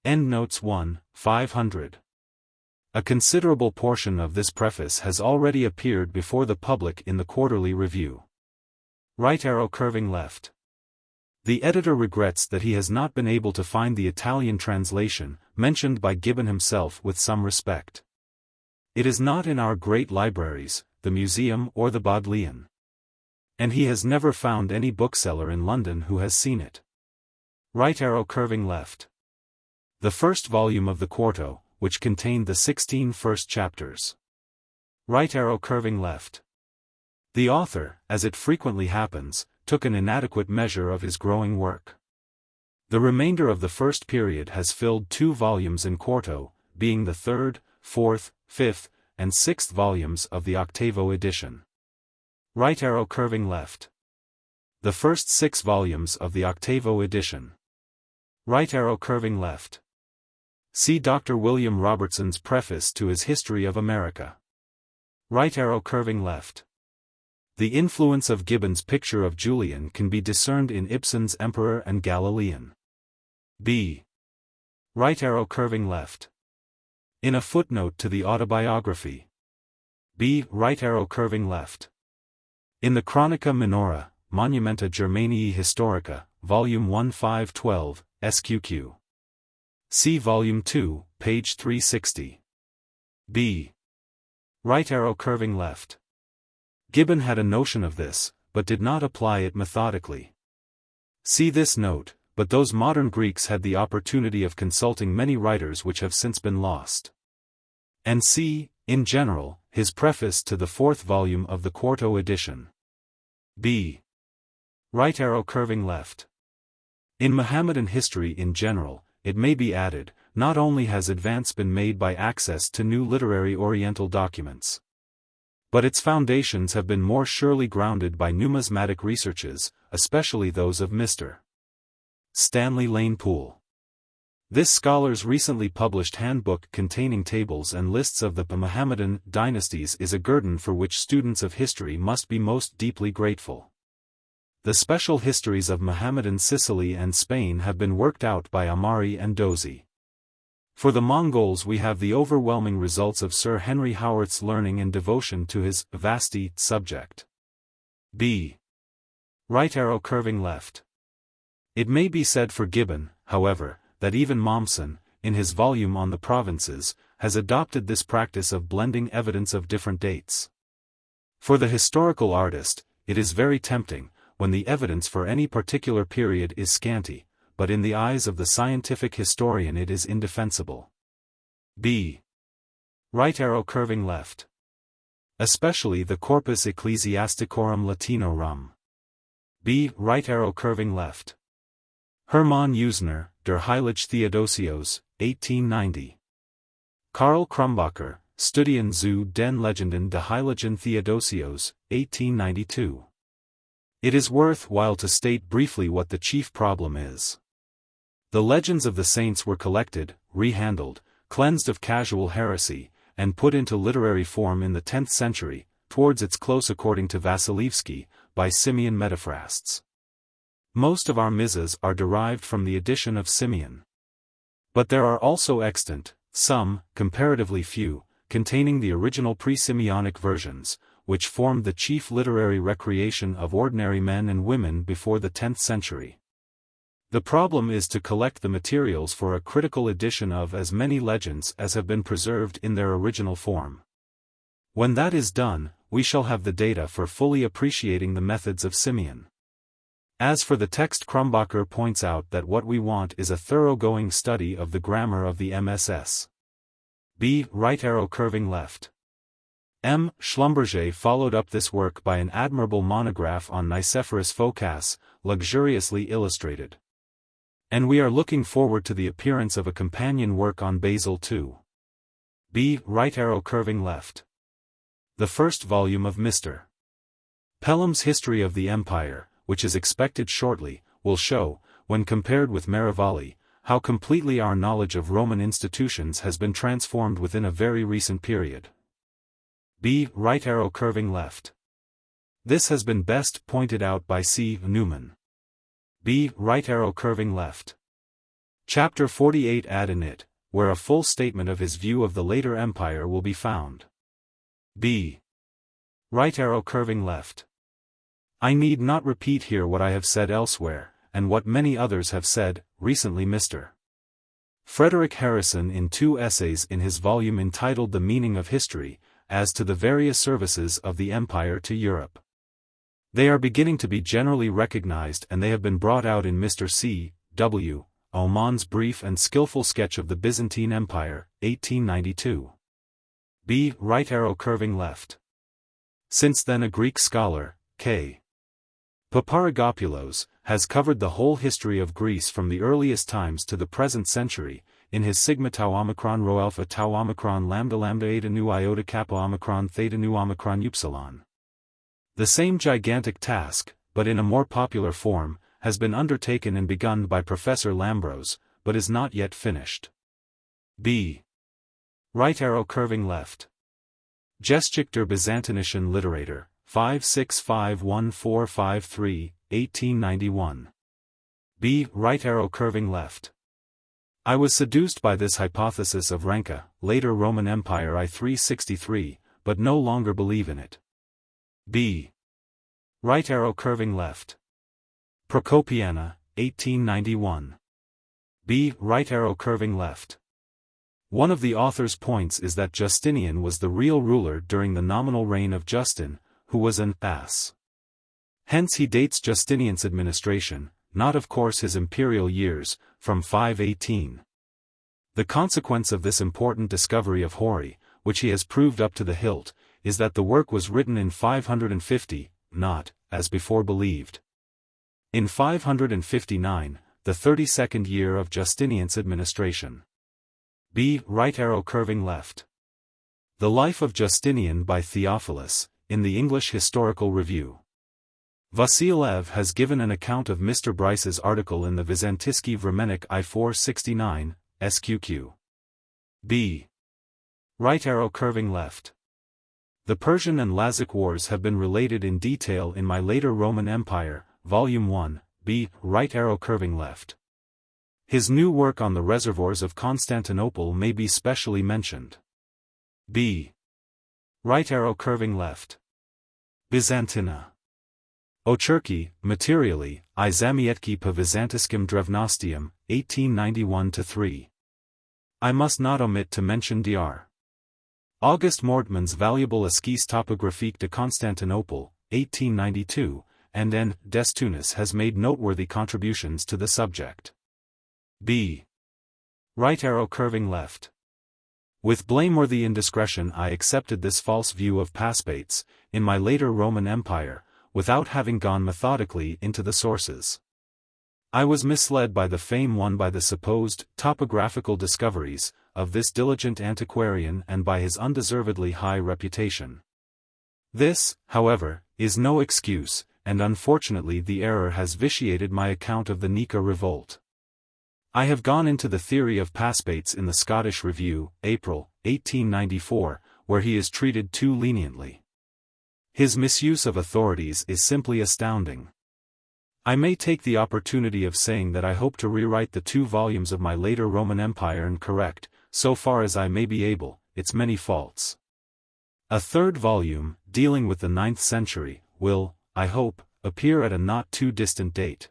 Endnotes 1, 500. A considerable portion of this preface has already appeared before the public in the Quarterly Review. Right arrow curving left. The editor regrets that he has not been able to find the Italian translation, mentioned by Gibbon himself with some respect. It is not in our great libraries, the museum or the Bodleian. And he has never found any bookseller in London who has seen it. Right arrow curving left. The first volume of the Quarto, which contained the 16 first chapters. Right arrow curving left. The author, as it frequently happens, took an inadequate measure of his growing work. The remainder of the first period has filled 2 volumes in quarto, being the 3rd, 4th, 5th, and 6th volumes of the octavo edition. Right arrow curving left. The first 6 volumes of the octavo edition. Right arrow curving left. See Dr. William Robertson's preface to his History of America. Right arrow curving left. The influence of Gibbon's picture of Julian can be discerned in Ibsen's Emperor and Galilean. B. Right arrow curving left. In a footnote to the autobiography. B. Right arrow curving left. In the Chronica Minora, Monumenta Germaniae Historica, Volume 1 512, SQQ. See Volume 2, page 360. B. Right arrow curving left. Gibbon had a notion of this, but did not apply it methodically. See this note, but those modern Greeks had the opportunity of consulting many writers which have since been lost. And see, in general, his preface to the 4th volume of the Quarto edition. B. Right arrow curving left. In Mohammedan history in general, it may be added, not only has advance been made by access to new literary Oriental documents, but its foundations have been more surely grounded by numismatic researches, especially those of Mr. Stanley Lane Poole. This scholar's recently published handbook containing tables and lists of the Mohammedan dynasties is a guerdon for which students of history must be most deeply grateful. The special histories of Mohammedan Sicily and Spain have been worked out by Amari and Dozy. For the Mongols we have the overwhelming results of Sir Henry Howarth's learning and devotion to his vasty subject. B. Right arrow curving left. It may be said for Gibbon, however, that even Mommsen, in his volume on the provinces, has adopted this practice of blending evidence of different dates. For the historical artist, it is very tempting, when the evidence for any particular period is scanty, but in the eyes of the scientific historian it is indefensible. B. Right arrow curving left. Especially the Corpus Ecclesiasticorum Latinorum. B. Right arrow curving left. Hermann Usner, Der Heilige Theodosios, 1890. Karl Krumbacher, Studien zu den Legenden des Heiligen Theodosios, 1892. It is worth while to state briefly what the chief problem is. The legends of the saints were collected, rehandled, cleansed of casual heresy, and put into literary form in the 10th century, towards its close according to Vasilevsky, by Simeon Metaphrasts. Most of our missas are derived from the edition of Simeon. But there are also extant, some, comparatively few, containing the original pre-Simeonic versions, which formed the chief literary recreation of ordinary men and women before the 10th century. The problem is to collect the materials for a critical edition of as many legends as have been preserved in their original form. When that is done, we shall have the data for fully appreciating the methods of Simeon. As for the text, Krumbacher points out that what we want is a thoroughgoing study of the grammar of the MSS. B. Right arrow curving left. M. Schlumberger followed up this work by an admirable monograph on Nicephorus Phocas, luxuriously illustrated. And we are looking forward to the appearance of a companion work on Basil too. B. Right arrow curving left. The first volume of Mr. Pelham's History of the Empire, which is expected shortly, will show, when compared with Merivalli, how completely our knowledge of Roman institutions has been transformed within a very recent period. B. Right arrow curving left. This has been best pointed out by C. Newman. B. Right arrow curving left. Chapter 48 add in it, where a full statement of his view of the later empire will be found. B. Right arrow curving left. I need not repeat here what I have said elsewhere, and what many others have said, recently Mr. Frederick Harrison in 2 essays in his volume entitled The Meaning of History, as to the various services of the empire to Europe. They are beginning to be generally recognized, and they have been brought out in Mr. C. W. Oman's brief and skillful sketch of the Byzantine Empire, 1892. B. Right arrow curving left. Since then a Greek scholar, K. Paparagopoulos, has covered the whole history of Greece from the earliest times to the present century, in his sigma tau omicron rho alpha tau omicron lambda lambda eta nu iota kappa omicron theta nu omicron upsilon. The same gigantic task, but in a more popular form, has been undertaken and begun by Professor Lambros, but is not yet finished. B. Right arrow curving left. Geschichte der Byzantinischen Literatur, 5651453, 1891. B. Right arrow curving left. I was seduced by this hypothesis of Ranka, later Roman Empire I 363, but no longer believe in it. B. Right arrow curving left. Prokopiana, 1891. B. Right arrow curving left. One of the author's points is that Justinian was the real ruler during the nominal reign of Justin, who was an ass. Hence he dates Justinian's administration, not of course his imperial years, from 518. The consequence of this important discovery of Hori, which he has proved up to the hilt, is that the work was written in 550, not, as before believed, in 559, the 32nd year of Justinian's administration. B. Right arrow curving left. The Life of Justinian by Theophilus, in the English Historical Review. Vasilev has given an account of Mr. Bryce's article in the Vizantiski Vremenik I 469, SQQ. B. Right arrow curving left. The Persian and Lazic Wars have been related in detail in my later Roman Empire, Volume 1, B. Right arrow curving left. His new work on the reservoirs of Constantinople may be specially mentioned. B. Right arrow curving left. Byzantina. Ocherki, materially, I Zamietki po Vizantiskim Drevnostium, 1891-3. I must not omit to mention Dr. August Mordman's valuable Esquisse topographique de Constantinople, 1892, and N. Destunis has made noteworthy contributions to the subject. B. Right arrow curving left. With blameworthy indiscretion I accepted this false view of Paspates, in my later Roman Empire, without having gone methodically into the sources. I was misled by the fame won by the supposed topographical discoveries of this diligent antiquarian and by his undeservedly high reputation. This, however, is no excuse, and unfortunately the error has vitiated my account of the Nika revolt. I have gone into the theory of Paspates in the Scottish Review, April, 1894, where he is treated too leniently. His misuse of authorities is simply astounding. I may take the opportunity of saying that I hope to rewrite the 2 volumes of my later Roman Empire and correct, so far as I may be able, its many faults. A 3rd volume, dealing with the 9th century, will, I hope, appear at a not too distant date.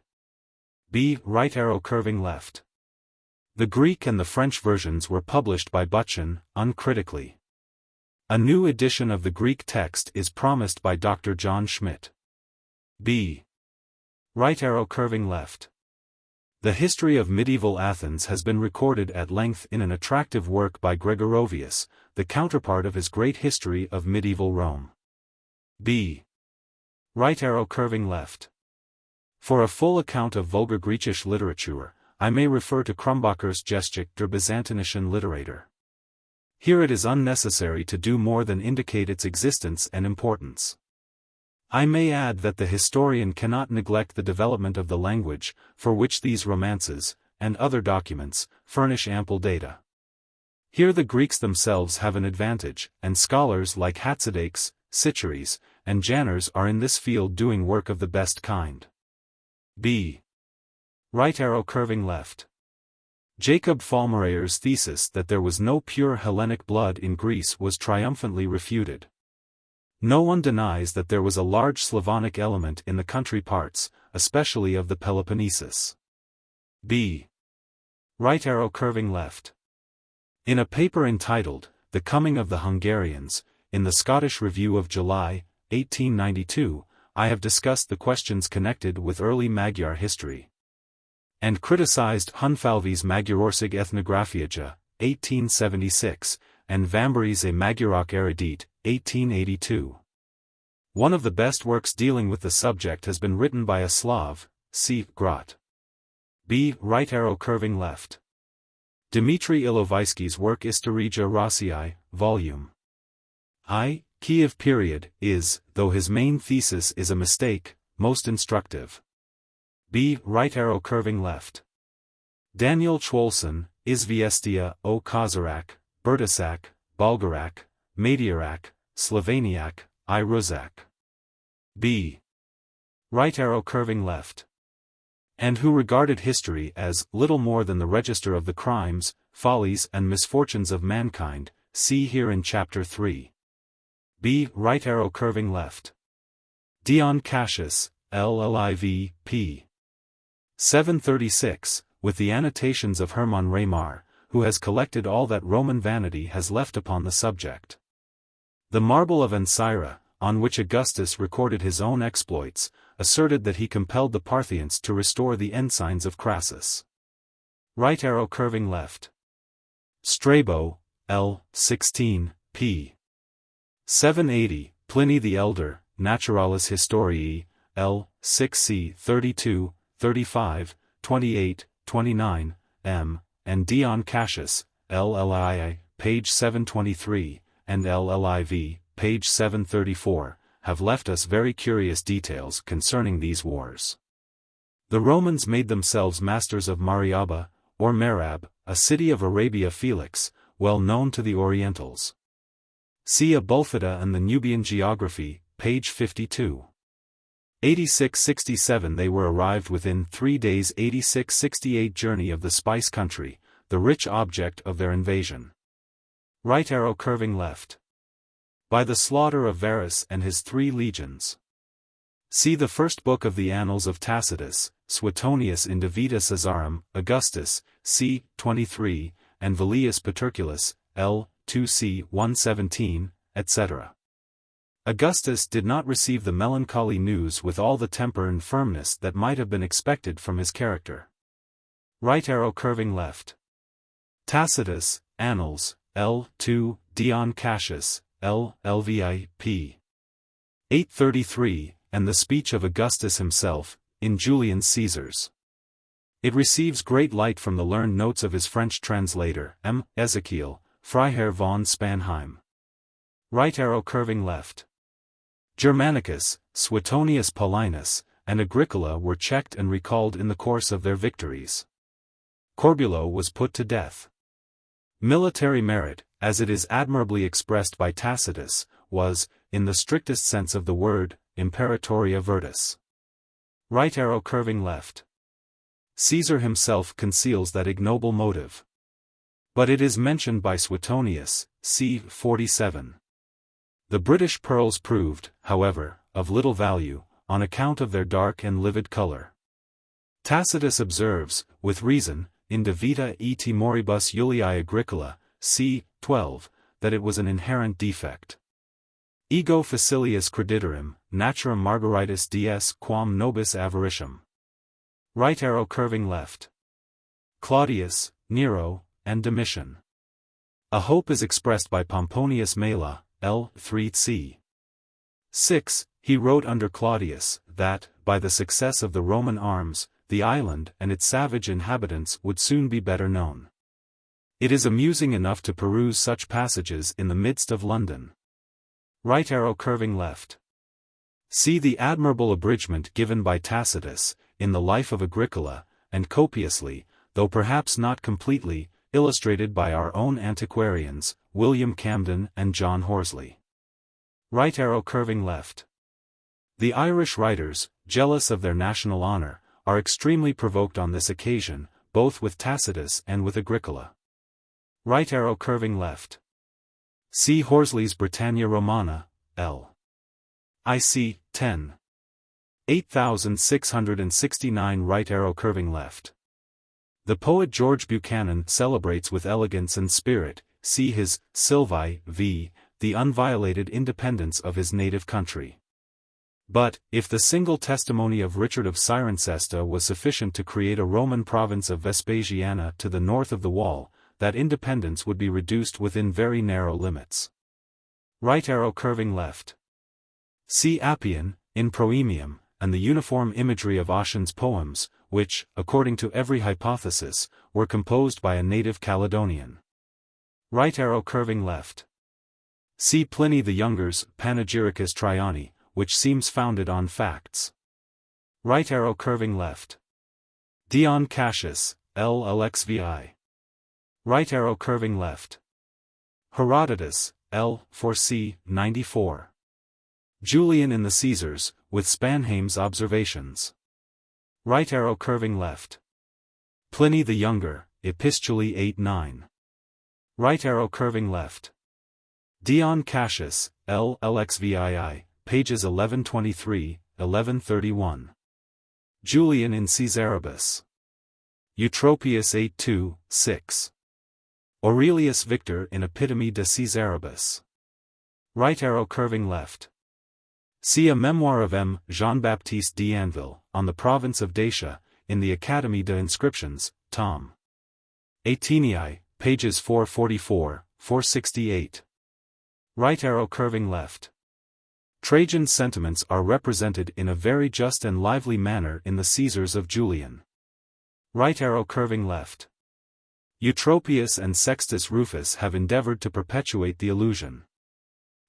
B. Right arrow curving left. The Greek and the French versions were published by Buchan, uncritically. A new edition of the Greek text is promised by Dr. John Schmidt. B. Right arrow curving left. The history of medieval Athens has been recorded at length in an attractive work by Gregorovius, the counterpart of his great history of medieval Rome. B. Right arrow curving left. For a full account of vulgar Grecisch literature, I may refer to Krumbacher's Geschichte der Byzantinischen Literatur. Here it is unnecessary to do more than indicate its existence and importance. I may add that the historian cannot neglect the development of the language, for which these romances, and other documents, furnish ample data. Here the Greeks themselves have an advantage, and scholars like Hatzidakes, Sitcheries, and Janners are in this field doing work of the best kind. B. Right arrow curving left. Jacob Faulmerayer's thesis that there was no pure Hellenic blood in Greece was triumphantly refuted. No one denies that there was a large Slavonic element in the country parts, especially of the Peloponnesus. B. Right arrow curving left. In a paper entitled, The Coming of the Hungarians, in the Scottish Review of July, 1892, I have discussed the questions connected with early Magyar history. And criticized Hunfalvi's Magyarország Ethnographiaja, 1876, and Vambery's A Magyarok Erudite, 1882. One of the best works dealing with the subject has been written by a Slav, C. Grot. B. Right arrow curving left. Dmitry Ilovaisky's work Istorija Rossii, Vol. I, Kiev period, is, though his main thesis is a mistake, most instructive. B. Right arrow curving left. Daniel Chwolson, Izviestia o Kozarak, Bertisak, Bulgarak, Magyarak, Sloveniak, I Ruzak. B. Right arrow curving left. And who regarded history as little more than the register of the crimes, follies and misfortunes of mankind, see here in Chapter 3. B. Right arrow curving left. Dion Cassius, LLIV, p. 736, with the annotations of Hermann Reymar, who has collected all that Roman vanity has left upon the subject. The marble of Ancyra, on which Augustus recorded his own exploits, asserted that he compelled the Parthians to restore the ensigns of Crassus. Right arrow curving left. Strabo, L. 16, p. 780, Pliny the Elder, Naturalis Historiae, L. 6c. 32, 35, 28, 29, m., and Dion Cassius, LLII, page 723, and LLIV, page 734, have left us very curious details concerning these wars. The Romans made themselves masters of Mariaba, or Merab, a city of Arabia Felix, well known to the Orientals. See Abulfeda and the Nubian Geography, page 52. 8667 They were arrived within 3 days. 8668 Journey of the Spice Country, the rich object of their invasion. Right arrow curving left. By the slaughter of Varus and his 3 legions. See the first book of the Annals of Tacitus, Suetonius in De Vita Caesarum, Augustus, c. 23, and Velius Paterculus, L. 2c. 117, etc. Augustus did not receive the melancholy news with all the temper and firmness that might have been expected from his character. Right arrow curving left. Tacitus, Annals, L. 2, Dion Cassius, L. Lvi, p. 833, and the speech of Augustus himself, in Julian Caesar's. It receives great light from the learned notes of his French translator, M. Ezekiel, Freiherr von Spanheim. Right arrow curving left. Germanicus, Suetonius Paulinus, and Agricola were checked and recalled in the course of their victories. Corbulo was put to death. Military merit, as it is admirably expressed by Tacitus, was, in the strictest sense of the word, imperatoria virtus. Right arrow curving left. Caesar himself conceals that ignoble motive. But it is mentioned by Suetonius, c. 47. The British pearls proved, however, of little value, on account of their dark and livid color. Tacitus observes, with reason, in De Vita et Moribus Iulii Agricola, c. 12, that it was an inherent defect. Ego facilius creditorum, naturam margaritis dies quam nobis avaricium. Right arrow curving left. Claudius, Nero, and Domitian. A hope is expressed by Pomponius Mela, L. 3c. 6, he wrote under Claudius, that, by the success of the Roman arms, the island and its savage inhabitants would soon be better known. It is amusing enough to peruse such passages in the midst of London. Right arrow curving left. See the admirable abridgment given by Tacitus, in the Life of Agricola, and copiously, though perhaps not completely, illustrated by our own antiquarians, William Camden and John Horsley. Right arrow curving left. The Irish writers, jealous of their national honor, are extremely provoked on this occasion, both with Tacitus and with Agricola. Right arrow curving left. See Horsley's Britannia Romana, L. IC, 10. 8669 right arrow curving left. The poet George Buchanan celebrates with elegance and spirit, see his Sylvae v. the unviolated independence of his native country. But, if the single testimony of Richard of Cirencesta was sufficient to create a Roman province of Vespasiana to the north of the wall, that independence would be reduced within very narrow limits. Right arrow curving left. See Appian, in Proemium, and the uniform imagery of Ossian's poems, which, according to every hypothesis, were composed by a native Caledonian. Right arrow curving left. See Pliny the Younger's Panegyricus Traiani, which seems founded on facts. Right arrow curving left. Dion Cassius, LLXVI. Right arrow curving left. Herodotus, L. 4c. 94. Julian in the Caesars, with Spanheim's observations. Right arrow curving left. Pliny the Younger, Epistulae 8-9. Right arrow curving left. Dion Cassius, LLXVII, pages 1123, 1131. Julian in Caesaribus. Eutropius 8-2, 6. Aurelius Victor in Epitome de Caesaribus. Right arrow curving left. See a memoir of M. Jean-Baptiste d'Anville, on the province of Dacia, in the Académie de Inscriptions, Tom. Atenei, pages 444, 468. Right arrow curving left. Trajan's sentiments are represented in a very just and lively manner in the Caesars of Julian. Right arrow curving left. Eutropius and Sextus Rufus have endeavored to perpetuate the illusion.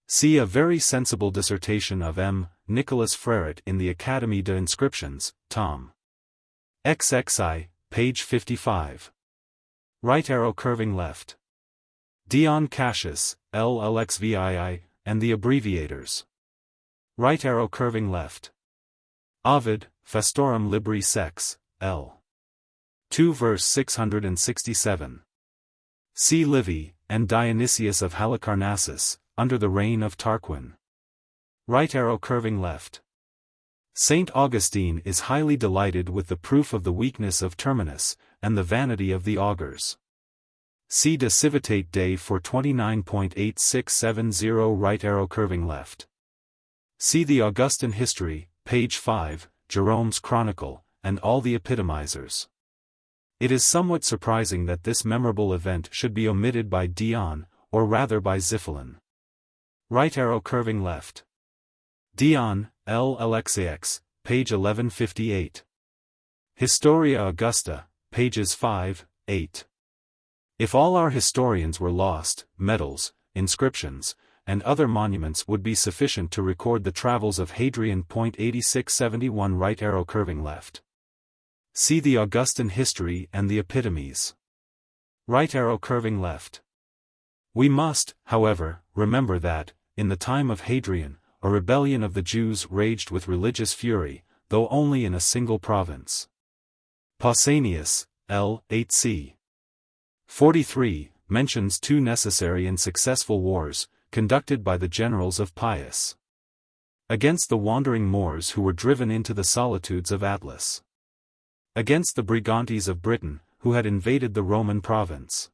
See a very sensible dissertation of M. Nicholas Freret in the Académie de Inscriptions, Tom. XXI, page 55. Right arrow curving left. Dion Cassius, LLXVII, and the abbreviators. Right arrow curving left. Ovid, Festorum Libri Sex, L. 2 verse 667. See Livy, and Dionysius of Halicarnassus, under the reign of Tarquin. Right arrow curving left. Saint Augustine is highly delighted with the proof of the weakness of Terminus, and the vanity of the augurs. See De Civitate Dei for 29.8670 right arrow curving left. See the Augustan History, page 5, Jerome's Chronicle, and all the epitomizers. It is somewhat surprising that this memorable event should be omitted by Dion, or rather by Xiphilin. Right arrow curving left. Dion, LLXAX, page 1158. Historia Augusta, pages 5, 8. If all our historians were lost, medals, inscriptions, and other monuments would be sufficient to record the travels of Hadrian. 8671 right arrow curving left. See the Augustan History and the Epitomes. Right arrow curving left. We must, however, remember that, in the time of Hadrian, a rebellion of the Jews raged with religious fury, though only in a single province. Pausanias, L. 8c. 43, mentions 2 necessary and successful wars, conducted by the generals of Pius. Against the wandering Moors who were driven into the solitudes of Atlas. Against the Brigantes of Britain, who had invaded the Roman province.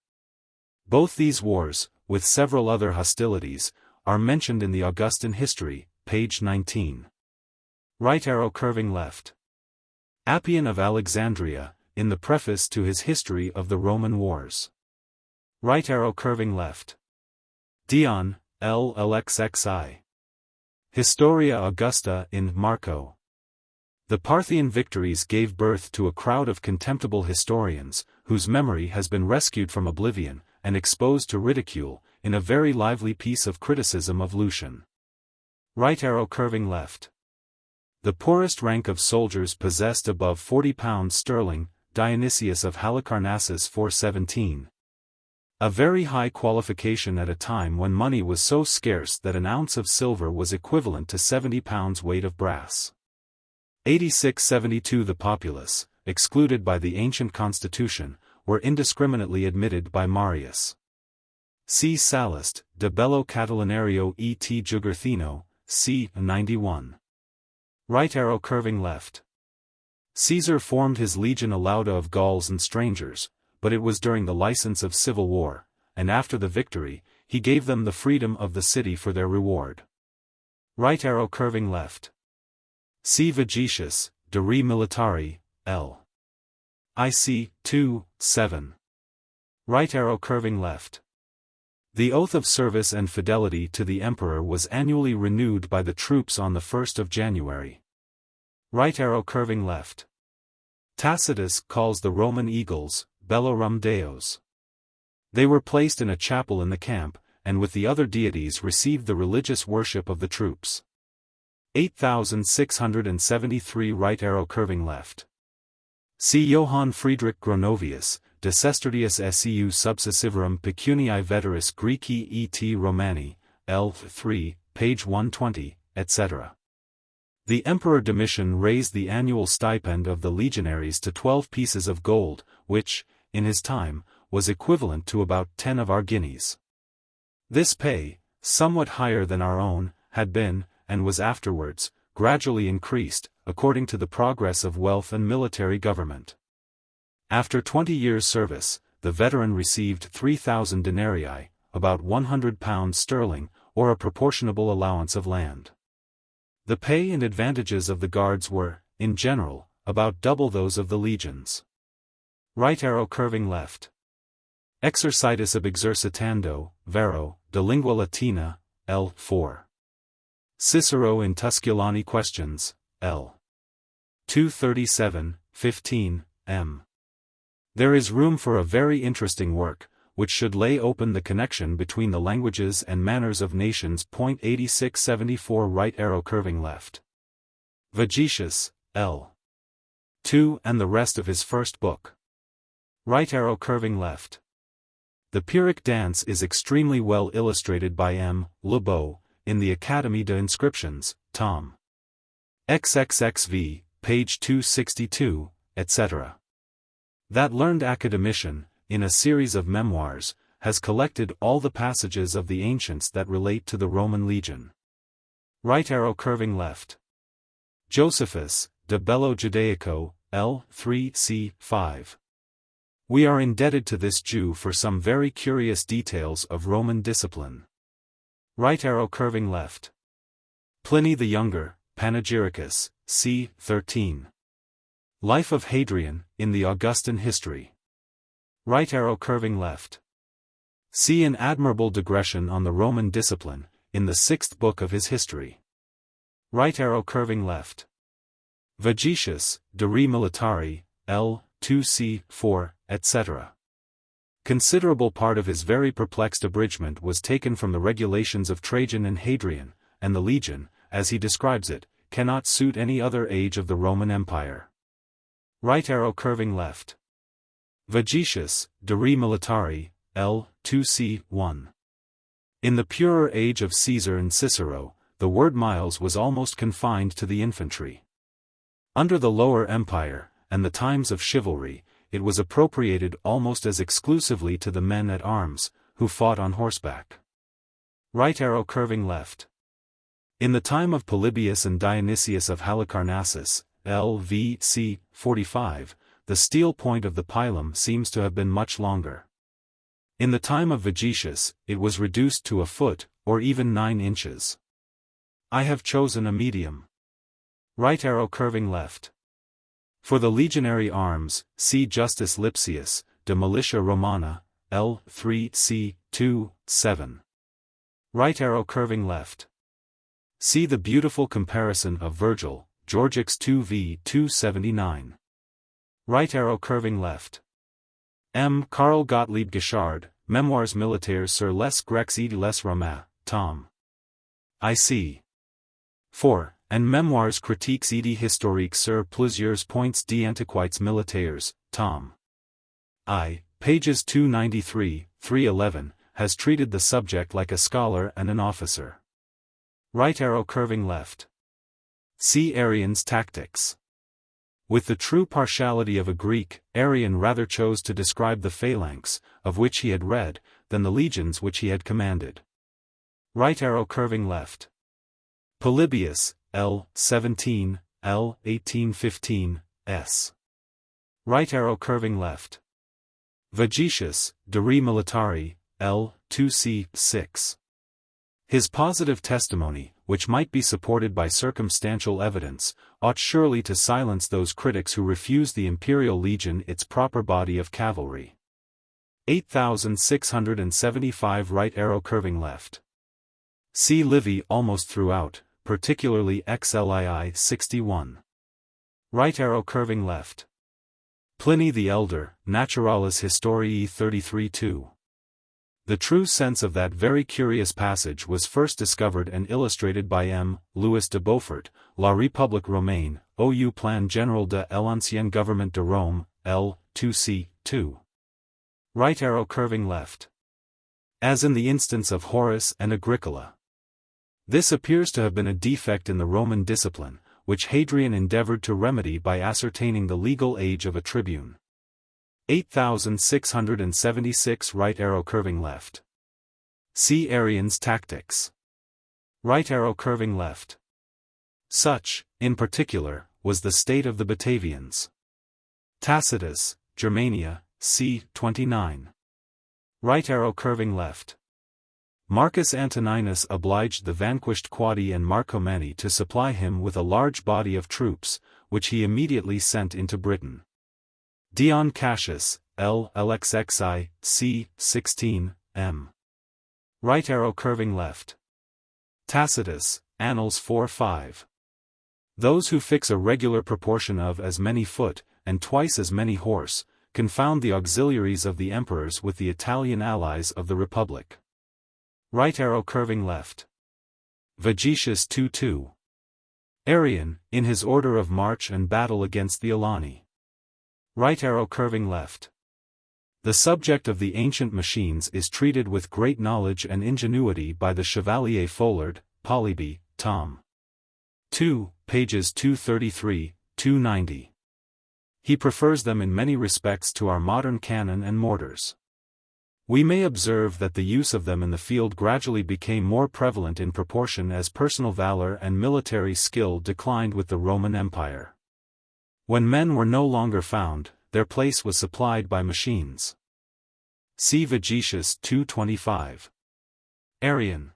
Both these wars, with several other hostilities, are mentioned in the Augustan History, page 19. Right arrow curving left. Appian of Alexandria, in the preface to his History of the Roman Wars. Right arrow curving left. Dion, LLXXI. Historia Augusta in Marco. The Parthian victories gave birth to a crowd of contemptible historians, whose memory has been rescued from oblivion, and exposed to ridicule, in a very lively piece of criticism of Lucian. Right arrow curving left. The poorest rank of soldiers possessed above 40 pounds sterling, Dionysius of Halicarnassus 417. A very high qualification at a time when money was so scarce that an ounce of silver was equivalent to 70 pounds weight of brass. 8672 The populace, excluded by the ancient constitution, were indiscriminately admitted by Marius. C. Sallust, De Bello Catilinario et Jugurthino, c. 91. Right arrow curving left. Caesar formed his legion Alauda of Gauls and strangers, but it was during the license of civil war, and after the victory, he gave them the freedom of the city for their reward. Right arrow curving left. C. Vegetius, De Re Militari, L. IC. 2, 7. Right arrow curving left. The oath of service and fidelity to the emperor was annually renewed by the troops on the 1st of January. Right arrow curving left. Tacitus calls the Roman eagles, bellorum deos. They were placed in a chapel in the camp, and with the other deities received the religious worship of the troops. 8673 right arrow curving left. See Johann Friedrich Gronovius, De Sestertius seu subsessiverum pecuniae veteris Graeci et Romani, L. 3, page 120, etc. The Emperor Domitian raised the annual stipend of the legionaries to 12 pieces of gold, which, in his time, was equivalent to about 10 of our guineas. This pay, somewhat higher than our own, had been, and was afterwards, gradually increased, according to the progress of wealth and military government. After 20 years' service, the veteran received 3,000 denarii, about £100 sterling, or a proportionable allowance of land. The pay and advantages of the guards were, in general, about double those of the legions. Right arrow curving left. Exercitus ab exercitando, vero, de lingua latina, L. 4. Cicero in Tusculani Questions, L. 237, 15, m. There is room for a very interesting work, which should lay open the connection between the languages and manners of nations. 8674 right arrow curving left. Vegetius, L. 2 and the rest of his first book. Right arrow curving left. The Pyrrhic dance is extremely well illustrated by M. Lebeau, in the Académie des Inscriptions, tom. XXXV, page 262, etc. That learned academician, in a series of memoirs, has collected all the passages of the ancients that relate to the Roman legion. Right arrow curving left. Josephus, De Bello Judaico, L. 3 c. 5. We are indebted to this Jew for some very curious details of Roman discipline. Right arrow curving left. Pliny the Younger, Panegyricus, c. 13. Life of Hadrian, in the Augustan History. Right arrow curving left. See an admirable digression on the Roman discipline, in the 6th book of his history. Right arrow curving left. Vegetius, De Re Militari, L. 2 c. 4, etc. Considerable part of his very perplexed abridgment was taken from the regulations of Trajan and Hadrian, and the legion, as he describes it, cannot suit any other age of the Roman Empire. Right arrow curving left. Vegetius, De Re Militari, L. 2 c. 1. In the purer age of Caesar and Cicero, the word miles was almost confined to the infantry. Under the Lower Empire, and the times of chivalry, it was appropriated almost as exclusively to the men at arms, who fought on horseback. Right arrow curving left. In the time of Polybius and Dionysius of Halicarnassus, L.V. c. 45, the steel point of the pilum seems to have been much longer. In the time of Vegetius, it was reduced to a foot, or even 9 inches. I have chosen a medium. Right arrow curving left. For the legionary arms, see Justus Lipsius, De Militia Romana, L. 3 c. 2, 7. Right arrow curving left. See the beautiful comparison of Virgil, Georgix 2v 279. Right arrow curving left. M. Carl Gottlieb Gichard, Memoirs militaires sur les Grecs et les Romains, tom. IC. 4, and Memoirs critiques et historiques sur plusieurs points d'antiquités militaires, tom. I, pages 293, 311, has treated the subject like a scholar and an officer. Right arrow curving left. See Arrian's Tactics. With the true partiality of a Greek, Arrian rather chose to describe the phalanx, of which he had read, than the legions which he had commanded. Right arrow curving left. Polybius, L. 17, L. 1815, S. Right arrow curving left. Vegetius, De Re Militari, L. 2c. 6. His positive testimony, which might be supported by circumstantial evidence, ought surely to silence those critics who refuse the imperial legion its proper body of cavalry. 8675 right arrow curving left. See Livy almost throughout, particularly XLII 61. Right arrow curving left. Pliny the Elder, Naturalis Historiae 33-2. The true sense of that very curious passage was first discovered and illustrated by M. Louis de Beaufort, La République Romaine, au Plan Général de l'Ancien Gouvernement de Rome, L. 2c. 2. Right arrow curving left. As in the instance of Horace and Agricola. This appears to have been a defect in the Roman discipline, which Hadrian endeavored to remedy by ascertaining the legal age of a tribune. 8676 right arrow curving left. See Arrian's Tactics. Right arrow curving left. Such, in particular, was the state of the Batavians. Tacitus, Germania, c. 29. Right arrow curving left. Marcus Antoninus obliged the vanquished Quadi and Marcomanni to supply him with a large body of troops, which he immediately sent into Britain. Dion Cassius, L. LXXI, c. 16, m. Right arrow curving left. Tacitus, Annals 4-5. Those who fix a regular proportion of as many foot, and twice as many horse, confound the auxiliaries of the emperors with the Italian allies of the Republic. Right arrow curving left. Vegetius 2-2. Arrian, in his order of march and battle against the Alani. Right arrow curving left. The subject of the ancient machines is treated with great knowledge and ingenuity by the Chevalier Follard, Polyby, Tom. 2, pages 233-290. He prefers them in many respects to our modern cannon and mortars. We may observe that the use of them in the field gradually became more prevalent in proportion as personal valor and military skill declined with the Roman Empire. When men were no longer found, their place was supplied by machines. See Vegetius 225. Arrian.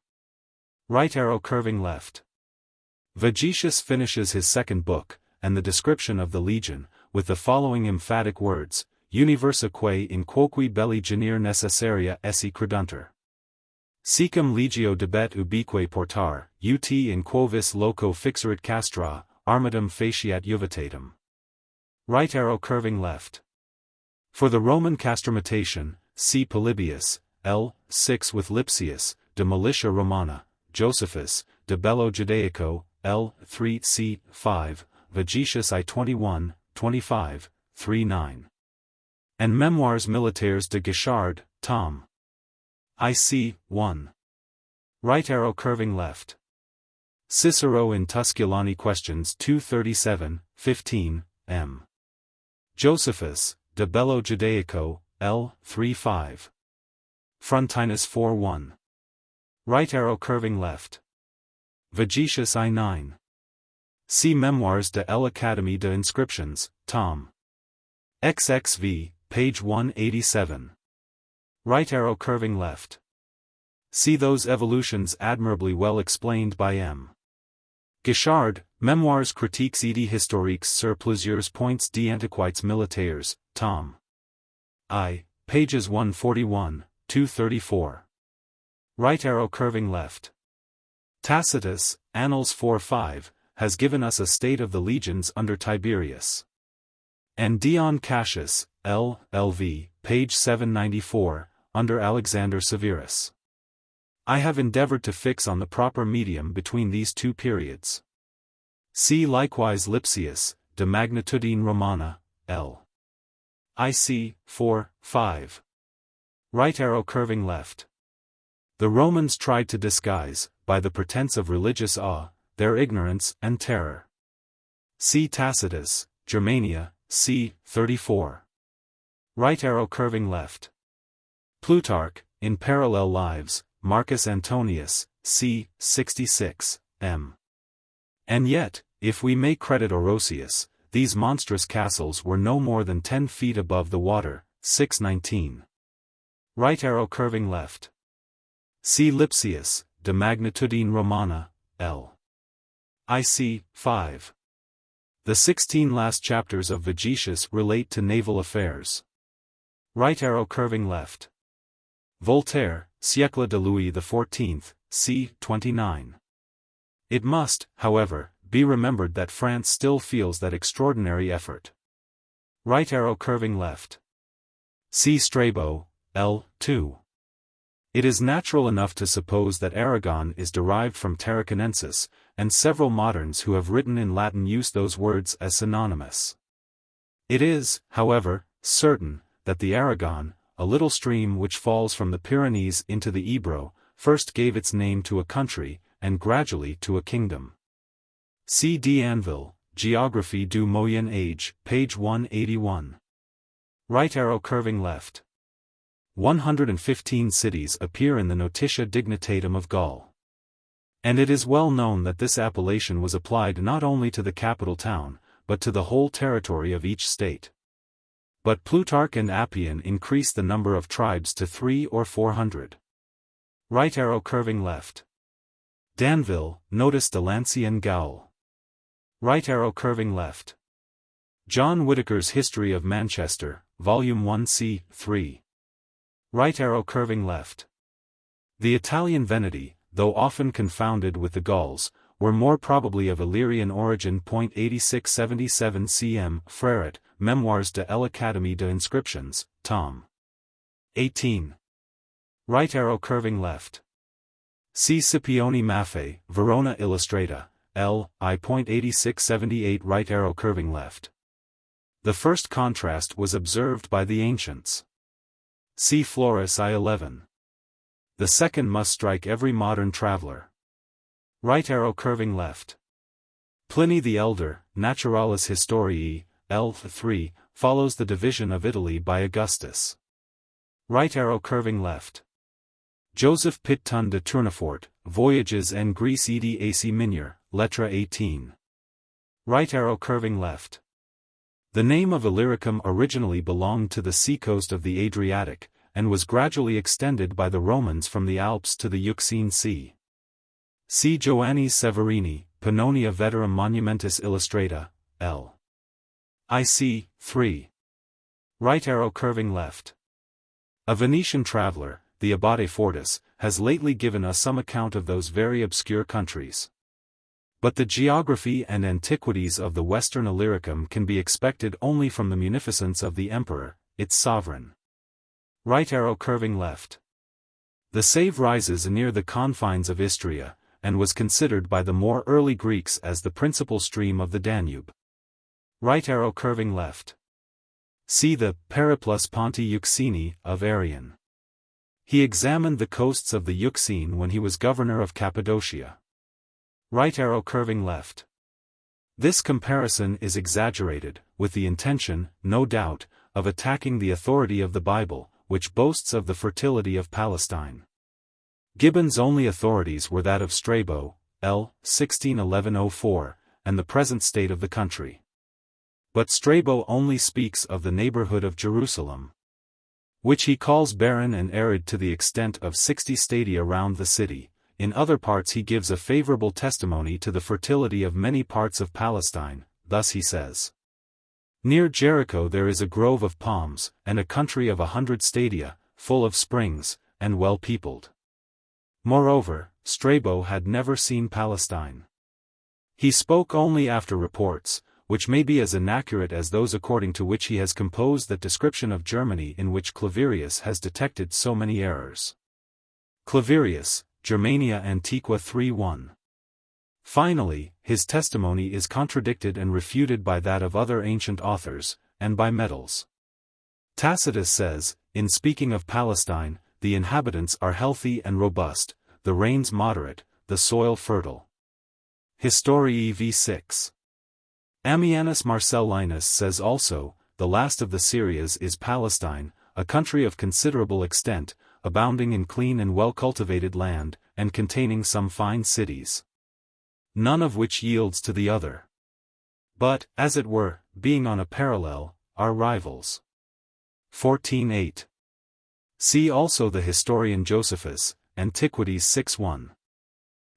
Right arrow curving left. Vegetius finishes his second book, and the description of the legion, with the following emphatic words: Universaque in quoque belli genere necessaria esse creduntur. Secum legio debet ubique portar, ut in quovis loco fixerit castra, armatum faciat juvitatum. Right arrow curving left. For the Roman castrametation, see Polybius, L. 6 with Lipsius, de Militia Romana, Josephus, de Bello Judaico, L. 3 c. 5, Vegetius I 21, 25, 3-9. And Memoirs Militaires de Guichard, Tom. IC. 1. Right arrow curving left. Cicero in Tusculani Questions 237, 15, m. Josephus, de Bello Judaico, L. 3-5. Frontinus 4-1. Right arrow curving left. Vegetius I 9. See Memoirs de l'Académie de Inscriptions, Tom. XXV, page 187. Right arrow curving left. See those evolutions admirably well explained by M. Guichard, Memoirs critiques et historiques sur plusieurs points d'antiquités militaires, Tom. I, pages 141, 234. Right arrow curving left. Tacitus, Annals 4-5, has given us a state of the legions under Tiberius. And Dion Cassius, L. LV, page 794, under Alexander Severus. I have endeavored to fix on the proper medium between these two periods. See likewise Lipsius, De Magnitudine Romana, L. IC. 4-5. Right arrow curving left. The Romans tried to disguise, by the pretense of religious awe, their ignorance and terror. See Tacitus, Germania, c. 34. Right arrow curving left. Plutarch, in Parallel Lives, Marcus Antonius, c. 66, m. And yet, if we may credit Orosius, these monstrous castles were no more than 10 feet above the water, 619. Right arrow curving left. See Lipsius, De Magnitudine Romana, L. IC. 5. The 16 last chapters of Vegetius relate to naval affairs. Right arrow curving left. Voltaire, Siècle de Louis XIV, c. 29. It must, however, be remembered that France still feels that extraordinary effort. Right arrow curving left. See Strabo, L. 2. It is natural enough to suppose that Aragon is derived from Tarraconensis, and several moderns who have written in Latin use those words as synonymous. It is, however, certain that the Aragon, a little stream which falls from the Pyrenees into the Ebro, first gave its name to a country, and gradually to a kingdom. C. D'Anville, Geographie du Moyen Age, page 181. Right arrow curving left. 115 cities appear in the Notitia Dignitatum of Gaul. And it is well known that this appellation was applied not only to the capital town, but to the whole territory of each state. But Plutarch and Appian increase the number of tribes to 300 or 400. Right arrow curving left. Danville, notice de Lancian Gaul. Right arrow curving left. John Whitaker's History of Manchester, Volume 1 c. 3. Right arrow curving left. The Italian Veneti, though often confounded with the Gauls, were more probably of Illyrian origin. 8677 cm. Freret, Memoirs de l'Académie d'Inscriptions, tom. 18. Right arrow curving left. See Scipione Maffei, Verona Illustrata, L. I. 8678 right arrow curving left. The first contrast was observed by the ancients. See Florus I. 11. The second must strike every modern traveler. Right arrow curving left. Pliny the Elder, Naturalis Historiae, L. 3, follows the division of Italy by Augustus. Right arrow curving left. Joseph Pitton de Tournefort, Voyages en Grèce ed AC Minor, Lettre 18. Right arrow curving left. The name of Illyricum originally belonged to the seacoast of the Adriatic, and was gradually extended by the Romans from the Alps to the Euxine Sea. See Joannis Severini, Pannonia Veterum Monumentis Illustrata, L. IC. 3. Right arrow curving left. A Venetian traveler, the Abate Fortis, has lately given us some account of those very obscure countries. But the geography and antiquities of the Western Illyricum can be expected only from the munificence of the emperor, its sovereign. Right arrow curving left. The Save rises near the confines of Istria, and was considered by the more early Greeks as the principal stream of the Danube. Right arrow curving left. See the Periplus Ponti Euxini of Arrian. He examined the coasts of the Euxine when he was governor of Cappadocia. Right arrow curving left. This comparison is exaggerated, with the intention, no doubt, of attacking the authority of the Bible, which boasts of the fertility of Palestine. Gibbon's only authorities were that of Strabo, L. 1611-04, and the present state of the country. But Strabo only speaks of the neighborhood of Jerusalem, which he calls barren and arid to the extent of 60 stadia round the city. In other parts he gives a favorable testimony to the fertility of many parts of Palestine. Thus he says, near Jericho there is a grove of palms, and a country of 100 stadia, full of springs, and well peopled. Moreover, Strabo had never seen Palestine. He spoke only after reports, which may be as inaccurate as those according to which he has composed that description of Germany in which Claverius has detected so many errors. Claverius, Germania Antiqua 3:1. Finally, his testimony is contradicted and refuted by that of other ancient authors, and by medals. Tacitus says, in speaking of Palestine, the inhabitants are healthy and robust, the rains moderate, the soil fertile. Historiae v. 6. Ammianus Marcellinus says also, the last of the Syrias is Palestine, a country of considerable extent, abounding in clean and well-cultivated land, and containing some fine cities, none of which yields to the other, but, as it were, being on a parallel, are rivals. 14:8. See also the historian Josephus, Antiquities 6:1.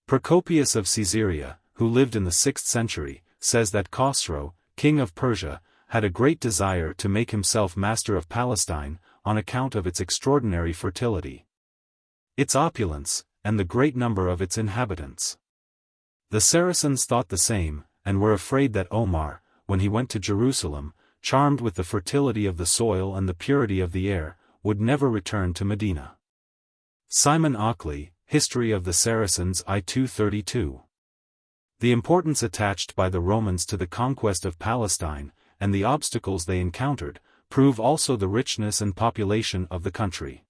Procopius of Caesarea, who lived in the 6th century, says that Khosrow, king of Persia, had a great desire to make himself master of Palestine, on account of its extraordinary fertility, its opulence, and the great number of its inhabitants. The Saracens thought the same, and were afraid that Omar, when he went to Jerusalem, charmed with the fertility of the soil and the purity of the air, would never return to Medina. Simon Ockley, History of the Saracens I 232. The importance attached by the Romans to the conquest of Palestine, and the obstacles they encountered, prove also the richness and population of the country.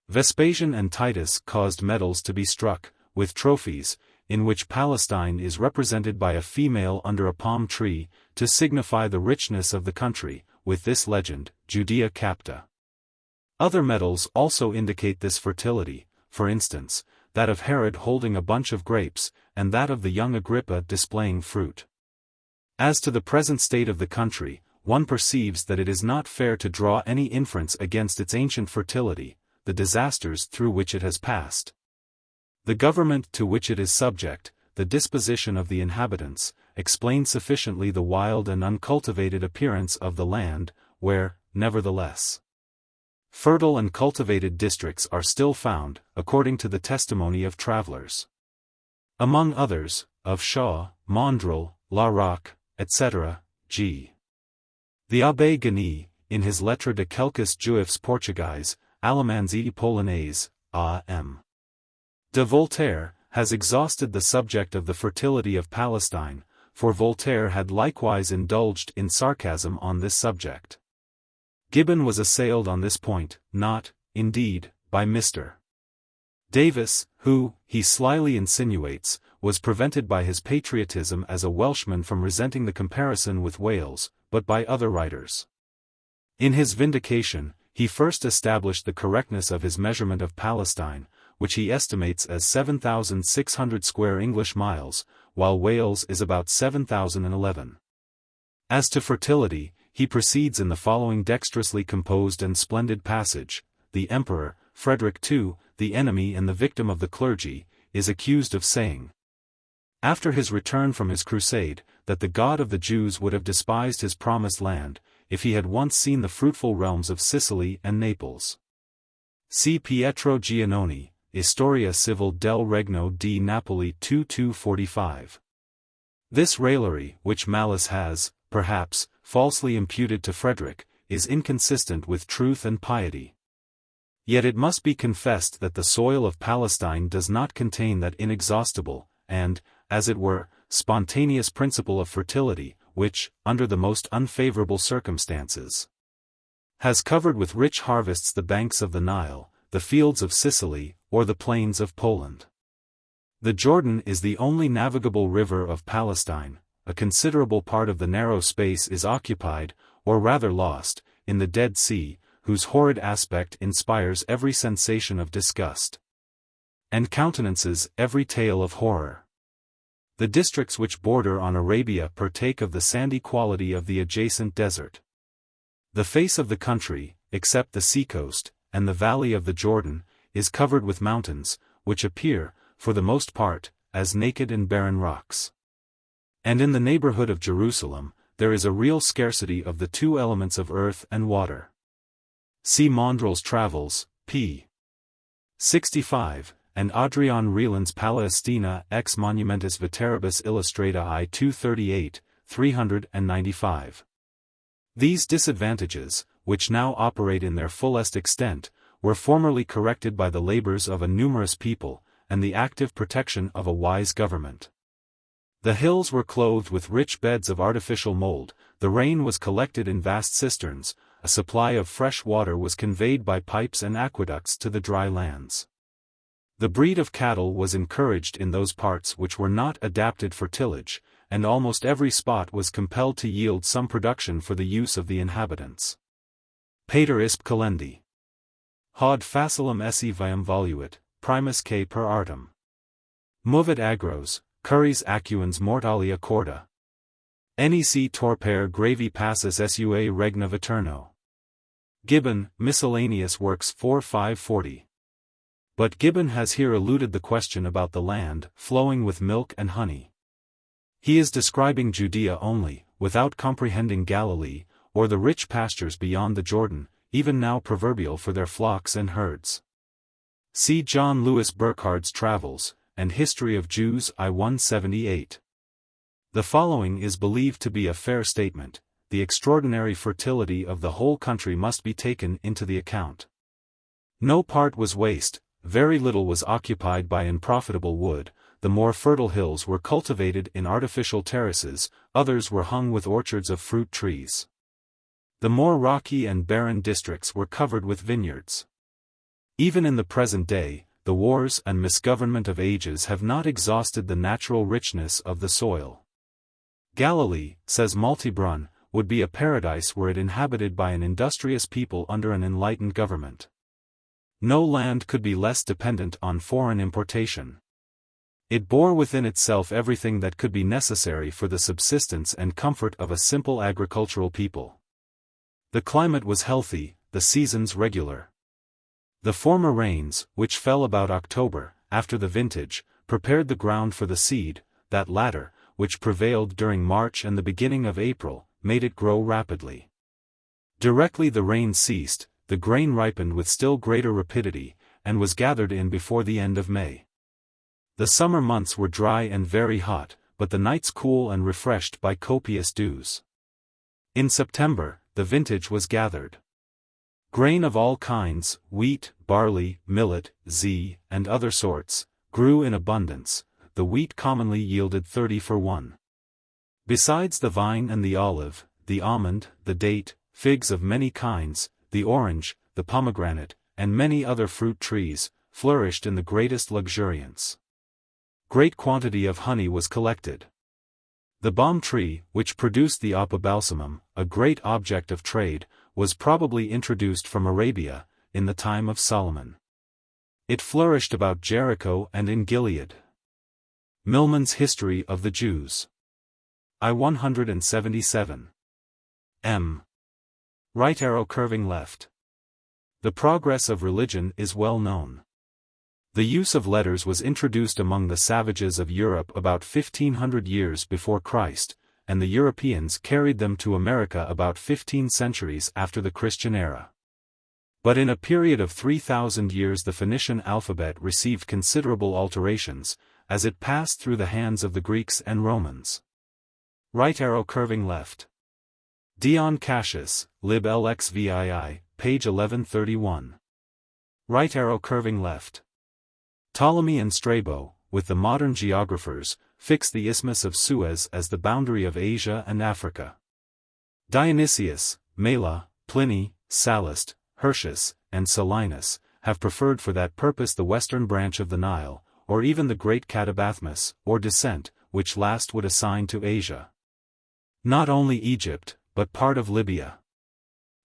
Vespasian and Titus caused medals to be struck, with trophies, in which Palestine is represented by a female under a palm tree, to signify the richness of the country, with this legend, Judea capta. Other medals also indicate this fertility, for instance, that of Herod holding a bunch of grapes, and that of the young Agrippa displaying fruit. As to the present state of the country, one perceives that it is not fair to draw any inference against its ancient fertility, the disasters through which it has passed, the government to which it is subject, the disposition of the inhabitants, explain sufficiently the wild and uncultivated appearance of the land, where, nevertheless, fertile and cultivated districts are still found, according to the testimony of travelers. Among others, of Shaw, Mondrel, La Roque, etc., g. The Abbé Guigny, in his Lettre de quelques Juifs Portugais, Allemands et Polonais, A.M. de Voltaire, has exhausted the subject of the fertility of Palestine, for Voltaire had likewise indulged in sarcasm on this subject. Gibbon was assailed on this point, not, indeed, by Mr. Davis, who, he slyly insinuates, was prevented by his patriotism as a Welshman from resenting the comparison with Wales, but by other writers. In his Vindication, he first established the correctness of his measurement of Palestine, which he estimates as 7,600 square English miles, while Wales is about 7,011. As to fertility, he proceeds in the following dexterously composed and splendid passage: the Emperor, Frederick II, the enemy and the victim of the clergy, is accused of saying, after his return from his crusade, that the God of the Jews would have despised his promised land, if he had once seen the fruitful realms of Sicily and Naples. See Pietro Giannoni, Historia Civil del Regno di Napoli 2245. This raillery, which Malice has, perhaps, falsely imputed to Frederick, is inconsistent with truth and piety. Yet it must be confessed that the soil of Palestine does not contain that inexhaustible, and, as it were, spontaneous principle of fertility, which, under the most unfavorable circumstances, has covered with rich harvests the banks of the Nile, the fields of Sicily, or the plains of Poland. The Jordan is the only navigable river of Palestine. A considerable part of the narrow space is occupied, or rather lost, in the Dead Sea, whose horrid aspect inspires every sensation of disgust, and countenances every tale of horror. The districts which border on Arabia partake of the sandy quality of the adjacent desert. The face of the country, except the seacoast, and the valley of the Jordan, is covered with mountains, which appear, for the most part, as naked and barren rocks. And in the neighborhood of Jerusalem, there is a real scarcity of the two elements of earth and water. See Mondrel's Travels, p. 65, and Adrian Rieland's Palestina ex Monumentis Veteribus Illustrata I 238, 395. These disadvantages, which now operate in their fullest extent, were formerly corrected by the labors of a numerous people, and the active protection of a wise government. The hills were clothed with rich beds of artificial mold, the rain was collected in vast cisterns, a supply of fresh water was conveyed by pipes and aqueducts to the dry lands. The breed of cattle was encouraged in those parts which were not adapted for tillage, and almost every spot was compelled to yield some production for the use of the inhabitants. Pater isp calendi. Haud facilum esse viam voluit, primus que per artem. Movit agros, curries acuans mortalia corda. Nec torpere gravi passus sua regna viterno. Gibbon, Miscellaneous Works 4-540. But Gibbon has here eluded the question about the land, flowing with milk and honey. He is describing Judea only, without comprehending Galilee, or the rich pastures beyond the Jordan, even now proverbial for their flocks and herds. See John Lewis Burkhard's Travels, and History of Jews I-178. The following is believed to be a fair statement: the extraordinary fertility of the whole country must be taken into the account. No part was waste, very little was occupied by unprofitable wood, the more fertile hills were cultivated in artificial terraces, others were hung with orchards of fruit trees. The more rocky and barren districts were covered with vineyards. Even in the present day, the wars and misgovernment of ages have not exhausted the natural richness of the soil. Galilee, says Maltebrun, would be a paradise were it inhabited by an industrious people under an enlightened government. No land could be less dependent on foreign importation. It bore within itself everything that could be necessary for the subsistence and comfort of a simple agricultural people. The climate was healthy, the seasons regular. The former rains, which fell about October, after the vintage, prepared the ground for the seed; that latter, which prevailed during March and the beginning of April, made it grow rapidly. Directly the rain ceased, the grain ripened with still greater rapidity, and was gathered in before the end of May. The summer months were dry and very hot, but the nights cool and refreshed by copious dews. In September, the vintage was gathered. Grain of all kinds, wheat, barley, millet, and other sorts, grew in abundance. The wheat commonly yielded 30 for 1. Besides the vine and the olive, the almond, the date, figs of many kinds, the orange, the pomegranate, and many other fruit trees, flourished in the greatest luxuriance. Great quantity of honey was collected. The balm tree, which produced the opobalsamum, a great object of trade, was probably introduced from Arabia, in the time of Solomon. It flourished about Jericho and in Gilead. Millman's History of the Jews. I-177. M. Right arrow curving left. The progress of religion is well known. The use of letters was introduced among the savages of Europe about 1500 years before Christ, and the Europeans carried them to America about 15 centuries after the Christian era. But in a period of 3,000 years the Phoenician alphabet received considerable alterations, as it passed through the hands of the Greeks and Romans. Right arrow curving left. Dion Cassius, Lib LXVII, page 1131. Right arrow curving left. Ptolemy and Strabo, with the modern geographers, fixed the Isthmus of Suez as the boundary of Asia and Africa. Dionysius, Mela, Pliny, Sallust, Hirtius, and Solinus, have preferred for that purpose the western branch of the Nile, or even the great Catabathmus, or descent, which last would assign to Asia. Not only Egypt, but part of Libya.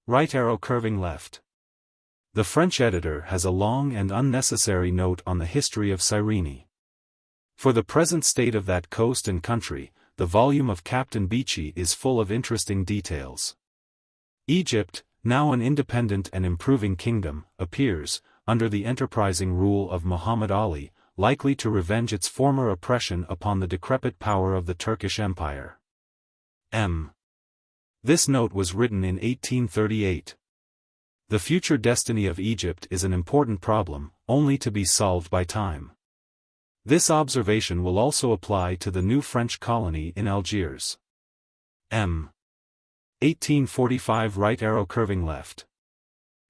Right arrow curving left. The French editor has a long and unnecessary note on the history of Cyrene. For the present state of that coast and country, the volume of Captain Beechey is full of interesting details. Egypt, now an independent and improving kingdom, appears, under the enterprising rule of Muhammad Ali, likely to revenge its former oppression upon the decrepit power of the Turkish Empire. M. This note was written in 1838. The future destiny of Egypt is an important problem, only to be solved by time. This observation will also apply to the new French colony in Algiers. M. 1845 Right arrow curving left.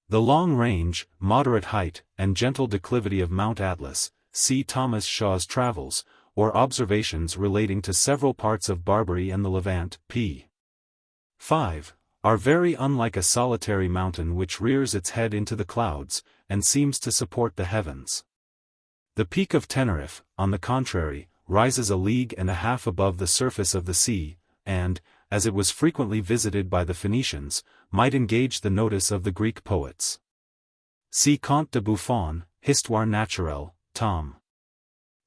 The long range, moderate height, and gentle declivity of Mount Atlas, see Thomas Shaw's Travels, or Observations relating to several parts of Barbary and the Levant, p. 5, are very unlike a solitary mountain which rears its head into the clouds, and seems to support the heavens. The peak of Tenerife, on the contrary, rises 1.5 leagues above the surface of the sea, and, as it was frequently visited by the Phoenicians, might engage the notice of the Greek poets. See Comte de Buffon, Histoire naturelle, tom.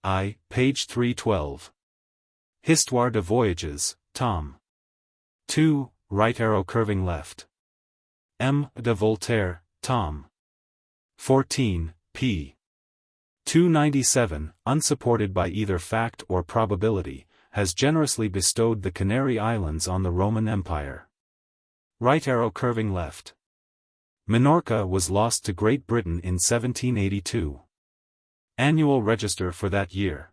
I, page 312. Histoire de Voyages, tom. 2, right arrow curving left. M. de Voltaire, tom. 14, p. 297, unsupported by either fact or probability, has generously bestowed the Canary Islands on the Roman Empire. Right arrow curving left. Minorca was lost to Great Britain in 1782. Annual register for that year.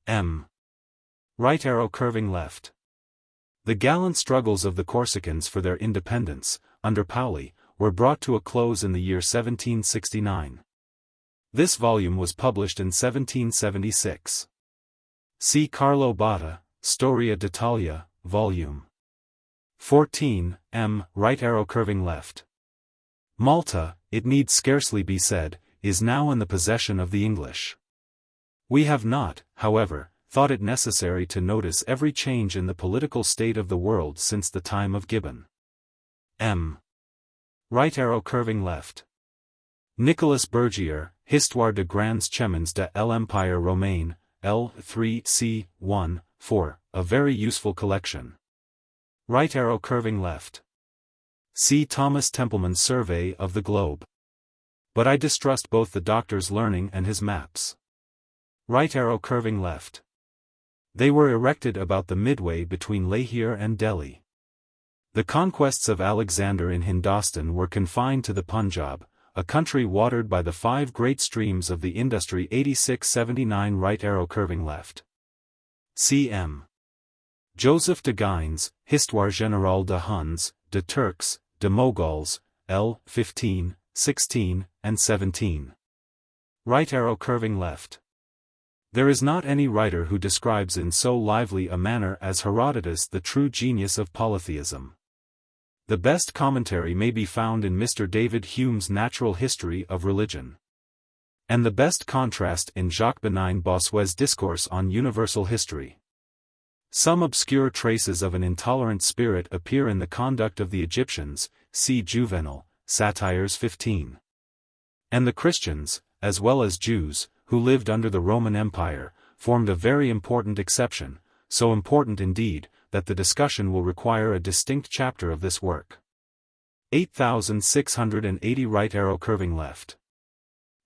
M. Right arrow curving left. The gallant struggles of the Corsicans for their independence, under Paoli, were brought to a close in the year 1769. This volume was published in 1776. See Carlo Botta, Storia d'Italia, Volume 14, M. Right arrow curving left. Malta, it need scarcely be said, is now in the possession of the English. We have not, however, thought it necessary to notice every change in the political state of the world since the time of Gibbon. M. Right arrow curving left. Nicolas Bergier, Histoire de grands chemins de l'Empire Romain, L3 c. 1, 4, a very useful collection. Right arrow curving left. See Thomas Templeman's Survey of the Globe. But I distrust both the doctor's learning and his maps. Right arrow curving left. They were erected about the midway between Lahore and Delhi. The conquests of Alexander in Hindostan were confined to the Punjab, a country watered by the 5 great streams of the industry. 86-79 right arrow curving left. C.M. Joseph de Guines, Histoire générale de Huns, de Turks, de Moguls, L. 15, 16, and 17. Right arrow curving left. There is not any writer who describes in so lively a manner as Herodotus the true genius of polytheism. The best commentary may be found in Mr. David Hume's Natural History of Religion. And the best contrast in Jacques Benin Bossuet's Discourse on Universal History. Some obscure traces of an intolerant spirit appear in the conduct of the Egyptians, see Juvenal, Satires 15. And the Christians, as well as Jews, who lived under the Roman Empire, formed a very important exception, so important indeed, that the discussion will require a distinct chapter of this work. 8680 right arrow curving left.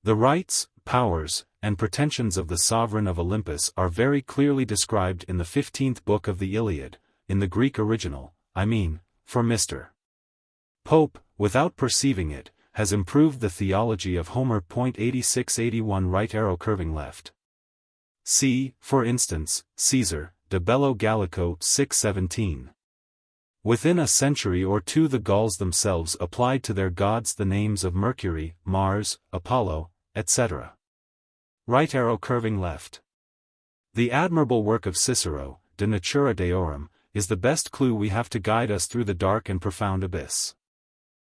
The rights, powers, and pretensions of the sovereign of Olympus are very clearly described in the 15th book of the Iliad, in the Greek original, I mean, for Mr. Pope, without perceiving it, has improved the theology of Homer. 8681 right arrow curving left. See, for instance, Caesar, de Bello Gallico 617. Within a century or two the Gauls themselves applied to their gods the names of Mercury, Mars, Apollo, etc. Right arrow curving left. The admirable work of Cicero, De Natura Deorum, is the best clue we have to guide us through the dark and profound abyss.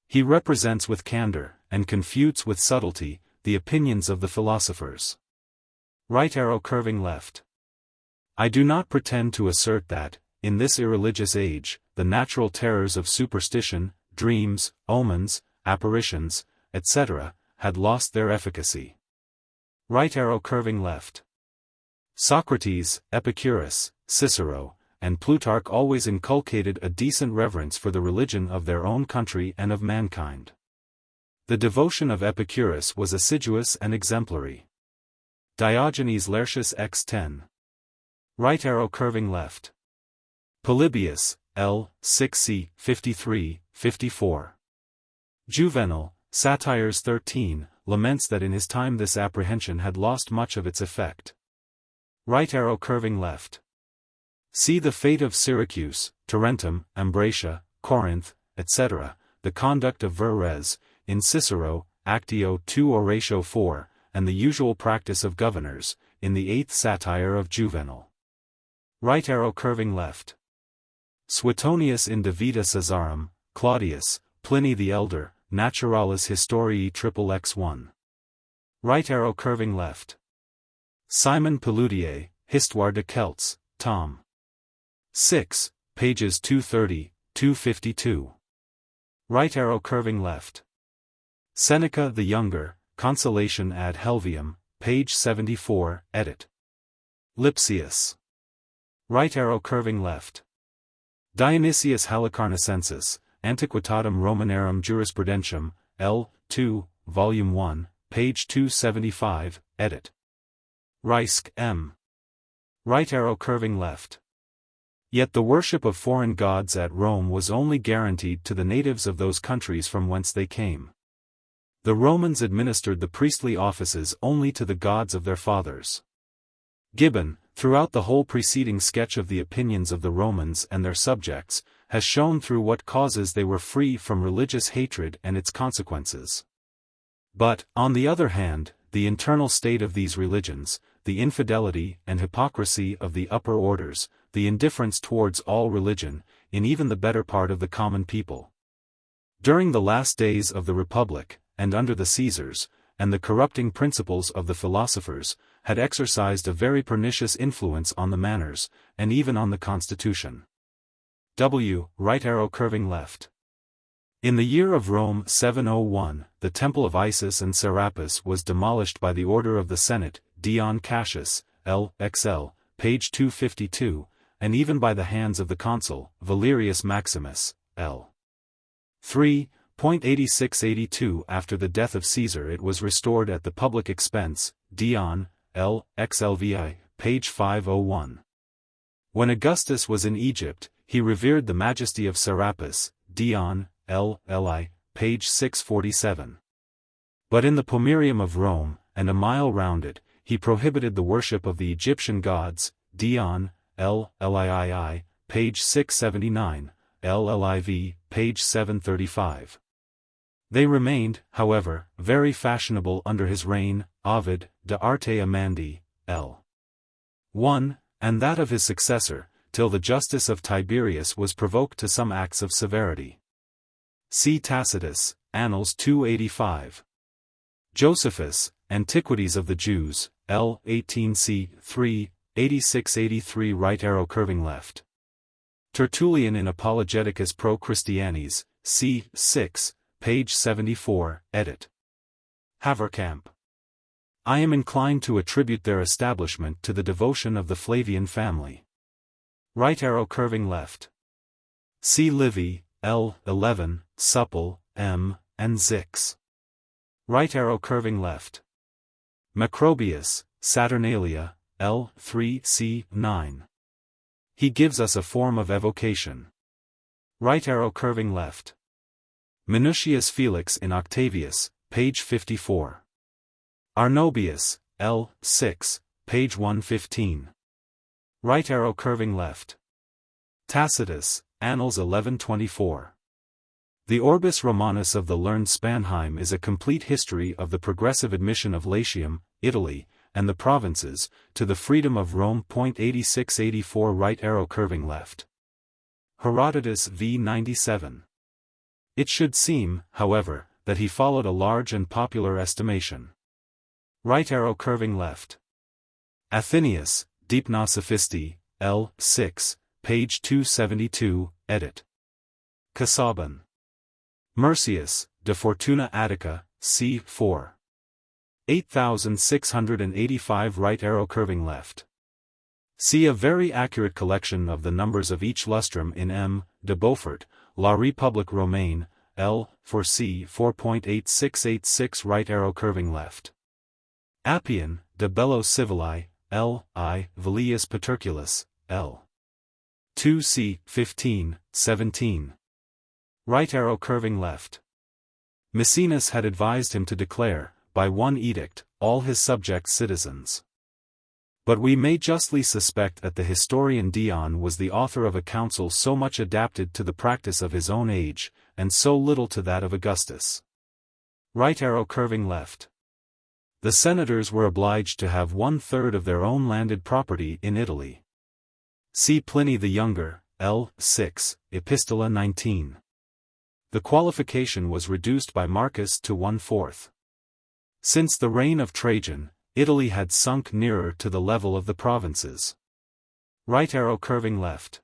He represents with candor, and confutes with subtlety, the opinions of the philosophers. Right arrow curving left. I do not pretend to assert that, in this irreligious age, the natural terrors of superstition, dreams, omens, apparitions, etc., had lost their efficacy. Right arrow curving left. Socrates, Epicurus, Cicero, and Plutarch always inculcated a decent reverence for the religion of their own country and of mankind. The devotion of Epicurus was assiduous and exemplary. Diogenes Laertius x 10. Right arrow curving left. Polybius, L. 6c. 53, 54. Juvenal, Satires 13, laments that in his time this apprehension had lost much of its effect. Right arrow curving left. See the fate of Syracuse, Tarentum, Ambracia, Corinth, etc., the conduct of Verres, in Cicero, Actio 2 Oratio 4, and the usual practice of governors, in the 8th satire of Juvenal. Right arrow curving left. Suetonius in De Vita Caesarum, Claudius, Pliny the Elder, Naturalis Historiae XXX1. Right arrow curving left. Simon Pelloutier, Histoire de Celtes, tom. 6, pages 230, 252. Right arrow curving left. Seneca the Younger, Consolation ad Helvium, page 74, edit. Lipsius. Right arrow curving left. Dionysius Halicarnassensis, Antiquitatem Romanorum Jurisprudentium, L. 2, Volume 1, page 275, edit. Reisk, M. Right arrow curving left. Yet the worship of foreign gods at Rome was only guaranteed to the natives of those countries from whence they came. The Romans administered the priestly offices only to the gods of their fathers. Gibbon, throughout the whole preceding sketch of the opinions of the Romans and their subjects, has shown through what causes they were free from religious hatred and its consequences. But, on the other hand, the internal state of these religions, the infidelity and hypocrisy of the upper orders, the indifference towards all religion, in even the better part of the common people. During the last days of the Republic, and under the Caesars, and the corrupting principles of the philosophers, had exercised a very pernicious influence on the manners, and even on the constitution. W. Right arrow curving left. In the year of Rome 701, the temple of Isis and Serapis was demolished by the order of the Senate, Dion Cassius, L. XL, page 252, and even by the hands of the consul, Valerius Maximus, L. 3.8682. After the death of Caesar it was restored at the public expense, Dion, L. XLVI, page 501. When Augustus was in Egypt, he revered the majesty of Serapis, Dion, L. Li, page 647. But in the Pomerium of Rome, and a mile round it, he prohibited the worship of the Egyptian gods, Dion, L. Lii, page 679, LLIV, page 735. They remained, however, very fashionable under his reign, Ovid, De Arte Amandi, L. 1, and that of his successor, till the justice of Tiberius was provoked to some acts of severity. See Tacitus, Annals 285. Josephus, Antiquities of the Jews, L. 18c. 3, 8683. Right arrow curving left. Tertullian in Apologeticus pro Christianis, c. 6, page 74, edit. Haverkamp. I am inclined to attribute their establishment to the devotion of the Flavian family. Right arrow curving left. C. Livy, L. 11, Supple, M. and Zix. Right arrow curving left. Macrobius, Saturnalia, L. 3 c. 9. He gives us a form of evocation. Right arrow curving left. Minucius Felix in Octavius, page 54. Arnobius, L. 6, page 115. Right arrow curving left. Tacitus, Annals 1124. The Orbis Romanus of the learned Spanheim is a complete history of the progressive admission of Latium, Italy, and the provinces, to the freedom of Rome. 8684. Right arrow curving left. Herodotus v. 97. It should seem, however, that he followed a large and popular estimation. Right arrow curving left. Athenaeus, Deepna Sophisti, L. 6, page 272, edit. Casaubon. Mercius, De Fortuna Attica, c. 4. 8685. Right arrow curving left. See a very accurate collection of the numbers of each lustrum in M. de Beaufort, La République Romaine, L. 4c. 4.8686. Right arrow curving left. Appian, De Bello Civili, L. I. Vilius Paterculus, L. 2c. 15, 17. Right arrow curving left. Maecenas had advised him to declare, by one edict, all his subjects citizens. But we may justly suspect that the historian Dion was the author of a counsel so much adapted to the practice of his own age, and so little to that of Augustus. Right arrow curving left. The senators were obliged to have 1/3 of their own landed property in Italy. See Pliny the Younger, L. 6, Epistola 19. The qualification was reduced by Marcus to 1/4. Since the reign of Trajan, Italy had sunk nearer to the level of the provinces. Right arrow curving left.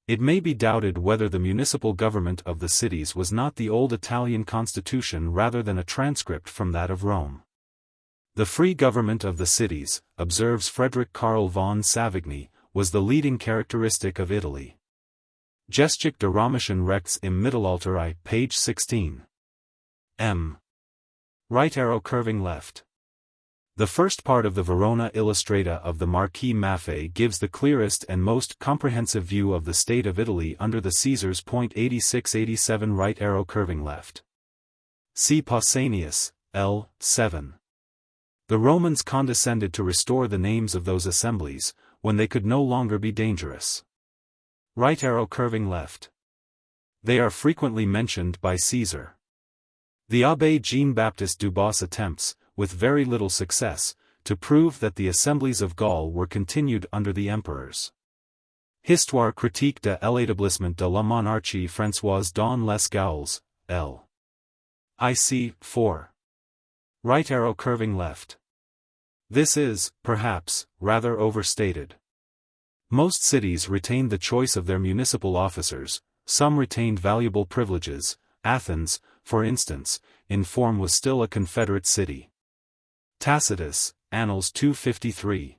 It may be doubted whether the municipal government of the cities was not the old Italian constitution rather than a transcript from that of Rome. The free government of the cities, observes Frederick Karl von Savigny, was the leading characteristic of Italy. Geschichte der römischen Rechts im Mittelalter I, page 16. M. Right arrow curving left. The first part of the Verona Illustrata of the Marquis Maffei gives the clearest and most comprehensive view of the state of Italy under the Caesars. 86-87 right arrow curving left. See Pausanias, L. 7. The Romans condescended to restore the names of those assemblies, when they could no longer be dangerous. Right arrow curving left. They are frequently mentioned by Caesar. The Abbé Jean-Baptiste Dubois attempts, with very little success, to prove that the assemblies of Gaul were continued under the emperors. Histoire critique de l'établissement de la monarchie françoise dans les Gaules, L. IC. 4. Right arrow curving left. This is, perhaps, rather overstated. Most cities retained the choice of their municipal officers, some retained valuable privileges. Athens, for instance, in form was still a confederate city. Tacitus, Annals 253.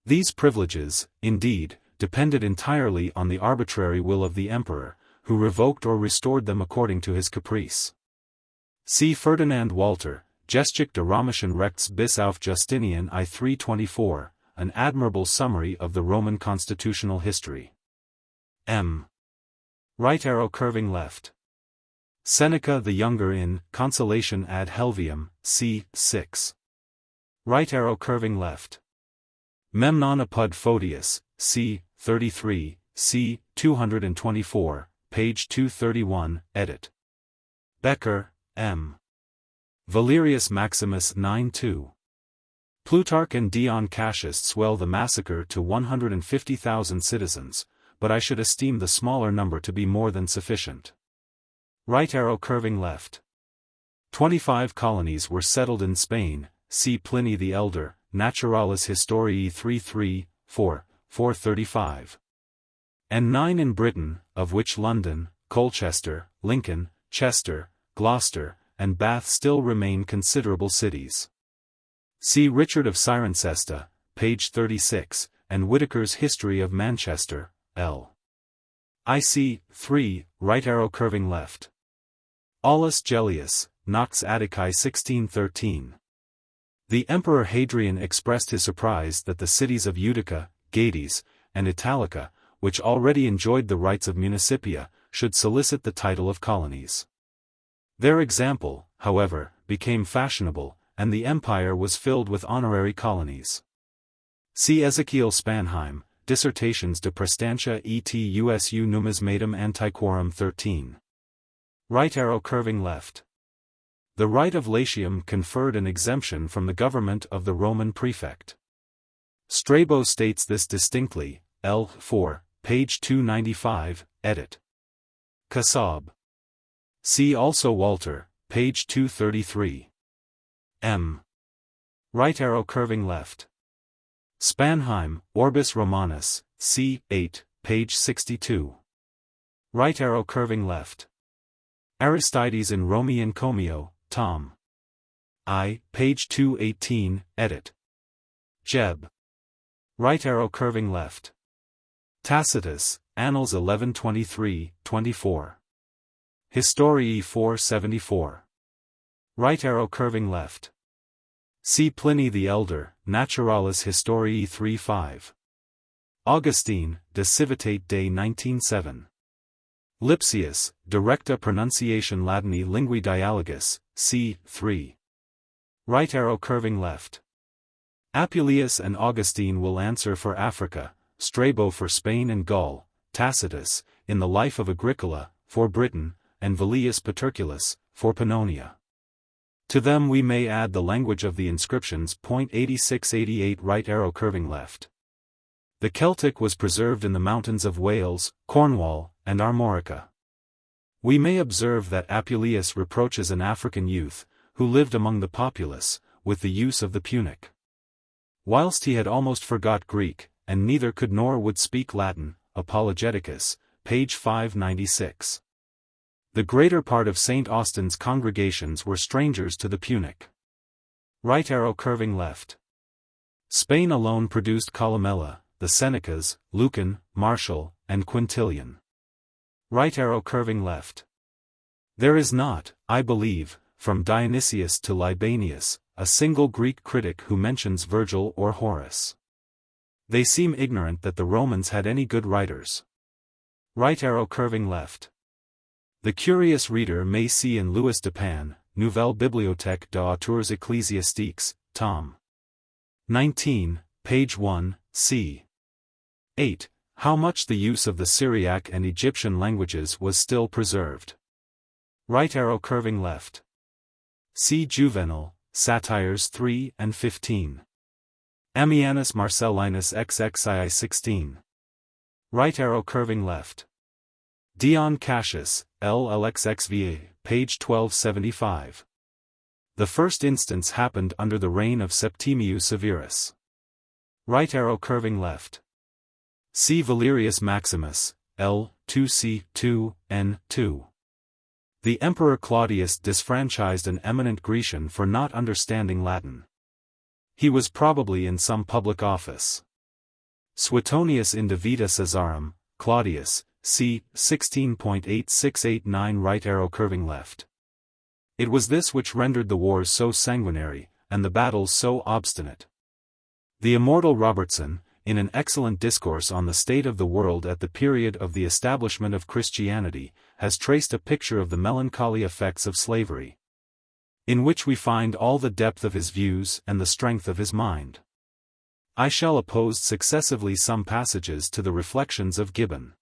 These privileges, indeed, depended entirely on the arbitrary will of the emperor, who revoked or restored them according to his caprice. See Ferdinand Walter, Geschichte der römischen Rechts bis auf Justinian I 324, an admirable summary of the Roman constitutional history. M. Right arrow curving left. Seneca the Younger in Consolation ad Helvium, c. 6. Right arrow curving left. Memnon apud Photius, c. 33, c. 224, page 231, edit. Becker, M. Valerius Maximus 9-2. Plutarch and Dion Cassius swell the massacre to 150,000 citizens, but I should esteem the smaller number to be more than sufficient. Right arrow curving left. 25 colonies were settled in Spain, see Pliny the Elder, Naturalis Historiae 3-3, 435. And 9 in Britain, of which London, Colchester, Lincoln, Chester, Gloucester, and Bath still remain considerable cities. See Richard of Cirencester, page 36, and Whitaker's History of Manchester, L. IC. 3, right arrow curving left. Aulus Gellius, Nox Atticae 1613. The Emperor Hadrian expressed his surprise that the cities of Utica, Gades, and Italica, which already enjoyed the rights of municipia, should solicit the title of colonies. Their example, however, became fashionable, and the empire was filled with honorary colonies. See Ezekiel Spanheim, Dissertations de Prestantia et Usu Numismatum Antiquorum 13. Right arrow curving left. The right of Latium conferred an exemption from the government of the Roman prefect. Strabo states this distinctly, L. 4, page 295, edit. Kasab. See also Walter, page 233. M. Right arrow curving left. Spanheim, Orbis Romanus, c. 8, page 62. Right arrow curving left. Aristides in Rome Encomio, Tom. I, page 218, edit. Jeb. Right arrow curving left. Tacitus, Annals 1123, 24. Historiae 474. Right arrow curving left. See Pliny the Elder, Naturalis Historiae 3-5. Augustine, De Civitate Dei 19-7. Lipsius, Directa Pronunciation Latini Lingui Dialogus, c. 3. Right arrow curving left. Apuleius and Augustine will answer for Africa, Strabo for Spain and Gaul, Tacitus, in the Life of Agricola, for Britain, and Velius Paterculus, for Pannonia. To them we may add the language of the inscriptions. 86-88 right arrow curving left. The Celtic was preserved in the mountains of Wales, Cornwall, and Armorica. We may observe that Apuleius reproaches an African youth, who lived among the populace, with the use of the Punic. Whilst he had almost forgot Greek, and neither could nor would speak Latin, Apologeticus, page 596. The greater part of St. Austin's congregations were strangers to the Punic. Right arrow curving left. Spain alone produced Columella, the Senecas, Lucan, Martial, and Quintilian. Right arrow curving left. There is not, I believe, from Dionysius to Libanius, a single Greek critic who mentions Virgil or Horace. They seem ignorant that the Romans had any good writers. Right arrow curving left. The curious reader may see in Louis Dupin, Nouvelle Bibliothèque d'Auteurs Ecclésiastiques, tom. 19, page 1, c. 8, how much the use of the Syriac and Egyptian languages was still preserved. Right arrow curving left. See Juvenal, Satires 3 and 15. Ammianus Marcellinus XXII 16. Right arrow curving left. Dion Cassius, LLXXVA, page 1275. The first instance happened under the reign of Septimius Severus. Right arrow curving left. See Valerius Maximus, L. 2c. 2, n. 2. The Emperor Claudius disfranchised an eminent Grecian for not understanding Latin. He was probably in some public office. Suetonius in De Vita Caesarum, Claudius, c. 16.8689 right arrow curving left. It was this which rendered the wars so sanguinary, and the battles so obstinate. The immortal Robertson, in an excellent discourse on the state of the world at the period of the establishment of Christianity, has traced a picture of the melancholy effects of slavery, in which we find all the depth of his views and the strength of his mind. I shall oppose successively some passages to the reflections of Gibbon.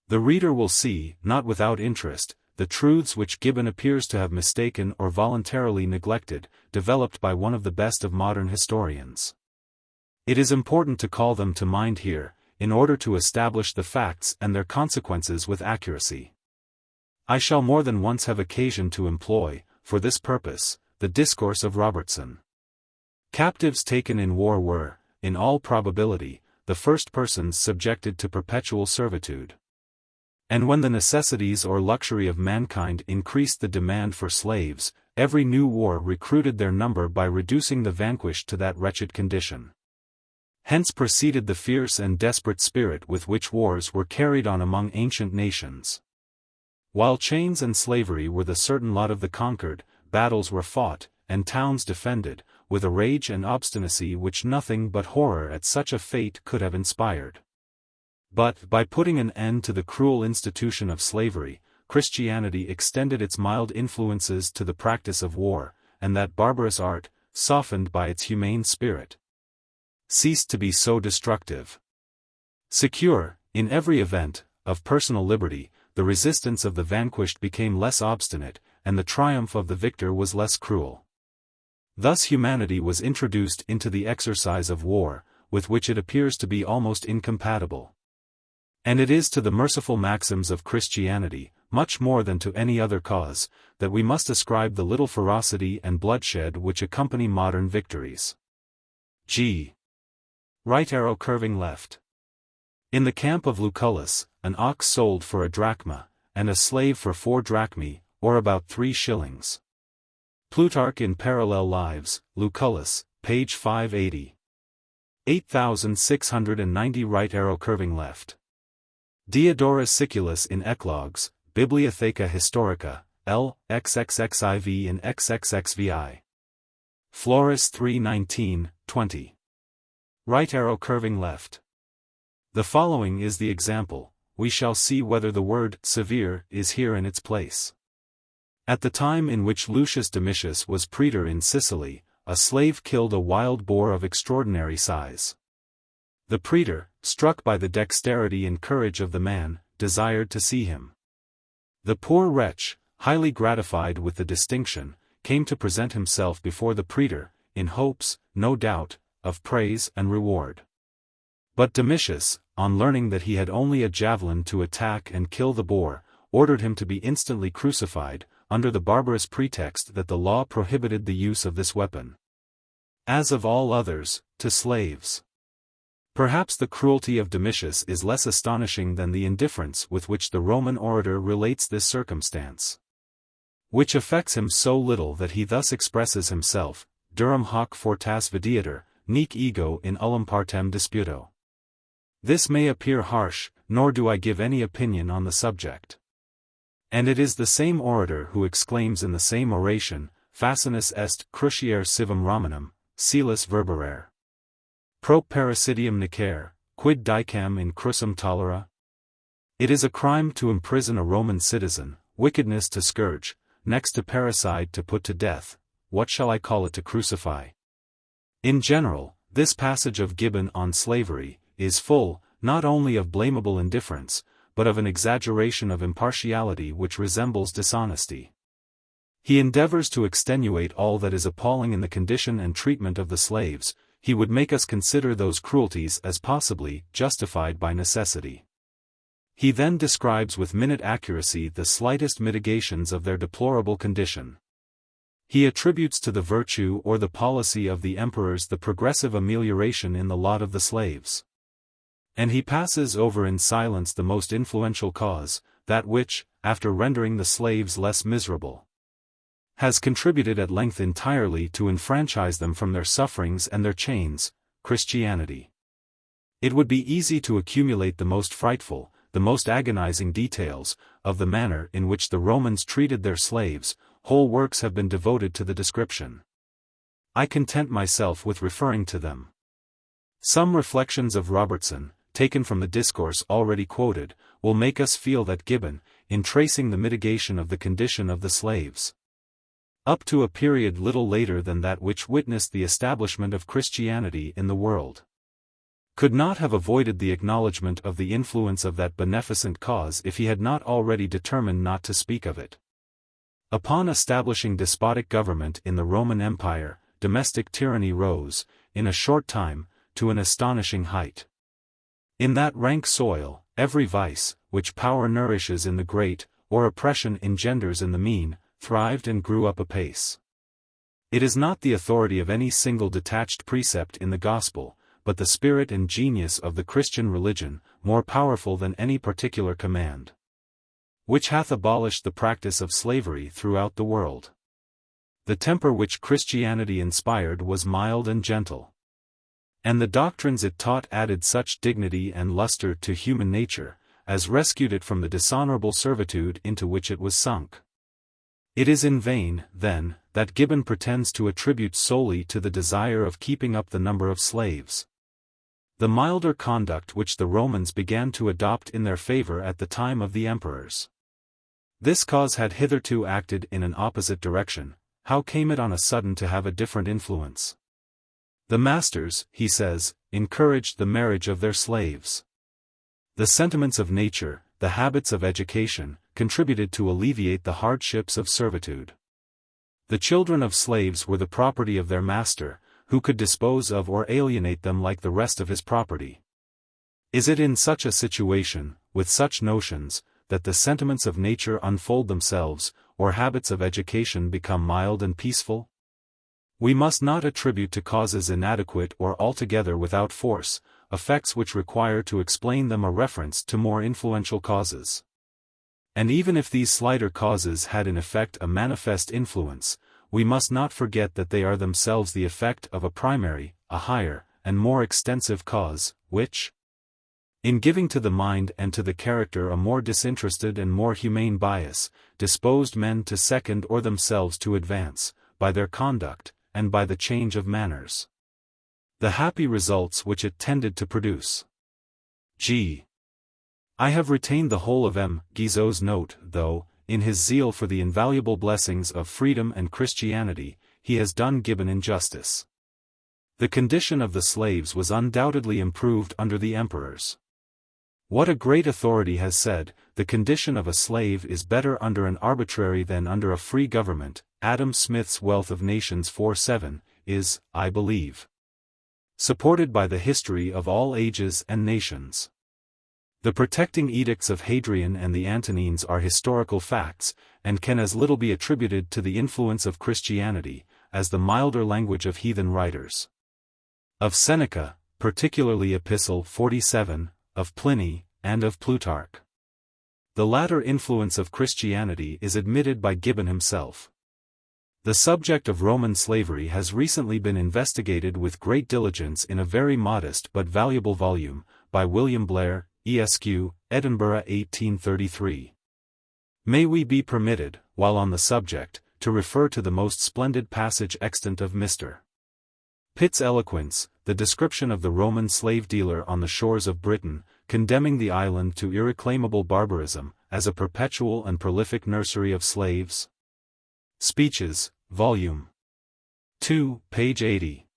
The reader will see, not without interest, the truths which Gibbon appears to have mistaken or voluntarily neglected, developed by one of the best of modern historians. It is important to call them to mind here, in order to establish the facts and their consequences with accuracy. I shall more than once have occasion to employ, for this purpose, the discourse of Robertson. Captives taken in war were, in all probability, the first persons subjected to perpetual servitude. And when the necessities or luxury of mankind increased the demand for slaves, every new war recruited their number by reducing the vanquished to that wretched condition. Hence proceeded the fierce and desperate spirit with which wars were carried on among ancient nations. While chains and slavery were the certain lot of the conquered, battles were fought, and towns defended, with a rage and obstinacy which nothing but horror at such a fate could have inspired. But, by putting an end to the cruel institution of slavery, Christianity extended its mild influences to the practice of war, and that barbarous art, softened by its humane spirit, ceased to be so destructive. Secure, in every event, of personal liberty, the resistance of the vanquished became less obstinate, and the triumph of the victor was less cruel. Thus humanity was introduced into the exercise of war, with which it appears to be almost incompatible. And it is to the merciful maxims of Christianity, much more than to any other cause, that we must ascribe the little ferocity and bloodshed which accompany modern victories. G. Right arrow curving left. In the camp of Lucullus, an ox sold for a drachma, and a slave for 4 drachmae, or about 3 shillings. Plutarch in Parallel Lives, Lucullus, page 580. 8690 right arrow curving left. Diodorus Siculus in Eclogues, Bibliotheca Historica, L. XXXIV in XXXVI. Florus 319, 20. Right arrow curving left. The following is the example. We shall see whether the word severe is here in its place. At the time in which Lucius Domitius was praetor in Sicily, a slave killed a wild boar of extraordinary size. The praetor, struck by the dexterity and courage of the man, desired to see him. The poor wretch, highly gratified with the distinction, came to present himself before the praetor, in hopes, no doubt, of praise and reward. But Domitius, on learning that he had only a javelin to attack and kill the boar, ordered him to be instantly crucified, under the barbarous pretext that the law prohibited the use of this weapon. as of all others, to slaves. Perhaps the cruelty of Domitius is less astonishing than the indifference with which the Roman orator relates this circumstance, which affects him so little that he thus expresses himself, Durum hoc fortas videatur, nec ego in ullum partem disputo. This may appear harsh, nor do I give any opinion on the subject. And it is the same orator who exclaims in the same oration, Facinus est cruciare civem Romanum, Silas verberare. Pro parricidium nicere, quid dicam in crucem tolera? It is a crime to imprison a Roman citizen, wickedness to scourge, next to parricide to put to death, what shall I call it to crucify? In general, this passage of Gibbon on slavery is full, not only of blamable indifference, but of an exaggeration of impartiality which resembles dishonesty. He endeavors to extenuate all that is appalling in the condition and treatment of the slaves. He would make us consider those cruelties as possibly justified by necessity. He then describes with minute accuracy the slightest mitigations of their deplorable condition. He attributes to the virtue or the policy of the emperors the progressive amelioration in the lot of the slaves. And he passes over in silence the most influential cause, that which, after rendering the slaves less miserable, has contributed at length entirely to enfranchise them from their sufferings and their chains, Christianity. It would be easy to accumulate the most frightful, the most agonizing details, of the manner in which the Romans treated their slaves. Whole works have been devoted to the description. I content myself with referring to them. Some reflections of Robertson, taken from the discourse already quoted, will make us feel that Gibbon, in tracing the mitigation of the condition of the slaves, up to a period little later than that which witnessed the establishment of Christianity in the world, could not have avoided the acknowledgment of the influence of that beneficent cause if he had not already determined not to speak of it. Upon establishing despotic government in the Roman Empire, domestic tyranny rose, in a short time, to an astonishing height. In that rank soil, every vice, which power nourishes in the great, or oppression engenders in the mean, thrived and grew up apace. It is not the authority of any single detached precept in the gospel, but the spirit and genius of the Christian religion, more powerful than any particular command, which hath abolished the practice of slavery throughout the world. The temper which Christianity inspired was mild and gentle, and the doctrines it taught added such dignity and luster to human nature, as rescued it from the dishonorable servitude into which it was sunk. It is in vain, then, that Gibbon pretends to attribute solely to the desire of keeping up the number of slaves the milder conduct which the Romans began to adopt in their favor at the time of the emperors. This cause had hitherto acted in an opposite direction. How came it on a sudden to have a different influence? The masters, he says, encouraged the marriage of their slaves. The sentiments of nature, the habits of education, contributed to alleviate the hardships of servitude. The children of slaves were the property of their master, who could dispose of or alienate them like the rest of his property. Is it in such a situation, with such notions, that the sentiments of nature unfold themselves, or habits of education become mild and peaceful? We must not attribute to causes inadequate or altogether without force, effects which require to explain them a reference to more influential causes. And even if these slighter causes had in effect a manifest influence, we must not forget that they are themselves the effect of a primary, a higher, and more extensive cause, which, in giving to the mind and to the character a more disinterested and more humane bias, disposed men to second or themselves to advance, by their conduct, and by the change of manners, the happy results which it tended to produce. G. I have retained the whole of M. Guizot's note, though, in his zeal for the invaluable blessings of freedom and Christianity, he has done Gibbon injustice. The condition of the slaves was undoubtedly improved under the emperors. What a great authority has said, the condition of a slave is better under an arbitrary than under a free government. Adam Smith's Wealth of Nations 4:7, is, I believe, supported by the history of all ages and nations. The protecting edicts of Hadrian and the Antonines are historical facts, and can as little be attributed to the influence of Christianity, as the milder language of heathen writers. Of Seneca, particularly Epistle 47, of Pliny, and of Plutarch. The latter influence of Christianity is admitted by Gibbon himself. The subject of Roman slavery has recently been investigated with great diligence in a very modest but valuable volume, by William Blair, Esq., Edinburgh 1833. May we be permitted, while on the subject, to refer to the most splendid passage extant of Mr. Pitt's eloquence, the description of the Roman slave dealer on the shores of Britain, condemning the island to irreclaimable barbarism, as a perpetual and prolific nursery of slaves. Speeches, Volume 2, page 80.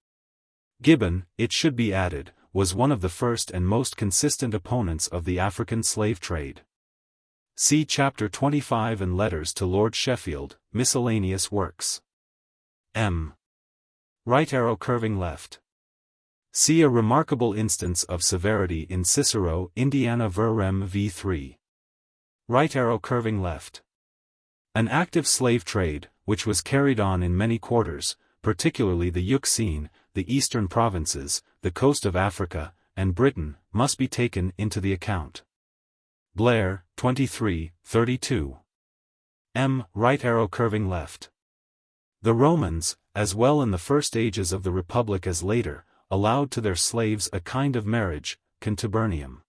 Gibbon, it should be added, was one of the first and most consistent opponents of the African slave trade. See Chapter 25 and Letters to Lord Sheffield, Miscellaneous Works. M. Right arrow curving left. See a remarkable instance of severity in Cicero, Indiana ver Rem v. 3. Right arrow curving left. An active slave trade, which was carried on in many quarters, particularly the Euxine, the eastern provinces, the coast of Africa, and Britain, must be taken into the account. Blair, 23, 32. M. Right arrow curving left. The Romans, as well in the first ages of the Republic as later, allowed to their slaves a kind of marriage, contubernium.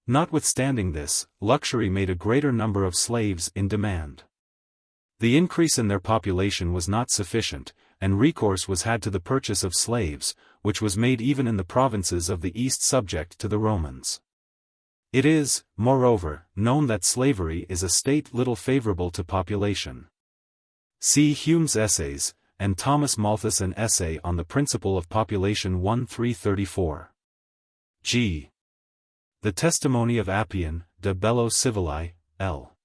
Notwithstanding this, luxury made a greater number of slaves in demand. The increase in their population was not sufficient, and recourse was had to the purchase of slaves, which was made even in the provinces of the East subject to the Romans. It is, moreover, known that slavery is a state little favorable to population. See Hume's Essays, and Thomas Malthus an Essay on the Principle of Population 1-334. G. The Testimony of Appian, de Bello Civili, L.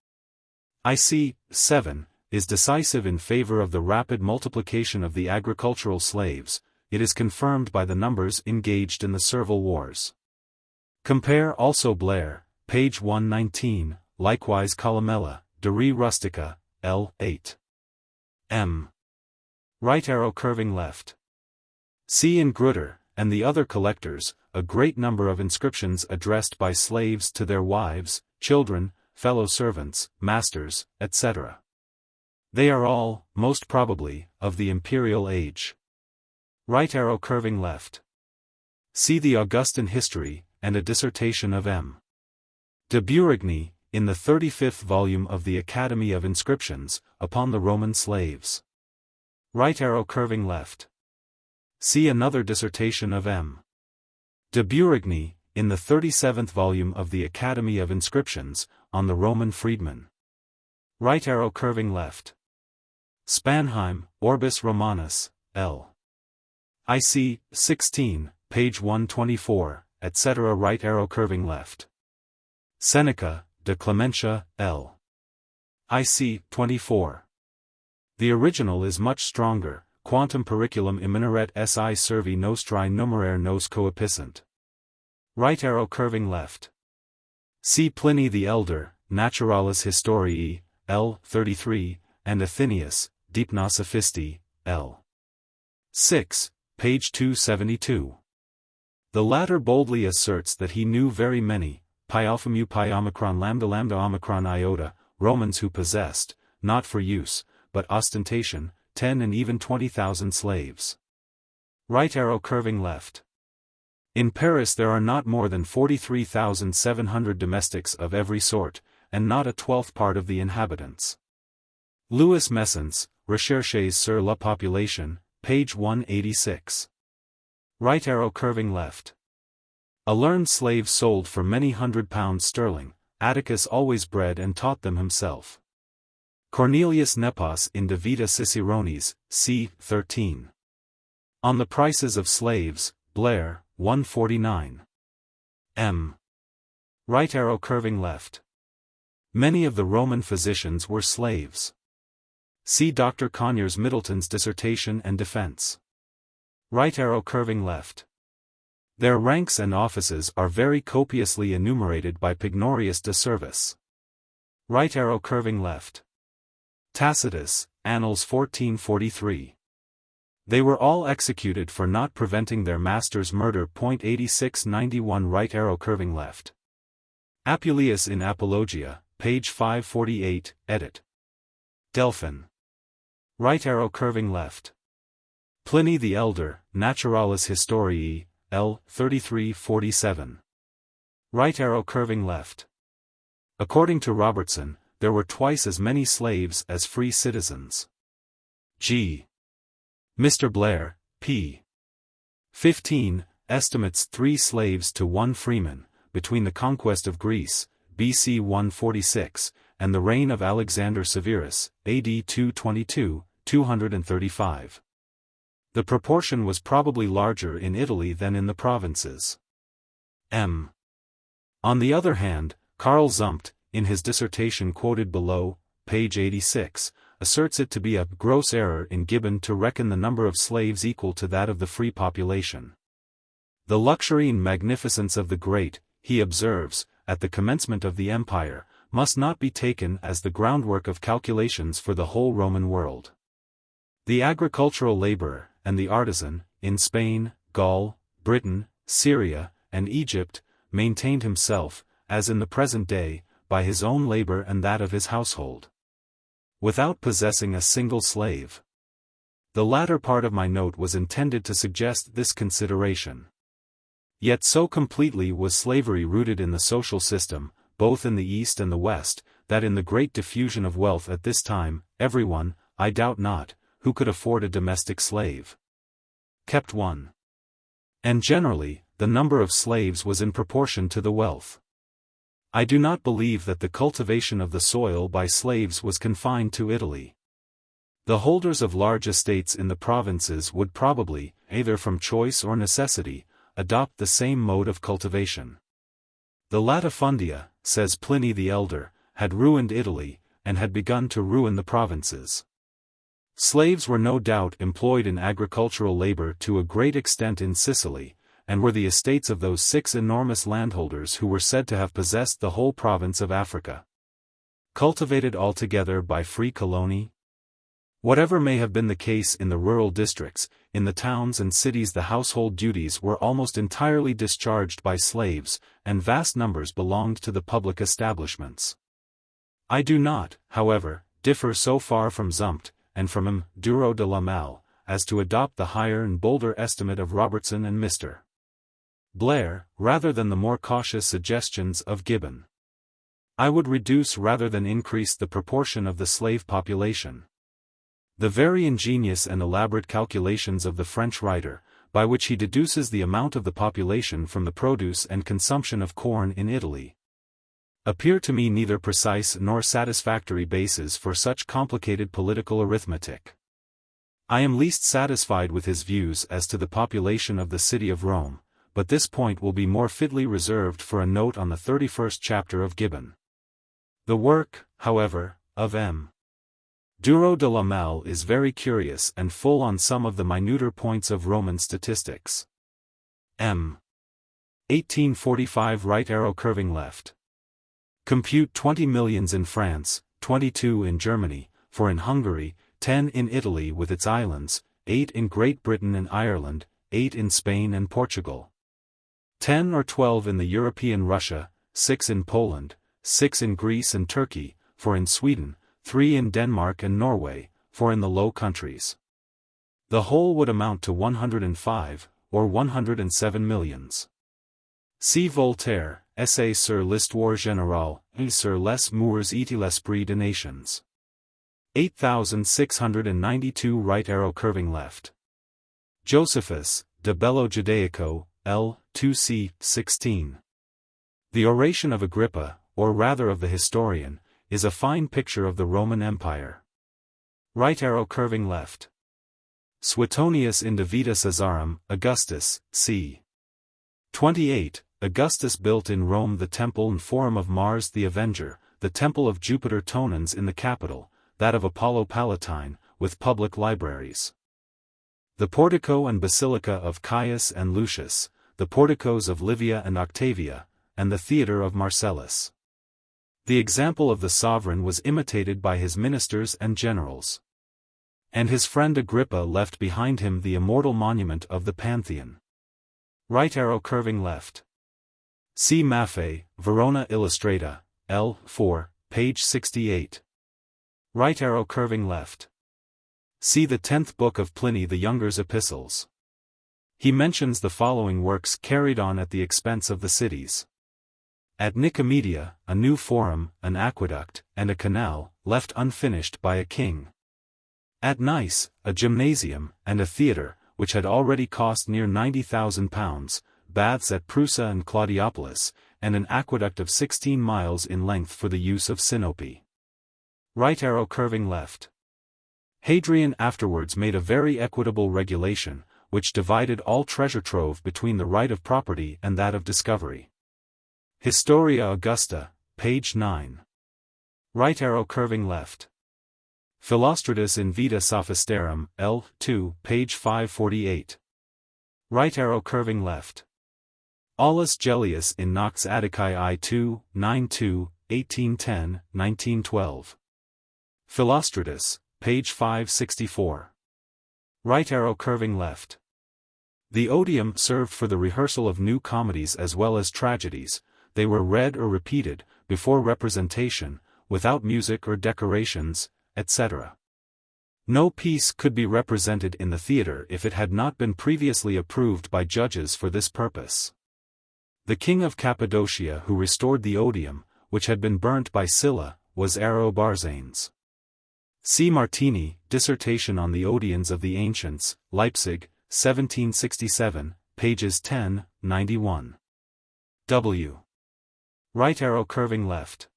IC. 7, is decisive in favor of the rapid multiplication of the agricultural slaves. It is confirmed by the numbers engaged in the servile wars. Compare also Blair, page 119, likewise Columella, De Re Rustica, L. 8. M. Right arrow curving left. See in Grutter, and the other collectors, a great number of inscriptions addressed by slaves to their wives, children, fellow servants, masters, etc. They are all, most probably, of the imperial age. Right arrow curving left. See the Augustan History, and a dissertation of M. de Burigny, in the 35th volume of the Academy of Inscriptions, upon the Roman slaves. Right arrow curving left. See another dissertation of M. de Burigny, in the 37th volume of the Academy of Inscriptions, on the Roman freedmen. Right arrow curving left. Spanheim, Orbis Romanus, L. IC. 16, page 124, etc. Right arrow curving left. Seneca, De Clementia, L. IC. 24. The original is much stronger, quantum periculum immineret si servi nostrae numerare nos coepiscent. Right arrow curving left. See Pliny the Elder, Naturalis Historiae, L. 33, and Athenaeus, Deipna Sophisti, L. 6, page 272. The latter boldly asserts that he knew very many, pi alpha mu pi omicron lambda lambda omicron iota, Romans who possessed, not for use, but ostentation, 10 and even 20,000 slaves. Right arrow curving left. In Paris there are not more than 43,700 domestics of every sort, and not a 12th part of the inhabitants. Louis Messence, Recherches sur la population, page 186. Right arrow curving left. A learned slave sold for many £100 sterling, Atticus always bred and taught them himself. Cornelius Nepos in De Vita Ciceronis, c. 13. On the Prices of Slaves, Blair, 149. M. Right arrow curving left. Many of the Roman physicians were slaves. See Dr. Conyers Middleton's Dissertation and Defense. Right arrow curving left. Their ranks and offices are very copiously enumerated by Pignorius de Servis. Right arrow curving left. Tacitus, Annals 1443. They were all executed for not preventing their master's murder. 8691 right arrow curving left. Apuleius in Apologia, page 548, edit. Delphin. Right arrow curving left. Pliny the Elder, Naturalis Historiae, L. 3347. Right arrow curving left. According to Robertson, there were twice as many slaves as free citizens. G. Mr. Blair, p. 15, estimates 3 slaves to 1 freeman, between the conquest of Greece, BC 146, and the reign of Alexander Severus, AD 222-235. The proportion was probably larger in Italy than in the provinces. M. On the other hand, Karl Zumpt, in his dissertation quoted below, page 86, asserts it to be a gross error in Gibbon to reckon the number of slaves equal to that of the free population. The luxury and magnificence of the great, he observes, at the commencement of the empire, must not be taken as the groundwork of calculations for the whole Roman world. The agricultural laborer, and the artisan, in Spain, Gaul, Britain, Syria, and Egypt, maintained himself, as in the present day, by his own labor and that of his household, without possessing a single slave. The latter part of my note was intended to suggest this consideration. Yet so completely was slavery rooted in the social system, both in the East and the West, that in the great diffusion of wealth at this time, everyone, I doubt not, who could afford a domestic slave, kept one. And generally, the number of slaves was in proportion to the wealth. I do not believe that the cultivation of the soil by slaves was confined to Italy. The holders of large estates in the provinces would probably, either from choice or necessity, adopt the same mode of cultivation. The latifundia, says Pliny the Elder, had ruined Italy, and had begun to ruin the provinces. Slaves were no doubt employed in agricultural labor to a great extent in Sicily, and were the estates of those 6 enormous landholders who were said to have possessed the whole province of Africa. Cultivated altogether by free coloni? Whatever may have been the case in the rural districts, in the towns and cities the household duties were almost entirely discharged by slaves, and vast numbers belonged to the public establishments. I do not, however, differ so far from Zumpt, and from M. Duro de la Malle, as to adopt the higher and bolder estimate of Robertson and Mr. Blair, rather than the more cautious suggestions of Gibbon. I would reduce rather than increase the proportion of the slave population. The very ingenious and elaborate calculations of the French writer, by which he deduces the amount of the population from the produce and consumption of corn in Italy, appear to me neither precise nor satisfactory bases for such complicated political arithmetic. I am least satisfied with his views as to the population of the city of Rome, but this point will be more fitly reserved for a note on the 31st chapter of Gibbon. The work, however, of M. Duro de la Malle is very curious and full on some of the minuter points of Roman statistics. M. 1845 right arrow curving left. Compute 20 millions in France, 22 in Germany, 4 in Hungary, 10 in Italy with its islands, 8 in Great Britain and Ireland, 8 in Spain and Portugal, 10 or 12 in the European Russia, 6 in Poland, 6 in Greece and Turkey, 4 in Sweden, 3 in Denmark and Norway, 4 in the Low Countries. The whole would amount to 105, or 107 millions. See Voltaire, Essai sur l'histoire générale, et sur les mœurs et l'esprit des nations. 8692 right arrow curving left. Josephus, De Bello Judaico, L. 2c. 16. The oration of Agrippa, or rather of the historian, is a fine picture of the Roman Empire. Right arrow curving left. Suetonius in De Vita Caesarum, Augustus, c. 28, Augustus built in Rome the temple and forum of Mars the Avenger, the temple of Jupiter Tonans in the capital, that of Apollo Palatine, with public libraries. The portico and basilica of Caius and Lucius, the porticos of Livia and Octavia, and the theatre of Marcellus. The example of the sovereign was imitated by his ministers and generals. And his friend Agrippa left behind him the immortal monument of the Pantheon. Right arrow curving left. See Maffei, Verona Illustrata, L. 4, page 68. Right arrow curving left. See the 10th book of Pliny the Younger's Epistles. He mentions the following works carried on at the expense of the cities. At Nicomedia, a new forum, an aqueduct, and a canal, left unfinished by a king. At Nice, a gymnasium, and a theatre, which had already cost near £90,000, baths at Prusa and Claudiopolis, and an aqueduct of 16 miles in length for the use of Sinope. Right arrow curving left. Hadrian afterwards made a very equitable regulation, which divided all treasure trove between the right of property and that of discovery. Historia Augusta, page 9. Right arrow curving left. Philostratus in Vita Sophistarum, L. 2, page 548. Right arrow curving left. Aulus Gellius in Nox Atticae I 2, 92, 1810, 1912. Philostratus, page 564. Right arrow curving left. The Odeum served for the rehearsal of new comedies as well as tragedies. They were read or repeated, before representation, without music or decorations, etc. No piece could be represented in the theatre if it had not been previously approved by judges for this purpose. The king of Cappadocia who restored the Odeum, which had been burnt by Scylla, was Ariobarzanes. See Martini, Dissertation on the Odeons of the Ancients, Leipzig, 1767, pages 10, 91. W. Right arrow curving left.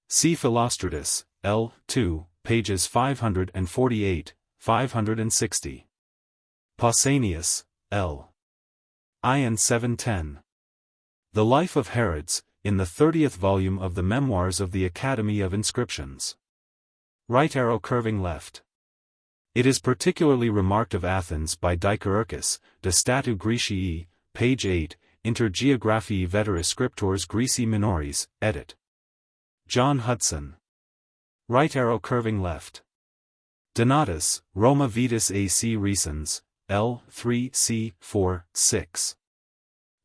See Philostratus, L. 2, pages 548, 560. Pausanias, L. IN 710. The Life of Herods, in the 30th volume of the Memoirs of the Academy of Inscriptions. Right arrow curving left. It is particularly remarked of Athens by Dicaeurchus, De Statu Graecii, page 8, Inter Geographiae Veteris Scriptores Graeci Minores, edit. John Hudson. Right arrow curving left. Donatus, Roma Vetus AC Recens, L. 3 c. 4, 6.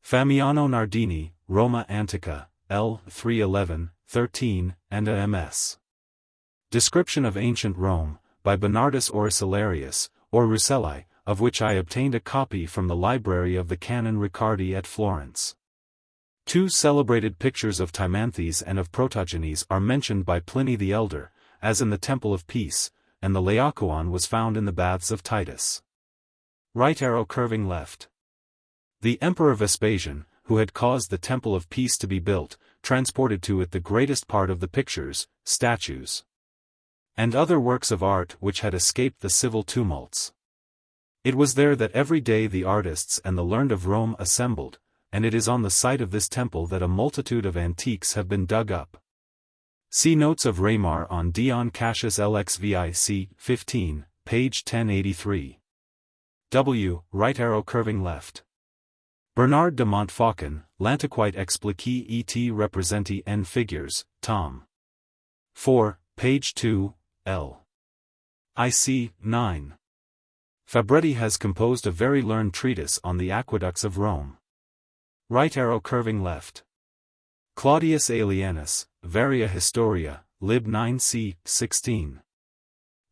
Famiano Nardini, Roma Antica, L. 311, 13, and a MS. Description of Ancient Rome, by Bernardus Oricellarius, or Rucelli, of which I obtained a copy from the library of the Canon Riccardi at Florence. Two celebrated pictures of Timanthes and of Protogenes are mentioned by Pliny the Elder, as in the Temple of Peace, and the Laocoon was found in the baths of Titus. Right arrow curving left. The Emperor Vespasian, who had caused the Temple of Peace to be built, transported to it the greatest part of the pictures, statues, and other works of art which had escaped the civil tumults. It was there that every day the artists and the learned of Rome assembled, and it is on the site of this temple that a multitude of antiques have been dug up. See Notes of Raymar on Dion Cassius LXVIC, 15, page 1083. W. Right arrow curving left. Bernard de Montfaucon, L'Antiquite expliqué et representi en figures, tom. 4, page 2, L. IC, 9. Fabretti has composed a very learned treatise on the aqueducts of Rome. Right arrow curving left. Claudius Aelianus, Varia Historia, lib 9c, 16.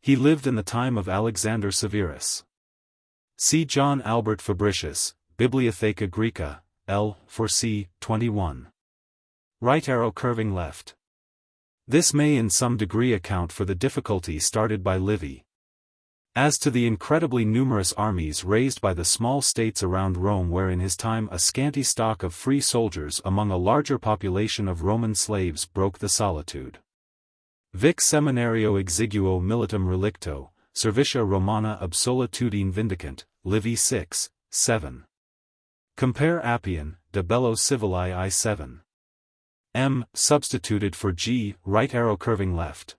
He lived in the time of Alexander Severus. See John Albert Fabricius, Bibliotheca Graeca, L. 4c, 21. Right arrow curving left. This may in some degree account for the difficulty started by Livy. As to the incredibly numerous armies raised by the small states around Rome where in his time a scanty stock of free soldiers among a larger population of Roman slaves broke the solitude. Vic seminario exiguo militum relicto, servitia Romana ab solitudine vindicant, Livy 6, 7. Compare Appian, De Bello Civili I 7. M. Substituted for G. Right arrow curving left.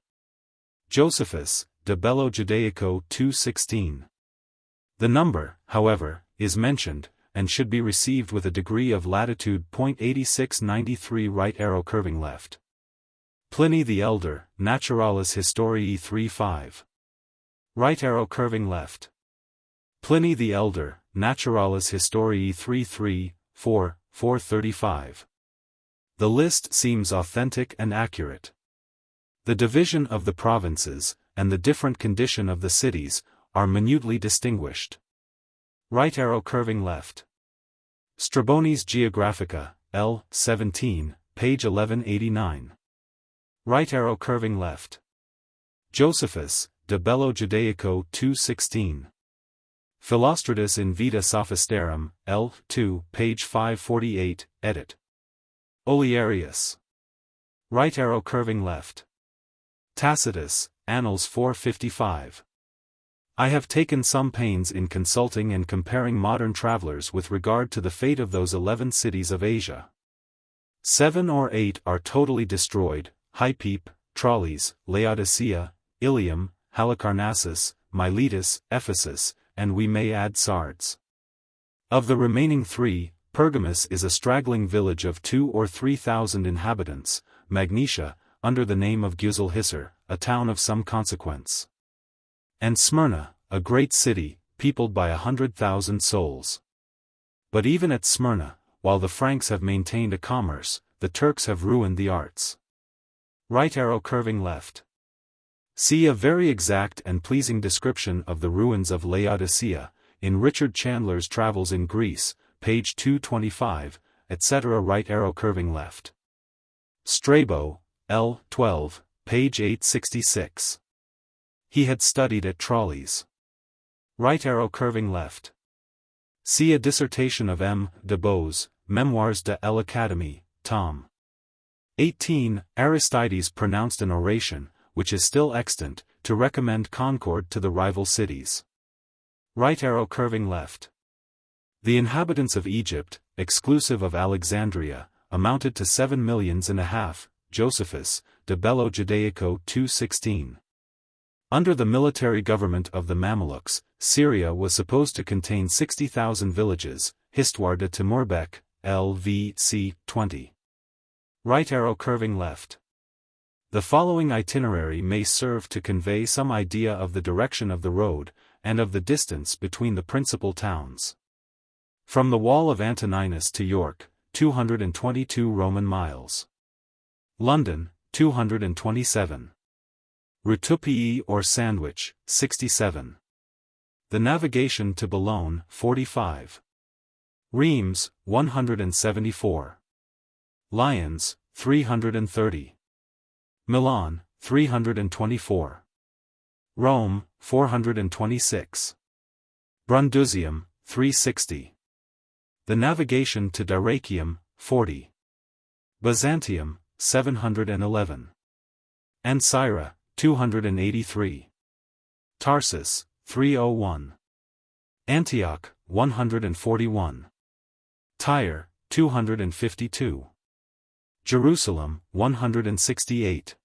Josephus, De Bello Judaico 2:16. The number, however, is mentioned, and should be received with a degree of latitude .8693 right arrow curving left. Pliny the Elder, Naturalis Historiae 3:5. Right arrow curving left. Pliny the Elder, Naturalis Historiae 334, 435. The list seems authentic and accurate. The division of the provinces, and the different condition of the cities, are minutely distinguished. Right arrow curving left. Strabone's Geographica, L. 17, page 1189. Right arrow curving left. Josephus, De Bello Judaico 216. Philostratus in Vita Sophistarum, L. 2, page 548, edit. Olearius. Right arrow curving left. Tacitus, Annals 455. I have taken some pains in consulting and comparing modern travelers with regard to the fate of those 11 cities of Asia. 7 or 8 are totally destroyed: Hypeep, Tralles, Laodicea, Ilium, Halicarnassus, Miletus, Ephesus, and we may add Sardes. Of the remaining 3, Pergamus is a straggling village of 2,000 or 3,000 inhabitants, Magnesia, under the name of Güzelhisar, a town of some consequence. And Smyrna, a great city, peopled by 100,000 souls. But even at Smyrna, while the Franks have maintained a commerce, the Turks have ruined the arts. Right arrow curving left. See a very exact and pleasing description of the ruins of Laodicea, in Richard Chandler's Travels in Greece, page 225, etc. Right arrow curving left. Strabo, L. 12, page 866. He had studied at Tralles. Right arrow curving left. See a dissertation of M. de Bose, Memoirs de l'Académie, tom. 18. Aristides pronounced an oration, which is still extant, to recommend concord to the rival cities. Right arrow curving left. The inhabitants of Egypt, exclusive of Alexandria, amounted to 7 millions and a half, Josephus, De Bello Judaico 216. Under the military government of the Mamelukes, Syria was supposed to contain 60,000 villages, Histoire de Timurbeck, LV.C. 20. Right arrow curving left. The following itinerary may serve to convey some idea of the direction of the road, and of the distance between the principal towns. From the wall of Antoninus to York, 222 Roman miles. London, 227. Rutupii or Sandwich, 67. The navigation to Boulogne, 45. Reims, 174. Lyons, 330. Milan, 324. Rome, 426. Brundusium, 360. The navigation to Dyrrhachium, 40. Byzantium, 711. Ancyra, 283. Tarsus, 301. Antioch, 141. Tyre, 252. Jerusalem, 168.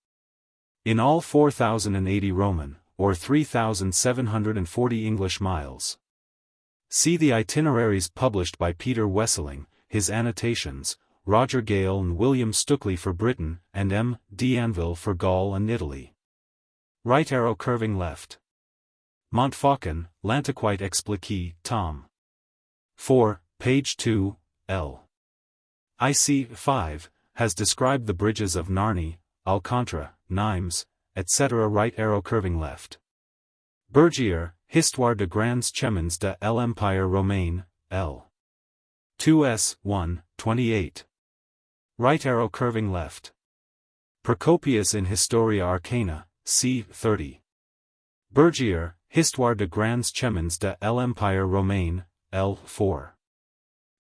In all 4,080 Roman, or 3,740 English miles. See the itineraries published by Peter Wesseling, his annotations, Roger Gale and William Stukeley for Britain, and M. D'Anville for Gaul and Italy. Right arrow curving left. Montfaucon, L'Antiquite Expliqué, tom. 4, page 2, L. IC 5, has described the bridges of Narni, Alcantara, Nimes, etc. Right arrow curving left. Bergier, Histoire de grands chemins de l'Empire romain, L. 2s. 1, 28. Right arrow curving left. Procopius in Historia Arcana, c. 30. Bergier, Histoire de grands chemins de l'Empire romain, L. 4.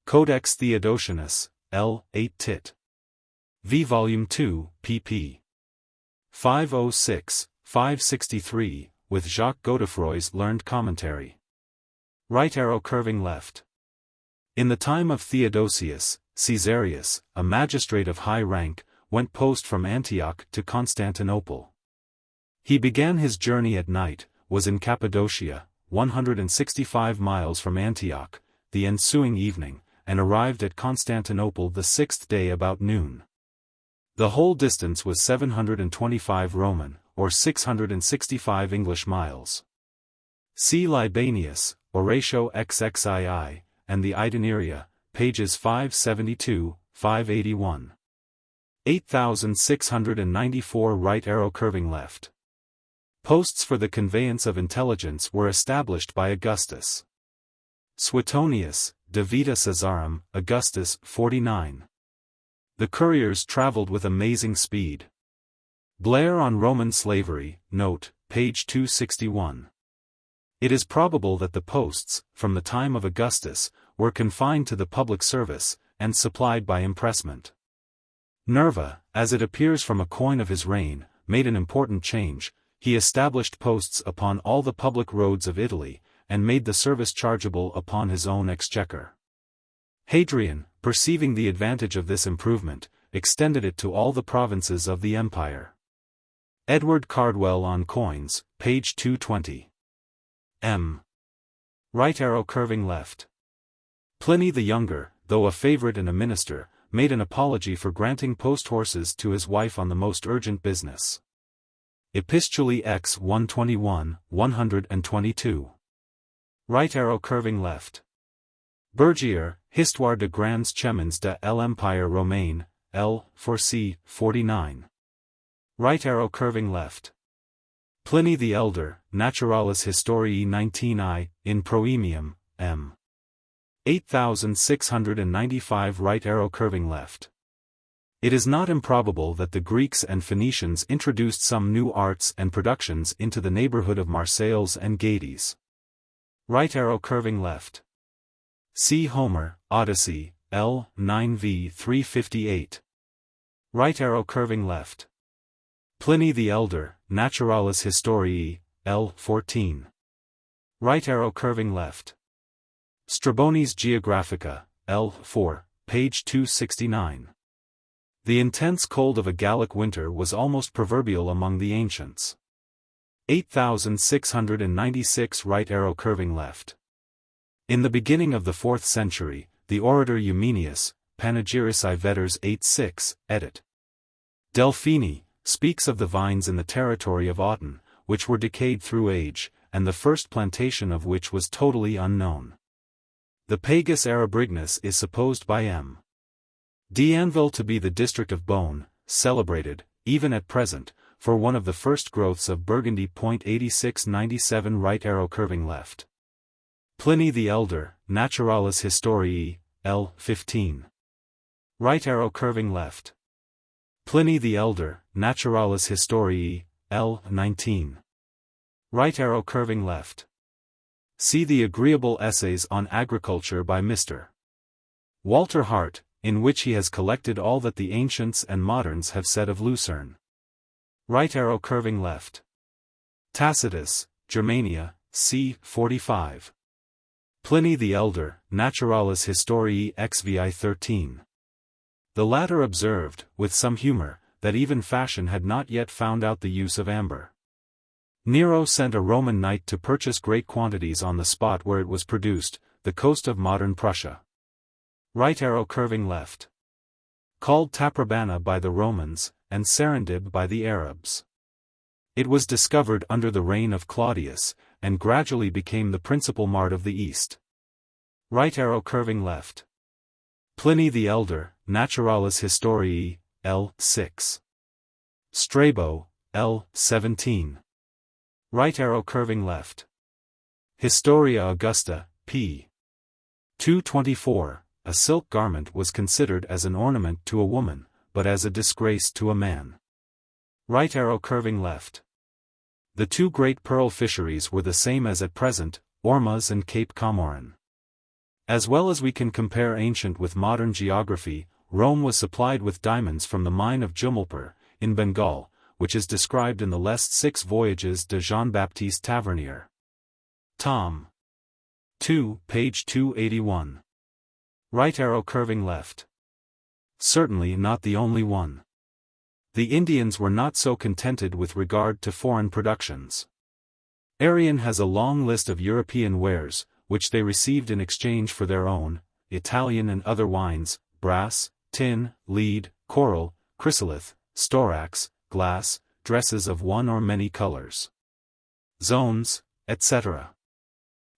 Codex Theodotionus, L. 8 tit. V. Volume 2, pp. 506, 563, with Jacques Godefroy's learned commentary. Right arrow curving left. In the time of Theodosius, Caesarius, a magistrate of high rank, went post from Antioch to Constantinople. He began his journey at night, was in Cappadocia, 165 miles from Antioch, the ensuing evening, and arrived at Constantinople the 6th day about noon. The whole distance was 725 Roman, or 665 English miles. See Libanius, Oratio XXII, and the Itineria, pages 572-581. 8694 right arrow curving left. Posts for the conveyance of intelligence were established by Augustus. Suetonius, De Vita Caesarum, Augustus, 49. The couriers traveled with amazing speed. Blair on Roman slavery, note, page 261. It is probable that the posts, from the time of Augustus, were confined to the public service, and supplied by impressment. Nerva, as it appears from a coin of his reign, made an important change. He established posts upon all the public roads of Italy, and made the service chargeable upon his own exchequer. Hadrian, perceiving the advantage of this improvement, extended it to all the provinces of the empire. Edward Cardwell on coins, page 220. M. Right arrow curving left. Pliny the Younger, though a favorite and a minister, made an apology for granting post horses to his wife on the most urgent business. Epistulae X 121, 122. Right arrow curving left. Bergier, Histoire de grands chemins de l'Empire Romain, L. 4c. 49. Right arrow curving left. Pliny the Elder, Naturalis Historiae 19I, in Proemium, M. 8695 right arrow curving left. It is not improbable that the Greeks and Phoenicians introduced some new arts and productions into the neighborhood of Marseilles and Gades. Right arrow curving left. See Homer, Odyssey, L. 9v 358. Right arrow curving left. Pliny the Elder, Naturalis Historiae, L. 14. Right arrow curving left. Strabonis Geographica, L. 4, page 269. The intense cold of a Gallic winter was almost proverbial among the ancients. 8696 right arrow curving left. In the beginning of the 4th century, the orator Eumenius, Panegyrici Vetters 8-6, edit. Delphini, speaks of the vines in the territory of Autun, which were decayed through age, and the first plantation of which was totally unknown. The Pagus Arabrignus is supposed by M. D'Anville to be the district of Beaune, celebrated, even at present, for one of the first growths of Burgundy. 8697 right arrow curving left. Pliny the Elder, Naturalis Historiae, L. 15. Right arrow curving left. Pliny the Elder, Naturalis Historiae, L. 19. Right arrow curving left. See the agreeable essays on agriculture by Mr. Walter Hart, in which he has collected all that the ancients and moderns have said of Lucerne. Right arrow curving left. Tacitus, Germania, c. 45. Pliny the Elder, Naturalis Historiae XVI 13. The latter observed, with some humor, that even fashion had not yet found out the use of amber. Nero sent a Roman knight to purchase great quantities on the spot where it was produced, the coast of modern Prussia. Right arrow curving left. Called Taprobana by the Romans, and Serendib by the Arabs. It was discovered under the reign of Claudius, and gradually became the principal mart of the East. Right arrow curving left. Pliny the Elder, Naturalis Historiae, L. 6. Strabo, L. 17. Right arrow curving left. Historia Augusta, p. 224. A silk garment was considered as an ornament to a woman, but as a disgrace to a man. Right arrow curving left. The two great pearl fisheries were the same as at present, Ormuz and Cape Comorin. As well as we can compare ancient with modern geography, Rome was supplied with diamonds from the mine of Jumalpur, in Bengal, which is described in the last 6 voyages de Jean-Baptiste Tavernier. Tom. 2, page 281. Right arrow curving left. Certainly not the only one. The Indians were not so contented with regard to foreign productions. Arrian has a long list of European wares, which they received in exchange for their own, Italian and other wines, brass, tin, lead, coral, chrysolith, storax, glass, dresses of one or many colors, zones, etc.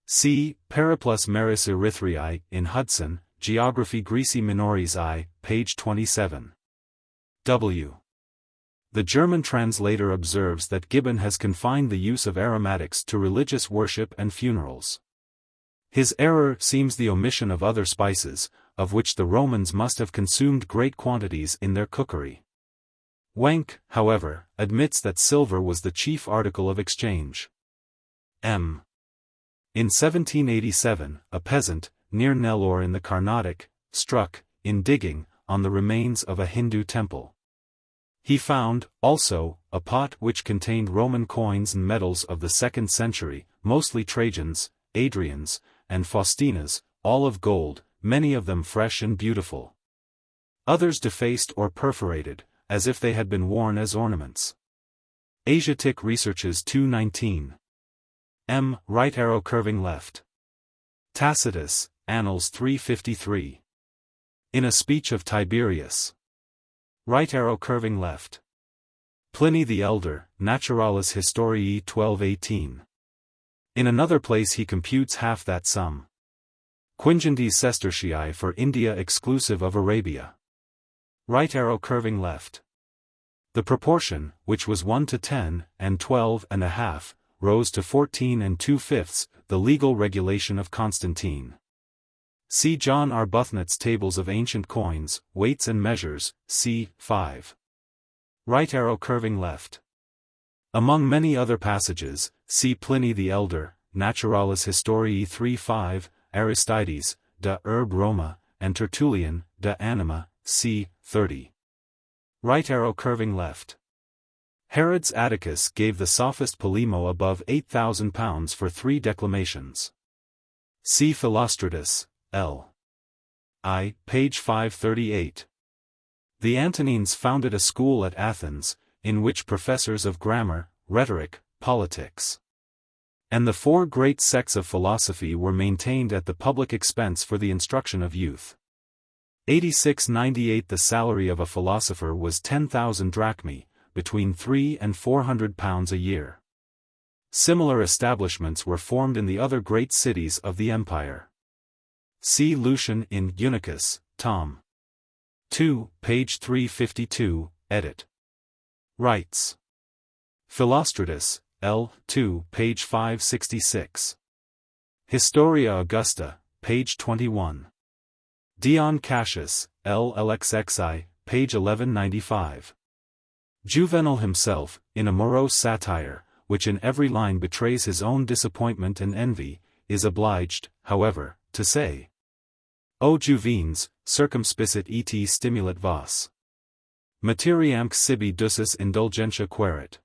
C. Periplus Maris Erythraei, in Hudson, Geography Greci Minoris I, page 27. W. The German translator observes that Gibbon has confined the use of aromatics to religious worship and funerals. His error seems the omission of other spices, of which the Romans must have consumed great quantities in their cookery. Wenck, however, admits that silver was the chief article of exchange. M. In 1787, a peasant, near Nellore in the Carnatic, struck, in digging, on the remains of a Hindu temple. He found, also, a pot which contained Roman coins and medals of the 2nd century, mostly Trajan's, Adrian's, and Faustina's, all of gold, many of them fresh and beautiful. Others defaced or perforated, as if they had been worn as ornaments. Asiatic Researches 219. M. Right arrow curving left. Tacitus, Annals 353. In a speech of Tiberius. Right arrow curving left. Pliny the Elder, Naturalis Historiae 1218. In another place he computes half that sum. Quingentis sestertii for India exclusive of Arabia. Right arrow curving left. The proportion, which was 1 to 10, and 12.5, rose to 14 2/5, the legal regulation of Constantine. See John Arbuthnot's Tables of Ancient Coins, Weights and Measures, c. 5. Right arrow curving left. Among many other passages, see Pliny the Elder, Naturalis Historiae 3:5, Aristides, De Urb Roma, and Tertullian, De Anima, c. 30. Right arrow curving left. Herod's Atticus gave the sophist Polemo above £8,000 for 3 declamations. See Philostratus, L. I, page 538. The Antonines founded a school at Athens, in which professors of grammar, rhetoric, politics, and the 4 great sects of philosophy were maintained at the public expense for the instruction of youth. 8698 The salary of a philosopher was 10,000 drachmae, between £300 and £400 a year. Similar establishments were formed in the other great cities of the empire. See Lucian in Eunuchus, Tom. 2, page 352, edit. Writes. Philostratus, L. 2, page 566. Historia Augusta, page 21. Dion Cassius, L. LXXI, page 1195. Juvenal himself, in a morose satire, which in every line betrays his own disappointment and envy, is obliged, however, to say, O Juvenes, circumspicit et stimulat vas. Materiamque sibi ducis indulgentia querit.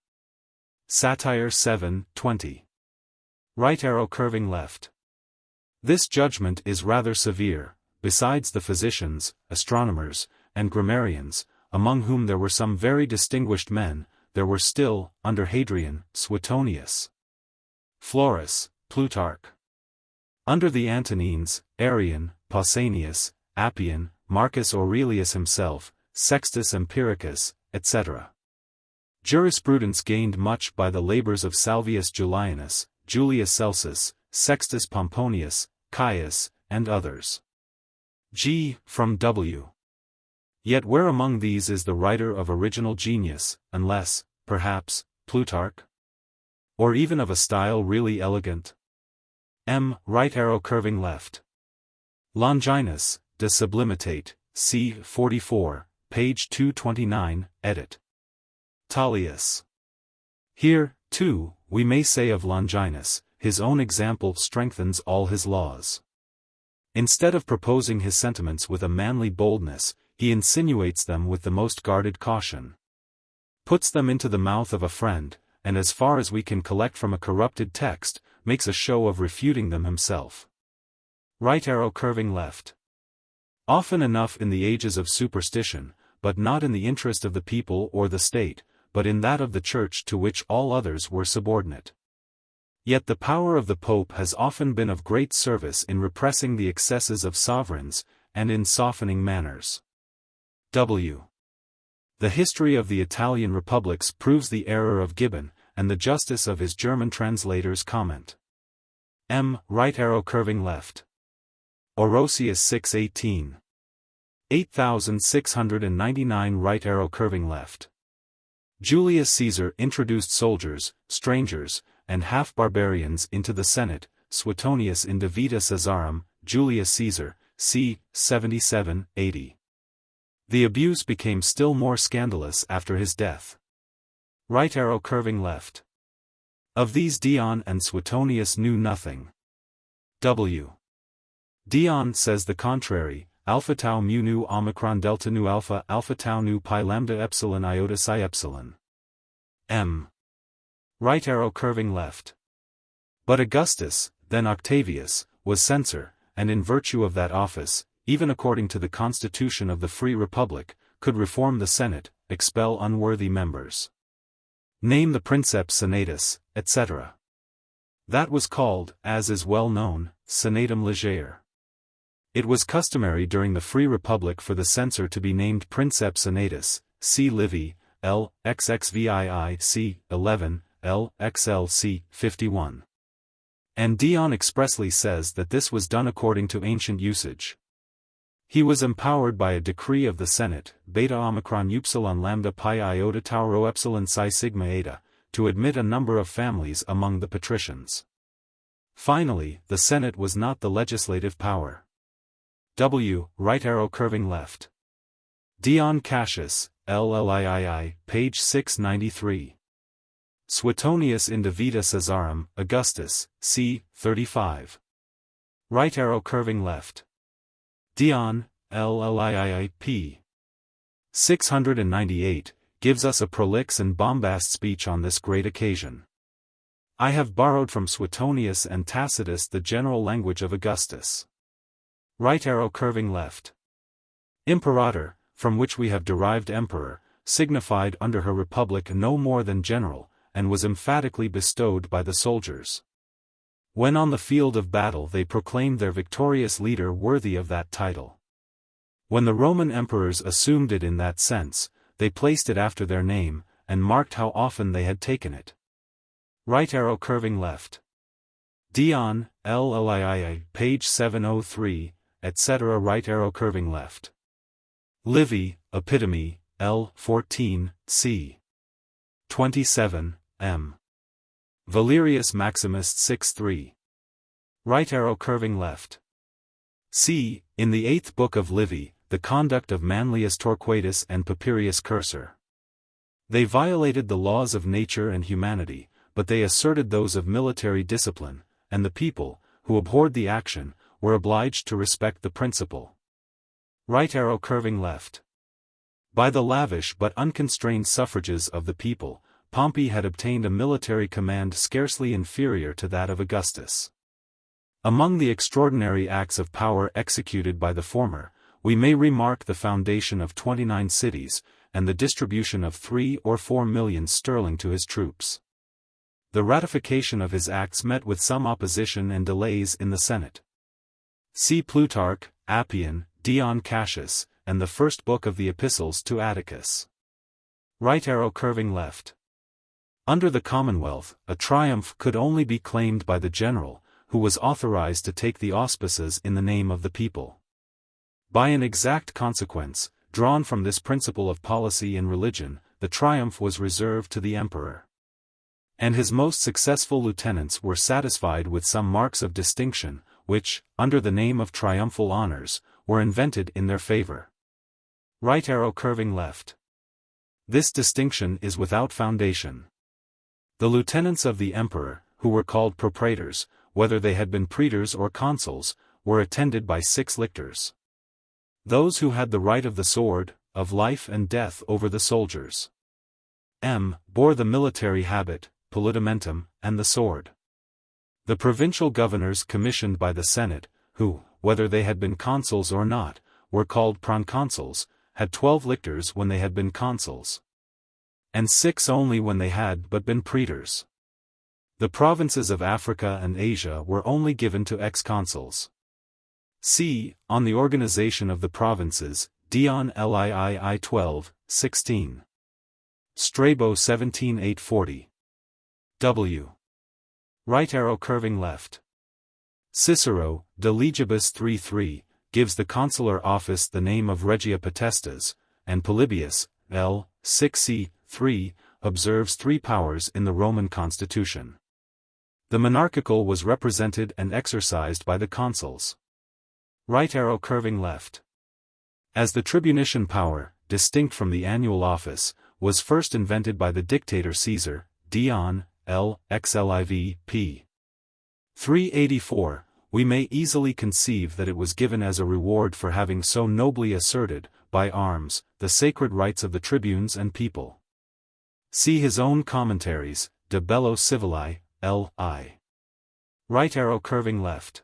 Satire 7, 20. Right arrow curving left. This judgment is rather severe. Besides the physicians, astronomers, and grammarians, among whom there were some very distinguished men, there were still, under Hadrian, Suetonius, Florus, Plutarch. Under the Antonines, Arrian, Pausanias, Appian, Marcus Aurelius himself, Sextus Empiricus, etc. Jurisprudence gained much by the labors of Salvius Julianus, Julius Celsus, Sextus Pomponius, Caius, and others. G. from W. Yet where among these is the writer of original genius, unless, perhaps, Plutarch? Or even of a style really elegant? M. Right arrow curving left. Longinus, De Sublimitate, c. 44, page 229, edit. Tullius. Here, too, we may say of Longinus, his own example strengthens all his laws. Instead of proposing his sentiments with a manly boldness, he insinuates them with the most guarded caution. Puts them into the mouth of a friend, and as far as we can collect from a corrupted text, makes a show of refuting them himself. Right arrow curving left. Often enough in the ages of superstition, but not in the interest of the people or the state, but in that of the Church to which all others were subordinate. Yet the power of the Pope has often been of great service in repressing the excesses of sovereigns, and in softening manners. W. The history of the Italian republics proves the error of Gibbon, and the justice of his German translator's comment. M. Right arrow curving left. Orosius 618. 8699 right arrow curving left. Julius Caesar introduced soldiers, strangers, and half-barbarians into the Senate, Suetonius in De Vita Caesarum, Julius Caesar, c. 77-80. The abuse became still more scandalous after his death. Right arrow curving left. Of these Dion and Suetonius knew nothing. W. Dion says the contrary, alpha tau mu nu omicron delta nu alpha alpha tau nu pi lambda epsilon iota psi epsilon. M. Right arrow curving left. But Augustus, then Octavius, was censor, and in virtue of that office, even according to the constitution of the Free Republic, could reform the Senate, expel unworthy members. Name the princeps senatus, etc. That was called, as is well known, senatum legere. It was customary during the Free Republic for the censor to be named princeps senatus, see Livy, L. XXVII c. 11, L. XL c. 51. And Dion expressly says that this was done according to ancient usage. He was empowered by a decree of the Senate, beta omicron upsilon lambda pi iota tau rho epsilon psi sigma eta, to admit a number of families among the patricians. Finally, the Senate was not the legislative power. W. Right arrow curving left. Dion Cassius, LLIII, page 693. Suetonius in De Vita Caesarum, Augustus, c. 35. Right arrow curving left. Dion, LLIII, p. 698, gives us a prolix and bombast speech on this great occasion. I have borrowed from Suetonius and Tacitus the general language of Augustus. Right arrow curving left. Imperator, from which we have derived emperor, signified under her republic no more than general, and was emphatically bestowed by the soldiers. When on the field of battle they proclaimed their victorious leader worthy of that title. When the Roman emperors assumed it in that sense, they placed it after their name, and marked how often they had taken it. Right arrow curving left. Dion, LLIII, page 703, etc. Right arrow curving left. Livy, Epitome, L. 14, c. 27, m. Valerius Maximus 6-3. Right arrow curving left. C. In the 8th book of Livy, the conduct of Manlius Torquatus and Papirius Cursor. They violated the laws of nature and humanity, but they asserted those of military discipline, and the people, who abhorred the action, were obliged to respect the principle. Right arrow curving left. By the lavish but unconstrained suffrages of the people, Pompey had obtained a military command scarcely inferior to that of Augustus. Among the extraordinary acts of power executed by the former, we may remark the foundation of 29 cities, and the distribution of 3 or 4 millions sterling to his troops. The ratification of his acts met with some opposition and delays in the Senate. See Plutarch, Appian, Dion Cassius, and the first book of the Epistles to Atticus. Right arrow curving left. Under the Commonwealth, a triumph could only be claimed by the general, who was authorized to take the auspices in the name of the people. By an exact consequence, drawn from this principle of policy in religion, the triumph was reserved to the emperor. And his most successful lieutenants were satisfied with some marks of distinction, which, under the name of triumphal honors, were invented in their favor. Right arrow curving left. This distinction is without foundation. The lieutenants of the emperor, who were called propraetors, whether they had been praetors or consuls, were attended by 6 lictors. Those who had the right of the sword, of life and death over the soldiers. M. bore the military habit, politamentum, and the sword. The provincial governors commissioned by the Senate, who, whether they had been consuls or not, were called proconsuls, had 12 lictors when they had been consuls, and 6 only when they had but been praetors. The provinces of Africa and Asia were only given to ex-consuls. C. On the organization of the provinces, Dion Lii 12, 16. Strabo 17 840. W. Right arrow curving left. Cicero, De Legibus 3:3, gives the consular office the name of Regia Potestas, and Polybius, L. 6c. 3, observes three powers in the Roman constitution. The monarchical was represented and exercised by the consuls. Right arrow curving left. As the tribunician power, distinct from the annual office, was first invented by the dictator Caesar, Dion, L. xliv. p. 384, we may easily conceive that it was given as a reward for having so nobly asserted, by arms, the sacred rights of the tribunes and people. See his own commentaries, De Bello Civili, L.I. Right arrow curving left.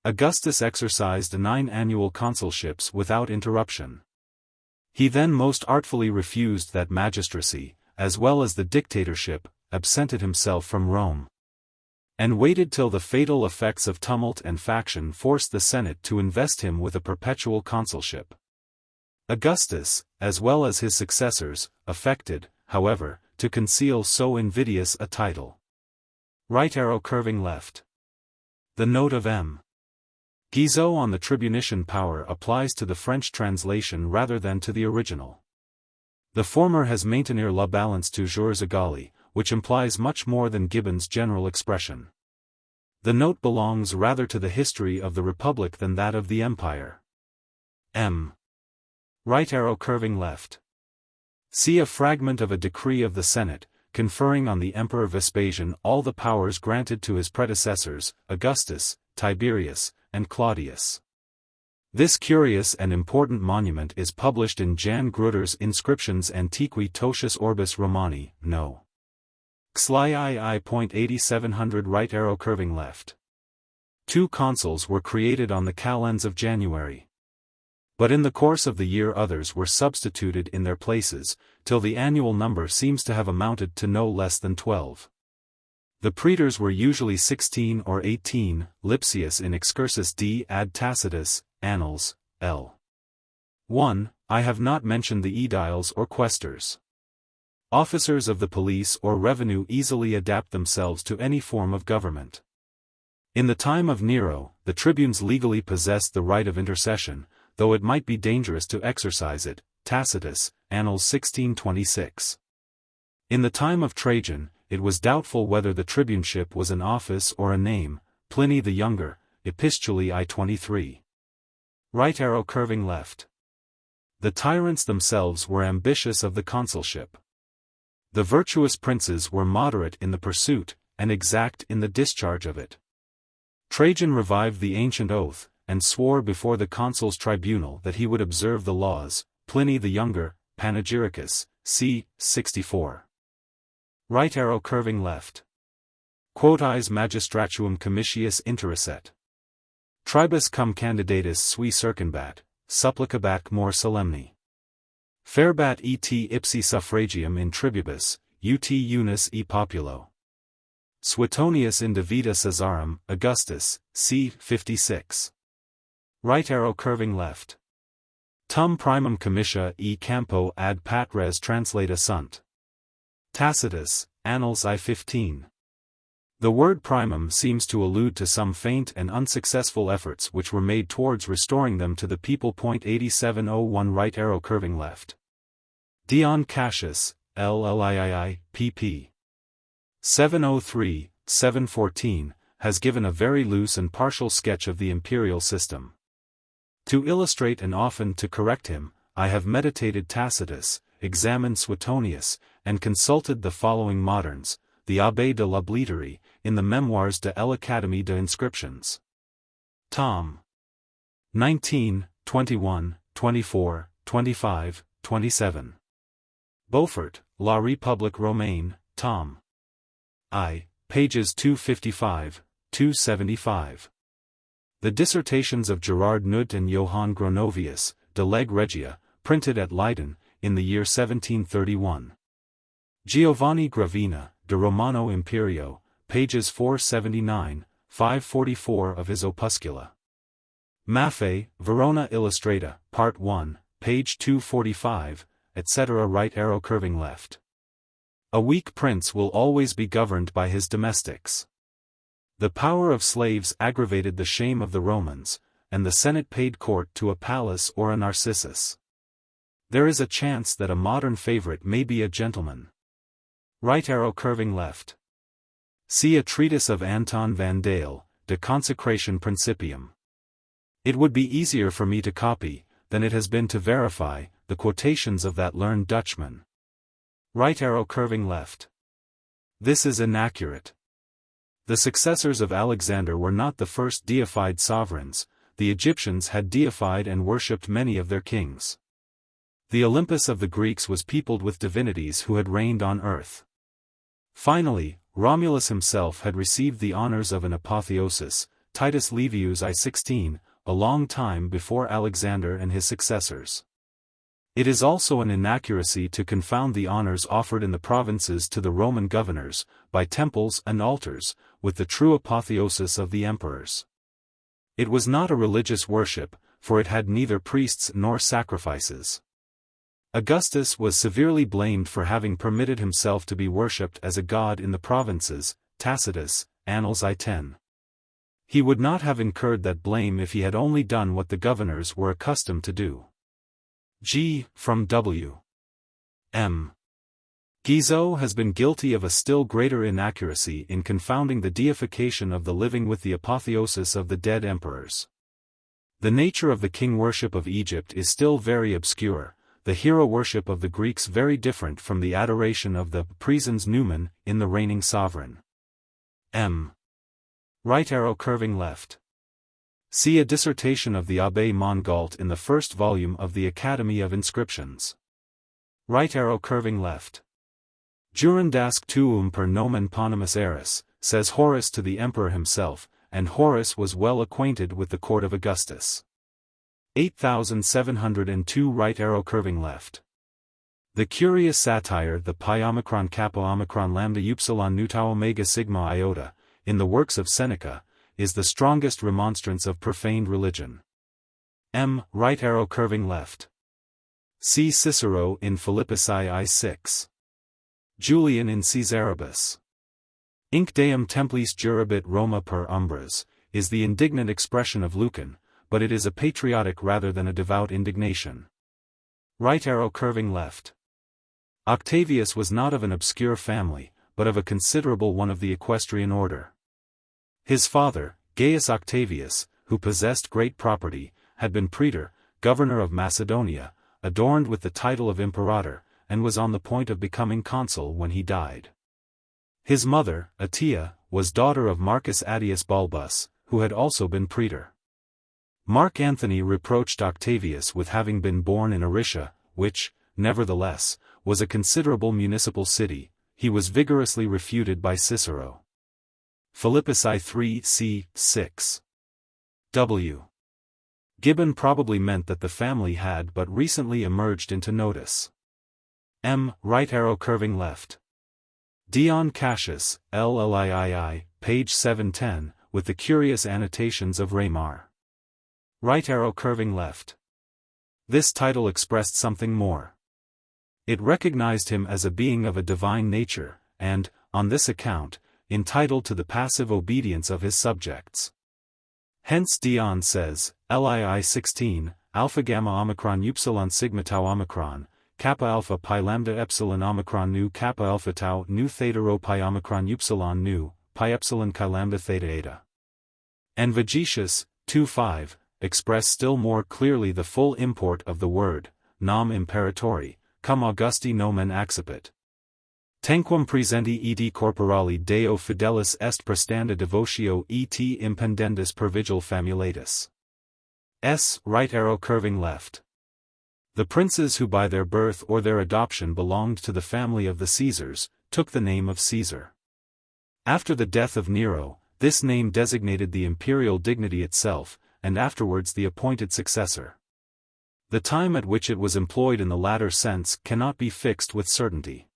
Augustus exercised 9 annual consulships without interruption. He then most artfully refused that magistracy, as well as the dictatorship, absented himself from Rome, and waited till the fatal effects of tumult and faction forced the Senate to invest him with a perpetual consulship. Augustus, as well as his successors, affected, however, to conceal so invidious a title. Right arrow curving left. The note of M. Guizot on the tribunician power applies to the French translation rather than to the original. The former has maintenir la balance toujours égale, which implies much more than Gibbon's general expression. The note belongs rather to the history of the Republic than that of the Empire. M. Right arrow curving left. See a fragment of a decree of the Senate, conferring on the Emperor Vespasian all the powers granted to his predecessors, Augustus, Tiberius, and Claudius. This curious and important monument is published in Jan Grutter's Inscriptions Antiqui Totius Orbis Romani, No. XLII.8700 right arrow curving left. 2 consuls were created on the calends of January. But in the course of the year others were substituted in their places, till the annual number seems to have amounted to no less than 12. The praetors were usually 16 or 18, Lipsius in Excursus D. ad Tacitus, Annals, L. 1. I have not mentioned the aediles or quaestors. Officers of the police or revenue easily adapt themselves to any form of government. In the time of Nero, the tribunes legally possessed the right of intercession, though it might be dangerous to exercise it, Tacitus, Annals 1626. In the time of Trajan, it was doubtful whether the tribuneship was an office or a name, Pliny the Younger, Epistulae I-23. Right arrow curving left. The tyrants themselves were ambitious of the consulship. The virtuous princes were moderate in the pursuit, and exact in the discharge of it. Trajan revived the ancient oath, and swore before the consul's tribunal that he would observe the laws, Pliny the Younger, Panegyricus, c. 64. Right arrow curving left. Quoties magistratuum commiscius interesset. Tribus cum candidatus sui circumbat, supplicabat more solemni. Fairbat et ipsi suffragium in tribubus, ut unus e populo. Suetonius in de vita Caesarum, Augustus, c. 56. Right arrow curving left. Tum primum commitia e campo ad patres translata sunt. Tacitus, Annals I-15. The word primum seems to allude to some faint and unsuccessful efforts which were made towards restoring them to the people. 8701 right arrow curving left. Dion Cassius, LLIII, pp. 703, 714, has given a very loose and partial sketch of the imperial system. To illustrate and often to correct him, I have meditated Tacitus, examined Suetonius, and consulted the following moderns, the Abbé de l'Obliterie, in the Memoirs de l'Académie des Inscriptions. Tom. 19, 21, 24, 25, 27. Beaufort, La République Romaine, Tom. I, pages 255, 275. The dissertations of Gerard Nutt and Johann Gronovius, de Leg Regia, printed at Leiden, in the year 1731. Giovanni Gravina, de Romano Imperio, pages 479, 544 of his Opuscula. Maffei, Verona Illustrata, Part 1, page 245, etc. Right arrow curving left. A weak prince will always be governed by his domestics. The power of slaves aggravated the shame of the Romans, and the Senate paid court to a Pallas or a Narcissus. There is a chance that a modern favorite may be a gentleman. Right arrow curving left. See a treatise of Anton van Dale, De Consecration Principium. It would be easier for me to copy, than it has been to verify, the quotations of that learned Dutchman. Right arrow curving left. This is inaccurate. The successors of Alexander were not the first deified sovereigns. The Egyptians had deified and worshipped many of their kings. The Olympus of the Greeks was peopled with divinities who had reigned on earth. Finally, Romulus himself had received the honors of an apotheosis, Titus Livius I-16, a long time before Alexander and his successors. It is also an inaccuracy to confound the honors offered in the provinces to the Roman governors, by temples and altars, with the true apotheosis of the emperors. It was not a religious worship, for it had neither priests nor sacrifices. Augustus was severely blamed for having permitted himself to be worshipped as a god in the provinces, Tacitus, Annals I-10. He would not have incurred that blame if he had only done what the governors were accustomed to do. G. from W. M. Guizot has been guilty of a still greater inaccuracy in confounding the deification of the living with the apotheosis of the dead emperors. The nature of the king worship of Egypt is still very obscure, the hero worship of the Greeks very different from the adoration of the presens numen in the reigning sovereign. M. Right arrow curving left. See a dissertation of the Abbé Mongault in the first volume of the Academy of Inscriptions. Right arrow curving left. Jurendask tuum per nomen ponimus eris, says Horace to the emperor himself, and Horace was well acquainted with the court of Augustus. 8702 right arrow curving left. The curious satire the pi omicron kappa omicron lambda upsilon nu tau omega sigma iota, in the works of Seneca, is the strongest remonstrance of profaned religion. M. Right arrow curving left. See Cicero in Philippici I-6. Julian in Caesaribus. Inc deum templis jurabit Roma per umbras, is the indignant expression of Lucan, but it is a patriotic rather than a devout indignation. Right arrow curving left. Octavius was not of an obscure family, but of a considerable one of the equestrian order. His father, Gaius Octavius, who possessed great property, had been praetor, governor of Macedonia, adorned with the title of imperator, and was on the point of becoming consul when he died. His mother, Atia, was daughter of Marcus Attius Balbus, who had also been praetor. Mark Antony reproached Octavius with having been born in Aricia, which, nevertheless, was a considerable municipal city. He was vigorously refuted by Cicero. Philippici 3 c. 6. W. Gibbon probably meant that the family had but recently emerged into notice. M. Right arrow curving left. Dion Cassius, LLIII, page 710, with the curious annotations of Raymar. Right arrow curving left. This title expressed something more. It recognized him as a being of a divine nature, and, on this account, entitled to the passive obedience of his subjects. Hence Dion says, Lii 16, alpha gamma omicron upsilon sigma tau omicron, kappa alpha pi lambda epsilon omicron nu kappa alpha tau nu theta rho pi omicron upsilon nu, pi epsilon chi lambda theta eta. And Vegetius, 2-5, express still more clearly the full import of the word, nam imperatori, cum Augusti nomen accipit. Tenquam presenti ed corporali Deo fidelis est prestanda devotio et impendendis per vigil famulatus. S. Right arrow curving left. The princes who by their birth or their adoption belonged to the family of the Caesars, took the name of Caesar. After the death of Nero, this name designated the imperial dignity itself, and afterwards the appointed successor. The time at which it was employed in the latter sense cannot be fixed with certainty.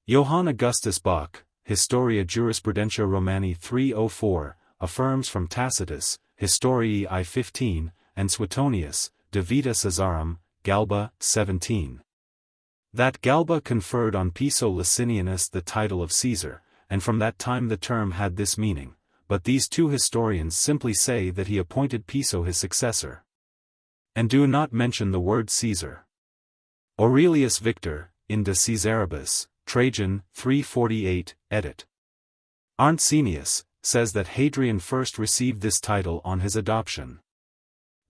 Johann Augustus Bach, Historia Jurisprudentia Romani 304, affirms from Tacitus, Historiae I-15, and Suetonius, De Vita Caesarum, Galba, 17. That Galba conferred on Piso Licinianus the title of Caesar, and from that time the term had this meaning, but these two historians simply say that he appointed Piso his successor, and do not mention the word Caesar. Aurelius Victor, in De Caesaribus, Trajan, 348, edit. Arnsenius, says that Hadrian first received this title on his adoption.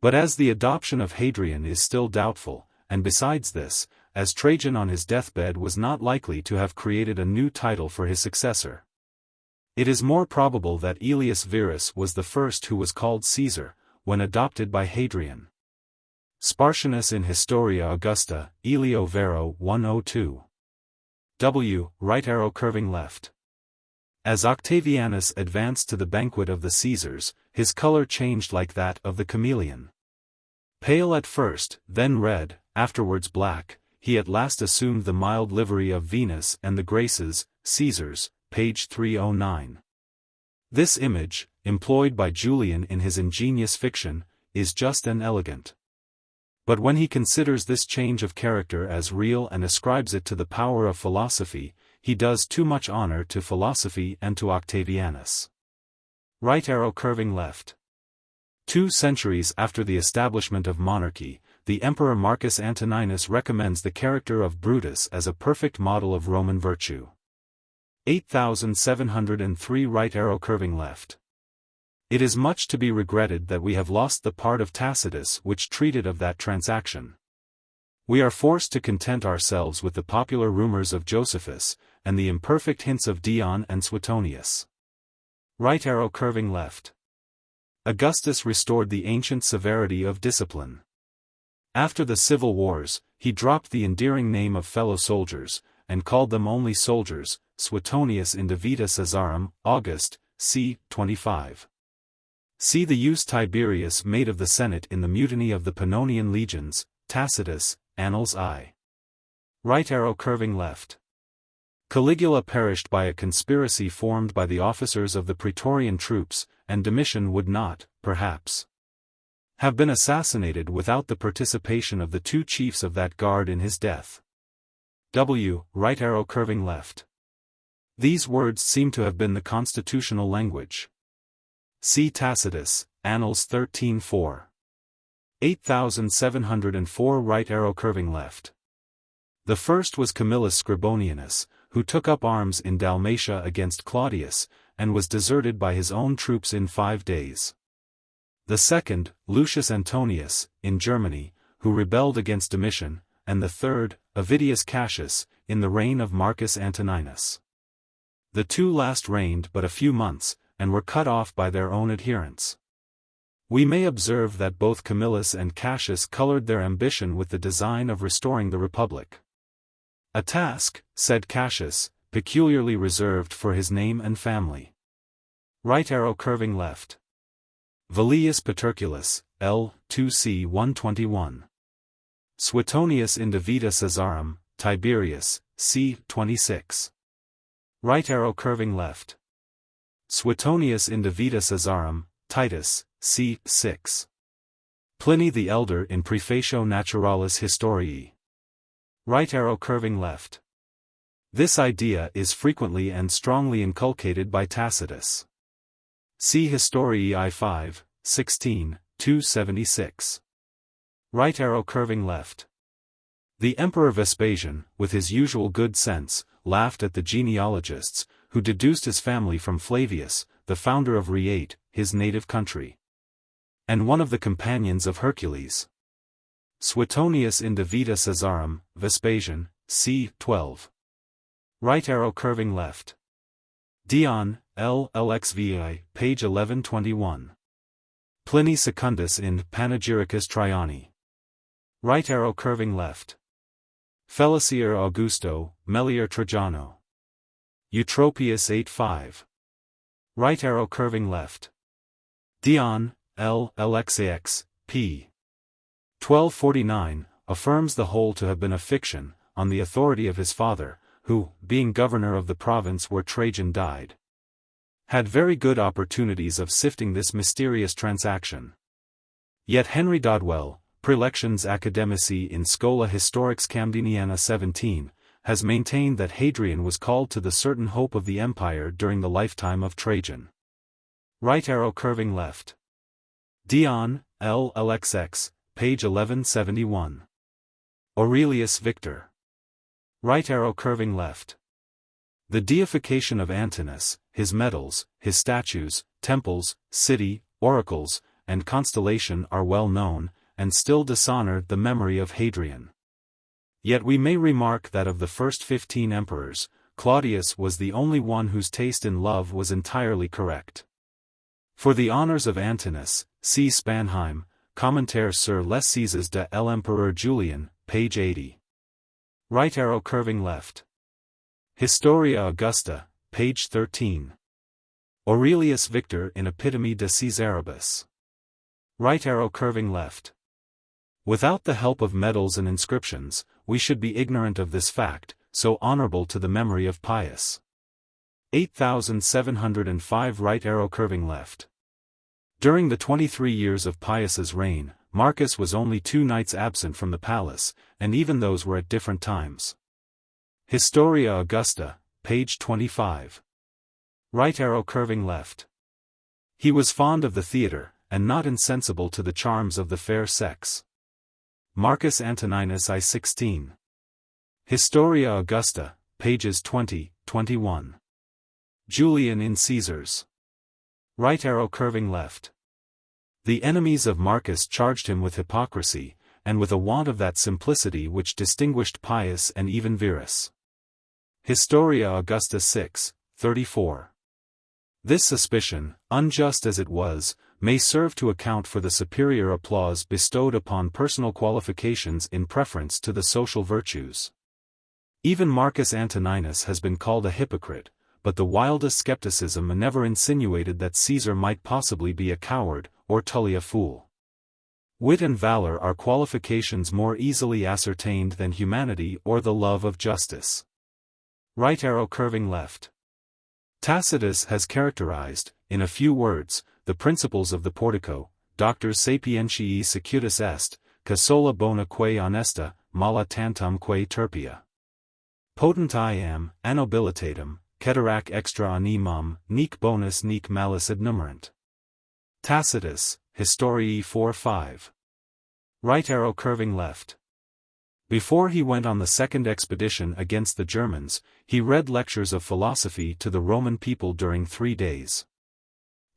But as the adoption of Hadrian is still doubtful, and besides this, as Trajan on his deathbed was not likely to have created a new title for his successor, it is more probable that Aelius Verus was the first who was called Caesar, when adopted by Hadrian. Spartianus in Historia Augusta, Elio Vero 102. W. Right arrow curving left. As Octavianus advanced to the banquet of the Caesars, his color changed like that of the chameleon. Pale at first, then red, afterwards black, he at last assumed the mild livery of Venus and the Graces, Caesars, page 309. This image, employed by Julian in his ingenious fiction, is just and elegant. But when he considers this change of character as real and ascribes it to the power of philosophy, he does too much honor to philosophy and to Octavianus. Right arrow curving left. 2 centuries after the establishment of monarchy, the Emperor Marcus Antoninus recommends the character of Brutus as a perfect model of Roman virtue. 8703 right arrow curving left. It is much to be regretted that we have lost the part of Tacitus which treated of that transaction. We are forced to content ourselves with the popular rumors of Josephus, and the imperfect hints of Dion and Suetonius. Right arrow curving left. Augustus restored the ancient severity of discipline. After the civil wars, he dropped the endearing name of fellow soldiers, and called them only soldiers, Suetonius in De Vita Caesarum, August, c. 25. See the use Tiberius made of the Senate in the mutiny of the Pannonian legions, Tacitus, Annals I. Right arrow curving left. Caligula perished by a conspiracy formed by the officers of the Praetorian troops, and Domitian would not, perhaps, have been assassinated without the participation of the 2 chiefs of that guard in his death. W. Right arrow curving left. These words seem to have been the constitutional language. See Tacitus, Annals 13:4. 8704 right arrow curving left. The first was Camillus Scribonianus, who took up arms in Dalmatia against Claudius, and was deserted by his own troops in 5 days. The second, Lucius Antonius, in Germany, who rebelled against Domitian, and the third, Avidius Cassius, in the reign of Marcus Antoninus. The 2 last reigned but a few months, and were cut off by their own adherents. We may observe that both Camillus and Cassius colored their ambition with the design of restoring the Republic. A task, said Cassius, peculiarly reserved for his name and family. Right arrow curving left. Valerius Paterculus, L. 2c. 121. Suetonius in De Vita Caesarum, Tiberius, c. 26. Right arrow curving left. Suetonius in De Vita Caesarum, Titus, c. 6. Pliny the Elder in Praefatio Naturalis Historiae. Right arrow curving left. This idea is frequently and strongly inculcated by Tacitus. See Historiae I5, 16, 276. Right arrow curving left. The Emperor Vespasian, with his usual good sense, laughed at the genealogists, who deduced his family from Flavius, the founder of Rhaetia, his native country, and one of the companions of Hercules. Suetonius in De Vita Caesarum, Vespasian, c. 12. Right arrow curving left. Dion, L. LXVI, page 1121. Pliny Secundus in Panegyricus Traiani. Right arrow curving left. Felicier Augusto, Melior Trajano. Eutropius 8-5. Right arrow curving left. Dion, L. LXAX, p. 1249, affirms the whole to have been a fiction, on the authority of his father, who, being governor of the province where Trajan died, had very good opportunities of sifting this mysterious transaction. Yet Henry Dodwell, Prelections Academici in Schola Historics Camdeniana 17, has maintained that Hadrian was called to the certain hope of the empire during the lifetime of Trajan. Right arrow curving left. Dion, LLXX, page 1171. Aurelius Victor. Right arrow curving left. The deification of Antinous, his medals, his statues, temples, city, oracles, and constellation are well known, and still dishonor the memory of Hadrian. Yet we may remark that of the first 15 emperors, Claudius was the only one whose taste in love was entirely correct. For the honors of Antinous, see Spanheim, Commentaire sur les Césaires de l'Empereur Julian, page 80. Right arrow curving left. Historia Augusta, page 13. Aurelius Victor in Epitome de Caesaribus. Right arrow curving left. Without the help of medals and inscriptions, we should be ignorant of this fact, so honorable to the memory of Pius. 8705 Right arrow curving left. During the 23 years of Pius's reign, Marcus was only 2 nights absent from the palace, and even those were at different times. Historia Augusta, page 25. Right arrow curving left. He was fond of the theatre, and not insensible to the charms of the fair sex. Marcus Antoninus I-16. Historia Augusta, pages 20, 21. Julian in Caesars. Right arrow curving left. The enemies of Marcus charged him with hypocrisy, and with a want of that simplicity which distinguished Pius and even Verus. Historia Augusta 6, 34. This suspicion, unjust as it was, may serve to account for the superior applause bestowed upon personal qualifications in preference to the social virtues. Even Marcus Antoninus has been called a hypocrite, but the wildest skepticism never insinuated that Caesar might possibly be a coward, or Tully a fool. Wit and valor are qualifications more easily ascertained than humanity or the love of justice. Right arrow curving left. Tacitus has characterized, in a few words, the principles of the Portico, Doctor sapientiae secutus est, ca sola bona quae honesta, mala tantum quae turpia. Potent I am, annobilitatem, ceterac extra animam, nec bonus nec malus adnumerant. Tacitus, Historiae 4-5. Right arrow curving left. Before he went on the second expedition against the Germans, he read lectures of philosophy to the Roman people during 3 days.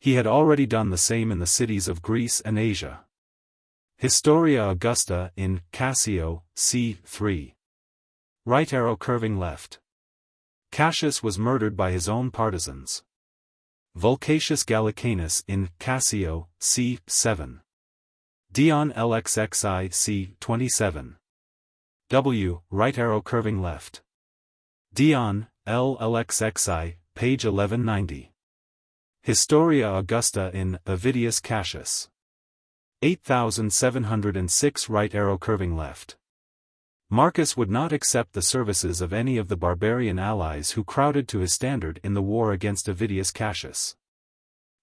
He had already done the same in the cities of Greece and Asia. Historia Augusta in Cassio, c. 3. Right arrow curving left. Cassius was murdered by his own partisans. Vulcatius Gallicanus in Cassio, c. 7. Dion LXXI c. 27. W. Right arrow curving left. Dion, LLXXI, page 1190. Historia Augusta in Avidius Cassius. 8706 Right arrow curving left. Marcus would not accept the services of any of the barbarian allies who crowded to his standard in the war against Avidius Cassius.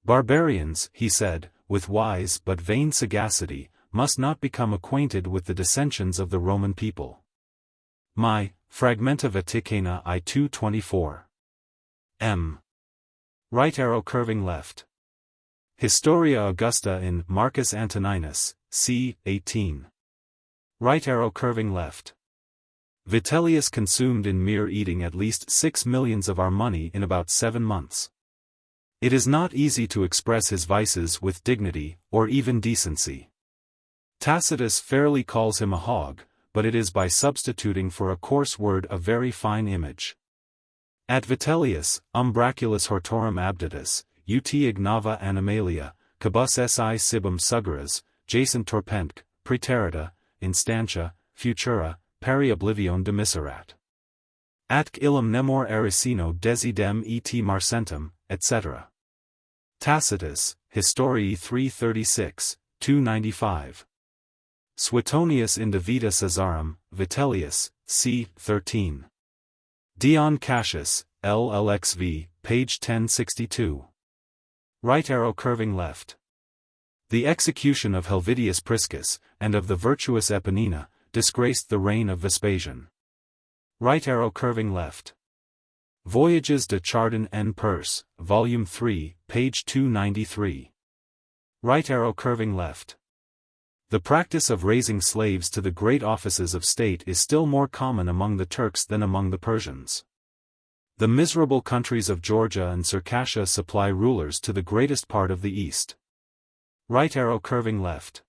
Barbarians, he said, with wise but vain sagacity, must not become acquainted with the dissensions of the Roman people. My, Fragmenta Vaticana I 224. M. Right arrow curving left. Historia Augusta in Marcus Antoninus, c. 18. Right arrow curving left. Vitellius consumed in mere eating at least 6 millions of our money in about 7 months. It is not easy to express his vices with dignity, or even decency. Tacitus fairly calls him a hog, but it is by substituting for a coarse word a very fine image. At Vitellius, umbraculus hortorum abditus, ut ignava animalia, cabus si cibum sugeras, jacent torpent, praeterita, instantia, futura, pari oblivion demiserat. Atque illum nemor ericino desidem et marcentum, etc. Tacitus, Historiae 336, 295. Suetonius in de Vita Caesarum, Vitellius, c. 13. Dion Cassius, LLXV, page 1062. Right arrow curving left. The execution of Helvidius Priscus, and of the virtuous Eponina, disgraced the reign of Vespasian. Right arrow curving left. Voyages de Chardin en Perse, Volume 3, page 293. Right arrow curving left. The practice of raising slaves to the great offices of state is still more common among the Turks than among the Persians. The miserable countries of Georgia and Circassia supply rulers to the greatest part of the East. Right arrow curving left.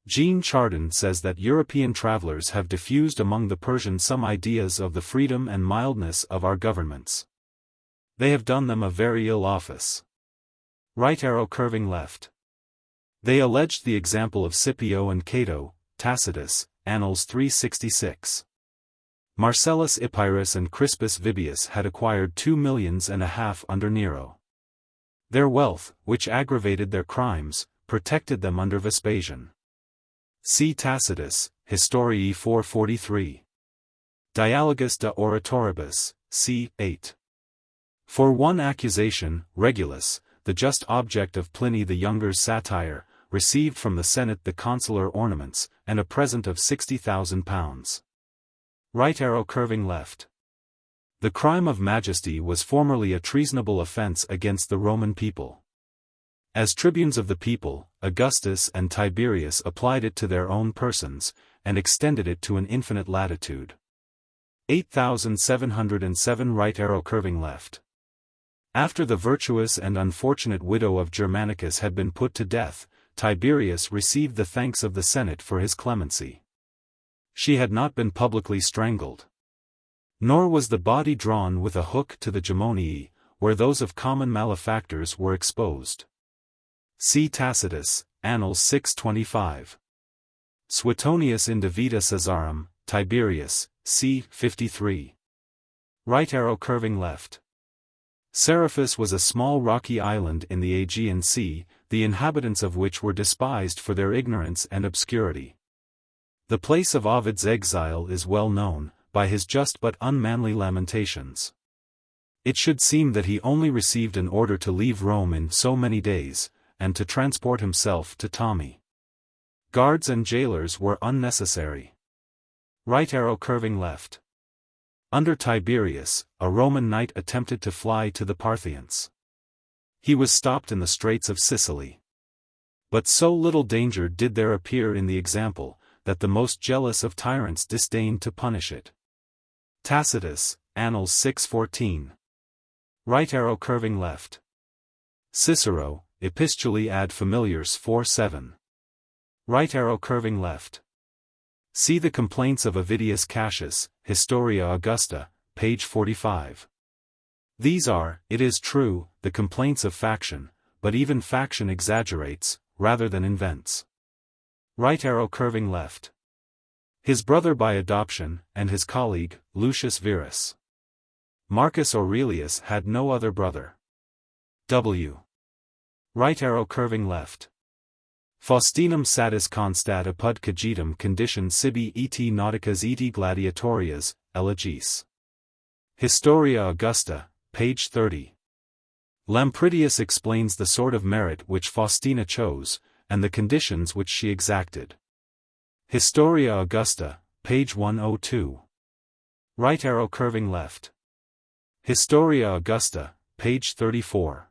Jean Chardin says that European travelers have diffused among the Persians some ideas of the freedom and mildness of our governments. They have done them a very ill office. Right arrow curving left. They alleged the example of Scipio and Cato, Tacitus, Annals 366. Marcellus Epirus and Crispus Vibius had acquired 2.5 millions under Nero. Their wealth, which aggravated their crimes, protected them under Vespasian. See Tacitus, Historiae 443. Dialogus de Oratoribus, c. 8. For one accusation, Regulus, the just object of Pliny the Younger's satire, received from the Senate the consular ornaments, and a present of £60,000. Right arrow curving left. The crime of majesty was formerly a treasonable offense against the Roman people. As tribunes of the people, Augustus and Tiberius applied it to their own persons, and extended it to an infinite latitude. 8707 right arrow curving left. After the virtuous and unfortunate widow of Germanicus had been put to death, Tiberius received the thanks of the Senate for his clemency. She had not been publicly strangled. Nor was the body drawn with a hook to the Gemonii, where those of common malefactors were exposed. See Tacitus, Annals 625. Suetonius in De Vita Caesarum, Tiberius, c. 53. Right arrow curving left. Seriphus was a small rocky island in the Aegean Sea, the inhabitants of which were despised for their ignorance and obscurity. The place of Ovid's exile is well known, by his just but unmanly lamentations. It should seem that he only received an order to leave Rome in so many days, and to transport himself to Tomi. Guards and jailers were unnecessary. Right arrow curving left. Under Tiberius, a Roman knight attempted to fly to the Parthians. He was stopped in the Straits of Sicily. But so little danger did there appear in the example, that the most jealous of tyrants disdained to punish it. Tacitus, Annals 614. Right arrow curving left. Cicero, Epistulae ad Familiars 4-7. Right arrow curving left. See the complaints of Avidius Cassius, Historia Augusta, page 45. These are, it is true, the complaints of faction, but even faction exaggerates, rather than invents. Right arrow curving left. His brother by adoption, and his colleague, Lucius Verus. Marcus Aurelius had no other brother. W. Right arrow curving left. Faustinum satis constat apud cogitum condition sibi et nauticas et gladiatorias, elegies. Historia Augusta, page 30. Lampridius explains the sort of merit which Faustina chose, and the conditions which she exacted. Historia Augusta, page 102. Right arrow curving left. Historia Augusta, page 34.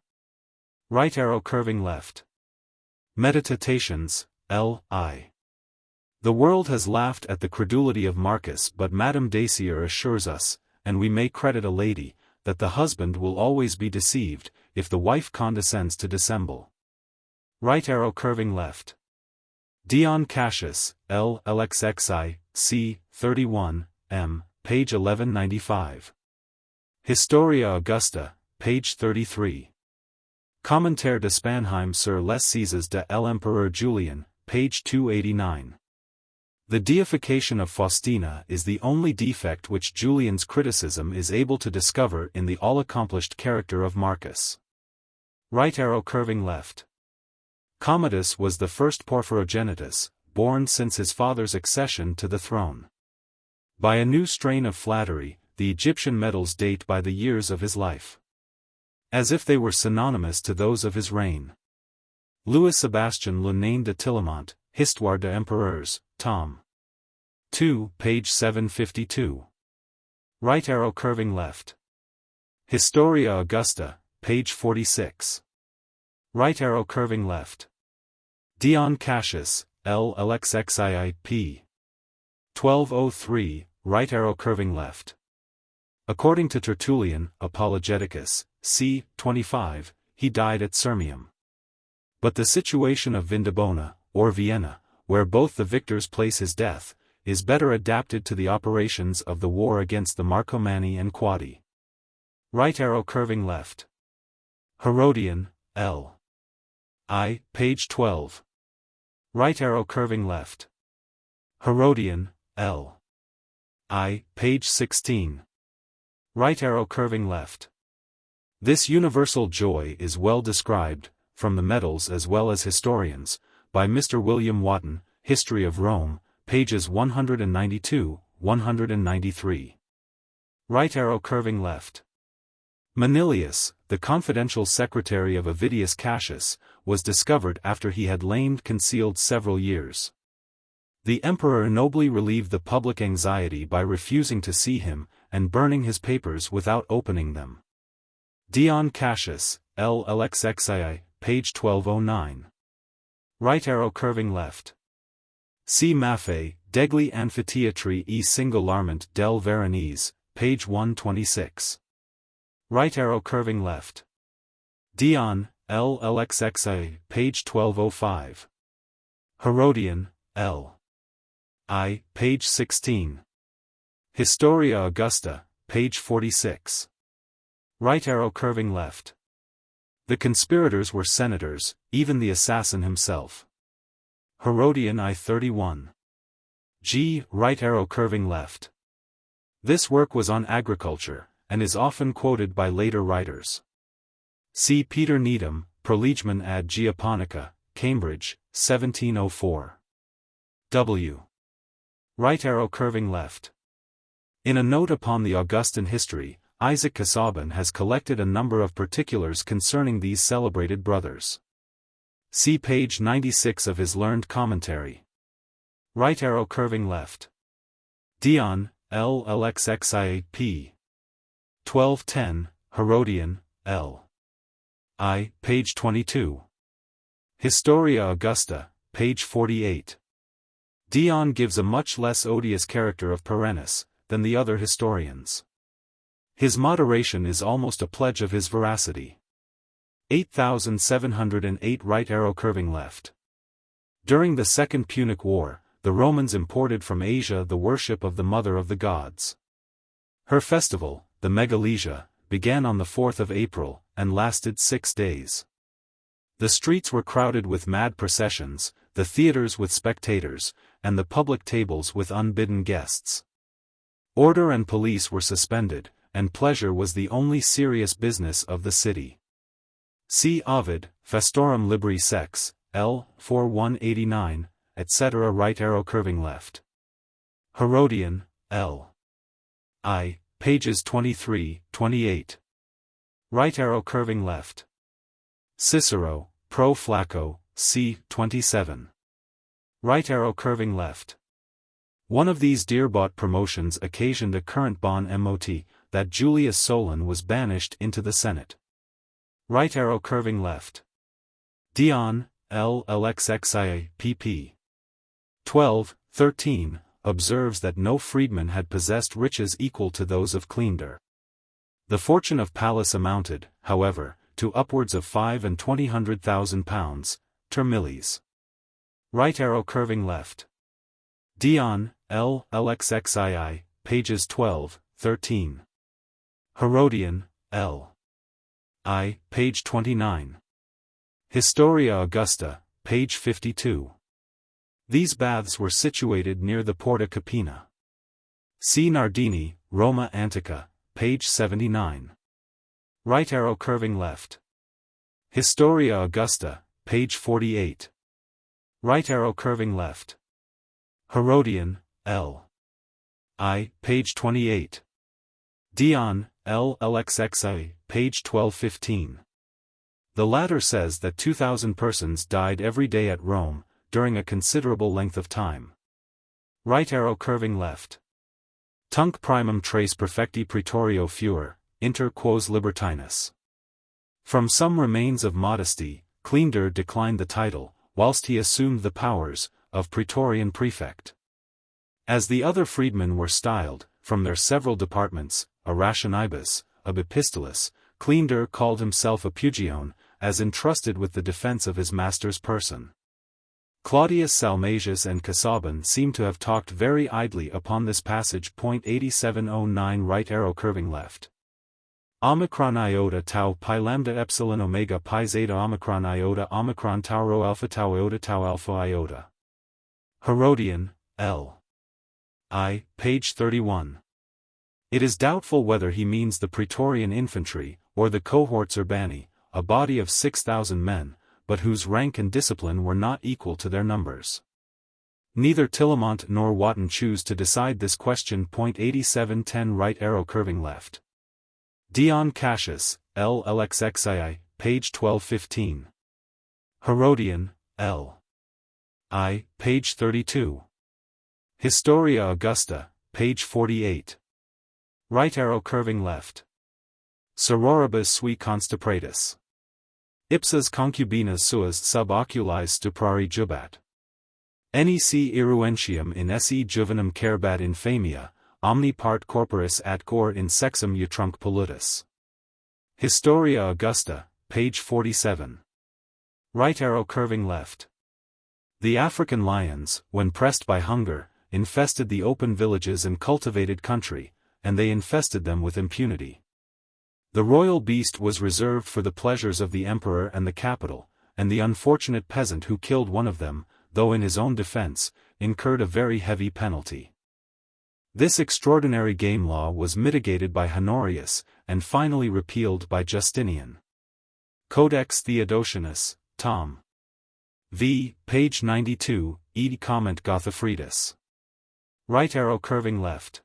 Right arrow curving left. Meditations, L.I. The world has laughed at the credulity of Marcus, but Madame Dacier assures us, and we may credit a lady, that the husband will always be deceived, if the wife condescends to dissemble. Right arrow curving left. Dion Cassius, L. LXXI, c. 31, m. page 1195. Historia Augusta, page 33. Commentaire de Spanheim sur les Césares de l'Empereur Julian, page 289. The deification of Faustina is the only defect which Julian's criticism is able to discover in the all-accomplished character of Marcus. Right arrow curving left. Commodus was the first Porphyrogenitus, born since his father's accession to the throne. By a new strain of flattery, the Egyptian medals date by the years of his life, as if they were synonymous to those of his reign. Louis Sebastian Le Nain de Tillemont, Histoire des Empereurs, tom. 2, page 752. Right arrow curving left. Historia Augusta, page 46. Right arrow curving left. Dion Cassius, LLXXII p. 1203, right arrow curving left. According to Tertullian, Apologeticus, c. 25, he died at Sirmium. But the situation of Vindobona, or Vienna, where both the victors place his death, is better adapted to the operations of the war against the Marcomanni and Quadi. Right arrow curving left. Herodian, L. I, page 12. Right arrow curving left. Herodian, L. I, page 16. Right arrow curving left. This universal joy is well described, from the medals as well as historians, by Mr. William Wotton, History of Rome, pages 192-193. Right arrow curving left. Manilius, the confidential secretary of Avidius Cassius, was discovered after he had lain concealed several years. The emperor nobly relieved the public anxiety by refusing to see him, and burning his papers without opening them. Dion Cassius, LLXXII, page 1209. Right arrow curving left. C. Maffei, degli Amphitheatri e Singolarmente del Veronese, page 126. Right arrow curving left. Dion, LLXXI, page 1205. Herodian, L. I, page 16. Historia Augusta, page 46. Right arrow curving left. The conspirators were senators, even the assassin himself. Herodian I 31. G. Right arrow curving left. This work was on agriculture, and is often quoted by later writers. See Peter Needham, Prolegmen ad Geoponica, Cambridge, 1704. W. Right arrow curving left. In a note upon the Augustan history, Isaac Casaubon has collected a number of particulars concerning these celebrated brothers. See page 96 of his learned commentary. Right arrow curving left. Dion, LLXXIA p. 1210, Herodian, L. I, page 22. Historia Augusta, page 48. Dion gives a much less odious character of Perennis than the other historians. His moderation is almost a pledge of his veracity. 8708 right arrow curving left. During the Second Punic War, the Romans imported from Asia the worship of the Mother of the Gods. Her festival, the Megalesia, began on the 4th of April, and lasted 6 days. The streets were crowded with mad processions, the theaters with spectators, and the public tables with unbidden guests. Order and police were suspended, and pleasure was the only serious business of the city. See Ovid, Festorum Libri Sex, L. 4189, etc. Right arrow curving left. Herodian, L. I, pages 23-28. Right arrow curving left. Cicero, Pro Flacco, c. 27. Right arrow curving left. One of these dear-bought promotions occasioned a current bon mot, that Julius Solon was banished into the Senate. Right arrow curving left. Dion, LLXXIA, pp. 12-13, observes that no freedman had possessed riches equal to those of Cleander. The fortune of Pallas amounted, however, to upwards of 5 and 20,000 pounds, termillies. Right arrow curving left. Dion, LLXXII, pages 12-13. Herodian, L. I, page 29. Historia Augusta, page 52. These baths were situated near the Porta Capena. See Nardini, Roma Antica, page 79. Right arrow curving left. Historia Augusta, page 48. Right arrow curving left. Herodian, L. I, page 28. Dion, LLXXI, page 1215. The latter says that 2,000 persons died every day at Rome, during a considerable length of time. Right arrow curving left. Tunc primum tres perfecti praetorio fuer, inter quos libertinus. From some remains of modesty, Cleander declined the title, whilst he assumed the powers of Praetorian Prefect. As the other freedmen were styled, from their several departments, a rationibus, ab epistolis, Cleander called himself a pugione, as entrusted with the defense of his master's person. Claudius Salmasius and Casaubon seem to have talked very idly upon this passage. 8709 right arrow curving left. Omicron iota tau pi lambda epsilon omega pi zeta omicron iota omicron tau rho alpha tau alpha iota. Herodian, L. I, page 31. It is doubtful whether he means the Praetorian infantry, or the cohorts urbani, a body of 6,000 men, but whose rank and discipline were not equal to their numbers. Neither Tillemont nor Wotton choose to decide this question. 8710 right arrow curving left. Dion Cassius, L. LXXII, page 1215. Herodian, L. I, page 32. Historia Augusta, page 48. Right arrow curving left. Sororibus sui constipatus. Ipsas concubinas suas sub oculis stuprari jubat. Nec irruentium in esse juvenum cerbat infamia, omni part corporis at cor in sexum utrumque pollutus. Historia Augusta, page 47. Right arrow curving left. The African lions, when pressed by hunger, infested the open villages and cultivated country, and they infested them with impunity. The royal beast was reserved for the pleasures of the emperor and the capital, and the unfortunate peasant who killed one of them, though in his own defense, incurred a very heavy penalty. This extraordinary game law was mitigated by Honorius, and finally repealed by Justinian. Codex Theodosianus, Tom. V, page 92, ed. Comment Gothofridis. Right arrow curving left.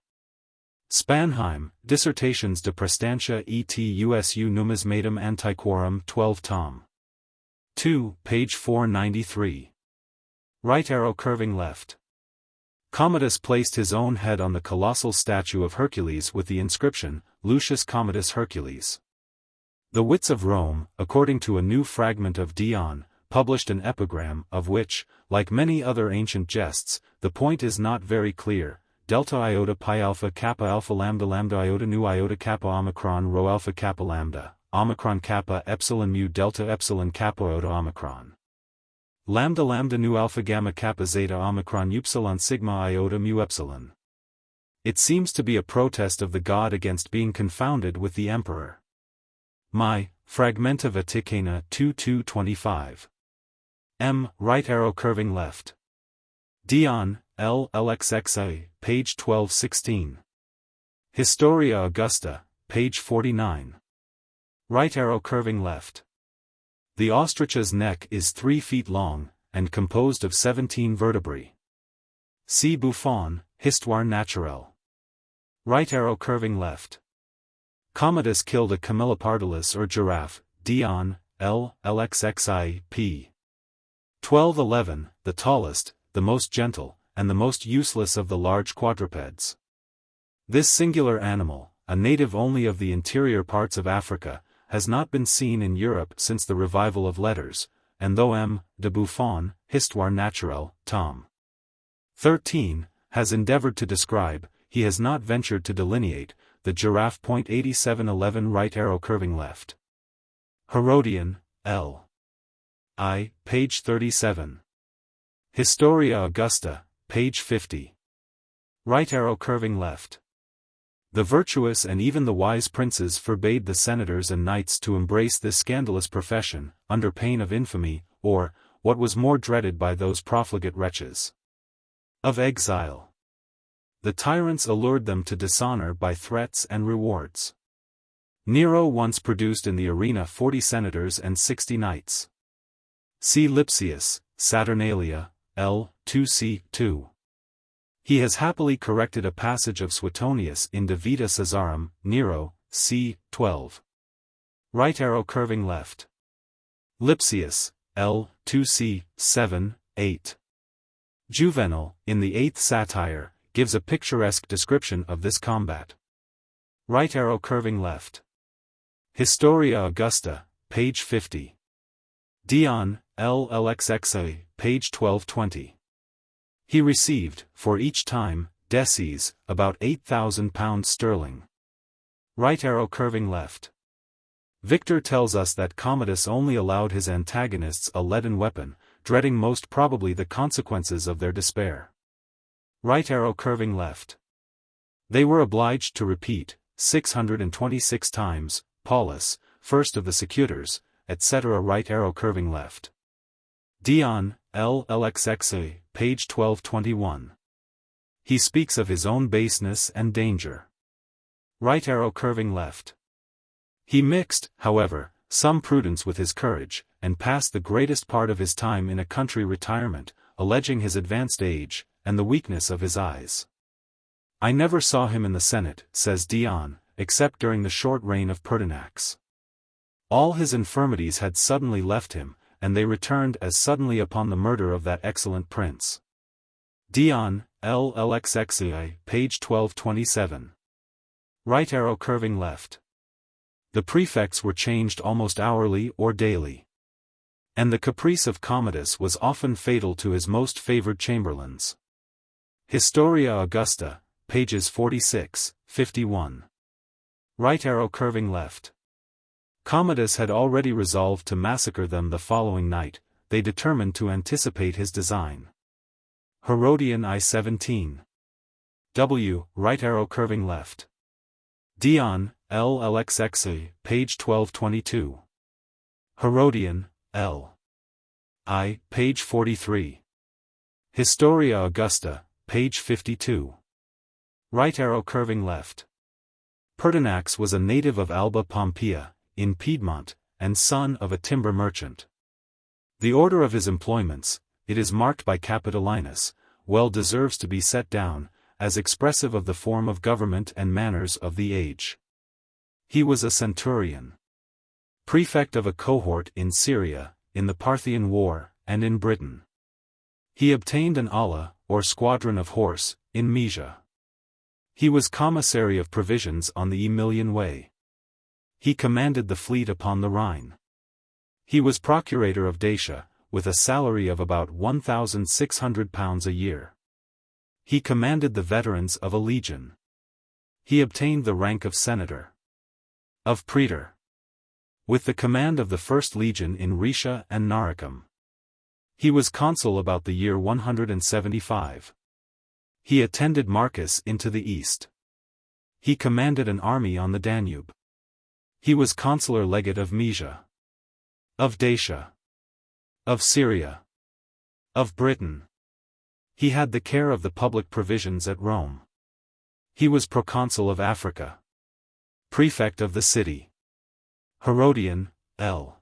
Spanheim, Dissertations de Prestantia et usu numismatum antiquorum 12 Tom. 2, page 493. Right arrow curving left. Commodus placed his own head on the colossal statue of Hercules with the inscription, Lucius Commodus Hercules. The wits of Rome, according to a new fragment of Dion, published an epigram, of which, like many other ancient jests, the point is not very clear. Delta iota pi alpha kappa lambda iota nu iota kappa omicron rho alpha kappa lambda, omicron kappa epsilon mu delta epsilon kappa iota omicron. Lambda nu alpha gamma kappa zeta omicron upsilon sigma iota mu epsilon. It seems to be a protest of the god against being confounded with the emperor. My, Fragmenta Vaticana 2225. M. Right arrow curving left. Dion, L. LXXA, page 1216. Historia Augusta, page 49. Right arrow curving left. The ostrich's neck is 3 feet long, and composed of 17 vertebrae. See Buffon, Histoire naturelle. Right arrow curving left. Commodus killed a camelopardalus or giraffe, Dion, L. LXXI, p. 1211, the tallest, the most gentle, and the most useless of the large quadrupeds. This singular animal, a native only of the interior parts of Africa, has not been seen in Europe since the revival of letters, and though M. de Buffon, Histoire naturelle, tom. 13, has endeavored to describe, he has not ventured to delineate, the giraffe. 8711 right arrow curving left. Herodian, L. I, page 37. Historia Augusta, page 50. Right arrow curving left. The virtuous and even the wise princes forbade the senators and knights to embrace this scandalous profession, under pain of infamy, or, what was more dreaded by those profligate wretches, of exile. The tyrants allured them to dishonor by threats and rewards. Nero once produced in the arena 40 senators and 60 knights. See Lipsius, Saturnalia, L. 2c. 2. He has happily corrected a passage of Suetonius in De Vita Caesarum, Nero, c. 12. Right arrow curving left. Lipsius, L. 2c. 7, 8. Juvenal, in the 8th satire, gives a picturesque description of this combat. Right arrow curving left. Historia Augusta, page 50. Dion, LLXXA, page 1220. He received, for each time, decies, about £8,000 sterling. Right arrow curving left. Victor tells us that Commodus only allowed his antagonists a leaden weapon, dreading most probably the consequences of their despair. Right arrow curving left. They were obliged to repeat, 626 times, Paulus, first of the secutors, etc. Right arrow curving left. Dion, LLXXA, page 1221. He speaks of his own baseness and danger. Right arrow curving left. He mixed, however, some prudence with his courage, and passed the greatest part of his time in a country retirement, alleging his advanced age, and the weakness of his eyes. I never saw him in the Senate, says Dion, except during the short reign of Pertinax. All his infirmities had suddenly left him, and they returned as suddenly upon the murder of that excellent prince. Dion, LLXXA, page 1227. Right arrow curving left. The prefects were changed almost hourly or daily. And the caprice of Commodus was often fatal to his most favored chamberlains. Historia Augusta, pages 46, 51. Right arrow curving left. Commodus had already resolved to massacre them the following night. They determined to anticipate his design. Herodian I-17. W, right arrow curving left. Dion, LLXXA, page 1222. Herodian, L. I, page 43. Historia Augusta, page 52. Right arrow curving left. Pertinax was a native of Alba Pompeia, in Piedmont, and son of a timber merchant. The order of his employments, it is marked by Capitolinus, well deserves to be set down, as expressive of the form of government and manners of the age. He was a centurion. Prefect of a cohort in Syria, in the Parthian War, and in Britain. He obtained an ala, or squadron of horse, in Mysia. He was commissary of provisions on the Emilian Way. He commanded the fleet upon the Rhine. He was procurator of Dacia, with a salary of about £1,600 a year. He commanded the veterans of a legion. He obtained the rank of senator. Of praetor. With the command of the 1st Legion in Rhaetia and Noricum. He was consul about the year 175. He attended Marcus into the east. He commanded an army on the Danube. He was consular legate of Mysia. Of Dacia. Of Syria. Of Britain. He had the care of the public provisions at Rome. He was proconsul of Africa. Prefect of the city. Herodian, L.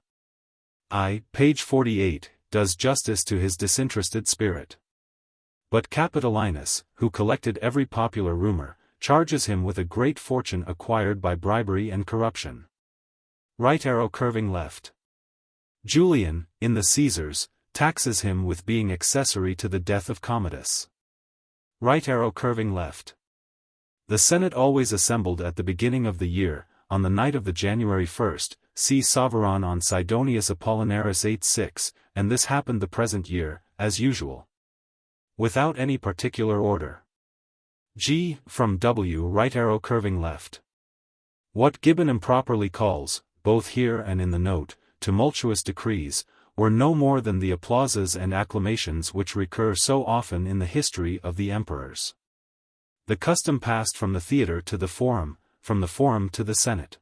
I, page 48, does justice to his disinterested spirit. But Capitolinus, who collected every popular rumor, charges him with a great fortune acquired by bribery and corruption. Right arrow curving left. Julian, in the Caesars, taxes him with being accessory to the death of Commodus. Right arrow curving left. The Senate always assembled at the beginning of the year, on the night of the January 1st, see Sovereign on Sidonius Apollinaris 8:6, and this happened the present year, as usual. Without any particular order. G. From W. Right arrow curving left. What Gibbon improperly calls, both here and in the note, tumultuous decrees, were no more than the applauses and acclamations which recur so often in the history of the emperors. The custom passed from the theatre to the forum, from the forum to the Senate.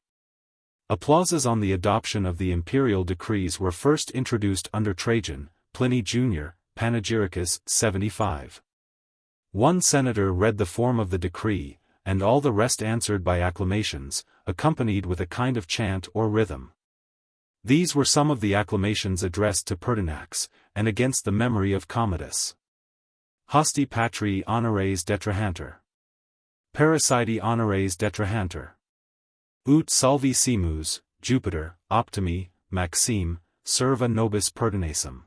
Applauses on the adoption of the imperial decrees were first introduced under Trajan, Pliny Jr., Panegyricus, 75. One senator read the form of the decree, and all the rest answered by acclamations, accompanied with a kind of chant or rhythm. These were some of the acclamations addressed to Pertinax, and against the memory of Commodus. Hosti patrii honores detrahantur. Parasiti honores detrahantur. Ut salvi simus, Jupiter, optimi, Maxime, serva nobis pertinacem.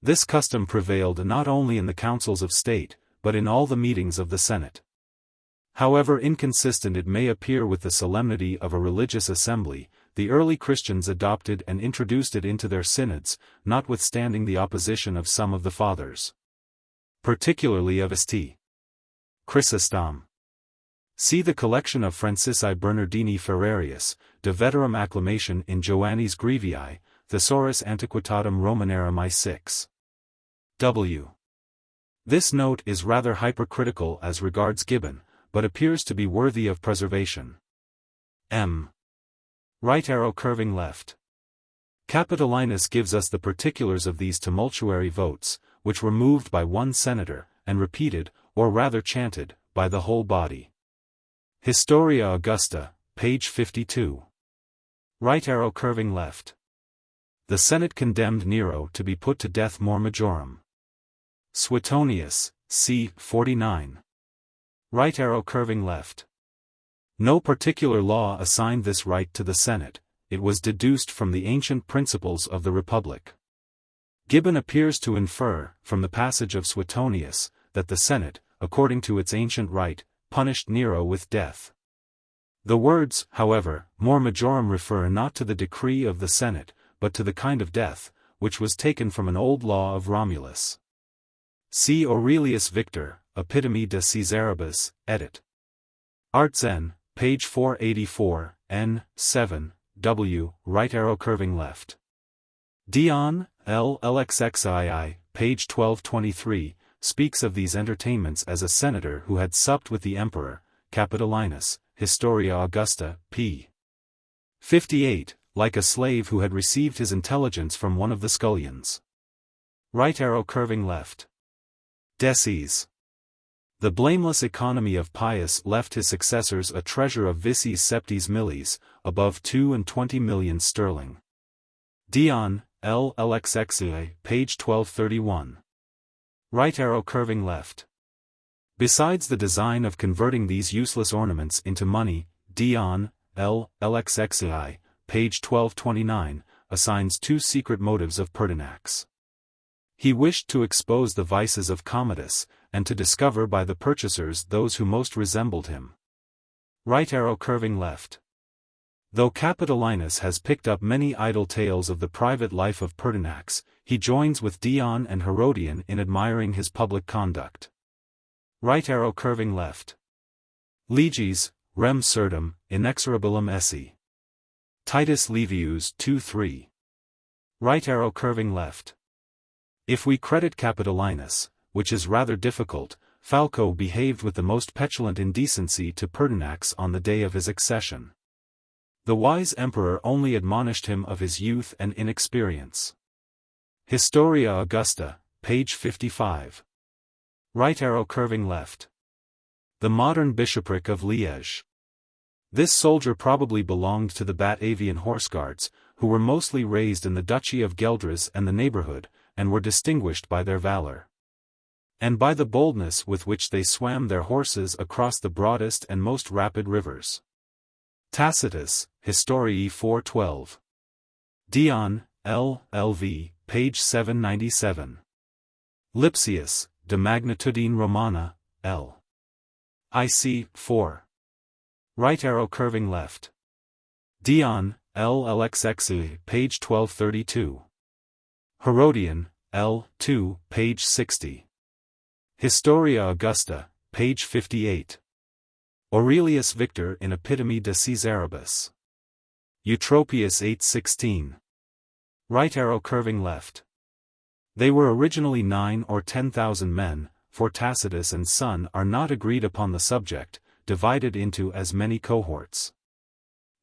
This custom prevailed not only in the councils of state, but in all the meetings of the Senate. However inconsistent it may appear with the solemnity of a religious assembly, the early Christians adopted and introduced it into their synods, notwithstanding the opposition of some of the fathers. Particularly of St. Chrysostom. See the collection of Francisci Bernardini Ferrarius, De Veterum Acclamation in Joannis Grevii, Thesaurus Antiquitatum Romanorum I6. W. This note is rather hypercritical as regards Gibbon, but appears to be worthy of preservation. M. Right arrow curving left. Capitolinus gives us the particulars of these tumultuary votes, which were moved by one senator, and repeated, or rather chanted, by the whole body. Historia Augusta, page 52. Right arrow curving left. The Senate condemned Nero to be put to death more majorum. Suetonius, c. 49. Right arrow curving left. No particular law assigned this right to the Senate, it was deduced from the ancient principles of the Republic. Gibbon appears to infer, from the passage of Suetonius, that the Senate, according to its ancient right, punished Nero with death. The words, however, more majorum refer not to the decree of the Senate, but to the kind of death, which was taken from an old law of Romulus. See Aurelius Victor, Epitome de Caesaribus, edit. Arts N, page 484, N. 7, W. Right arrow curving left. Dion, L. LXXII, page 1223, speaks of these entertainments as a senator who had supped with the emperor, Capitolinus, Historia Augusta, p. 58, like a slave who had received his intelligence from one of the scullions. Right arrow curving left. Decies. The blameless economy of Pius left his successors a treasure of vices septies millis, above 22 millions sterling. Dion, L. LXXI, page 1231. Right arrow curving left. Besides the design of converting these useless ornaments into money, Dion, L. LXXI, page 1229, assigns two secret motives of Pertinax. He wished to expose the vices of Commodus, and to discover by the purchasers those who most resembled him. Right arrow curving left. Though Capitolinus has picked up many idle tales of the private life of Pertinax, he joins with Dion and Herodian in admiring his public conduct. Right arrow curving left. Leges, rem certum, inexorabilum esse. Titus Livius 2-3. Right arrow curving left. If we credit Capitolinus, which is rather difficult, Falco behaved with the most petulant indecency to Pertinax on the day of his accession. The wise emperor only admonished him of his youth and inexperience. Historia Augusta, page 55. Right arrow curving left. The modern bishopric of Liège. This soldier probably belonged to the Batavian Horse Guards, who were mostly raised in the Duchy of Gueldres and the neighborhood, and were distinguished by their valor, and by the boldness with which they swam their horses across the broadest and most rapid rivers. Tacitus, Historiae 4:12. Dion, L. LV, page 797. Lipsius, De Magnitudine Romana, L. IC. 4. Right arrow curving left. Dion, L. LXXI, page 1232. Herodian, L. 2, page 60. Historia Augusta, page 58. Aurelius Victor in Epitome de Caesaribus. Eutropius 8:16. Right arrow curving left. They were originally 9 or 10,000 men, for Tacitus and Son are not agreed upon the subject, divided into as many cohorts.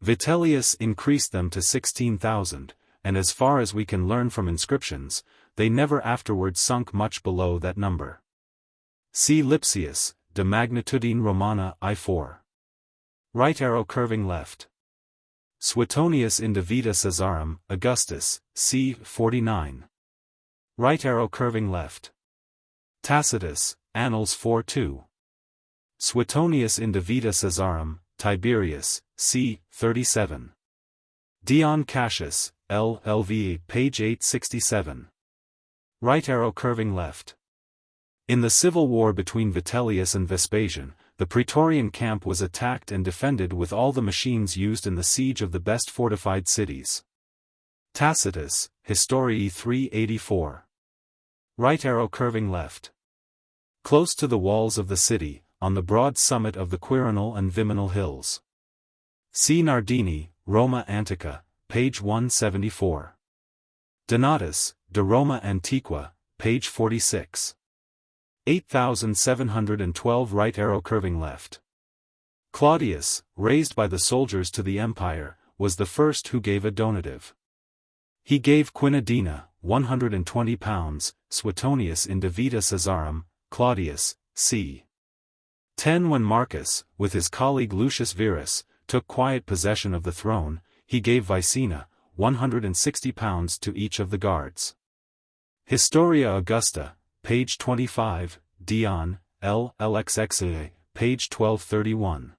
Vitellius increased them to 16,000, and as far as we can learn from inscriptions, they never afterward sunk much below that number. See Lipsius, De Magnitudine Romana I4. Right arrow curving left. Suetonius in De Vita Caesarum, Augustus, c. 49. Right arrow curving left. Tacitus, Annals 4:2. Suetonius in De Vita Caesarum, Tiberius, c. 37. Dion Cassius, L. LV, page 867. Right arrow curving left. In the civil war between Vitellius and Vespasian, the Praetorian camp was attacked and defended with all the machines used in the siege of the best fortified cities. Tacitus, Historiae 384. Right arrow curving left. Close to the walls of the city, on the broad summit of the Quirinal and Viminal hills. See Nardini, Roma Antica, page 174. Donatus, De Roma Antiqua, page 46. 8712 right arrow curving left. Claudius, raised by the soldiers to the empire, was the first who gave a donative. He gave quinadina, 120 pounds, Suetonius in de Vita Caesarum, Claudius, c. 10. When Marcus, with his colleague Lucius Verus, took quiet possession of the throne, he gave Vicina, 160 pounds to each of the guards. Historia Augusta, page 25, Dion, L. LXXA, page 1231.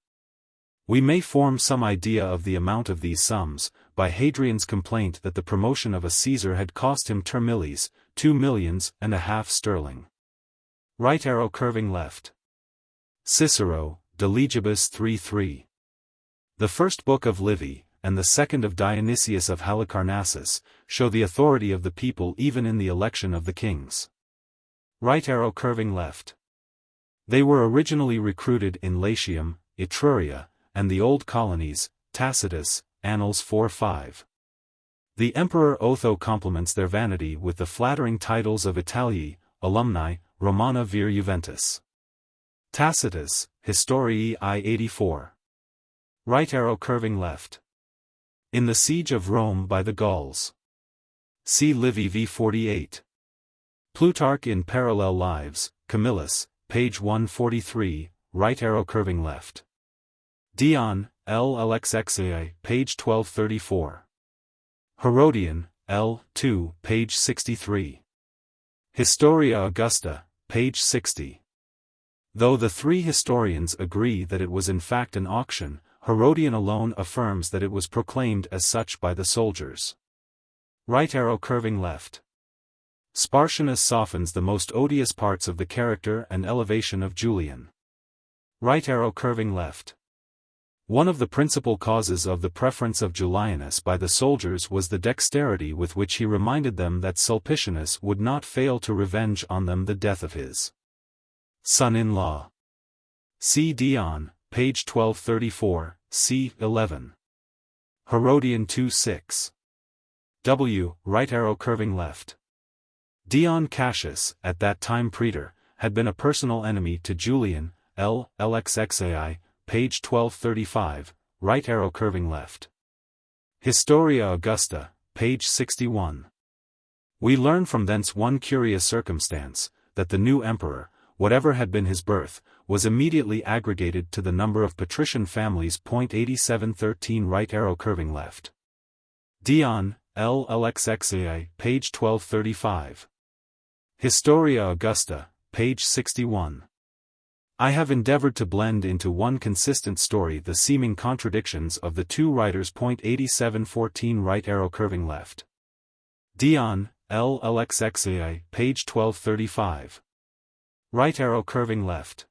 We may form some idea of the amount of these sums, by Hadrian's complaint that the promotion of a Caesar had cost him termillies, 2.5 millions sterling. Right arrow curving left. Cicero, De Legibus 3:3. The first book of Livy, and the second of Dionysius of Halicarnassus, show the authority of the people even in the election of the kings. Right arrow curving left. They were originally recruited in Latium, Etruria, and the old colonies, Tacitus, Annals 4:5. The Emperor Otho compliments their vanity with the flattering titles of Italii, Alumni, Romana vir Juventus. Tacitus, Historiae I-84. Right arrow curving left. In the siege of Rome by the Gauls. See Livy v. 48. Plutarch in Parallel Lives, Camillus, page 143, right arrow curving left. Dion, L. LXXA, page 1234. Herodian, L. 2, page 63. Historia Augusta, page 60. Though the three historians agree that it was in fact an auction, Herodian alone affirms that it was proclaimed as such by the soldiers. Right arrow curving left. Spartianus softens the most odious parts of the character and elevation of Julian. Right arrow curving left. One of the principal causes of the preference of Julianus by the soldiers was the dexterity with which he reminded them that Sulpicianus would not fail to revenge on them the death of his son-in-law. See Dion, page 1234, c. 11. Herodian 2:6. W. Right arrow curving left. Dion Cassius, at that time praetor, had been a personal enemy to Julian, L. LXXAI, page 1235, right arrow curving left. Historia Augusta, page 61. We learn from thence one curious circumstance, that the new emperor, whatever had been his birth, was immediately aggregated to the number of patrician families. 8713 right arrow curving left. Dion, L. LXXAI, page 1235. Historia Augusta, page 61. I have endeavored to blend into one consistent story the seeming contradictions of the two writers. 8714 right arrow curving left. Dion, L. LXXAI, page 1235. Right arrow curving left.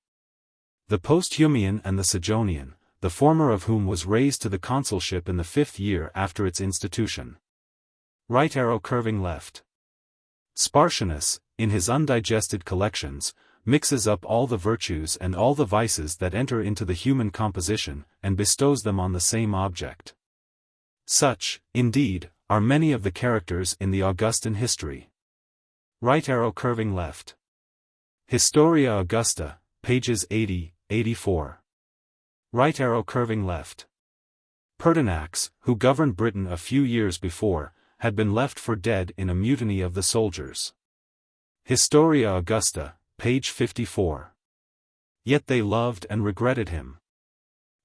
The Posthumian and the Sigonian, the former of whom was raised to the consulship in the 5th year after its institution. Right arrow curving left. Spartianus, in his undigested collections, mixes up all the virtues and all the vices that enter into the human composition, and bestows them on the same object. Such, indeed, are many of the characters in the Augustan history. Right arrow curving left. Historia Augusta, pages 80, 84. Right arrow curving left. Pertinax, who governed Britain a few years before, had been left for dead in a mutiny of the soldiers. Historia Augusta, page 54. Yet they loved and regretted him.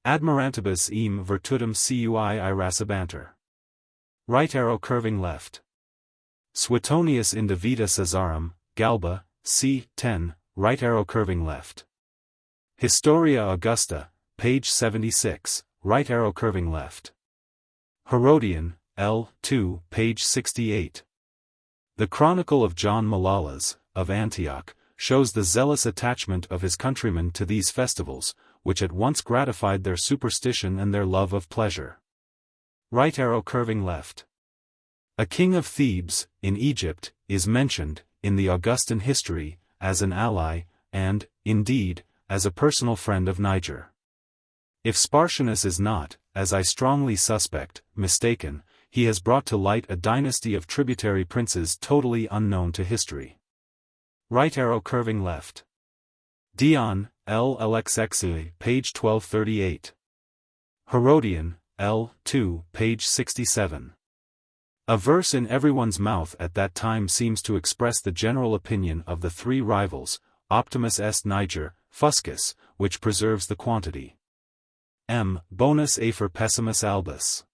Admirantibus eam virtutum cui irascibanter. Right arrow curving left. Suetonius in de Vita Caesarum, Galba, c. 10, right arrow curving left. Historia Augusta, page 76, right arrow curving left. Herodian, L. 2, page 68. The Chronicle of John Malalas, of Antioch, shows the zealous attachment of his countrymen to these festivals, which at once gratified their superstition and their love of pleasure. Right arrow curving left. A king of Thebes, in Egypt, is mentioned, in the Augustan history, as an ally, and, indeed, as a personal friend of Niger. If Spartianus is not, as I strongly suspect, mistaken, he has brought to light a dynasty of tributary princes totally unknown to history. Right arrow curving left. Dion, L. LXX, page 1238. Herodian, L. 2, page 67. A verse in everyone's mouth at that time seems to express the general opinion of the three rivals, Optimus est Niger, Fuscus, which preserves the quantity. M. Bonus Afer Pessimus Albus.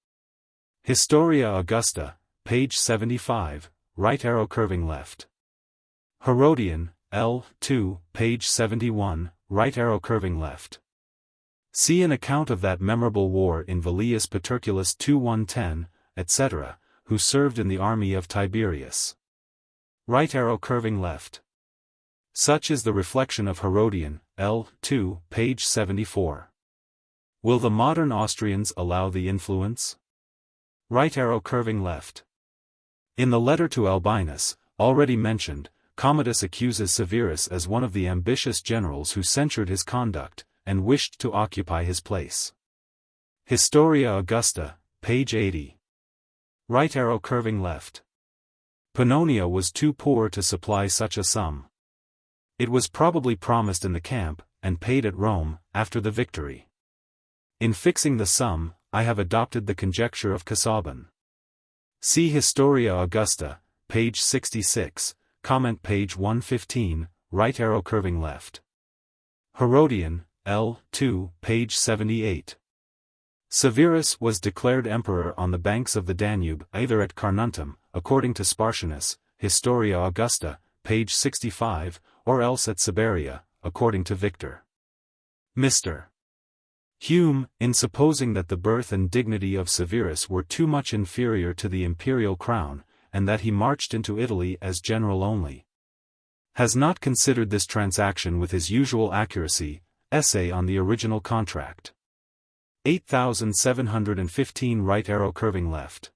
Historia Augusta, page 75, right arrow curving left. Herodian, L. 2, page 71, right arrow curving left. See an account of that memorable war in Velius Paterculus 2:110, etc., who served in the army of Tiberius. Right arrow curving left. Such is the reflection of Herodian, L. 2, page 74. Will the modern Austrians allow the influence? Right arrow curving left. In the letter to Albinus, already mentioned, Commodus accuses Severus as one of the ambitious generals who censured his conduct, and wished to occupy his place. Historia Augusta, page 80. Right arrow curving left. Pannonia was too poor to supply such a sum. It was probably promised in the camp, and paid at Rome, after the victory. In fixing the sum, I have adopted the conjecture of Casaubon. See Historia Augusta, page 66, comment page 115, right arrow curving left. Herodian, L. 2, page 78. Severus was declared emperor on the banks of the Danube, either at Carnuntum, according to Spartianus, Historia Augusta, page 65, or else at Siberia, according to Victor. Mr. Hume, in supposing that the birth and dignity of Severus were too much inferior to the imperial crown, and that he marched into Italy as general only, has not considered this transaction with his usual accuracy. Essay on the original contract. 8715 right arrow curving left.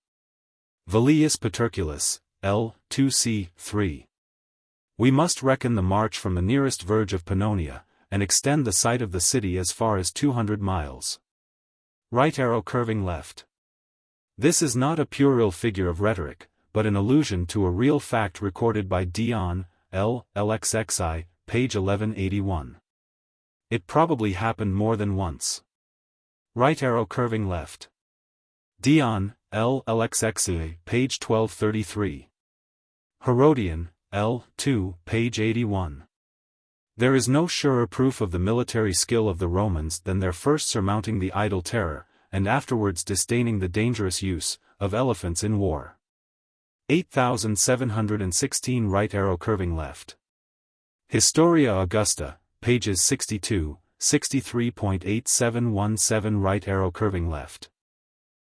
Velius Paterculus, L. 2c. 3. We must reckon the march from the nearest verge of Pannonia, and extend the site of the city as far as 200 miles. Right arrow curving left. This is not a puerile figure of rhetoric, but an allusion to a real fact recorded by Dion, L. LXXI, page 1181. It probably happened more than once. Right arrow curving left. Dion, L. LXXI, page 1233. Herodian, L. 2, page 81. There is no surer proof of the military skill of the Romans than their first surmounting the idle terror, and afterwards disdaining the dangerous use, of elephants in war. 8716 right arrow curving left. Historia Augusta, pages 62, 63.8717 right arrow curving left.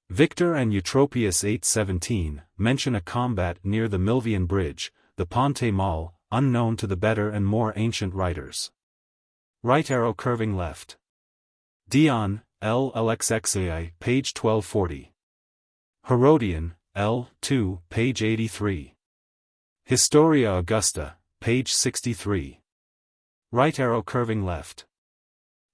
Victor and Eutropius 817 mention a combat near the Milvian Bridge, the Ponte Mall, unknown to the better and more ancient writers. Right arrow curving left. Dion, L. LXXI, page 1240. Herodian, L. 2, page 83. Historia Augusta, page 63. Right arrow curving left.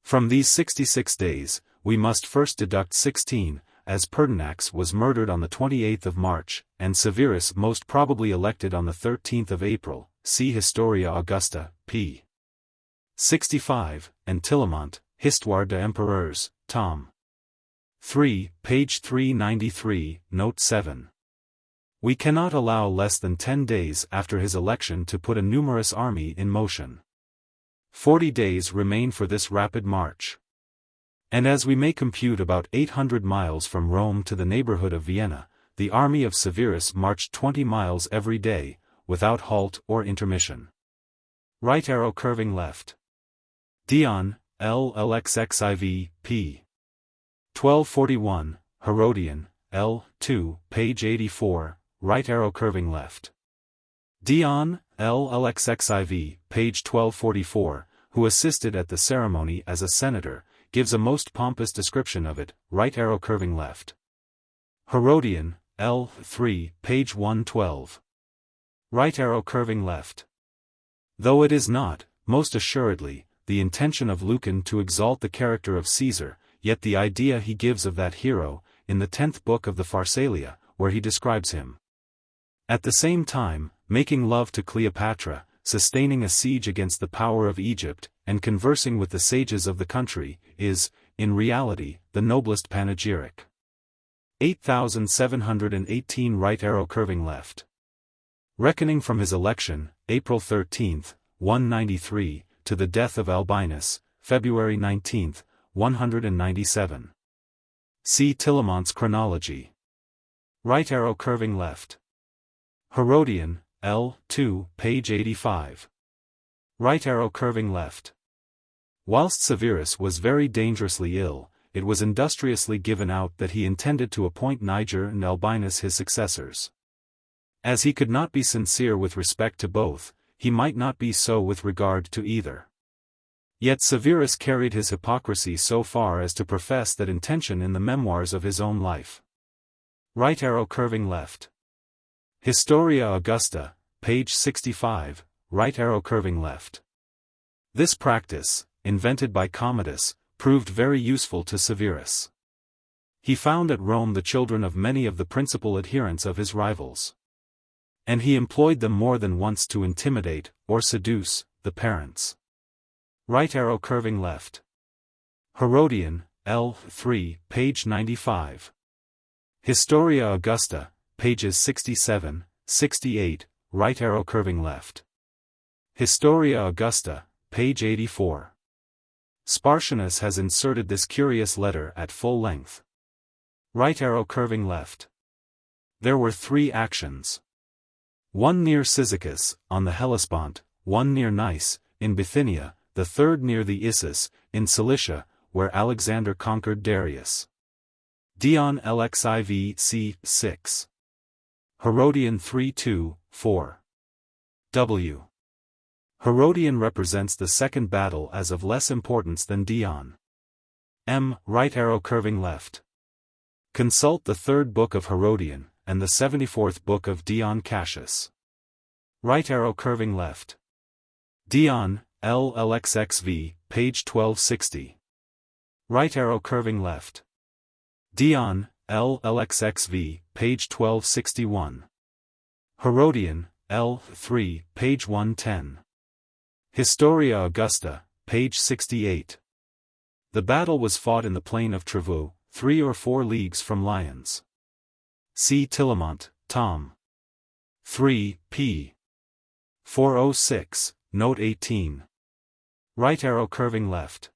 From these 66 days, we must first deduct 16, as Pertinax was murdered on the 28th of March, and Severus most probably elected on the 13th of April, see Historia Augusta, p. 65, and Tillemont, Histoire des Empereurs, tom. 3, page 393, note 7. We cannot allow less than 10 days after his election to put a numerous army in motion. 40 days remain for this rapid march. And as we may compute about 800 miles from Rome to the neighborhood of Vienna, the army of Severus marched 20 miles every day, without halt or intermission. Right arrow curving left. Dion, L. LXXIV, p. 1241, Herodian, L. 2, page 84, right arrow curving left. Dion, LLXXIV, page 1244, who assisted at the ceremony as a senator, gives a most pompous description of it, right arrow curving left. Herodian, L. 3, page 112. Right arrow curving left. Though it is not, most assuredly, the intention of Lucan to exalt the character of Caesar, yet the idea he gives of that hero, in the 10th book of the Pharsalia, where he describes him. At the same time, making love to Cleopatra, sustaining a siege against the power of Egypt, and conversing with the sages of the country, is, in reality, the noblest panegyric. 8718 right arrow curving left. Reckoning from his election, April 13, 193, to the death of Albinus, February 19, 197. See Tillemont's chronology. Right arrow curving left. Herodian, L. 2, page 85. Right arrow curving left. Whilst Severus was very dangerously ill, it was industriously given out that he intended to appoint Niger and Albinus his successors. As he could not be sincere with respect to both, he might not be so with regard to either. Yet Severus carried his hypocrisy so far as to profess that intention in the memoirs of his own life. Right arrow curving left. Historia Augusta, page 65, right arrow curving left. This practice, invented by Commodus, proved very useful to Severus. He found at Rome the children of many of the principal adherents of his rivals. And he employed them more than once to intimidate, or seduce, the parents. Right arrow curving left. Herodian, L. 3, page 95. Historia Augusta, pages 67, 68, right arrow curving left. Historia Augusta, page 84. Spartianus has inserted this curious letter at full length. Right arrow curving left. There were 3 actions. One near Cyzicus, on the Hellespont, one near Nice, in Bithynia, the third near the Issus, in Cilicia, where Alexander conquered Darius. Dion LXIV c. 6. Herodian 3-2, 4. W. Herodian represents the second battle as of less importance than Dion. M. Right arrow curving left. Consult the 3rd book of Herodian, and the 74th book of Dion Cassius. Right arrow curving left. Dion, LLXXV, page 1260. Right arrow curving left. Dion, LLXXV, page 1261. Herodian, L. 3, page 110. Historia Augusta, page 68. The battle was fought in the plain of Trevoux, 3 or 4 leagues from Lyons. See Tillemont, Tom. 3, p. 406, note 18. Right arrow curving left.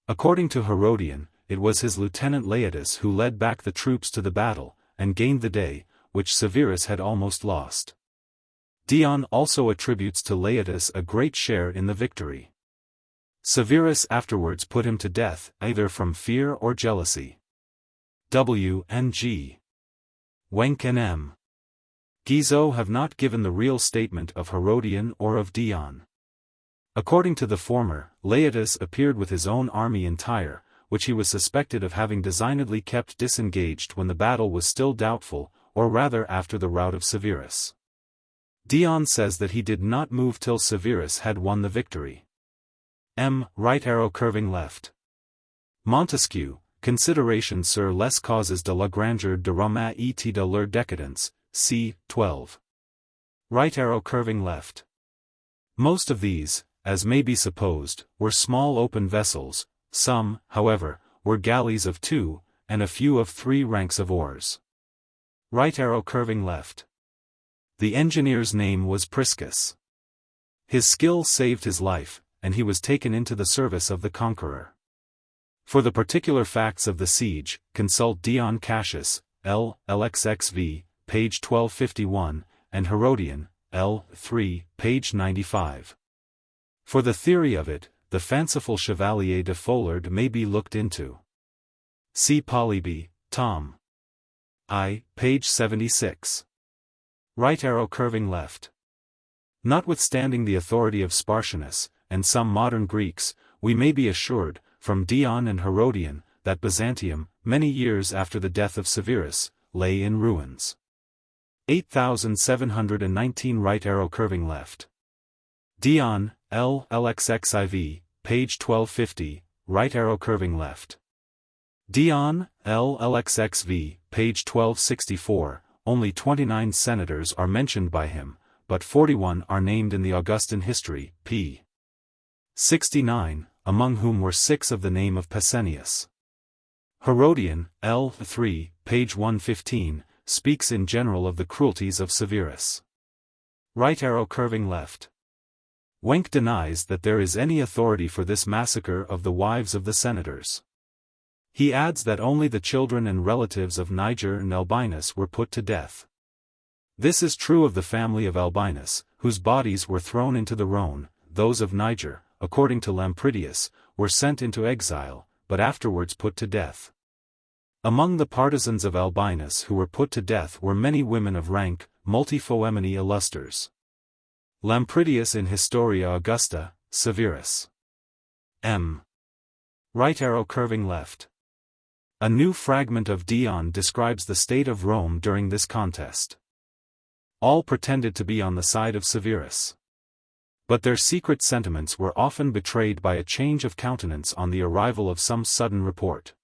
According to Herodian, it was his lieutenant Laetus who led back the troops to the battle, and gained the day, which Severus had almost lost. Dion also attributes to Laetus a great share in the victory. Severus afterwards put him to death, either from fear or jealousy. W. and G. Wenck and M. Guizot have not given the real statement of Herodian or of Dion. According to the former, Laetus appeared with his own army in Tyre, which he was suspected of having designedly kept disengaged when the battle was still doubtful, or rather after the rout of Severus. Dion says that he did not move till Severus had won the victory. M. Right arrow curving left. Montesquieu, Consideration sur les causes de la grandeur de Rome et de leur décadence, c. 12. Right arrow curving left. Most of these, as may be supposed, were small open vessels. Some, however, were galleys of 2, and a few of 3 ranks of oars. Right arrow curving left. The engineer's name was Priscus. His skill saved his life, and he was taken into the service of the conqueror. For the particular facts of the siege, consult Dion Cassius, L. LXXV, page 1251, and Herodian, L. 3, page 95. For the theory of it, the fanciful Chevalier de Follard may be looked into. See Polybe, Tom. I, page 76. Right arrow curving left. Notwithstanding the authority of Spartianus, and some modern Greeks, we may be assured, from Dion and Herodian, that Byzantium, many years after the death of Severus, lay in ruins. 8719 right arrow curving left. Dion, L. LXXIV, page 1250, right arrow curving left. Dion, L. LXXV, page 1264, only 29 senators are mentioned by him, but 41 are named in the Augustan history, p. 69, among whom were 6 of the name of Pescennius. Herodian, L. 3, page 115, speaks in general of the cruelties of Severus. Right arrow curving left. Wenck denies that there is any authority for this massacre of the wives of the senators. He adds that only the children and relatives of Niger and Albinus were put to death. This is true of the family of Albinus, whose bodies were thrown into the Rhone. Those of Niger, according to Lampridius, were sent into exile, but afterwards put to death. Among the partisans of Albinus who were put to death were many women of rank, multifoemini illusters. Lampridius in Historia Augusta, Severus. M. Right arrow curving left. A new fragment of Dion describes the state of Rome during this contest. All pretended to be on the side of Severus. But their secret sentiments were often betrayed by a change of countenance on the arrival of some sudden report.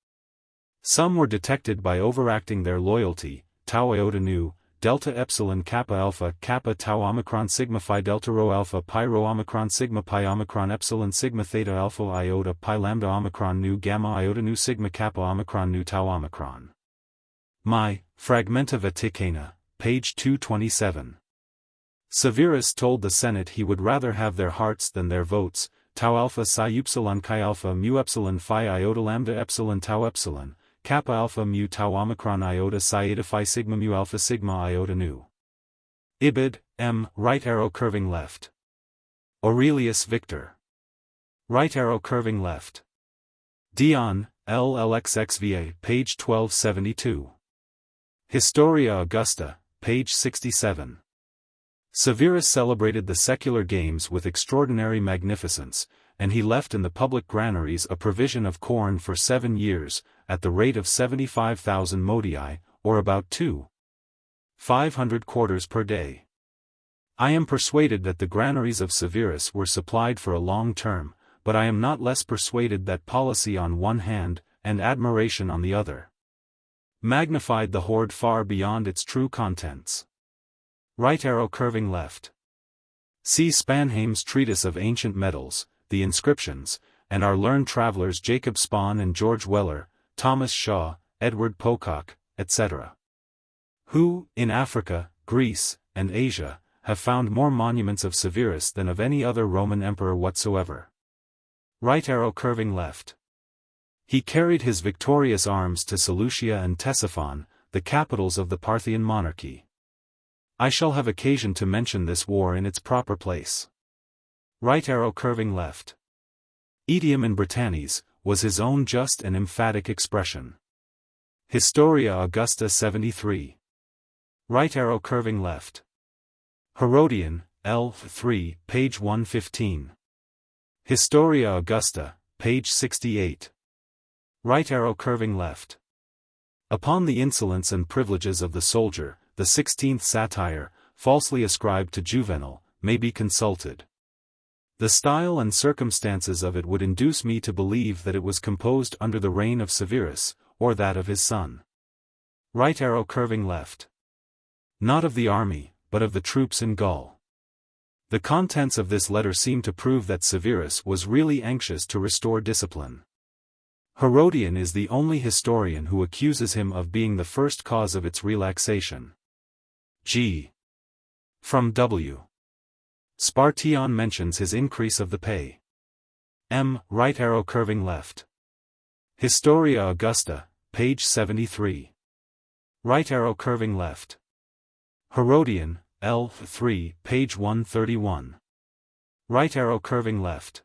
Some were detected by overacting their loyalty, tau iota nu, delta epsilon kappa alpha tau omicron sigma phi delta rho alpha pi rho omicron sigma pi omicron epsilon sigma theta alpha iota pi lambda omicron nu gamma iota nu sigma kappa omicron nu tau omicron. My, Fragmenta Vaticana, page 227. Severus told the Senate he would rather have their hearts than their votes, tau alpha psi upsilon chi alpha mu epsilon phi iota lambda epsilon tau epsilon, kappa alpha mu tau omicron iota psi eta phi sigma mu alpha sigma iota nu. Ibid, M. Right arrow curving left. Aurelius Victor. Right arrow curving left. Dion, L. LXXVA, page 1272. Historia Augusta, page 67. Severus celebrated the secular games with extraordinary magnificence, and he left in the public granaries a provision of corn for 7 years, at the rate of 75,000 modii, or about 2,500 quarters per day. I am persuaded that the granaries of Severus were supplied for a long term, but I am not less persuaded that policy on one hand, and admiration on the other, magnified the hoard far beyond its true contents. Right arrow curving left. See Spanheim's Treatise of Ancient Metals, the Inscriptions, and our learned travelers Jacob Spon and George Weller, Thomas Shaw, Edward Pocock, etc., who, in Africa, Greece, and Asia, have found more monuments of Severus than of any other Roman emperor whatsoever. Right arrow curving left. He carried his victorious arms to Seleucia and Ctesiphon, the capitals of the Parthian monarchy. I shall have occasion to mention this war in its proper place. Right arrow curving left. Etiam in Britannis, was his own just and emphatic expression. Historia Augusta 73. Right arrow curving left. Herodian, L. 3, page 115. Historia Augusta, page 68. Right arrow curving left. Upon the insolence and privileges of the soldier, the 16th satire, falsely ascribed to Juvenal, may be consulted. The style and circumstances of it would induce me to believe that it was composed under the reign of Severus, or that of his son. Right arrow curving left. Not of the army, but of the troops in Gaul. The contents of this letter seem to prove that Severus was really anxious to restore discipline. Herodian is the only historian who accuses him of being the first cause of its relaxation. G. From W. Spartion mentions his increase of the pay. M. Right arrow curving left. Historia Augusta, page 73. Right arrow curving left. Herodian, L. 3, page 131. Right arrow curving left.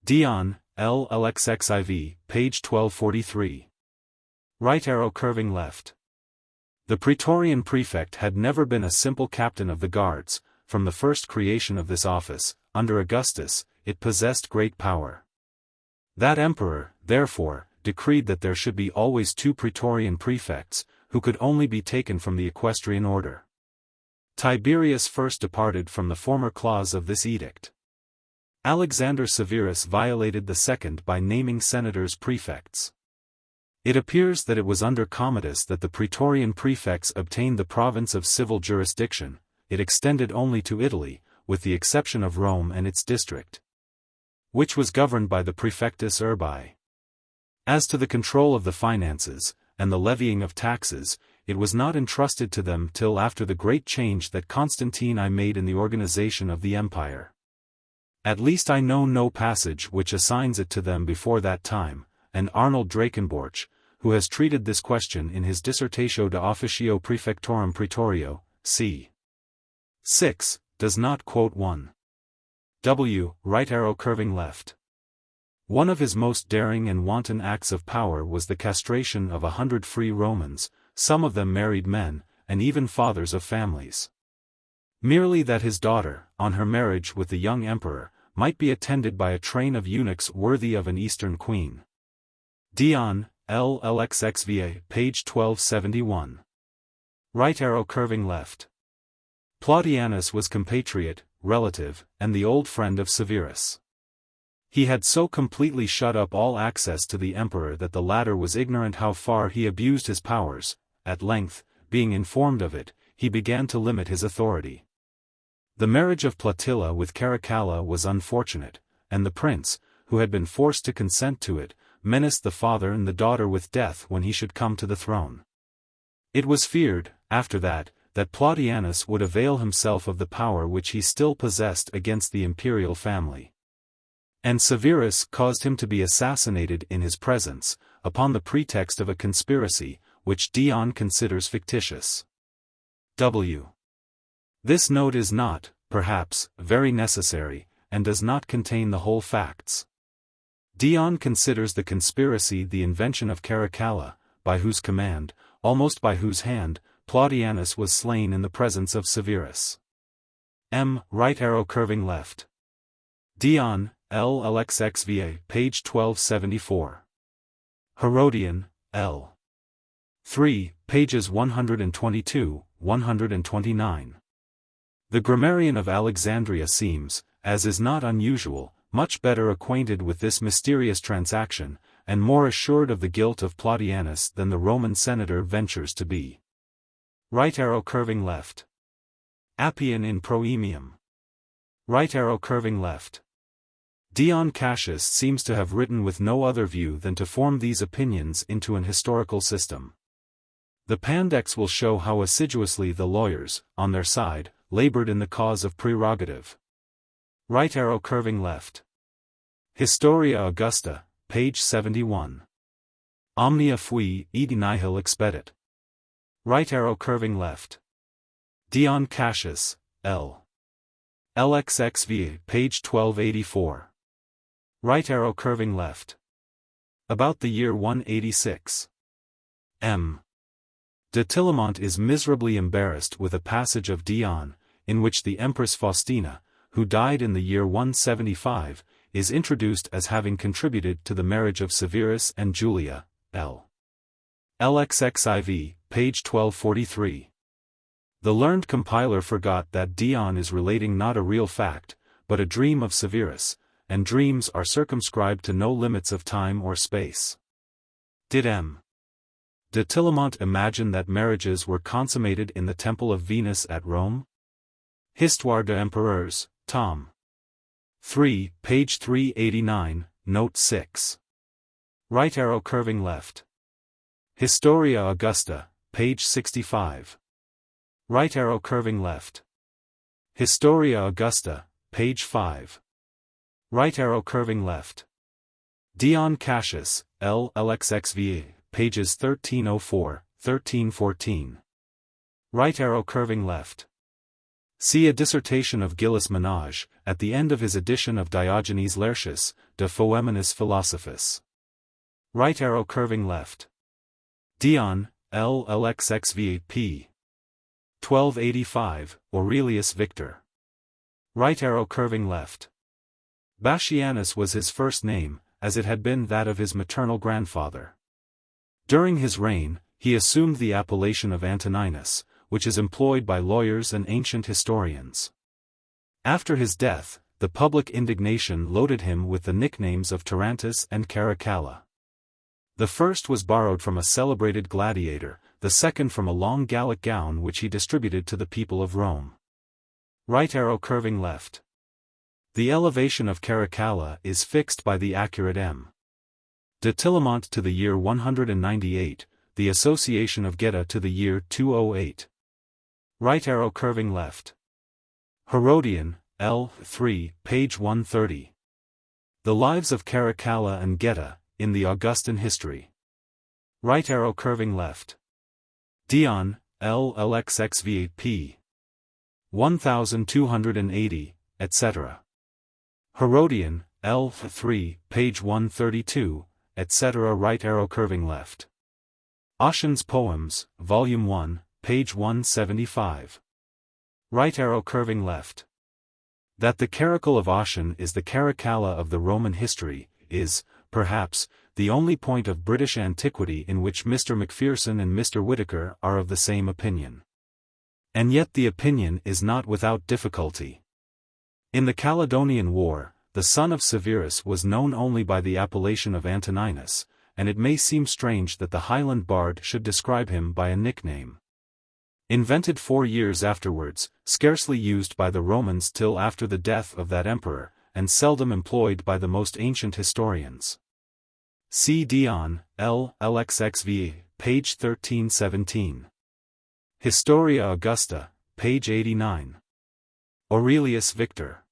Dion, L. LXXIV, page 1243. Right arrow curving left. The Praetorian prefect had never been a simple captain of the guards, from the first creation of this office, under Augustus, it possessed great power. That emperor, therefore, decreed that there should be always 2 praetorian prefects, who could only be taken from the equestrian order. Tiberius first departed from the former clause of this edict. Alexander Severus violated the second by naming senators prefects. It appears that it was under Commodus that the praetorian prefects obtained the province of civil jurisdiction. It extended only to Italy, with the exception of Rome and its district, which was governed by the praefectus urbi. As to the control of the finances, and the levying of taxes, it was not entrusted to them till after the great change that Constantine I made in the organization of the empire. At least I know no passage which assigns it to them before that time, and Arnold Drakenborch, who has treated this question in his Dissertatio de Officio Praefectorum Praetorio, c. 6, does not quote 1. W. Right arrow curving left. One of his most daring and wanton acts of power was the castration of 100 free Romans, some of them married men, and even fathers of families. Merely that his daughter, on her marriage with the young emperor, might be attended by a train of eunuchs worthy of an Eastern queen. Dion, LLXXVA, page 1271. Right arrow curving left. Plautianus was compatriot, relative, and the old friend of Severus. He had so completely shut up all access to the emperor that the latter was ignorant how far he abused his powers. At length, being informed of it, he began to limit his authority. The marriage of Plautilla with Caracalla was unfortunate, and the prince, who had been forced to consent to it, menaced the father and the daughter with death when he should come to the throne. It was feared, after that Plautianus would avail himself of the power which he still possessed against the imperial family. And Severus caused him to be assassinated in his presence, upon the pretext of a conspiracy, which Dion considers fictitious. W. This note is not, perhaps, very necessary, and does not contain the whole facts. Dion considers the conspiracy the invention of Caracalla, by whose command, almost by whose hand, Plautianus was slain in the presence of Severus. M. Right arrow curving left. Dion, LLXXVA, page 1274. Herodian, L. 3, pages 122, 129. The grammarian of Alexandria seems, as is not unusual, much better acquainted with this mysterious transaction, and more assured of the guilt of Plautianus than the Roman senator ventures to be. Right arrow curving left. Appian in Proemium. Right arrow curving left. Dion Cassius seems to have written with no other view than to form these opinions into an historical system. The Pandects will show how assiduously the lawyers, on their side, labored in the cause of prerogative. Right arrow curving left. Historia Augusta, page 71. Omnia fui, edi nihil expedit. Right arrow curving left. Dion Cassius, L. LXXV, page 1284. Right arrow curving left. About the year 186. M. De Tillemont is miserably embarrassed with a passage of Dion, in which the Empress Faustina, who died in the year 175, is introduced as having contributed to the marriage of Severus and Julia, L. LXXIV, page 1243. The learned compiler forgot that Dion is relating not a real fact, but a dream of Severus, and dreams are circumscribed to no limits of time or space. Did M. de Tillemont imagine that marriages were consummated in the temple of Venus at Rome? Histoire des Empereurs, tom. 3, page 389, note 6. Right arrow curving left. Historia Augusta, page 65. Right arrow curving left. Historia Augusta, page 5. Right arrow curving left. Dion Cassius, LXXVA, pages 1304, 1314. Right arrow curving left. See a dissertation of Gilles Menage, at the end of his edition of Diogenes Laertius, De Foeminis Philosophis. Right arrow curving left. Dion, LXXVA p. 1285, Aurelius Victor. Right arrow curving left. Bassianus was his first name, as it had been that of his maternal grandfather. During his reign, he assumed the appellation of Antoninus, which is employed by lawyers and ancient historians. After his death, the public indignation loaded him with the nicknames of Tarantus and Caracalla. The first was borrowed from a celebrated gladiator, the second from a long Gallic gown which he distributed to the people of Rome. Right arrow curving left. The elevation of Caracalla is fixed by the accurate M. de Tillemont to the year 198, the association of Geta to the year 208. Right arrow curving left. Herodian, L. 3, page 130. The Lives of Caracalla and Geta, in the Augustan History. Right arrow curving left. Dion, L. LXXVA p. 1280, etc. Herodian, L. 3, page 132, etc. Right arrow curving left. Ossian's Poems, Volume 1, page 175. Right arrow curving left. That the caracal of Ossian is the Caracalla of the Roman history, is, perhaps, the only point of British antiquity in which Mr. Macpherson and Mr. Whitaker are of the same opinion. And yet the opinion is not without difficulty. In the Caledonian War, the son of Severus was known only by the appellation of Antoninus, and it may seem strange that the Highland bard should describe him by a nickname. Invented 4 years afterwards, scarcely used by the Romans till after the death of that emperor, and seldom employed by the most ancient historians. See Dion, L. LXXV, page 1317. Historia Augusta, page 89. Aurelius Victor.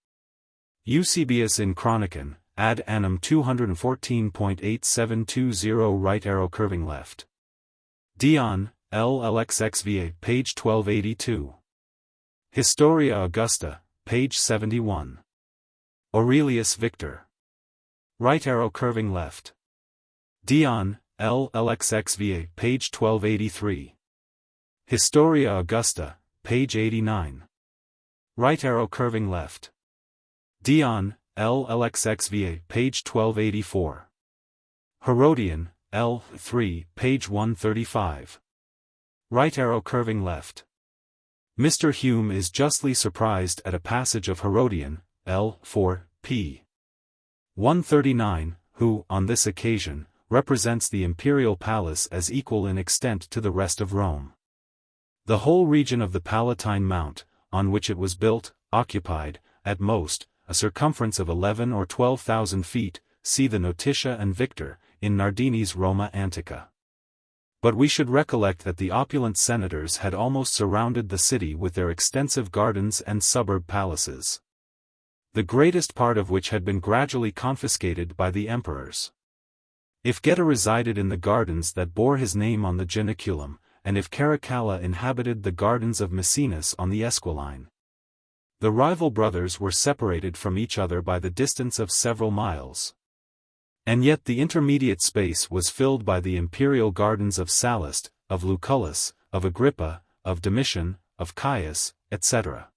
Eusebius in Chronicon, ad annum 214.8720. Right arrow curving left. Dion, L. LXXVA, page 1282. Historia Augusta, page 71. Aurelius Victor. Right arrow curving left. Dion, L. LXXVA, page 1283. Historia Augusta, page 89. Right arrow curving left. Dion, L. LXXVA, page 1284. Herodian, L. 3, page 135. Right arrow curving left. Mr. Hume is justly surprised at a passage of Herodian, L. 4, p. 139, who, on this occasion, represents the imperial palace as equal in extent to the rest of Rome. The whole region of the Palatine Mount, on which it was built, occupied, at most, a circumference of 11 or 12,000 feet, see the Notitia and Victor, in Nardini's Roma Antica. But we should recollect that the opulent senators had almost surrounded the city with their extensive gardens and suburb palaces, the greatest part of which had been gradually confiscated by the emperors. If Geta resided in the gardens that bore his name on the Janiculum, and if Caracalla inhabited the gardens of Maecenas on the Esquiline, the rival brothers were separated from each other by the distance of several miles. And yet the intermediate space was filled by the imperial gardens of Sallust, of Lucullus, of Agrippa, of Domitian, of Caius, etc.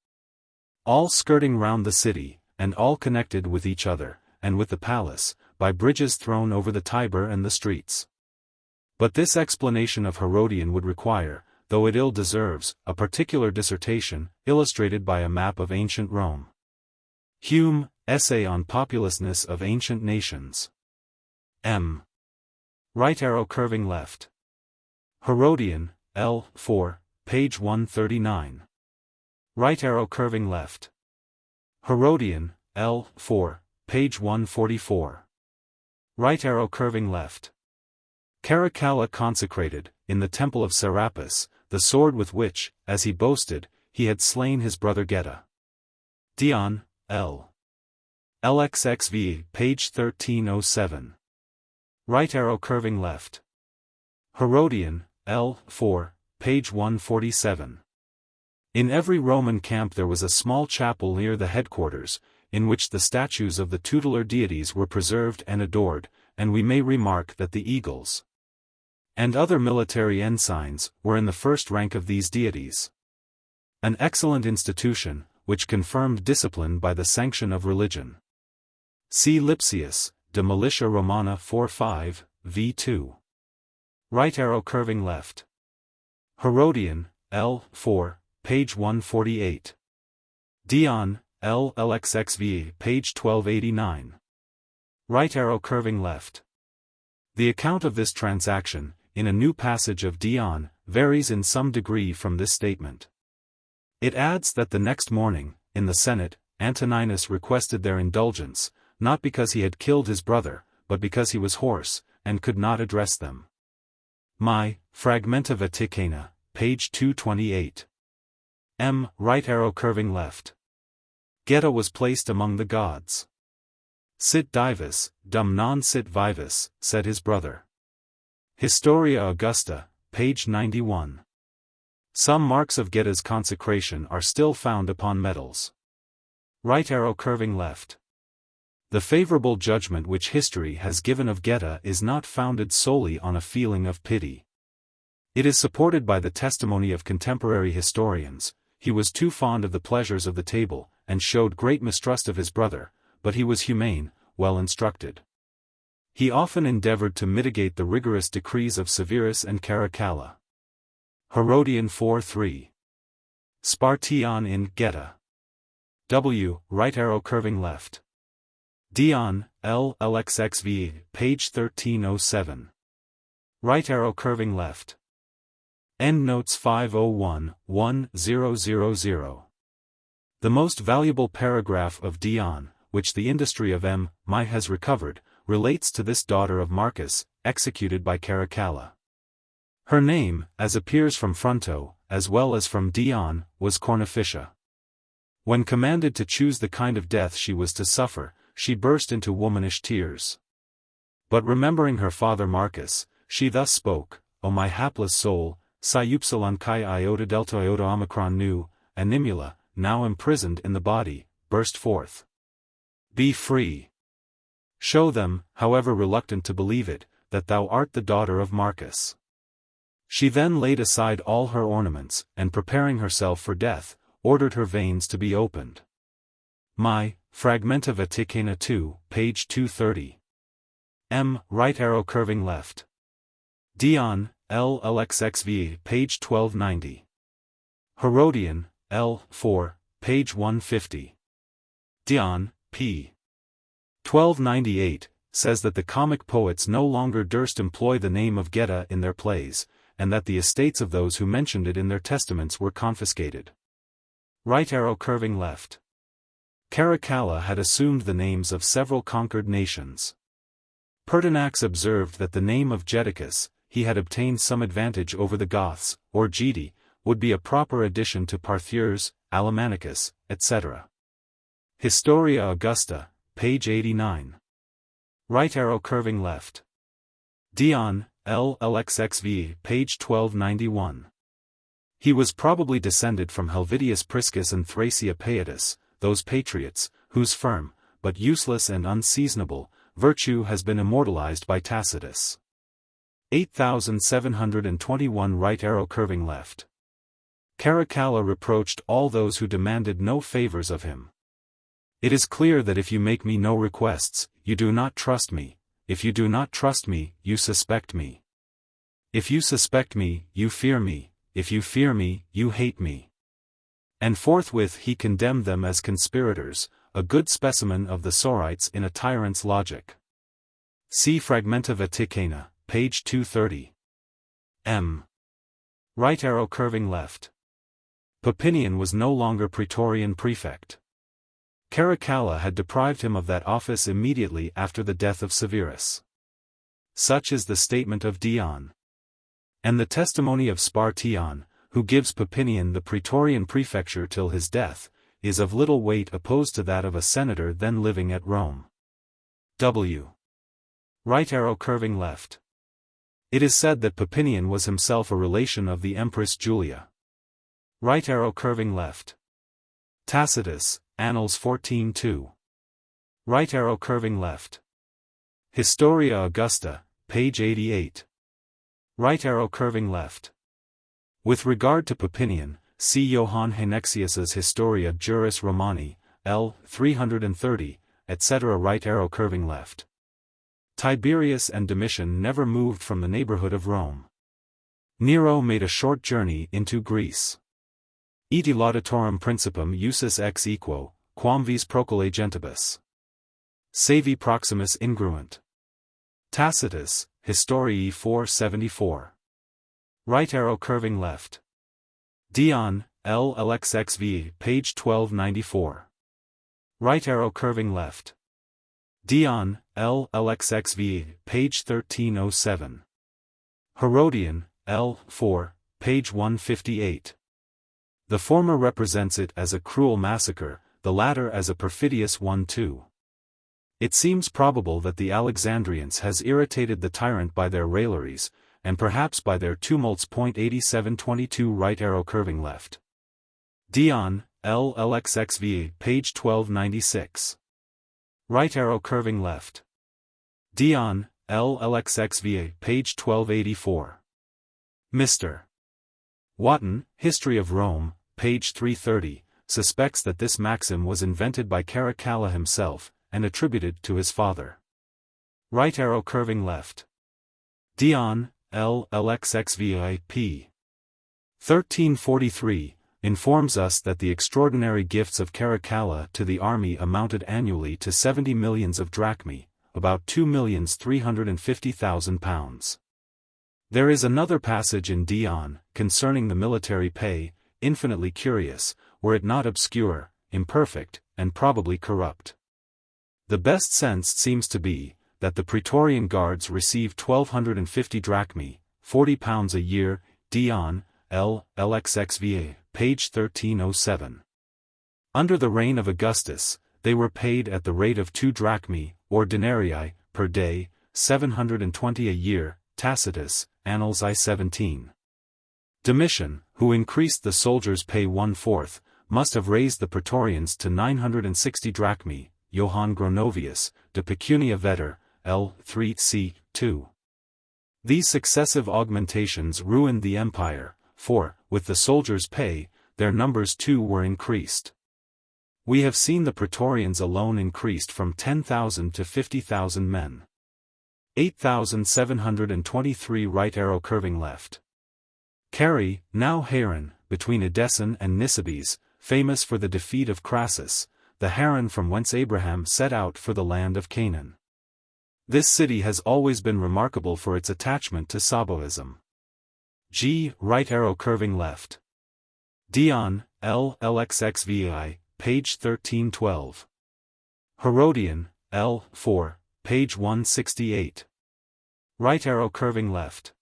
All skirting round the city, and all connected with each other, and with the palace, by bridges thrown over the Tiber and the streets. But this explanation of Herodian would require, though it ill deserves, a particular dissertation, illustrated by a map of ancient Rome. Hume, Essay on Populousness of Ancient Nations. M. Right arrow curving left. Herodian, L. 4, page 139. Right arrow curving left. Herodian, L. 4, page 144. Right arrow curving left. Caracalla consecrated, in the temple of Serapis, the sword with which, as he boasted, he had slain his brother Geta. Dion, L. LXXV, page 1307. Right arrow curving left. Herodian, L. 4, page 147. In every Roman camp there was a small chapel near the headquarters, in which the statues of the tutelar deities were preserved and adored, and we may remark that the eagles and other military ensigns were in the first rank of these deities. An excellent institution, which confirmed discipline by the sanction of religion. See Lipsius, De Militia Romana 4-5, v. 2. Right arrow curving left. Herodian, L. 4, page 148. Dion, L. LXXV, page 1289. Right arrow curving left. The account of this transaction, in a new passage of Dion, varies in some degree from this statement. It adds that the next morning, in the Senate, Antoninus requested their indulgence, not because he had killed his brother, but because he was hoarse, and could not address them. My, Fragmenta Vaticana, page 228. M. Right arrow curving left. Geta was placed among the gods. Sit divus, dum non sit vivus, said his brother. Historia Augusta, page 91. Some marks of Geta's consecration are still found upon medals. Right arrow curving left. The favorable judgment which history has given of Geta is not founded solely on a feeling of pity. It is supported by the testimony of contemporary historians. He was too fond of the pleasures of the table, and showed great mistrust of his brother, but he was humane, well instructed. He often endeavored to mitigate the rigorous decrees of Severus and Caracalla. Herodian 4-3. Spartion in Geta. W. Right arrow curving left. Dion, L. LXXV, page 1307. Right arrow curving left. Endnotes 501-1000. The most valuable paragraph of Dion, which the industry of M. My has recovered, relates to this daughter of Marcus, executed by Caracalla. Her name, as appears from Fronto, as well as from Dion, was Cornificia. When commanded to choose the kind of death she was to suffer, she burst into womanish tears. But remembering her father Marcus, she thus spoke, O my hapless soul, Siupsilon chi iota delta iota omicron nu, animula, now imprisoned in the body, burst forth. Be free. Show them, however reluctant to believe it, that thou art the daughter of Marcus. She then laid aside all her ornaments, and preparing herself for death, ordered her veins to be opened. My, Fragmenta Vaticana 2, page 230. M. Right arrow curving left. Dion, L. LXXV, page 1290. Herodian, L. 4, page 150. Dion, p. 1298, says that the comic poets no longer durst employ the name of Geta in their plays, and that the estates of those who mentioned it in their testaments were confiscated. Right arrow curving left. Caracalla had assumed the names of several conquered nations. Pertinax observed that the name of Geticus, he had obtained some advantage over the Goths, or Geti, would be a proper addition to Parthurs, Alemannicus, etc. Historia Augusta, page 89. Right arrow curving left. Dion, L. LXXV, page 1291. He was probably descended from Helvidius Priscus and Thracia Paetus, those patriots, whose firm, but useless and unseasonable, virtue has been immortalized by Tacitus. 8721 Right arrow curving left. Caracalla reproached all those who demanded no favors of him. It is clear that if you make me no requests, you do not trust me. If you do not trust me, you suspect me. If you suspect me, you fear me. If you fear me, you hate me. And forthwith he condemned them as conspirators, a good specimen of the Sorites in a tyrant's logic. See Fragmenta Vaticana, page 230. M. Right arrow curving left. Papinian was no longer Praetorian prefect. Caracalla had deprived him of that office immediately after the death of Severus. Such is the statement of Dion. And the testimony of Spartion, who gives Papinian the Praetorian prefecture till his death, is of little weight opposed to that of a senator then living at Rome. W. Right arrow curving left. It is said that Papinian was himself a relation of the Empress Julia. Right arrow curving left. Tacitus, Annals 14-2. Right arrow curving left. Historia Augusta, page 88. Right arrow curving left. With regard to Papinian, see Johann Henexius's Historia Juris Romani, L. 330, etc. Right arrow curving left. Tiberius and Domitian never moved from the neighborhood of Rome. Nero made a short journey into Greece. Iti laudatorum principum usus ex equo, quam vis procule gentibus. Saevi proximus ingruent. Tacitus, Historiae 474. Right arrow curving left. Dion, L. LXXV, page 1294. Right arrow curving left. Dion, L. LXXV, page 1307. Herodian, L. 4, page 158. The former represents it as a cruel massacre, the latter as a perfidious one too. It seems probable that the Alexandrians has irritated the tyrant by their railleries, and perhaps by their tumults. 8722 Right arrow curving left. Dion, L. LXXV, page 1296. Right arrow curving left. Dion, L. LXXV, page 1284. Mr. Wotton, History of Rome, page 330, suspects that this maxim was invented by Caracalla himself, and attributed to his father. Right arrow curving left. Dion, L. LXXV, p. 1343, informs us that the extraordinary gifts of Caracalla to the army amounted annually to 70 millions of drachmae, about £2,350,000. There is another passage in Dion, concerning the military pay, infinitely curious, were it not obscure, imperfect, and probably corrupt. The best sense seems to be, that the Praetorian Guards receive 1,250 drachmae, £40 a year. Dion, L. LXXVA, page 1307. Under the reign of Augustus, they were paid at the rate of 2 drachmae, or denarii, per day, 720 a year. Tacitus, Annals I-17. Domitian, who increased the soldiers' pay 1/4, must have raised the Praetorians to 960 drachmae. Johann Gronovius, De Pecunia Veter, L. 3 c. 2. These successive augmentations ruined the empire, for, with the soldiers' pay, their numbers too were increased. We have seen the Praetorians alone increased from 10,000 to 50,000 men. 8,723 Right arrow curving left. Carrhae, now Haran, between Edessa and Nisibis, famous for the defeat of Crassus, the Haran from whence Abraham set out for the land of Canaan. This city has always been remarkable for its attachment to Saboism. G. Right arrow curving left. Dion, L. LXXVI, page 1312. Herodian, L. 4, page 168. Right arrow curving left.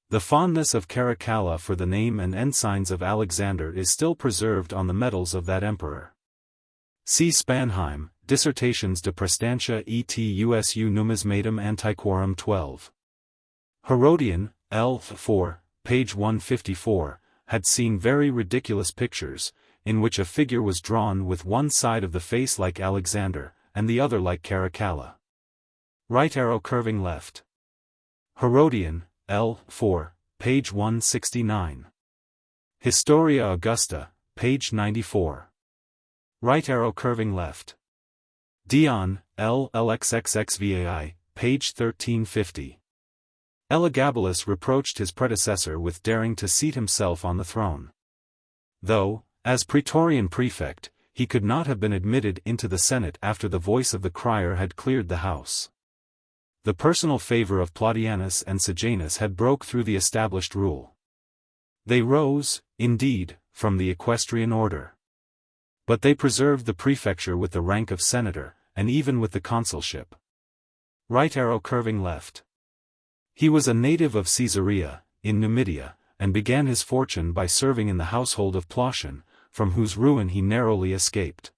The fondness of Caracalla for the name and ensigns of Alexander is still preserved on the medals of that emperor. See Spanheim, Dissertations de Prestantia et usu numismatum antiquorum 12. Herodian, L. 4, page 154, had seen very ridiculous pictures, in which a figure was drawn with one side of the face like Alexander, and the other like Caracalla. Right arrow curving left. Herodian, L. 4, page 169. Historia Augusta, page 94. Right arrow curving left. Dion, L. LXXXVAI, page 1350. Elagabalus reproached his predecessor with daring to seat himself on the throne. Though, as Praetorian prefect, he could not have been admitted into the Senate after the voice of the crier had cleared the house. The personal favor of Plautianus and Sejanus had broke through the established rule. They rose, indeed, from the equestrian order. But they preserved the prefecture with the rank of senator, and even with the consulship. Right arrow curving left. He was a native of Caesarea, in Numidia, and began his fortune by serving in the household of Plautian, from whose ruin he narrowly escaped.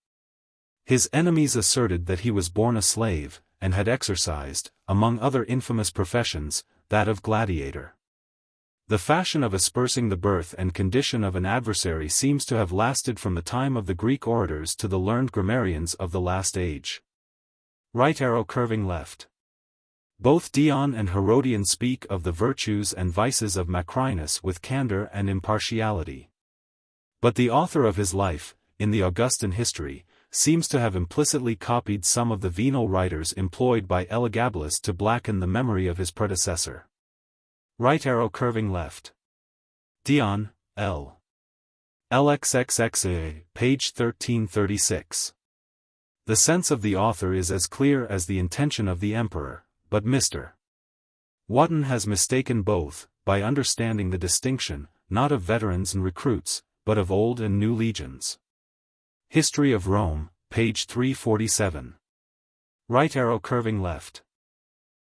His enemies asserted that he was born a slave, and had exercised, among other infamous professions, that of gladiator. The fashion of aspersing the birth and condition of an adversary seems to have lasted from the time of the Greek orators to the learned grammarians of the last age. Right arrow curving left. Both Dion and Herodian speak of the virtues and vices of Macrinus with candor and impartiality. But the author of his life, in the Augustan history, seems to have implicitly copied some of the venal writers employed by Elagabalus to blacken the memory of his predecessor. Right arrow curving left. Dion, L. LXXXA, page 1336. The sense of the author is as clear as the intention of the emperor, but Mr. Wotton has mistaken both, by understanding the distinction, not of veterans and recruits, but of old and new legions. History of Rome, page 347. Right arrow curving left.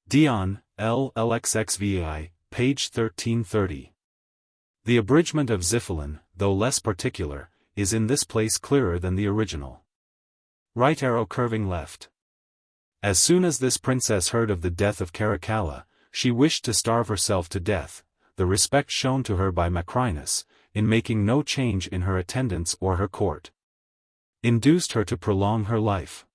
Dion, L. LXXVI, page 1330. The abridgment of Xiphilin, though less particular, is in this place clearer than the original. Right arrow curving left. As soon as this princess heard of the death of Caracalla, she wished to starve herself to death, the respect shown to her by Macrinus, in making no change in her attendants or her court, induced her to prolong her life.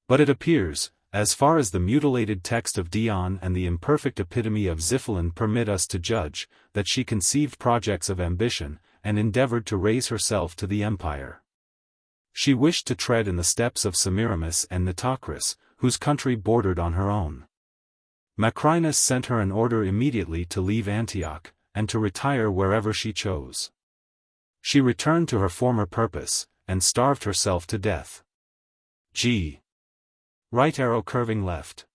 But it appears, as far as the mutilated text of Dion and the imperfect epitome of Xiphilin permit us to judge, that she conceived projects of ambition, and endeavored to raise herself to the empire. She wished to tread in the steps of Semiramis and Nitocris, whose country bordered on her own. Macrinus sent her an order immediately to leave Antioch, and to retire wherever she chose. She returned to her former purpose, and starved herself to death. G. Right arrow curving left.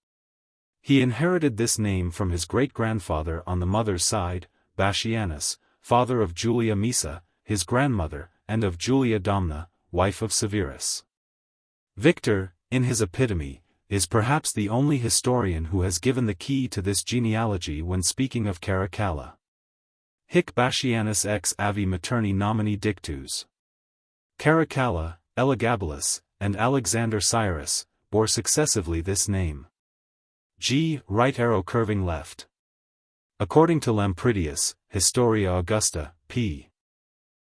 He inherited this name from his great-grandfather on the mother's side, Bassianus, father of Julia Misa, his grandmother, and of Julia Domna, wife of Severus. Victor, in his epitome, is perhaps the only historian who has given the key to this genealogy when speaking of Caracalla. Hic Bassianus ex avi materni nomini dictus. Caracalla, Elagabalus, and Alexander Cyrus, bore successively this name. G. Right arrow curving left. According to Lampridius, Historia Augusta, p.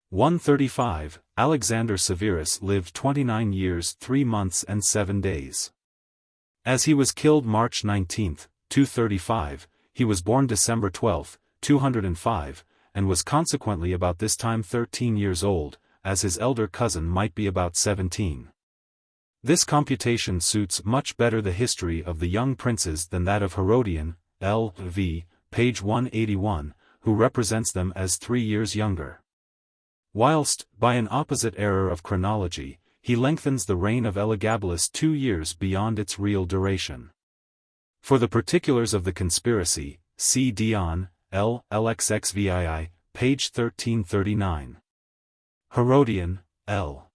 135, Alexander Severus lived 29 years 3 months and 7 days. As he was killed March 19, 235, he was born December 12, 205, and was consequently about this time 13 years old, as his elder cousin might be about 17. This computation suits much better the history of the young princes than that of Herodian, L.V., page 181, who represents them as 3 years younger. Whilst, by an opposite error of chronology, he lengthens the reign of Elagabalus 2 years beyond its real duration. For the particulars of the conspiracy, see Dion, L. LXXVII, page 1339. Herodian, L.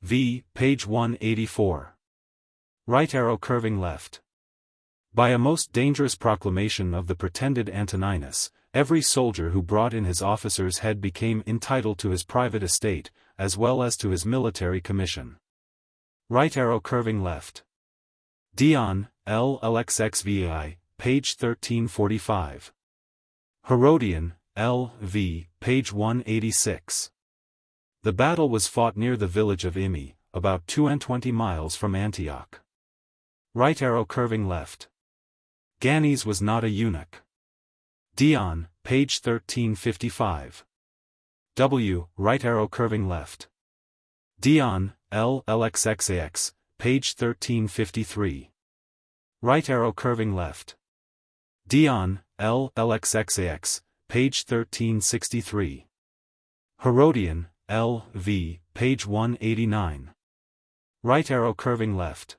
V. page 184. Right arrow curving left. By a most dangerous proclamation of the pretended Antoninus, every soldier who brought in his officer's head became entitled to his private estate, as well as to his military commission. Right arrow curving left. Dion, L. LXXVI, page 1345. Herodian, L. V., page 186. The battle was fought near the village of Imi, about 22 miles from Antioch. Right arrow curving left. Gannes was not a eunuch. Dion, page 1355. W. Right arrow curving left. Dion, L. LXXAX, page 1353. Right arrow curving left. Dion, L. LXXAX, page 1363. Herodian, L. V., page 189. Right arrow curving left.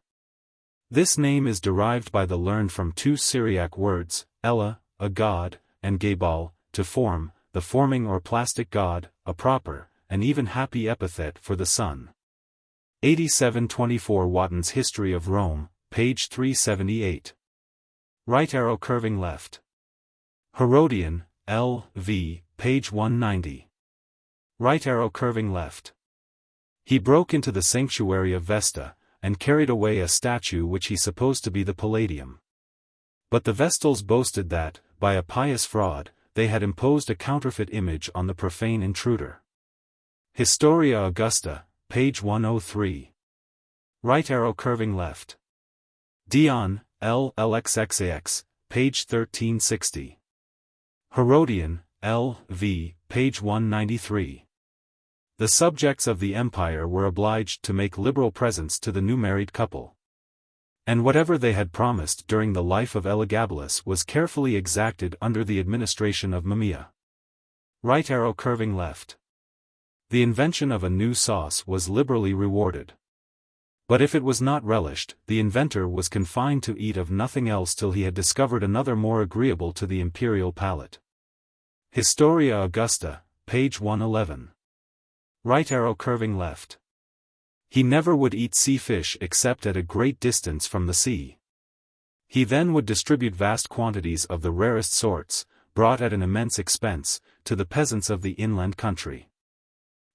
This name is derived by the learned from 2 Syriac words, Ella, a god, and Gebal, to form, the forming or plastic god, a proper, and even happy epithet for the sun. 8724 Wotton's History of Rome, page 378. Right arrow curving left. Herodian, L. V., page 190. Right arrow curving left. He broke into the sanctuary of Vesta, and carried away a statue which he supposed to be the Palladium. But the Vestals boasted that, by a pious fraud, they had imposed a counterfeit image on the profane intruder. Historia Augusta, page 103. Right arrow curving left. Dion, L. LXXAX, page 1360. Herodian, L. V., page 193. The subjects of the empire were obliged to make liberal presents to the new married couple. And whatever they had promised during the life of Elagabalus was carefully exacted under the administration of Mamaea. Right arrow curving left. The invention of a new sauce was liberally rewarded. But if it was not relished, the inventor was confined to eat of nothing else till he had discovered another more agreeable to the imperial palate. Historia Augusta, page 111. Right arrow curving left. He never would eat sea fish except at a great distance from the sea. He then would distribute vast quantities of the rarest sorts, brought at an immense expense, to the peasants of the inland country.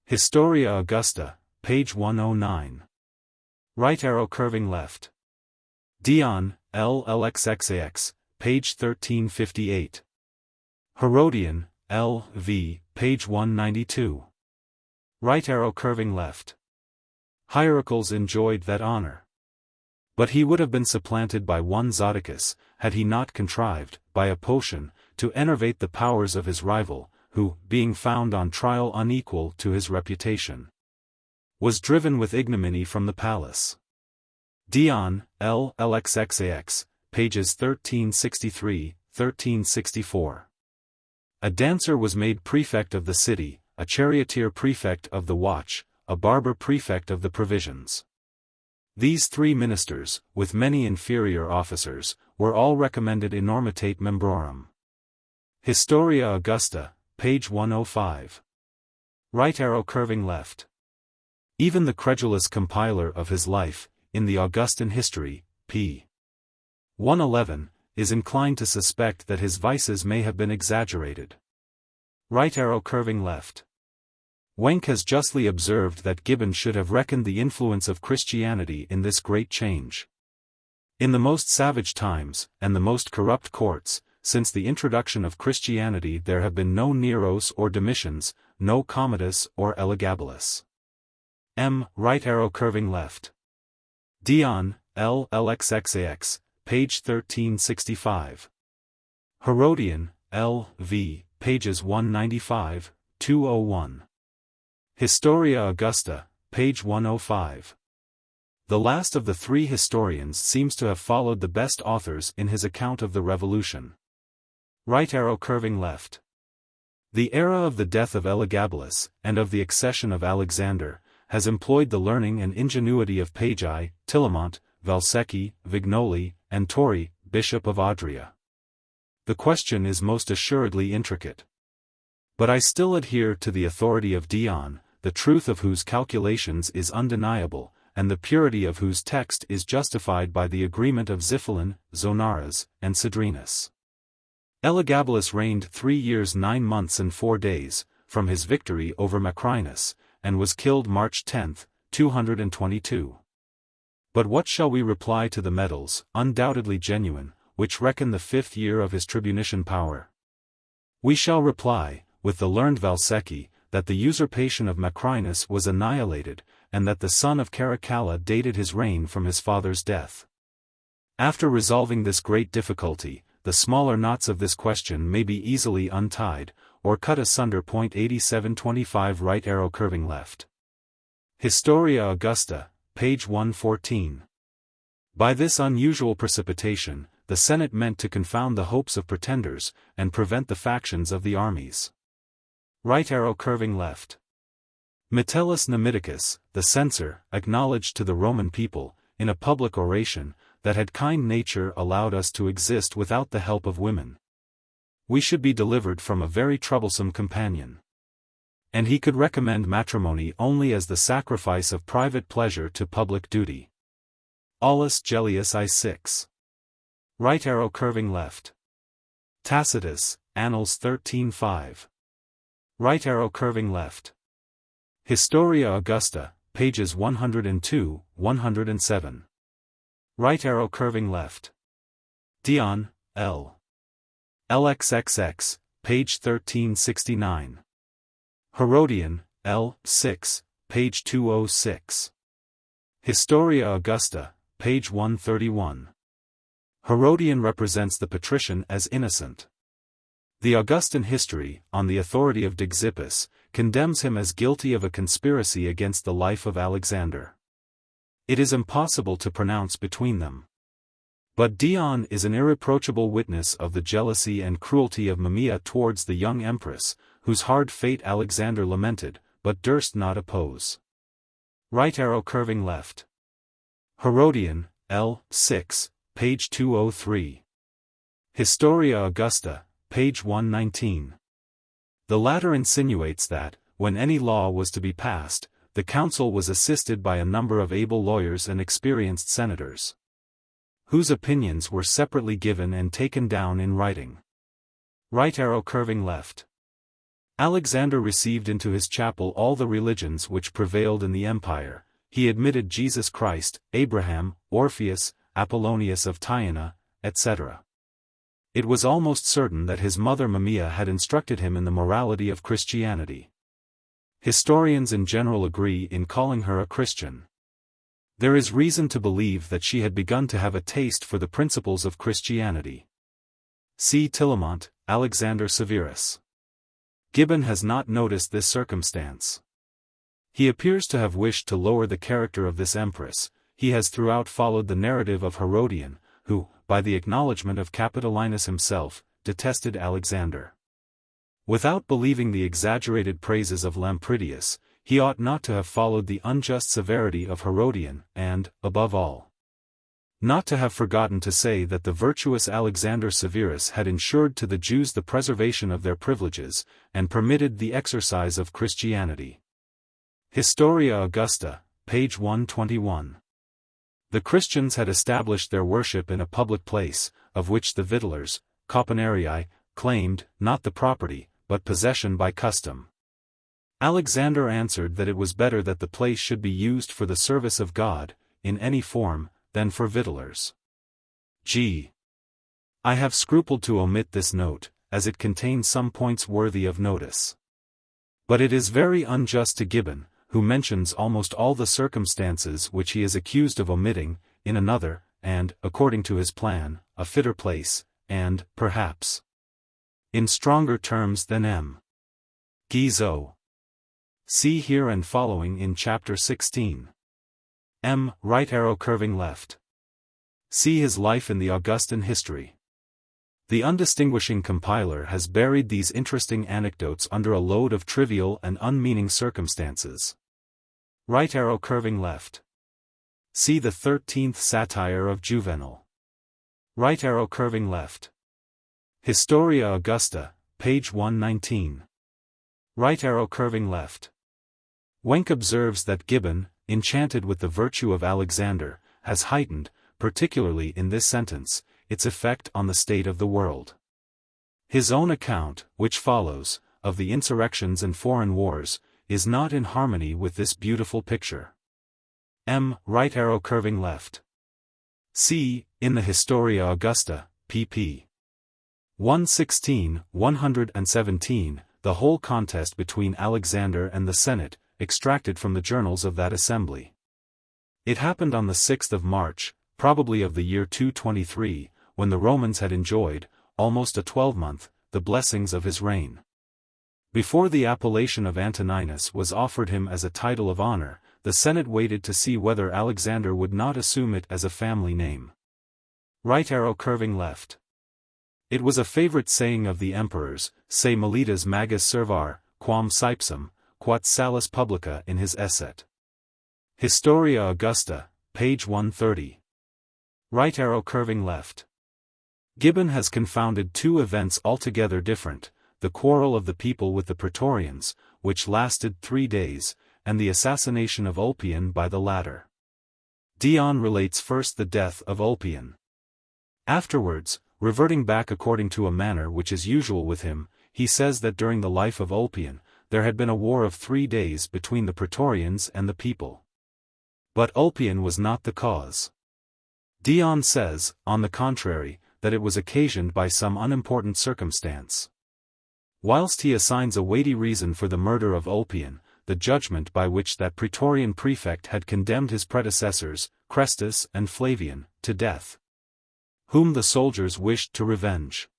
Historia Augusta, page 109. Right arrow curving left. Dion, LLXXAX, page 1358. Herodian, L.V., page 192. Right arrow curving left. Hierocles enjoyed that honor. But he would have been supplanted by one Zodicus, had he not contrived, by a potion, to enervate the powers of his rival, who, being found on trial unequal to his reputation, was driven with ignominy from the palace. Dion, LLXXAX, pages 1363, 1364. A dancer was made prefect of the city, a charioteer prefect of the watch, a barber prefect of the provisions. These three ministers, with many inferior officers, were all recommended enormitate membrorum. Historia Augusta, page 105. Right arrow curving left. Even the credulous compiler of his life, in the Augustan history, p. 111, is inclined to suspect that his vices may have been exaggerated. Right arrow curving left. Wenck has justly observed that Gibbon should have reckoned the influence of Christianity in this great change. In the most savage times, and the most corrupt courts, since the introduction of Christianity there have been no Neros or Domitians, no Commodus or Elagabalus. Right arrow curving left. Dion, LLXXAX, page 1365. Herodian, L.V., pages 195, 201. Historia Augusta, page 105. The last of the three historians seems to have followed the best authors in his account of the revolution. Right arrow curving left. The era of the death of Elagabalus, and of the accession of Alexander, has employed the learning and ingenuity of Pagi, Tillemont, Valsecchi, Vignoli, and Torri, Bishop of Adria. The question is most assuredly intricate. But I still adhere to the authority of Dion, the truth of whose calculations is undeniable, and the purity of whose text is justified by the agreement of Xiphilin, Zonaras, and Cedrinus. Elagabalus reigned 3 years 9 months and 4 days, from his victory over Macrinus, and was killed March 10, 222. But what shall we reply to the medals, undoubtedly genuine, which reckon the 5th year of his tribunician power? We shall reply, with the learned Valsecchi, that the usurpation of Macrinus was annihilated, and that the son of Caracalla dated his reign from his father's death. After resolving this great difficulty, the smaller knots of this question may be easily untied, or cut asunder. 8725 Right arrow curving left. Historia Augusta, page 114. By this unusual precipitation, the Senate meant to confound the hopes of pretenders, and prevent the factions of the armies. Right arrow curving left. Metellus Numidicus, the censor, acknowledged to the Roman people, in a public oration, that had kind nature allowed us to exist without the help of women, we should be delivered from a very troublesome companion. And he could recommend matrimony only as the sacrifice of private pleasure to public duty. Aulus Gellius I6. Right arrow curving left. Tacitus, Annals 13:5. Right arrow curving left. Historia Augusta, pages 102, 107. Right arrow curving left. Dion, L. LXXX, page 1369. Herodian, L. 6, page 206. Historia Augusta, page 131. Herodian represents the patrician as innocent. The Augustan history, on the authority of Deixippus, condemns him as guilty of a conspiracy against the life of Alexander. It is impossible to pronounce between them. But Dion is an irreproachable witness of the jealousy and cruelty of Mamaea towards the young empress, whose hard fate Alexander lamented, but durst not oppose. Right arrow curving left. Herodian, L. 6, page 203. Historia Augusta, page 119. The latter insinuates that, when any law was to be passed, the council was assisted by a number of able lawyers and experienced senators, whose opinions were separately given and taken down in writing. Right arrow curving left. Alexander received into his chapel all the religions which prevailed in the empire. He admitted Jesus Christ, Abraham, Orpheus, Apollonius of Tyana, etc. It was almost certain that his mother Mamaea had instructed him in the morality of Christianity. Historians in general agree in calling her a Christian. There is reason to believe that she had begun to have a taste for the principles of Christianity. See Tillemont, Alexander Severus. Gibbon has not noticed this circumstance. He appears to have wished to lower the character of this empress. He has throughout followed the narrative of Herodian, who, by the acknowledgment of Capitolinus himself, detested Alexander. Without believing the exaggerated praises of Lampridius, he ought not to have followed the unjust severity of Herodian, and, above all, not to have forgotten to say that the virtuous Alexander Severus had ensured to the Jews the preservation of their privileges, and permitted the exercise of Christianity. Historia Augusta, page 121. The Christians had established their worship in a public place, of which the victuallers, Cauponarii, claimed, not the property, but possession by custom. Alexander answered that it was better that the place should be used for the service of God, in any form, than for victuallers. I have scrupled to omit this note, as it contains some points worthy of notice. But it is very unjust to Gibbon, who mentions almost all the circumstances which he is accused of omitting, in another, and, according to his plan, a fitter place, and, perhaps, in stronger terms than M. Guizot. See here and following in chapter 16. M. Right arrow curving left. See his life in the Augustan history. The undistinguishing compiler has buried these interesting anecdotes under a load of trivial and unmeaning circumstances. Right arrow curving left. See the 13th satire of Juvenal. Right arrow curving left. Historia Augusta, page 119. Right arrow curving left. Wenck observes that Gibbon, enchanted with the virtue of Alexander, has heightened, particularly in this sentence, its effect on the state of the world. His own account, which follows, of the insurrections and foreign wars, is not in harmony with this beautiful picture. M. Right arrow curving left. See, in the Historia Augusta, pp. 116, 117, the whole contest between Alexander and the Senate, extracted from the journals of that assembly. It happened on the 6th of March, probably of the year 223, when the Romans had enjoyed, almost a 12-month, the blessings of his reign. Before the appellation of Antoninus was offered him as a title of honor, the Senate waited to see whether Alexander would not assume it as a family name. Right arrow curving left. It was a favorite saying of the emperors, se militas magus servar, quam saepsum, quat salus publica in his Esset. Historia Augusta, page 130. Right arrow curving left. Gibbon has confounded two events altogether different, the quarrel of the people with the Praetorians, which lasted 3 days, and the assassination of Ulpian by the latter. Dion relates first the death of Ulpian. Afterwards, reverting back according to a manner which is usual with him, he says that during the life of Ulpian, there had been a war of 3 days between the Praetorians and the people. But Ulpian was not the cause. Dion says, on the contrary, that it was occasioned by some unimportant circumstance. Whilst he assigns a weighty reason for the murder of Ulpian, the judgment by which that Praetorian prefect had condemned his predecessors, Chrestus and Flavian, to death, whom the soldiers wished to revenge.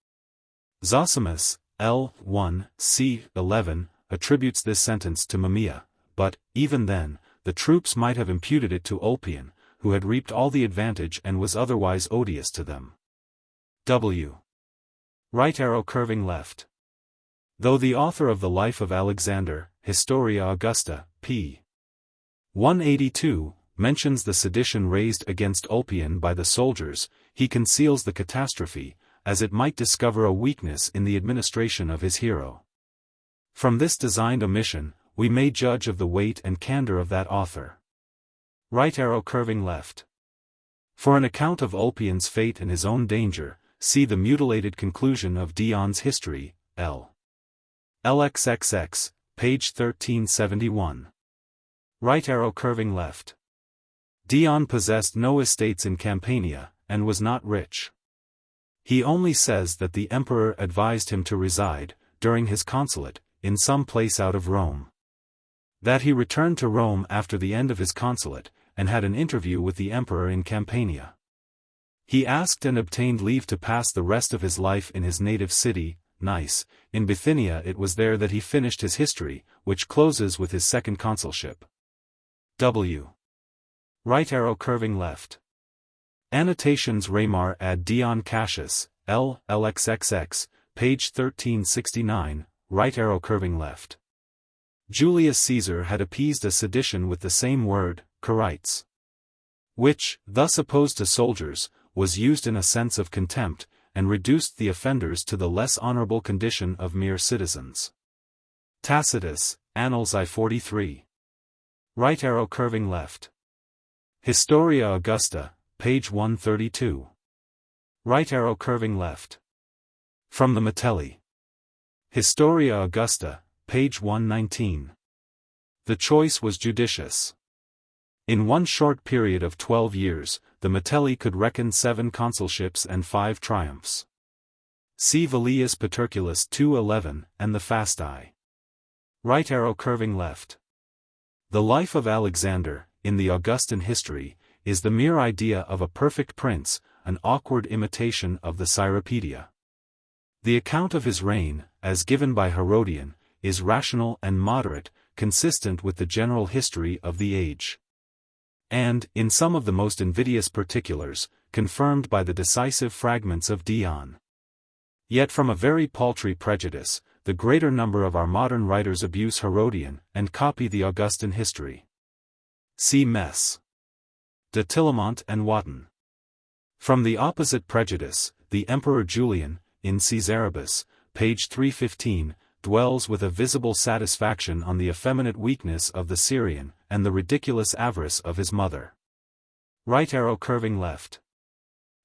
Zosimus, L. 1, c. 11, attributes this sentence to Mamaea, but, even then, the troops might have imputed it to Ulpian, who had reaped all the advantage and was otherwise odious to them. W. Right arrow curving left. Though the author of the Life of Alexander, Historia Augusta, p. 182, mentions the sedition raised against Ulpian by the soldiers, he conceals the catastrophe, as it might discover a weakness in the administration of his hero. From this designed omission, we may judge of the weight and candor of that author. Right arrow curving left. For an account of Ulpian's fate and his own danger, see the mutilated conclusion of Dion's History, L. LXXX, page 1371. Right arrow curving left. Dion possessed no estates in Campania, and was not rich. He only says that the emperor advised him to reside, during his consulate, in some place out of Rome. That he returned to Rome after the end of his consulate, and had an interview with the emperor in Campania. He asked and obtained leave to pass the rest of his life in his native city, Nice. In Bithynia it was there that he finished his history, which closes with his second consulship. W. Right arrow curving left. Annotations Raymar ad Dion Cassius, L. LXXX, page 1369, right arrow curving left. Julius Caesar had appeased a sedition with the same word, Carites, which, thus opposed to soldiers, was used in a sense of contempt, and reduced the offenders to the less honorable condition of mere citizens. Tacitus, Annals I 43. Right arrow curving left. Historia Augusta, page 132. Right arrow curving left. From the Metelli. Historia Augusta, page 119. The choice was judicious. In one short period of 12 years, the Metelli could reckon 7 consulships and 5 triumphs. See Velius Paterculus 2:11 and the Fasti. Right arrow curving left. The life of Alexander, in the Augustan history, is the mere idea of a perfect prince, an awkward imitation of the Cyropaedia. The account of his reign, as given by Herodian, is rational and moderate, consistent with the general history of the age. And, in some of the most invidious particulars, confirmed by the decisive fragments of Dion. Yet from a very paltry prejudice, the greater number of our modern writers abuse Herodian, and copy the Augustan history. See Mess. De Tillemont and Wotton. From the opposite prejudice, the Emperor Julian, in Caesaribus, page 315, dwells with a visible satisfaction on the effeminate weakness of the Syrian, and the ridiculous avarice of his mother. Right arrow curving left.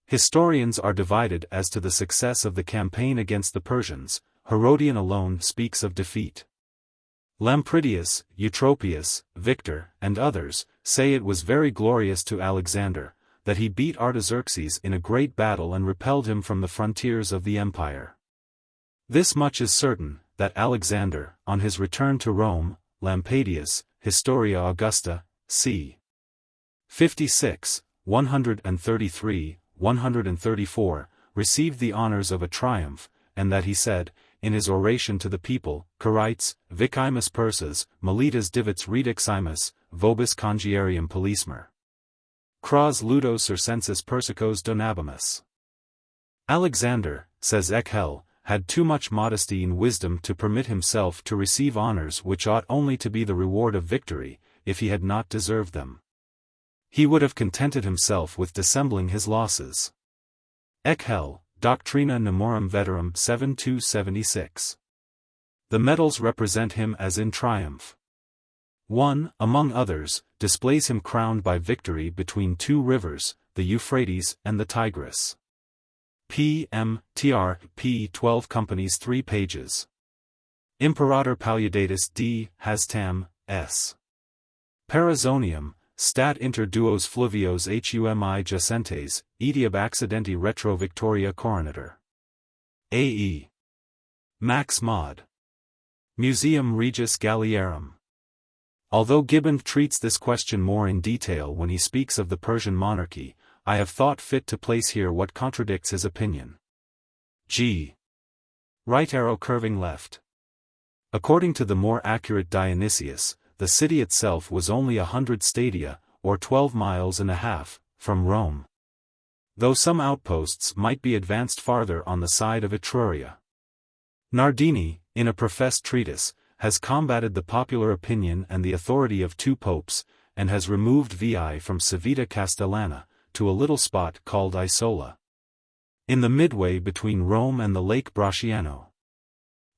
Historians are divided as to the success of the campaign against the Persians. Herodian alone speaks of defeat. Lampridius, Eutropius, Victor, and others, say it was very glorious to Alexander, that he beat Artaxerxes in a great battle and repelled him from the frontiers of the empire. This much is certain, that Alexander, on his return to Rome, Lampadius, Historia Augusta, c. 56, 133, 134, received the honors of a triumph, and that he said, in his oration to the people, Carites, vicimus persas, militas divits redeximus, vobis congiarium polismer. Cras ludos circensis persicos donabimus. Alexander, says Echel, had too much modesty and wisdom to permit himself to receive honors which ought only to be the reward of victory, if he had not deserved them. He would have contented himself with dissembling his losses. Echel, Doctrina Nemorum Veterum 7-276. The medals represent him as in triumph. One, among others, displays him crowned by victory between 2 rivers, the Euphrates and the Tigris. P. 12 companies 3 pages. Imperator Paludatus D. Hastam, S. Perizonium, stat inter duos fluvios humi jacentes, etiab accidenti retro victoria coronator. A.E. Max Mod. Museum Regis Galliarum. Although Gibbon treats this question more in detail when he speaks of the Persian monarchy, I have thought fit to place here what contradicts his opinion. G. Right arrow curving left. According to the more accurate Dionysius, the city itself was only 100 stadia, or 12 miles and a half, from Rome. Though some outposts might be advanced farther on the side of Etruria. Nardini, in a professed treatise, has combated the popular opinion and the authority of two popes, and has removed Veii from Civita Castellana, to a little spot called Isola, in the midway between Rome and the Lake Bracciano.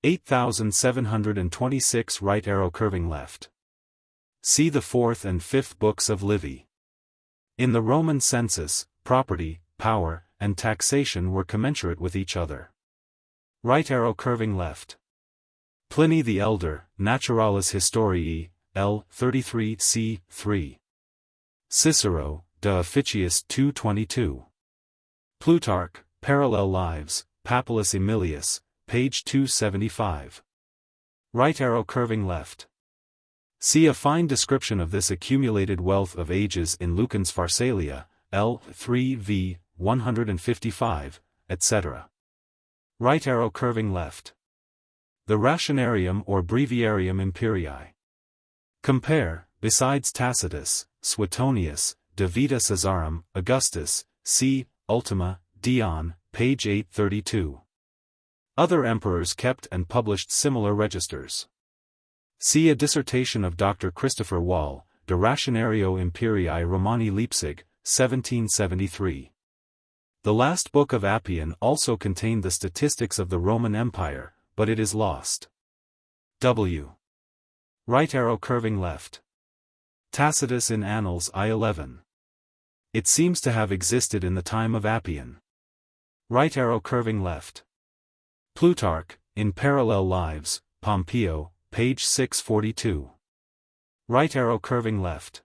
8726 right arrow curving left. See the 4th and 5th books of Livy. In the Roman census, property, power, and taxation were commensurate with each other. Right arrow curving left. Pliny the Elder, Naturalis Historiae, L. 33 c. 3. Cicero, De Officiis 222. Plutarch, Parallel Lives, Papulus Aemilius, page 275. Right arrow curving left. See a fine description of this accumulated wealth of ages in Lucan's Pharsalia, L. 3 v. 155, etc. Right arrow curving left. The Rationarium or Breviarium Imperii. Compare, besides Tacitus, Suetonius, De Vita Caesarum, Augustus, c. Ultima, Dion, page 832. Other emperors kept and published similar registers. See a dissertation of Dr. Christopher Wall, De Rationario Imperii Romani Leipzig, 1773. The last book of Appian also contained the statistics of the Roman Empire, but it is lost. W. Right arrow curving left. Tacitus in Annals I-11. It seems to have existed in the time of Appian. Right arrow curving left. Plutarch, in Parallel Lives, Pompeo, page 642. Right arrow curving left.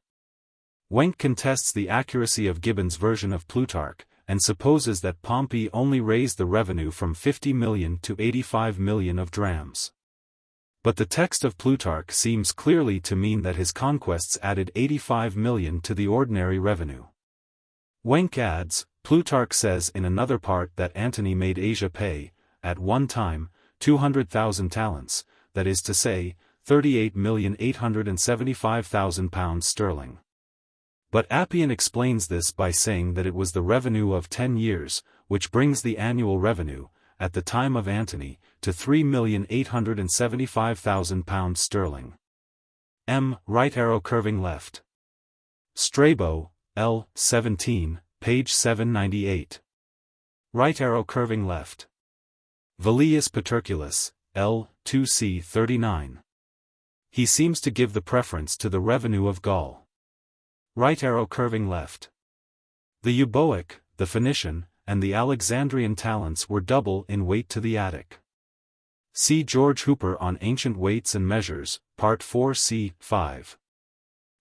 Wenck contests the accuracy of Gibbon's version of Plutarch, and supposes that Pompey only raised the revenue from 50 million to 85 million of drams. But the text of Plutarch seems clearly to mean that his conquests added 85 million to the ordinary revenue. Wenck adds, Plutarch says in another part that Antony made Asia pay, at one time, 200,000 talents, that is to say, 38,875,000 pounds sterling. But Appian explains this by saying that it was the revenue of 10 years, which brings the annual revenue, at the time of Antony, to 3,875,000 pounds sterling. M. Right arrow curving left. Strabo, L. 17, page 798. Right arrow curving left. Velius Paterculus, L. 2c. 39. He seems to give the preference to the revenue of Gaul. Right arrow curving left. The Euboic, the Phoenician, and the Alexandrian talents were double in weight to the Attic. See George Hooper on Ancient Weights and Measures, Part 4 c. 5.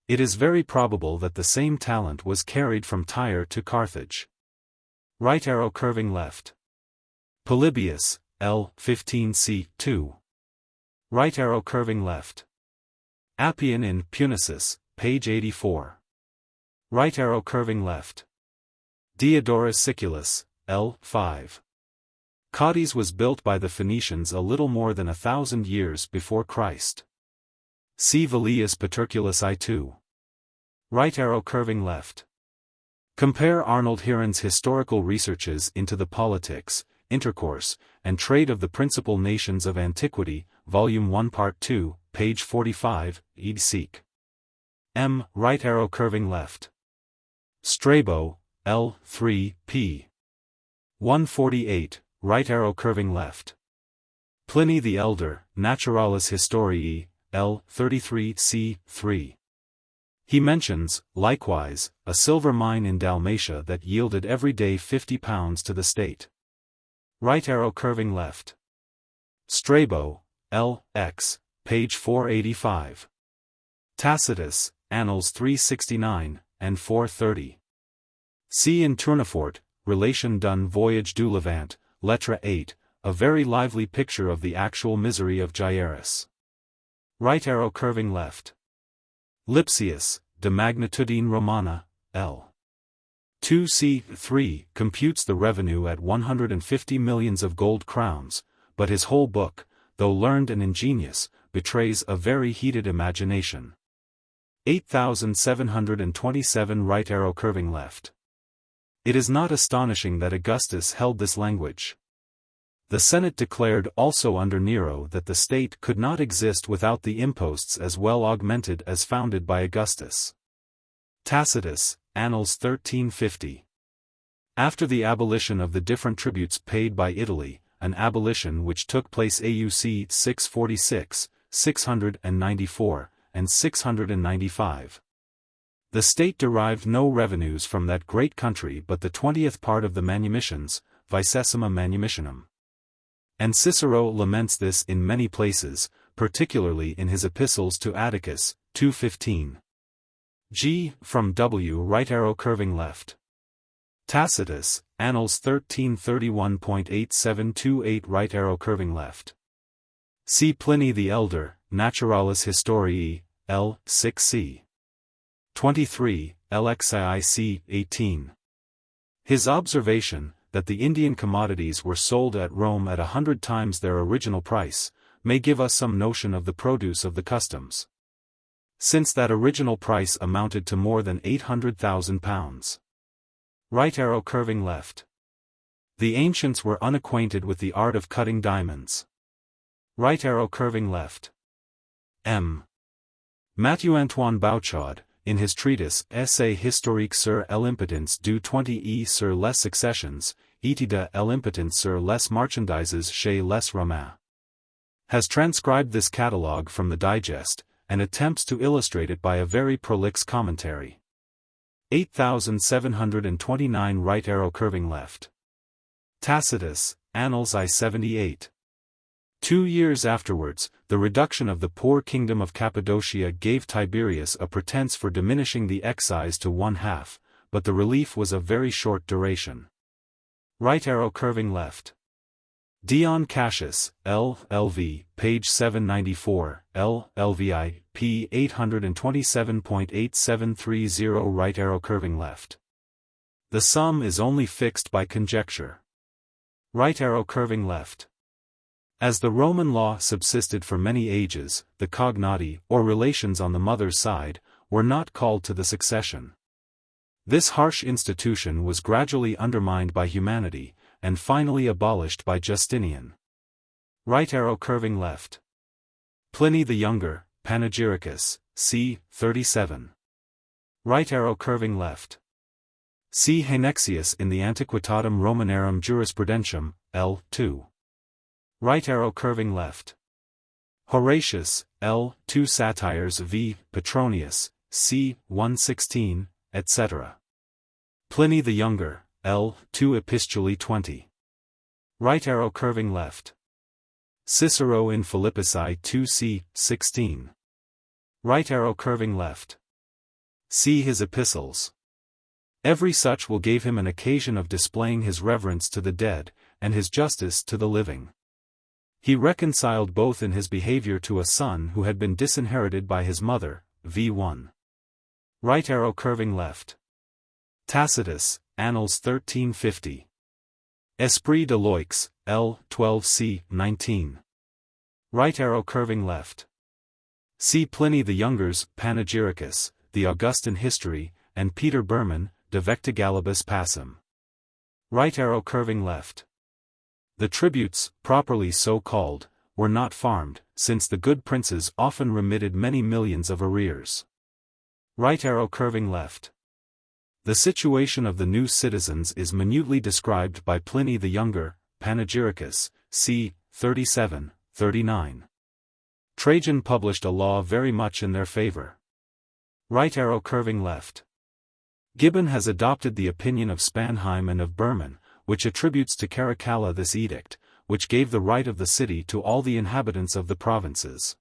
It is very probable that the same talent was carried from Tyre to Carthage. Right arrow curving left. Polybius, L. 15 c. 2. Right arrow curving left. Appian in Punicis, page 84. Right arrow curving left. Diodorus Siculus, L. 5. Cadiz was built by the Phoenicians a little more than 1,000 years before Christ. See Velius Paterculus I-2. Right arrow curving left. Compare Arnold Heron's historical researches into the politics, intercourse, and trade of the principal nations of antiquity, Volume 1 Part 2, page 45, ed. Seek. M. Right arrow curving left. Strabo, L. 3, p. 148, right arrow curving left. Pliny the Elder, Naturalis Historiae, L. 33 c. 3. He mentions, likewise, a silver mine in Dalmatia that yielded every day 50 pounds to the state. Right arrow curving left. Strabo, L. X, page 485. Tacitus, Annals 369, and 430. See in Tournefort, Relation d'un Voyage du Levant, Lettre 8, a very lively picture of the actual misery of Jairus. Right arrow curving left. Lipsius, De Magnitudine Romana, L. 2c. 3, computes the revenue at 150 millions of gold crowns, but his whole book, though learned and ingenious, betrays a very heated imagination. 8727 right arrow curving left. It is not astonishing that Augustus held this language. The Senate declared also under Nero that the state could not exist without the imposts as well augmented as founded by Augustus. Tacitus, Annals 1350. After the abolition of the different tributes paid by Italy, an abolition which took place AUC 646, 694, and 695. The state derived no revenues from that great country but the 20th part of the manumissions, vicesima manumissionum. And Cicero laments this in many places, particularly in his epistles to Atticus, 2:15. G. From W. right arrow curving left. Tacitus, Annals 1331.8728 right arrow curving left. See Pliny the Elder, Naturalis Historiae, L. 6c. 23, LXIIC 18. His observation, that the Indian commodities were sold at Rome at 100 times their original price, may give us some notion of the produce of the customs. Since that original price amounted to more than 800,000 pounds. Right arrow curving left. The ancients were unacquainted with the art of cutting diamonds. Right arrow curving left. M. Matthew Antoine Bouchaud, in his treatise Essai historique sur l'impotence du 20e sur les successions, étude l'impotence sur les marchandises chez les Romains, has transcribed this catalogue from the digest, and attempts to illustrate it by a very prolix commentary. 8729 right arrow curving left. Tacitus, Annals I-78. 2 years afterwards, the reduction of the poor kingdom of Cappadocia gave Tiberius a pretense for diminishing the excise to 1/2, but the relief was of very short duration. Right arrow curving left. Dion Cassius, L.Lv., page 794, L.Lvi, p. 827.8730 right arrow curving left. The sum is only fixed by conjecture. Right arrow curving left. As the Roman law subsisted for many ages, the cognati, or relations on the mother's side, were not called to the succession. This harsh institution was gradually undermined by humanity, and finally abolished by Justinian. Right arrow curving left. Pliny the Younger, Panegyricus, c. 37. Right arrow curving left. See Haenexius in the Antiquitatum Romanorum Jurisprudentium, L. 2. Right arrow curving left. Horatius, L. 2 Satires v. Petronius, c. 116, etc. Pliny the Younger, L. 2 Epistulae 20. Right arrow curving left. Cicero in Philippici 2c. 16. Right arrow curving left. See his epistles. Every such will give him an occasion of displaying his reverence to the dead, and his justice to the living. He reconciled both in his behavior to a son who had been disinherited by his mother, v1. Right arrow curving left. Tacitus, Annals 1350. Esprit de Loix, L. 12c. 19. Right arrow curving left. See Pliny the Younger's Panegyricus, the Augustan History, and Peter Berman, De Vectigalibus Passum. Right arrow curving left. The tributes, properly so called, were not farmed, since the good princes often remitted many millions of arrears. Right arrow curving left. The situation of the new citizens is minutely described by Pliny the Younger, Panegyricus, c. 37, 39. Trajan published a law very much in their favor. Right arrow curving left. Gibbon has adopted the opinion of Spanheim and of Berman, which attributes to Caracalla this edict, which gave the right of the city to all the inhabitants of the provinces.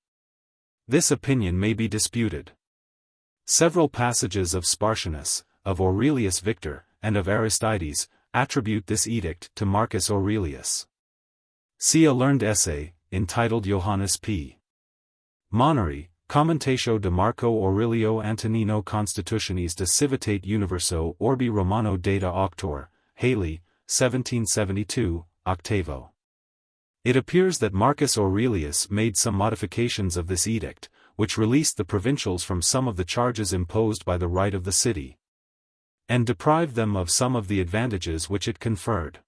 This opinion may be disputed. Several passages of Spartianus, of Aurelius Victor, and of Aristides, attribute this edict to Marcus Aurelius. See a learned essay, entitled Johannes P. Moneri, Commentatio de Marco Aurelio Antonino Constitutionis de Civitate Universo Orbi Romano Data Auctor, Haley, 1772, octavo. It appears that Marcus Aurelius made some modifications of this edict, which released the provincials from some of the charges imposed by the right of the city, and deprived them of some of the advantages which it conferred.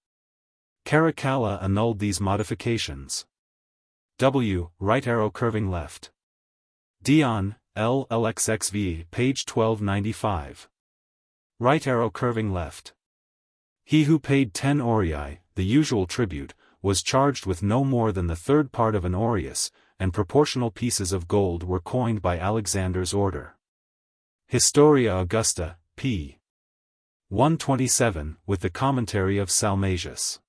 Caracalla annulled these modifications. W. Right arrow curving left. Dion, L. LXXV, page 1295. Right arrow curving left. He who paid 10 aurei, the usual tribute, was charged with no more than the third part of an aureus, and proportional pieces of gold were coined by Alexander's order. Historia Augusta, p. 127, with the commentary of Salmasius.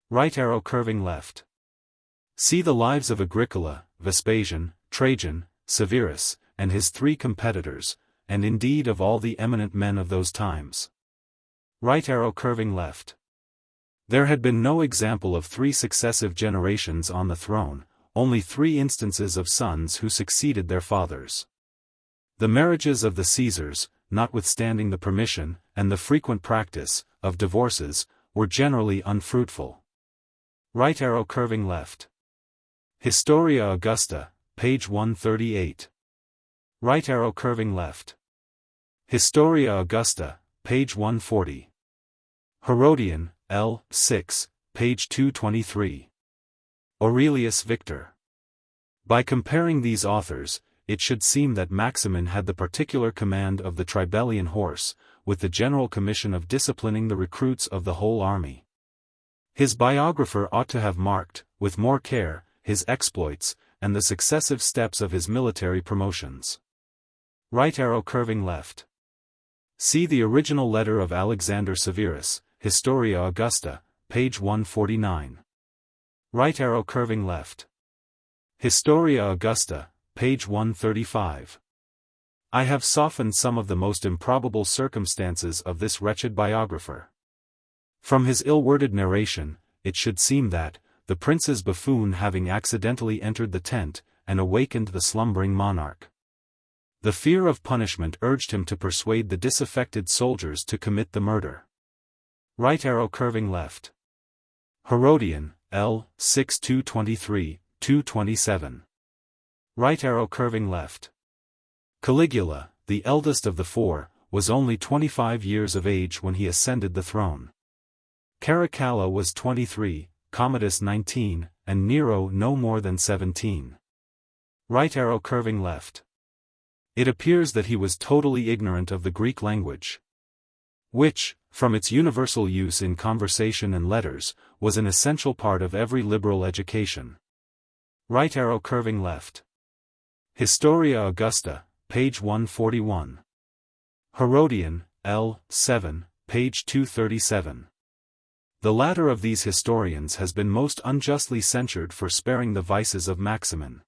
Right arrow curving left. See the lives of Agricola, Vespasian, Trajan, Severus, and his three competitors, and indeed of all the eminent men of those times. Right arrow curving left. There had been no example of 3 successive generations on the throne, only 3 instances of sons who succeeded their fathers. The marriages of the Caesars, notwithstanding the permission, and the frequent practice, of divorces, were generally unfruitful. Right arrow curving left. Historia Augusta, page 138. Right arrow curving left. Historia Augusta, page 140. Herodian, L. 6, page 223. Aurelius Victor. By comparing these authors, it should seem that Maximin had the particular command of the Tribellian horse, with the general commission of disciplining the recruits of the whole army. His biographer ought to have marked, with more care, his exploits, and the successive steps of his military promotions. Right arrow curving left. See the original letter of Alexander Severus, Historia Augusta, page 149. Right arrow curving left. Historia Augusta, page 135. I have softened some of the most improbable circumstances of this wretched biographer. From his ill-worded narration, it should seem that, the prince's buffoon having accidentally entered the tent, and awakened the slumbering monarch, the fear of punishment urged him to persuade the disaffected soldiers to commit the murder. Right arrow curving left. Herodian, L. 6 223, 227. Right arrow curving left. Caligula, the eldest of the 4, was only 25 years of age when he ascended the throne. Caracalla was 23, Commodus 19, and Nero no more than 17. Right arrow curving left. It appears that he was totally ignorant of the Greek language, which, from its universal use in conversation and letters, was an essential part of every liberal education. Right arrow curving left. Historia Augusta, page 141. Herodian, L. 7, page 237. The latter of these historians has been most unjustly censured for sparing the vices of Maximin.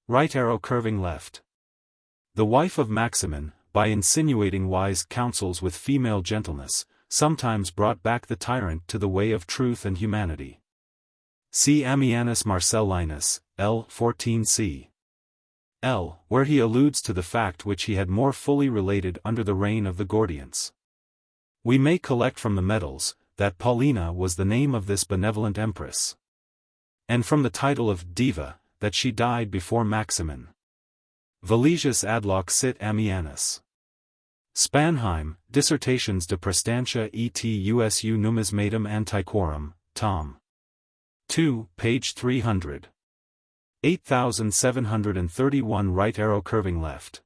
Right arrow curving left. The wife of Maximin, by insinuating wise counsels with female gentleness, sometimes brought back the tyrant to the way of truth and humanity. See Ammianus Marcellinus, L. 14c. L. where he alludes to the fact which he had more fully related under the reign of the Gordians. We may collect from the medals, that Paulina was the name of this benevolent empress, and from the title of Diva, that she died before Maximin. Valesius adloc sit Ammianus. Spanheim, Dissertations de Prestantia et usu numismatum antiquorum, tom. 2, page 300. 8731 right arrow curving left.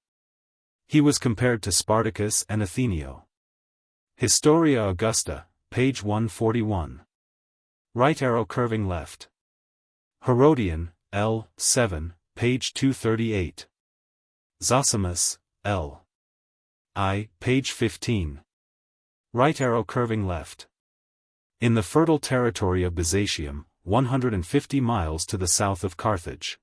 He was compared to Spartacus and Athenio. Historia Augusta, page 141. Right arrow curving left. Herodian, L. 7, page 238. Zosimus, L. I, page 15. Right arrow curving left. In the fertile territory of Byzantium, 150 miles to the south of Carthage.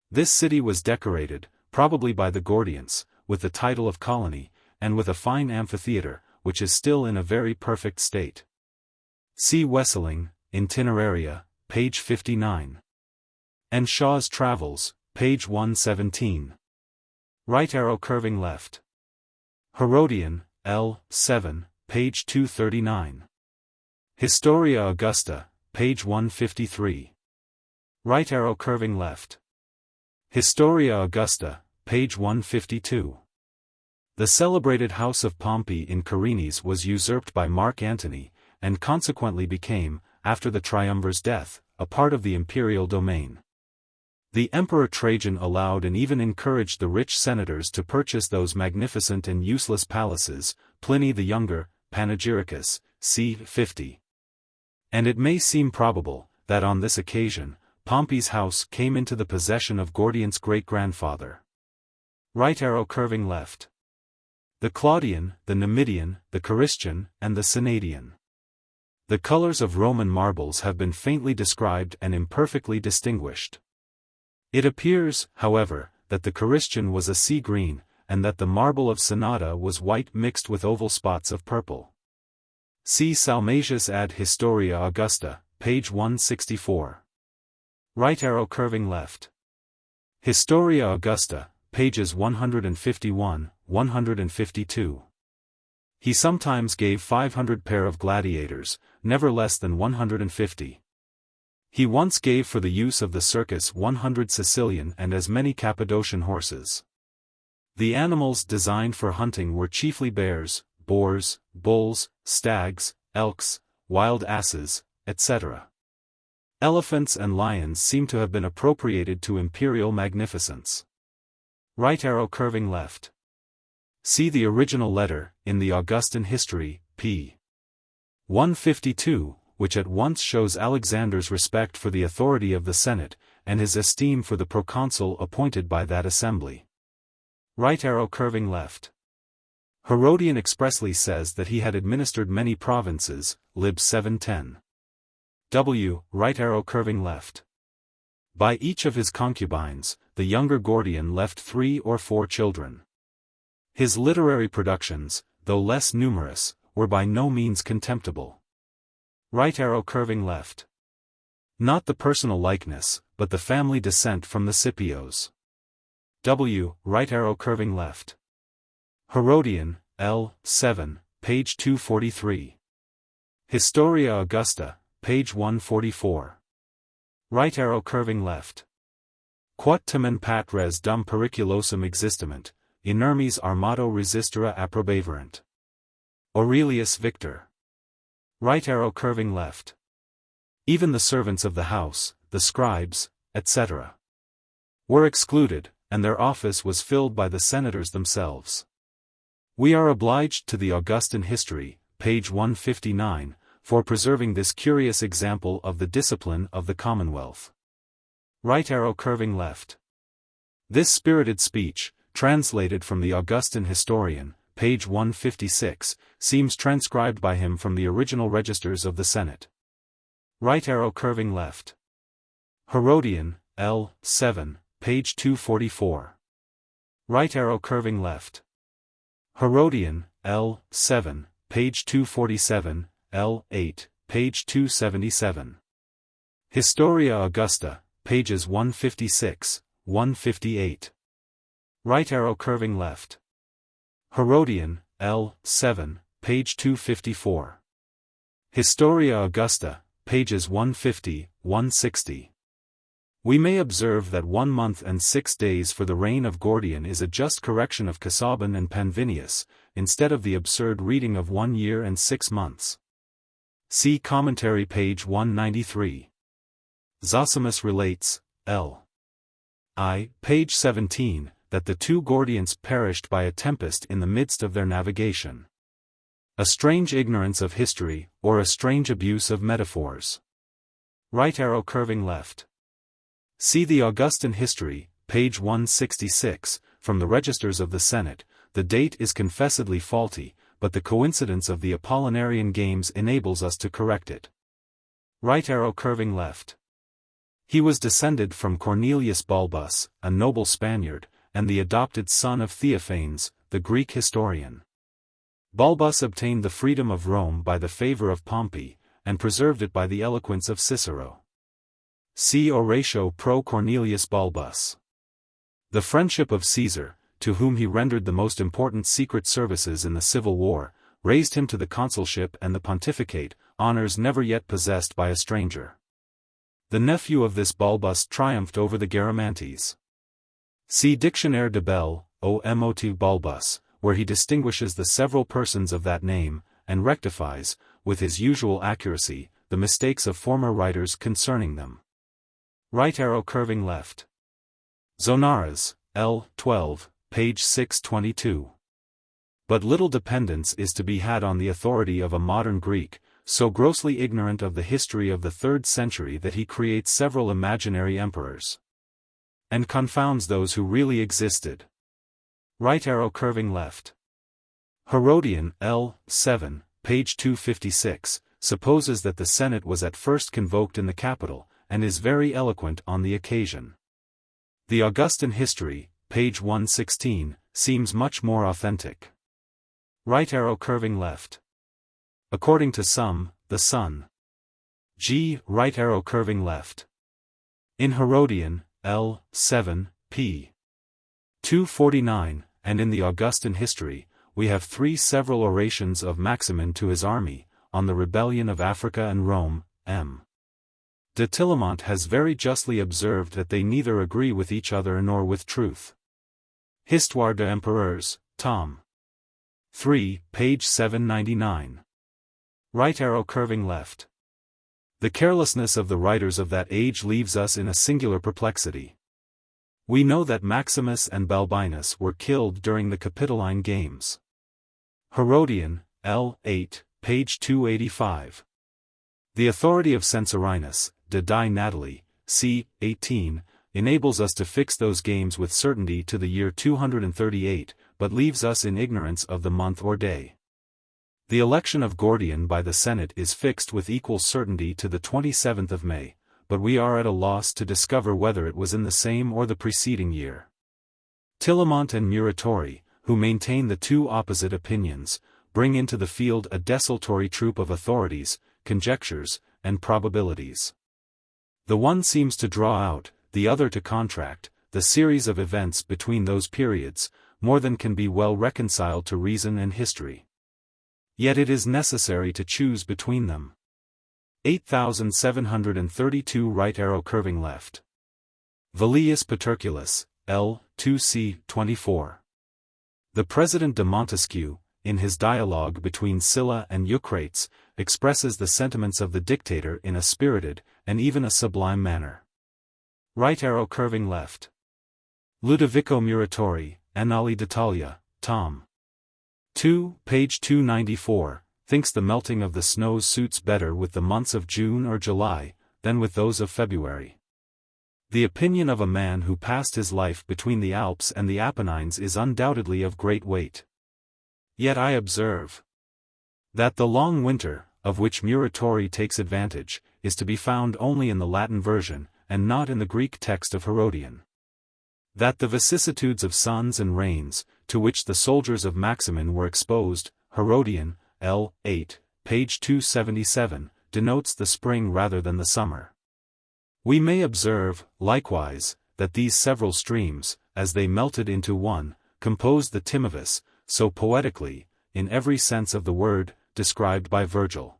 This city was decorated, probably by the Gordians, with the title of colony, and with a fine amphitheatre, which is still in a very perfect state. See Wesseling, Itineraria, page 59. And Shaw's Travels, page 117. Right arrow curving left. Herodian, L. 7, page 239. Historia Augusta, page 153. Right arrow curving left. Historia Augusta, page 152. The celebrated house of Pompey in Carenes was usurped by Mark Antony, and consequently became, after the triumvir's death, a part of the imperial domain. The Emperor Trajan allowed and even encouraged the rich senators to purchase those magnificent and useless palaces, Pliny the Younger, Panegyricus, c. 50. And it may seem probable, that on this occasion, Pompey's house came into the possession of Gordian's great-grandfather. Right arrow curving left. The Claudian, the Numidian, the Carystian, and the Cnadian. The colors of Roman marbles have been faintly described and imperfectly distinguished. It appears, however, that the Carystian was a sea green, and that the marble of Sonata was white mixed with oval spots of purple. See Salmasius ad Historia Augusta, page 164. Right arrow curving left. Historia Augusta, pages 151, 152. He sometimes gave 500 pair of gladiators, never less than 150. He once gave for the use of the circus 100 Sicilian and as many Cappadocian horses. The animals designed for hunting were chiefly bears, boars, bulls, stags, elks, wild asses, etc. Elephants and lions seem to have been appropriated to imperial magnificence. Right arrow curving left. See the original letter, in the Augustan History, p. 152, which at once shows Alexander's respect for the authority of the Senate, and his esteem for the proconsul appointed by that assembly. Right arrow curving left. Herodian expressly says that he had administered many provinces, lib 710. W. Right arrow curving left. By each of his concubines, the younger Gordian left 3 or 4 children. His literary productions, though less numerous, were by no means contemptible. Right arrow curving left. Not the personal likeness, but the family descent from the Scipios. W. Right arrow curving left. Herodian, L. 7, page 243. Historia Augusta, page 144. Right arrow curving left. Quod tamen patres dum periculosum existiment, inermes armato resistera approbaverant. Aurelius Victor. Right arrow curving left. Even the servants of the house, the scribes, etc., were excluded, and their office was filled by the senators themselves. We are obliged to the Augustan History, page 159, for preserving this curious example of the discipline of the Commonwealth. Right arrow curving left. This spirited speech, translated from the Augustan Historian, page 156, seems transcribed by him from the original registers of the Senate. Right arrow curving left. Herodian, L. 7, page 244. Right arrow curving left. Herodian, L. 7, page 247, L. 8, page 277. Historia Augusta, pages 156, 158. Right arrow curving left. Herodian, L. 7, page 254. Historia Augusta, pages 150, 160. We may observe that 1 month and 6 days for the reign of Gordian is a just correction of Casaubon and Panvinius, instead of the absurd reading of 1 year and 6 months. See commentary page 193. Zosimus relates, L. I, page 17, that the 2 Gordians perished by a tempest in the midst of their navigation. A strange ignorance of history, or a strange abuse of metaphors. Right arrow curving left. See the Augustan History, page 166, from the registers of the Senate. The date is confessedly faulty, but the coincidence of the Apollinarian games enables us to correct it. Right arrow curving left. He was descended from Cornelius Balbus, a noble Spaniard, and the adopted son of Theophanes, the Greek historian. Balbus obtained the freedom of Rome by the favor of Pompey, and preserved it by the eloquence of Cicero. See Oratio pro Cornelius Balbus. The friendship of Caesar, to whom he rendered the most important secret services in the civil war, raised him to the consulship and the pontificate, honors never yet possessed by a stranger. The nephew of this Balbus triumphed over the Garamantes. See Dictionnaire de Bell, o motu Balbus, where he distinguishes the several persons of that name, and rectifies, with his usual accuracy, the mistakes of former writers concerning them. Right arrow curving left. Zonaras, L. 12, page 622. But little dependence is to be had on the authority of a modern Greek, so grossly ignorant of the history of the 3rd century that he creates several imaginary emperors, and confounds those who really existed. Right arrow curving left. Herodian, L. 7, page 256, supposes that the Senate was at first convoked in the Capitol, and is very eloquent on the occasion. The Augustan history, page 116, seems much more authentic. Right arrow curving left. According to some, the sun. G. Right arrow curving left. In Herodian, L. 7, p. 249, and in the Augustan history, we have 3 several orations of Maximin to his army, on the rebellion of Africa and Rome. M. de Tillemont has very justly observed that they neither agree with each other nor with truth. Histoire des Empereurs, tom. 3, page 799. Right arrow curving left. The carelessness of the writers of that age leaves us in a singular perplexity. We know that Maximus and Balbinus were killed during the Capitoline Games. Herodian, L. 8, page 285. The authority of Censorinus, de Die Natali, c. 18, enables us to fix those games with certainty to the year 238, but leaves us in ignorance of the month or day. The election of Gordian by the Senate is fixed with equal certainty to the 27th of May, but we are at a loss to discover whether it was in the same or the preceding year. Tillemont and Muratori, who maintain the 2 opposite opinions, bring into the field a desultory troop of authorities, conjectures, and probabilities. The one seems to draw out, the other to contract, the series of events between those periods, more than can be well reconciled to reason and history. Yet it is necessary to choose between them. 8732 Right arrow curving left. Velius Paterculus, L. 2c. 24. The President de Montesquieu, in his dialogue between Sylla and Eucrates, expresses the sentiments of the dictator in a spirited, and even a sublime manner. Right arrow curving left. Ludovico Muratori, Annali d'Italia, tom. 2, page 294, thinks the melting of the snows suits better with the months of June or July, than with those of February. The opinion of a man who passed his life between the Alps and the Apennines is undoubtedly of great weight. Yet I observe that the long winter, of which Muratori takes advantage, is to be found only in the Latin version, and not in the Greek text of Herodian. That the vicissitudes of suns and rains, to which the soldiers of Maximin were exposed, Herodian, L. 8, page 277, denotes the spring rather than the summer. We may observe, likewise, that these several streams, as they melted into one, composed the Timavus, so poetically, in every sense of the word, described by Virgil.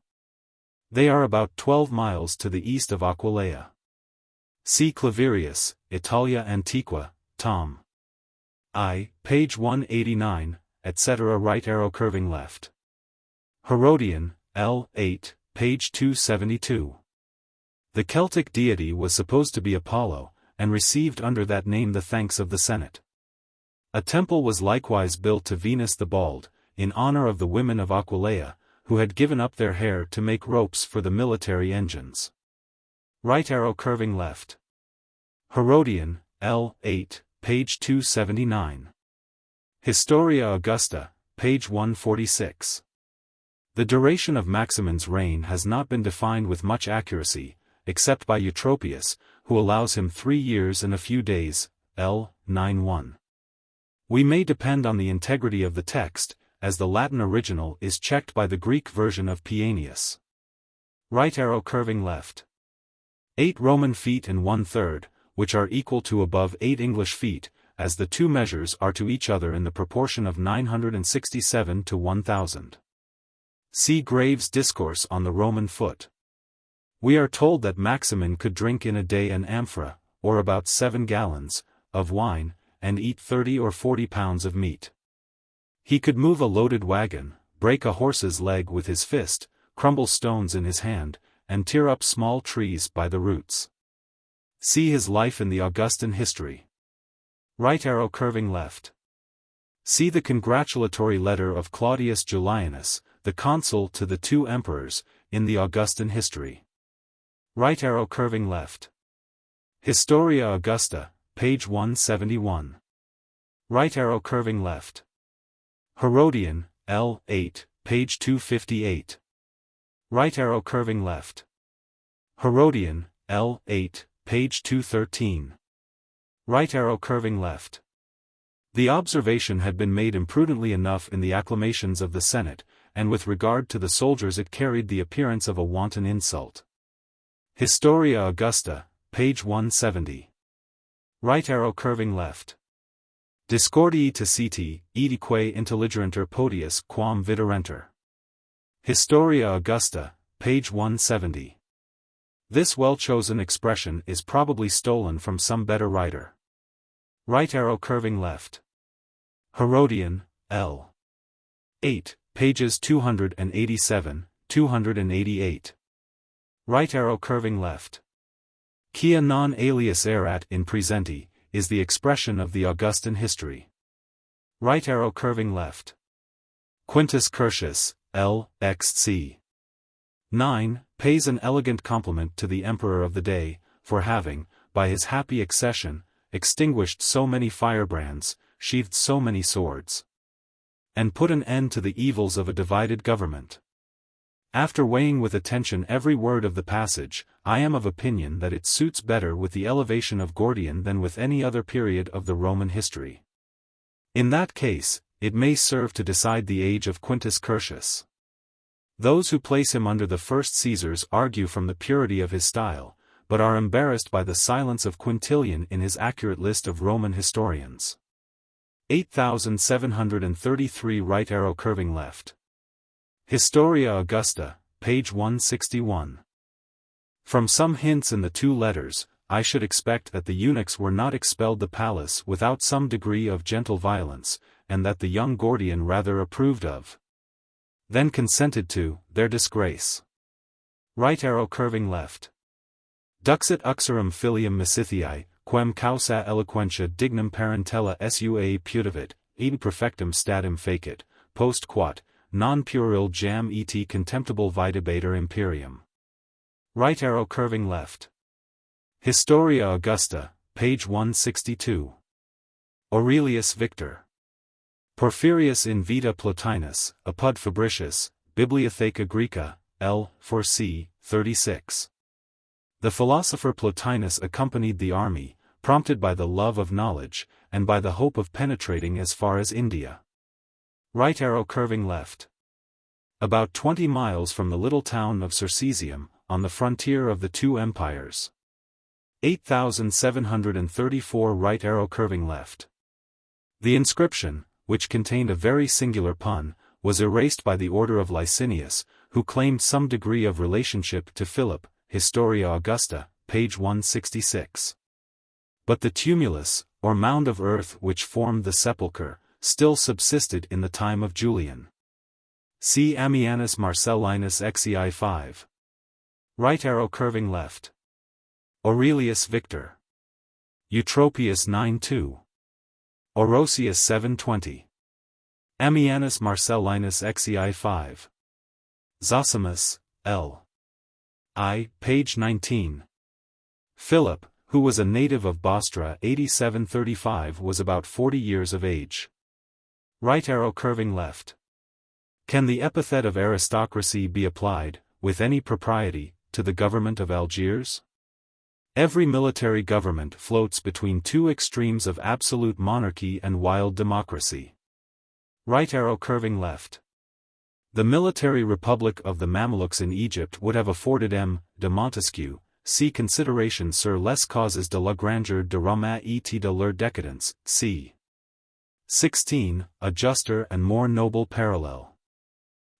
They are about 12 miles to the east of Aquileia. See Claverius, Italia Antiqua, tom. I, page 189, etc. Right arrow curving left. Herodian, L. 8, page 272. The Celtic deity was supposed to be Apollo, and received under that name the thanks of the Senate. A temple was likewise built to Venus the Bald, in honor of the women of Aquileia, who had given up their hair to make ropes for the military engines. Right arrow curving left. Herodian, L. 8, page 279. Historia Augusta, page 146. The duration of Maximin's reign has not been defined with much accuracy, except by Eutropius, who allows him 3 years and a few days, L. 9:1. We may depend on the integrity of the text, as the Latin original is checked by the Greek version of Paeanius. Right arrow curving left. 8 Roman feet and 1/3, which are equal to above 8 English feet, as the two measures are to each other in the proportion of 967 to 1000. See Graves' Discourse on the Roman Foot. We are told that Maximin could drink in a day an amphora, or about 7 gallons, of wine, and eat 30 or 40 pounds of meat. He could move a loaded wagon, break a horse's leg with his fist, crumble stones in his hand, and tear up small trees by the roots. See his life in the Augustan history. Right arrow curving left. See the congratulatory letter of Claudius Julianus, the consul to the 2 emperors, in the Augustan history. Right arrow curving left. Historia Augusta, page 171. Right arrow curving left. Herodian, L. 8, page 258. Right arrow curving left. Herodian, L. 8, page 213. Right arrow curving left. The observation had been made imprudently enough in the acclamations of the Senate, and with regard to the soldiers it carried the appearance of a wanton insult. Historia Augusta, page 170. Right arrow curving left. Discordii taciti, idique intelligerenter podius quam viderenter. Historia Augusta, page 170. This well-chosen expression is probably stolen from some better writer. Right arrow curving left. Herodian, L. 8, pages 287, 288. Right arrow curving left. Quia non alias erat in presenti, is the expression of the Augustan history. Right arrow curving left. Quintus Curtius, L. XC. 9, pays an elegant compliment to the emperor of the day, for having, by his happy accession, extinguished so many firebrands, sheathed so many swords, and put an end to the evils of a divided government. After weighing with attention every word of the passage, I am of opinion that it suits better with the elevation of Gordian than with any other period of the Roman history. In that case, it may serve to decide the age of Quintus Curtius. Those who place him under the first Caesars argue from the purity of his style, but are embarrassed by the silence of Quintilian in his accurate list of Roman historians. 8733 Right arrow curving left. Historia Augusta, page 161. From some hints in the 2 letters, I should expect that the eunuchs were not expelled the palace without some degree of gentle violence, and that the young Gordian rather approved of, then consented to, their disgrace. Right arrow curving left. Duxit uxorum filium Missithiae, quem causa eloquentia dignum parentela sua putavit, ed perfectum statum facit, post quat, non pueril jam et contemptible vitibator imperium. Right arrow curving left. Historia Augusta, page 162. Aurelius Victor. Porphyrius in Vita Plotinus, apud Fabricius, Bibliotheca Graeca, L. 4c. 36. The philosopher Plotinus accompanied the army, prompted by the love of knowledge, and by the hope of penetrating as far as India. Right arrow curving left. About 20 miles from the little town of Circesium, on the frontier of the 2 empires. 8734 Right arrow curving left. The inscription, which contained a very singular pun, was erased by the order of Licinius, who claimed some degree of relationship to Philip, Historia Augusta, page 166. But the tumulus, or mound of earth which formed the sepulchre, still subsisted in the time of Julian. See Ammianus Marcellinus XEI 5. Right arrow curving left. Aurelius Victor. Eutropius 9-2. Orosius 7-20. Ammianus Marcellinus XEI 5. Zosimus, L. I, page 19. Philip, who was a native of Bostra 8735, was about 40 years of age. Right arrow curving left. Can the epithet of aristocracy be applied, with any propriety, to the government of Algiers? Every military government floats between 2 extremes of absolute monarchy and wild democracy. Right arrow curving left. The military republic of the Mamelukes in Egypt would have afforded M. de Montesquieu, see consideration sur les causes de la grandeur de Romain et de leur décadence, c. 16, a juster and more noble parallel.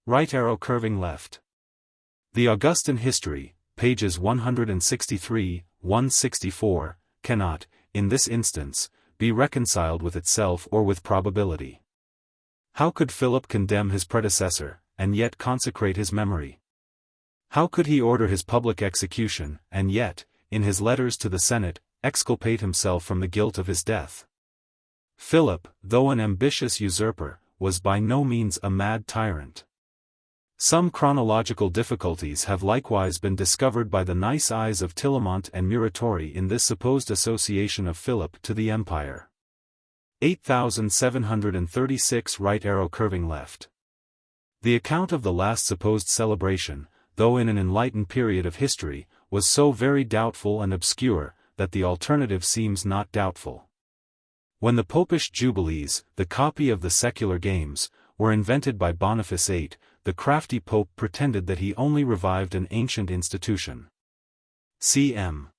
Right arrow curving left. The Augustan history, pages 163, 164, cannot, in this instance, be reconciled with itself or with probability. How could Philip condemn his predecessor, and yet consecrate his memory? How could he order his public execution, and yet, in his letters to the Senate, exculpate himself from the guilt of his death? Philip, though an ambitious usurper, was by no means a mad tyrant. Some chronological difficulties have likewise been discovered by the nice eyes of Tillemont and Muratori in this supposed association of Philip to the empire. 8736 right arrow curving left. The account of the last supposed celebration, though in an enlightened period of history, was so very doubtful and obscure, that the alternative seems not doubtful. When the Popish Jubilees, the copy of the secular games, were invented by Boniface VIII, the crafty Pope pretended that he only revived an ancient institution. C.M.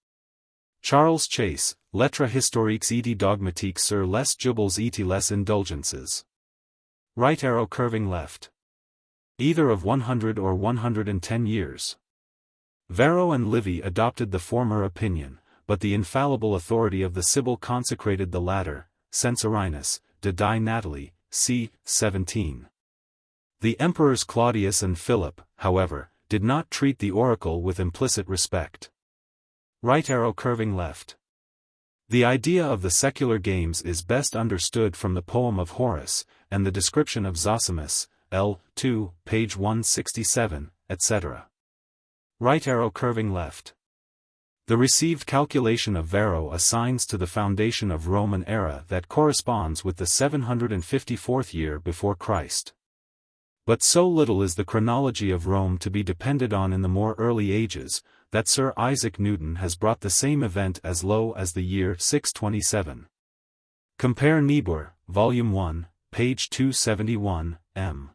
Charles Chase, Lettres historiques et dogmatiques sur les jubiles et les indulgences. Right arrow curving left. Either of 100 or 110 years. Varro and Livy adopted the former opinion, but the infallible authority of the Sibyl consecrated the latter, Censorinus, de die Natali, c. 17. The emperors Claudius and Philip, however, did not treat the oracle with implicit respect. Right arrow curving left. The idea of the secular games is best understood from the poem of Horace, and the description of Zosimus, L. 2, page 167, etc. Right arrow curving left. The received calculation of Varro assigns to the foundation of Rome an era that corresponds with the 754th year before Christ. But so little is the chronology of Rome to be depended on in the more early ages, that Sir Isaac Newton has brought the same event as low as the year 627. Compare Niebuhr, Volume 1, page 271, m.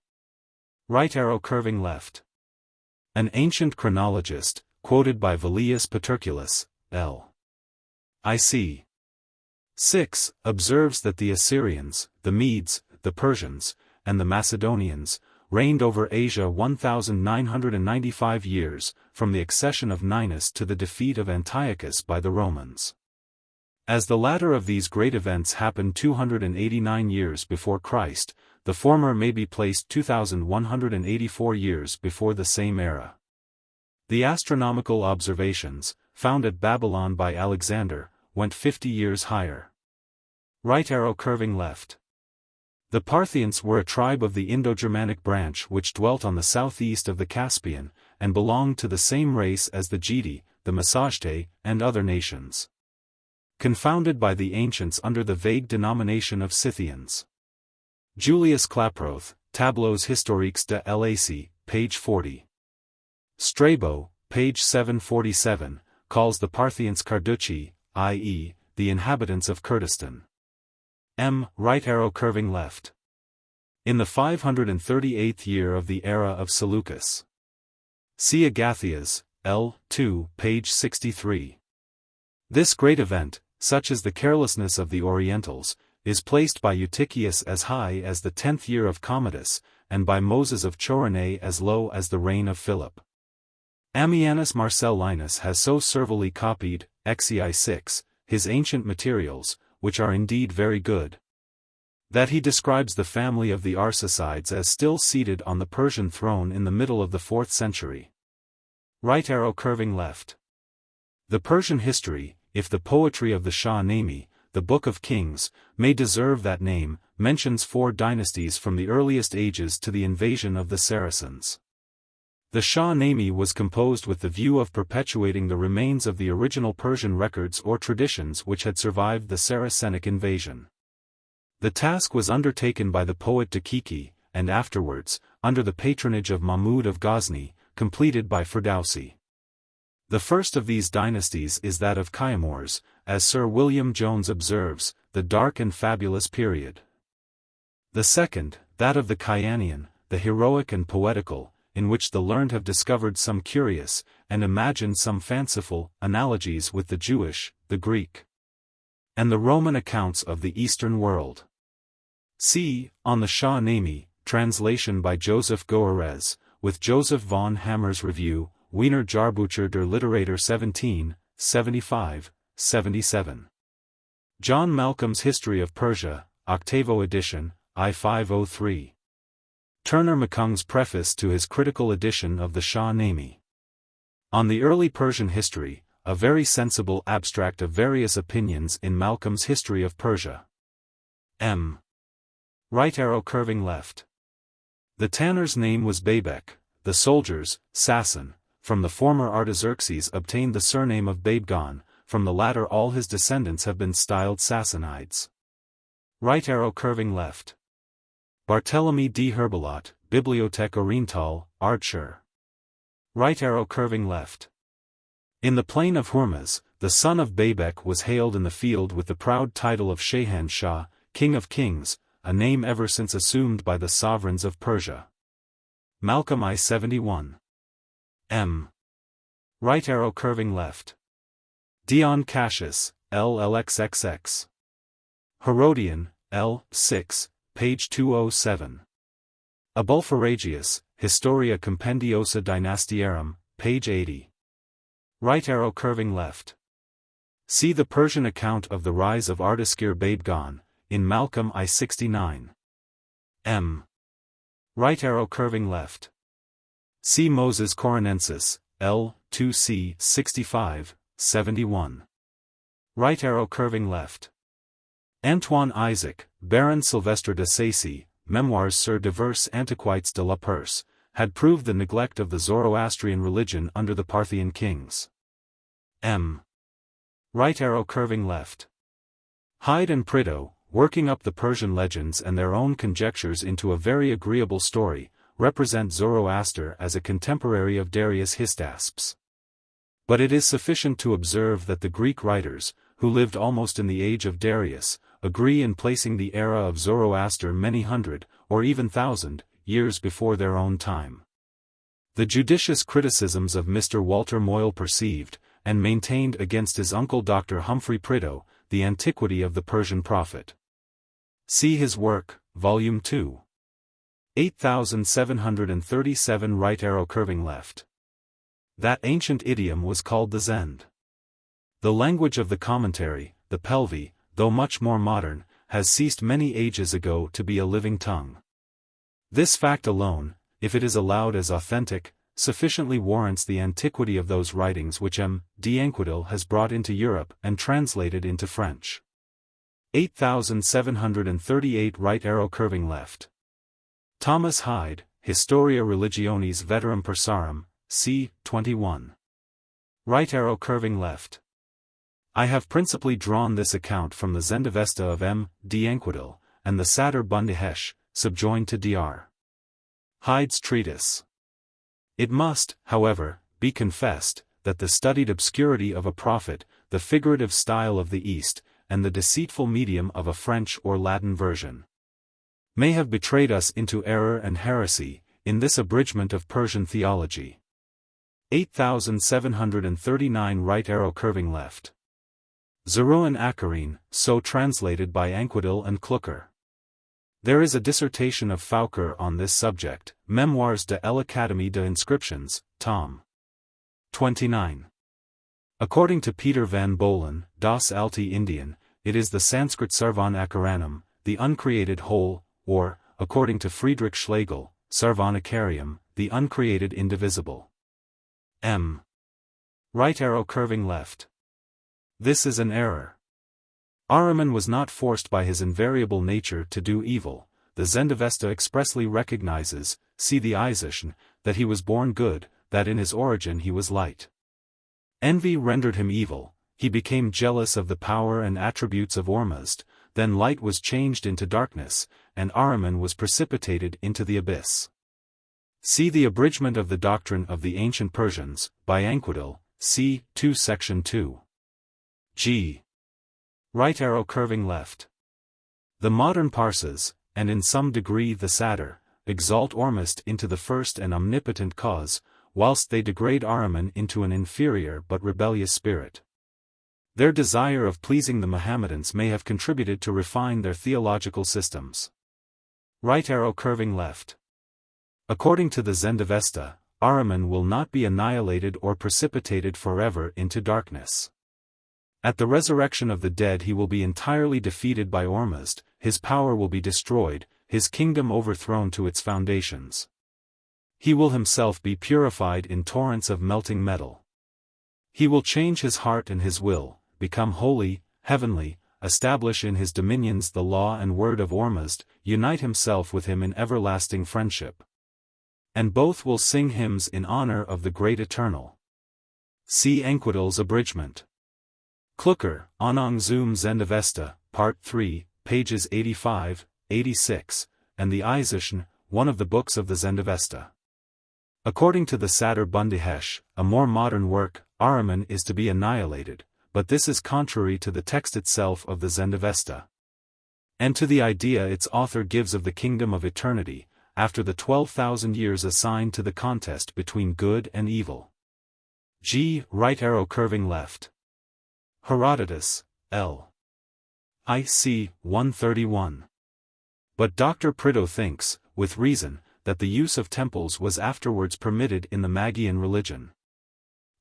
Right arrow curving left. An ancient chronologist, quoted by Velleius Paterculus, L. IC. 6, observes that the Assyrians, the Medes, the Persians, and the Macedonians, reigned over Asia 1,995 years, from the accession of Ninus to the defeat of Antiochus by the Romans. As the latter of these great events happened 289 years before Christ, the former may be placed 2,184 years before the same era. The astronomical observations, found at Babylon by Alexander, went 50 years higher. Right arrow curving left. The Parthians were a tribe of the Indo-Germanic branch which dwelt on the southeast of the Caspian, and belonged to the same race as the Geti, the Massagetæ, and other nations. Confounded by the ancients under the vague denomination of Scythians. Julius Klaproth, Tableaux historiques de l'Asie, page 40. Strabo, page 747, calls the Parthians Carducci, i.e., the inhabitants of Kurdistan. M. Right arrow curving left. In the 538th year of the era of Seleucus. See Agathias, L. 2, page 63. This great event, such is the carelessness of the Orientals, is placed by Eutychius as high as the 10th year of Commodus, and by Moses of Choronae as low as the reign of Philip. Ammianus Marcellinus has so servilely copied, Xi 6, his ancient materials, which are indeed very good, that he describes the family of the Arsacides as still seated on the Persian throne in the middle of the 4th century. Right arrow curving left. The Persian history, if the poetry of the Shah Nami, the Book of Kings, may deserve that name, mentions 4 dynasties from the earliest ages to the invasion of the Saracens. The Shah Nami was composed with the view of perpetuating the remains of the original Persian records or traditions which had survived the Saracenic invasion. The task was undertaken by the poet Daqiqi, and afterwards, under the patronage of Mahmud of Ghazni, completed by Ferdowsi. The first of these dynasties is that of Kayamors, as Sir William Jones observes, the dark and fabulous period. The second, that of the Kayanian, the heroic and poetical, in which the learned have discovered some curious, and imagined some fanciful, analogies with the Jewish, the Greek, and the Roman accounts of the Eastern world. See, on the Shah Nami, translation by Joseph Goerres, with Joseph von Hammer's review, Wiener Jahrbucher der Literatur 17, 75-77. John Malcolm's History of Persia, octavo edition, I-503. Turner McCung's preface to his critical edition of the Shah-Nami. On the early Persian history, a very sensible abstract of various opinions in Malcolm's History of Persia. M. Right arrow curving left. The tanner's name was Babek, the soldiers, Sassan, from the former Artaxerxes obtained the surname of Babgan, from the latter all his descendants have been styled Sassanides. Right arrow curving left. Barthélemy de Herbelot, Bibliothèque Orientale, Ardshir. Right arrow curving left. In the plain of Hormuz, the son of Babek was hailed in the field with the proud title of Shahan Shah, King of Kings, a name ever since assumed by the sovereigns of Persia. Malcolm I-71. M. Right arrow curving left. Dion Cassius, LLXXX. Herodian, L. 6, page 207. Abulpharagius, Historia Compendiosa Dynastiarum, page 80. Right arrow curving left. See the Persian account of the rise of Artaxerxes Babgan, in Malcolm I-69. M. Right arrow curving left. See Moses Coronensis, L. 2c. 65, 71. Right arrow curving left. Antoine Isaac, Baron Sylvestre de Sacy, Memoirs sur divers antiquités de la Perse, had proved the neglect of the Zoroastrian religion under the Parthian kings. M. Right arrow curving left. Hyde and Prideaux, working up the Persian legends and their own conjectures into a very agreeable story, represent Zoroaster as a contemporary of Darius Hystaspes. But it is sufficient to observe that the Greek writers, who lived almost in the age of Darius, agree in placing the era of Zoroaster many hundred, or even thousand, years before their own time. The judicious criticisms of Mr. Walter Moyle perceived, and maintained against his uncle Dr. Humphrey Prideaux, the antiquity of the Persian prophet. See his work, Volume 2. 8737 right arrow curving left. That ancient idiom was called the Zend. The language of the commentary, the Pelvi, though much more modern, has ceased many ages ago to be a living tongue. This fact alone, if it is allowed as authentic, sufficiently warrants the antiquity of those writings which M. d'Anquetil has brought into Europe and translated into French. 8738 right arrow curving left. Thomas Hyde, Historia Religionis Veterum Persarum, c. 21. Right arrow curving left. I have principally drawn this account from the Zendavesta of M. d'Anquetil, and the Satr Bundahesh, subjoined to Dr. Hyde's treatise. It must, however, be confessed, that the studied obscurity of a prophet, the figurative style of the East, and the deceitful medium of a French or Latin version, may have betrayed us into error and heresy, in this abridgment of Persian theology. 8739 right arrow curving left. Zeruin Acharin, so translated by Anquetil and Klucker. There is a dissertation of Fouquer on this subject, Memoirs de l'Académie des Inscriptions, tom. 29. According to Peter van Bolen, Das Alte Indian, it is the Sanskrit Sarvan Akaranam, the uncreated whole, or, according to Friedrich Schlegel, Sarvanacarium, the uncreated indivisible. M. Right arrow curving left. This is an error. Ahriman was not forced by his invariable nature to do evil. The Zendavesta expressly recognizes, see the Isishn, that he was born good, that in his origin he was light. Envy rendered him evil, he became jealous of the power and attributes of Ormuzd, then light was changed into darkness, and Ahriman was precipitated into the abyss. See the abridgment of the Doctrine of the Ancient Persians, by Anquetil, c. 2 section 2. G. Right arrow curving left. The modern Parses, and in some degree the Satr, exalt Ormuzd into the first and omnipotent cause, whilst they degrade Ahriman into an inferior but rebellious spirit. Their desire of pleasing the Mohammedans may have contributed to refine their theological systems. Right arrow curving left. According to the Zendavesta, Ahriman will not be annihilated or precipitated forever into darkness. At the resurrection of the dead he will be entirely defeated by Ormuzd, his power will be destroyed, his kingdom overthrown to its foundations. He will himself be purified in torrents of melting metal. He will change his heart and his will, become holy, heavenly, establish in his dominions the law and word of Ormuzd, unite himself with him in everlasting friendship. And both will sing hymns in honor of the great eternal. See Enkidu's abridgment. Klucker, Anang Zoom Zendavesta, Part 3, pages 85, 86, and the Izishn, one of the books of the Zendavesta. According to the Sadr Bundihesh, a more modern work, Ahriman is to be annihilated, but this is contrary to the text itself of the Zendavesta. And to the idea its author gives of the kingdom of eternity, after the 12,000 years assigned to the contest between good and evil. G. Right arrow curving left. Herodotus, L. IC, 131. But Dr. Prideaux thinks, with reason, that the use of temples was afterwards permitted in the Magian religion.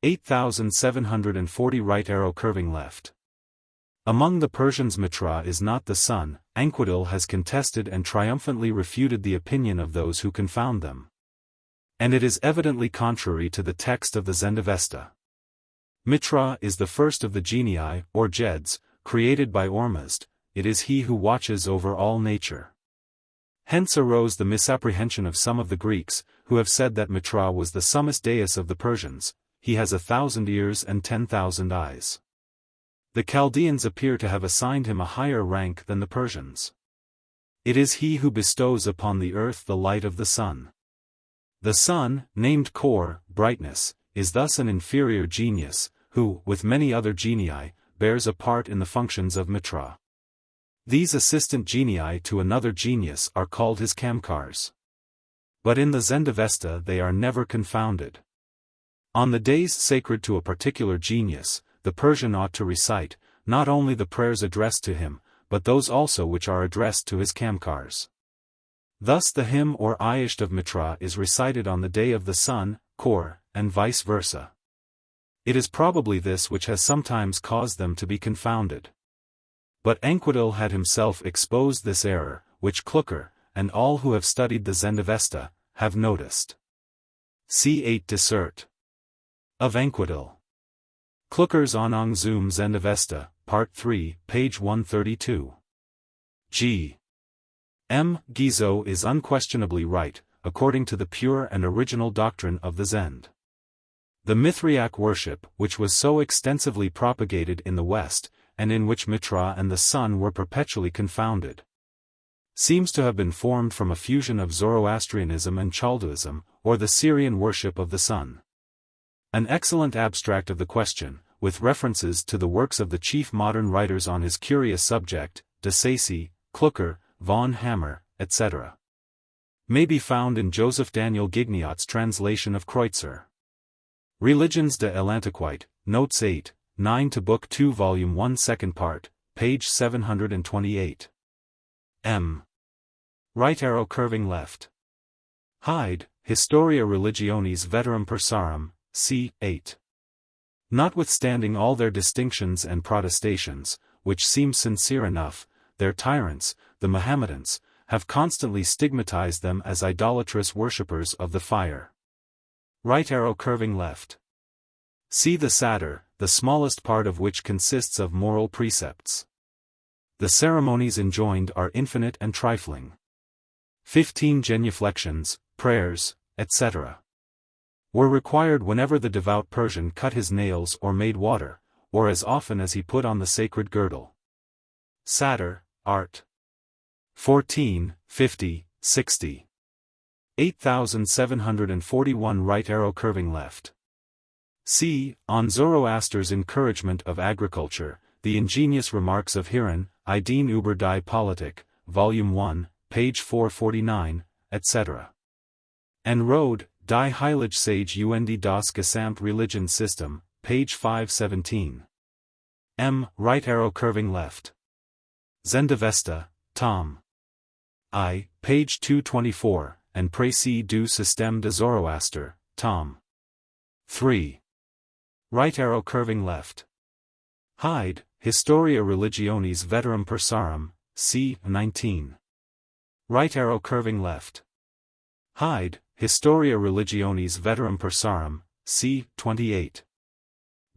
8740 Right arrow curving left. Among the Persians Mitra is not the sun. Enkidu has contested and triumphantly refuted the opinion of those who confound them. And it is evidently contrary to the text of the Zendavesta. Mitra is the first of the genii, or Jeds, created by Ormuzd. It is he who watches over all nature. Hence arose the misapprehension of some of the Greeks, who have said that Mitra was the summus deus of the Persians. He has 1,000 ears and 10,000 eyes. The Chaldeans appear to have assigned him a higher rank than the Persians. It is he who bestows upon the earth the light of the sun. The sun, named Kor, brightness, is thus an inferior genius, who, with many other genii, bears a part in the functions of Mitra. These assistant genii to another genius are called his kamkars. But in the Zendavesta they are never confounded. On the days sacred to a particular genius, the Persian ought to recite, not only the prayers addressed to him, but those also which are addressed to his kamkars. Thus the hymn or Ayisht of Mitra is recited on the day of the sun, Kor, and vice versa. It is probably this which has sometimes caused them to be confounded. But Enkidu had himself exposed this error, which Klucker, and all who have studied the Zendavesta, have noticed. See 8 Dissert. Of Enkidu. Klucker's Anang Zoom Zendavesta, Part 3, page 132. G. M. Guizot is unquestionably right, according to the pure and original doctrine of the Zend. The Mithriac worship, which was so extensively propagated in the West, and in which Mitra and the sun were perpetually confounded, seems to have been formed from a fusion of Zoroastrianism and Chaldeism, or the Syrian worship of the sun. An excellent abstract of the question, with references to the works of the chief modern writers on his curious subject, de Sacy, Klucker, von Hammer, etc., may be found in Joseph Daniel Gignaut's translation of Kreutzer. Religions de l'Antiquite, Notes 8, 9 to Book 2 Volume 1 2nd Part, page 728. M. Right arrow curving left. Hyde, Historia Religionis Veterum Persarum, c. 8. Notwithstanding all their distinctions and protestations, which seem sincere enough, their tyrants, the Mohammedans, have constantly stigmatized them as idolatrous worshippers of the fire. Right arrow curving left. See the Sadr, the smallest part of which consists of moral precepts. The ceremonies enjoined are infinite and trifling. 15 genuflections, prayers, etc., were required whenever the devout Persian cut his nails or made water, or as often as he put on the sacred girdle. Sadr, Art. 14, 50, 60. 8741 Right arrow curving left. C. On Zoroaster's encouragement of agriculture, the ingenious remarks of Hiran, Ideen über die Politik, Volume 1, page 449, etc. And Rode, Die Heilige Sage und das Gesamt Religion System, page 517. M. Right arrow curving left. Zendavesta, Tom. I, page 224, and Précis du Système de Zoroaster, Tom. 3. Right arrow curving left. Hyde, Historia Religionis Veterum Persarum, c. 19. Right arrow curving left. Hyde, Historia Religionis Veterum Persarum, c. 28.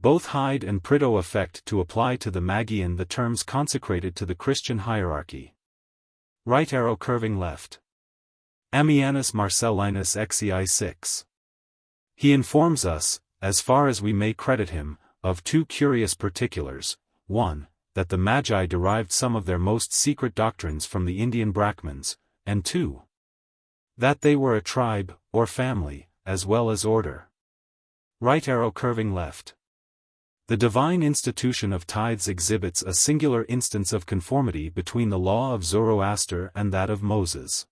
Both Hyde and Prideaux affect to apply to the Magian the terms consecrated to the Christian hierarchy. Right arrow curving left. Ammianus Marcellinus Xi 6. He informs us, as far as we may credit him, of two curious particulars: 1. That the Magi derived some of their most secret doctrines from the Indian Brahmins, and 2. That they were a tribe, or family, as well as order. Right arrow curving left. The divine institution of tithes exhibits a singular instance of conformity between the law of Zoroaster and that of Moses.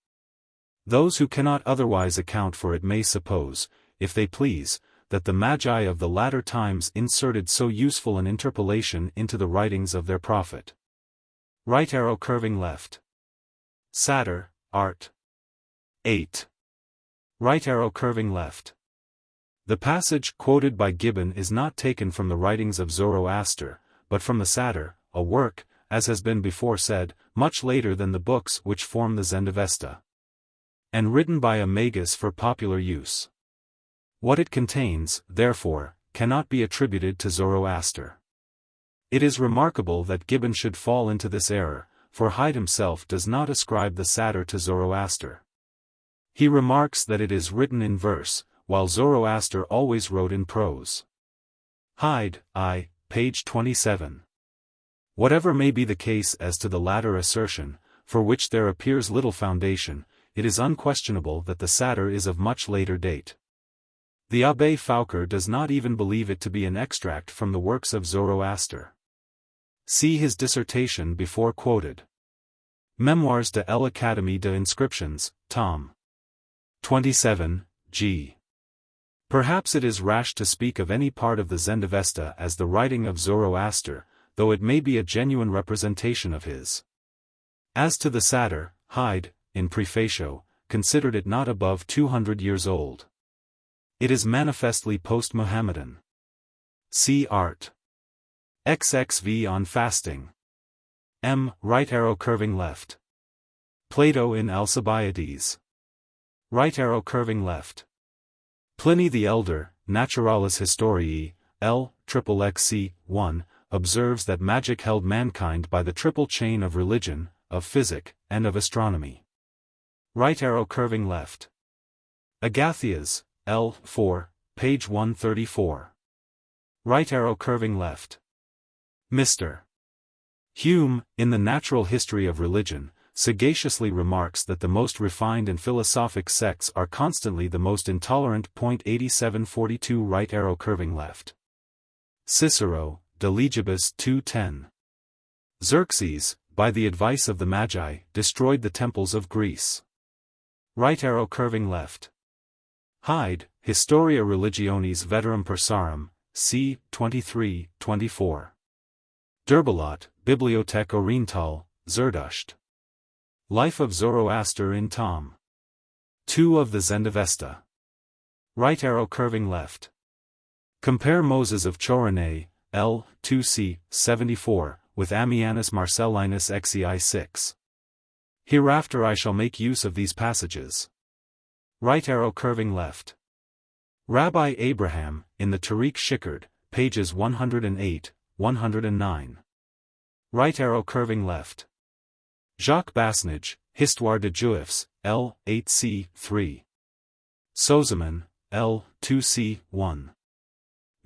Those who cannot otherwise account for it may suppose, if they please, that the Magi of the latter times inserted so useful an interpolation into the writings of their prophet. Right arrow curving left. Satyr, Art. 8. Right arrow curving left. The passage quoted by Gibbon is not taken from the writings of Zoroaster, but from the Satyr, a work, as has been before said, much later than the books which form the Zendavesta, and written by a magus for popular use. What it contains, therefore, cannot be attributed to Zoroaster. It is remarkable that Gibbon should fall into this error, for Hyde himself does not ascribe the Satyr to Zoroaster. He remarks that it is written in verse, while Zoroaster always wrote in prose. Hyde, I, page 27. Whatever may be the case as to the latter assertion, for which there appears little foundation, it is unquestionable that the Satyr is of much later date. The Abbé Fouquer does not even believe it to be an extract from the works of Zoroaster. See his dissertation before quoted. Memoirs de l'Académie des Inscriptions, Tom. 27, g. Perhaps it is rash to speak of any part of the Zendavesta as the writing of Zoroaster, though it may be a genuine representation of his. As to the Satyr, Hyde, in Prefatio, considered it not above 200 years old. It is manifestly post-Mohammedan. See Art. XXV on Fasting. M. Right arrow curving left. Plato in Alcibiades. Right arrow curving left. Pliny the Elder, Naturalis Historiae, XXXC, 1, observes that magic held mankind by the triple chain of religion, of physic, and of astronomy. Right arrow curving left. Agathias, L. 4, page 134. Right arrow curving left. Mr. Hume, in the Natural History of Religion, sagaciously remarks that the most refined and philosophic sects are constantly the most intolerant. 8742 Right arrow curving left. Cicero, De Legibus 2:10. Xerxes, by the advice of the Magi, destroyed the temples of Greece. Right arrow curving left. Hyde, Historia Religionis Veterum Persarum, c. 23-24. Derbelat, Bibliothèque Orientale, Zerdusht. Life of Zoroaster in Tom. 2 of the Zendavesta. Right arrow curving left. Compare Moses of Choronei, L. 2c. 74, with Ammianus Marcellinus Xi 6. Hereafter I shall make use of these passages. Right arrow curving left. Rabbi Abraham, in the Tariq Shikard, pages 108, 109. Right arrow curving left. Jacques Basnage, Histoire de Juifs, L. 8c. 3. Sozeman, L. 2c. 1.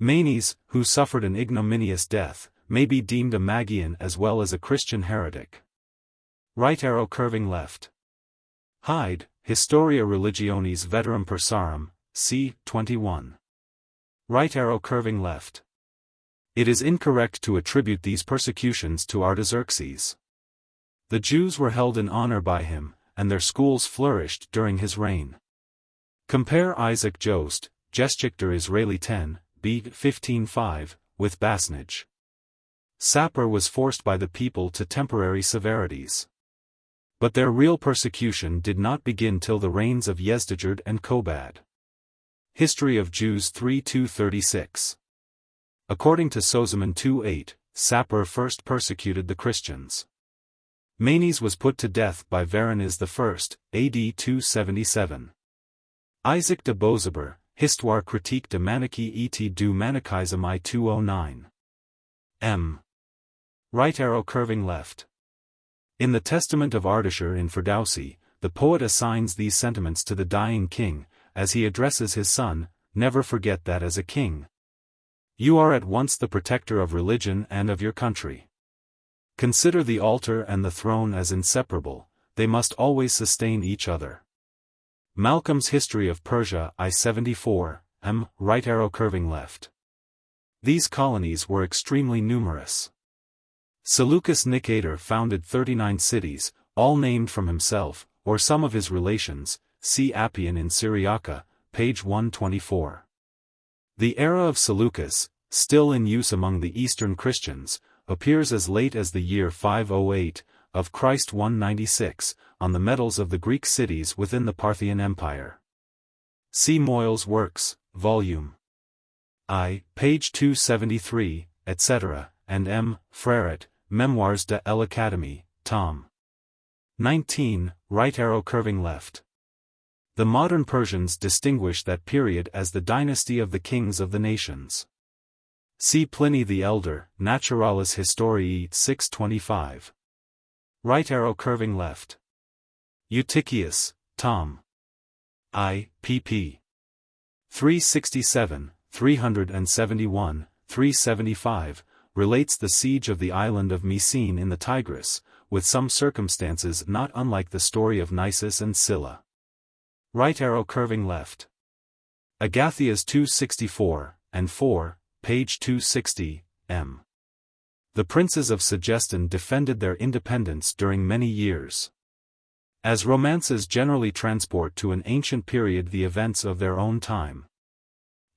Manes, who suffered an ignominious death, may be deemed a Magian as well as a Christian heretic. Right arrow curving left. Hyde, Historia Religionis Veterum Persarum, c. 21. Right arrow curving left. It is incorrect to attribute these persecutions to Artaxerxes. The Jews were held in honor by him, and their schools flourished during his reign. Compare Isaac Jost, Geschichte Israeli 10, b. 15:5, with Basnage. Sapir was forced by the people to temporary severities. But their real persecution did not begin till the reigns of Yezdijerd and Kobad. History of Jews 3:2-36. According to Sozomen 2:8, Sapor first persecuted the Christians. Manes was put to death by Varones I, AD 277. Isaac de Bozaber, Histoire critique de Manichae et du Manichaisme I 209. M. Right arrow curving left. In the Testament of Ardashir in Ferdowsi, the poet assigns these sentiments to the dying king, as he addresses his son: never forget that as a king, you are at once the protector of religion and of your country. Consider the altar and the throne as inseparable, they must always sustain each other. Malcolm's History of Persia I-74, M. Right arrow curving left. These colonies were extremely numerous. Seleucus Nicator founded 39 cities, all named from himself, or some of his relations, see Appian in Syriaca, page 124. The era of Seleucus, still in use among the Eastern Christians, appears as late as the year 508, of Christ 196, on the medals of the Greek cities within the Parthian Empire. See Moyle's Works, Volume I, page 273, etc., and M. Freret, Memoirs de l'Académie, tom. 19, right arrow curving left. The modern Persians distinguish that period as the dynasty of the kings of the nations. See Pliny the Elder, Naturalis Historiae 625. Right arrow curving left. Eutychius, tom. I, pp. 367, 371, 375, relates the siege of the island of Mycene in the Tigris, with some circumstances not unlike the story of Nisus and Scylla. Right arrow curving left. Agathias 264, and 4, page 260, m. The princes of Segestan defended their independence during many years. As romances generally transport to an ancient period the events of their own time,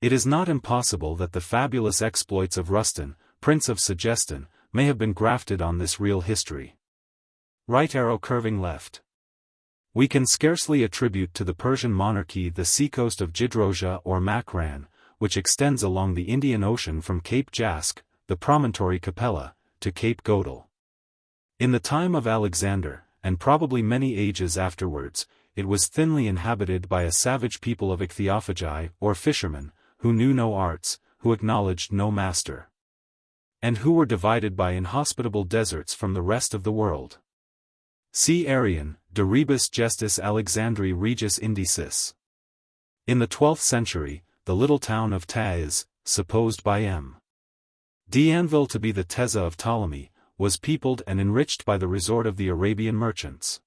it is not impossible that the fabulous exploits of Rustan, Prince of Segestan, may have been grafted on this real history. Right arrow curving left. We can scarcely attribute to the Persian monarchy the seacoast of Gidrosia or Makran, which extends along the Indian Ocean from Cape Jask, the promontory Capella, to Cape Godel. In the time of Alexander, and probably many ages afterwards, it was thinly inhabited by a savage people of ichthyophagi, or fishermen, who knew no arts, who acknowledged no master, and who were divided by inhospitable deserts from the rest of the world. See Arrian, De Rebus Gestis Alexandri Regis Indicis. In the 12th century, the little town of Taiz, supposed by M. D'Anville to be the Teza of Ptolemy, was peopled and enriched by the resort of the Arabian merchants.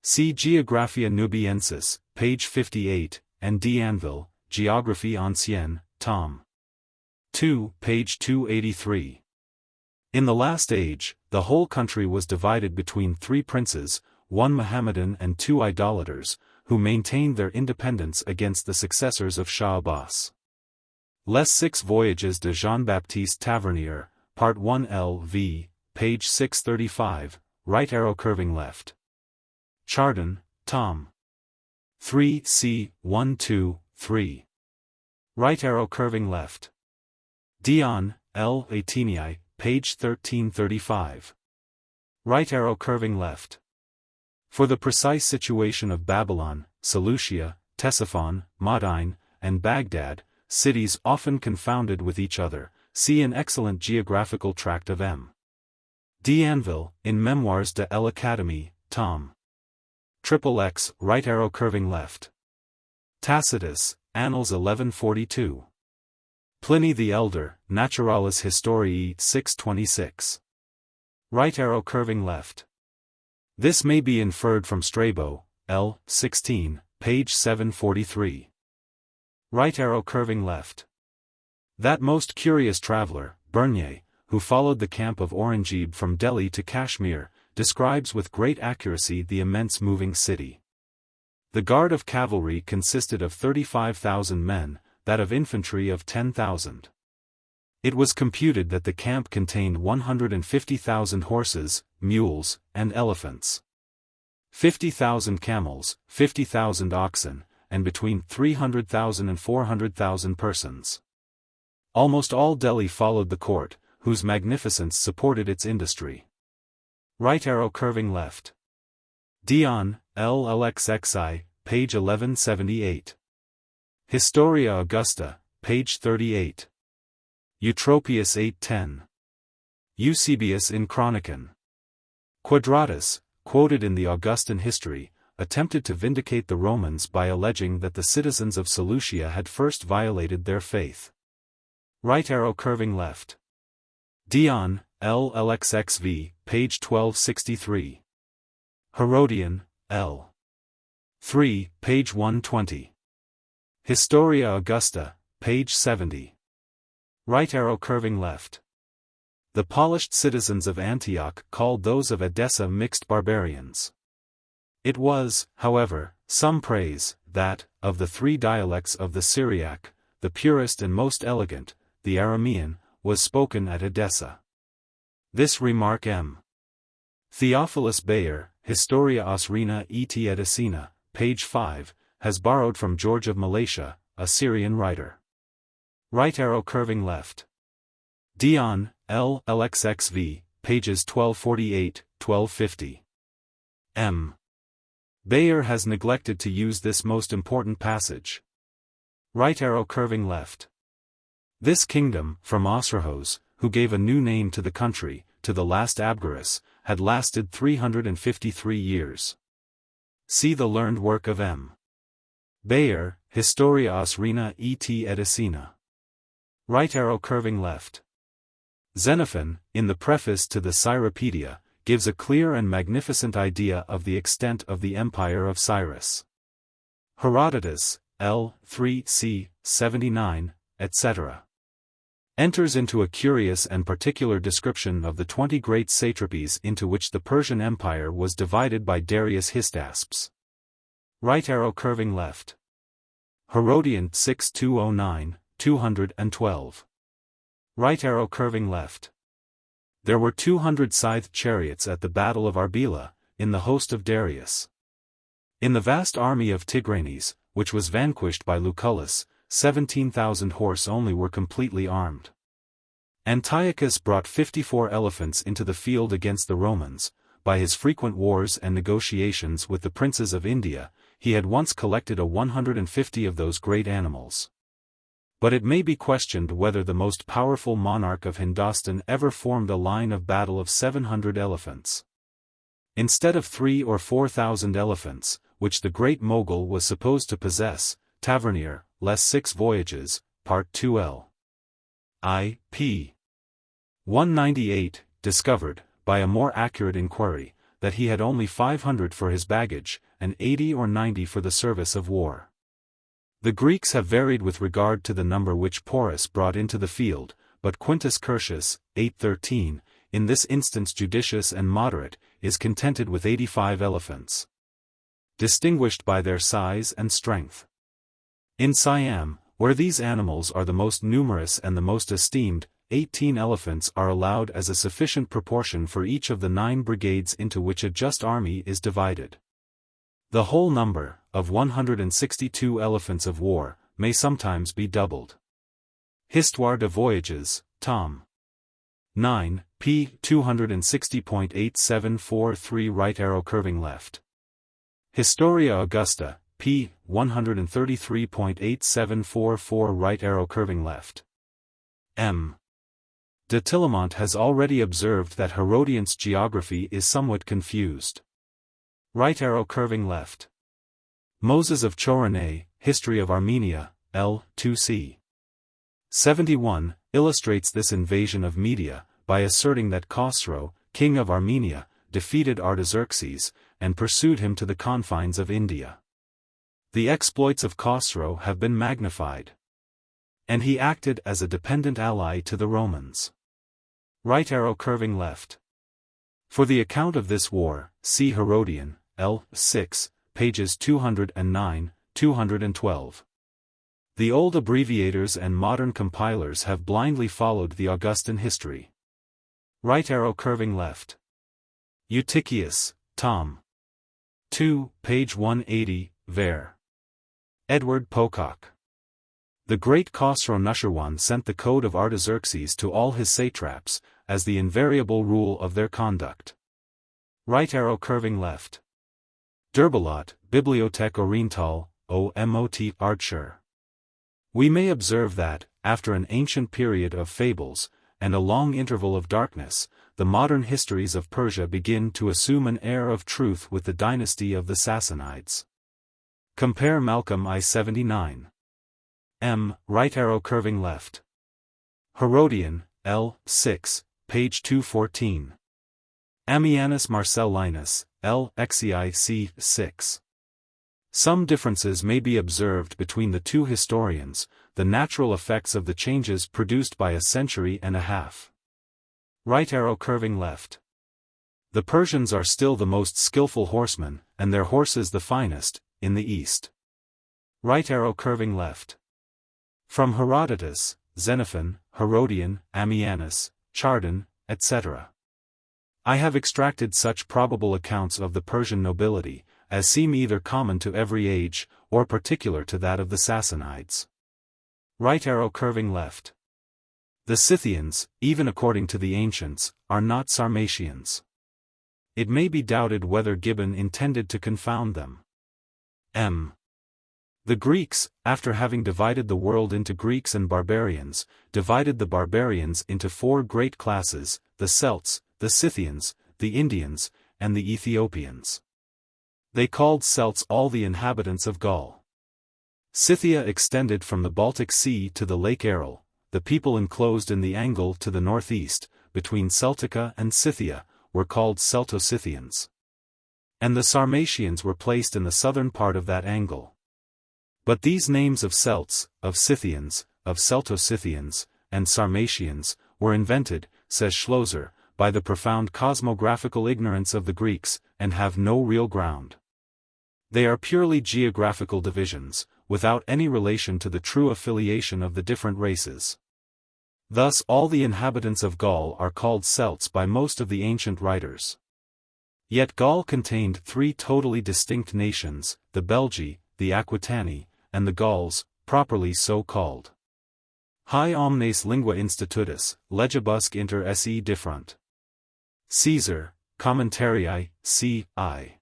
See Geographia Nubiensis, page 58, and D'Anville, Géographie Ancienne, tom. 2, page 283. In the last age, the whole country was divided between 3 princes, 1 Mohammedan and 2 idolaters, who maintained their independence against the successors of Shah Abbas. Les 6 Voyages de Jean-Baptiste Tavernier, Part 1 L.V., page 635, right arrow curving left. Chardon, tom. 3 c. 1 2, 3. Right arrow curving left. Dion, L. Atenii, page 1335. Right arrow curving left. For the precise situation of Babylon, Seleucia, Ctesiphon, Madain, and Baghdad, cities often confounded with each other, see an excellent geographical tract of M. D'Anville, in Memoirs de l'Académie, tom. XXX, right arrow curving left. Tacitus, Annals 1142. Pliny the Elder, Naturalis Historiae 626. Right arrow curving left. This may be inferred from Strabo, L. 16, page 743. Right arrow curving left. That most curious traveler, Bernier, who followed the camp of Aurangzeb from Delhi to Kashmir, describes with great accuracy the immense moving city. The guard of cavalry consisted of 35,000 men, that of infantry of 10,000. It was computed that the camp contained 150,000 horses, mules, and elephants. 50,000 camels, 50,000 oxen, and between 300,000 and 400,000 persons. Almost all Delhi followed the court, whose magnificence supported its industry. Right arrow curving left. Dion, LLXXI, page 1178. Historia Augusta, page 38. Eutropius 810. Eusebius in Chronicon. Quadratus, quoted in the Augustan history, attempted to vindicate the Romans by alleging that the citizens of Seleucia had first violated their faith. Right arrow curving left. Dion, LLXXV, page 1263. Herodian, L. 3, page 120. Historia Augusta, page 70. Right arrow curving left. The polished citizens of Antioch called those of Edessa mixed barbarians. It was, however, some praise, that, of the three dialects of the Syriac, the purest and most elegant, the Aramean, was spoken at Edessa. This remark M. Theophilus Bayer, Historia Osrina et Edessina, page 5, has borrowed from George of Malatia, a Syrian writer. Right arrow curving left. Dion, LLXXV, pages 1248-1250. M. Bayer has neglected to use this most important passage. Right arrow curving left. This kingdom, from Osrohos, who gave a new name to the country, to the last Abgarus, had lasted 353 years. See the learned work of M. Bayer, Historia Osrina et Edessina. Right arrow curving left. Xenophon, in the preface to the Cyropedia, gives a clear and magnificent idea of the extent of the empire of Cyrus. Herodotus, L. 3 c. 79, etc. enters into a curious and particular description of the 20 great satrapies into which the Persian Empire was divided by Darius Hystaspes. Right arrow curving left. Herodian 6209, 212. Right arrow curving left. There were 200 scythed chariots at the battle of Arbela, in the host of Darius. In the vast army of Tigranes, which was vanquished by Lucullus, 17,000 horse only were completely armed. Antiochus brought 54 elephants into the field against the Romans. By his frequent wars and negotiations with the princes of India, he had once collected 150 of those great animals. But it may be questioned whether the most powerful monarch of Hindostan ever formed a line of battle of 700 elephants. Instead of 3,000 or 4,000 elephants, which the great Mogul was supposed to possess, Tavernier, Les 6 Voyages, Part 2l. I. p. 198, discovered, by a more accurate inquiry, that he had only 500 for his baggage, and 80 or 90 for the service of war. The Greeks have varied with regard to the number which Porus brought into the field, but Quintus Curtius, 813, in this instance judicious and moderate, is contented with 85 elephants. Distinguished by their size and strength. In Siam, where these animals are the most numerous and the most esteemed, 18 elephants are allowed as a sufficient proportion for each of the 9 brigades into which a just army is divided. The whole number, of 162 elephants of war, may sometimes be doubled. Histoire de Voyages, Tom. 9, p. 260.8743 right arrow curving left. Historia Augusta, p. 133.8744 right arrow curving left. M. de Tillemont has already observed that Herodian's geography is somewhat confused. Right arrow curving left. Moses of Choronae, History of Armenia, L. 2c. 71, illustrates this invasion of Media, by asserting that Khosrow, king of Armenia, defeated Artaxerxes, and pursued him to the confines of India. The exploits of Khosrow have been magnified. And he acted as a dependent ally to the Romans. Right arrow curving left. For the account of this war, see Herodian, L. 6, pages 209, 212. The old abbreviators and modern compilers have blindly followed the Augustan history. Right arrow curving left. Eutychius, Tom. 2, page 180, ver. Edward Pocock. The great Khosrow Nushirwan sent the code of Artaxerxes to all his satraps, as the invariable rule of their conduct. Right arrow curving left. Derbalot, Bibliothèque Orientale, OMOT Archer. We may observe that, after an ancient period of fables, and a long interval of darkness, the modern histories of Persia begin to assume an air of truth with the dynasty of the Sassanids. Compare Malcolm I-79. M. Right arrow curving left. Herodian, L. 6, page 214. Ammianus Marcellinus, L. Xi c. 6. Some differences may be observed between the two historians, the natural effects of the changes produced by a century and a half. Right arrow curving left. The Persians are still the most skillful horsemen, and their horses the finest, in the East. Right arrow curving left. From Herodotus, Xenophon, Herodian, Ammianus, Chardin, etc. I have extracted such probable accounts of the Persian nobility, as seem either common to every age, or particular to that of the Sassanids. Right arrow curving left. The Scythians, even according to the ancients, are not Sarmatians. It may be doubted whether Gibbon intended to confound them. M. The Greeks, after having divided the world into Greeks and barbarians, divided the barbarians into four great classes: the Celts, the Scythians, the Indians, and the Ethiopians. They called Celts all the inhabitants of Gaul. Scythia extended from the Baltic Sea to the Lake Aral, the people enclosed in the angle to the northeast, between Celtica and Scythia, were called Celto-Scythians. And the Sarmatians were placed in the southern part of that angle. But these names of Celts, of Scythians, of Celto-Scythians, and Sarmatians, were invented, says Schlosser, by the profound cosmographical ignorance of the Greeks, and have no real ground. They are purely geographical divisions, without any relation to the true affiliation of the different races. Thus all the inhabitants of Gaul are called Celts by most of the ancient writers. Yet Gaul contained three totally distinct nations, the Belgi, the Aquitani, and the Gauls, properly so called. Hi omnes lingua institutus, legibusque inter se different. Caesar, Commentarii, c.i.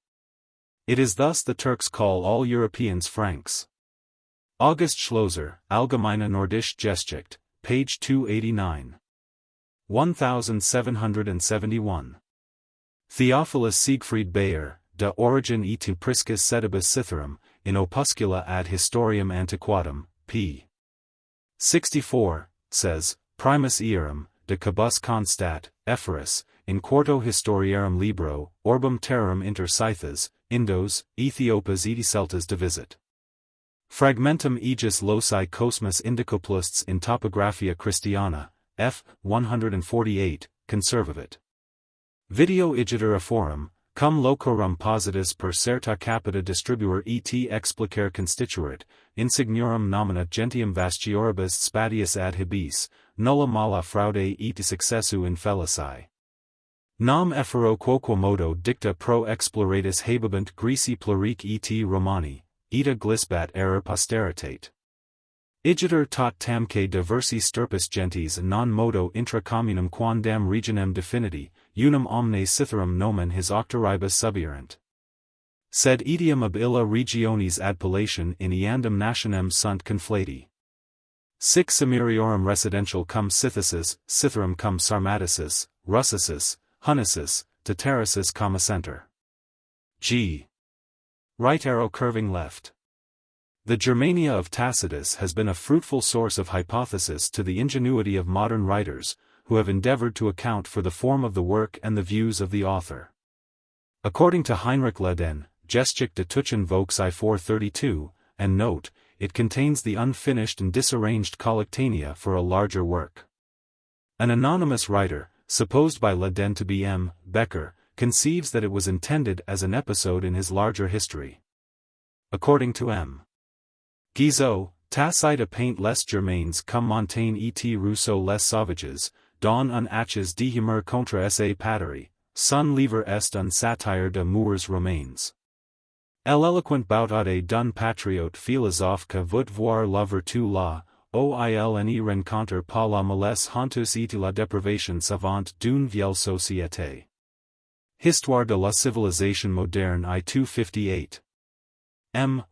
It is thus the Turks call all Europeans Franks. August Schlosser, Allgemeine Nordische Geschichte, page 289. 1771. Theophilus Siegfried Bayer, De origine et priscus sedibus Scytherum, in Opuscula ad Historiam Antiquatum, p. 64, says, Primus earum, de cabus constat, Ephoris, in quarto historiarum libro, orbum terrarum inter Scythes, Indos, Ethiopas et Celtas divisit. Fragmentum aegis loci cosmus indicoplusts in Topographia Christiana, f. 148, conservavit. Video igitur aforum, cum locorum positus per certa capita distribuer et explicare constituerit, insignorum nomina gentium vastioribus spadius ad habis, nulla mala fraude et successu infelici. Nam effero quoquamodo dicta pro exploratus habebant Greci pluric et Romani, ita glisbat error posteritate. Igitur tot tamque diversi stirpus gentis non modo intra communum quandam regionem definiti, unum omne Scytherum nomen his octoribus subierant. Sed etiam ab illa regionis ad Palatium in eandam nationem sunt conflati. Sic Cimmeriorem residential cum Scythicis, Scytherum cum Sarmaticis, Russicis, Hunnicis, Tataricis comma center. G. Right arrow curving left. The Germania of Tacitus has been a fruitful source of hypothesis to the ingenuity of modern writers, who have endeavored to account for the form of the work and the views of the author. According to Heinrich Leden, Geschichte de Tuchen Vaux I 432, and note, it contains the unfinished and disarranged collectanea for a larger work. An anonymous writer, supposed by Leden to be M. Becker, conceives that it was intended as an episode in his larger history. According to M. Guizot, Tacite paint les Germains comme Montaigne et Rousseau les Sauvages, don un aches de humeur contre sa patrie, son livre est un satire de moeurs romains. L'éloquent boutarde d'un patriote philosophe que veut voir la vertu là, il rencontre pas la mollesse honteuse et la dépravation savante d'une vieille société. Histoire de la civilisation moderne I 258.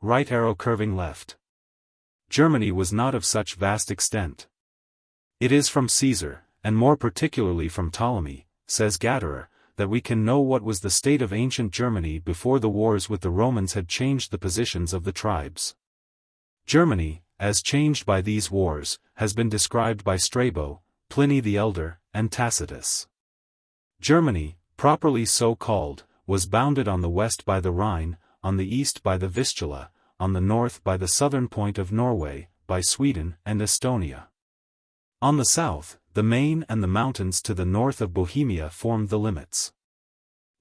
Right arrow curving left. Germany was not of such vast extent. It is from Caesar, and more particularly from Ptolemy, says Gatterer, that we can know what was the state of ancient Germany before the wars with the Romans had changed the positions of the tribes. Germany, as changed by these wars, has been described by Strabo, Pliny the Elder, and Tacitus. Germany, properly so called, was bounded on the west by the Rhine, on the east by the Vistula, on the north by the southern point of Norway, by Sweden and Estonia. On the south, the Main and the mountains to the north of Bohemia formed the limits.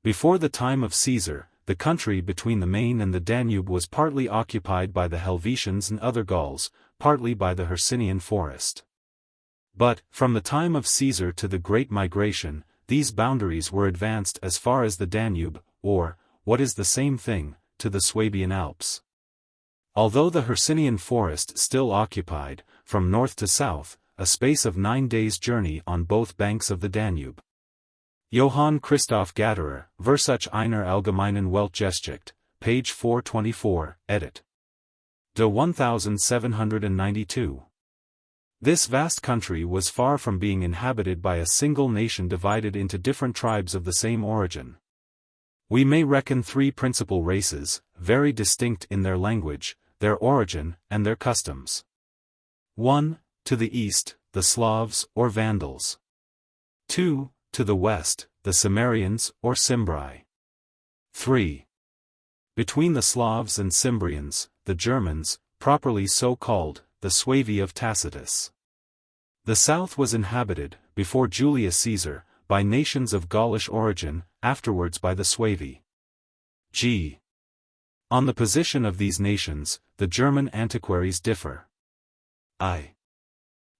Before the time of Caesar, the country between the Main and the Danube was partly occupied by the Helvetians and other Gauls, partly by the Hercynian forest. But, from the time of Caesar to the Great Migration, these boundaries were advanced as far as the Danube, or, what is the same thing, to the Swabian Alps. Although the Hercynian forest still occupied, from north to south, a space of 9 days' journey on both banks of the Danube. Johann Christoph Gatterer, Versuch einer allgemeinen Weltgeschichte, page 424, edit. De 1792. This vast country was far from being inhabited by a single nation divided into different tribes of the same origin. We may reckon 3 principal races, very distinct in their language, their origin, and their customs. 1. To the east, the Slavs or Vandals. 2. To the west, the Cimmerians or Cimbri. 3. Between the Slavs and Cimbrians, the Germans, properly so called, the Suevi of Tacitus. The south was inhabited, before Julius Caesar, by nations of Gaulish origin, afterwards by the Suevi. G. On the position of these nations, the German antiquaries differ. I.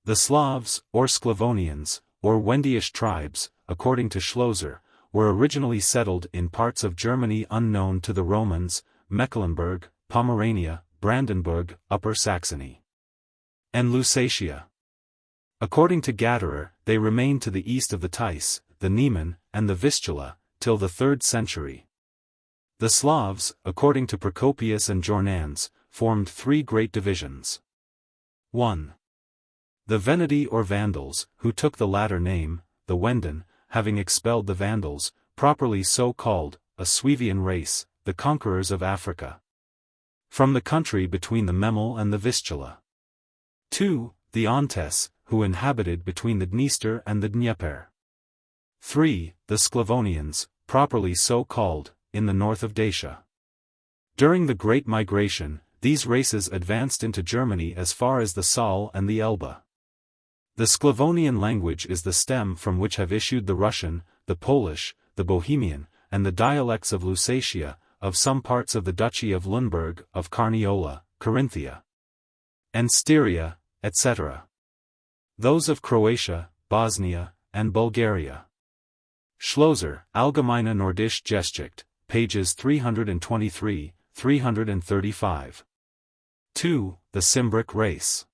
The Slavs, or Sclavonians, or Wendyish tribes, according to Schlosser, were originally settled in parts of Germany unknown to the Romans, Mecklenburg, Pomerania, Brandenburg, Upper Saxony, and Lusatia. According to Gatterer, they remained to the east of the Theiss, the Niemen, and the Vistula, till the 3rd century. The Slavs, according to Procopius and Jornans, formed 3 great divisions. 1. The Veneti or Vandals, who took the latter name, the Wenden, having expelled the Vandals, properly so called, a Suevian race, the conquerors of Africa. From the country between the Memel and the Vistula. 2. The Ontes, who inhabited between the Dniester and the Dnieper. 3. The Sclavonians, properly so called, in the north of Dacia. During the Great Migration, these races advanced into Germany as far as the Saale and the Elbe. The Sclavonian language is the stem from which have issued the Russian, the Polish, the Bohemian, and the dialects of Lusatia, of some parts of the Duchy of Lundberg, of Carniola, Carinthia, and Styria, etc. Those of Croatia, Bosnia, and Bulgaria. Schlosser, Allgemeine Nordische Geschichte, pages 323, 335. 2. The Cimbric race.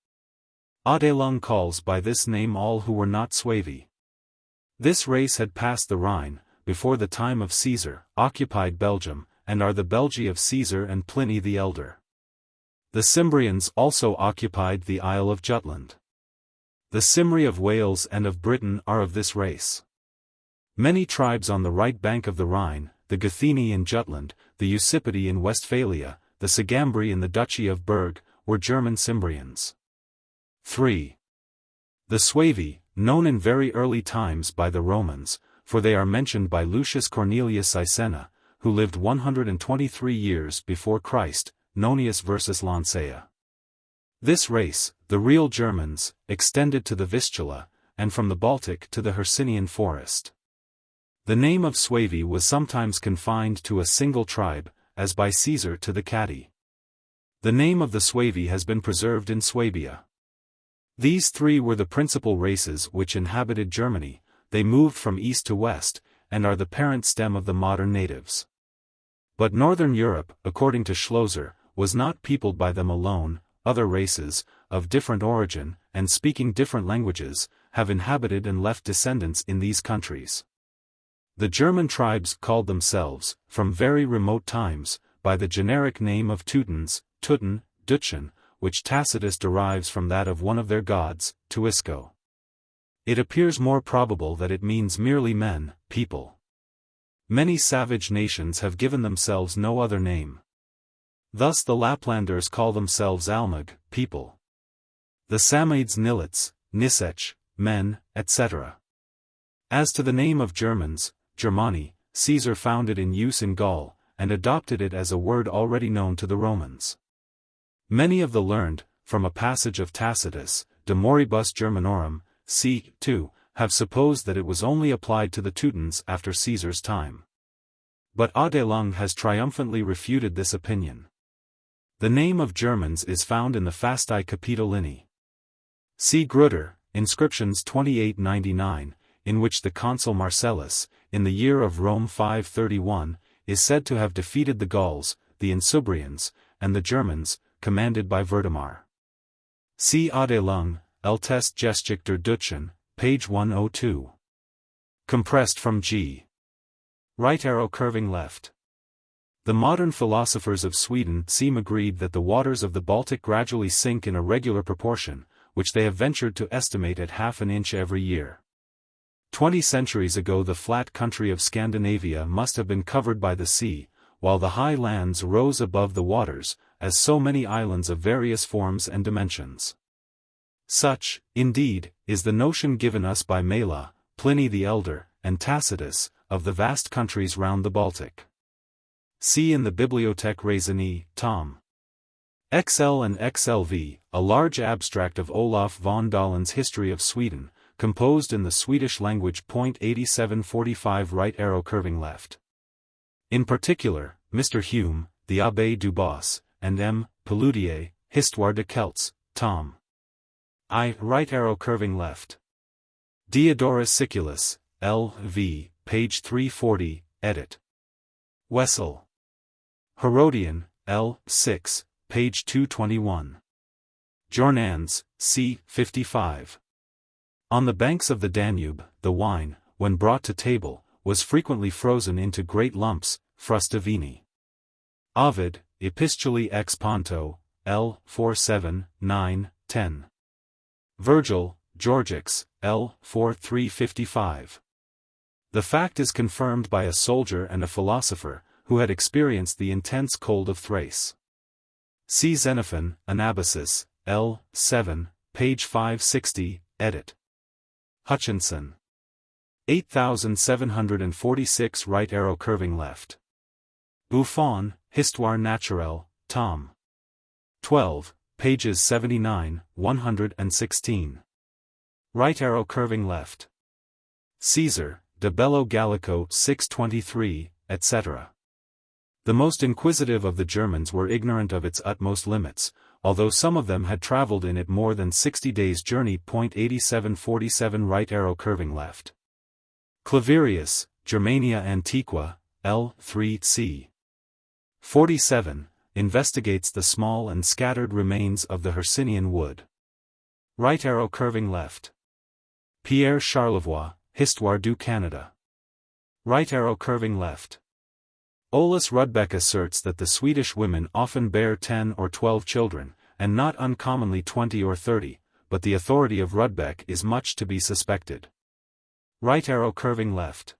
Adelung calls by this name all who were not Suevi. This race had passed the Rhine, before the time of Caesar, occupied Belgium, and are the Belgi of Caesar and Pliny the Elder. The Cimbrians also occupied the Isle of Jutland. The Cymri of Wales and of Britain are of this race. Many tribes on the right bank of the Rhine, the Gatheni in Jutland, the Usipidi in Westphalia, the Sagambri in the Duchy of Berg, were German Cimbrians. 3. The Suevi, known in very early times by the Romans, for they are mentioned by Lucius Cornelius Sisenna, who lived 123 years before Christ, Nonius versus Lancea. This race, the real Germans, extended to the Vistula, and from the Baltic to the Hercynian forest. The name of Suevi was sometimes confined to a single tribe, as by Caesar to the Catti. The name of the Suevi has been preserved in Swabia. These 3 were the principal races which inhabited Germany. They moved from east to west, and are the parent stem of the modern natives. But Northern Europe, according to Schlosser, was not peopled by them alone. Other races, of different origin, and speaking different languages, have inhabited and left descendants in these countries. The German tribes called themselves, from very remote times, by the generic name of Teutons, Tutten, Dutchen, which Tacitus derives from that of one of their gods, Tuisco. It appears more probable that it means merely men, people. Many savage nations have given themselves no other name. Thus the Laplanders call themselves Almug, people. The Samnites Nilets, Nisech, men, etc. As to the name of Germans, Germani, Caesar found it in use in Gaul, and adopted it as a word already known to the Romans. Many of the learned, from a passage of Tacitus, De Moribus Germanorum, c. 2, have supposed that it was only applied to the Teutons after Caesar's time. But Adelung has triumphantly refuted this opinion. The name of Germans is found in the Fasti Capitolini. See Grutter, Inscriptions 2899, in which the consul Marcellus, in the year of Rome 531, is said to have defeated the Gauls, the Insubrians, and the Germans, commanded by Vertimar. See Adelung, Älteste Geschichte der Deutschen, page 102. Compressed from G. Right arrow curving left. The modern philosophers of Sweden seem agreed that the waters of the Baltic gradually sink in a regular proportion, which they have ventured to estimate at half an inch every year. 20 centuries ago the flat country of Scandinavia must have been covered by the sea, while the high lands rose above the waters, as so many islands of various forms and dimensions. Such, indeed, is the notion given us by Mela, Pliny the Elder, and Tacitus, of the vast countries round the Baltic. See in the Bibliothèque Raisonnée, Tom. XL and XLV, a large abstract of Olaf von Dahlon's History of Sweden, composed in the Swedish language. 8745 right arrow curving left. In particular, Mr. Hume, the Abbé Dubos, and M. Peludier, Histoire de Celts, Tom. I. Right arrow curving left. Diodorus Siculus, L.V., page 340, edit. Wessel. Herodian, L. 6, page 221. Jornans, c. 55. On the banks of the Danube, the wine, when brought to table, was frequently frozen into great lumps, frusta vini. Ovid, Epistulae ex Ponto, L. 47, 9, 10. Virgil, Georgics, L. 4 355. The fact is confirmed by a soldier and a philosopher, who had experienced the intense cold of Thrace. See Xenophon, Anabasis, L. 7, page 560, edit. Hutchinson. 8746 right arrow curving left. Buffon, Histoire naturelle, Tom. 12, pages 79, 116. Right arrow curving left. Caesar, De Bello Gallico 623, etc. The most inquisitive of the Germans were ignorant of its utmost limits, although some of them had traveled in it more than 60 days' journey. 8747 right arrow curving left. Claverius, Germania Antiqua, L. 3 c. 47, investigates the small and scattered remains of the Hercynian wood. Right arrow curving left. Pierre Charlevoix, Histoire du Canada. Right arrow curving left. Olaus Rudbeck asserts that the Swedish women often bear 10 or 12 children, and not uncommonly 20 or 30, but the authority of Rudbeck is much to be suspected. Right arrow curving left.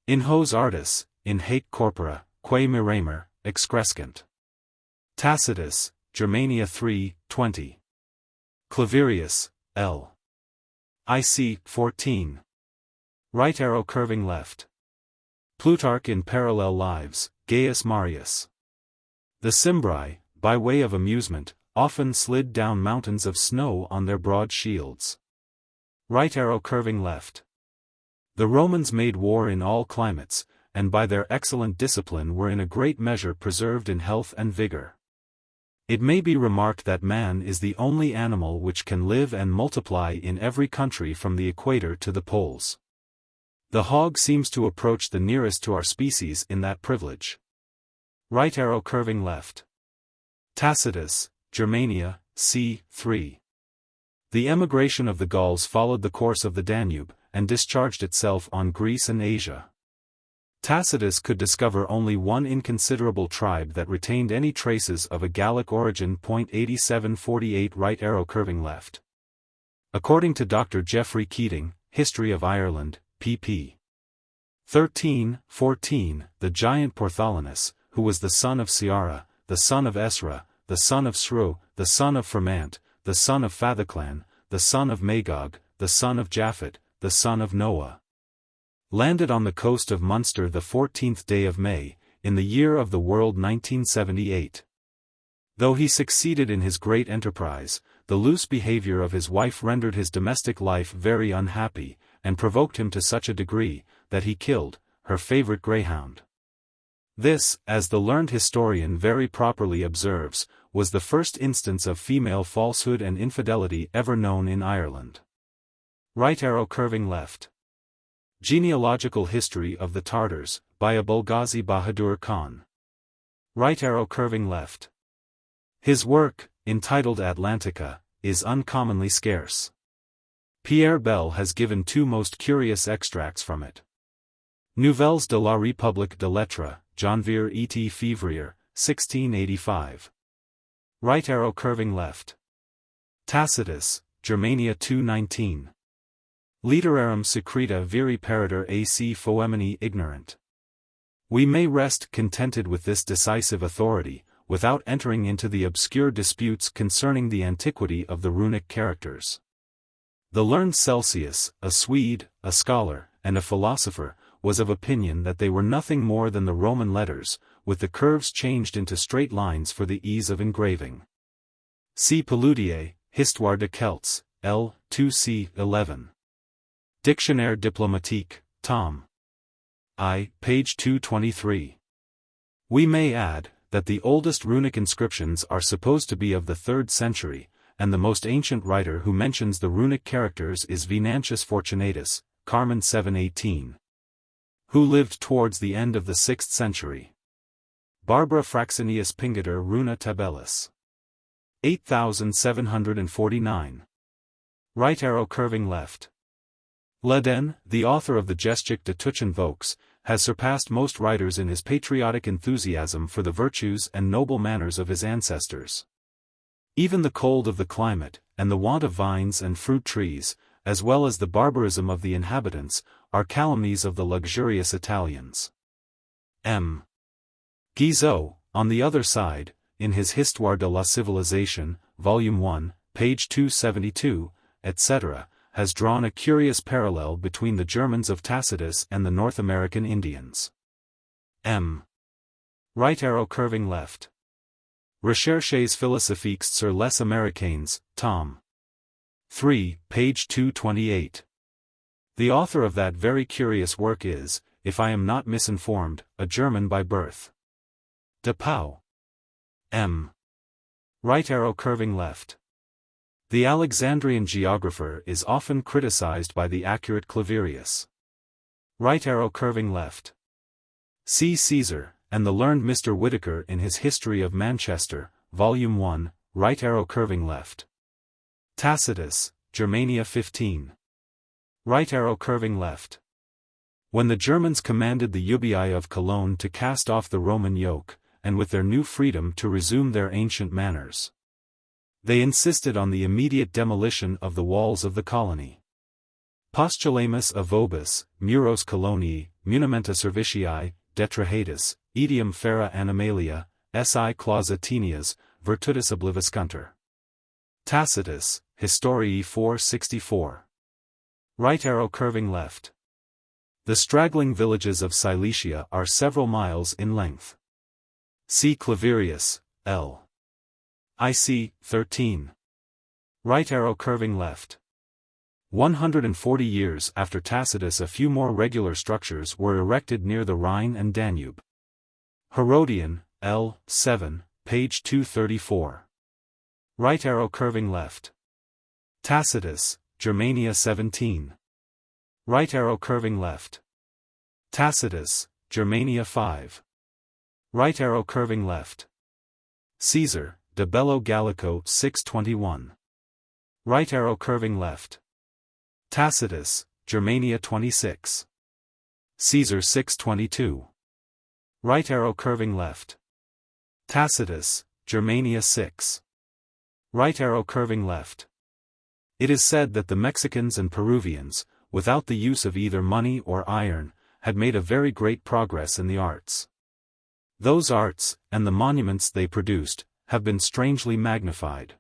In hos artis, in haec corpora, quae miramer, excrescent. Tacitus, Germania 3, 20. Claverius, L. IC 14. Right arrow curving left. Plutarch in Parallel Lives, Gaius Marius. The Cimbri, by way of amusement, often slid down mountains of snow on their broad shields. Right arrow curving left. The Romans made war in all climates, and by their excellent discipline were in a great measure preserved in health and vigor. It may be remarked that man is the only animal which can live and multiply in every country from the equator to the poles. The hog seems to approach the nearest to our species in that privilege. Right arrow curving left. Tacitus, Germania, c. 3. The emigration of the Gauls followed the course of the Danube, and discharged itself on Greece and Asia. Tacitus could discover only one inconsiderable tribe that retained any traces of a Gallic origin. 8748 Right arrow curving left. According to Dr. Geoffrey Keating, History of Ireland, pp. 13-14, the giant Portholanus, who was the son of Ciara, the son of Esra, the son of Sru, the son of Fermant, the son of Phathaclan, the son of Magog, the son of Japhet, the son of Noah, landed on the coast of Munster the 14th day of May, in the year of the world 1978. Though he succeeded in his great enterprise, the loose behavior of his wife rendered his domestic life very unhappy, and provoked him to such a degree, that he killed her favorite greyhound. This, as the learned historian very properly observes, was the first instance of female falsehood and infidelity ever known in Ireland. Right arrow curving left. Genealogical History of the Tartars, by Abulghazi Bahadur Khan. Right arrow curving left. His work, entitled Atlantica, is uncommonly scarce. Pierre Bell has given two most curious extracts from it. Nouvelles de la République de Lettres, Janvier et Février, 1685. Right arrow curving left. Tacitus, Germania 2:19. Literarum secreta viri peritor ac foemini ignorant. We may rest contented with this decisive authority, without entering into the obscure disputes concerning the antiquity of the runic characters. The learned Celsius, a Swede, a scholar, and a philosopher, was of opinion that they were nothing more than the Roman letters, with the curves changed into straight lines for the ease of engraving. See Peloutier, Histoire de Celtes, L. 2c. 11. Dictionnaire diplomatique, tom. I, page 223. We may add, that the oldest runic inscriptions are supposed to be of the 3rd century, and the most ancient writer who mentions the runic characters is Venantius Fortunatus, Carmen 718. Who lived towards the end of the 6th century. Barbara Fraxinius Pingator Runa Tabellis. 8749. Right arrow curving left. Ledin, the author of the Geschichte de Tuchen Volks, has surpassed most writers in his patriotic enthusiasm for the virtues and noble manners of his ancestors. Even the cold of the climate, and the want of vines and fruit trees, as well as the barbarism of the inhabitants, are calumnies of the luxurious Italians. M. Guizot, on the other side, in his Histoire de la Civilisation, Volume 1, page 272, etc., has drawn a curious parallel between the Germans of Tacitus and the North American Indians. M. Right arrow curving left. Recherches philosophiques sur les Américains, tom. 3, page 228. The author of that very curious work is, if I am not misinformed, a German by birth. De Pauw. M. Right arrow curving left. The Alexandrian geographer is often criticized by the accurate Claverius. Right arrow curving left. C. Caesar, and the learned Mr. Whitaker in his History of Manchester, Volume 1, right arrow curving left. Tacitus, Germania 15. Right arrow curving left. When the Germans commanded the Ubii of Cologne to cast off the Roman yoke, and with their new freedom to resume their ancient manners, they insisted on the immediate demolition of the walls of the colony. Postulamus a vobis, muros colonii, munimenta servitii, detrahatus, etiam fera animalia, si clausa tenias, virtutis obliviscuntur. Tacitus, Historiae 464. Right arrow curving left. The straggling villages of Cilicia are several miles in length. See Claverius, L. IC, 13. Right arrow curving left. 140 years after Tacitus a few more regular structures were erected near the Rhine and Danube. Herodian, L. 7, page 234. Right arrow curving left. Tacitus, Germania 17. Right arrow curving left. Tacitus, Germania 5. Right arrow curving left. Caesar, de bello Gallico 621. Right arrow curving left. Tacitus, Germania 26. Caesar 622. Right arrow curving left. Tacitus, Germania 6. Right arrow curving left. It is said that the Mexicans and Peruvians, without the use of either money or iron, had made a very great progress in the arts. Those arts, and the monuments they produced, have been strangely magnified.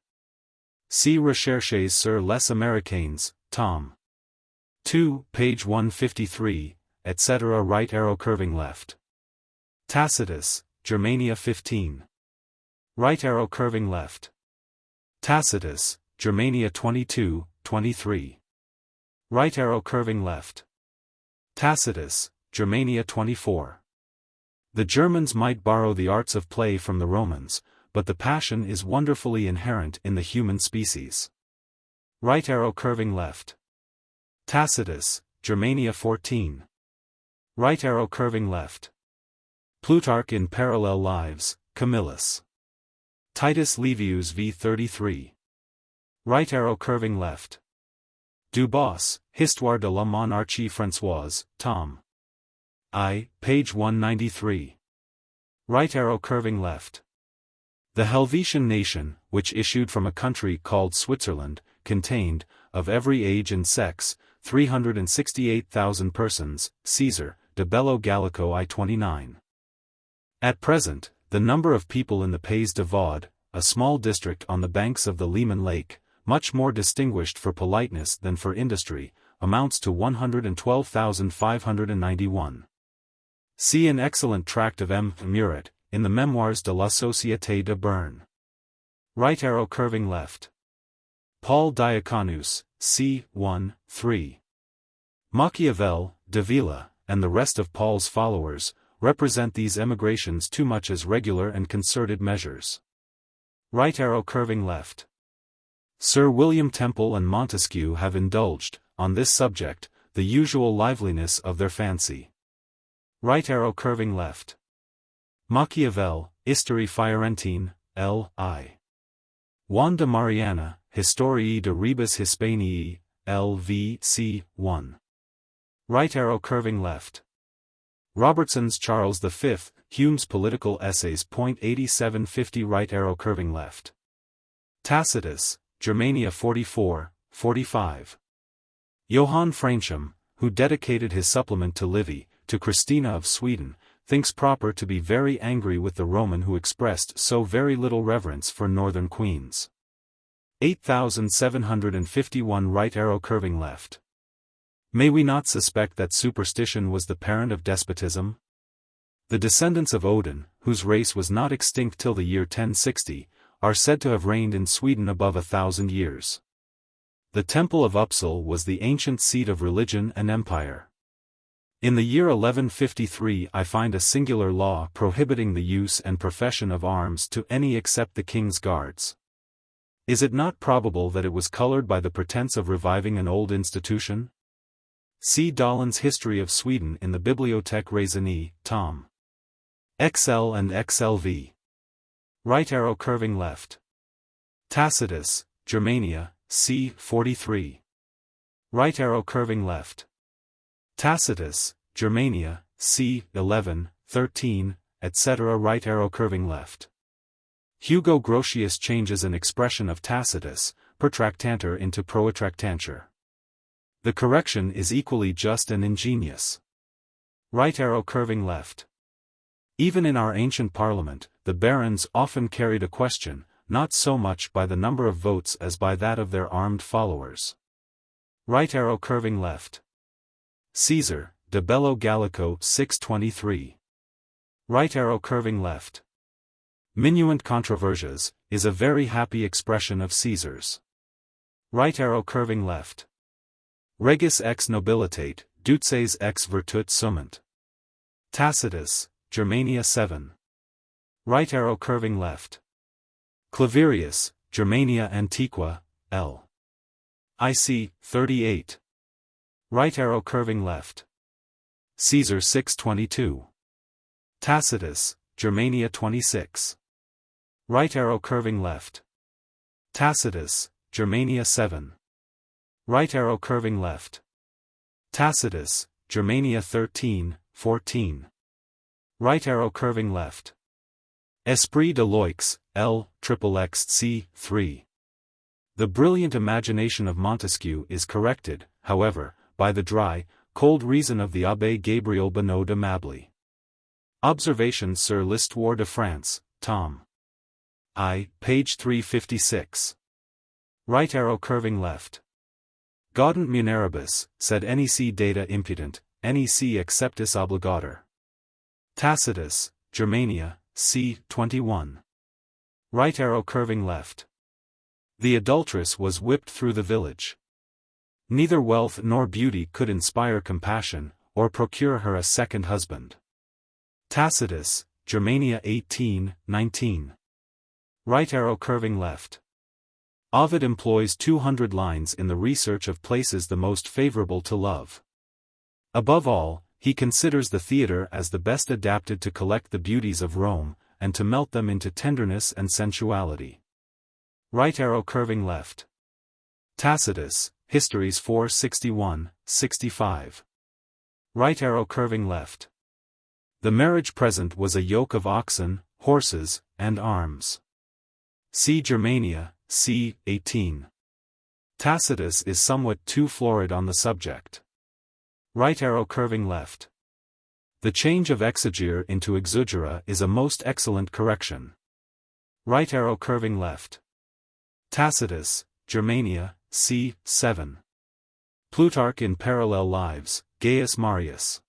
See Recherches sur les Américains, Tom. 2, page 153, etc. Right arrow curving left. Tacitus, Germania 15. Right arrow curving left. Tacitus, Germania 22, 23. Right arrow curving left. Tacitus, Germania 24. The Germans might borrow the arts of play from the Romans, but the passion is wonderfully inherent in the human species. Right arrow curving left. Tacitus, Germania 14. Right arrow curving left. Plutarch in Parallel Lives, Camillus. Titus Livius v 33. Right arrow curving left. Dubos, Histoire de la Monarchie Françoise, Tom. I, page 193. Right arrow curving left. The Helvetian nation, which issued from a country called Switzerland, contained, of every age and sex, 368,000 persons, Caesar, de bello Gallico I-29. At present, the number of people in the Pays de Vaud, a small district on the banks of the Leman Lake, much more distinguished for politeness than for industry, amounts to 112,591. See an excellent tract of M. Murat, in the Memoirs de la Société de Berne. Right arrow curving left. Paul Diaconus, c. 1, 3. Machiavel, Davila, and the rest of Paul's followers, represent these emigrations too much as regular and concerted measures. Right arrow curving left. Sir William Temple and Montesquieu have indulged, on this subject, the usual liveliness of their fancy. Right arrow curving left. Machiavel, History Fiorentine, L.I. Juan de Mariana, Historiae de Rebus Hispaniae, L.V.C. 1. Right arrow curving left. Robertson's Charles V, Hume's Political Essays. 8750. Right arrow curving left. Tacitus, Germania 44, 45. Johann Fraencham, who dedicated his supplement to Livy, to Christina of Sweden, thinks proper to be very angry with the Roman who expressed so very little reverence for northern queens. 8751. Right arrow curving left. May we not suspect that superstition was the parent of despotism? The descendants of Odin, whose race was not extinct till the year 1060, are said to have reigned in Sweden above 1,000 years. The Temple of Uppsala was the ancient seat of religion and empire. In the year 1153 I find a singular law prohibiting the use and profession of arms to any except the king's guards. Is it not probable that it was colored by the pretense of reviving an old institution? See Dahlen's History of Sweden in the Bibliothèque Raisonnée, Tom. XL and XLV. Right arrow curving left. Tacitus, Germania, c. 43. Right arrow curving left. Tacitus, Germania, c. 11, 13, etc. Right arrow curving left. Hugo Grotius changes an expression of Tacitus, protractanter into protractanture. The correction is equally just and ingenious. Right arrow curving left. Even in our ancient parliament, the barons often carried a question, not so much by the number of votes as by that of their armed followers. Right arrow curving left. Caesar, de bello Gallico 623. Right arrow curving left. Minuant controversias, is a very happy expression of Caesar's. Right arrow curving left. Regis ex nobilitate, duces ex virtute summant. Tacitus, Germania 7. Right arrow curving left. Claverius, Germania Antiqua, L. IC, 38. Right arrow curving left. Caesar 622. Tacitus, Germania 26. Right arrow curving left. Tacitus, Germania 7. Right arrow curving left. Tacitus, Germania 13, 14. Right arrow curving left. Esprit de l'Oix, LXXC 3. The brilliant imagination of Montesquieu is corrected, however, by the dry, cold reason of the Abbé Gabriel Bonneau de Mably. Observations sur l'Histoire de France, Tom. I, page 356. Right arrow curving left. Gaudet muneribus, sed nec data impudent, nec acceptis obligator. Tacitus, Germania, c. 21. Right arrow curving left. The adulteress was whipped through the village. Neither wealth nor beauty could inspire compassion, or procure her a second husband. Tacitus, Germania 18, 19. Right arrow curving left. Ovid employs 200 lines in the research of places the most favorable to love. Above all, he considers the theatre as the best adapted to collect the beauties of Rome, and to melt them into tenderness and sensuality. Right arrow curving left. Tacitus, Histories 461, 65. Right arrow curving left. The marriage present was a yoke of oxen, horses, and arms. See Germania, c. 18. Tacitus is somewhat too florid on the subject. Right arrow curving left. The change of exagere into exagera is a most excellent correction. Right arrow curving left. Tacitus, Germania, c. 7. Plutarch in Parallel Lives, Gaius Marius.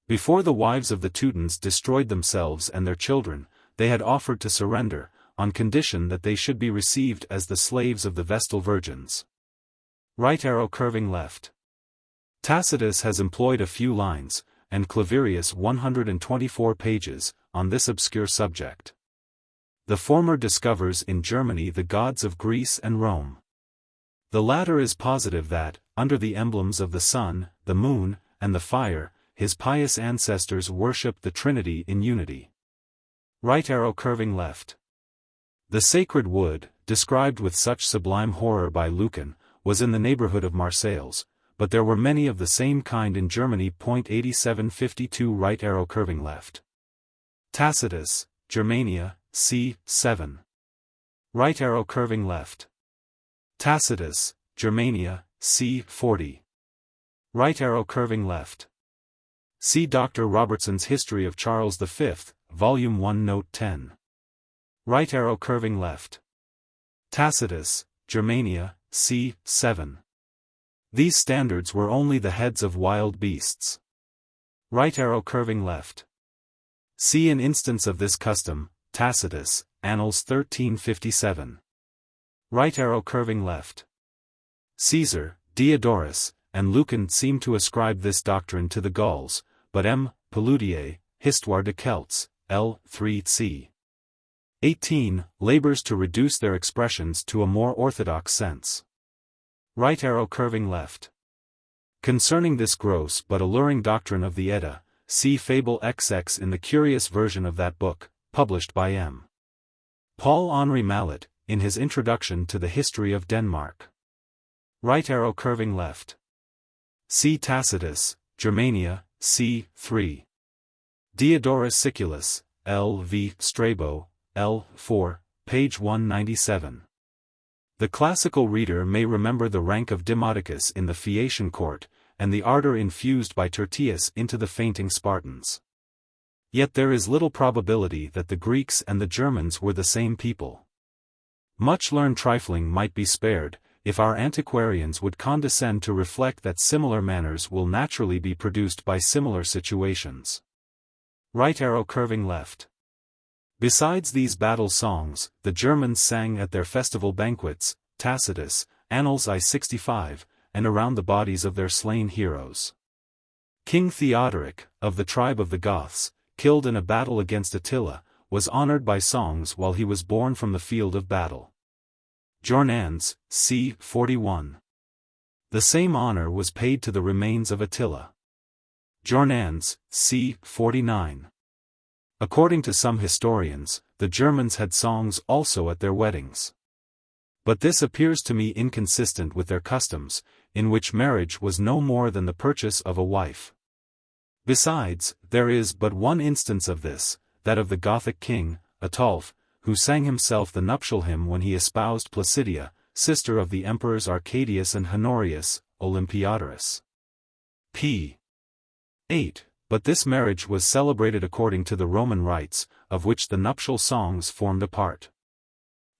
Before the wives of the Teutons destroyed themselves and their children, they had offered to surrender, on condition that they should be received as the slaves of the Vestal Virgins. Right arrow curving left. Tacitus has employed a few lines, and Claverius 124 pages, on this obscure subject. The former discovers in Germany the gods of Greece and Rome. The latter is positive that, under the emblems of the sun, the moon, and the fire, his pious ancestors worshipped the Trinity in unity. Right arrow curving left. The sacred wood, described with such sublime horror by Lucan, was in the neighborhood of Marseilles, but there were many of the same kind in Germany. 8752 Right arrow curving left. Tacitus, Germania, c. 7. Right arrow curving left. Tacitus, Germania, c. 40. Right arrow curving left. See Dr. Robertson's History of Charles V, Volume 1 Note 10. Right arrow curving left. Tacitus, Germania, c. 7. These standards were only the heads of wild beasts. Right arrow curving left. See an instance of this custom, Tacitus, Annals 1357. Right arrow curving left. Caesar, Diodorus, and Lucan seem to ascribe this doctrine to the Gauls, but M. Pelutier, Histoire de Celtes, L. 3c. 18, labors to reduce their expressions to a more orthodox sense. Right arrow curving left. Concerning this gross but alluring doctrine of the Edda, see Fable XX in the curious version of that book, published by M. Paul-Henri Mallet, in his Introduction to the History of Denmark. Right arrow curving left. See Tacitus, Germania, c. 3. Diodorus Siculus, L. v. Strabo, L. 4, page 197. The classical reader may remember the rank of Demodocus in the Phaeacian court, and the ardor infused by Tertius into the fainting Spartans. Yet there is little probability that the Greeks and the Germans were the same people. Much learned trifling might be spared, if our antiquarians would condescend to reflect that similar manners will naturally be produced by similar situations. Right arrow curving left. Besides these battle songs, the Germans sang at their festival banquets, Tacitus, Annals I-65, and around the bodies of their slain heroes. King Theodoric, of the tribe of the Goths, killed in a battle against Attila, was honored by songs while he was borne from the field of battle. Jornans, c. 41. The same honor was paid to the remains of Attila. Jornans, c. 49. According to some historians, the Germans had songs also at their weddings. But this appears to me inconsistent with their customs, in which marriage was no more than the purchase of a wife. Besides, there is but one instance of this, that of the Gothic king, Ataulf, who sang himself the nuptial hymn when he espoused Placidia, sister of the emperors Arcadius and Honorius, Olympiodorus. p. 8. But this marriage was celebrated according to the Roman rites, of which the nuptial songs formed a part.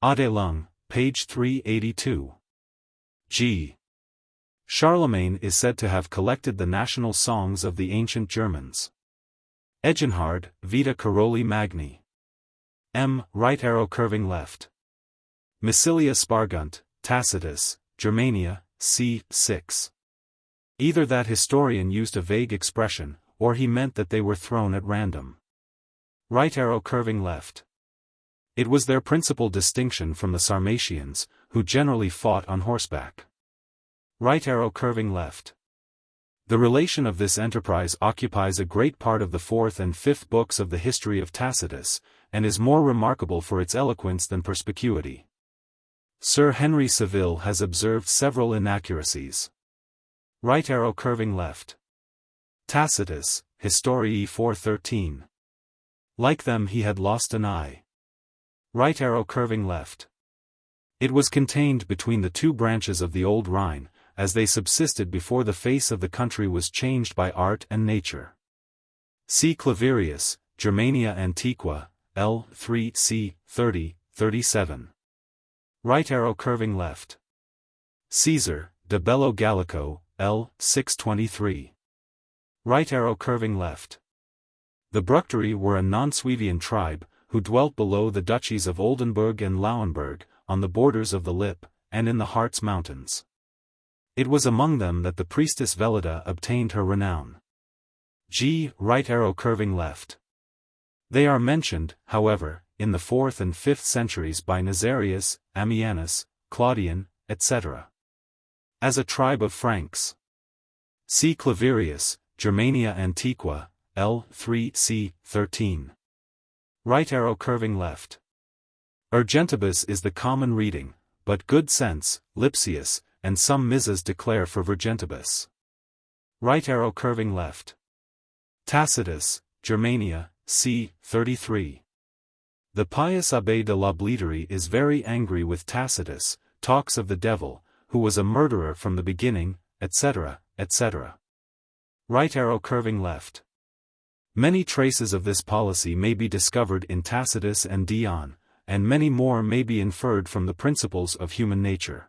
Adelung, page 382. G. Charlemagne is said to have collected the national songs of the ancient Germans. Eginhard, Vita Caroli Magni. M. Right arrow curving left. Massilia Spargunt, Tacitus, Germania, c. 6. Either that historian used a vague expression, or he meant that they were thrown at random. Right arrow curving left. It was their principal distinction from the Sarmatians, who generally fought on horseback. Right arrow curving left. The relation of this enterprise occupies a great part of the 4th and 5th books of the history of Tacitus, and is more remarkable for its eloquence than perspicuity. Sir Henry Saville has observed several inaccuracies. Right arrow curving left. Tacitus, Historiae 413. Like them he had lost an eye. Right arrow curving left. It was contained between the two branches of the old Rhine, as they subsisted before the face of the country was changed by art and nature. See Claverius, Germania Antiqua, L. 3 c. 30, 37. Right arrow curving left. Caesar, De Bello Gallico, L. 623. Right arrow curving left. The Bructeri were a non-Suevian tribe, who dwelt below the duchies of Oldenburg and Lauenburg, on the borders of the Lippe, and in the Harz Mountains. It was among them that the priestess Velida obtained her renown. G. Right arrow curving left. They are mentioned, however, in the 4th and 5th centuries by Nazarius, Ammianus, Claudian, etc. as a tribe of Franks. See Claverius, Germania Antiqua, L. 3 c. 13. Right arrow curving left. Urgentibus is the common reading, but good sense, Lipsius, and some Missas declare for Virgentibus. Right arrow curving left. Tacitus, Germania, c. 33. The pious Abbé de la Bliterie is very angry with Tacitus, talks of the devil, who was a murderer from the beginning, etc., etc. Right arrow curving left. Many traces of this policy may be discovered in Tacitus and Dion, and many more may be inferred from the principles of human nature.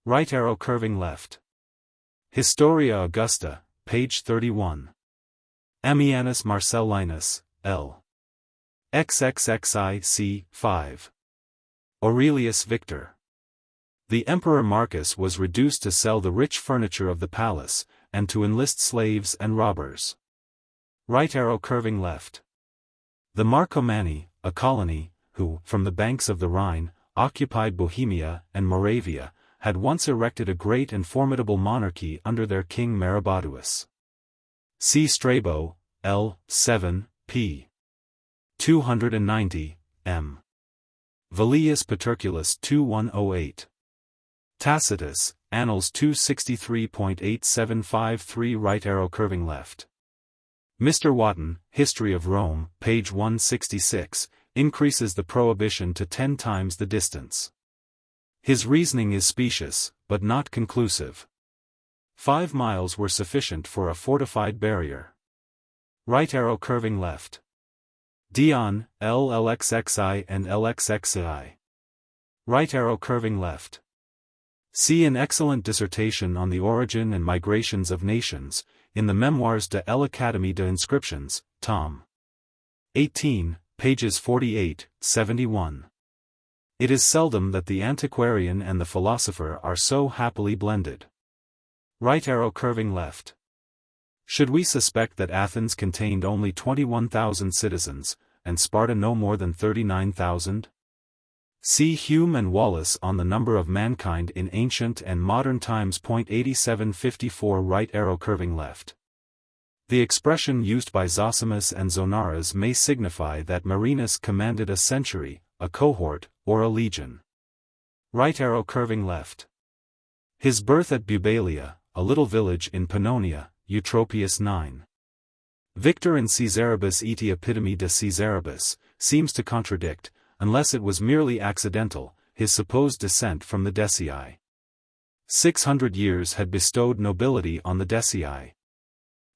Right arrow curving left. Historia Augusta, page 31. Ammianus Marcellinus, L. XXXI c. 5. Aurelius Victor. The Emperor Marcus was reduced to sell the rich furniture of the palace, and to enlist slaves and robbers. Right arrow curving left. The Marcomanni, a colony, who, from the banks of the Rhine, occupied Bohemia and Moravia, had once erected a great and formidable monarchy under their king Maroboduus. See Strabo, L. 7, p. 290, m. Velius Paterculus 2108. Tacitus, Annals 263.8753. Right arrow curving left. Mr. Wotton, History of Rome, page 166, increases the prohibition to 10 times the distance. His reasoning is specious, but not conclusive. 5 miles were sufficient for a fortified barrier. Right arrow curving left. Dion, LLXXI and LXXI. Right arrow curving left. See an excellent dissertation on the origin and migrations of nations, in the Memoirs de l'Académie des Inscriptions, tom. 18, pages 48, 71. It is seldom that the antiquarian and the philosopher are so happily blended. Right arrow curving left. Should we suspect that Athens contained only 21,000 citizens, and Sparta no more than 39,000? See Hume and Wallace on the number of mankind in ancient and modern times. 8754. Right arrow curving left. The expression used by Zosimus and Zonaras may signify that Marinus commanded a century, a cohort, or a legion. Right arrow curving left. His birth at Bubalia, a little village in Pannonia, Eutropius 9. Victor in Caesaribus eti epitome de Caesaribus, seems to contradict, unless it was merely accidental, his supposed descent from the Decii. 600 years had bestowed nobility on the Decii.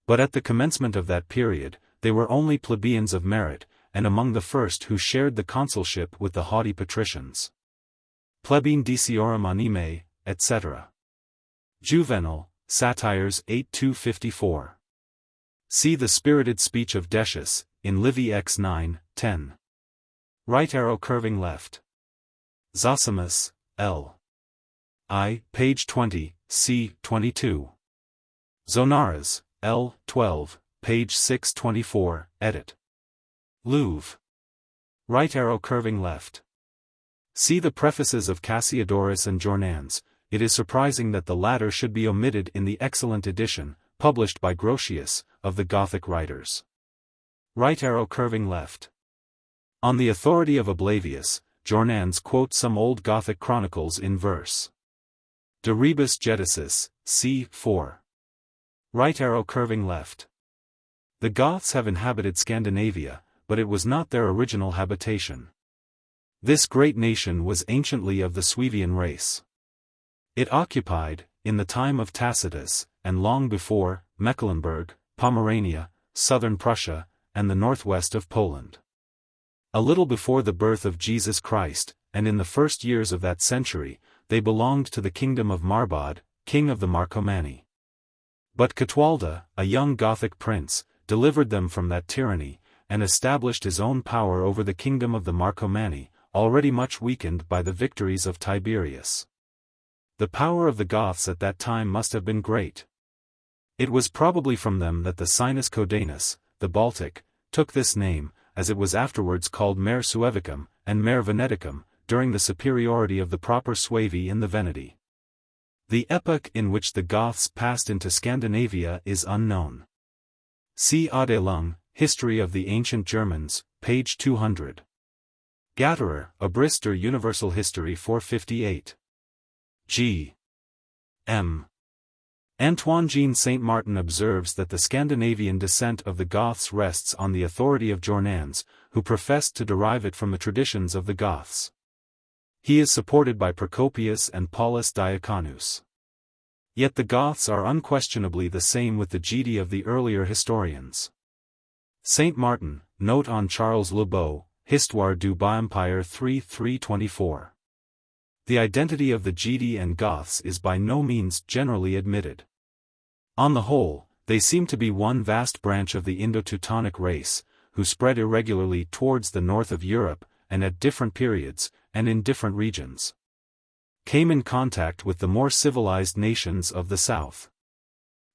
But at the commencement of that period, they were only plebeians of merit, and among the first who shared the consulship with the haughty patricians. Plebeian deciorum anime, etc. Juvenal, Satires 8-254. See the spirited speech of Decius, in Livy X 9, 10. Right arrow curving left. Zosimus, L. I, page 20, c. 22. Zonaras, L. 12, page 624, edit. Louvre. Right arrow curving left. See the prefaces of Cassiodorus and Jornans. It is surprising that the latter should be omitted in the excellent edition, published by Grotius, of the Gothic writers. Right arrow curving left. On the authority of Ablavius, Jornans quotes some old Gothic chronicles in verse. De rebus Jeticis, c. 4. Right arrow curving left. The Goths have inhabited Scandinavia, but it was not their original habitation. This great nation was anciently of the Suevian race. It occupied, in the time of Tacitus, and long before, Mecklenburg, Pomerania, southern Prussia, and the northwest of Poland. A little before the birth of Jesus Christ, and in the first years of that century, they belonged to the kingdom of Marbod, king of the Marcomanni. But Catwalda, a young Gothic prince, delivered them from that tyranny, and established his own power over the kingdom of the Marcomanni, already much weakened by the victories of Tiberius. The power of the Goths at that time must have been great. It was probably from them that the Sinus Codanus, the Baltic, took this name, as it was afterwards called Mare Suevicum, and Mare Veneticum, during the superiority of the proper Suevi in the Veneti. The epoch in which the Goths passed into Scandinavia is unknown. See Adelung, History of the Ancient Germans, page 200. Gatterer, Abrister Universal History 458. G. M. Antoine Jean Saint-Martin observes that the Scandinavian descent of the Goths rests on the authority of Jornans, who professed to derive it from the traditions of the Goths. He is supported by Procopius and Paulus Diaconus. Yet the Goths are unquestionably the same with the Geti of the earlier historians. Saint-Martin, Note on Charles Le Beau, Histoire du Bas-Empire 3-324. The identity of the Geti and Goths is by no means generally admitted. On the whole, they seem to be one vast branch of the Indo-Teutonic race, who spread irregularly towards the north of Europe, and at different periods, and in different regions, came in contact with the more civilized nations of the south.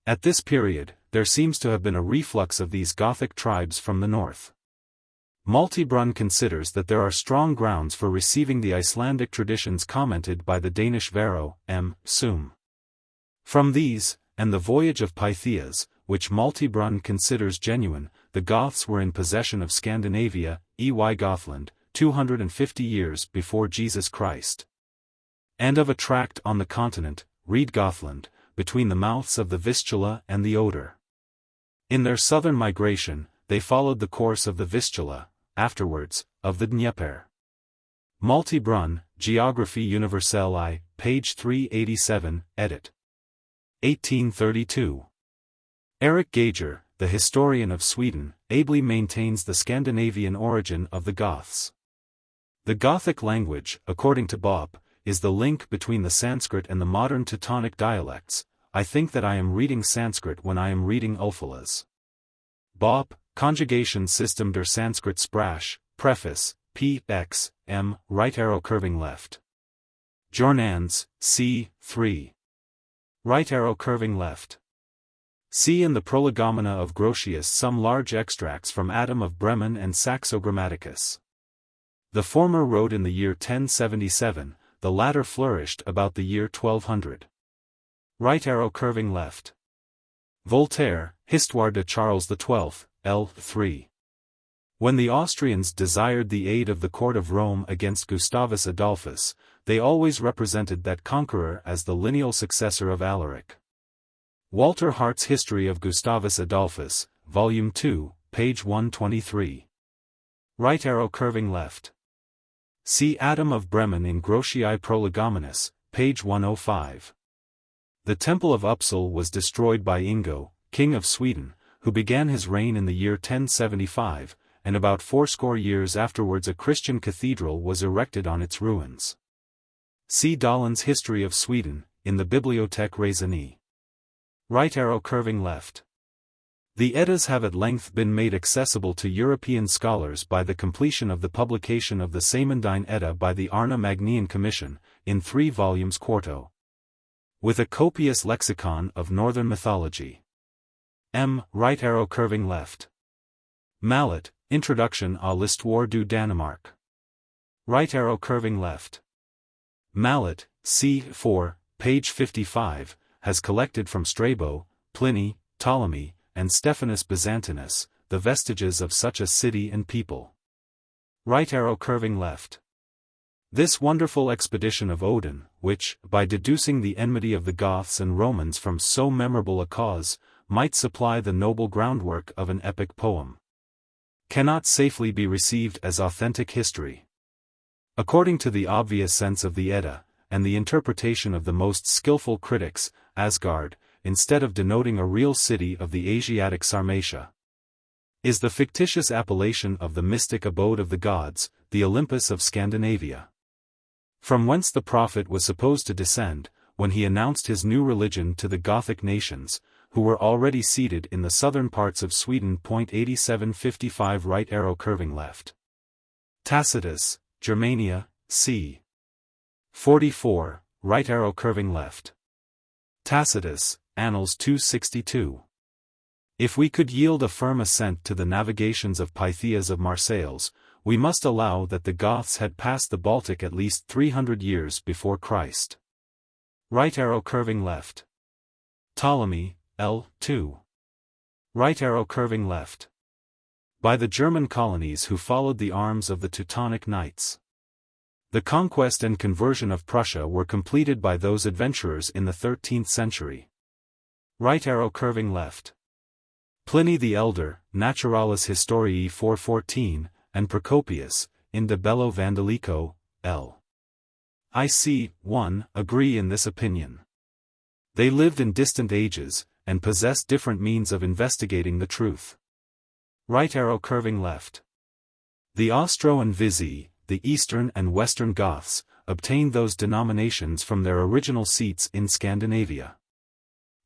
At this period, there seems to have been a reflux of these Gothic tribes from the north. Maltebrun considers that there are strong grounds for receiving the Icelandic traditions commented by the Danish Varro, M. Sum. From these, and the voyage of Pythias, which Maltebrun considers genuine, the Goths were in possession of Scandinavia, Gothland, 250 years before Jesus Christ. And of a tract on the continent, Reed Gothland, between the mouths of the Vistula and the Oder. In their southern migration, they followed the course of the Vistula, afterwards, of the Dnieper. Maltebrun, Geographie Universelle I, page 387, edit. 1832. Eric Gager, the historian of Sweden, ably maintains the Scandinavian origin of the Goths. The Gothic language, according to Bopp, is the link between the Sanskrit and the modern Teutonic dialects. I think that I am reading Sanskrit when I am reading Ulfilas. Bopp, Conjugation System der Sanskrit Sprache, Preface, p. x. m. Right arrow curving left. Jornans, c. 3. Right arrow curving left. See in the Prolegomena of Grotius some large extracts from Adam of Bremen and Saxo Grammaticus. The former wrote in the year 1077, the latter flourished about the year 1200. Right arrow curving left. Voltaire, Histoire de Charles XII, L. 3. When the Austrians desired the aid of the court of Rome against Gustavus Adolphus, they always represented that conqueror as the lineal successor of Alaric. Walter Hart's History of Gustavus Adolphus, Volume 2, page 123. Right arrow curving left. See Adam of Bremen in Grotiae Prolegomenus, page 105. The Temple of Uppsala was destroyed by Ingo, King of Sweden, who began his reign in the year 1075, and about 80 years afterwards a Christian cathedral was erected on its ruins. See Dahlen's History of Sweden, in the Bibliothèque Raisonnée. Right arrow curving left. The Eddas have at length been made accessible to European scholars by the completion of the publication of the Saemundine Edda by the Arna Magnian Commission, in 3 volumes quarto. With a copious lexicon of Northern mythology. Right arrow curving left. Mallet, Introduction à l'Histoire du Danemark. Right arrow curving left. Mallet, c. 4, page 55, has collected from Strabo, Pliny, Ptolemy, and Stephanus Byzantinus, the vestiges of such a city and people. Right arrow curving left. This wonderful expedition of Odin, which, by deducing the enmity of the Goths and Romans from so memorable a cause, might supply the noble groundwork of an epic poem, cannot safely be received as authentic history. According to the obvious sense of the Edda, and the interpretation of the most skillful critics, Asgard, instead of denoting a real city of the Asiatic Sarmatia, is the fictitious appellation of the mystic abode of the gods, the Olympus of Scandinavia, from whence the prophet was supposed to descend, when he announced his new religion to the Gothic nations, who were already seated in the southern parts of Sweden. 8755 Right arrow curving left. Tacitus, Germania, c. 44, right arrow curving left. Tacitus, Annals 262. If we could yield a firm assent to the navigations of Pythias of Marseilles, we must allow that the Goths had passed the Baltic at least 300 years before Christ. Right arrow curving left. Ptolemy, L. 2. Right arrow curving left. By the German colonies who followed the arms of the Teutonic Knights. The conquest and conversion of Prussia were completed by those adventurers in the 13th century. Right arrow curving left. Pliny the Elder, Naturalis Historiae 414, and Procopius, in De Bello Vandalico, L. IC. 1, agree in this opinion. They lived in distant ages, and possessed different means of investigating the truth. Right arrow curving left. The Austro and Visi, the Eastern and Western Goths, obtained those denominations from their original seats in Scandinavia.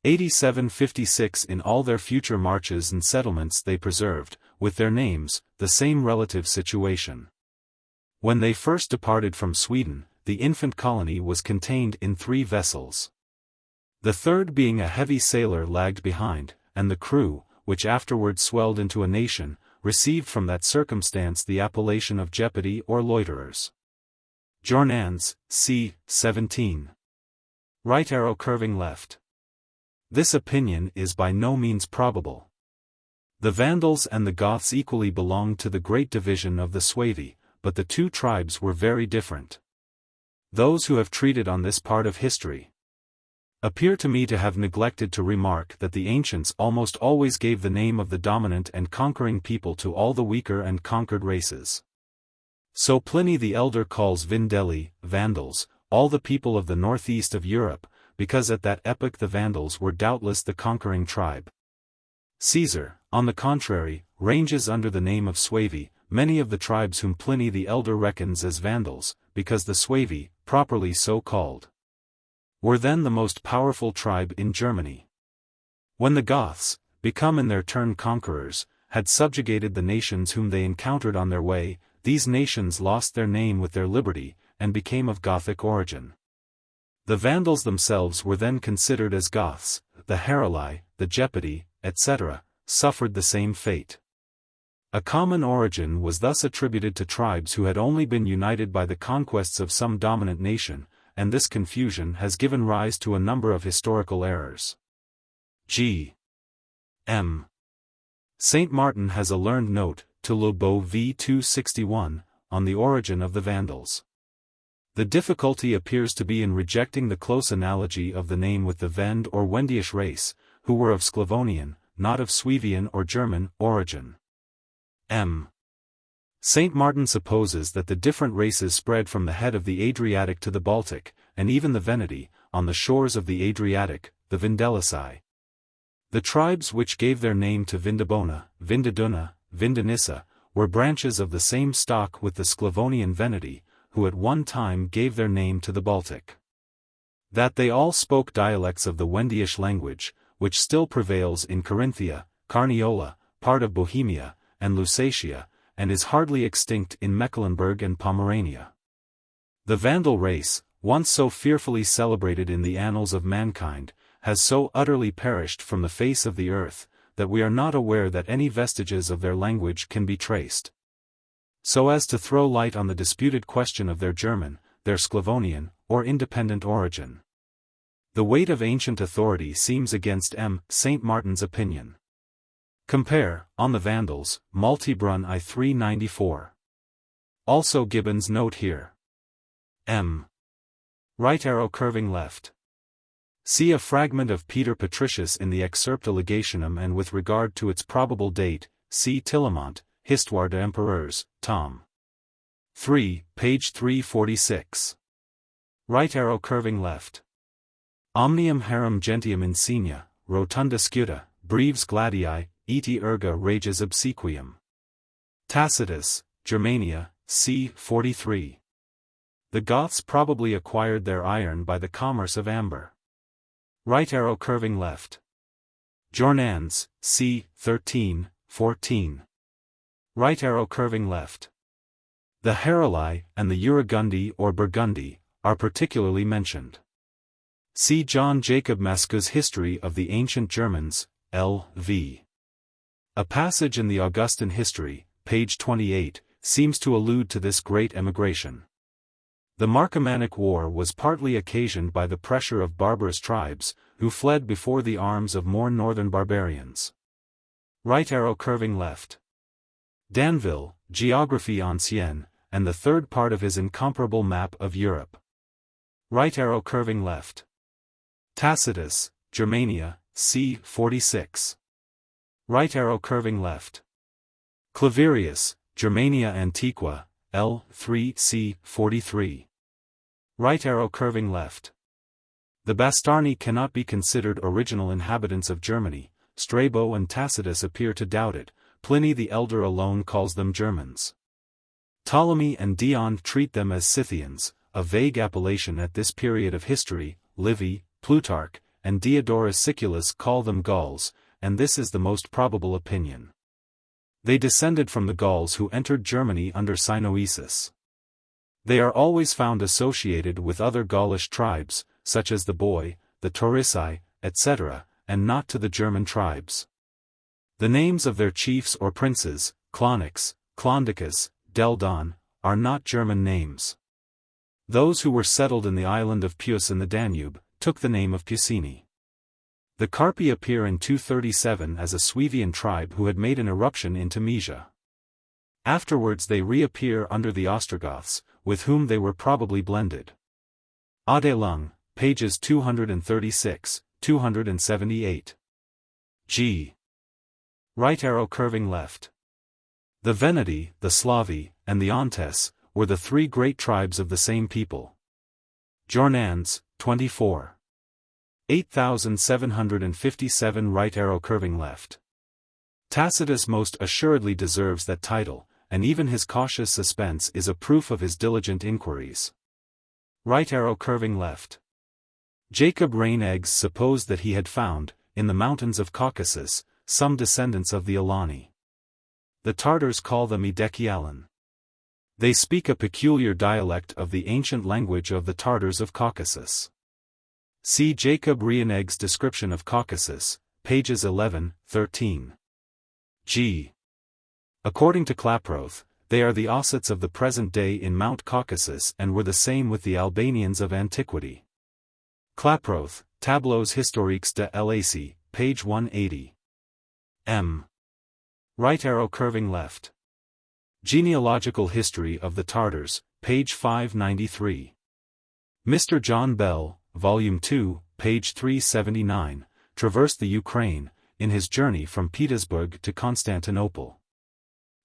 8756 In all their future marches and settlements they preserved, with their names, the same relative situation. When they first departed from Sweden, the infant colony was contained in 3 vessels. The third being a heavy sailor lagged behind, and the crew, which afterwards swelled into a nation, received from that circumstance the appellation of Gepidi or loiterers. Jornans, c. 17. Right arrow curving left. This opinion is by no means probable. The Vandals and the Goths equally belonged to the great division of the Suevi, but the 2 tribes were very different. Those who have treated on this part of history appear to me to have neglected to remark that the ancients almost always gave the name of the dominant and conquering people to all the weaker and conquered races. So Pliny the Elder calls Vindeli, Vandals, all the people of the northeast of Europe, because at that epoch the Vandals were doubtless the conquering tribe. Caesar, on the contrary, ranges under the name of Suevi, many of the tribes whom Pliny the Elder reckons as Vandals, because the Suevi, properly so called, were then the most powerful tribe in Germany. When the Goths, become in their turn conquerors, had subjugated the nations whom they encountered on their way, these nations lost their name with their liberty, and became of Gothic origin. The Vandals themselves were then considered as Goths, the Heruli, the Gepidi, etc., suffered the same fate. A common origin was thus attributed to tribes who had only been united by the conquests of some dominant nation, and this confusion has given rise to a number of historical errors. G. M. Saint Martin has a learned note, to Le Beau v. 261, on the origin of the Vandals. The difficulty appears to be in rejecting the close analogy of the name with the Vend or Wendyish race, who were of Sclavonian, not of Suevian or German, origin. M. Saint Martin supposes that the different races spread from the head of the Adriatic to the Baltic, and even the Veneti, on the shores of the Adriatic, the Vindelici. The tribes which gave their name to Vindobona, Vindiduna, Vindonissa, were branches of the same stock with the Sclavonian Veneti, who at one time gave their name to the Baltic. That they all spoke dialects of the Wendyish language, which still prevails in Carinthia, Carniola, part of Bohemia, and Lusatia, and is hardly extinct in Mecklenburg and Pomerania. The Vandal race, once so fearfully celebrated in the annals of mankind, has so utterly perished from the face of the earth, that we are not aware that any vestiges of their language can be traced. So as to throw light on the disputed question of their German, their Sclavonian, or independent origin. The weight of ancient authority seems against M. Saint Martin's opinion. Compare, on the Vandals, Maltebrun I 394. Also Gibbon's note here. M. Right arrow curving left. See a fragment of Peter Patricius in the Excerpta Legationum, and with regard to its probable date, see Tillemont, Histoire des Empereurs, tom. 3, page 346. Right arrow curving left. Omnium harum gentium insignia, rotunda scuta, breves gladii, eti erga reges obsequium. Tacitus, Germania, c. 43. The Goths probably acquired their iron by the commerce of amber. Right arrow curving left. Jornans, c. 13, 14. Right arrow curving left. The Heruli and the Uragundi or Burgundy are particularly mentioned. See John Jacob Masque's History of the Ancient Germans, L.V. A passage in the Augustan History, page 28, seems to allude to this great emigration. The Marcomannic War was partly occasioned by the pressure of barbarous tribes, who fled before the arms of more northern barbarians. Right arrow curving left. Danville, Géographie ancienne, and the third part of his incomparable map of Europe. Right arrow curving left. Tacitus, Germania, c. 46. Right arrow curving left. Claverius, Germania Antiqua, L. 3 c. 43. Right arrow curving left. The Bastarni cannot be considered original inhabitants of Germany. Strabo and Tacitus appear to doubt it. Pliny the Elder alone calls them Germans. Ptolemy and Dion treat them as Scythians, a vague appellation at this period of history. Livy, Plutarch, and Diodorus Siculus call them Gauls, and this is the most probable opinion. They descended from the Gauls who entered Germany under Sinoesis. They are always found associated with other Gaulish tribes, such as the Boii, the Taurici, etc., and not to the German tribes. The names of their chiefs or princes, Clonix, Clondicus, Deldon, are not German names. Those who were settled in the island of Puus in the Danube, took the name of Pusini. The Carpi appear in 237 as a Suevian tribe who had made an eruption into Mysia. Afterwards they reappear under the Ostrogoths, with whom they were probably blended. Adelung, pages 236, 278. G. Right arrow curving left. The Veneti, the Slavi, and the Ontes, were the three great tribes of the same people. Jornans, 24. 8757 Right arrow curving left. Tacitus most assuredly deserves that title, and even his cautious suspense is a proof of his diligent inquiries. Right arrow curving left. Jacob Reineggs supposed that he had found, in the mountains of Caucasus, some descendants of the Alani. The Tartars call them Edekialan. They speak a peculiar dialect of the ancient language of the Tartars of Caucasus. See Jacob Reineggs' description of Caucasus, pages 11, 13. G. According to Klaproth, they are the Ossets of the present day in Mount Caucasus and were the same with the Albanians of antiquity. Klaproth, Tableaux historiques de l'Asie, page 180. M. Right arrow curving left. Genealogical History of the Tartars, page 593. Mr. John Bell, Volume 2, page 379, traversed the Ukraine, in his journey from Petersburg to Constantinople.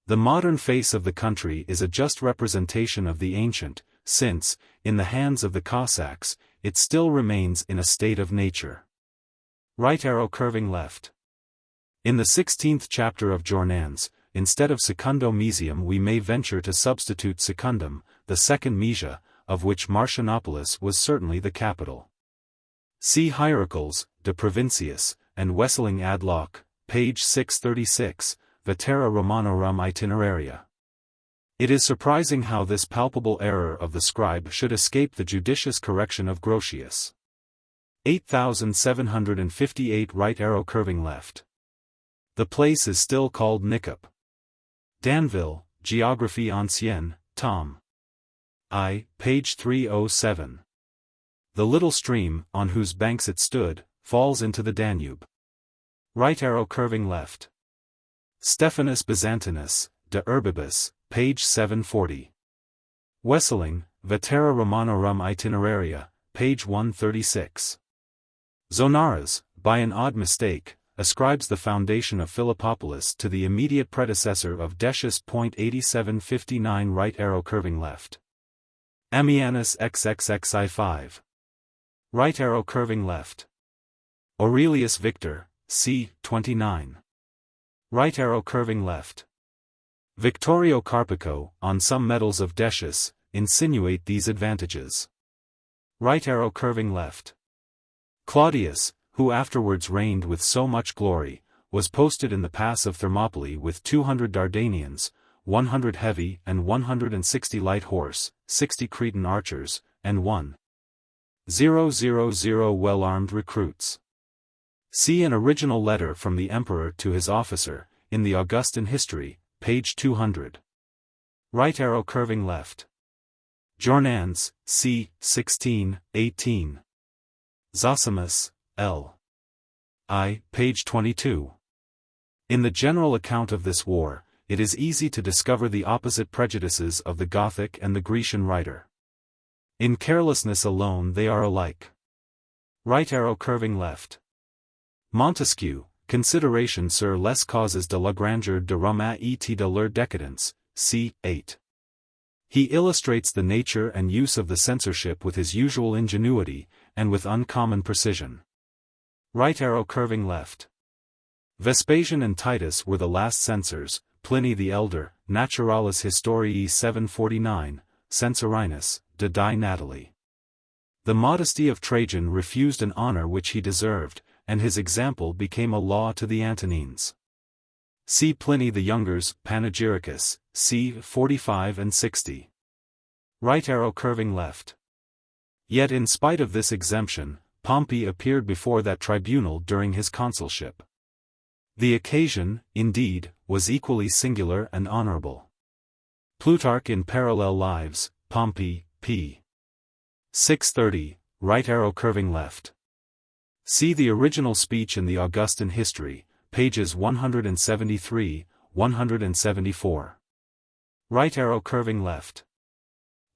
The modern face of the country is a just representation of the ancient, since, in the hands of the Cossacks, it still remains in a state of nature. Right arrow curving left. In the 16th chapter of Journans, instead of secundom we may venture to substitute secundum, the second Mesia, of which Marcianopolis was certainly the capital. See Hierarchals, De Provinciis, and Wesseling ad loc, page 636, Vetera Romanorum Itineraria. It is surprising how this palpable error of the scribe should escape the judicious correction of Grotius. 8758 right arrow curving left. The place is still called Nikop. Danville, Géographie ancienne, tom. I, page 307. The little stream, on whose banks it stood, falls into the Danube. Right arrow curving left. Stephanus Byzantinus, De Urbibus, page 740. Wesseling, Vetera Romanorum Itineraria, page 136. Zonaras, by an odd mistake, ascribes the foundation of Philippopolis to the immediate predecessor of Decius. 8759 right arrow curving left. Ammianus XXXI5. Right arrow curving left. Aurelius Victor, c. 29. Right arrow curving left. Victorio Carpico, on some medals of Decius, insinuate these advantages. Right arrow curving left. Claudius, who afterwards reigned with so much glory, was posted in the pass of Thermopylae with 200 Dardanians, 100 heavy and 160 light horse, 60 Cretan archers, and 1,000 well-armed recruits. See an original letter from the emperor to his officer, in the Augustan History, page 200. Right arrow curving left. Journans, c. 16, 18. Zosimus, L. I, page 22. In the general account of this war, it is easy to discover the opposite prejudices of the Gothic and the Grecian writer. In carelessness alone they are alike. Right arrow curving left. Montesquieu, Consideration sur les causes de la grandeur de Rome et de leur décadence, c. 8. He illustrates the nature and use of the censorship with his usual ingenuity, and with uncommon precision. Right arrow curving left. Vespasian and Titus were the last censors, Pliny the Elder, Naturalis Historiae 749, Censorinus, de Die Natali. The modesty of Trajan refused an honor which he deserved, and his example became a law to the Antonines. See Pliny the Younger's Panegyricus, c. 45 and 60. Right arrow curving left. Yet in spite of this exemption, Pompey appeared before that tribunal during his consulship. The occasion, indeed, was equally singular and honorable. Plutarch in Parallel Lives, Pompey, p. 630, right arrow curving left. See the original speech in the Augustan History, pages 173, 174. Right arrow curving left.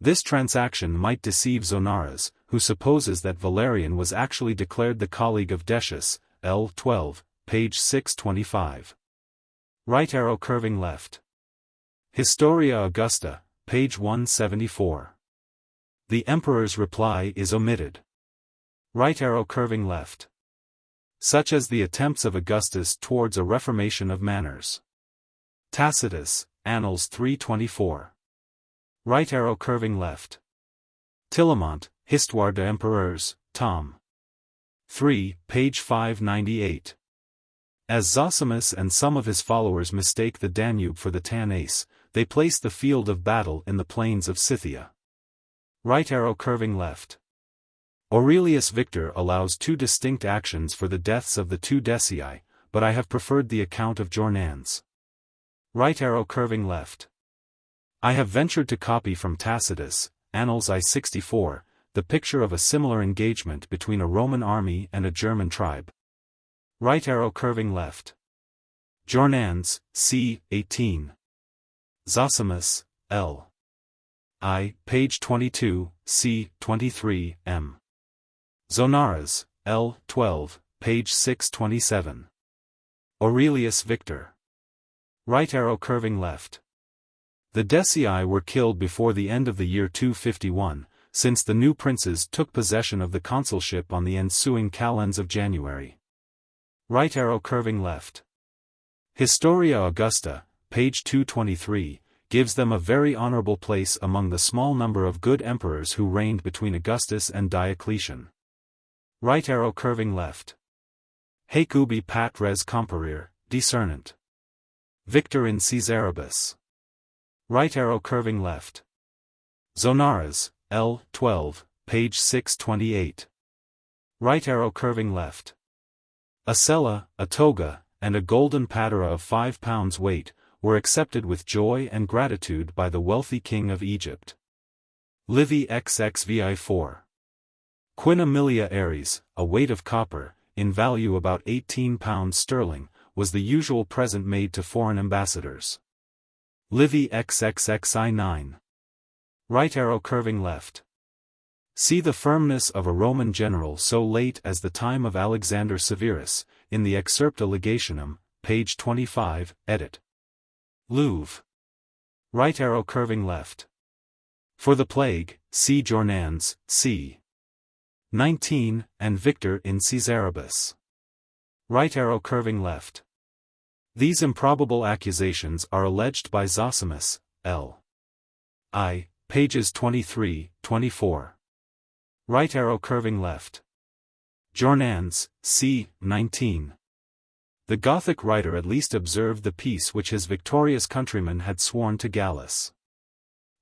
This transaction might deceive Zonaras, who supposes that Valerian was actually declared the colleague of Decius, L. 12, page 625. Right arrow curving left. Historia Augusta, page 174. The emperor's reply is omitted. Right arrow curving left. Such as the attempts of Augustus towards a reformation of manners. Tacitus, Annals 324. Right arrow curving left. Tillemont, Histoire des Empereurs, tom. 3, page 598. As Zosimus and some of his followers mistake the Danube for the Tanais, they place the field of battle in the plains of Scythia. Right arrow curving left. Aurelius Victor allows two distinct actions for the deaths of the two Decii, but I have preferred the account of Journans. Right arrow curving left. I have ventured to copy from Tacitus, Annals I-64, the picture of a similar engagement between a Roman army and a German tribe. Right arrow curving left. Jornans, c. 18. Zosimus, L. I. page 22, c. 23, m. Zonaras, L. 12, page 627. Aurelius Victor. Right arrow curving left. The Decii were killed before the end of the year 251, since the new princes took possession of the consulship on the ensuing calends of January. Right arrow curving left. Historia Augusta, page 223, gives them a very honorable place among the small number of good emperors who reigned between Augustus and Diocletian. Right arrow curving left. Haec ubi pat res comparir, discernent. Victor in Caesaribus. Right arrow curving left. Zonaras, L. 12, page 628. Right arrow curving left. A cella, a toga, and a golden patera of 5 pounds weight, were accepted with joy and gratitude by the wealthy king of Egypt. Livy XXVI 4. Quina Millia Aries, a weight of copper, in value about 18 pounds sterling, was the usual present made to foreign ambassadors. Livy XXXI 9. Right arrow curving left. See the firmness of a Roman general so late as the time of Alexander Severus, in the Excerpta Legationum, page 25, edit. Louvre. Right arrow curving left. For the plague, see Jornans, c. 19, and Victor in Caesaribus. Right arrow curving left. These improbable accusations are alleged by Zosimus, L. I, pages 23, 24. Right arrow curving left. Jornans, c. 19. The Gothic writer at least observed the peace which his victorious countrymen had sworn to Gallus.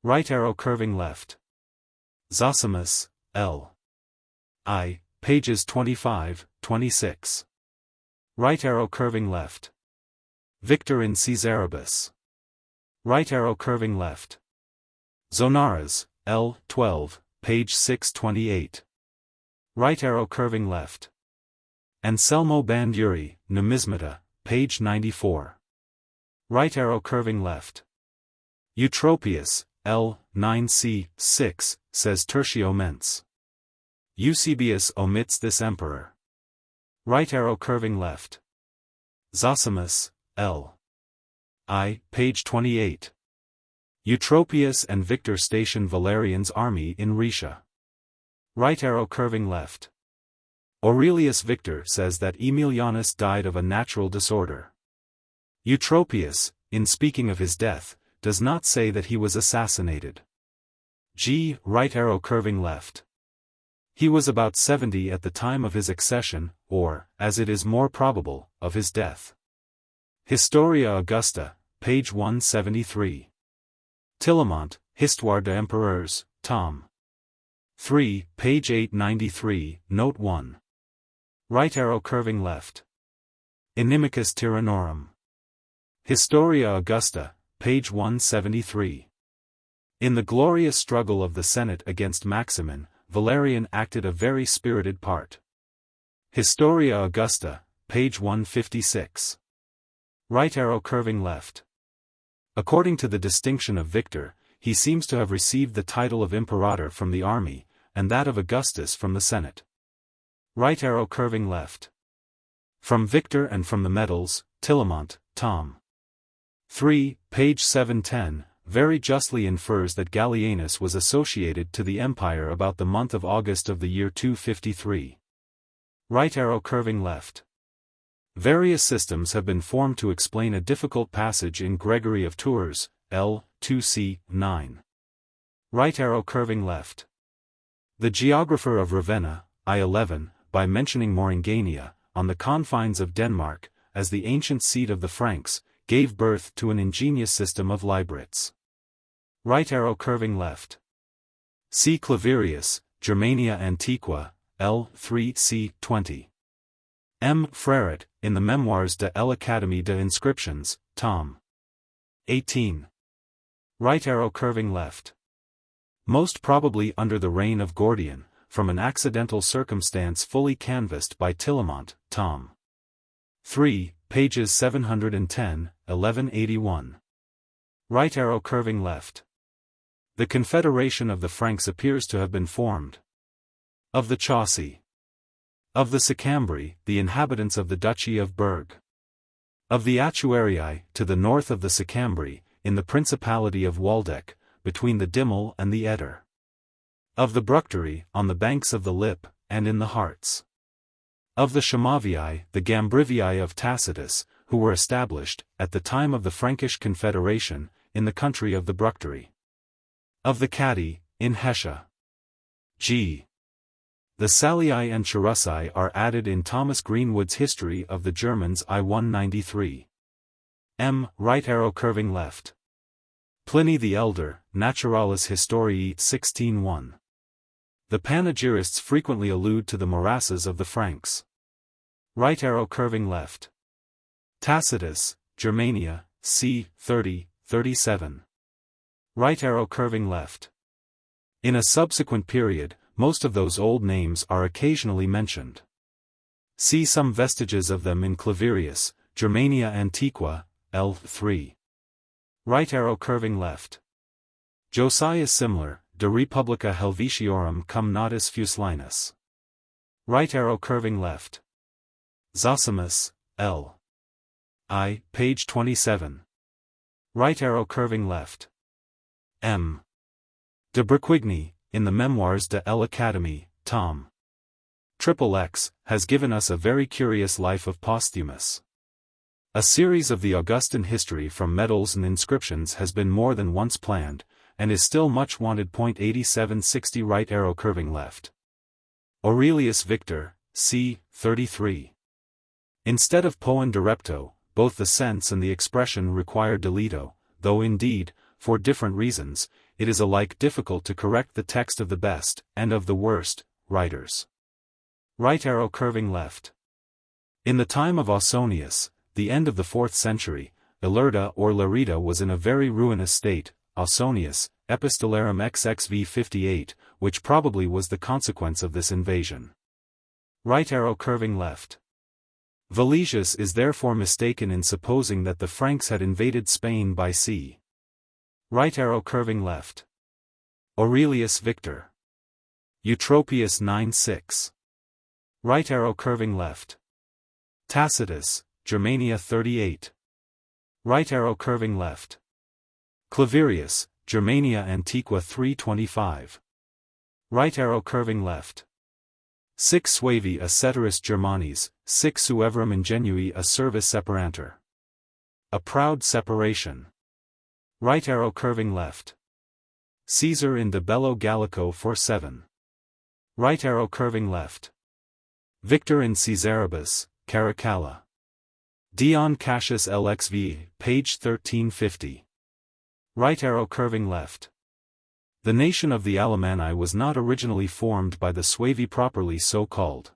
Right arrow curving left. Zosimus, L. I, pages 25, 26. Right arrow curving left. Victor in Caesaribus. Right arrow curving left. Zonaras, L. 12, page 628. Right arrow curving left. Anselmo Banduri, Numismata, page 94. Right arrow curving left. Eutropius, L. 9c. 6, says Tertio Mens. Eusebius omits this emperor. Right arrow curving left. Zosimus, L. I, page 28. Eutropius and Victor station Valerian's army in Rhaetia. Right arrow curving left. Aurelius Victor says that Aemilianus died of a natural disorder. Eutropius, in speaking of his death, does not say that he was assassinated. Right arrow curving left. He was about 70 at the time of his accession, or, as it is more probable, of his death. Historia Augusta, page 173. Tillemont, Histoire des Empereurs, tom. 3, page 893, note 1. Right arrow curving left. Inimicus Tyrannorum. Historia Augusta, page 173. In the glorious struggle of the Senate against Maximin, Valerian acted a very spirited part. Historia Augusta, page 156. Right arrow curving left. According to the distinction of Victor, he seems to have received the title of Imperator from the army, and that of Augustus from the Senate. Right arrow curving left. From Victor and from the medals, Tillemont, tom. 3, page 710, very justly infers that Gallienus was associated to the empire about the month of August of the year 253. Right arrow curving left. Various systems have been formed to explain a difficult passage in Gregory of Tours, L. 2c. 9. Right arrow curving left. The geographer of Ravenna, I11, by mentioning Moringania, on the confines of Denmark, as the ancient seat of the Franks, gave birth to an ingenious system of librets. Right arrow curving left. C. Claverius, Germania Antiqua, L. 3c. 20. M. Freret, in the Memoirs de l'Académie des Inscriptions, tom. 18. Right arrow curving left. Most probably under the reign of Gordian, from an accidental circumstance fully canvassed by Tillemont, tom. 3, pages 710, 1181. Right arrow curving left. The confederation of the Franks appears to have been formed. Of the Chauci. Of the Sicambri, the inhabitants of the Duchy of Berg. Of the Achuarii, to the north of the Sicambri, in the Principality of Waldeck, between the Dimmel and the Eder. Of the Bructeri, on the banks of the Lip, and in the Harz. Of the Shamavii, the Gambrivii of Tacitus, who were established, at the time of the Frankish Confederation, in the country of the Bructeri. Of the Catti, in Hessia. G. The Salii and Cherusii are added in Thomas Greenwood's History of the Germans I-193. M. Right arrow curving left. Pliny the Elder, Naturalis Historiae 16:1. The panegyrists frequently allude to the morasses of the Franks. Right arrow curving left. Tacitus, Germania, c. 30-37. Right arrow curving left. In a subsequent period, most of those old names are occasionally mentioned. See some vestiges of them in Claverius, Germania Antiqua, L. 3. Right arrow curving left. Josiah Simler, De Republica Helvetiorum cum Natus Fuslinus. Right arrow curving left. Zosimus, L. I, page 27. Right arrow curving left. M. De Berquigny, in the Memoirs de l'Académie, Tom. XXX, has given us a very curious life of Posthumus. A series of the Augustan history from medals and inscriptions has been more than once planned, and is still much wanted. 8760 Right arrow curving left. Aurelius Victor, c. 33. Instead of poen direpto, both the sense and the expression require delito, though indeed, for different reasons, it is alike difficult to correct the text of the best, and of the worst, writers. Right arrow curving left. In the time of Ausonius, the end of the 4th century, Ilerda or Lerida was in a very ruinous state. Ausonius, Epistolarum XXV 58, which probably was the consequence of this invasion. Right arrow curving left. Valesius is therefore mistaken in supposing that the Franks had invaded Spain by sea. Right arrow curving left. Aurelius Victor. Eutropius 9:6. Right arrow curving left. Tacitus, Germania 38. Right arrow curving left. Claverius, Germania Antiqua 325. Right arrow curving left. Sic suavi a ceteris Germanis, sic sueverum ingenui a servis separanter. A proud separation. Right arrow curving left. Caesar in De Bello Gallico 47. Right arrow curving left. Victor in Caesaribus, Caracalla. Dion Cassius LXV, page 1350. Right arrow curving left. The nation of the Alemanni was not originally formed by the Suevi properly so called.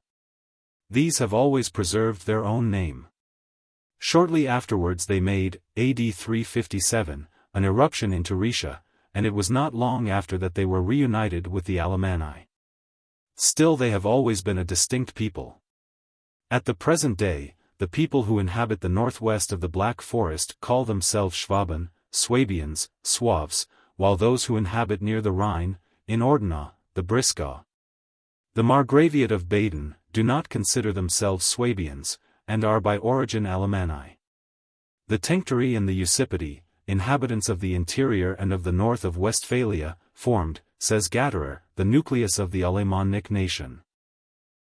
These have always preserved their own name. Shortly afterwards they made, AD 357, an eruption into Rhaetia, and it was not long after that they were reunited with the Alemanni. Still they have always been a distinct people. At the present day, the people who inhabit the northwest of the Black Forest call themselves Schwaben, Swabians, Swaves, while those who inhabit near the Rhine, in Ordina, the Brisgau. The Margraviate of Baden, do not consider themselves Swabians, and are by origin Alemanni. The Tencteri and the Usipidi, inhabitants of the interior and of the north of Westphalia, formed, says Gatterer, the nucleus of the Alemannic nation.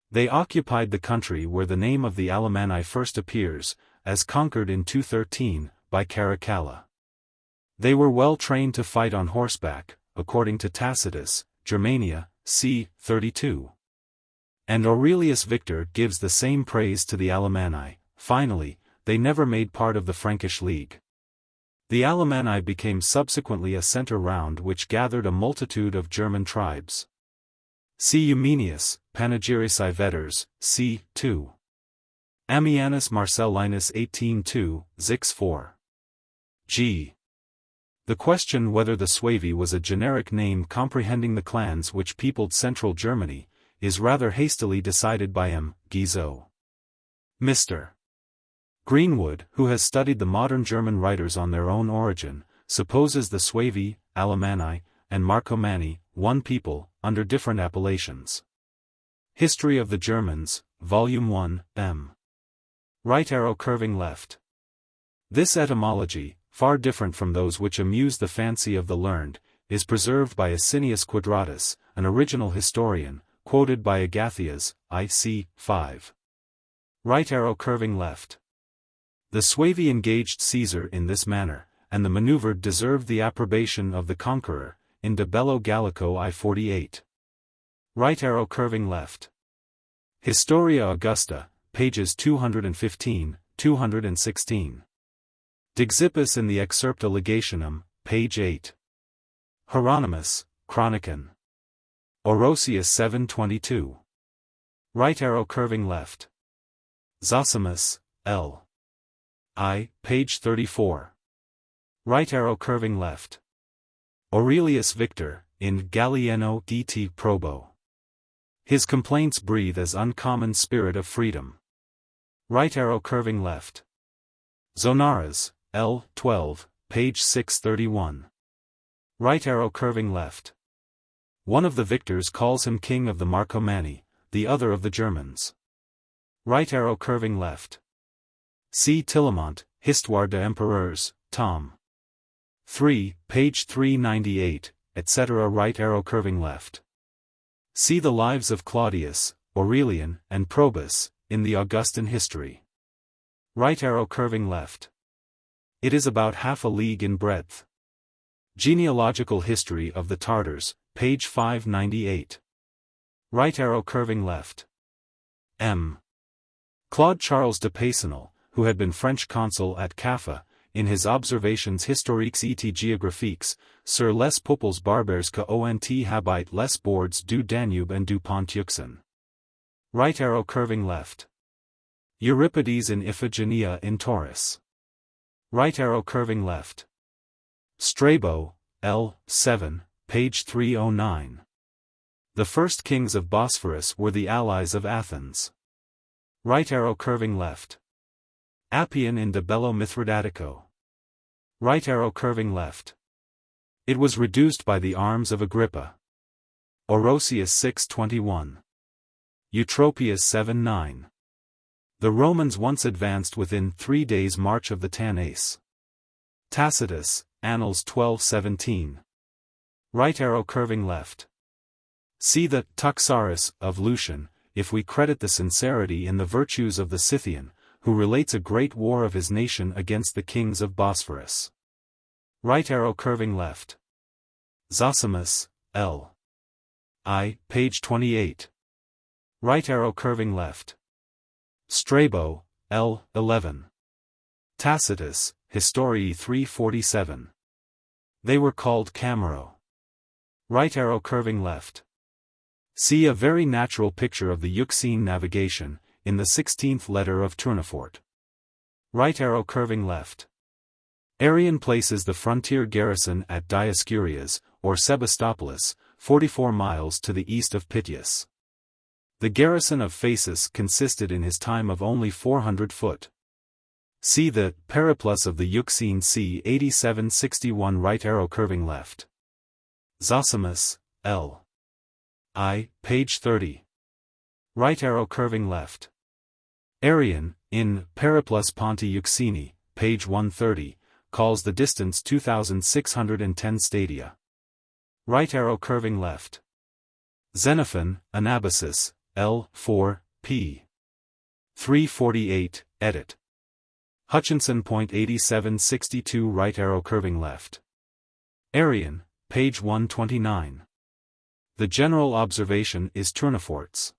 They occupied the country where the name of the Alemanni first appears, as conquered in 213, by Caracalla. They were well trained to fight on horseback, according to Tacitus, Germania, c. 32. And Aurelius Victor gives the same praise to the Alemanni. Finally, they never made part of the Frankish League. The Alemanni became subsequently a center round which gathered a multitude of German tribes. See Eumenius, Panegyrici Vetters, c. 2. Ammianus Marcellinus 18:2, Zix 4. G. The question whether the Suevi was a generic name comprehending the clans which peopled central Germany, is rather hastily decided by M. Guizot. Mr. Greenwood, who has studied the modern German writers on their own origin, supposes the Suevi, Alemanni, and Marcomanni, one people, under different appellations. History of the Germans, Volume 1, M. Right arrow curving left. This etymology, far different from those which amuse the fancy of the learned, is preserved by Asinius Quadratus, an original historian, quoted by Agathias, IC. 5. Right arrow curving left. The Suevi engaged Caesar in this manner, and the maneuver deserved the approbation of the conqueror, in De Bello Gallico I-48. Right arrow curving left. Historia Augusta, pages 215, 216. Dixippus in the Excerpta Legationum, page 8. Hieronymus, Chronicon. Orosius 722. Right arrow curving left. Zosimus, L. I, page 34. Right arrow curving left. Aurelius Victor, in Gallieno dt Probo. His complaints breathe as uncommon spirit of freedom. Right arrow curving left. Zonaras, L. 12, page 631. Right arrow curving left. One of the victors calls him king of the Marcomanni, the other of the Germans. Right arrow curving left. See Tillemont, Histoire des Empereurs, Tom. 3, page 398, etc. Right arrow curving left. See the lives of Claudius, Aurelian, and Probus, in the Augustan history. Right arrow curving left. It is about half a league in breadth. Genealogical History of the Tartars, page 598. Right arrow curving left. M. Claude Charles de Peyssonel, who had been French consul at Caffa, in his Observations historiques et géographiques, sur les peuples barbares que ont habité les bords du Danube and du Pont Euxine. Right arrow curving left. Euripides in Iphigenia in Tauris. Right arrow curving left. Strabo, L. 7, page 309. The first kings of Bosphorus were the allies of Athens. Right arrow curving left. Appian in De Bello Mithridatico. Right arrow curving left. It was reduced by the arms of Agrippa. Orosius 6:21. Eutropius 7:9. The Romans once advanced within 3 days' march of the Tanais. Tacitus, Annals 12:17. Right arrow curving left. See the Toxaris of Lucian, if we credit the sincerity in the virtues of the Scythian, who relates a great war of his nation against the kings of Bosphorus. Right arrow curving left. Zosimus, L. I, page 28. Right arrow curving left. Strabo, L. 11. Tacitus, Historiae 347. They were called Camero. Right arrow curving left. See a very natural picture of the Euxine navigation, in the 16th letter of Tournefort. Right arrow curving left. Arrian places the frontier garrison at Dioscurias, or Sebastopolis, 44 miles to the east of Pityus. The garrison of Phasis consisted in his time of only 400 foot. See the Periplus of the Euxine c. 8761. Right arrow curving left. Zosimus, L. I, page 30. Right arrow curving left. Arrian, in Periplus Ponti Euxini, page 130, calls the distance 2,610 stadia. Right arrow curving left. Xenophon, Anabasis, L. 4, p. 348, edit. Hutchinson. 8762. Right arrow curving left. Arrian, page 129. The general observation is Tournefort's.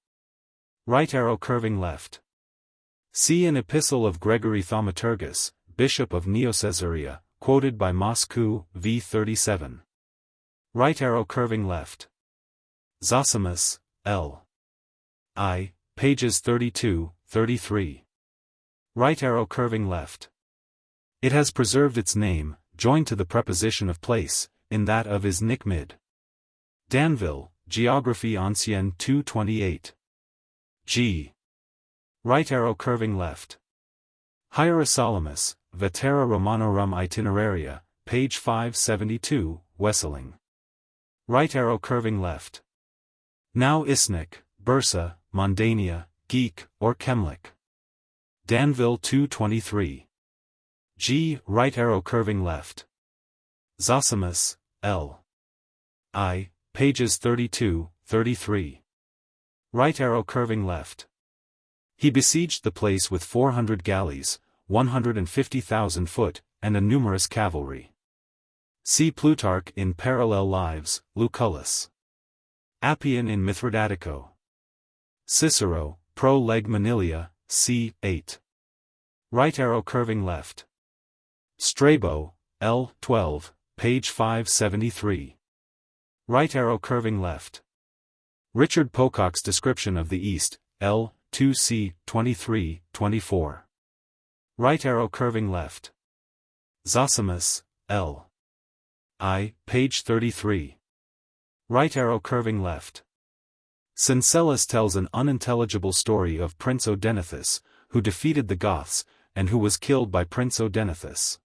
Right arrow curving left. See an epistle of Gregory Thaumaturgus, Bishop of Neo-Caesarea, quoted by Moscou, v. 37. Right arrow curving left. Zosimus, L. I, pages 32, 33. Right arrow curving left. It has preserved its name, joined to the preposition of place, in that of is Nick-Mid. Danville, Géographie Ancienne 228. G. Right arrow curving left. Hierosolumus, Vetera Romanorum Itineraria, page 572, Wesseling. Right arrow curving left. Now Isnik, Bursa, Mondania, Geek, or Kemlik. Danville 223. G. Right arrow curving left. Zosimus, L. I, pages 32, 33. Right arrow curving left. He besieged the place with 400 galleys, 150,000 foot, and a numerous cavalry. See Plutarch in Parallel Lives, Lucullus. Appian in Mithridatico. Cicero, Pro Leg Manilia, c. 8. Right arrow curving left. Strabo, L. 12, page 573. Right arrow curving left. Richard Pocock's Description of the East, L. 2c. 23, 24. Right arrow curving left. Zosimus, L. I, page 33. Right arrow curving left. Syncellus tells an unintelligible story of Prince Odenathus, who defeated the Goths, and who was killed by Prince Odenathus.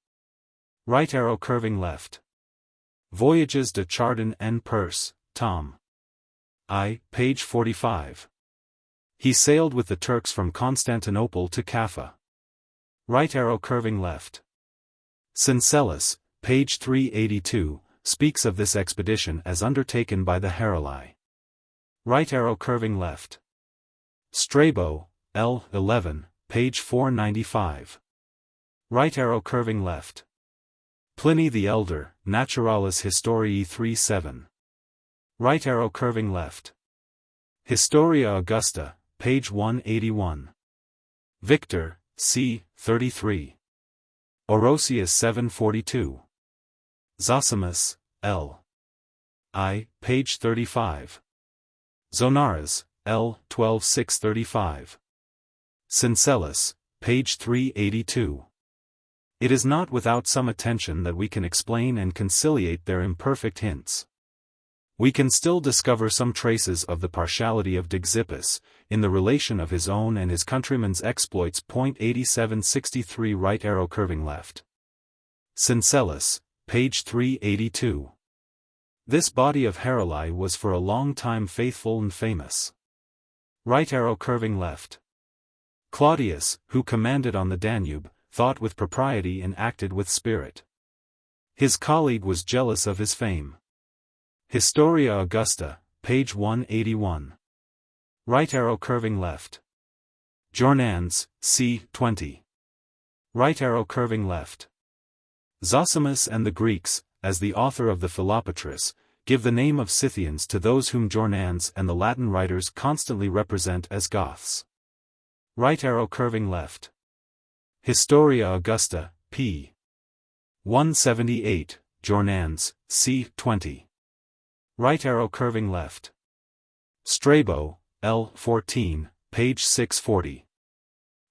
Right arrow curving left. Voyages de Chardin and Perse, Tom. I, page 45. He sailed with the Turks from Constantinople to Kaffa. Right arrow curving left. Syncellus, page 382, speaks of this expedition as undertaken by the Heruli. Right arrow curving left. Strabo, L. 11, page 495. Right arrow curving left. Pliny the Elder, Naturalis Historiae 3:7. Right arrow curving left. Historia Augusta, page 181. Victor, c. 33. Orosius 742. Zosimus, L. I, page 35. Zonaras, L. 12 635. Syncellus, page 382. It is not without some attention that we can explain and conciliate their imperfect hints. We can still discover some traces of the partiality of Dexippus, in the relation of his own and his countrymen's exploits. 8763 Right arrow curving left. Syncellus, page 382. This body of Heruli was for a long time faithful and famous. Right arrow curving left. Claudius, who commanded on the Danube, thought with propriety and acted with spirit. His colleague was jealous of his fame. Historia Augusta, page 181. Right arrow curving left. Jornans, c. 20. Right arrow curving left. Zosimus and the Greeks, as the author of the Philopatris, give the name of Scythians to those whom Jornans and the Latin writers constantly represent as Goths. Right arrow curving left. Historia Augusta, p. 178, Jornans, c. 20. Right arrow curving left. Strabo, L. 14, page 640.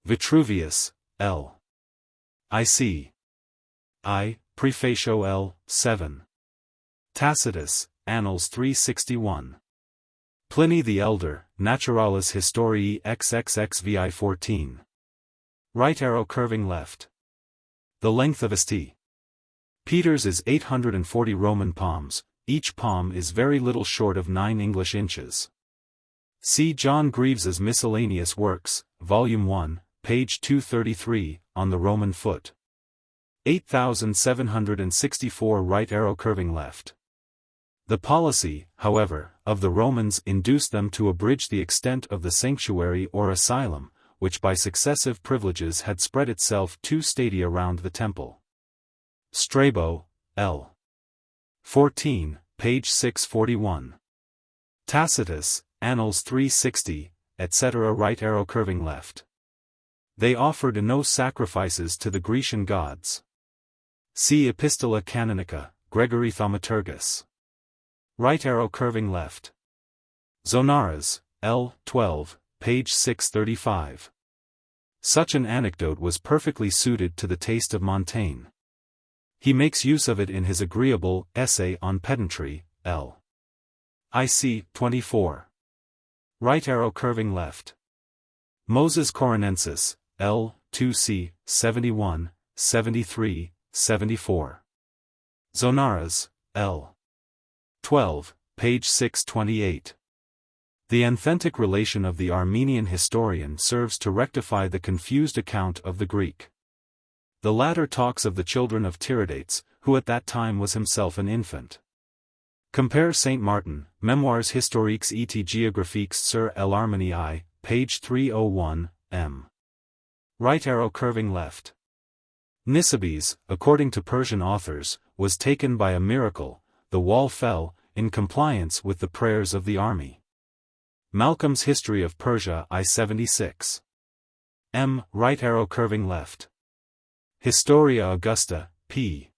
Vitruvius, L. I.C. I, Prefatio L. 7. Tacitus, Annals 361. Pliny the Elder, Naturalis Historiae XXXVI 14. Right arrow curving left. The length of St. Peter's is 840 Roman palms, each palm is very little short of 9 English inches. See John Greaves's Miscellaneous Works, Volume 1, page 233, on the Roman foot. 8764 Right arrow curving left. The policy, however, of the Romans induced them to abridge the extent of the sanctuary or asylum, which by successive privileges had spread itself 2 stadia round the temple. Strabo, L. 14, page 641. Tacitus, Annals 360, etc. Right arrow curving left. They offered no sacrifices to the Grecian gods. See Epistola Canonica, Gregory Thaumaturgus. Right arrow curving left. Zonaras, L. 12, page 635. Such an anecdote was perfectly suited to the taste of Montaigne. He makes use of it in his agreeable Essay on Pedantry, L. IC 24. Right arrow curving left. Moses Coronensis, L. 2c, 71, 73, 74. Zonaras, L. 12, page 628. The authentic relation of the Armenian historian serves to rectify the confused account of the Greek. The latter talks of the children of Tiridates, who at that time was himself an infant. Compare Saint Martin, Memoirs historiques et géographiques sur l'Arménie, page 301, m. Right arrow curving left. Nisibis, according to Persian authors, was taken by a miracle. The wall fell, in compliance with the prayers of the army. Malcolm's History of Persia I-76. M. Right arrow curving left. Historia Augusta, p.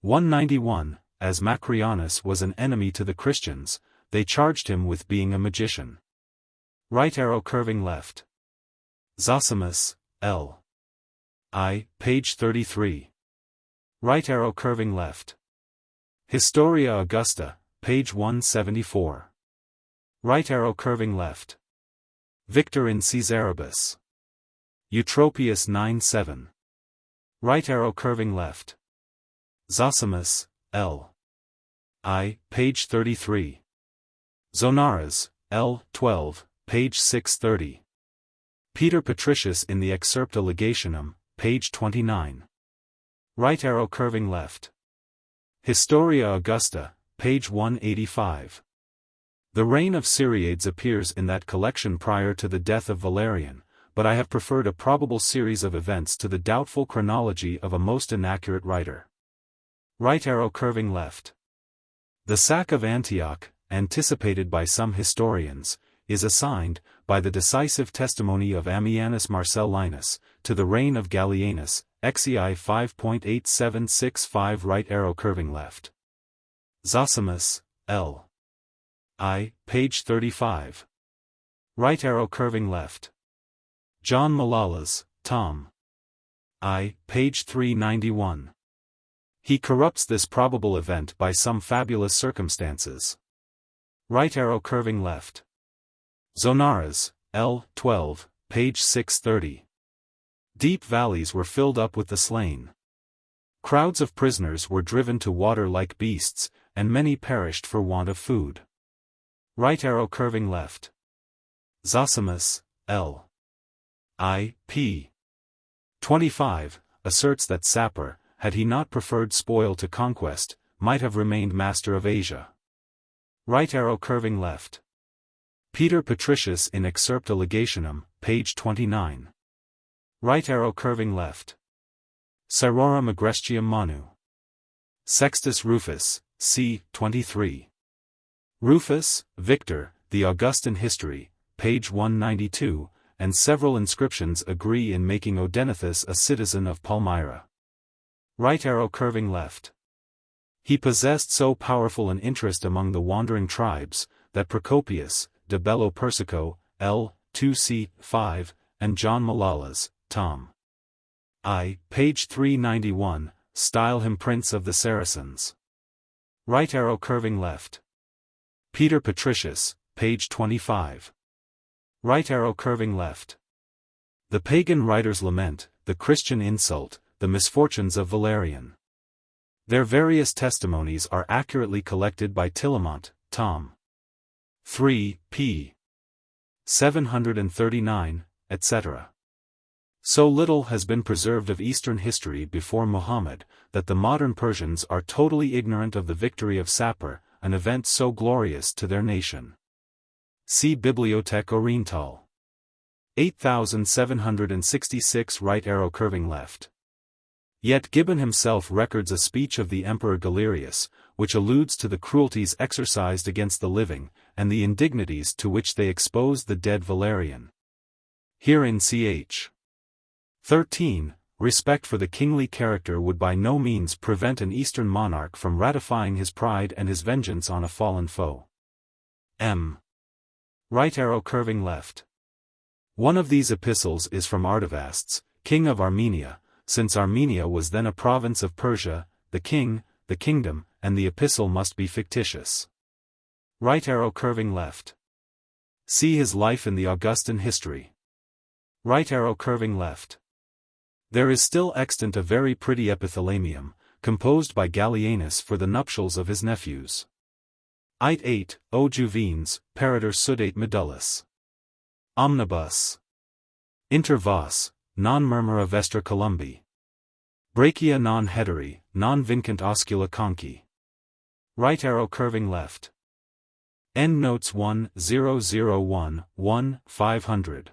191, as Macrianus was an enemy to the Christians, they charged him with being a magician. Right arrow curving left. Zosimus, L. I, page 33. Right arrow curving left. Historia Augusta, page 174. Right arrow curving left. Victor in Caesaribus. Eutropius 9-7. Right arrow curving left. Zosimus, L. I, page 33. Zonaras, L. 12, page 630. Peter Patricius in the Excerpta Legationum, page 29. Right arrow curving left. Historia Augusta, page 185. The reign of Syriades appears in that collection prior to the death of Valerian, but I have preferred a probable series of events to the doubtful chronology of a most inaccurate writer. Right arrow curving left. The sack of Antioch, anticipated by some historians, is assigned, by the decisive testimony of Ammianus Marcellinus, to the reign of Gallienus, XEI 5.8765. Right arrow curving left. Zosimus, L. I, page 35. Right arrow curving left. John Malalas, Tom. I, page 391. He corrupts this probable event by some fabulous circumstances. Right arrow curving left. Zonaras, L. 12, page 630. Deep valleys were filled up with the slain. Crowds of prisoners were driven to water like beasts, and many perished for want of food. Right arrow curving left. Zosimus, L. I, p. 25, asserts that Sapor, had he not preferred spoil to conquest, might have remained master of Asia. Right arrow curving left. Peter Patricius in Excerpta Legationum, page 29. Right arrow curving left. Cyrorum Agrestium Manu. Sextus Rufus, c. 23. Rufus, Victor, The Augustan History, page 192, and several inscriptions agree in making Odenathus a citizen of Palmyra. Right arrow curving left. He possessed so powerful an interest among the wandering tribes, that Procopius, de Bello Persico, L. 2c. 5, and John Malalas, Tom. I, page 391, style him Prince of the Saracens. Right arrow curving left. Peter Patricius, page 25. Right arrow curving left. The pagan writers lament, the Christian insult, the misfortunes of Valerian. Their various testimonies are accurately collected by Tillemont, Tom. 3, p. 739, etc. So little has been preserved of Eastern history before Muhammad, that the modern Persians are totally ignorant of the victory of Sapor, an event so glorious to their nation. See Bibliothèque Orientale. 8766. Right arrow curving left. Yet Gibbon himself records a speech of the Emperor Galerius, which alludes to the cruelties exercised against the living, and the indignities to which they exposed the dead Valerian. Herein ch. 13, respect for the kingly character would by no means prevent an Eastern monarch from ratifying his pride and his vengeance on a fallen foe. M. Right arrow curving left. One of these epistles is from Artavasdes, king of Armenia, since Armenia was then a province of Persia, the king, the kingdom, and the epistle must be fictitious. Right arrow curving left. See his life in the Augustan History. Right arrow curving left. There is still extant a very pretty epithalamium, composed by Gallienus for the nuptials of his nephews. Ite 8, O Juvenes, parator sudate medullis. Omnibus. Inter vos, non murmura vestra columbi. Brachia non heteri, non vincant oscula conchi. Right arrow curving left. Endnotes 1001, 500.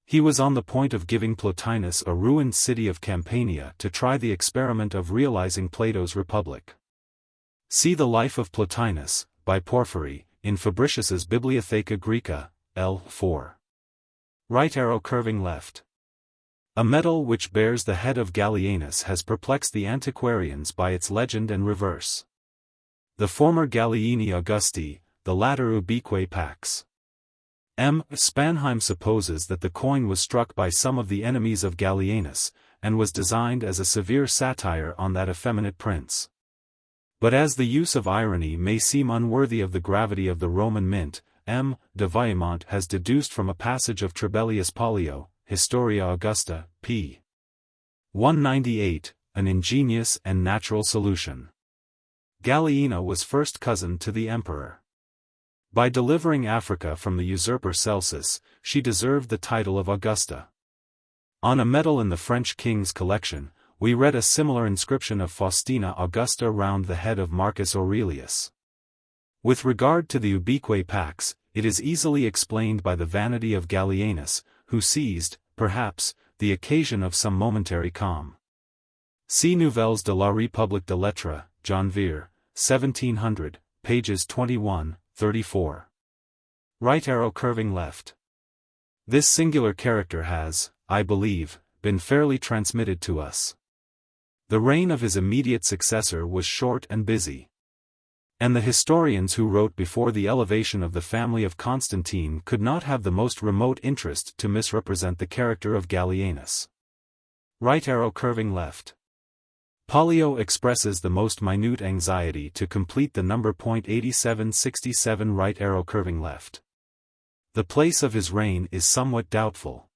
He was on the point of giving Plotinus a ruined city of Campania to try the experiment of realizing Plato's Republic. See the Life of Plotinus, by Porphyry, in Fabricius's Bibliotheca Graeca, L4. Right arrow curving left. A medal which bears the head of Gallienus has perplexed the antiquarians by its legend and reverse. The former Gallieni Augusti, the latter ubique pax. M. Spanheim supposes that the coin was struck by some of the enemies of Gallienus, and was designed as a severe satire on that effeminate prince. But as the use of irony may seem unworthy of the gravity of the Roman mint, M. de Viamont has deduced from a passage of Trebellius Pollio, Historia Augusta, p. 198, an ingenious and natural solution. Galliena was first cousin to the emperor. By delivering Africa from the usurper Celsus, she deserved the title of Augusta. On a medal in the French king's collection, we read a similar inscription of Faustina Augusta round the head of Marcus Aurelius. With regard to the ubique pax, it is easily explained by the vanity of Gallienus, who seized, perhaps, the occasion of some momentary calm. See Nouvelles de la République de Lettres, John Vere, 1700, pages 21, 34. Right arrow curving left. This singular character has, I believe, been fairly transmitted to us. The reign of his immediate successor was short and busy. And the historians who wrote before the elevation of the family of Constantine could not have the most remote interest to misrepresent the character of Gallienus. Right arrow curving left. Pollio expresses the most minute anxiety to complete the number .8767 right arrow curving left. The place of his reign is somewhat doubtful.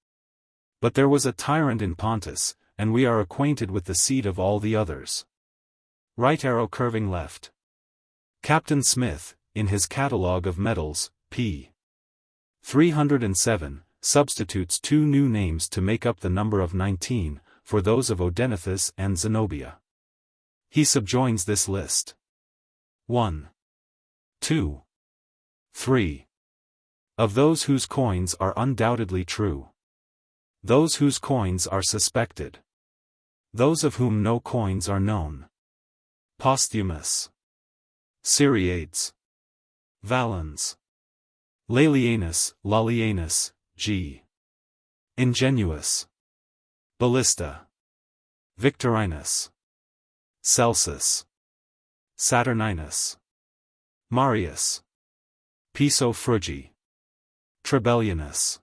But there was a tyrant in Pontus, and we are acquainted with the seat of all the others. Right arrow curving left. Captain Smith, in his Catalogue of Medals, p. 307, substitutes two new names to make up the number of 19, for those of Odenathus and Zenobia. He subjoins this list. 1. 2. 3. Of those whose coins are undoubtedly true. Those whose coins are suspected. Those of whom no coins are known. Posthumous. Syriades. Valens. Lalianus, G. Ingenuus. Ballista. Victorinus. Celsus. Saturninus. Marius. Piso Frugi. Trebellianus.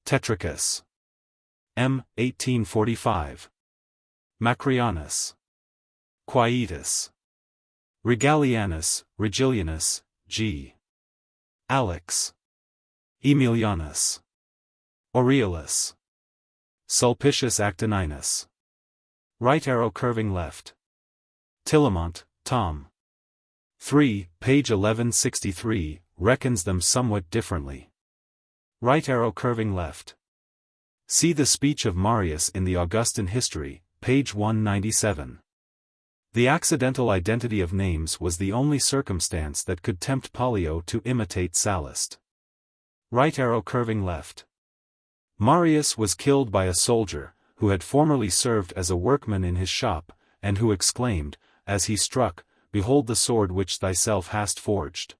Tetricus. M. 1845. Macrianus. Quietus. Regalianus, G. Alex. Aemilianus. Aureolus. Sulpicius Actininus. Right arrow curving left. Tillemont, Tom. 3, page 1163, reckons them somewhat differently. Right arrow curving left. See the speech of Marius in the Augustan History, page 197. The accidental identity of names was the only circumstance that could tempt Pollio to imitate Sallust. Right arrow curving left. Marius was killed by a soldier, who had formerly served as a workman in his shop, and who exclaimed, as he struck, "Behold the sword which thyself hast forged."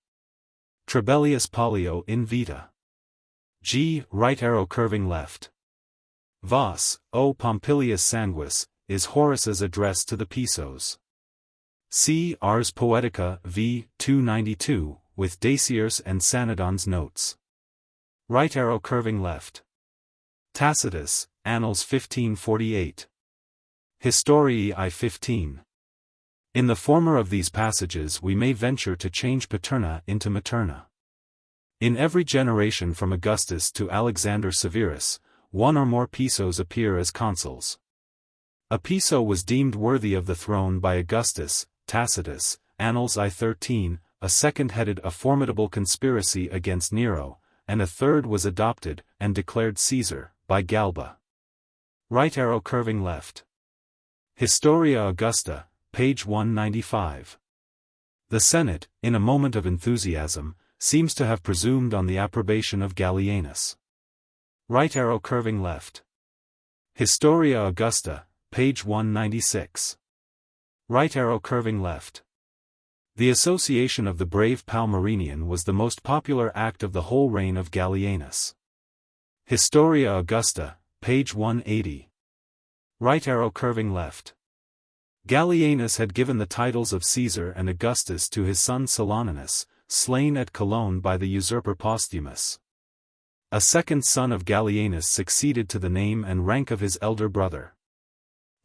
Trebellius Pollio in Vita. G. Right arrow curving left. Vos, O Pompilius Sanguis, is Horace's address to the Pisos. See Ars Poetica v. 292, with Daciers and Sanhedrin's notes. Right arrow curving left. Tacitus, Annals 1548. Historiae I-15. In the former of these passages we may venture to change paterna into materna. In every generation from Augustus to Alexander Severus, one or more Pisos appear as consuls. A Piso was deemed worthy of the throne by Augustus, Tacitus, Annals I-13, a second headed a formidable conspiracy against Nero, and a third was adopted and declared Caesar, by Galba. Right arrow curving left. Historia Augusta, page 195. The Senate, in a moment of enthusiasm, seems to have presumed on the approbation of Gallienus. Right arrow curving left. Historia Augusta, page 196. Right arrow curving left. The association of the brave Palmyrenian was the most popular act of the whole reign of Gallienus. Historia Augusta, page 180. Right arrow curving left. Gallienus had given the titles of Caesar and Augustus to his son Silanus, slain at Cologne by the usurper Posthumus. A second son of Gallienus succeeded to the name and rank of his elder brother.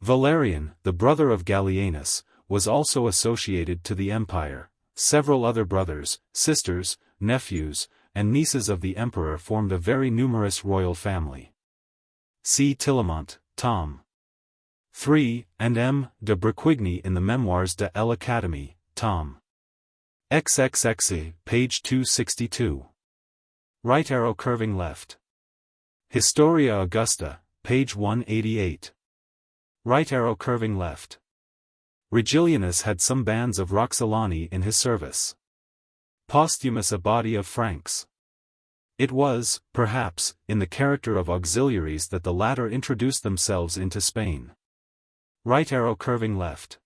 Valerian, the brother of Gallienus, was also associated to the empire. Several other brothers, sisters, nephews, and nieces of the emperor formed a very numerous royal family. See Tillemont, Tom. 3, and M. de Brequigny in the Memoirs de l'Académie, Tom. XXX, page 262. Right arrow curving left. Historia Augusta, page 188. Right arrow curving left. Regillianus had some bands of Roxolani in his service. Posthumus a body of Franks. It was, perhaps, in the character of auxiliaries that the latter introduced themselves into Spain. Right arrow curving left.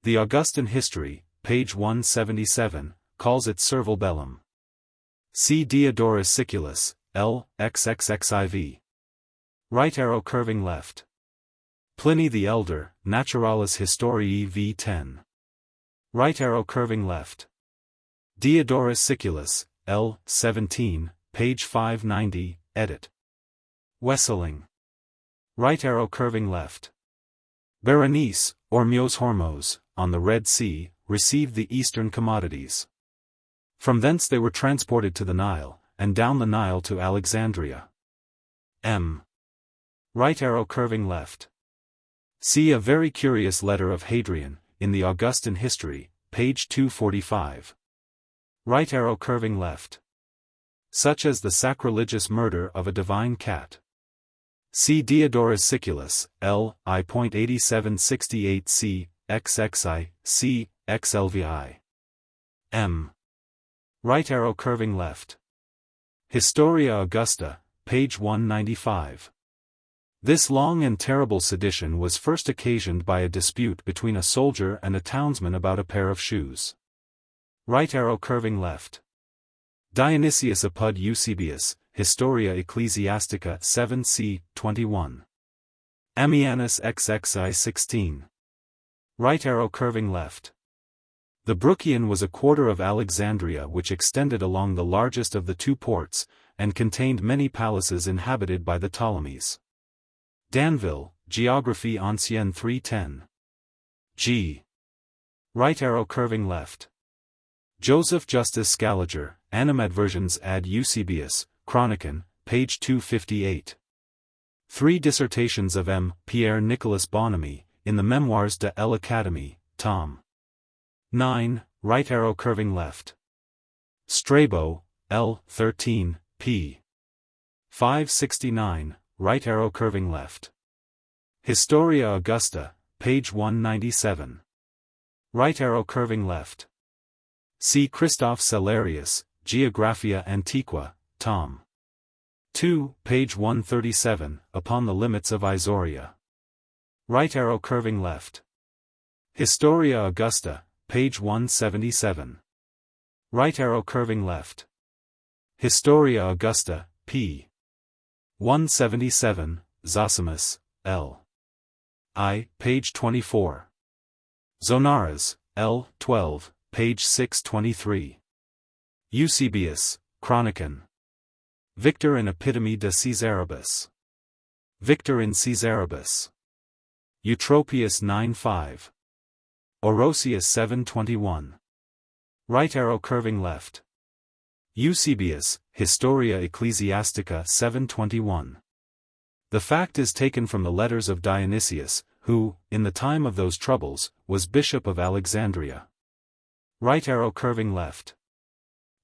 The Augustan History, page 177, calls it Serval Bellum. See Diodorus Siculus, L. XXXIV. Right arrow curving left. Pliny the Elder, Naturalis Historiae v. 10. Right arrow curving left. Diodorus Siculus, L. 17, page 590, edit. Wesseling. Right arrow curving left. Berenice, or Myos Hormos, on the Red Sea, received the eastern commodities. From thence they were transported to the Nile, and down the Nile to Alexandria. M. Right arrow curving left. See a very curious letter of Hadrian, in the Augustan History, page 245. Right arrow curving left. Such as the sacrilegious murder of a divine cat. See Diodorus Siculus, L. I.8768 c. XXI, c. XLVI. M. Right arrow curving left. Historia Augusta, page 195. This long and terrible sedition was first occasioned by a dispute between a soldier and a townsman about a pair of shoes. Right arrow curving left. Dionysius apud Eusebius, Historia Ecclesiastica 7 c. 21. Ammianus XXI 16. Right arrow curving left. The Bruchion was a quarter of Alexandria which extended along the largest of the two ports, and contained many palaces inhabited by the Ptolemies. Danville, Geographie Ancienne 310. G. Right arrow curving left. Joseph Justus Scaliger, Animadversions ad Eusebius, Chronicon, page 258. 3 dissertations of M. Pierre Nicolas Bonamy, in the Memoirs de l'Académie, Tom. 9, right arrow curving left. Strabo, L. 13, p. 569, right arrow curving left. Historia Augusta, page 197. Right arrow curving left. See Christoph Cellarius, Geographia Antiqua, Tom. 2, page 137, upon the limits of Isauria. Right arrow curving left. Historia Augusta, page 177. Right arrow curving left. Historia Augusta, p. 177, Zosimus, L. I, page 24. Zonaras, L. 12, page 623. Eusebius, Chronicon. Victor in Epitome de Caesaribus. Victor in Caesaribus. Eutropius 9:5. Orosius 7:21. Right arrow curving left. Eusebius, Historia Ecclesiastica 7:21. The fact is taken from the letters of Dionysius, who, in the time of those troubles, was Bishop of Alexandria. Right arrow curving left.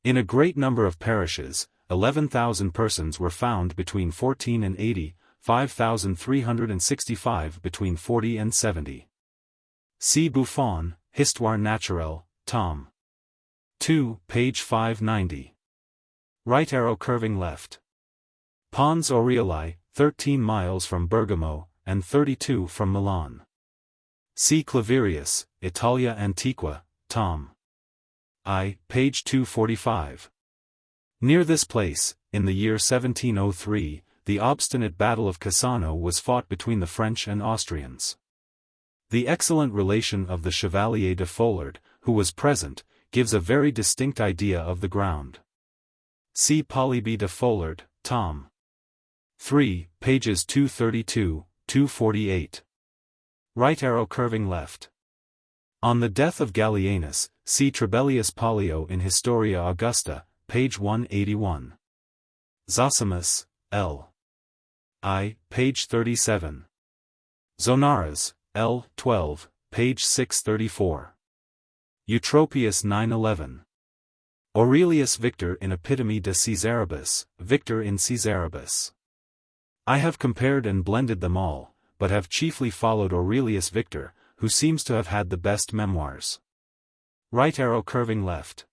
In a great number of parishes, 11,000 persons were found between 14 and 80, 5,365 between 40 and 70. See Buffon, Histoire naturelle, tom. 2, page 590. Right arrow curving left. Pons Aureli, 13 miles from Bergamo, and 32 from Milan. See Claverius, Italia Antiqua, tom. I, page 245. Near this place, in the year 1703, the obstinate Battle of Cassano was fought between the French and Austrians. The excellent relation of the Chevalier de Follard, who was present, gives a very distinct idea of the ground. See Polybe de Follard, tom. 3, pages 232, 248. Right arrow curving left. On the death of Gallienus, see Trebellius Pollio in Historia Augusta, page 181. Zosimus, L. I, page 37. Zonaras, L. 12, page 634. Eutropius 911. Aurelius Victor in Epitome de Caesaribus, Victor in Caesaribus. I have compared and blended them all, but have chiefly followed Aurelius Victor, who seems to have had the best memoirs. Right arrow curving left.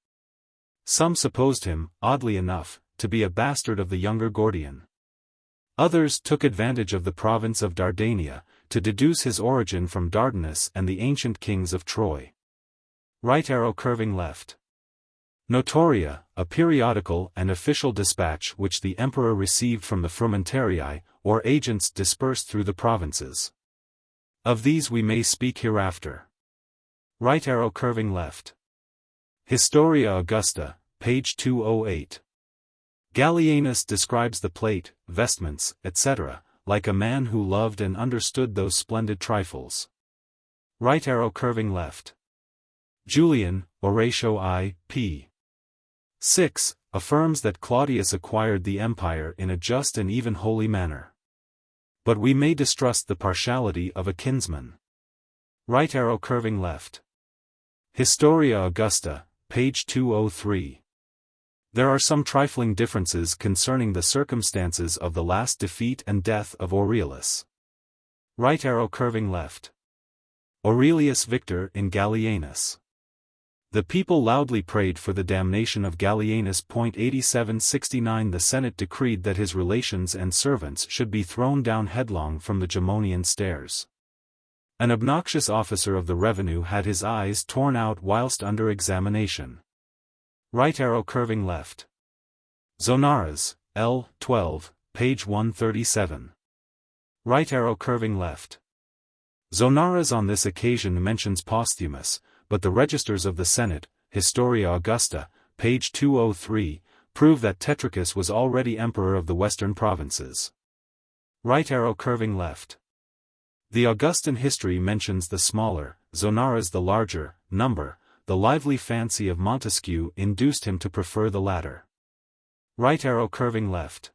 Some supposed him, oddly enough, to be a bastard of the younger Gordian. Others took advantage of the province of Dardania, to deduce his origin from Dardanus and the ancient kings of Troy. Right arrow curving left. Notoria, a periodical and official dispatch which the emperor received from the frumentarii, or agents dispersed through the provinces. Of these we may speak hereafter. Right arrow curving left. Historia Augusta, page 208. Gallienus describes the plate, vestments, etc., like a man who loved and understood those splendid trifles. Right arrow curving left. Julian, Oratio I, p. 6, affirms that Claudius acquired the empire in a just and even holy manner. But we may distrust the partiality of a kinsman. Right arrow curving left. Historia Augusta, page 203. There are some trifling differences concerning the circumstances of the last defeat and death of Aurelius. Right arrow curving left. Aurelius Victor in Gallienus. The people loudly prayed for the damnation of Gallienus. 8769 The Senate decreed that his relations and servants should be thrown down headlong from the Gemonian stairs. An obnoxious officer of the revenue had his eyes torn out whilst under examination. Right arrow curving left. Zonaras, L. 12, page 137. Right arrow curving left. Zonaras on this occasion mentions Posthumus, but the registers of the Senate, Historia Augusta, page 203, prove that Tetricus was already emperor of the western provinces. Right arrow curving left. The Augustan history mentions the smaller, Zonaras the larger, number. The lively fancy of Montesquieu induced him to prefer the latter. Right arrow curving left.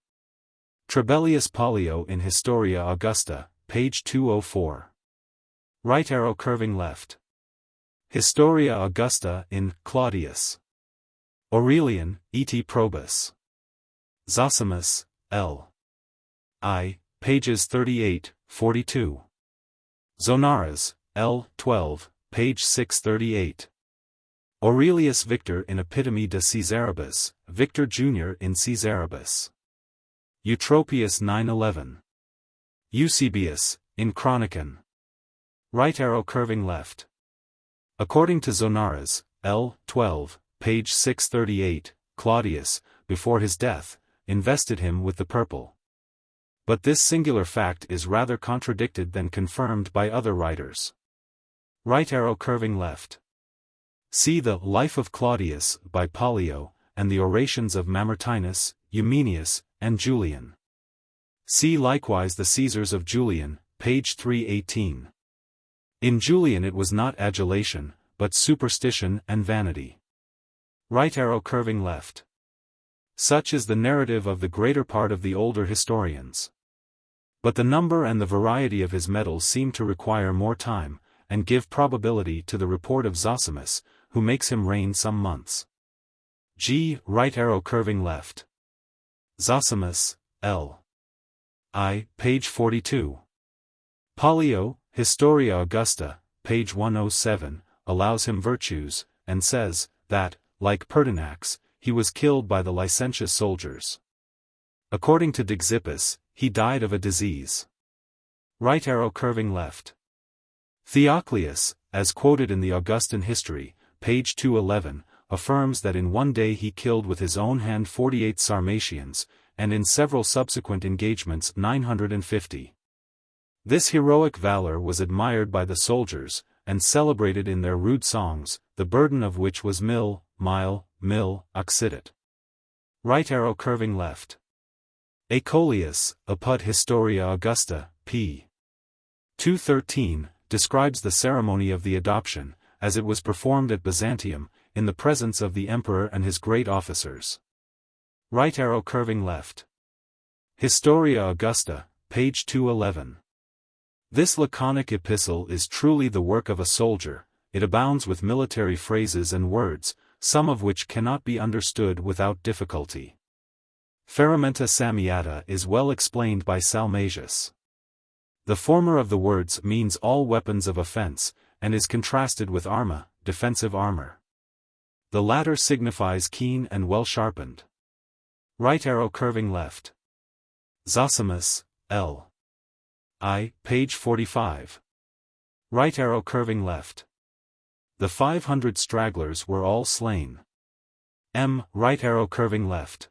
Trebellius Pollio in Historia Augusta, page 204. Right arrow curving left. Historia Augusta in Claudius. Aurelian, et Probus. Zosimus, L. I, pages 38, 42. Zonaras, L. 12, page 638. Aurelius Victor in Epitome de Caesaribus, Victor Jr. in Caesaribus. Eutropius 911. Eusebius, in Chronicon. Right arrow curving left. According to Zonaras, L. 12, page 638, Claudius, before his death, invested him with the purple. But this singular fact is rather contradicted than confirmed by other writers. Right arrow curving left. See the Life of Claudius by Pollio, and the orations of Mamertinus, Eumenius, and Julian. See likewise the Caesars of Julian, page 318. In Julian it was not adulation, but superstition and vanity. Right arrow curving left. Such is the narrative of the greater part of the older historians. But the number and the variety of his medals seem to require more time, and give probability to the report of Zosimus, who makes him reign some months. G. Right arrow curving left. Zosimus, L. I. Page 42. Pollio, Historia Augusta, page 107, allows him virtues, and says, that, like Pertinax, he was killed by the licentious soldiers. According to Dxippus, he died of a disease. Right arrow curving left. Theoclius, as quoted in the Augustan History, page 211, affirms that in one day he killed with his own hand 48 Sarmatians, and in several subsequent engagements 950. This heroic valor was admired by the soldiers, and celebrated in their rude songs, the burden of which was mil, occidit. Right arrow curving left. Aecolius, Apud Historia Augusta, p. 213, describes the ceremony of the adoption, as it was performed at Byzantium, in the presence of the emperor and his great officers. Right arrow curving left. Historia Augusta, page 211. This laconic epistle is truly the work of a soldier. It abounds with military phrases and words, some of which cannot be understood without difficulty. Ferramenta Sammiata is well explained by Salmasius. The former of the words means all weapons of offense, and is contrasted with arma, defensive armor. The latter signifies keen and well sharpened. Right arrow curving left. Zosimus, L. I. Page 45. Right arrow curving left. The 500 stragglers were all slain. M. Right arrow curving left.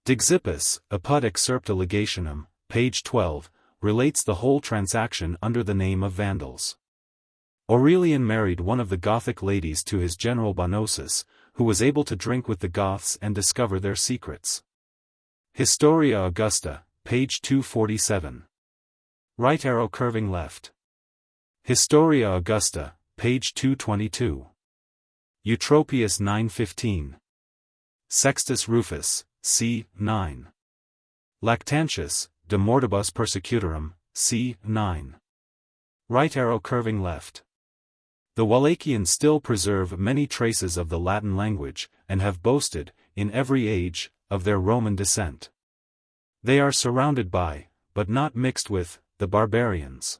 Dxippus, Apud Excerpta Legationum, page 12, relates the whole transaction under the name of Vandals. Aurelian married one of the Gothic ladies to his general Bonosus, who was able to drink with the Goths and discover their secrets. Historia Augusta, page 247. Right arrow curving left. Historia Augusta, page 222. Eutropius 915. Sextus Rufus, c. 9. Lactantius, De Mortibus Persecutorum, c. 9. Right arrow curving left. The Wallachians still preserve many traces of the Latin language, and have boasted, in every age, of their Roman descent. They are surrounded by, but not mixed with, the barbarians.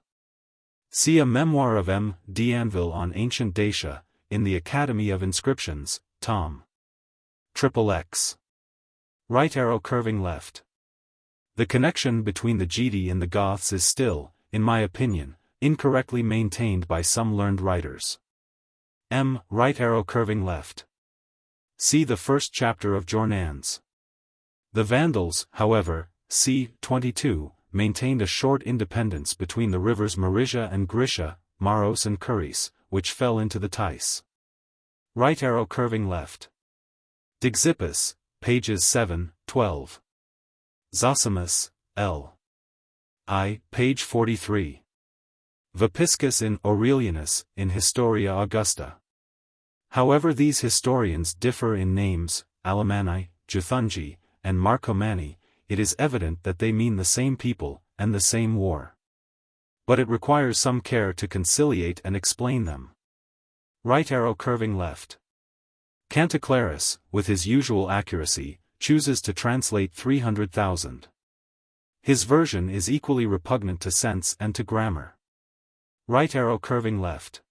See a memoir of M. D'Anville on ancient Dacia, in the Academy of Inscriptions, Tom. XXX. Right arrow curving left. The connection between the Geti and the Goths is still, in my opinion, incorrectly maintained by some learned writers. M. Right arrow curving left. See the first chapter of Jornans. The Vandals, however, c. 22, maintained a short independence between the rivers Marizia and Grisha, Maros and Kuris, which fell into the Theiss. Right arrow curving left. Dxippus, pages 7, 12. Zosimus, L. I. Page 43. Vopiscus in Aurelianus, in Historia Augusta. However, these historians differ in names, Alemanni, Juthungi, and Marcomanni, it is evident that they mean the same people, and the same war. But it requires some care to conciliate and explain them. Right arrow curving left. Canticlerus, with his usual accuracy, chooses to translate 300,000. His version is equally repugnant to sense and to grammar. Right arrow curving left.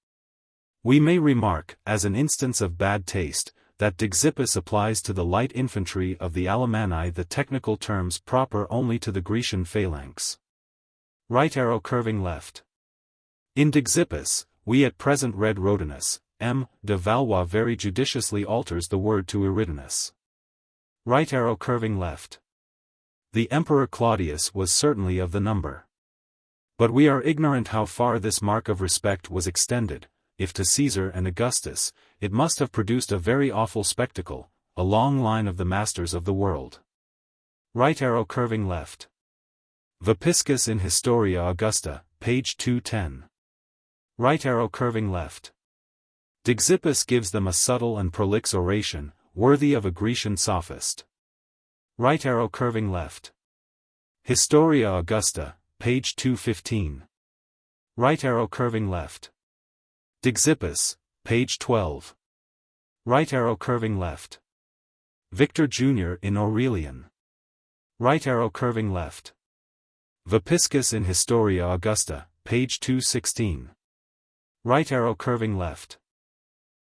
We may remark, as an instance of bad taste, that Dxippus applies to the light infantry of the Alemanni the technical terms proper only to the Grecian phalanx. Right arrow curving left. In Dxippus, we at present read Rhodinus. M. de Valois very judiciously alters the word to Eridanus. Right arrow curving left. The Emperor Claudius was certainly of the number. But we are ignorant how far this mark of respect was extended. If to Caesar and Augustus, it must have produced a very awful spectacle, a long line of the masters of the world. Right arrow curving left. Vopiscus in Historia Augusta, page 210. Right arrow curving left. Dxippus gives them a subtle and prolix oration, worthy of a Grecian sophist. Right arrow curving left. Historia Augusta, page 215. Right arrow curving left. Dixippus, page 12. Right arrow curving left. Victor Jr. in Aurelian. Right arrow curving left. Vopiscus in Historia Augusta, page 216. Right arrow curving left.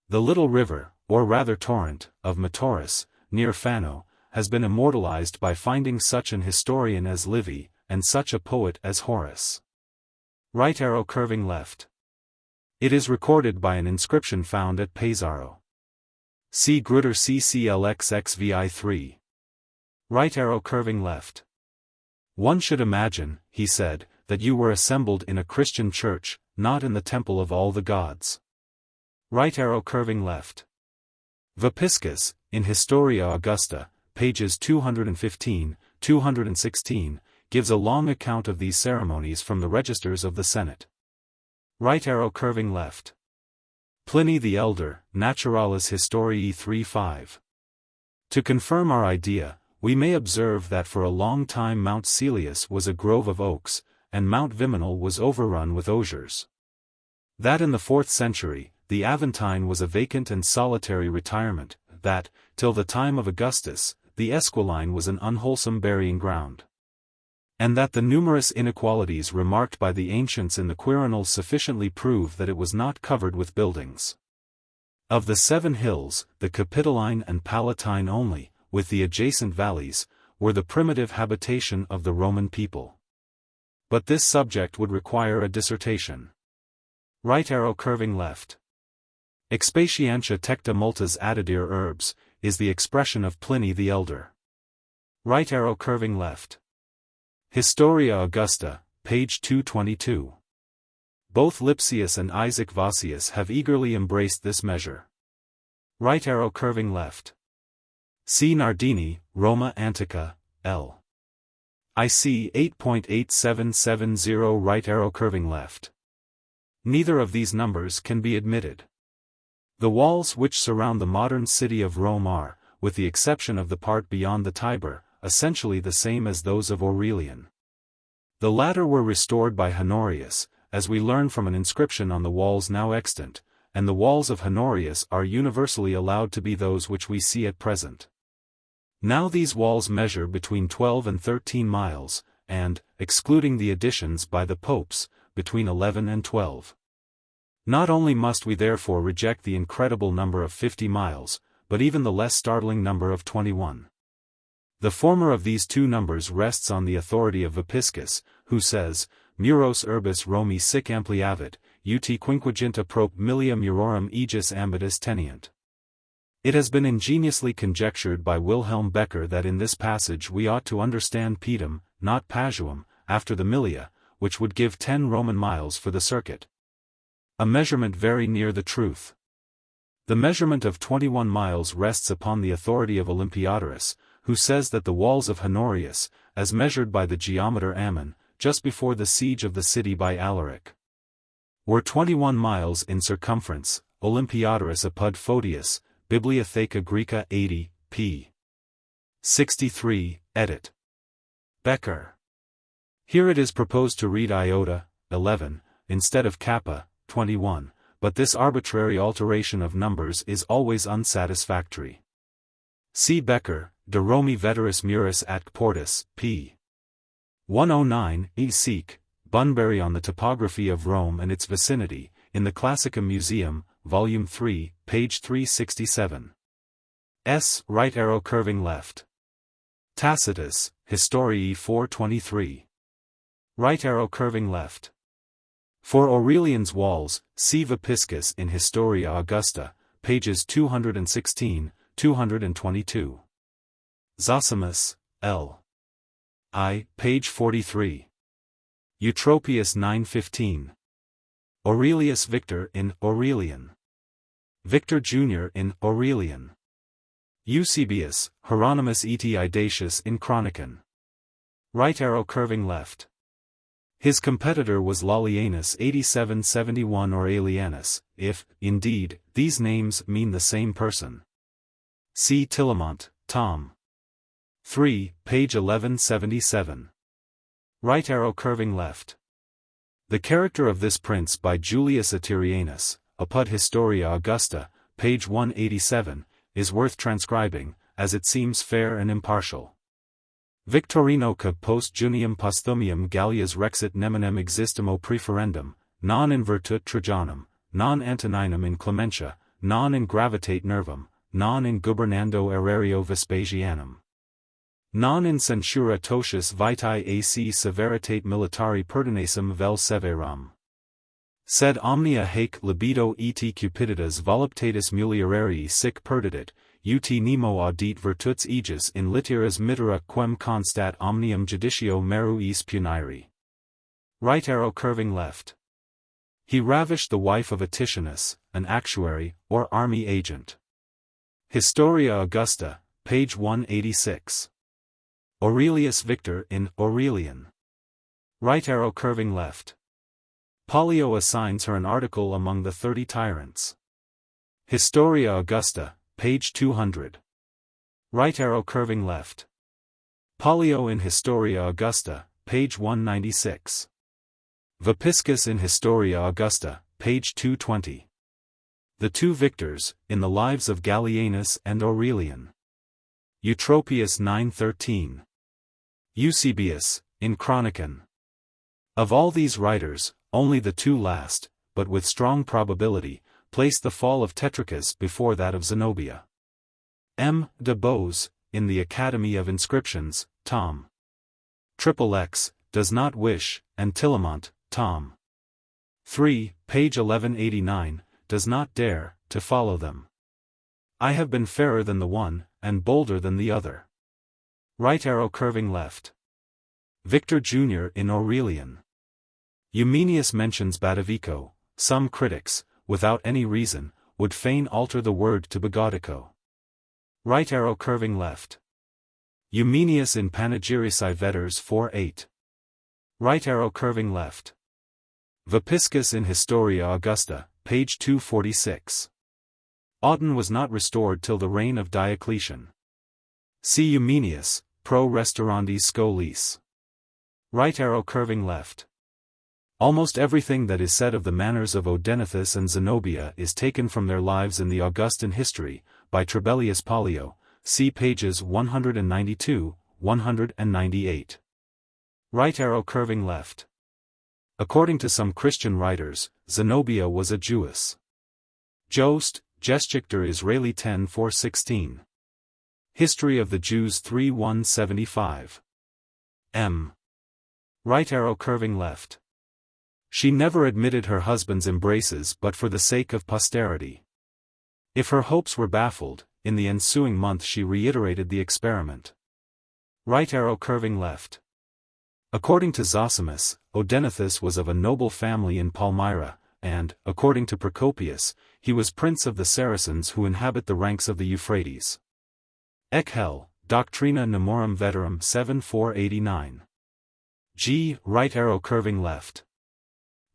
The little river, or rather torrent, of Metaurus, near Phano, has been immortalized by finding such an historian as Livy, and such a poet as Horace. Right arrow curving left. It is recorded by an inscription found at Pesaro. See Grutter CCLXXVI 3. Right arrow curving left. One should imagine, he said, that you were assembled in a Christian church, not in the temple of all the gods. Right arrow curving left. Vopiscus, in Historia Augusta, pages 215, 216, gives a long account of these ceremonies from the registers of the Senate. Right arrow curving left. Pliny the Elder, Naturalis Historiae 3:5. To confirm our idea, we may observe that for a long time Mount Celius was a grove of oaks, and Mount Viminal was overrun with osiers. That in the 4th century, the Aventine was a vacant and solitary retirement, that, till the time of Augustus, the Esquiline was an unwholesome burying ground. And that the numerous inequalities remarked by the ancients in the Quirinals sufficiently prove that it was not covered with buildings. Of the 7 hills, the Capitoline and Palatine only, with the adjacent valleys, were the primitive habitation of the Roman people. But this subject would require a dissertation. Right arrow curving left. Expatientia tecta multas addidir urbs, is the expression of Pliny the Elder. Right arrow curving left. Historia Augusta, page 222. Both Lipsius and Isaac Vossius have eagerly embraced this measure. Right arrow curving left. C. Nardini, Roma Antica, L. IC 8.8770 right arrow curving left. Neither of these numbers can be admitted. The walls which surround the modern city of Rome are, with the exception of the part beyond the Tiber, essentially the same as those of Aurelian. The latter were restored by Honorius, as we learn from an inscription on the walls now extant, and the walls of Honorius are universally allowed to be those which we see at present. Now these walls measure between 12 and 13 miles, and, excluding the additions by the popes, between 11 and 12. Not only must we therefore reject the incredible number of 50 miles, but even the less startling number of 21. The former of these two numbers rests on the authority of Vopiscus, who says, Muros urbis Romi sic ampliavit, ut quinquaginta prop millia murorum aegis ambitus tenient. It has been ingeniously conjectured by Wilhelm Becker that in this passage we ought to understand pedum, not pasuum, after the millia, which would give 10 Roman miles for the circuit. A measurement very near the truth. The measurement of 21 miles rests upon the authority of Olympiodorus, who says that the walls of Honorius, as measured by the geometer Ammon, just before the siege of the city by Alaric, were 21 miles in circumference. Olympiodorus apud Photius, Bibliotheca Graeca 80, p. 63, edit. Becker. Here it is proposed to read iota, 11, instead of kappa, 21, but this arbitrary alteration of numbers is always unsatisfactory. See Becker, De Romi Veteris Muris at Portus, p. 109, e. Seek, Bunbury on the Topography of Rome and its Vicinity, in the Classicum Museum, Volume 3, page 367. S. Right arrow curving left. Tacitus, Historiae 423. Right arrow curving left. For Aurelian's walls, see Vopiscus in Historia Augusta, pages 216, 222. Zosimus, L. I, page 43. Eutropius 915. Aurelius Victor in Aurelian. Victor Jr. in Aurelian. Eusebius, Hieronymus et Idatius in Chronicon. Right arrow curving left. His competitor was Lollianus 8771 or Aelianus, if, indeed, these names mean the same person. See Tillemont, Tom. 3, page 1177. Right arrow curving left. The character of this prince by Julius Atterianus, Apud Historia Augusta, page 187, is worth transcribing, as it seems fair and impartial. Victorino que post Junium posthumium Gallias rexit neminem existimo preferendum, non in virtute Trajanum, non Antoninum in clementia, non in gravitate nervum, non in gubernando erario Vespasianum. Non in censura totius vitae ac severitate militari pertinacem vel severam. Sed omnia haec libido et cupiditas voluptatis mulierii sic perdidit, ut nemo audit virtuts aegis in litteras mitera quem constat omnium judicio meruis puniri. Right arrow curving left. He ravished the wife of Attianus, an actuary, or army agent. Historia Augusta, page 186. Aurelius Victor in Aurelian. Right arrow curving left. Pollio assigns her an article among the 30 tyrants. Historia Augusta, page 200. Right arrow curving left. Pollio in Historia Augusta, page 196. Vopiscus in Historia Augusta, page 220. The two victors, in the lives of Gallienus and Aurelian. Eutropius 9:13. Eusebius, in Chronicon. Of all these writers, only the two last, but with strong probability, place the fall of Tetricus before that of Zenobia. M. de Bose, in the Academy of Inscriptions, Tom. XXX, does not wish, and Tillemont, Tom. 3, page 1189, does not dare, to follow them. I have been fairer than the one, and bolder than the other. Right arrow curving left. Victor Jr. in Aurelian. Eumenius mentions Batavico. Some critics, without any reason, would fain alter the word to Bagaudico. Right arrow curving left. Eumenius in Panegyrici Vetters 4:8. Right arrow curving left. Vopiscus in Historia Augusta, page 246. Autun was not restored till the reign of Diocletian. See Eumenius, Pro Restaurandis Scholiis. Right arrow curving left. Almost everything that is said of the manners of Odenathus and Zenobia is taken from their lives in the Augustan history, by Trebellius Pollio, see pages 192, 198. Right arrow curving left. According to some Christian writers, Zenobia was a Jewess. Jost, Geschichte Israeli 10:416. History of the Jews 3:175. M. Right arrow curving left. She never admitted her husband's embraces but for the sake of posterity. If her hopes were baffled, in the ensuing month she reiterated the experiment. Right arrow curving left. According to Zosimus, Odenathus was of a noble family in Palmyra, and, according to Procopius, he was prince of the Saracens who inhabit the ranks of the Euphrates. Echel, Doctrina Nemorum Veterum 7:489. G. Right arrow curving left.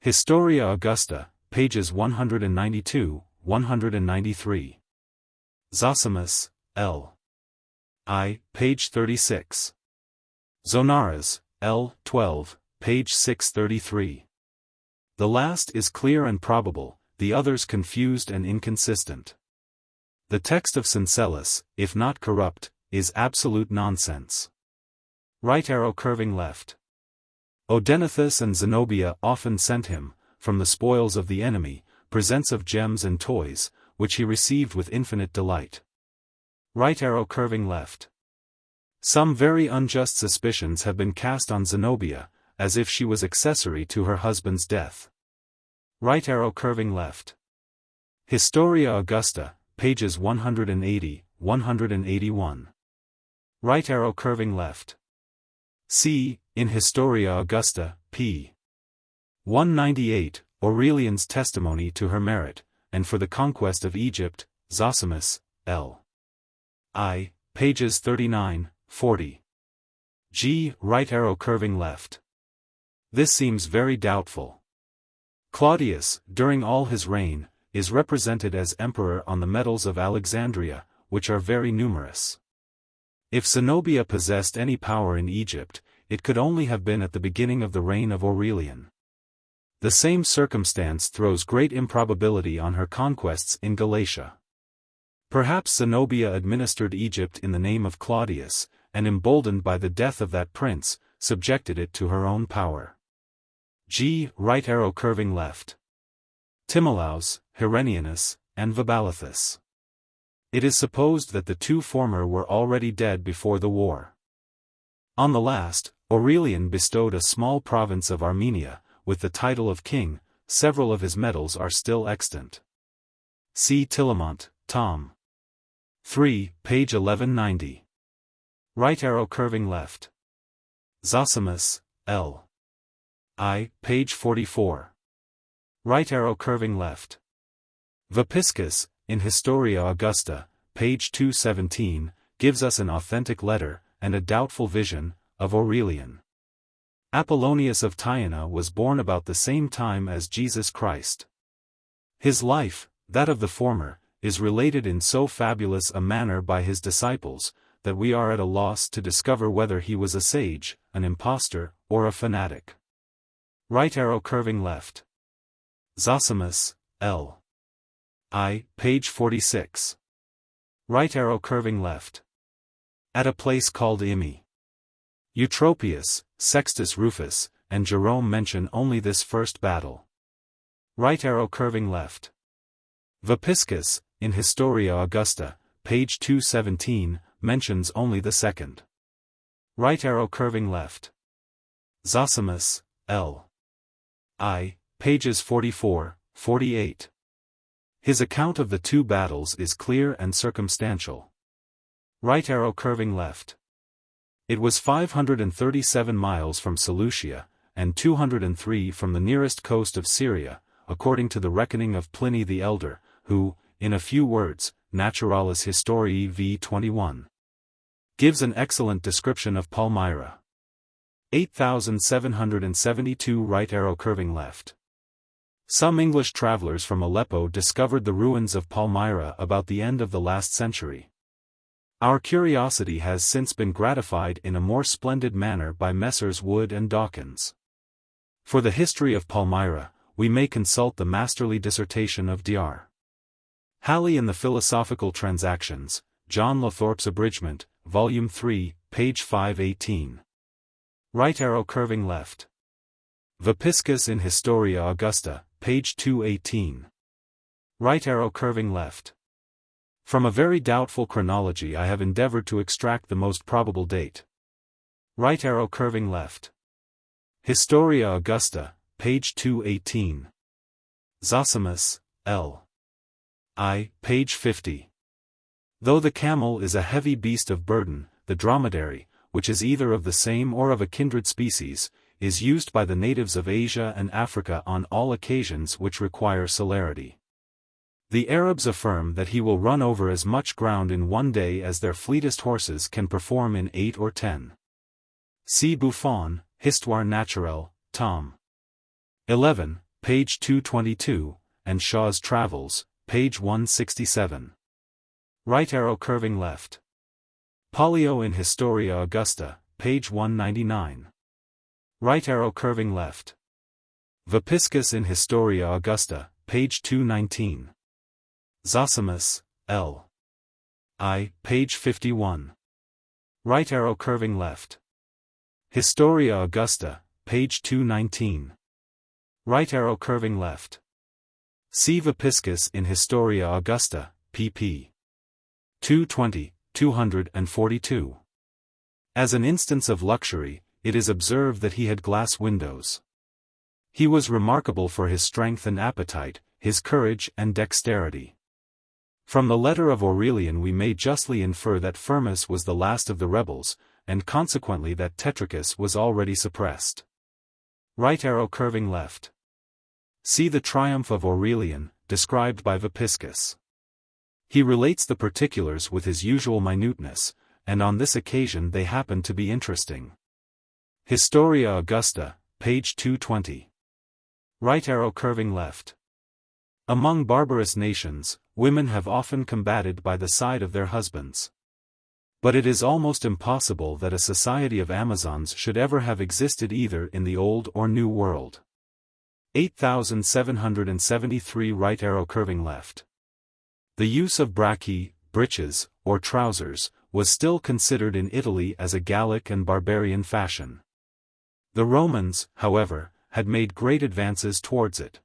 Historia Augusta, pages 192, 193. Zosimus, L. I, page 36. Zonaras, L. 12, page 633. The last is clear and probable, the others confused and inconsistent. The text of Syncellus, if not corrupt, is absolute nonsense. Right arrow curving left. Odenathus and Zenobia often sent him, from the spoils of the enemy, presents of gems and toys, which he received with infinite delight. Right arrow curving left. Some very unjust suspicions have been cast on Zenobia, as if she was accessory to her husband's death. Right arrow curving left. Historia Augusta, pages 180, 181. Right arrow curving left. C. In Historia Augusta, p. 198, Aurelian's testimony to her merit, and for the conquest of Egypt, Zosimus, L. I, pages 39, 40. G. Right arrow curving left. This seems very doubtful. Claudius, during all his reign, is represented as emperor on the medals of Alexandria, which are very numerous. If Zenobia possessed any power in Egypt, it could only have been at the beginning of the reign of Aurelian. The same circumstance throws great improbability on her conquests in Galatia. Perhaps Zenobia administered Egypt in the name of Claudius, and emboldened by the death of that prince, subjected it to her own power. G. Right arrow curving left. Timolaus, Herennianus, and Vibalathus. It is supposed that the two former were already dead before the war. On the last, Aurelian bestowed a small province of Armenia, with the title of king. Several of his medals are still extant. See Tillemont, Tom. 3, page 1190. Right arrow curving left. Zosimus, L. I, page 44. Right arrow curving left. Vopiscus, in Historia Augusta, page 217, gives us an authentic letter, and a doubtful vision, of Aurelian. Apollonius of Tyana was born about the same time as Jesus Christ. His life, that of the former, is related in so fabulous a manner by his disciples, that we are at a loss to discover whether he was a sage, an impostor, or a fanatic. Right arrow curving left. Zosimus, L. I, page 46. Right arrow curving left. At a place called Imi. Eutropius, Sextus Rufus, and Jerome mention only this first battle. Right arrow curving left. Vopiscus, in Historia Augusta, page 217, mentions only the second. Right arrow curving left. Zosimus, L. I, pages 44, 48. His account of the two battles is clear and circumstantial. Right arrow curving left. It was 537 miles from Seleucia, and 203 from the nearest coast of Syria, according to the reckoning of Pliny the Elder, who, in a few words, Naturalis Historiae v. 21, gives an excellent description of Palmyra. 8,772 right arrow curving left. Some English travelers from Aleppo discovered the ruins of Palmyra about the end of the last century. Our curiosity has since been gratified in a more splendid manner by Messrs. Wood and Dawkins. For the history of Palmyra, we may consult the masterly dissertation of Dr. Halley in the Philosophical Transactions, John Lothorpe's Abridgment, Volume 3, page 518. Right arrow curving left. Vopiscus in Historia Augusta, page 218. Right arrow curving left. From a very doubtful chronology I have endeavored to extract the most probable date. Right arrow curving left. Historia Augusta, page 218. Zosimus, L. I, page 50. Though the camel is a heavy beast of burden, the dromedary, which is either of the same or of a kindred species, is used by the natives of Asia and Africa on all occasions which require celerity. The Arabs affirm that he will run over as much ground in one day as their fleetest horses can perform in 8 or 10. See Buffon, Histoire naturelle, tom. 11, page 222, and Shaw's Travels, page 167. Right arrow curving left. Pollio in Historia Augusta, page 199. Right arrow curving left. Vopiscus in Historia Augusta, page 219. Zosimus, L. I, page 51. Right arrow curving left. Historia Augusta, page 219. Right arrow curving left. See Vopiscus in Historia Augusta, pp. 220, 242. As an instance of luxury, it is observed that he had glass windows. He was remarkable for his strength and appetite, his courage and dexterity. From the letter of Aurelian we may justly infer that Firmus was the last of the rebels, and consequently that Tetricus was already suppressed. Right arrow curving left. See the triumph of Aurelian, described by Vopiscus. He relates the particulars with his usual minuteness, and on this occasion they happen to be interesting. Historia Augusta, page 220. Right arrow curving left. Among barbarous nations, women have often combated by the side of their husbands. But it is almost impossible that a society of Amazons should ever have existed either in the Old or New World. 8773 right arrow curving left. The use of brachy, breeches, or trousers, was still considered in Italy as a Gallic and barbarian fashion. The Romans, however, had made great advances towards it.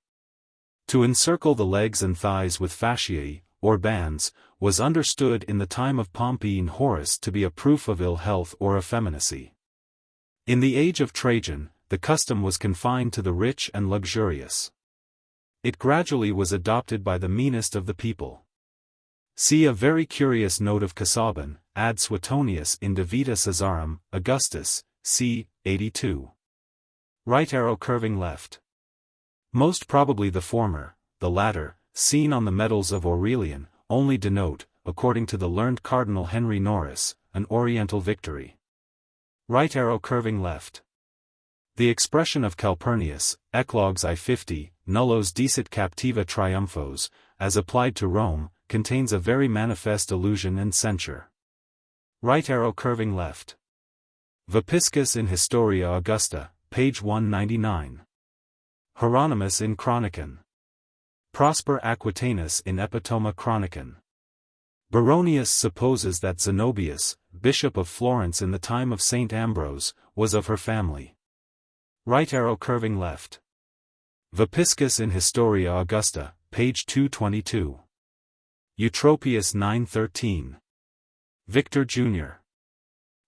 To encircle the legs and thighs with fasciae, or bands, was understood in the time of Pompey and Horace to be a proof of ill health or effeminacy. In the age of Trajan, the custom was confined to the rich and luxurious. It gradually was adopted by the meanest of the people. See a very curious note of Casaubon, ad Suetonius in De Vita Caesarum, Augustus, c. 82. Right arrow curving left. Most probably the former, the latter, seen on the medals of Aurelian, only denote, according to the learned Cardinal Henry Norris, an Oriental victory. Right arrow curving left. The expression of Calpurnius, Eclogues I-50, nullos dicit captiva triumphos, as applied to Rome, contains a very manifest allusion and censure. Right arrow curving left. Vopiscus in Historia Augusta, page 199. Hieronymus in Chronicon. Prosper Aquitanus in Epitoma Chronicon. Baronius supposes that Zenobius, bishop of Florence in the time of Saint Ambrose, was of her family. Right arrow curving left. Vopiscus in Historia Augusta, page 222. Eutropius 913. Victor Jr.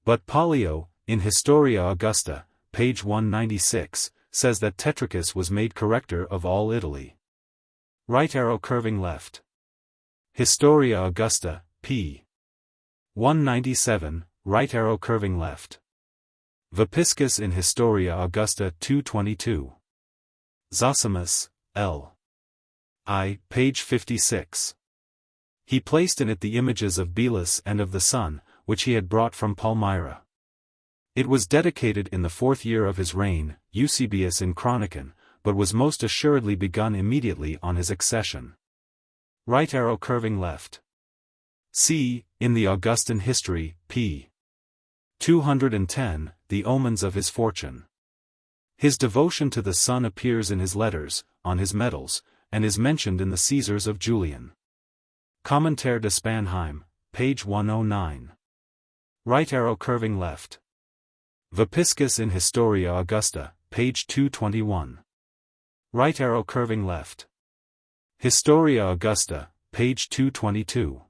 But Pollio, in Historia Augusta, page 196, says that Tetricus was made corrector of all Italy. Right arrow curving left. Historia Augusta, p. 197, right arrow curving left. Vopiscus in Historia Augusta 222. Zosimus, L. I, page 56. He placed in it the images of Belus and of the sun, which he had brought from Palmyra. It was dedicated in the 4th year of his reign, Eusebius in Chronicon, but was most assuredly begun immediately on his accession. Right arrow curving left. See, in the Augustan History, p. 210, the omens of his fortune. His devotion to the sun appears in his letters, on his medals, and is mentioned in the Caesars of Julian. Commentaire de Spanheim, page 109. Right arrow curving left. Vopiscus in Historia Augusta, page 221. Right arrow curving left. Historia Augusta, page 222.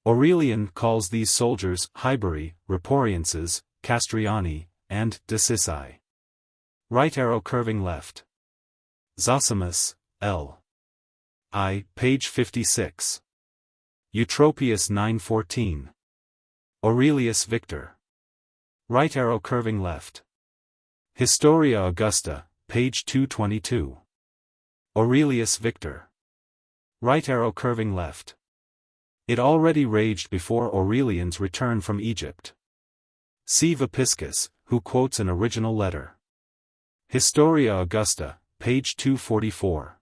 Aurelian calls these soldiers Hyberi, Riporienses, Castriani, and Decisi. Right arrow curving left. Zosimus, L. I, page 56. Eutropius 914. Aurelius Victor. Right arrow curving left. Historia Augusta, page 222. Aurelius Victor. Right arrow curving left. It already raged before Aurelian's return from Egypt. See Vopiscus, who quotes an original letter. Historia Augusta, page 244.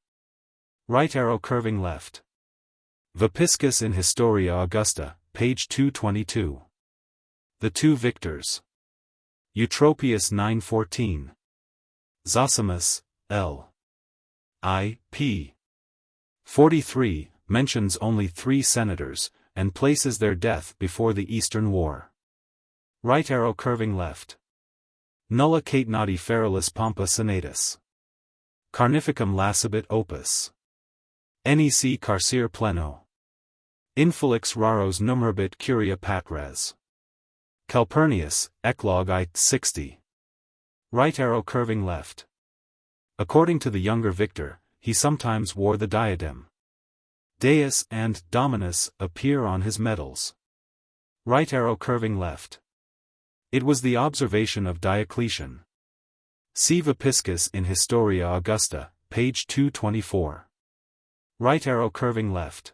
Right arrow curving left. Vopiscus in Historia Augusta, page 222. The two victors. Eutropius 914. Zosimus, L. I, p. 43, mentions only 3 senators, and places their death before the Eastern War. Right arrow curving left. Nulla catenati ferilis pompa senatus. Carnificum lascibit opus. Nec carcere pleno. Infelix raros numerabit curia patres. Calpurnius, Eclogue I-60. Right arrow curving left. According to the younger Victor, he sometimes wore the diadem. Deus and Dominus appear on his medals. Right arrow curving left. It was the observation of Diocletian. See Vopiscus in Historia Augusta, page 224. Right arrow curving left.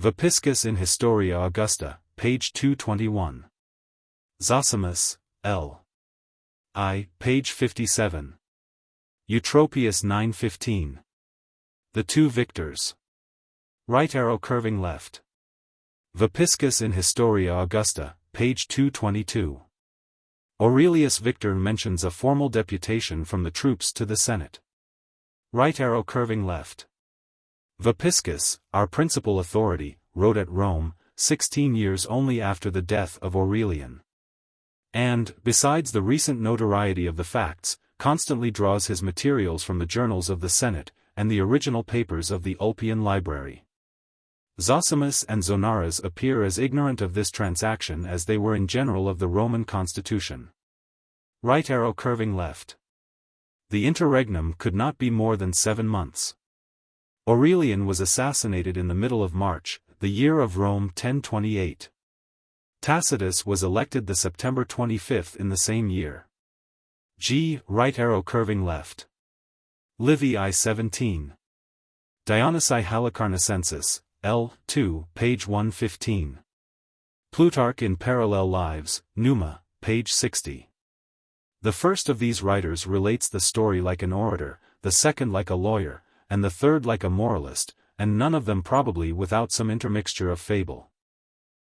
Vopiscus in Historia Augusta, page 221. Zosimus, L. I, page 57. Eutropius 915. The two victors. Right arrow curving left. Vopiscus in Historia Augusta, page 222. Aurelius Victor mentions a formal deputation from the troops to the Senate. Right arrow curving left. Vopiscus, our principal authority, wrote at Rome, 16 years only after the death of Aurelian. And, besides the recent notoriety of the facts, constantly draws his materials from the journals of the Senate, and the original papers of the Ulpian Library. Zosimus and Zonaras appear as ignorant of this transaction as they were in general of the Roman constitution. Right arrow curving left. The interregnum could not be more than 7 months. Aurelian was assassinated in the middle of March, the year of Rome 1028. Tacitus was elected the September 25 in the same year. Right arrow curving left. Livy I 17. Dionysi Halicarnassensis, L. 2, page 115. Plutarch in Parallel Lives, Numa, page 60. The first of these writers relates the story like an orator, the second like a lawyer, and the third like a moralist, and none of them probably without some intermixture of fable.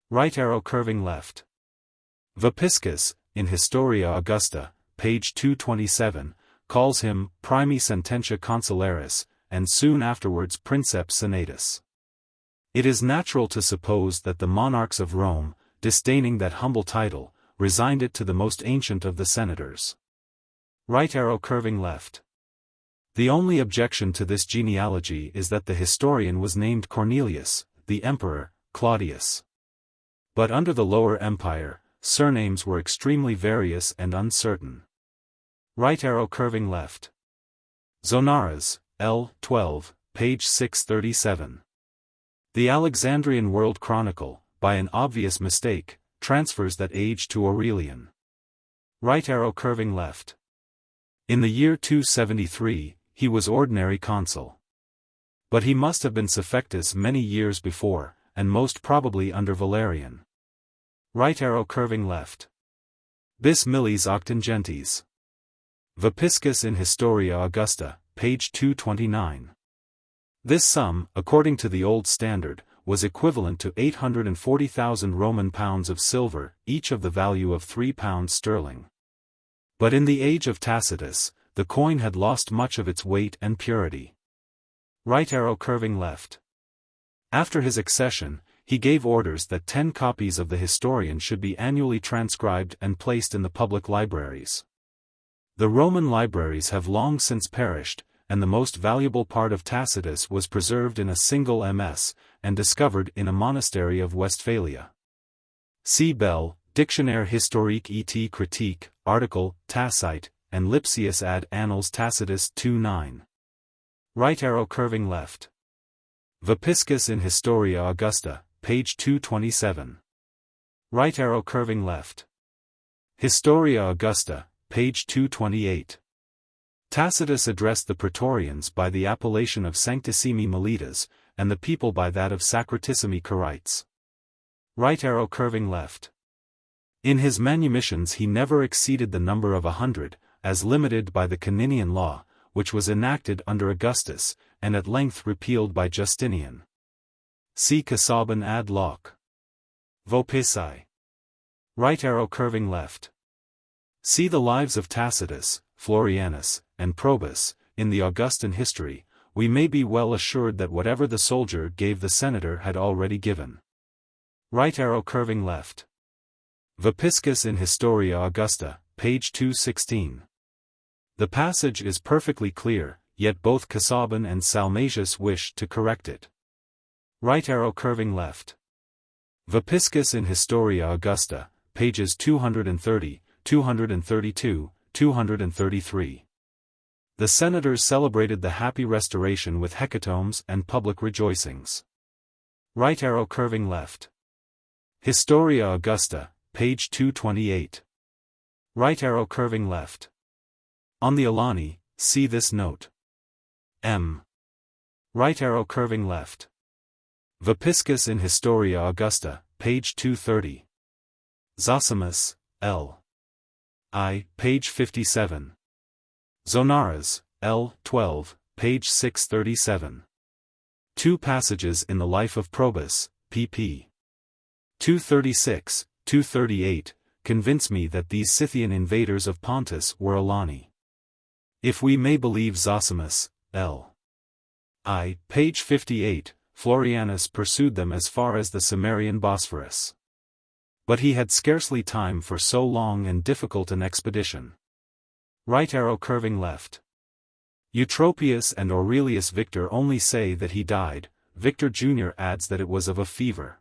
Right arrow curving left. Vopiscus, in Historia Augusta, page 227, calls him primi sententia consularis, and soon afterwards princeps senatus. It is natural to suppose that the monarchs of Rome, disdaining that humble title, resigned it to the most ancient of the senators. Right arrow curving left. The only objection to this genealogy is that the historian was named Cornelius, the emperor, Claudius. But under the Lower Empire, surnames were extremely various and uncertain. Right arrow curving left. Zonaras, L. 12, page 637. The Alexandrian World Chronicle, by an obvious mistake, transfers that age to Aurelian. Right arrow curving left. In the year 273, he was ordinary consul. But he must have been suffectus many years before, and most probably under Valerian. Right arrow curving left. Bis millis octingentes. Vopiscus in Historia Augusta, page 229. This sum, according to the old standard, was equivalent to 840,000 Roman pounds of silver, each of the value of 3 pounds sterling. But in the age of Tacitus, the coin had lost much of its weight and purity. Right arrow curving left. After his accession, he gave orders that 10 copies of the Historian should be annually transcribed and placed in the public libraries. The Roman libraries have long since perished, and the most valuable part of Tacitus was preserved in a single MS, and discovered in a monastery of Westphalia. See Bell, Dictionnaire historique et critique, article, Tacite, and Lipsius ad Annals Tacitus 2-9. Right arrow curving left. Vopiscus in Historia Augusta, page 227. Right arrow curving left. Historia Augusta, page 228. Tacitus addressed the Praetorians by the appellation of Sanctissimi Milites, and the people by that of Sacratissimi Quirites. Right arrow curving left. In his manumissions he never exceeded the number of 100, as limited by the Caninian law, which was enacted under Augustus, and at length repealed by Justinian. See Casaubon ad Locke. Vopisci. Right arrow curving left. See the lives of Tacitus, Florianus, and Probus. In the Augustan history, we may be well assured that whatever the soldier gave the senator had already given. Right arrow curving left. Vopiscus in Historia Augusta, page 216. The passage is perfectly clear, yet both Casaubon and Salmasius wish to correct it. Right arrow curving left. Vopiscus in Historia Augusta, pages 230, 232, 233. The senators celebrated the happy restoration with hecatombs and public rejoicings. Right arrow curving left. Historia Augusta, page 228. Right arrow curving left. On the Alani, see this note. M. Right arrow curving left. Vopiscus in Historia Augusta, page 230. Zosimus, L. I, page 57. Zonaras, L. 12, page 637. Two passages in the Life of Probus, pp. 236, 238, convince me that these Scythian invaders of Pontus were Alani. If we may believe Zosimus, L.I. page 58, Florianus pursued them as far as the Cimmerian Bosphorus. But he had scarcely time for so long and difficult an expedition. Right arrow curving left. Eutropius and Aurelius Victor only say that he died. Victor Jr. adds that it was of a fever.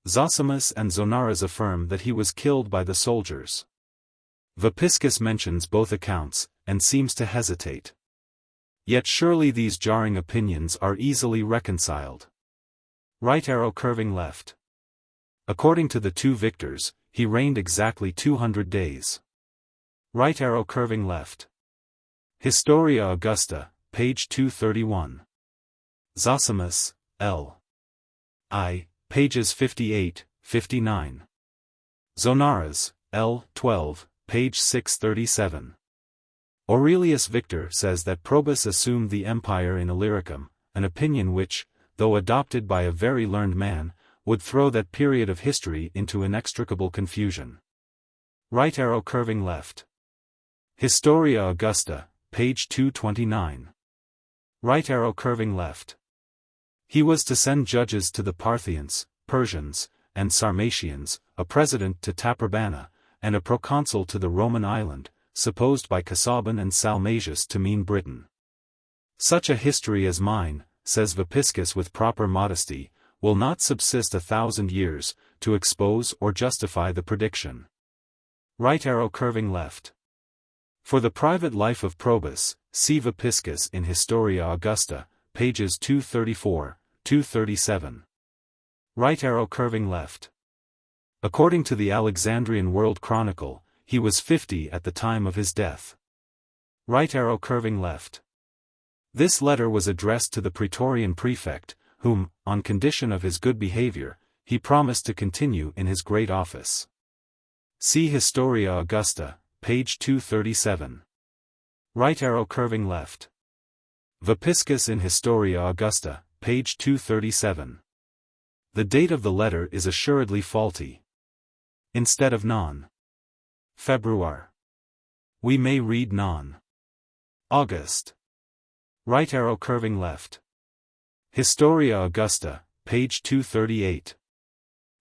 Zosimus and Zonaras affirm that he was killed by the soldiers. Vopiscus mentions both accounts, and seems to hesitate. Yet surely these jarring opinions are easily reconciled. Right arrow curving left. According to the two victors, he reigned exactly 200 days. Right arrow curving left. Historia Augusta, page 231. Zosimus, L.I. pages 58, 59. Zonaras, L. 12, page 637. Aurelius Victor says that Probus assumed the empire in Illyricum, an opinion which, though adopted by a very learned man, would throw that period of history into inextricable confusion. Right arrow curving left. Historia Augusta, page 229. Right arrow curving left. He was to send judges to the Parthians, Persians, and Sarmatians, a president to Taprobana, and a proconsul to the Roman island, supposed by Casaubon and Salmasius to mean Britain. Such a history as mine, says Vopiscus with proper modesty, will not subsist 1,000 years, to expose or justify the prediction. Right arrow curving left. For the private life of Probus, see Vopiscus in Historia Augusta, pages 234, 237. Right arrow curving left. According to the Alexandrian World Chronicle, he was 50 at the time of his death. Right arrow curving left. This letter was addressed to the Praetorian prefect, whom, on condition of his good behavior, he promised to continue in his great office. See Historia Augusta, page 237. Right arrow curving left. Vopiscus in Historia Augusta, page 237. The date of the letter is assuredly faulty. Instead of non. February. We may read non. August. Right arrow curving left. Historia Augusta, page 238.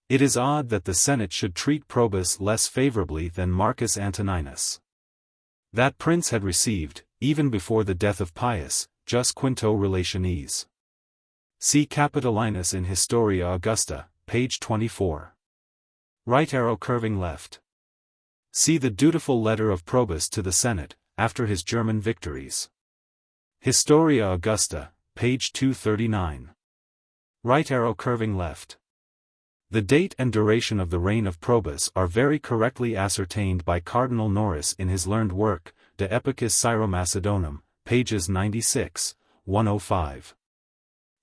It is odd that the Senate should treat Probus less favorably than Marcus Antoninus. That prince had received, even before the death of Pius, jus quinto relationes. See Capitolinus in Historia Augusta, page 24. Right arrow curving left. See the dutiful letter of Probus to the Senate, after his German victories. Historia Augusta, page 239. Right arrow curving left. The date and duration of the reign of Probus are very correctly ascertained by Cardinal Norris in his learned work, De Epochis Syro-Macedonum, pages 96, 105.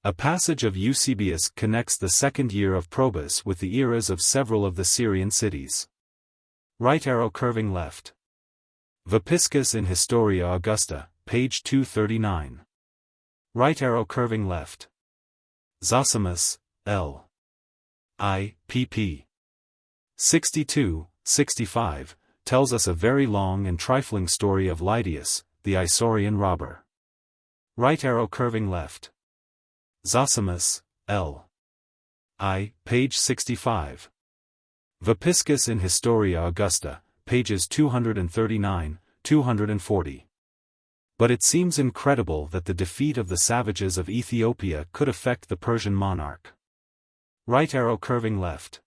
A passage of Eusebius connects the second year of Probus with the eras of several of the Syrian cities. Right arrow curving left. Vopiscus in Historia Augusta, page 239. Right arrow curving left. Zosimus, L. I. pp. 62, 65, tells us a very long and trifling story of Lydius, the Isaurian robber. Right arrow curving left. Zosimus, L. I. page 65. Vopiscus in Historia Augusta, pages 239, 240. But it seems incredible that the defeat of the savages of Ethiopia could affect the Persian monarch. Right arrow curving left.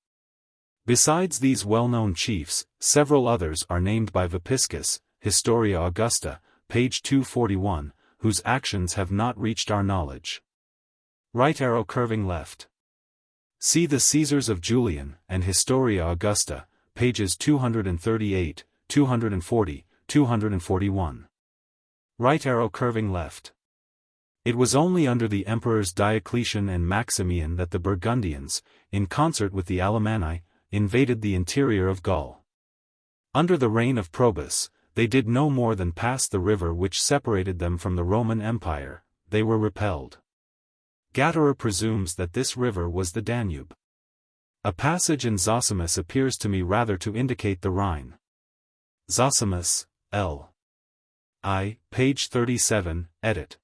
Besides these well-known chiefs, several others are named by Vopiscus, Historia Augusta, page 241, whose actions have not reached our knowledge. Right arrow curving left. See the Caesars of Julian and Historia Augusta, pages 238, 240, 241. Right arrow curving left. It was only under the emperors Diocletian and Maximian that the Burgundians, in concert with the Alemanni, invaded the interior of Gaul. Under the reign of Probus, they did no more than pass the river which separated them from the Roman Empire. They were repelled. Gatterer presumes that this river was the Danube. A passage in Zosimus appears to me rather to indicate the Rhine. Zosimus, L. I, page 37, edit.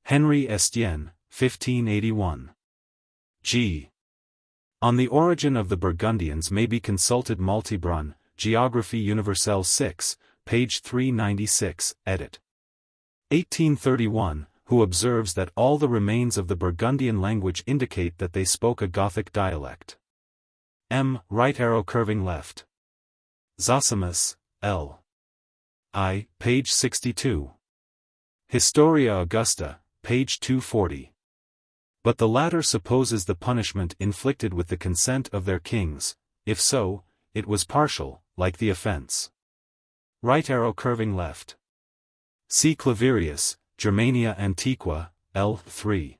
Henry Estienne, 1581. G. On the origin of the Burgundians may be consulted Maltebrun, Geographie Universelle 6, page 396, edit. 1831, who observes that all the remains of the Burgundian language indicate that they spoke a Gothic dialect. M. Right arrow curving left. Zosimus, L. I, page 62. Historia Augusta, page 240. But the latter supposes the punishment inflicted with the consent of their kings; if so, it was partial, like the offense. Right arrow curving left. See Claverius, Germania Antiqua, L. 3.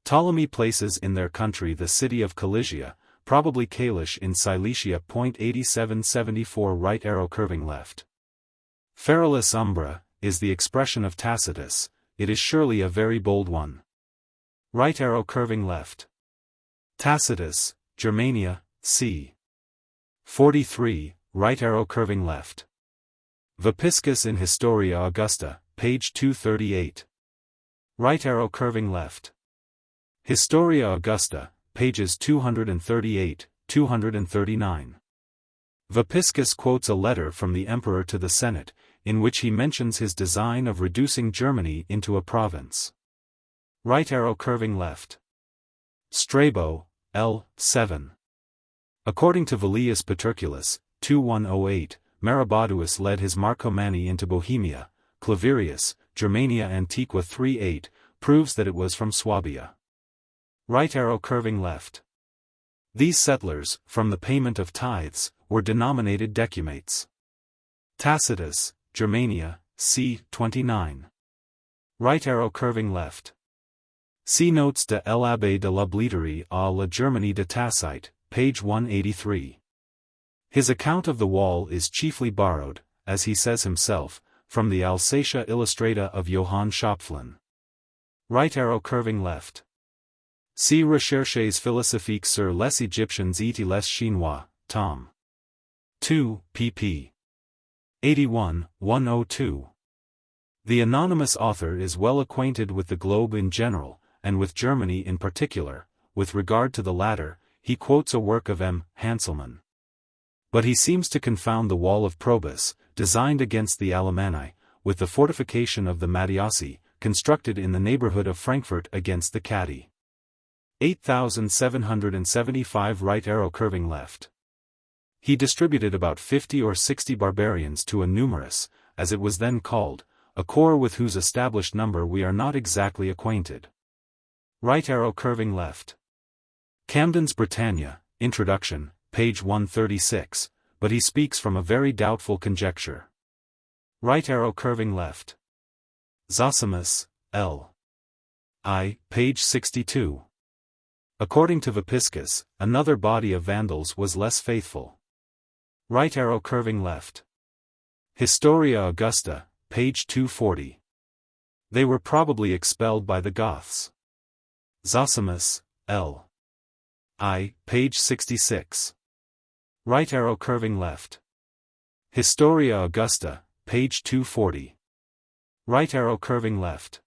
Ptolemy places in their country the city of Cilicia, probably Kalish in Cilicia. 8774 right arrow curving left. Feralis umbra, is the expression of Tacitus; it is surely a very bold one. Right arrow curving left. Tacitus, Germania, c. 43, right arrow curving left. Vopiscus in Historia Augusta, page 238. Right arrow curving left. Historia Augusta, pages 238, 239. Vopiscus quotes a letter from the emperor to the Senate, in which he mentions his design of reducing Germany into a province. Right arrow curving left. Strabo, L. 7. According to Velius Paterculus, 2108, Maroboduus led his Marcomanni into Bohemia. Claverius, Germania Antiqua 38, proves that it was from Swabia. Right arrow curving left. These settlers, from the payment of tithes, were denominated decumates. Tacitus, Germania, c. 29. Right arrow curving left. See Notes de l'Abbé de la Bliterie à la Germanie de Tacite, page 183. His account of the wall is chiefly borrowed, as he says himself, from the Alsatia Illustrata of Johann Schopflin. Right arrow curving left. See Recherches philosophiques sur les Egyptiens et les Chinois, tom. 2, pp. 81, 102. The anonymous author is well acquainted with the globe in general, and with Germany in particular. With regard to the latter, he quotes a work of M. Hanselmann. But he seems to confound the wall of Probus, designed against the Alemanni, with the fortification of the Mattiossi, constructed in the neighborhood of Frankfurt against the Catti. 8775 right arrow curving left. He distributed about 50 or 60 barbarians to a numerous, as it was then called, a corps with whose established number we are not exactly acquainted. Right arrow curving left. Camden's Britannia, Introduction, page 136, but he speaks from a very doubtful conjecture. Right arrow curving left. Zosimus, L. I, page 62. According to Vopiscus, another body of Vandals was less faithful. Right arrow curving left. Historia Augusta, page 240. They were probably expelled by the Goths. Zosimus, L. I, page 66. Right arrow curving left. Historia Augusta, page 240. Right arrow curving left.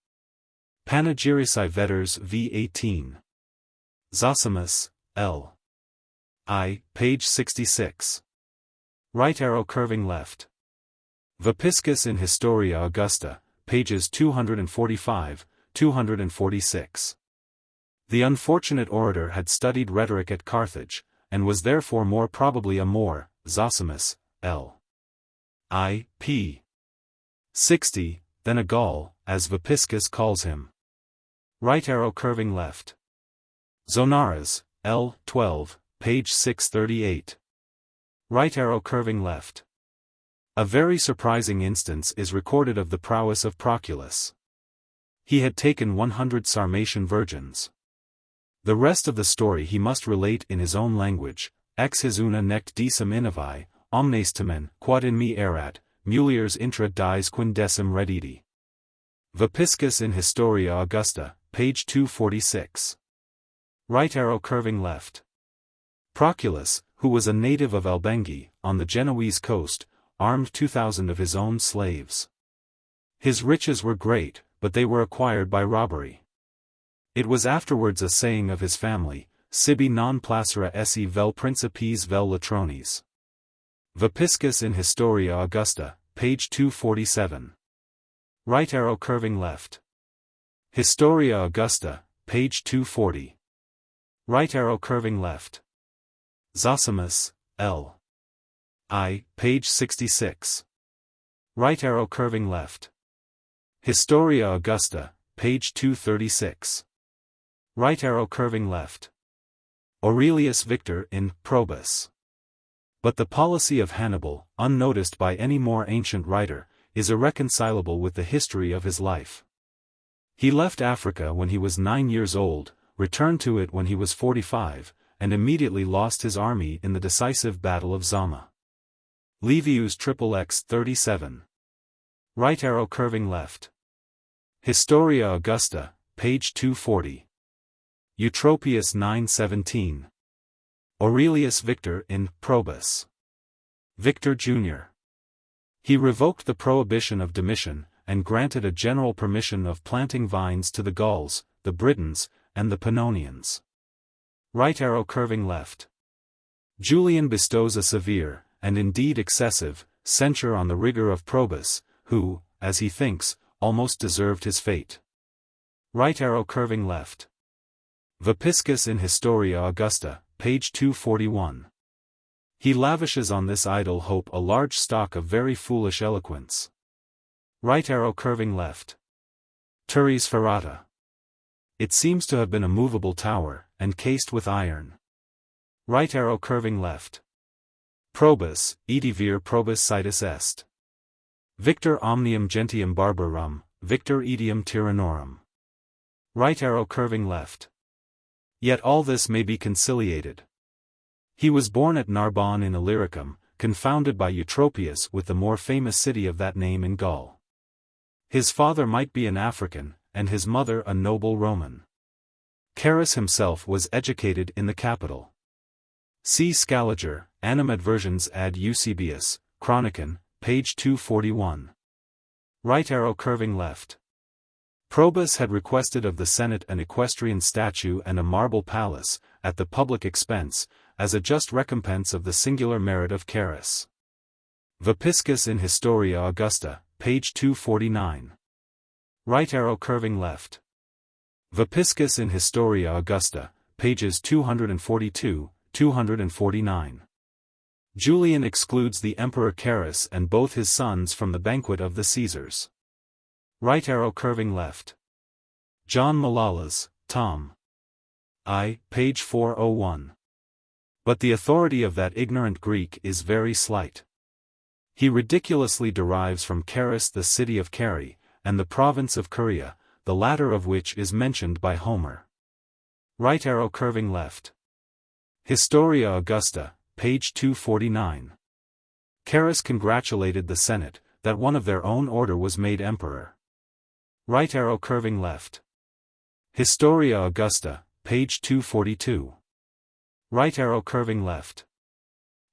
Panegyrici Vetters v. 18. Zosimus, L. I, page 66. Right arrow curving left. Vopiscus in Historia Augusta, pages 245, 246. The unfortunate orator had studied rhetoric at Carthage, and was therefore more probably a Moor. Zosimus, L. I, p. 60, than a Gaul, as Vopiscus calls him. Right arrow curving left. Zonaras, L. 12, page 638. Right arrow curving left. A very surprising instance is recorded of the prowess of Proculus. He had taken 100 Sarmatian virgins. The rest of the story he must relate in his own language. Ex his una nect decim innovi, omnes tamen, quod in me erat, muliers intra dies quindecim redidi. Vopiscus in Historia Augusta, page 246. Right arrow curving left. Proculus, who was a native of Albengi, on the Genoese coast, armed 2,000 of his own slaves. His riches were great, but they were acquired by robbery. It was afterwards a saying of his family, sibi non placera esse vel principes vel latrones. Vopiscus in Historia Augusta, page 247. Right arrow curving left. Historia Augusta, page 240. Right arrow curving left. Zosimus, L. I, page 66. Right arrow curving left. Historia Augusta, page 236. Right arrow curving left. Aurelius Victor in Probus. But the policy of Hannibal, unnoticed by any more ancient writer, is irreconcilable with the history of his life. He left Africa when he was 9 years old, returned to it when he was 45, and immediately lost his army in the decisive Battle of Zama. Livius XXX 37. Right arrow curving left. Historia Augusta, page 240. Eutropius 917. Aurelius Victor in Probus. Victor Jr. He revoked the prohibition of Domitian, and granted a general permission of planting vines to the Gauls, the Britons, and the Pannonians. Right arrow curving left. Julian bestows a severe, and indeed excessive, censure on the rigor of Probus, who, as he thinks, almost deserved his fate. Right arrow curving left. Vopiscus in Historia Augusta, page 241. He lavishes on this idle hope a large stock of very foolish eloquence. Right arrow curving left. Turris Ferrata. It seems to have been a movable tower, encased with iron. Right arrow curving left. Probus, edivir probus situs est. Victor omnium gentium barbarum, victor etium tyrannorum. Right arrow curving left. Yet all this may be conciliated. He was born at Narbonne in Illyricum, confounded by Eutropius with the more famous city of that name in Gaul. His father might be an African, and his mother a noble Roman. Carus himself was educated in the capital. See Scaliger, Animadversions ad Eusebius, Chronicon, page 241. Right arrow curving left. Probus had requested of the Senate an equestrian statue and a marble palace, at the public expense, as a just recompense of the singular merit of Carus. Vopiscus in Historia Augusta, page 249. Right arrow curving left. Vopiscus in Historia Augusta, pages 242, 249. Julian excludes the Emperor Carus and both his sons from the banquet of the Caesars. Right arrow curving left. John Malalas, Tom. I, page 401. But the authority of that ignorant Greek is very slight. He ridiculously derives from Carus the city of Cari, and the province of Curia, the latter of which is mentioned by Homer. Right arrow curving left. Historia Augusta, page 249. Carus congratulated the Senate, that one of their own order was made emperor. Right arrow curving left. Historia Augusta, page 242. Right arrow curving left.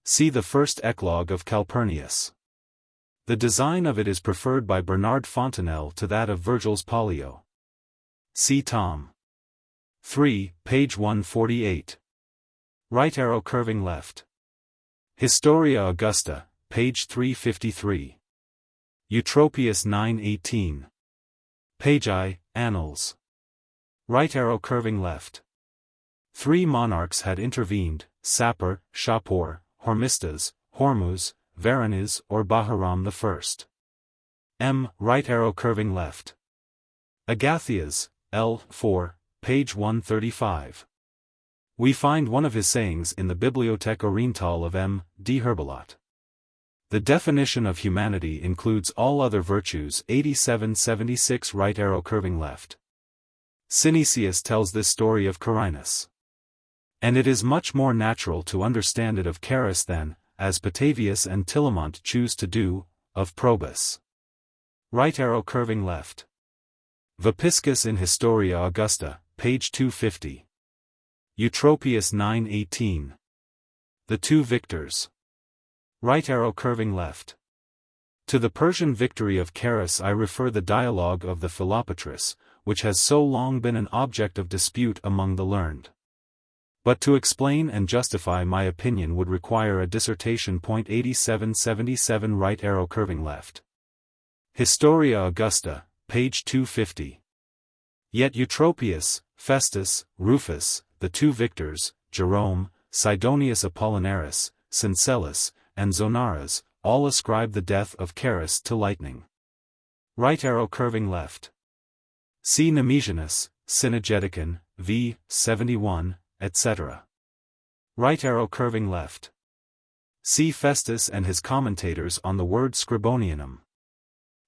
See the first eclogue of Calpurnius. The design of it is preferred by Bernard Fontenelle to that of Virgil's Pollio. See Tom. 3, page 148. Right arrow curving left. Historia Augusta, page 353. Eutropius 918. Page I, Annals. Right arrow curving left. 3 monarchs had intervened, Sapor, Shapur, Hormisdas, Hormuz, Varaniz or Bahram I. Right arrow curving left. Agathias, L. 4, page 135. We find one of his sayings in the Bibliothèque Orientale of M. D. Herbelat. The definition of humanity includes all other virtues. 8776 right arrow curving left. Synesius tells this story of Carinus. And it is much more natural to understand it of Carus than, as Petavius and Tillemont choose to do, of Probus. Right arrow curving left. Vopiscus in Historia Augusta, page 250. Eutropius 918. The two victors. Right arrow curving left. To the Persian victory of Charis I refer the dialogue of the Philopatris, which has so long been an object of dispute among the learned. But to explain and justify my opinion would require a dissertation. 8777 Right arrow curving left. Historia Augusta, page 250. Yet Eutropius, Festus, Rufus, the two victors, Jerome, Sidonius Apollinaris, Syncellus, and Zonaras, all ascribe the death of Charis to lightning. Right arrow curving left. See Nemesianus, Synegeticon, v. 71, etc. Right arrow curving left. See Festus and his commentators on the word Scribonianum.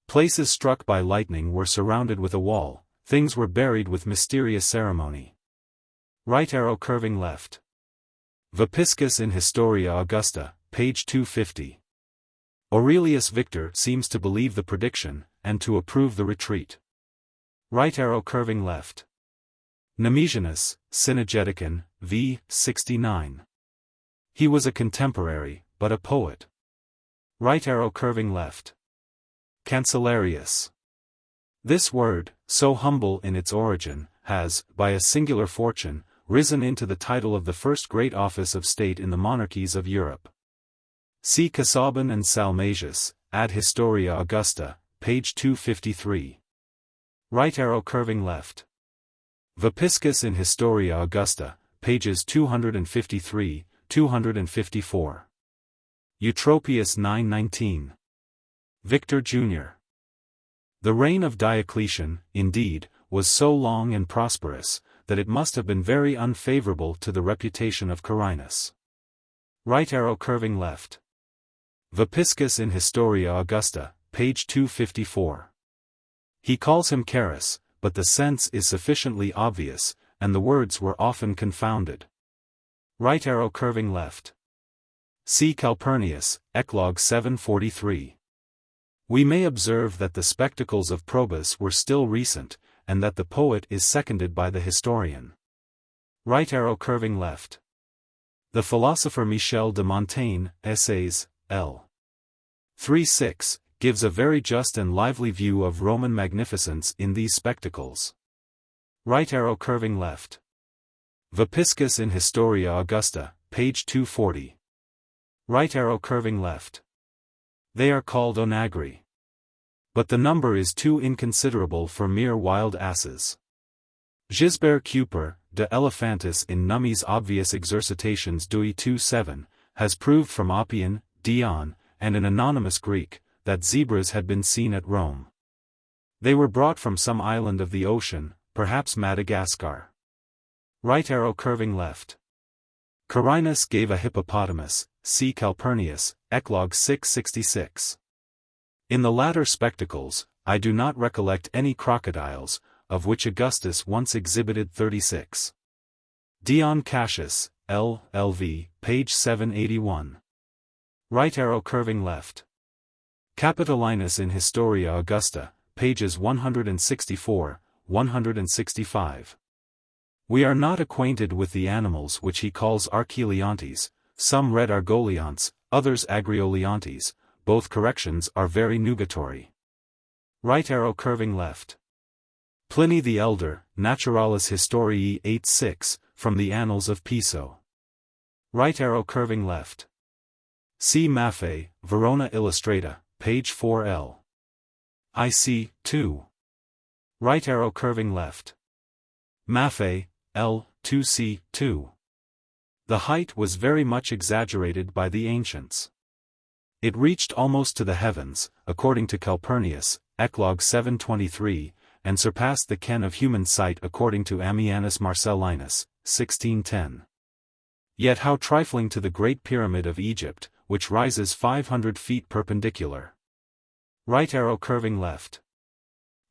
Places struck by lightning were surrounded with a wall, things were buried with mysterious ceremony. Right arrow curving left. Vopiscus in Historia Augusta, page 250. Aurelius Victor seems to believe the prediction, and to approve the retreat. Right arrow curving left. Nemesianus, Synegeticon, v. 69. He was a contemporary, but a poet. Right arrow curving left. Cancellarius. This word, so humble in its origin, has, by a singular fortune, risen into the title of the first great office of state in the monarchies of Europe. See Casaubon and Salmasius, Ad Historia Augusta, page 253. Right arrow curving left. Vopiscus in Historia Augusta, pages 253, 254. Eutropius 919. Victor Jr. The reign of Diocletian, indeed, was so long and prosperous, that it must have been very unfavorable to the reputation of Carinus. Right arrow curving left. Vopiscus in Historia Augusta, page 254. He calls him Charis, but the sense is sufficiently obvious, and the words were often confounded. Right arrow curving left. See Calpurnius, Eclogue 743. We may observe that the spectacles of Probus were still recent, and that the poet is seconded by the historian. Right arrow curving left. The philosopher Michel de Montaigne, Essays, L. 3-6, gives a very just and lively view of Roman magnificence in these spectacles. Right arrow curving left. Vopiscus in Historia Augusta, page 240. Right arrow curving left. They are called onagri. But the number is too inconsiderable for mere wild asses. Gisbert Kuper, de Elephantis in Nummy's Obvious Exercitations Dui 2-7, has proved from Oppian, Dion, and an anonymous Greek, that zebras had been seen at Rome. They were brought from some island of the ocean, perhaps Madagascar. Right arrow curving left. Carinus gave a hippopotamus, see Calpurnius, Eclogue 666. In the latter spectacles, I do not recollect any crocodiles, of which Augustus once exhibited 36. Dion Cassius, L.L.V., page 781. Right arrow curving left. Capitolinus in Historia Augusta, pages 164, 165. We are not acquainted with the animals which he calls Archeleontes, some read Argoleontes, others Agrioleontes, both corrections are very nugatory. Right arrow curving left. Pliny the Elder, Naturalis Historiae 8-6, from the Annals of Piso. Right arrow curving left. See Maffei, Verona Illustrata, page 4L. IC, 2. Right arrow curving left. Maffei, L, 2C, 2. The height was very much exaggerated by the ancients. It reached almost to the heavens, according to Calpurnius, Eclogue 723, and surpassed the ken of human sight according to Ammianus Marcellinus, 1610. Yet how trifling to the Great Pyramid of Egypt, which rises 500 feet perpendicular. Right arrow curving left.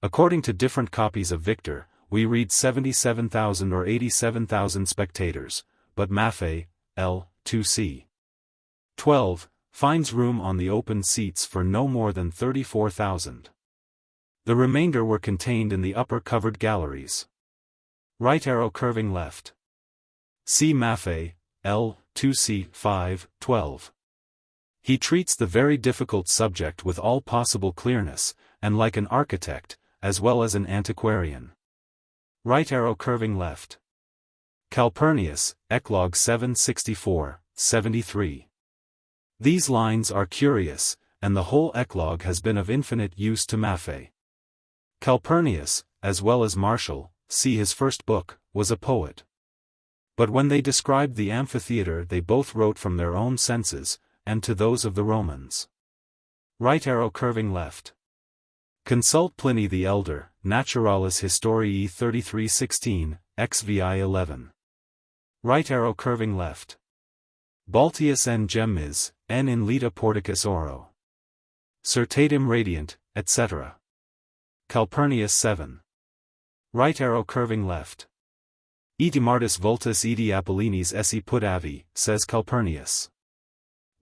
According to different copies of Victor, we read 77,000 or 87,000 spectators, but Maffei, L, 2c. 12, finds room on the open seats for no more than 34,000. The remainder were contained in the upper covered galleries. Right arrow curving left. See Maffei, L. 2c. 5, 12. He treats the very difficult subject with all possible clearness, and like an architect, as well as an antiquarian. Right arrow curving left. Calpurnius, Eclogue 764, 73. These lines are curious, and the whole eclogue has been of infinite use to Maffei. Calpurnius, as well as Martial, see his first book, was a poet. But when they described the amphitheatre they both wrote from their own senses, and to those of the Romans. Right arrow curving left. Consult Pliny the Elder, Naturalis Historiae 33:16, XVI 11. Right arrow curving left. Baltius N. Gemmis, N. in Lita Porticus Oro. Certatim Radiant, etc. Calpurnius 7. Right arrow curving left. Etimartus vultus edi Apollinis esse put avi, says Calpurnius.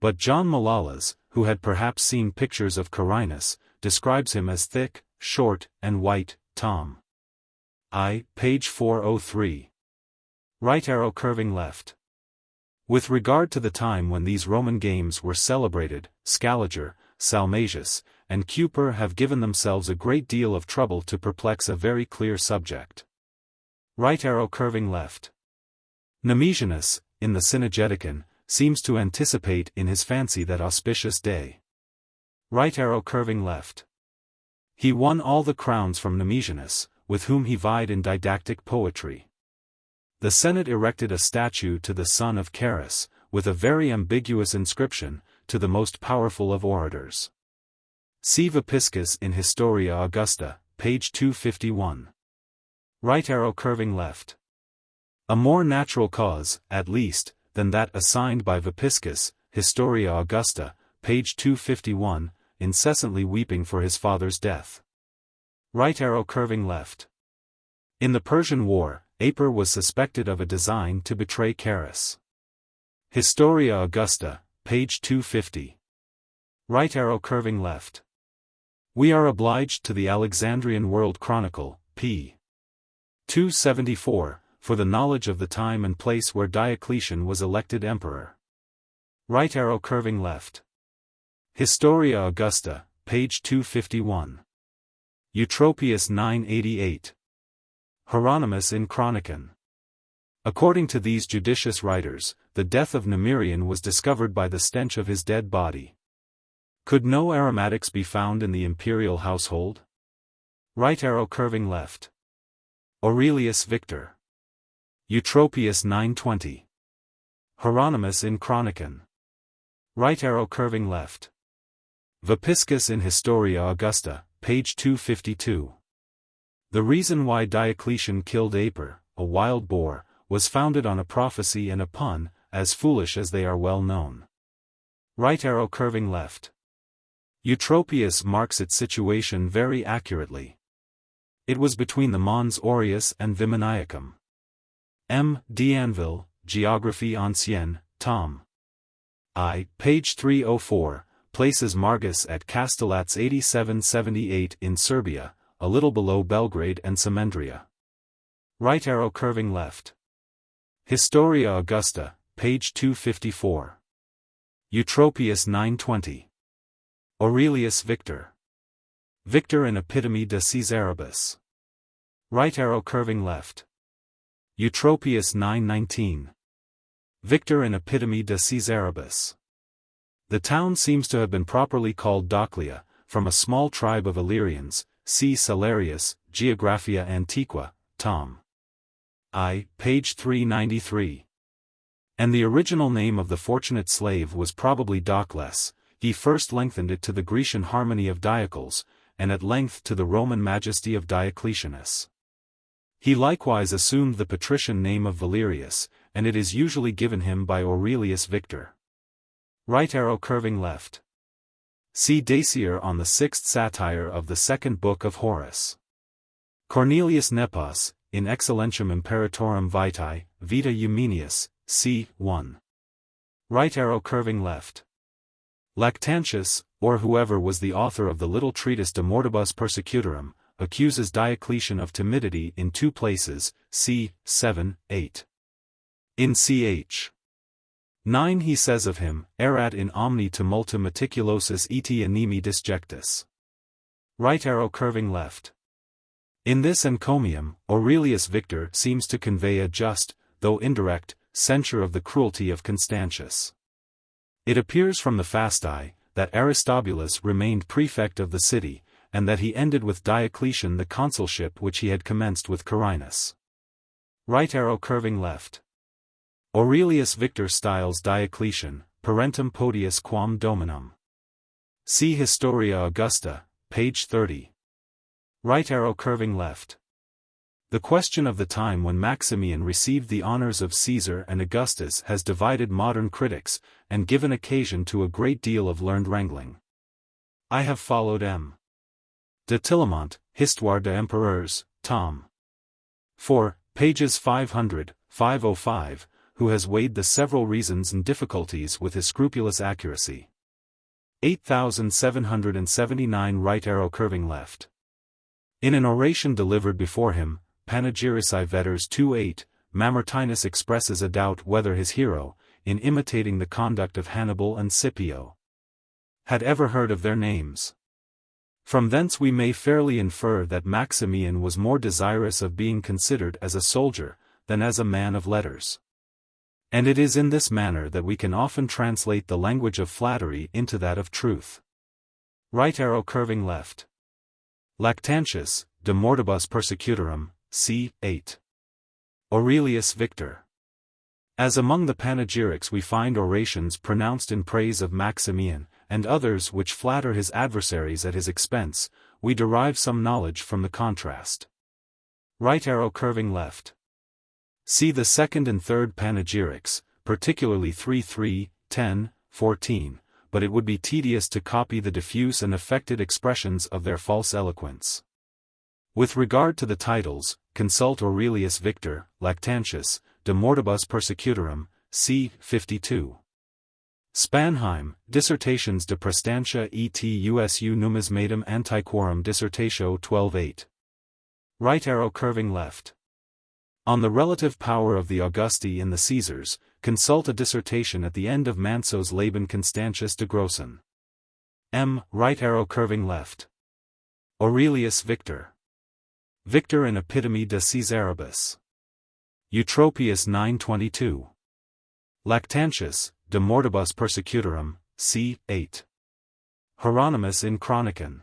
But John Malalas, who had perhaps seen pictures of Carinus, describes him as thick, short, and white. Tom. I, page 403. Right arrow curving left. With regard to the time when these Roman games were celebrated, Scaliger, Salmasius, and Cuyper have given themselves a great deal of trouble to perplex a very clear subject. Right arrow curving left. Nemesianus, in the Synegeticon, seems to anticipate in his fancy that auspicious day. Right arrow curving left. He won all the crowns from Nemesianus, with whom he vied in didactic poetry. The Senate erected a statue to the son of Carus, with a very ambiguous inscription, to the most powerful of orators. See Vopiscus in Historia Augusta, page 251. Right arrow curving left. A more natural cause, at least, than that assigned by Vopiscus, Historia Augusta, page 251, incessantly weeping for his father's death. Right arrow curving left. In the Persian War, Aper was suspected of a design to betray Carus. Historia Augusta, page 250. Right arrow curving left. We are obliged to the Alexandrian World Chronicle, p. 274, for the knowledge of the time and place where Diocletian was elected emperor. Right arrow curving left. Historia Augusta, page 251. Eutropius 988. Hieronymus in Chronicon. According to these judicious writers, the death of Nemerian was discovered by the stench of his dead body. Could no aromatics be found in the imperial household? Right arrow curving left. Aurelius Victor. Eutropius 920. Hieronymus in Chronicon. Right arrow curving left. Vopiscus in Historia Augusta, page 252. The reason why Diocletian killed Aper, a wild boar, was founded on a prophecy and a pun, as foolish as they are well known. Right arrow curving left. Eutropius marks its situation very accurately. It was between the Mons Aureus and Viminiacum. M. D'Anville, Geographie Ancienne, tom. I, page 304, places Margus at Castellats 8778 in Serbia, a little below Belgrade and Samandria. Right arrow curving left. Historia Augusta, page 254. Eutropius 920. Aurelius Victor. Victor in Epitome de Caesaribus. Right arrow curving left. Eutropius 919. Victor in Epitome de Caesaribus. The town seems to have been properly called Doclia, from a small tribe of Illyrians. See Salarius, Geographia Antiqua, tom. I, page 393. And the original name of the fortunate slave was probably Docles. He first lengthened it to the Grecian harmony of Diocles, and at length to the Roman majesty of Diocletianus. He likewise assumed the patrician name of Valerius, and it is usually given him by Aurelius Victor. Right arrow curving left. See Dacier on the sixth satire of the second book of Horace. Cornelius Nepos, in Excellentiam Imperatorum Vitae, Vita Eumenius, c. 1. Right arrow curving left. Lactantius, or whoever was the author of the little treatise De Mortibus Persecutorum, accuses Diocletian of timidity in two places, c. 7, 8. In ch. 9 He says of him, erat in omni tumulta meticulosus et animi disjectus. Right arrow curving left. In this encomium, Aurelius Victor seems to convey a just, though indirect, censure of the cruelty of Constantius. It appears from the Fasti, that Aristobulus remained prefect of the city, and that he ended with Diocletian the consulship which he had commenced with Carinus. Right arrow curving left. Aurelius Victor styles Diocletian, parentum podius quam dominum. See Historia Augusta, page 30. Right arrow curving left. The question of the time when Maximian received the honors of Caesar and Augustus has divided modern critics, and given occasion to a great deal of learned wrangling. I have followed M. de Tillemont, Histoire des Empereurs, tom. 4, pages 500, 505, who has weighed the several reasons and difficulties with his scrupulous accuracy. 8779 Right arrow curving left. In an oration delivered before him, Panegyrici Vetters 2:8, Mamertinus expresses a doubt whether his hero, in imitating the conduct of Hannibal and Scipio, had ever heard of their names. From thence we may fairly infer that Maximian was more desirous of being considered as a soldier, than as a man of letters. And it is in this manner that we can often translate the language of flattery into that of truth. Right arrow curving left. Lactantius, De Mortibus Persecutorum, c. 8. Aurelius Victor. As among the panegyrics we find orations pronounced in praise of Maximian, and others which flatter his adversaries at his expense, we derive some knowledge from the contrast. Right arrow curving left. See the second and third panegyrics, particularly 3, 10, 14, but it would be tedious to copy the diffuse and affected expressions of their false eloquence. With regard to the titles, consult Aurelius Victor, Lactantius, De Mortibus Persecutorum, c. 52. Spanheim, Dissertations de Prestantia et usu numismatum antiquorum Dissertatio 12:8. Right arrow curving left. On the relative power of the Augusti and the Caesars, consult a dissertation at the end of Manso's Leben Constantius de Grossen. M. Right arrow curving left. Aurelius Victor. Victor and Epitome de Caesaribus. Eutropius 9:22. Lactantius, De Mortibus Persecutorum, c. 8. Hieronymus in Chronicon.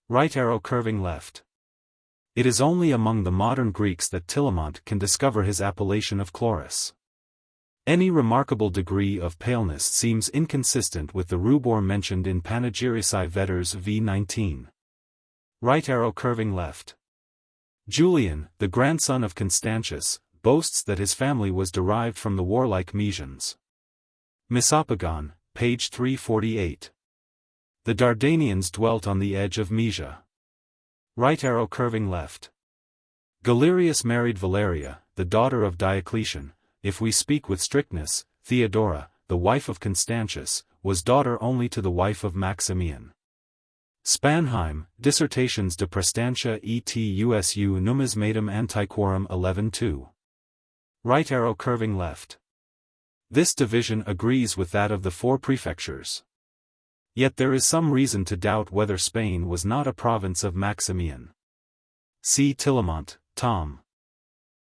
Right arrow curving left. It is only among the modern Greeks that Tillemont can discover his appellation of Chloris. Any remarkable degree of paleness seems inconsistent with the rubor mentioned in Panegyrici Vetters v. 19. Right arrow curving left. Julian, the grandson of Constantius, boasts that his family was derived from the warlike Mesians. Misopogon, page 348. The Dardanians dwelt on the edge of Mesia. Right arrow curving left. Galerius married Valeria, the daughter of Diocletian. If we speak with strictness, Theodora, the wife of Constantius, was daughter only to the wife of Maximian. Spanheim, Dissertations de Prestantia et usu numismatum antiquorum 11:2. Right arrow curving left. This division agrees with that of the four prefectures. Yet there is some reason to doubt whether Spain was not a province of Maximian. See Tillemont, tom.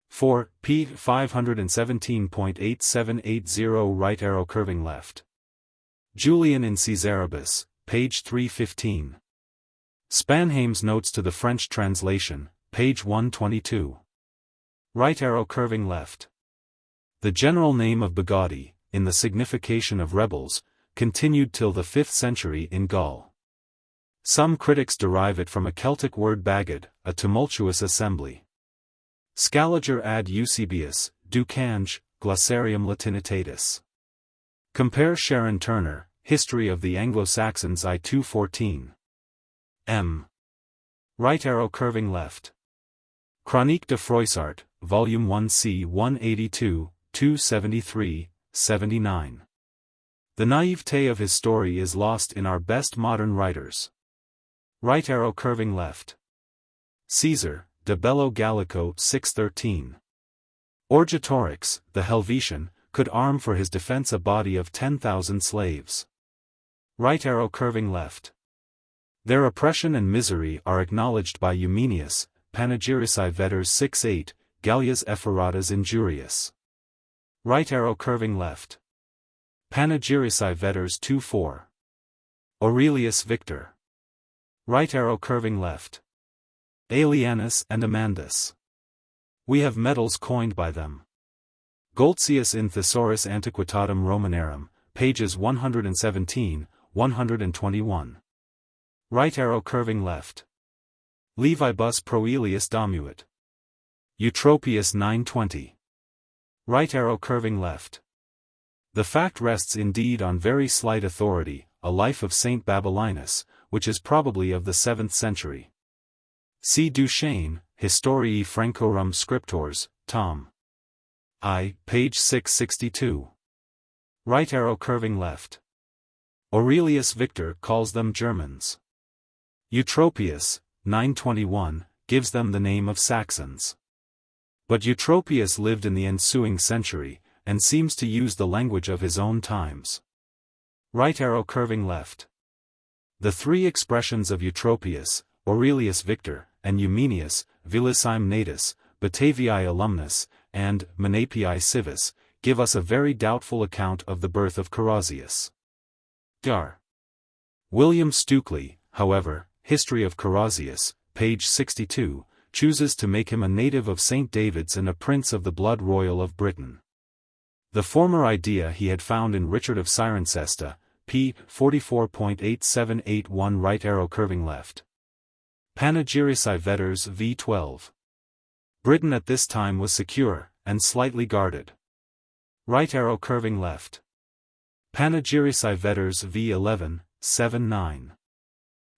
4, p. 517.8780 Right arrow curving left. Julian in Caesaribus, page 315. Spanheim's Notes to the French translation, page 122. Right arrow curving left. The general name of Bagaudi, in the signification of rebels, continued till the 5th century in Gaul. Some critics derive it from a Celtic word bagad, a tumultuous assembly. Scaliger ad Eusebius, Ducange, Glossarium Latinitatis. Compare Sharon Turner, History of the Anglo-Saxons I 214. M. Right arrow curving left. Chronique de Froissart, Volume 1 c. 182, 273, 79. The naivete of his story is lost in our best modern writers. Right arrow curving left. Caesar, De Bello Gallico 613. Orgetorix, the Helvetian, could arm for his defense a body of 10,000 slaves. Right arrow curving left. Their oppression and misery are acknowledged by Eumenius, Panegyrici Vetters 6:8, Gallias Ephiratas Injurious. Right arrow curving left. Panegyrici Vetters 2:4. Aurelius Victor. Right arrow curving left. Aelianus and Amandus. We have medals coined by them. Goltzius in Thesaurus Antiquitatum Romanorum, pages 117, 121. Right arrow curving left. Levibus Proelius Domuit. Eutropius 920. Right arrow curving left. The fact rests indeed on very slight authority, a life of Saint Babylinus, which is probably of the 7th century. See Duchesne, Historiae Francorum Scriptores, tom. I, page 662. Right arrow curving left. Aurelius Victor calls them Germans. Eutropius, 921, gives them the name of Saxons. But Eutropius lived in the ensuing century, and seems to use the language of his own times. Right arrow curving left. The three expressions of Eutropius, Aurelius Victor, and Eumenius, Villicime Natus, Bataviae Alumnus, and Menapii Civis, give us a very doubtful account of the birth of Carausius. Dar. William Stukeley, however, History of Carausius, page 62, chooses to make him a native of St. David's and a prince of the blood royal of Britain. The former idea he had found in Richard of Cirencesta, p. 44.8781 right arrow curving left. Panegyrici Vetters v. 12. Britain at this time was secure, and slightly guarded. Right arrow curving left. Panegyrici Vetters v. 11, 7-9.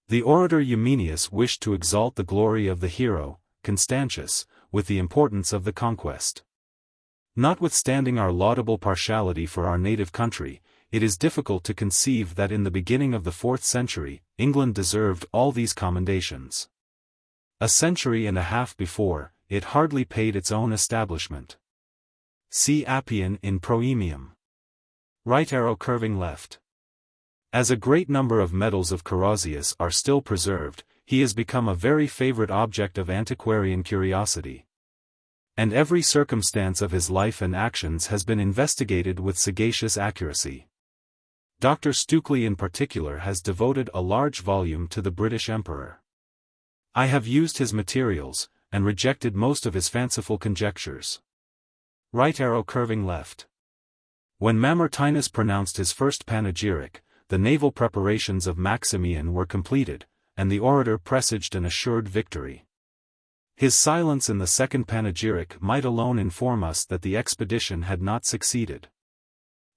The orator Eumenius wished to exalt the glory of the hero, Constantius, with the importance of the conquest. Notwithstanding our laudable partiality for our native country, it is difficult to conceive that in the beginning of the 4th century, England deserved all these commendations. A century and a half before, it hardly paid its own establishment. See Appian in Proemium. Right arrow curving left. As a great number of medals of Carausius are still preserved, he has become a very favorite object of antiquarian curiosity. And every circumstance of his life and actions has been investigated with sagacious accuracy. Dr. Stukeley in particular has devoted a large volume to the British Emperor. I have used his materials, and rejected most of his fanciful conjectures. Right arrow curving left. When Mamertinus pronounced his first panegyric, the naval preparations of Maximian were completed, and the orator presaged an assured victory. His silence in the second panegyric might alone inform us that the expedition had not succeeded.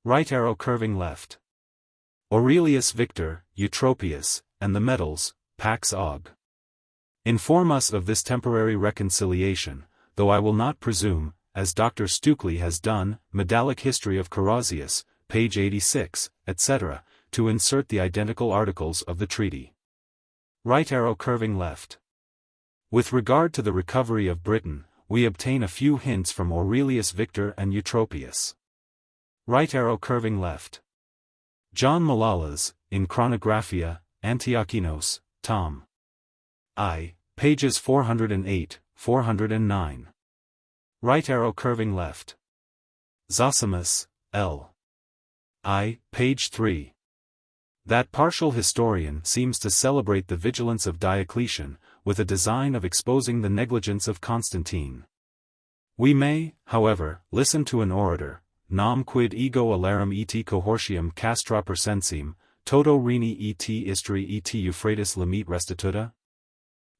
Right arrow curving left. Aurelius Victor, Eutropius, and the medals, Pax Aug. Inform us of this temporary reconciliation, though I will not presume, as Dr. Stukeley has done, Medallic History of Carausius, page 86, etc., to insert the identical articles of the treaty. Right arrow curving left. With regard to the recovery of Britain, we obtain a few hints from Aurelius Victor and Eutropius. Right arrow curving left. John Malalas, in Chronographia, Antiochinos, tom. I, pages 408, 409. Right arrow curving left. Zosimus, L. I, page 3. That partial historian seems to celebrate the vigilance of Diocletian, with a design of exposing the negligence of Constantine. We may, however, listen to an orator, nam quid ego alarum et cohortium castra persensim, toto rini et istri et Euphrates limit restituta?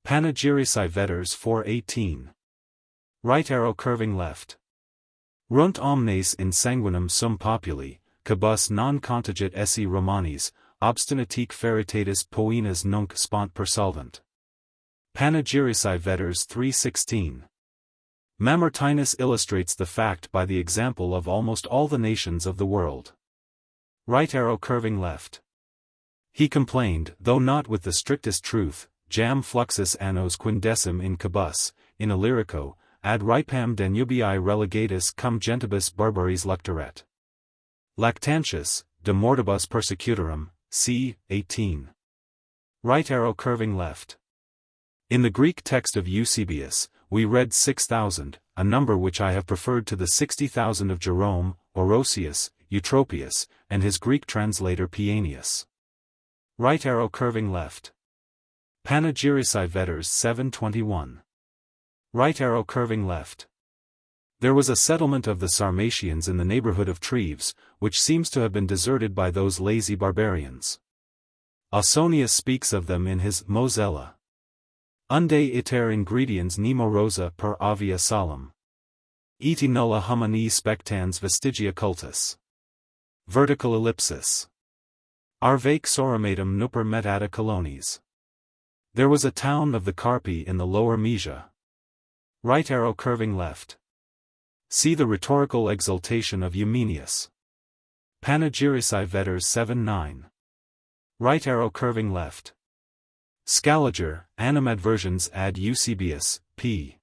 Panegyrici Vetters 4:18. Right arrow curving left. Runt omnes in sanguinem sum populi, cabus non contigit esse Romanis, obstinatique feritatis poenas nunc spont persolvent. Panegyrici Vetters 3:16. Mamertinus illustrates the fact by the example of almost all the nations of the world. Right arrow curving left. He complained, though not with the strictest truth, jam fluxus annos quindecim in cabus, in Illyrico, ad ripam danubii relegatus cum gentibus barbaris lucteret. Lactantius, De Mortibus Persecutorum, c. 18. Right arrow curving left. In the Greek text of Eusebius, we read 6,000, a number which I have preferred to the 60,000 of Jerome, Orosius, Eutropius, and his Greek translator Pianius. Right arrow curving left. Panegyrici Vetters 721. Right arrow curving left. There was a settlement of the Sarmatians in the neighborhood of Treves, which seems to have been deserted by those lazy barbarians. Ausonius speaks of them in his Mosella. Unde iter ingrediens nemo rosa per avia solum. Eti nulla humani spectans vestigia cultus. Vertical ellipsis. Arvaque soramatum nuper metata colones. There was a town of the Carpi in the lower Mesia. Right arrow curving left. See the rhetorical exultation of Eumenius. Panegyrici Vetters 7-9. Right arrow curving left. Scaliger, Animadversions ad Eusebius, p.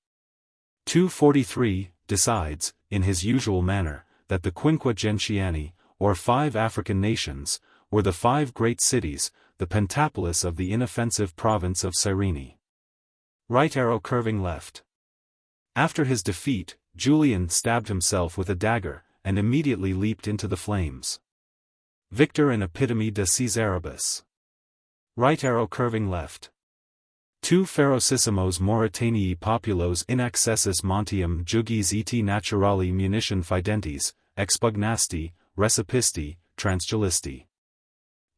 243, decides, in his usual manner, that the Quinque Gentiani, or 5 African nations, were the 5 great cities, the Pentapolis of the inoffensive province of Cyrene. Right arrow curving left. After his defeat, Julian stabbed himself with a dagger, and immediately leaped into the flames. Victor and Epitome de Caesaribus. Right arrow curving left. 2 ferocissimos Mauritanii populos in accessis montium jugis et naturali munition fidentes, expugnasti, recipisti, transgelisti.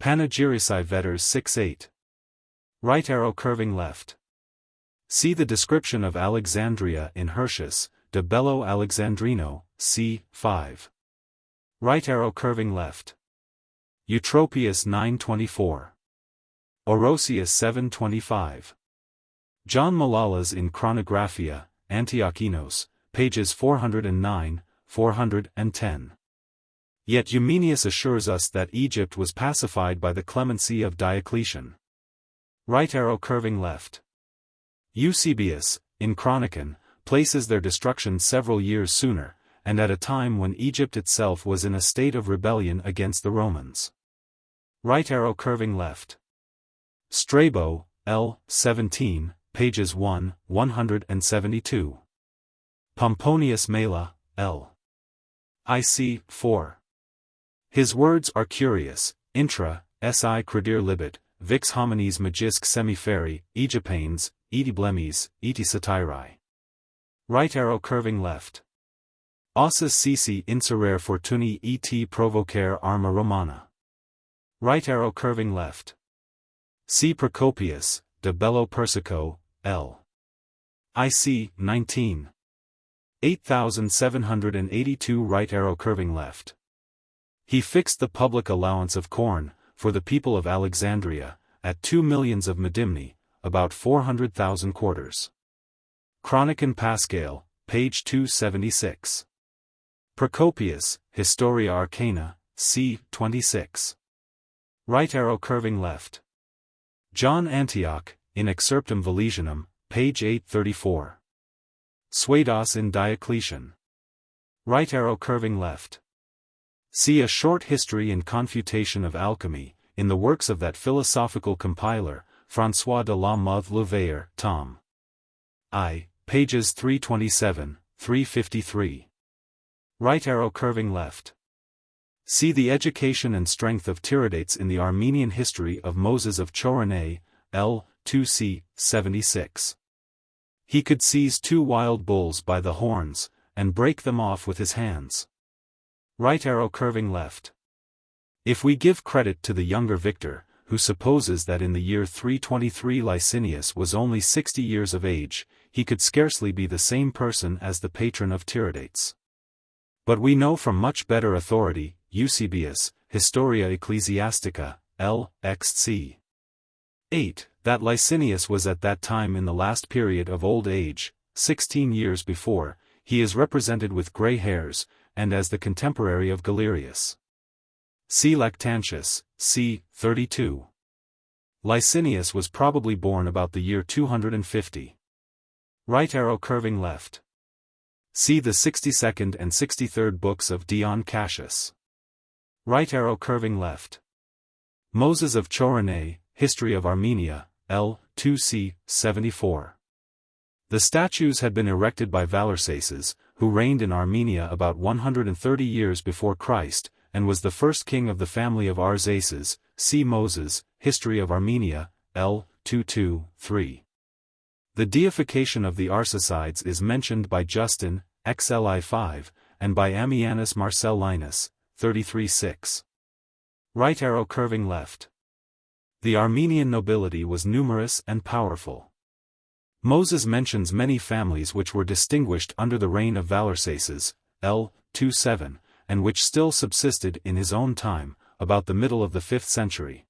Panegyrici Vetters 6-8. Right arrow curving left. See the description of Alexandria in Hirtius, De Bello Alexandrino, c. 5. Right arrow curving left. Eutropius 924. Orosius 725. John Malalas in Chronographia, Antiochinos, pages 409, 410. Yet Eumenius assures us that Egypt was pacified by the clemency of Diocletian. Right arrow curving left. Eusebius, in Chronicon, places their destruction several years sooner, and at a time when Egypt itself was in a state of rebellion against the Romans. Right arrow curving left. Strabo, L. 17, pages 1, 172. Pomponius Mela, L. IC. 4. His words are curious, intra, si credir libet, vix homines magisque semiferi, Egypanes, eti blemis, eti satirae. Right arrow curving left. Ossus sisi inserere fortuni et provocare arma romana. Right arrow curving left. See Procopius, De Bello Persico, L. IC. 19. 8782. Right arrow curving left. He fixed the public allowance of corn, for the people of Alexandria, at 2 millions of medimni, about 400,000 quarters. Chronicon Pascal, page 276. Procopius, Historia Arcana, c. 26. Right arrow curving left. John Antioch, in Excerptum Valesianum, page 834. Suedas in Diocletian. Right arrow curving left. See a short history and confutation of alchemy, in the works of that philosophical compiler, François de la Mothe Louveilleur, Tom. I, pages 327, 353. Right arrow curving left. See the education and strength of Tiridates in the Armenian history of Moses of Choronae, L. 2c. 76. He could seize 2 wild bulls by the horns, and break them off with his hands. Right arrow curving left. If we give credit to the younger Victor, who supposes that in the year 323 Licinius was only 60 years of age, he could scarcely be the same person as the patron of Tiridates. But we know from much better authority, Eusebius, Historia Ecclesiastica, L. XC. 8, that Licinius was at that time in the last period of old age, 16 years before. He is represented with grey hairs, and as the contemporary of Galerius. See Lactantius, c. 32. Licinius was probably born about the year 250. Right arrow curving left. See the 62nd and 63rd books of Dion Cassius. Right arrow curving left. Moses of Choronae, History of Armenia, L. 2c. 74. The statues had been erected by Valorsaces, who reigned in Armenia about 130 years before Christ, and was the first king of the family of Arsaces. See Moses, History of Armenia, L. 223. The deification of the Arsacides is mentioned by Justin, XLI 5, and by Ammianus Marcellinus, 33-6. Right arrow curving left. The Armenian nobility was numerous and powerful. Moses mentions many families which were distinguished under the reign of Valorsaces, L. 27, and which still subsisted in his own time, about the middle of the 5th century.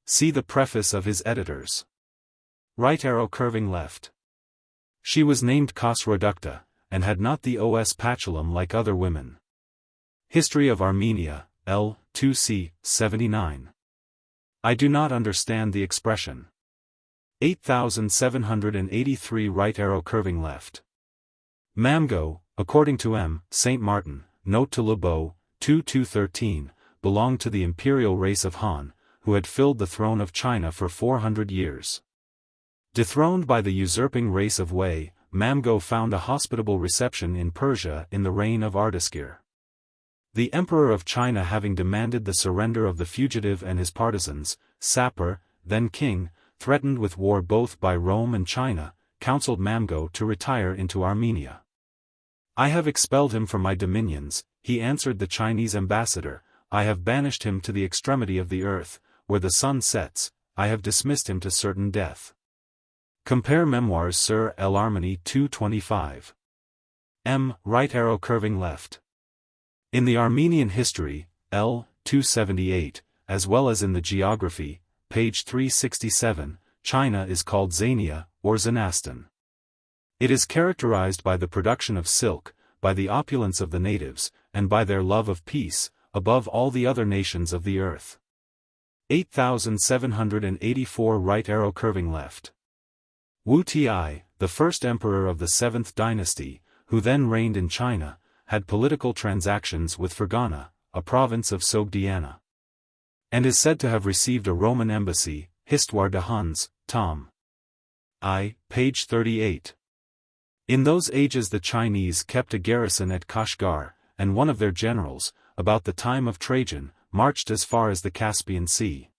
See the preface of his editors. Right arrow curving left. She was named Khosroducta, and had not the os patulum like other women. History of Armenia, L. 2c. 79. I do not understand the expression. 8783 right arrow curving left. Mamgo, according to M. St. Martin, note to Lebeau, 2213, belonged to the imperial race of Han, who had filled the throne of China for 400 years. Dethroned by the usurping race of Wei, Mamgo found a hospitable reception in Persia in the reign of Artaxerxes. The emperor of China having demanded the surrender of the fugitive and his partisans, Sapor, then king, threatened with war both by Rome and China, counseled Mamgo to retire into Armenia. I have expelled him from my dominions, he answered the Chinese ambassador, I have banished him to the extremity of the earth, where the sun sets, I have dismissed him to certain death. Compare Memoirs Sur l'Arménie 225. M. Right arrow curving left. In the Armenian history, L. 278, as well as in the geography, page 367, China is called Zania, or Zanastan. It is characterized by the production of silk, by the opulence of the natives, and by their love of peace, above all the other nations of the earth. 8784 right arrow curving left. Wu Ti, the first emperor of the 7th dynasty, who then reigned in China, had political transactions with Fergana, a province of Sogdiana, and is said to have received a Roman embassy. Histoire de Huns, Tom. I, page 38. In those ages the Chinese kept a garrison at Kashgar, and one of their generals, about the time of Trajan, marched as far as the Caspian Sea.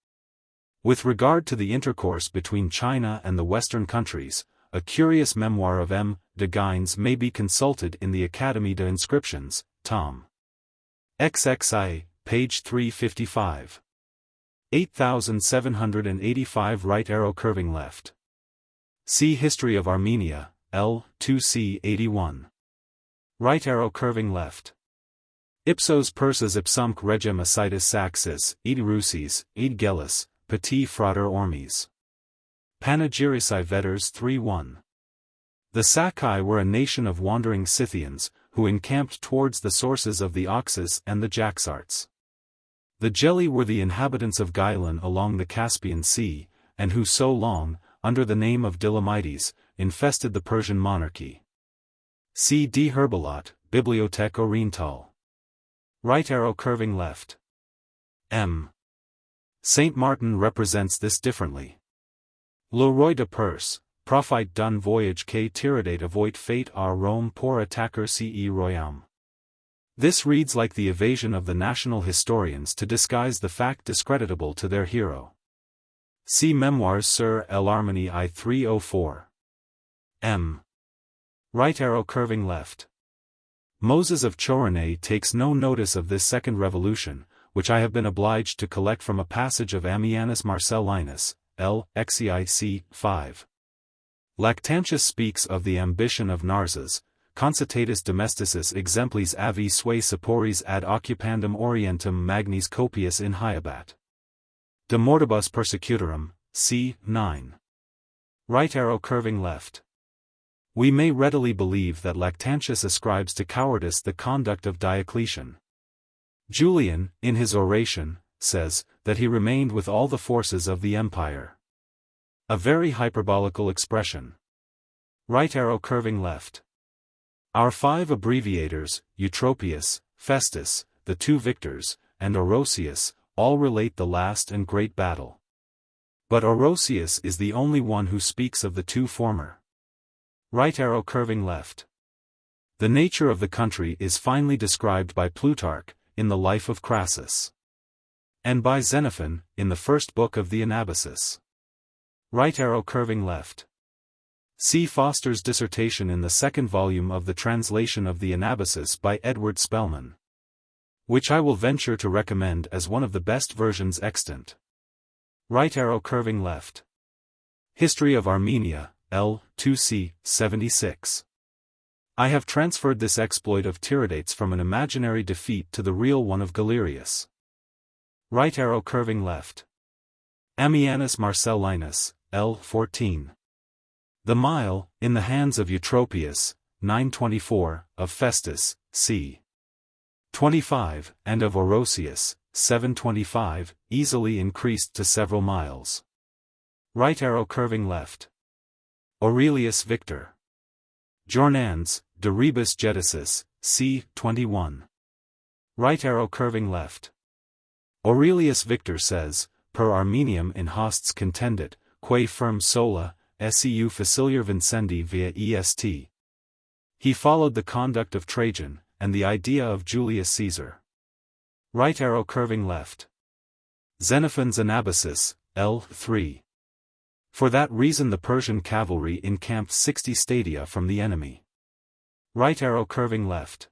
With regard to the intercourse between China and the Western countries, a curious memoir of M. de Guines may be consulted in the Académie des Inscriptions, Tom. XXI, page 355. 8785 right arrow curving left. See History of Armenia, L. 2c. 81. Right arrow curving left. Ipsos persas ipsumque regem acitis saxis, id Rusis, id Gellis, petit frater ormes. Panegyrisi Vetters 3-1. The Sakai were a nation of wandering Scythians, who encamped towards the sources of the Oxus and the Jaxartes. The Geli were the inhabitants of Gailan along the Caspian Sea, and who so long, under the name of Dilamites, infested the Persian monarchy. See D. Herbalot, Bibliothèque Orientale. Right arrow curving left. M. Saint Martin represents this differently. Le roi de Perse, profite d'un voyage que tiradet avoit fate à Rome pour attaquer ce royaume. This reads like the evasion of the national historians to disguise the fact discreditable to their hero. See Memoirs Sur l'Arménie I 304. M. Right arrow curving left. Moses of Choronae takes no notice of this second revolution, which I have been obliged to collect from a passage of Ammianus Marcellinus, L. Xic. 5. Lactantius speaks of the ambition of Narsas, concitatus domesticis exemplis avi sui seporis ad occupandum orientem magnis copius in hyabat. De mortibus persecutorum, c. 9. Right arrow curving left. We may readily believe that Lactantius ascribes to cowardice the conduct of Diocletian. Julian, in his oration, says that he remained with all the forces of the empire. A very hyperbolical expression. Right arrow curving left. Our 5 abbreviators, Eutropius, Festus, the 2 victors, and Orosius, all relate the last and great battle. But Orosius is the only one who speaks of the two former. Right arrow curving left. The nature of the country is finely described by Plutarch, in the Life of Crassus, and by Xenophon, in the first book of the Anabasis. Right arrow curving left. See Foster's dissertation in the second volume of the translation of the Anabasis by Edward Spellman, which I will venture to recommend as one of the best versions extant. Right arrow curving left. History of Armenia, L. 2c. 76. I have transferred this exploit of Tiridates from an imaginary defeat to the real one of Galerius. Right arrow curving left. Ammianus Marcellinus, L. 14. The Mile, in the hands of Eutropius, 924, of Festus, c. 25, and of Orosius, 725, easily increased to several miles. Right arrow curving left. Aurelius Victor. Jornans, De Rebus Jedicis, c. 21. Right arrow curving left. Aurelius Victor says, per Armenium in hosts contendit, quae firm sola, seu facilior vincendi via est. He followed the conduct of Trajan, and the idea of Julius Caesar. Right arrow curving left. Xenophon's Anabasis, L. 3. For that reason the Persian cavalry encamped 60 stadia from the enemy. Right arrow curving left.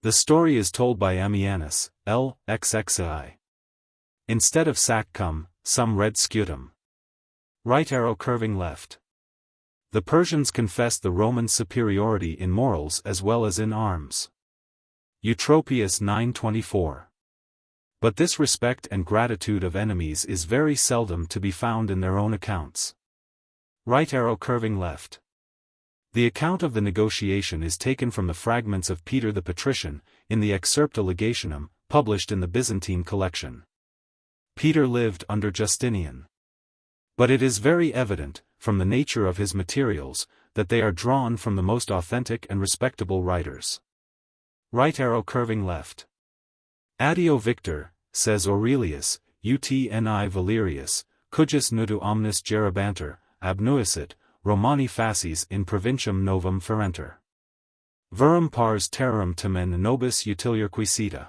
The story is told by Ammianus, L. XXI. Instead of saccum, some read scutum. Right arrow curving left. The Persians confessed the Roman superiority in morals as well as in arms. Eutropius 924. But this respect and gratitude of enemies is very seldom to be found in their own accounts. Right arrow curving left. The account of the negotiation is taken from the fragments of Peter the Patrician, in the Excerpta Legationum, published in the Byzantine collection. Peter lived under Justinian. But it is very evident, from the nature of his materials, that they are drawn from the most authentic and respectable writers. Right arrow curving left. Addio Victor, says Aurelius, utni Valerius, cujus nudu omnis gerabanter, abnuisit, Romani facies in provincium novum ferenter. Verum pars terram tamen nobis utilior quisita.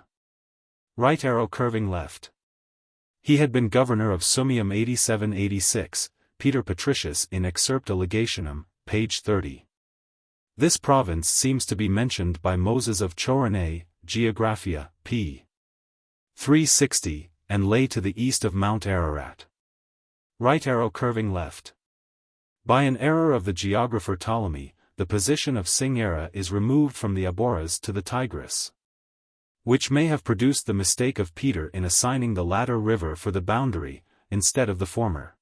Right arrow curving left. He had been governor of Summium 87-86, Peter Patricius in Excerpta Legationum, page 30. This province seems to be mentioned by Moses of Choronae, Geographia, p. 360, and lay to the east of Mount Ararat. Right arrow curving left. By an error of the geographer Ptolemy, the position of Singera is removed from the Aboras to the Tigris, which may have produced the mistake of Peter in assigning the latter river for the boundary, instead of the former.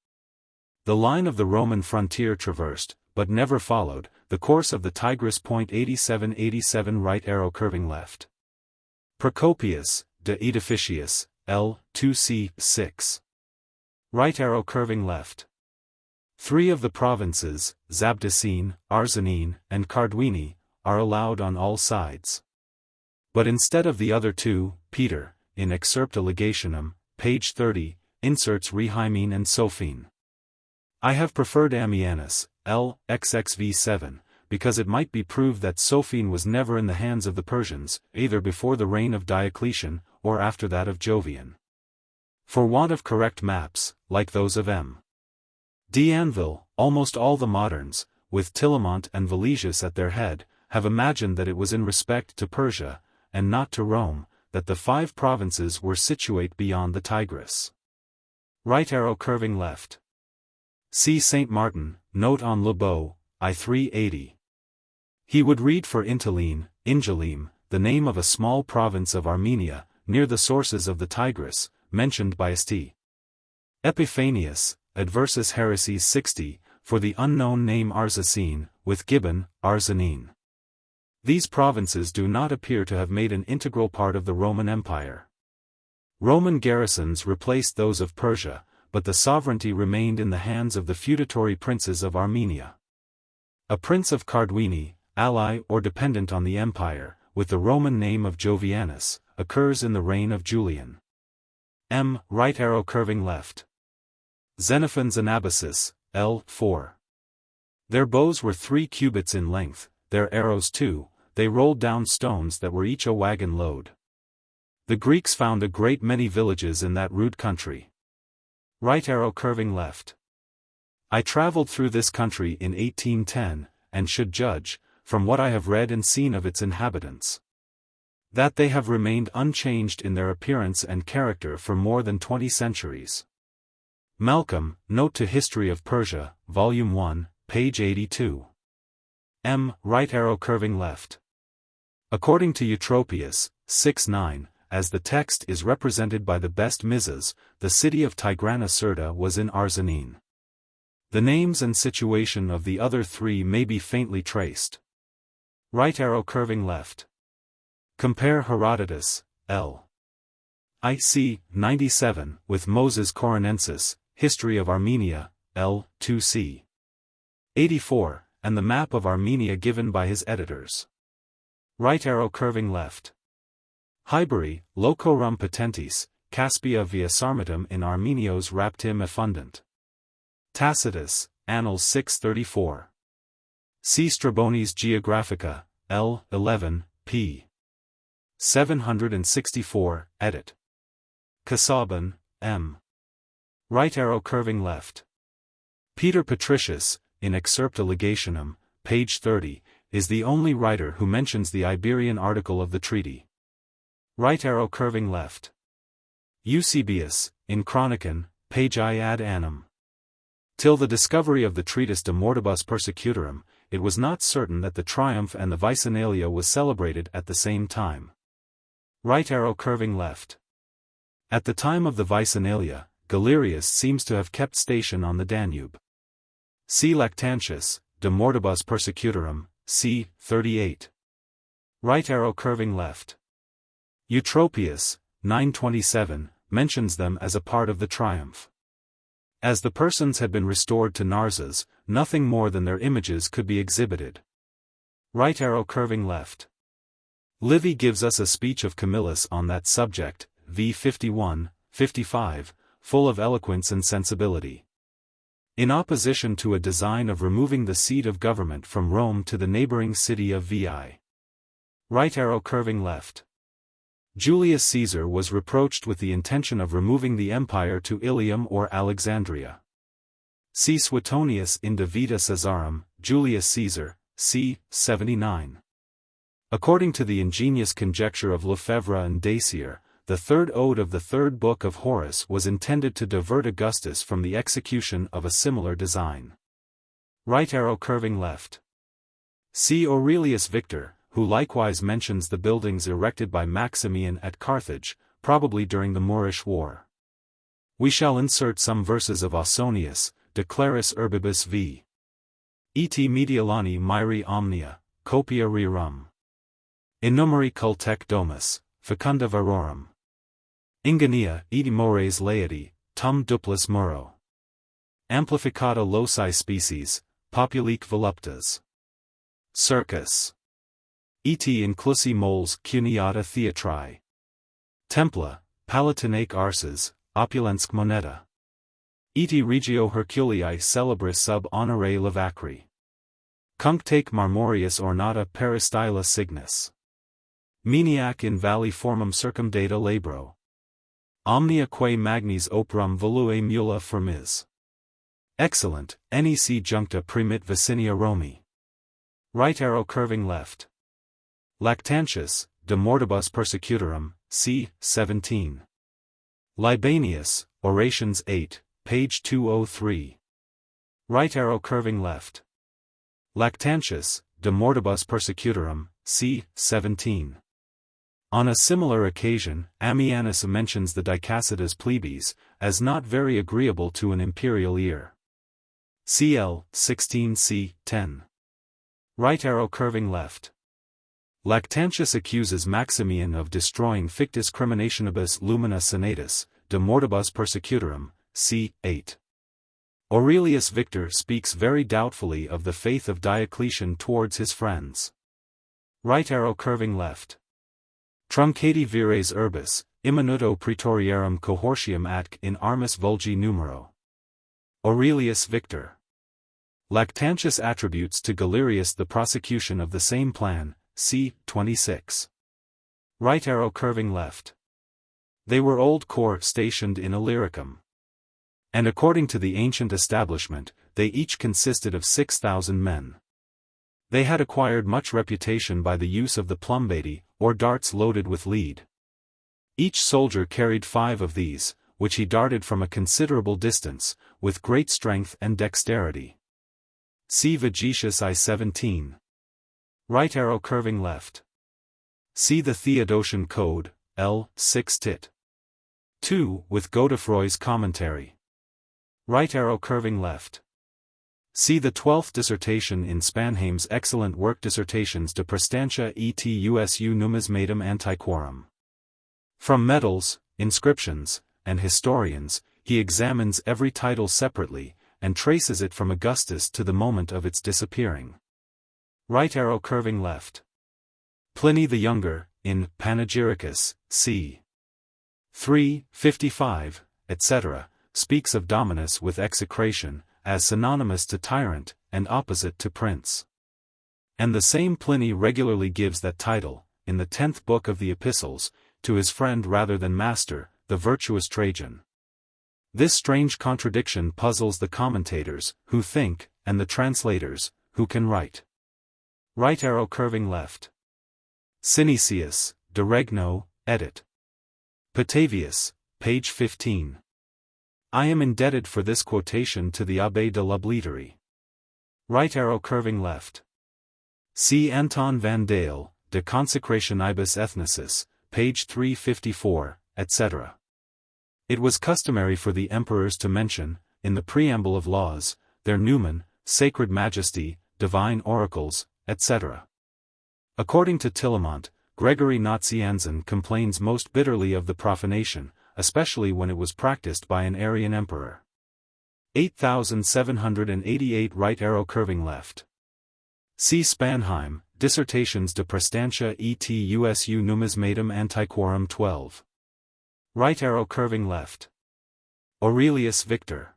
The line of the Roman frontier traversed, but never followed, the course of the Tigris. 87-87 right arrow curving left. Procopius, De Edificius, L. 2c. 6. Right arrow curving left. 3 of the provinces, Zabdicene, Arzanene, and Cardwini, are allowed on all sides. But instead of the other 2, Peter, in Excerpta Legationum, page 30, inserts Rehymene and Sophene. I have preferred Ammianus, L. XXV7, because it might be proved that Sophene was never in the hands of the Persians, either before the reign of Diocletian, or after that of Jovian. For want of correct maps, like those of M. D'Anville, almost all the moderns, with Tillemont and Valesius at their head, have imagined that it was in respect to Persia, and not to Rome, that the 5 provinces were situate beyond the Tigris. Right arrow curving left. See St. Martin, Note on Lebeau, I 380. He would read for Intaline, Ingelim, the name of a small province of Armenia, near the sources of the Tigris, mentioned by St. Epiphanius, Adversus Heresies 60, for the unknown name Arzacene, with Gibbon, Arzanene. These provinces do not appear to have made an integral part of the Roman Empire. Roman garrisons replaced those of Persia, but the sovereignty remained in the hands of the feudatory princes of Armenia. A prince of Cardwini, ally or dependent on the empire, with the Roman name of Jovianus, occurs in the reign of Julian. M. Right arrow curving left. Xenophon's Anabasis, L. 4. Their bows were 3 cubits in length, their arrows 2, they rolled down stones that were each a wagon load. The Greeks found a great many villages in that rude country. Right arrow curving left. I traveled through this country in 1810, and should judge, from what I have read and seen of its inhabitants, that they have remained unchanged in their appearance and character for more than 20 centuries. Malcolm, Note to History of Persia, Volume 1, page 82. M. Right arrow curving left. According to Eutropius, 6-9, as the text is represented by the best Mizas, the city of Tigrana was in Arzanene. The names and situation of the other 3 may be faintly traced. Right arrow curving left. Compare Herodotus, L. IC. 97, with Moses Coronensis, History of Armenia, L. 2c. 84, and the map of Armenia given by his editors. Right arrow curving left. Hyberi, Locorum Potentis, Caspia via Sarmatum in Armenios raptim effundant. Tacitus, Annals 634. See Strabonis Geographica, L. 11, p. 764, edit. Casaubon, M. Right arrow curving left. Peter Patricius, in Excerpta Legationum, page 30, is the only writer who mentions the Iberian article of the treaty. Right arrow curving left. Eusebius, in Chronicon, page I ad annum. Till the discovery of the treatise De Mortibus Persecutorum, it was not certain that the triumph and the Vicinalia was celebrated at the same time. Right arrow curving left. At the time of the Vicinalia, Galerius seems to have kept station on the Danube. See Lactantius, De Mortibus Persecutorum, c. 38. Right arrow curving left. Eutropius, 927, mentions them as a part of the triumph. As the persons had been restored to Narsas, nothing more than their images could be exhibited. Right arrow curving left. Livy gives us a speech of Camillus on that subject, v. 51, 55, full of eloquence and sensibility. In opposition to a design of removing the seat of government from Rome to the neighboring city of Veii. Right arrow curving left. Julius Caesar was reproached with the intention of removing the empire to Ilium or Alexandria. See Suetonius in De Vita Caesarum, Julius Caesar, c. 79. According to the ingenious conjecture of Lefebvre and Dacier, the third ode of the third book of Horace was intended to divert Augustus from the execution of a similar design. Right arrow curving left. See Aurelius Victor, who likewise mentions the buildings erected by Maximian at Carthage, probably during the Moorish War. We shall insert some verses of Ausonius, De Claris Urbibus v. Et Mediolani Mairi Omnia, Copia Rerum. Innumeri cultec domus, fecunda varorum. Ingenia, et mores laeti, tum duplis muro. Amplificata loci species, populique voluptas. Circus. Et inclusi moles cuniata theatri. Templa, palatinae arses, opulensque moneta. Et regio Herculei celebris sub honore levacri. Cunctaque marmorius ornata peristyla signis. Meniac in valli formum circumdata labro. Omnia quae magnis operum volue mula firmis. Excellent, nec juncta primit Vicinia Romi. Right arrow curving left. Lactantius, De Mortibus Persecutorum, c. 17. Libanius, Orations 8, page 203. Right arrow curving left. Lactantius, De Mortibus Persecutorum, c. 17. On a similar occasion, Ammianus mentions the Dicacitas plebes, as not very agreeable to an imperial ear. Cl. 16c. 10. Right arrow curving left. Lactantius accuses Maximian of destroying Fictus Criminationibus Lumina Senatus, De Mortibus Persecutorum, c. 8. Aurelius Victor speaks very doubtfully of the faith of Diocletian towards his friends. Right arrow curving left. Truncati vires urbis, immanuto praetoriarum cohortium atque in armis vulgi numero. Aurelius Victor. Lactantius attributes to Galerius the prosecution of the same plan, c. 26. Right arrow curving left. They were old corps stationed in Illyricum. And according to the ancient establishment, they each consisted of 6,000 men. They had acquired much reputation by the use of the plumbati, or darts loaded with lead. Each soldier carried 5 of these, which he darted from a considerable distance, with great strength and dexterity. See Vegetius I-17. Right arrow curving left. See the Theodosian Code, L. 6 tit. 2, with Godefroy's commentary. Right arrow curving left. See the 12th dissertation in Spanheim's excellent work Dissertations de Prestantia et usu numismatum antiquorum. From medals, inscriptions, and historians, he examines every title separately, and traces it from Augustus to the moment of its disappearing. Right arrow curving left. Pliny the Younger, in Panegyricus, c. 355, etc., speaks of dominus with execration, as synonymous to tyrant, and opposite to prince. And the same Pliny regularly gives that title, in the 10th book of the Epistles, to his friend rather than master, the virtuous Trajan. This strange contradiction puzzles the commentators, who think, and the translators, who can write. Right arrow curving left. Synesius, De Regno, edit. Petavius, page 15. I am indebted for this quotation to the Abbé de l'Obliterie. Right arrow curving left. See Anton van Dale, De Consecrationibus Ethnicis, page 354, etc. It was customary for the emperors to mention, in the preamble of laws, their numen, sacred majesty, divine oracles, etc. According to Tillemont, Gregory Nazianzen complains most bitterly of the profanation, especially when it was practiced by an Arian emperor. 8788 right arrow curving left. See Spanheim, Dissertations de Prestantia et usu numismatum antiquorum 12. Right arrow curving left. Aurelius Victor.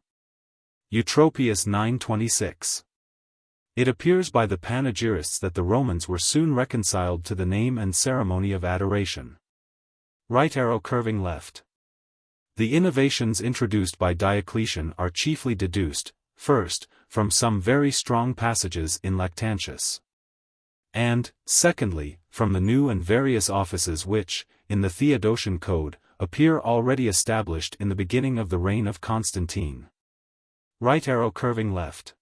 Eutropius 926. It appears by the panegyrists that the Romans were soon reconciled to the name and ceremony of adoration. Right arrow curving left. The innovations introduced by Diocletian are chiefly deduced, first, from some very strong passages in Lactantius. And, secondly, from the new and various offices which, in the Theodosian Code, appear already established in the beginning of the reign of Constantine. Right arrow curving left.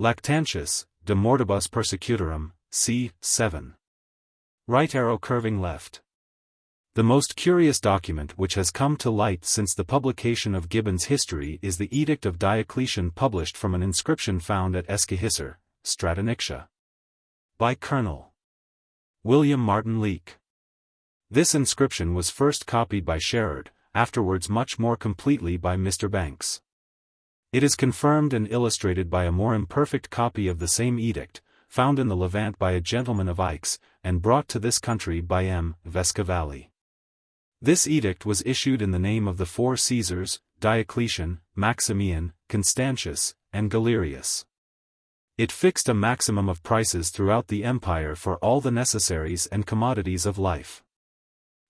Lactantius, De Mortibus Persecutorum, c. 7. Right arrow curving left. The most curious document which has come to light since the publication of Gibbon's history is the Edict of Diocletian published from an inscription found at Escahisser, Stratonicia. By Colonel William Martin Leake. This inscription was first copied by Sherard, afterwards much more completely by Mr. Banks. It is confirmed and illustrated by a more imperfect copy of the same edict, found in the Levant by a gentleman of Aix, and brought to this country by M. Vescavalli. This edict was issued in the name of the 4 Caesars, Diocletian, Maximian, Constantius, and Galerius. It fixed a maximum of prices throughout the empire for all the necessaries and commodities of life.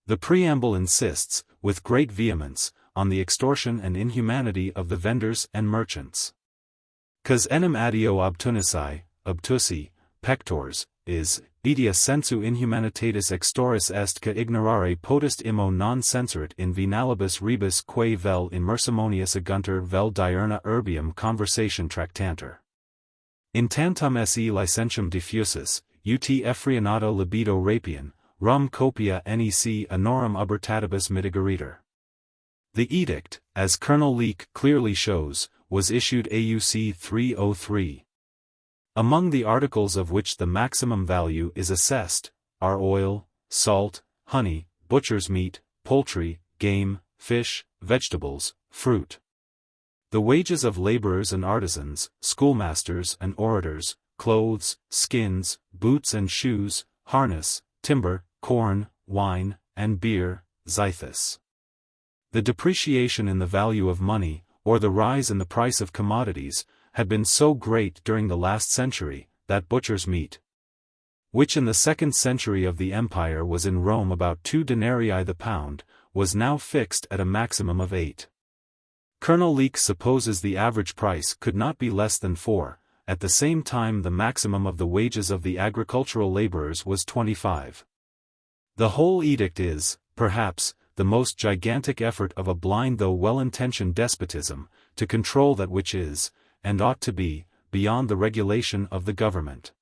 The preamble insists, with great vehemence, on the extortion and inhumanity of the vendors and merchants. Cos enim addio obtunici, obtusi, pectors, is, idia sensu inhumanitatis extoris est ca ignorare potest immo non censurit in venalibus rebus quae vel in mercimonius agunter vel diurna urbium conversation tractanter. In tantum se licentium diffusus, ut effrenato libido rapian, rum copia nec anorum ubertatibus mitigeritur. The edict, as Colonel Leake clearly shows, was issued AUC 303. Among the articles of which the maximum value is assessed, are oil, salt, honey, butcher's meat, poultry, game, fish, vegetables, fruit. The wages of laborers and artisans, schoolmasters and orators, clothes, skins, boots and shoes, harness, timber, corn, wine, and beer, zythus. The depreciation in the value of money, or the rise in the price of commodities, had been so great during the last century, that butcher's meat, which in the 2nd century of the empire was in Rome about 2 denarii the pound, was now fixed at a maximum of 8. Colonel Leake supposes the average price could not be less than 4, at the same time the maximum of the wages of the agricultural laborers was 25. The whole edict is, perhaps, the most gigantic effort of a blind though well-intentioned despotism, to control that which is, and ought to be, beyond the regulation of the government.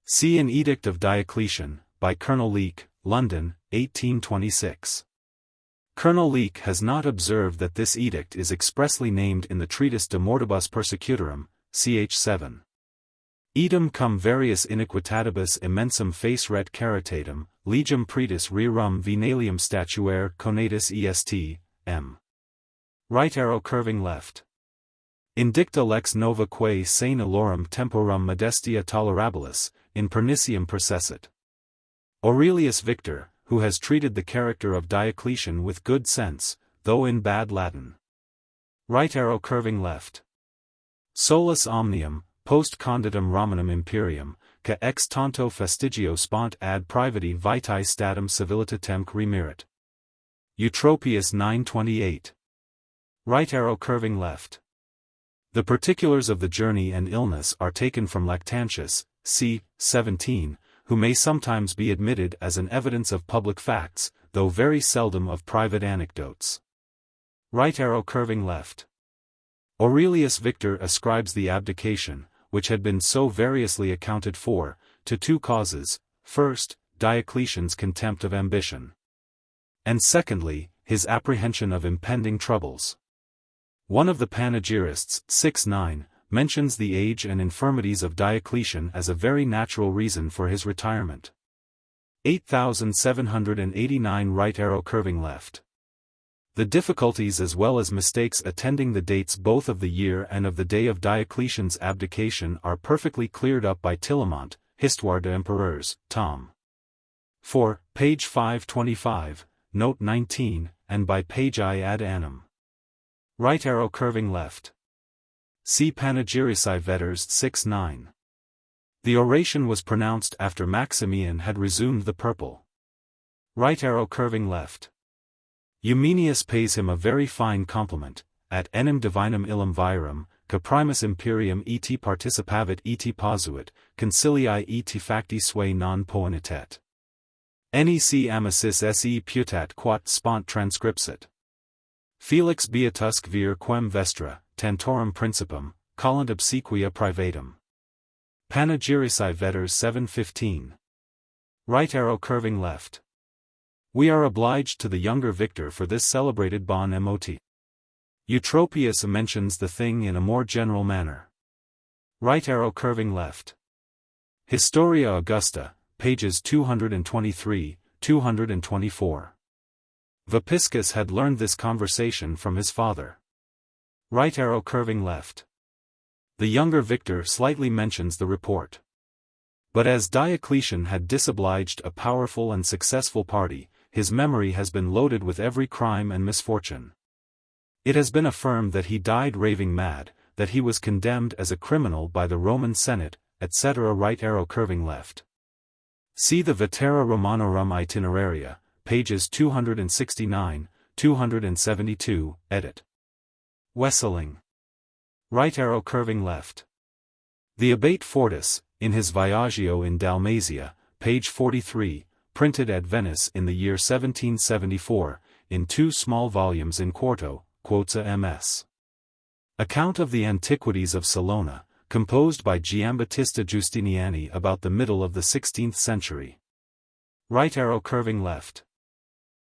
See an Edict of Diocletian, by Colonel Leake, London, 1826. Colonel Leake has not observed that this edict is expressly named in the treatise De Mortibus Persecutorum, ch. 7. Idem cum various iniquitatibus immensum faceret caritatem, legem pretis rerum venalium statuare conatus est, m. Right arrow curving left. Indicta lex nova quae sane illorum temporum modestia tolerabilis, in pernicium percessit. Aurelius Victor, who has treated the character of Diocletian with good sense, though in bad Latin. Right arrow curving left. Solus omnium, post conditum Romanum imperium, ca ex tanto fastigio spont ad privati vitae statum civilitatem remirit. Eutropius 928. Right arrow curving left. The particulars of the journey and illness are taken from Lactantius, c. 17, who may sometimes be admitted as an evidence of public facts, though very seldom of private anecdotes. Right arrow curving left. Aurelius Victor ascribes the abdication, which had been so variously accounted for, to 2 causes: first, Diocletian's contempt of ambition, and secondly, his apprehension of impending troubles. One of the panegyrists, 6-9, mentions the age and infirmities of Diocletian as a very natural reason for his retirement. 8789 Right arrow curving left. The difficulties as well as mistakes attending the dates both of the year and of the day of Diocletian's abdication are perfectly cleared up by Tillemont, Histoire des Empereurs, tom. 4, page 525, note 19, and by page I ad annum. Right arrow curving left. See Panegyrici Vetters 6-9. The oration was pronounced after Maximian had resumed the purple. Right arrow curving left. Eumenius pays him a very fine compliment, at enim divinum illum virum, ca primus imperium et participavit et posuit, concilii et facti sui non poenitet. Nec amicis se putat quat spont transcripsit. Felix beatusque vir quem vestra, tantorum principum, collant obsequia privatum. Panegyrici Vetters 7:15. Right arrow curving left. We are obliged to the younger Victor for this celebrated bon mot. Eutropius mentions the thing in a more general manner. Right arrow curving left. Historia Augusta, pages 223, 224. Vopiscus had learned this conversation from his father. Right arrow curving left. The younger Victor slightly mentions the report. But as Diocletian had disobliged a powerful and successful party, his memory has been loaded with every crime and misfortune. It has been affirmed that he died raving mad, that he was condemned as a criminal by the Roman Senate, etc. Right arrow curving left. See the Vetera Romanorum Itineraria, pages 269, 272, edit. Wesseling. Right arrow curving left. The Abate Fortis, in his Viaggio in Dalmatia, page 43, printed at Venice in the year 1774, in 2 small volumes in quarto, quota ms. Account of the Antiquities of Salona, composed by Giambattista Giustiniani about the middle of the 16th century. Right arrow curving left.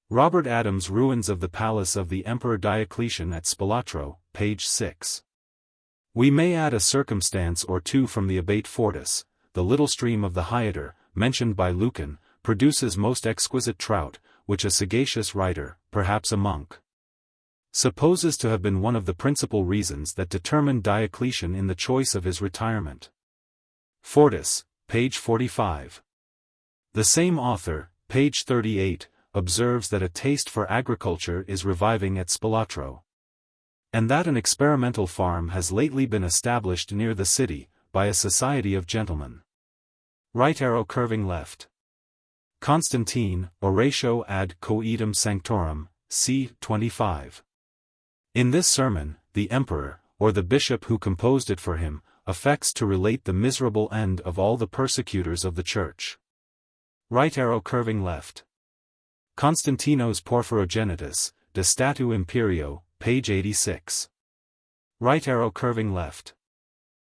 Robert Adams' Ruins of the Palace of the Emperor Diocletian at Spalatro, page 6. We may add a circumstance or two from the Abate Fortis. The little stream of the Hyader, mentioned by Lucan, produces most exquisite trout, which a sagacious writer, perhaps a monk, supposes to have been one of the principal reasons that determined Diocletian in the choice of his retirement. Fortis, page 45. The same author, page 38, observes that a taste for agriculture is reviving at Spalatro, and that an experimental farm has lately been established near the city, by a society of gentlemen. Right arrow curving left. Constantine, Oratio ad Coetum Sanctorum, c. 25. In this sermon, the emperor, or the bishop who composed it for him, affects to relate the miserable end of all the persecutors of the church. Right arrow curving left. Constantinos Porphyrogenitus, De Statu Imperio, page 86. Right arrow curving left.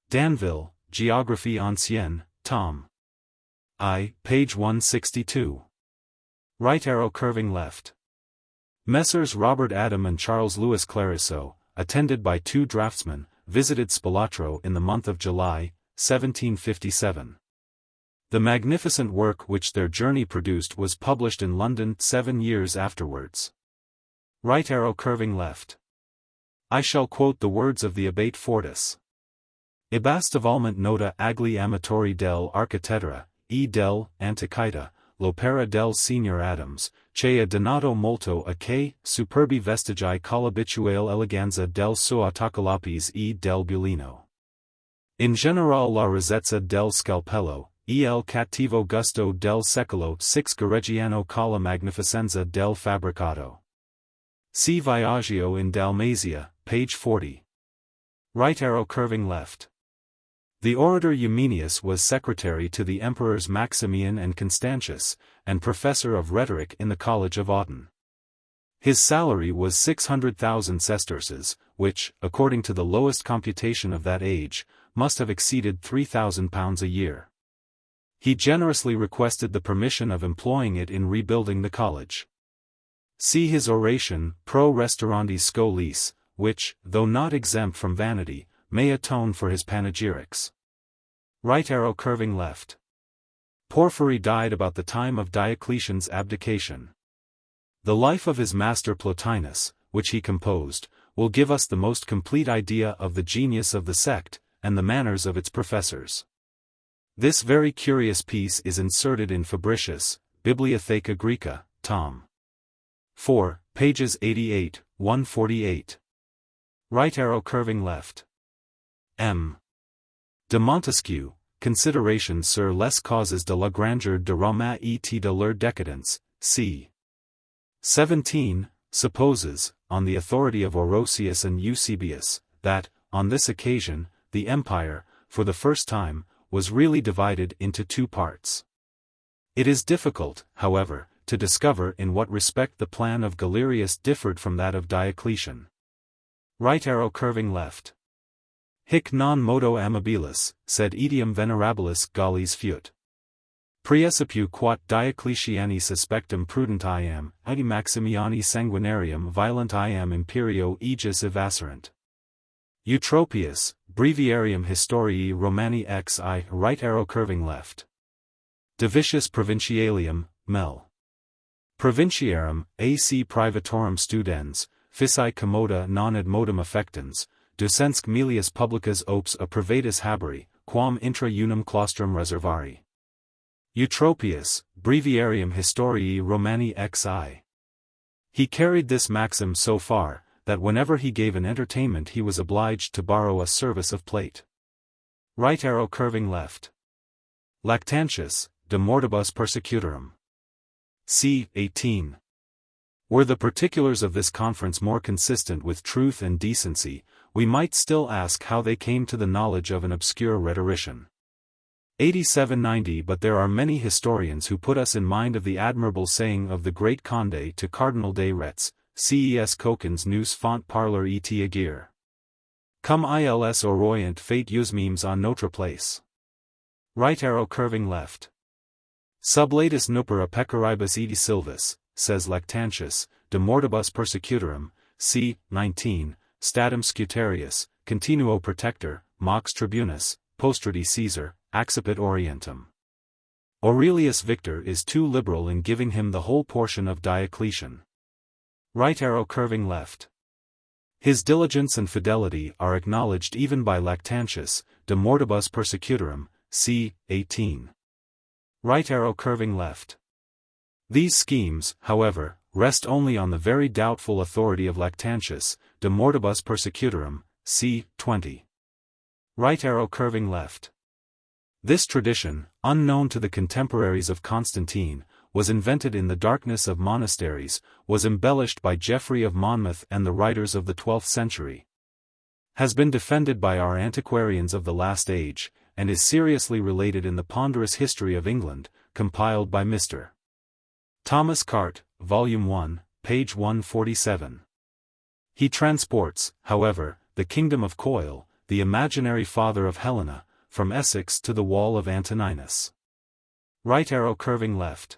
Danville, Géographie Ancienne, tom. I, page 162. Right arrow curving left. Messrs. Robert Adam and Charles Louis Clarisseau, attended by 2 draftsmen, visited Spalatro in the month of July, 1757. The magnificent work which their journey produced was published in London 7 years afterwards. Right arrow curving left. I shall quote the words of the Abate Fortis. Ibast evolment nota agli amatori del architetta, e del antiquita, l'opera del signor Adams, che ha donato molto a che superbi vestigi coll'abituale eleganza del suo autocolapis e del bulino. In general la rosezza del scalpello, e il cattivo gusto del secolo 6 Gareggiano colla magnificenza del fabbricato. See Viaggio in Dalmatia, page 40. Right arrow curving left. The orator Eumenius was secretary to the emperors Maximian and Constantius, and professor of rhetoric in the College of Autun. His salary was 600,000 sesterces, which, according to the lowest computation of that age, must have exceeded £3,000 a year. He generously requested the permission of employing it in rebuilding the college. See his oration, Pro Restaurandis Scholis, which, though not exempt from vanity, may atone for his panegyrics. Right arrow curving left. Porphyry died about the time of Diocletian's abdication. The life of his master Plotinus, which he composed, will give us the most complete idea of the genius of the sect, and the manners of its professors. This very curious piece is inserted in Fabricius, Bibliotheca Graeca, tom. 4, pages 88, 148. Right arrow curving left. M. De Montesquieu, Considerations sur les causes de la grandeur de Rome et de leur décadence, c. 17, supposes, on the authority of Orosius and Eusebius, that, on this occasion, the empire, for the first time, was really divided into 2 parts. It is difficult, however, to discover in what respect the plan of Galerius differed from that of Diocletian. Right arrow curving left. Hic non modo amabilis, sed etiam venerabilis Gallis fuit. Praecipiu quat Diocletiani suspectum prudentiam, adi Maximiani sanguinarium violentiam imperio aegis evacerant. Eutropius, Breviarium Historiae Romani xi, right arrow curving left. Divitius Provincialium, Mel. Provinciarum, ac privatorum studens, Fisci commoda non ad modum affectans, Ducensque Milius publicas opes a privatus haberi, quam intra unum claustrum reservari. Eutropius, Breviarium Historiae Romani xi. He carried this maxim so far, that whenever he gave an entertainment he was obliged to borrow a service of plate. Right arrow curving left. Lactantius, De Mortibus Persecutorum. c. 18. Were the particulars of this conference more consistent with truth and decency, we might still ask how they came to the knowledge of an obscure rhetorician. 8790. But there are many historians who put us in mind of the admirable saying of the great Condé to Cardinal de Retz, Ces Coquins nous font parler et agir. Comme ils orientent fate usmimes en notre place. Right arrow curving left. Sublatus nupera pecoribus edi silvis, says Lactantius, De Mortibus Persecutorum, c. 19, Statum Scutarius, Continuo Protector, Mox Tribunus, Postrati Caesar, Accipit Orientum. Aurelius Victor is too liberal in giving him the whole portion of Diocletian. Right arrow curving left. His diligence and fidelity are acknowledged even by Lactantius, De Mortibus Persecutorum, c. 18. Right arrow curving left. These schemes, however, rest only on the very doubtful authority of Lactantius, De Mortibus Persecutorum, c. 20. Right arrow curving left. This tradition, unknown to the contemporaries of Constantine, was invented in the darkness of monasteries, was embellished by Geoffrey of Monmouth and the writers of the 12th century, has been defended by our antiquarians of the last age, and is seriously related in the ponderous history of England, compiled by Mr. Thomas Cart, Volume 1, page 147. He transports, however, the kingdom of Coil, the imaginary father of Helena, from Essex to the wall of Antoninus. Right arrow curving left.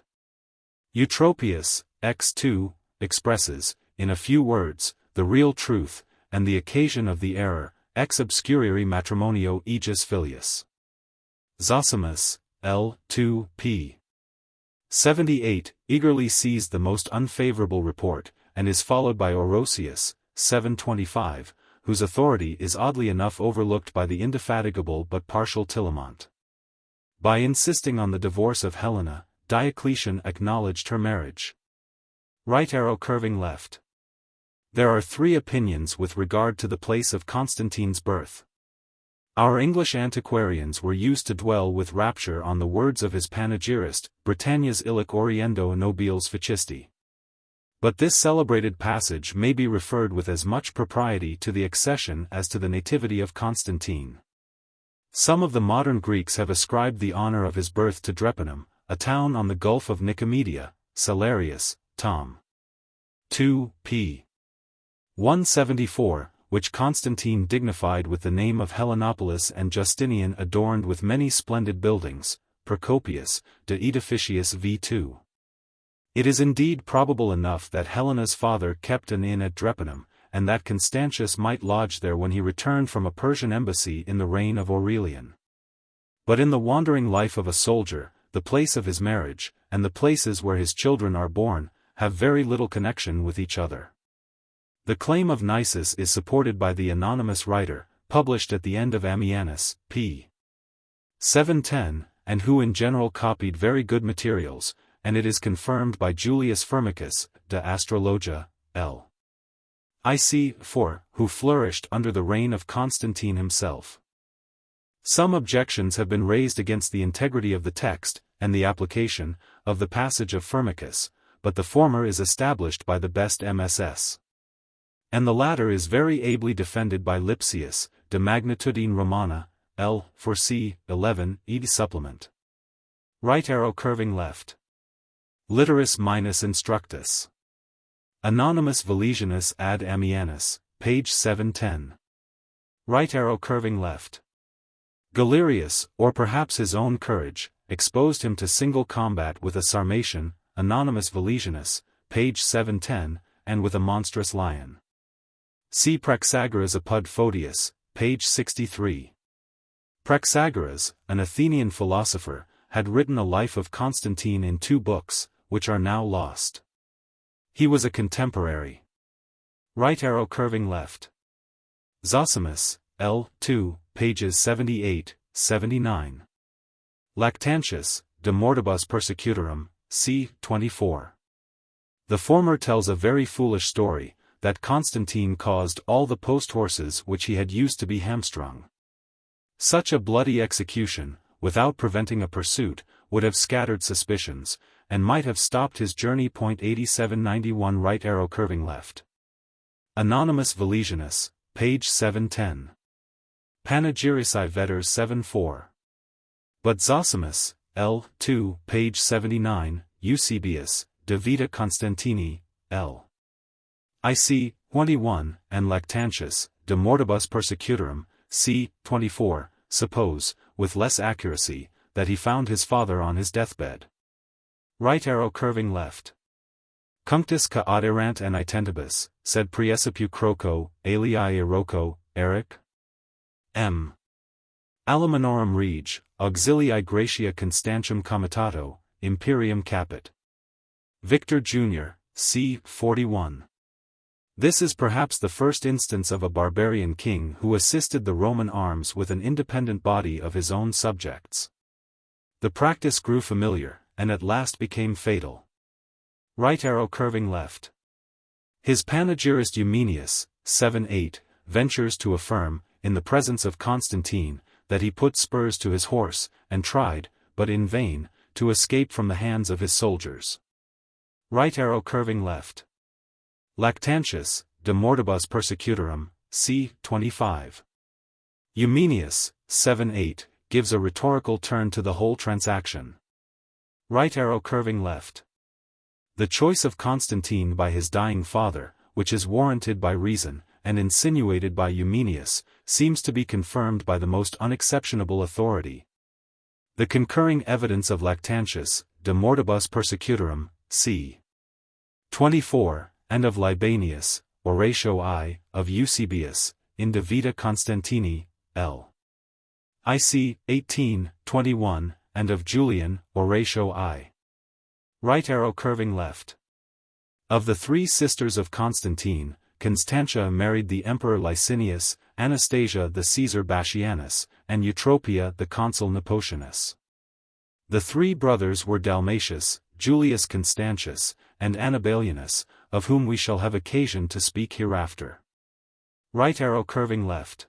Eutropius, X2, expresses, in a few words, the real truth, and the occasion of the error, ex obscuriri matrimonio aegis filius. Zosimus, L. 2, p. 78, eagerly seized the most unfavorable report, and is followed by Orosius, 725, whose authority is oddly enough overlooked by the indefatigable but partial Tillemont. By insisting on the divorce of Helena, Diocletian acknowledged her marriage. Right arrow curving left. There are three opinions with regard to the place of Constantine's birth. Our English antiquarians were used to dwell with rapture on the words of his panegyrist, Britannia's illic oriendo nobiles ficisti. But this celebrated passage may be referred with as much propriety to the accession as to the nativity of Constantine. Some of the modern Greeks have ascribed the honor of his birth to Drepanum, a town on the Gulf of Nicomedia, Salarius, Tom. 2, p. 174, which Constantine dignified with the name of Helenopolis and Justinian adorned with many splendid buildings, Procopius, De Edificiis v2. It is indeed probable enough that Helena's father kept an inn at Drepanum, and that Constantius might lodge there when he returned from a Persian embassy in the reign of Aurelian. But in the wandering life of a soldier, the place of his marriage, and the places where his children are born, have very little connection with each other. The claim of Nisus is supported by the anonymous writer, published at the end of Ammianus, p. 710, and who in general copied very good materials, and it is confirmed by Julius Firmicus, De Astrologia, L. IC. 4, who flourished under the reign of Constantine himself. Some objections have been raised against the integrity of the text, and the application, of the passage of Firmicus, but the former is established by the best MSS. And the latter is very ably defended by Lipsius, De Magnitudine Romana, L. 4 c. 11, ed. Supplement. Right arrow curving left. Literis minus instructus. Anonymous Valesianus ad Ammianus, page 710. Right arrow curving left. Galerius, or perhaps his own courage, exposed him to single combat with a Sarmatian, Anonymous Valesianus, page 710, and with a monstrous lion. See Praxagoras apud Photius, page 63. Praxagoras, an Athenian philosopher, had written a life of Constantine in 2 books, which are now lost. He was a contemporary. Right arrow curving left. Zosimus, L. 2, pages 78, 79. Lactantius, De Mortibus Persecutorum, c. 24. The former tells a very foolish story, that Constantine caused all the post-horses which he had used to be hamstrung. Such a bloody execution, without preventing a pursuit, would have scattered suspicions, and might have stopped his journey. 8791 Right arrow curving left. Anonymous Valesianus, page 710. Panegyrici Vetters 7-4. But Zosimus, L. 2, page 79, Eusebius, De Vita Constantini, L. IC. 21, and Lactantius, De Mortibus Persecutorum, c. 24, suppose, with less accuracy, that he found his father on his deathbed. Right arrow curving left. Cunctus ca aderant and itentibus, sed praecipu croco, alii eroco, Eric? M. Alamanorum rege, auxilii gratia Constantium comitato, imperium capit. Victor Jr., c. 41. This is perhaps the first instance of a barbarian king who assisted the Roman arms with an independent body of his own subjects. The practice grew familiar, and at last became fatal. Right arrow curving left. His panegyrist Eumenius, 7-8, ventures to affirm, in the presence of Constantine, that he put spurs to his horse, and tried, but in vain, to escape from the hands of his soldiers. Right arrow curving left. Lactantius, De Mortibus Persecutorum, c. 25. Eumenius, 7-8, gives a rhetorical turn to the whole transaction. Right arrow curving left. The choice of Constantine by his dying father, which is warranted by reason, and insinuated by Eumenius, seems to be confirmed by the most unexceptionable authority. The concurring evidence of Lactantius, De Mortibus Persecutorum, c. 24, and of Libanius, Oratio I, of Eusebius, in De Vita Constantini, L. IC, 18, 21, and of Julian, Oratio I. Right arrow curving left. Of the three sisters of Constantine, Constantia married the Emperor Licinius, Anastasia the Caesar Bassianus, and Eutropia the consul Nepotianus. The three brothers were Dalmatius, Julius Constantius, and Annibalianus, of whom we shall have occasion to speak hereafter. Right arrow curving left.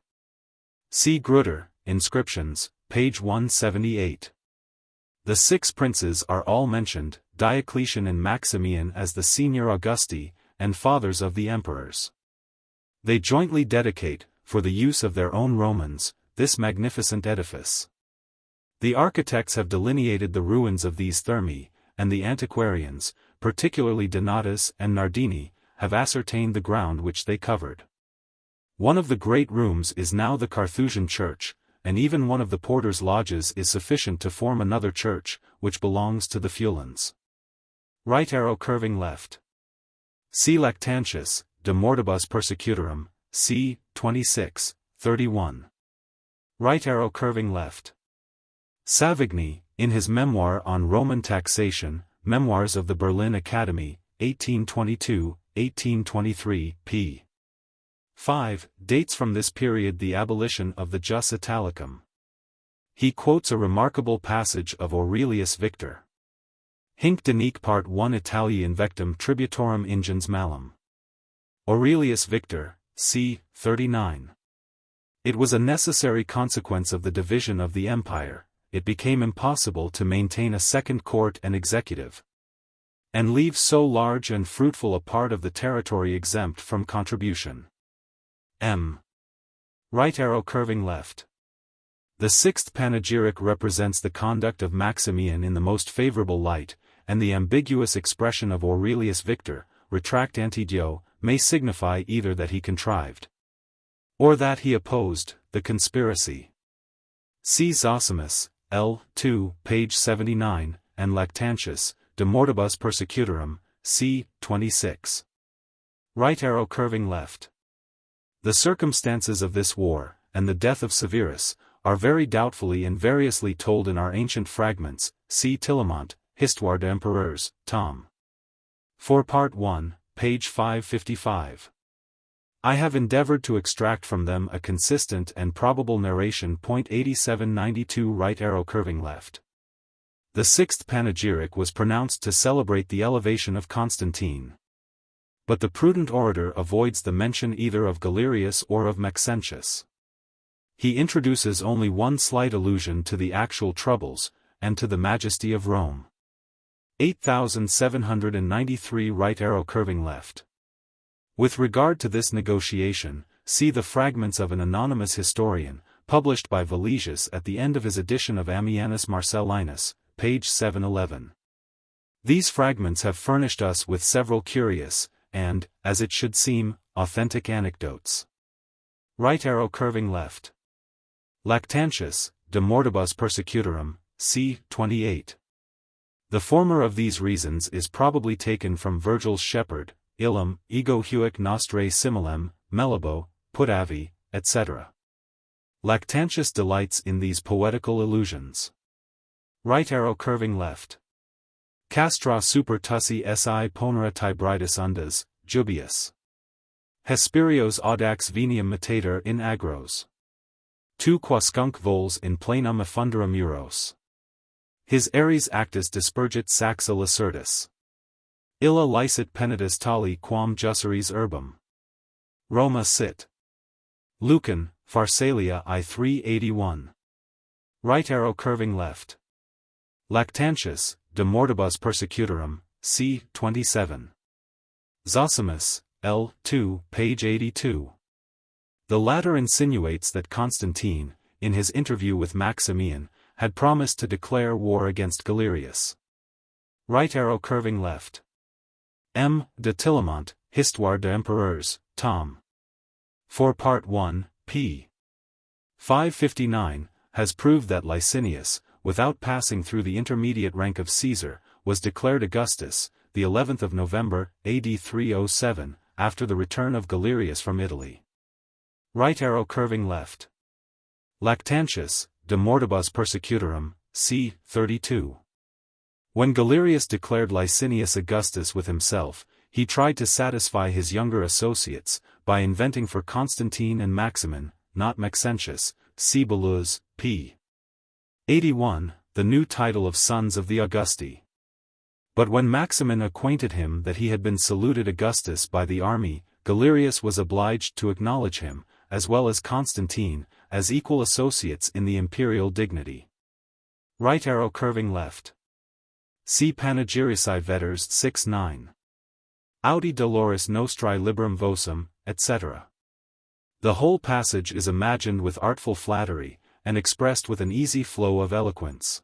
See Grutter, Inscriptions, page 178. The six princes are all mentioned, Diocletian and Maximian as the senior Augusti, and fathers of the emperors. They jointly dedicate, for the use of their own Romans, this magnificent edifice. The architects have delineated the ruins of these Thermae, and the antiquarians, particularly Donatus and Nardini, have ascertained the ground which they covered. One of the great rooms is now the Carthusian church, and even one of the porters' lodges is sufficient to form another church, which belongs to the Fulans. Right arrow curving left. See Lactantius, De Mortibus Persecutorum, c. 26, 31. Right arrow curving left. Savigny, in his memoir on Roman taxation, Memoirs of the Berlin Academy, 1822, 1823, p. 5, dates from this period the abolition of the jus italicum. He quotes a remarkable passage of Aurelius Victor. Hinc denique part 1 Italiae invectum tributorum ingens malum. Aurelius Victor, c. 39. It was a necessary consequence of the division of the empire, it became impossible to maintain a second court and executive, and leave so large and fruitful a part of the territory exempt from contribution. M. Right arrow curving left. The sixth panegyric represents the conduct of Maximian in the most favorable light, and the ambiguous expression of Aurelius Victor, retract antidio, may signify either that he contrived, or that he opposed, the conspiracy. See Zosimus, L. 2, page 79, and Lactantius, De Mortibus Persecutorum, c. 26. Right arrow curving left. The circumstances of this war, and the death of Severus, are very doubtfully and variously told in our ancient fragments, see Tillemont, Histoire d'Empereurs, tom. 4 part 1, page 555. I have endeavored to extract from them a consistent and probable narration. 8792 Right arrow curving left. The sixth panegyric was pronounced to celebrate the elevation of Constantine. But the prudent orator avoids the mention either of Galerius or of Maxentius. He introduces only one slight allusion to the actual troubles, and to the majesty of Rome. 8793 Right arrow curving left. With regard to this negotiation, see the fragments of an anonymous historian, published by Valesius at the end of his edition of Ammianus Marcellinus, page 711. These fragments have furnished us with several curious, and, as it should seem, authentic anecdotes. Right arrow curving left. Lactantius, De Mortibus Persecutorum, c. 28. The former of these reasons is probably taken from Virgil's Shepherd, Illum, ego huic nostrae similem, Melabo, Putavi, etc. Lactantius delights in these poetical illusions. Right arrow curving left. Castra super tussi si ponera Tibridis undas, Jubius. Hesperios audax venium metator in agros. Tu quascunc vols in planum effundera muros. His Ares actus dispergit saxa lacertus. Illa licet penitus tali quam jusseris urbum. Roma sit. Lucan, Pharsalia I 381. Right arrow curving left. Lactantius, de mortibus persecutorum, c. 27. Zosimus, L. 2, page 82. The latter insinuates that Constantine, in his interview with Maximian, had promised to declare war against Galerius. Right arrow curving left. M. de Tillemont, Histoire d'Empereurs, tom. 4 Part 1, p. 559, has proved that Licinius, without passing through the intermediate rank of Caesar, was declared Augustus, the 11th of November, AD 307, after the return of Galerius from Italy. Right arrow curving left. Lactantius, de mortibus persecutorum, c. 32. When Galerius declared Licinius Augustus with himself, he tried to satisfy his younger associates, by inventing for Constantine and Maximin, not Maxentius, see Beluz, p. 81, the new title of sons of the Augusti. But when Maximin acquainted him that he had been saluted Augustus by the army, Galerius was obliged to acknowledge him, as well as Constantine, as equal associates in the imperial dignity. Right arrow curving left. See Panegyrici Vetters 6-9. Audi Doloris Nostrae Liberum Vocem, etc. The whole passage is imagined with artful flattery, and expressed with an easy flow of eloquence.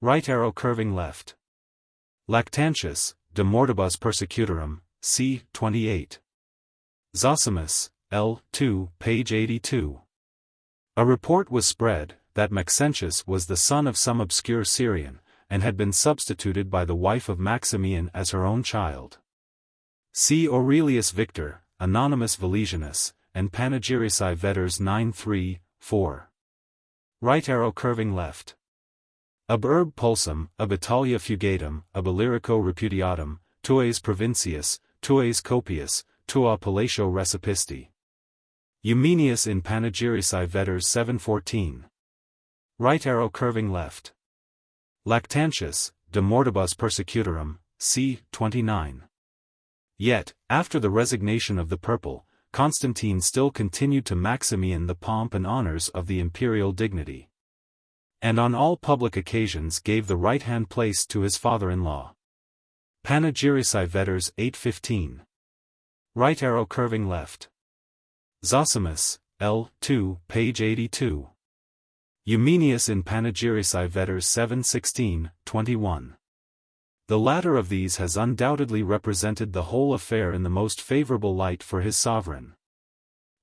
Right arrow curving left. Lactantius, de mortibus persecutorum, c. 28. Zosimus, L. 2, page 82. A report was spread, that Maxentius was the son of some obscure Syrian, and had been substituted by the wife of Maximian as her own child. See Aurelius Victor, Anonymous Valesianus, and Panegyrici Vetters 9-3, 4. Right arrow curving left. Ab urb pulsum, ab Italia fugatum, ab Illyrico repudiatum, tues provincius, tues copius, tua pallatio recipisti. Eumenius in Panegyrici Vetters 7-14. Right arrow curving left. Lactantius, de mortibus persecutorum, c. 29. Yet, after the resignation of the purple, Constantine still continued to Maximian the pomp and honors of the imperial dignity, and on all public occasions gave the right-hand place to his father-in-law. Panegyrici Vetters 8-15. Right arrow curving left. Zosimus, L. 2, page 82. Eumenius in Panegyrici Vetters 7-16, 21. The latter of these has undoubtedly represented the whole affair in the most favorable light for his sovereign.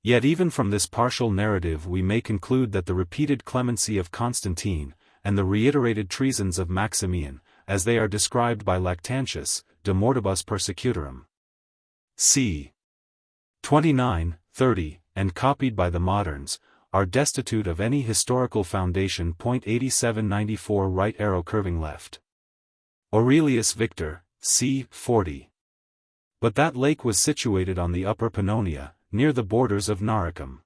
Yet even from this partial narrative we may conclude that the repeated clemency of Constantine, and the reiterated treasons of Maximian, as they are described by Lactantius, de mortibus persecutorum, c. 29, 30, and copied by the moderns, are destitute of any historical foundation. 8794 Right arrow curving left. Aurelius Victor, c. 40. But that lake was situated on the upper Pannonia, near the borders of Naricum.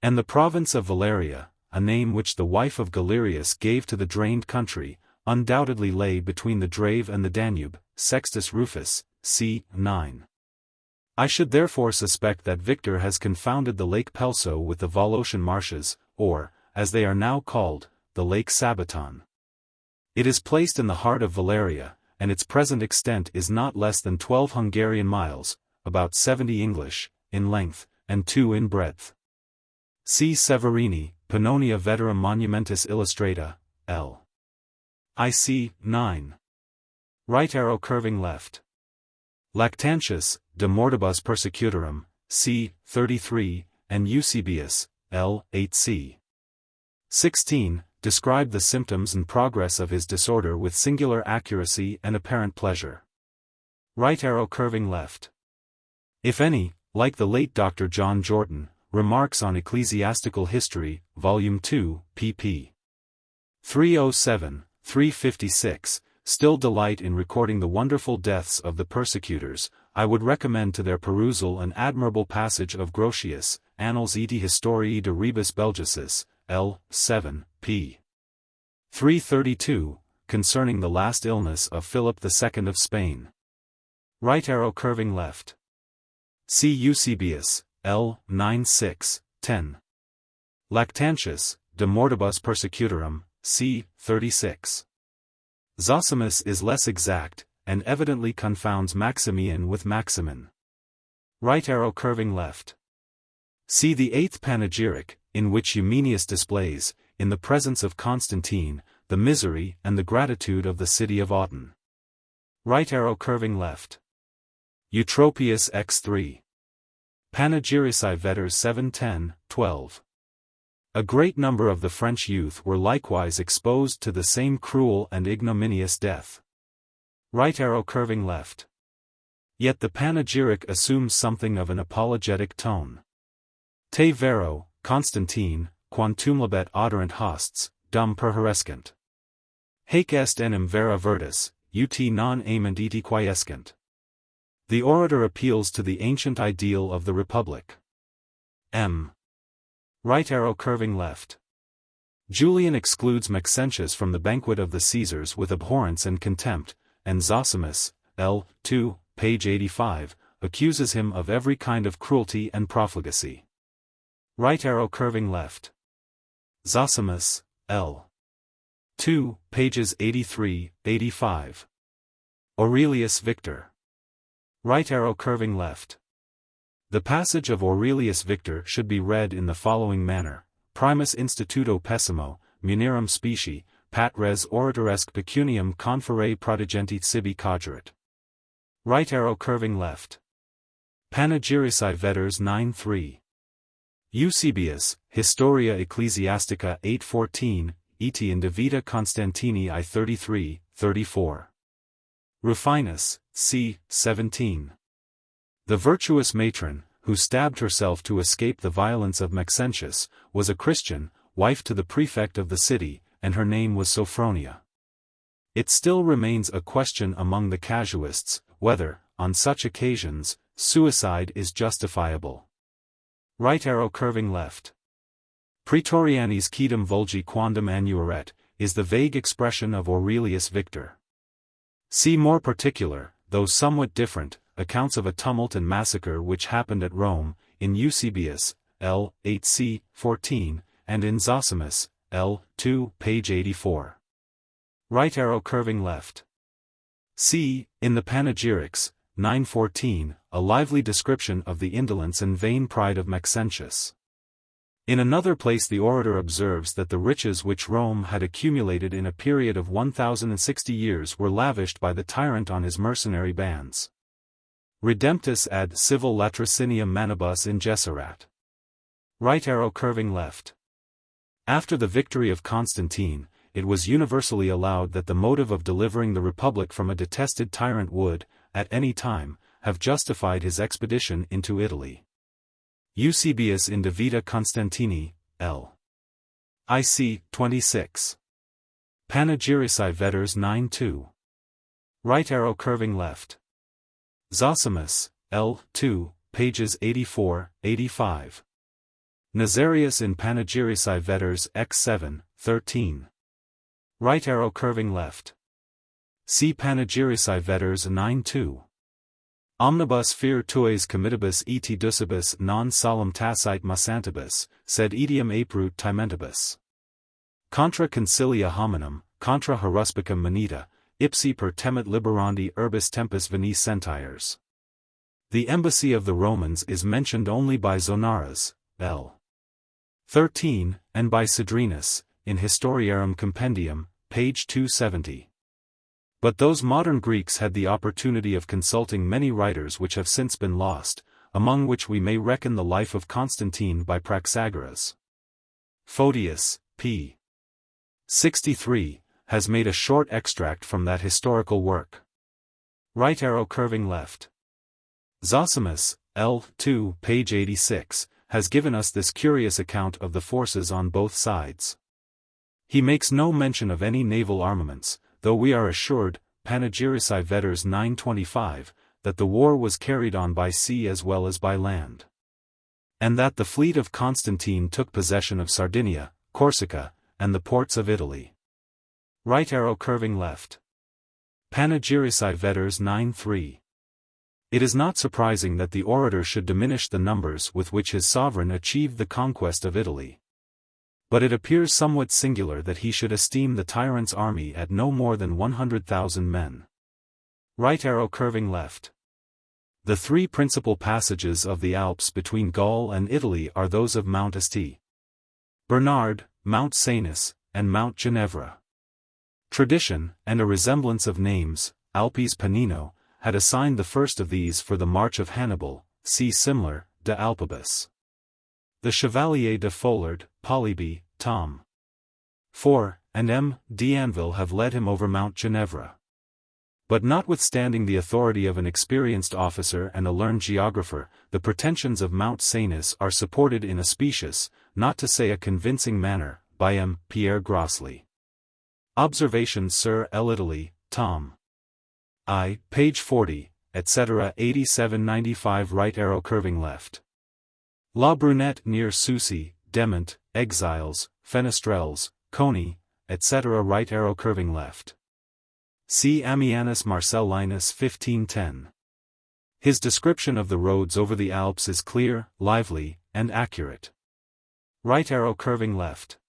And the province of Valeria, a name which the wife of Galerius gave to the drained country, undoubtedly lay between the Drave and the Danube, Sextus Rufus, c. 9. I should therefore suspect that Victor has confounded the Lake Pelso with the Volosian marshes, or, as they are now called, the Lake Sabaton. It is placed in the heart of Valeria, and its present extent is not less than 12 Hungarian miles, about 70 English, in length, and 2 in breadth. See Severini, Pannonia Veterum Monumentis Illustrata, L. IC, 9. Right arrow curving left. Lactantius, de mortibus persecutorum, c. 33, and Eusebius, L. 8c. 16, describe the symptoms and progress of his disorder with singular accuracy and apparent pleasure. Right arrow curving left. If any, like the late Dr. John Jordan, Remarks on Ecclesiastical History, Volume 2, pp. 307, 356, still delight in recording the wonderful deaths of the persecutors, I would recommend to their perusal an admirable passage of Grotius, Annals et Historiae de Rebus Belgicis, L. 7, p. 332, concerning the last illness of Philip II of Spain. Right arrow curving left. See Eusebius, L. 9-6, 10. Lactantius, De Mortibus Persecutorum, c. 36. Zosimus is less exact, and evidently confounds Maximian with Maximin. Right arrow curving left. See the 8th panegyric, in which Eumenius displays, in the presence of Constantine, the misery and the gratitude of the city of Autun. Right arrow curving left. Eutropius x3. Panegyrici Vetters 7-10, 12. A great number of the French youth were likewise exposed to the same cruel and ignominious death. Right arrow curving left. Yet the panegyric assumes something of an apologetic tone. Te vero, Constantine, quantum labet oderant hosts, dum perharescent. Haec est enim vera virtus, ut non ament eti quiescent. The orator appeals to the ancient ideal of the Republic. M. Right arrow curving left. Julian excludes Maxentius from the banquet of the Caesars with abhorrence and contempt, and Zosimus, L. 2, page 85, accuses him of every kind of cruelty and profligacy. Right arrow curving left. Zosimus, L. 2, pages 83, 85. Aurelius Victor. Right arrow curving left. The passage of Aurelius Victor should be read in the following manner: Primus instituto pessimo, munirum specie, pat res oratoresque pecunium confere prodigentit sibi cogeret. Right arrow curving left. Panegyrici Vetters 9-3. Eusebius, Historia Ecclesiastica 8-14, et in de vita Constantini I 33, 34. Rufinus, c. 17. The virtuous matron, who stabbed herself to escape the violence of Maxentius, was a Christian, wife to the prefect of the city, and her name was Sophronia. It still remains a question among the casuists, whether, on such occasions, suicide is justifiable. Right arrow curving left. Praetorianis quidem vulgi quandam annuaret, is the vague expression of Aurelius Victor. See more particular, though somewhat different, accounts of a tumult and massacre which happened at Rome, in Eusebius, L. 8c. 14, and in Zosimus, L. 2, page 84. Right arrow curving left. See, in the Panegyrics, 9-14, a lively description of the indolence and vain pride of Maxentius. In another place the orator observes that the riches which Rome had accumulated in a period of 1060 years were lavished by the tyrant on his mercenary bands. Redemptus ad civil latrocinium manibus ingesserat. Right arrow curving left. After the victory of Constantine, it was universally allowed that the motive of delivering the Republic from a detested tyrant would, at any time, have justified his expedition into Italy. Eusebius in de vita Constantini, L. IC. 26. Panegyrici Vetters 9-2. Right arrow curving left. Zosimus, L. 2, pages 84, 85. Nazarius in Panegyrici Vetters X7, 13. Right arrow curving left. See Panegyrici Vetters 9-2. Omnibus fir tues commitibus et dusibus non solum tacite massantibus, sed etiam aprut timentibus. Contra concilia hominum, contra haruspicum moneta, ipsi per temit liberandi urbis tempus veni sentires. The embassy of the Romans is mentioned only by Zonaras, L. 13, and by Cedrinus, in Historiarum Compendium, page 270. But those modern Greeks had the opportunity of consulting many writers which have since been lost, among which we may reckon the Life of Constantine by Praxagoras. Photius, p. 63, has made a short extract from that historical work. Right arrow curving left. Zosimus, L. 2, page 86, has given us this curious account of the forces on both sides. He makes no mention of any naval armaments, though we are assured, Panegyrici Vetters 9-25, that the war was carried on by sea as well as by land. And that the fleet of Constantine took possession of Sardinia, Corsica, and the ports of Italy. Right arrow curving left. Panegyrici Vetters 9-3. It is not surprising that the orator should diminish the numbers with which his sovereign achieved the conquest of Italy. But it appears somewhat singular that he should esteem the tyrant's army at no more than 100,000 men. Right arrow curving left. The three principal passages of the Alps between Gaul and Italy are those of Mount St. Bernard, Mount Cenis, and Mount Ginevra. Tradition, and a resemblance of names, Alpes Pannino, had assigned the first of these for the march of Hannibal, see similar, de Alpibus. The Chevalier de Follard, Polybe, Tom. 4, and M. d'Anville have led him over Mount Ginevra. But notwithstanding the authority of an experienced officer and a learned geographer, the pretensions of Mount Cenis are supported in a specious, not to say a convincing manner, by M. Pierre Grosly. Observations sur l'Italie, Tom. I, page 40, etc. 8795 right arrow curving left. La Brunette near Soucy, Dement, Exiles, Fenestrelles, Coney, etc. right arrow curving left. See Ammianus Marcellinus 1510. His description of the roads over the Alps is clear, lively, and accurate. Right arrow curving left.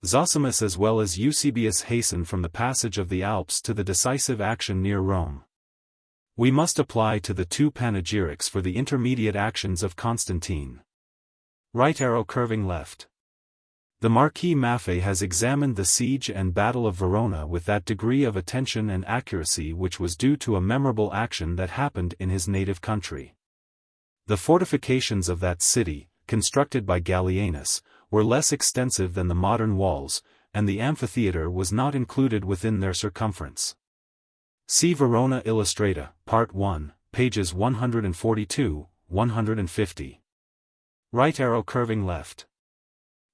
Zosimus as well as Eusebius hasten from the passage of the Alps to the decisive action near Rome. We must apply to the two panegyrics for the intermediate actions of Constantine. Right arrow curving left. The Marquis Maffei has examined the siege and battle of Verona with that degree of attention and accuracy which was due to a memorable action that happened in his native country. The fortifications of that city, constructed by Gallienus, were less extensive than the modern walls, and the amphitheatre was not included within their circumference. See Verona Illustrata, Part 1, pages 142, 150. Right arrow curving left.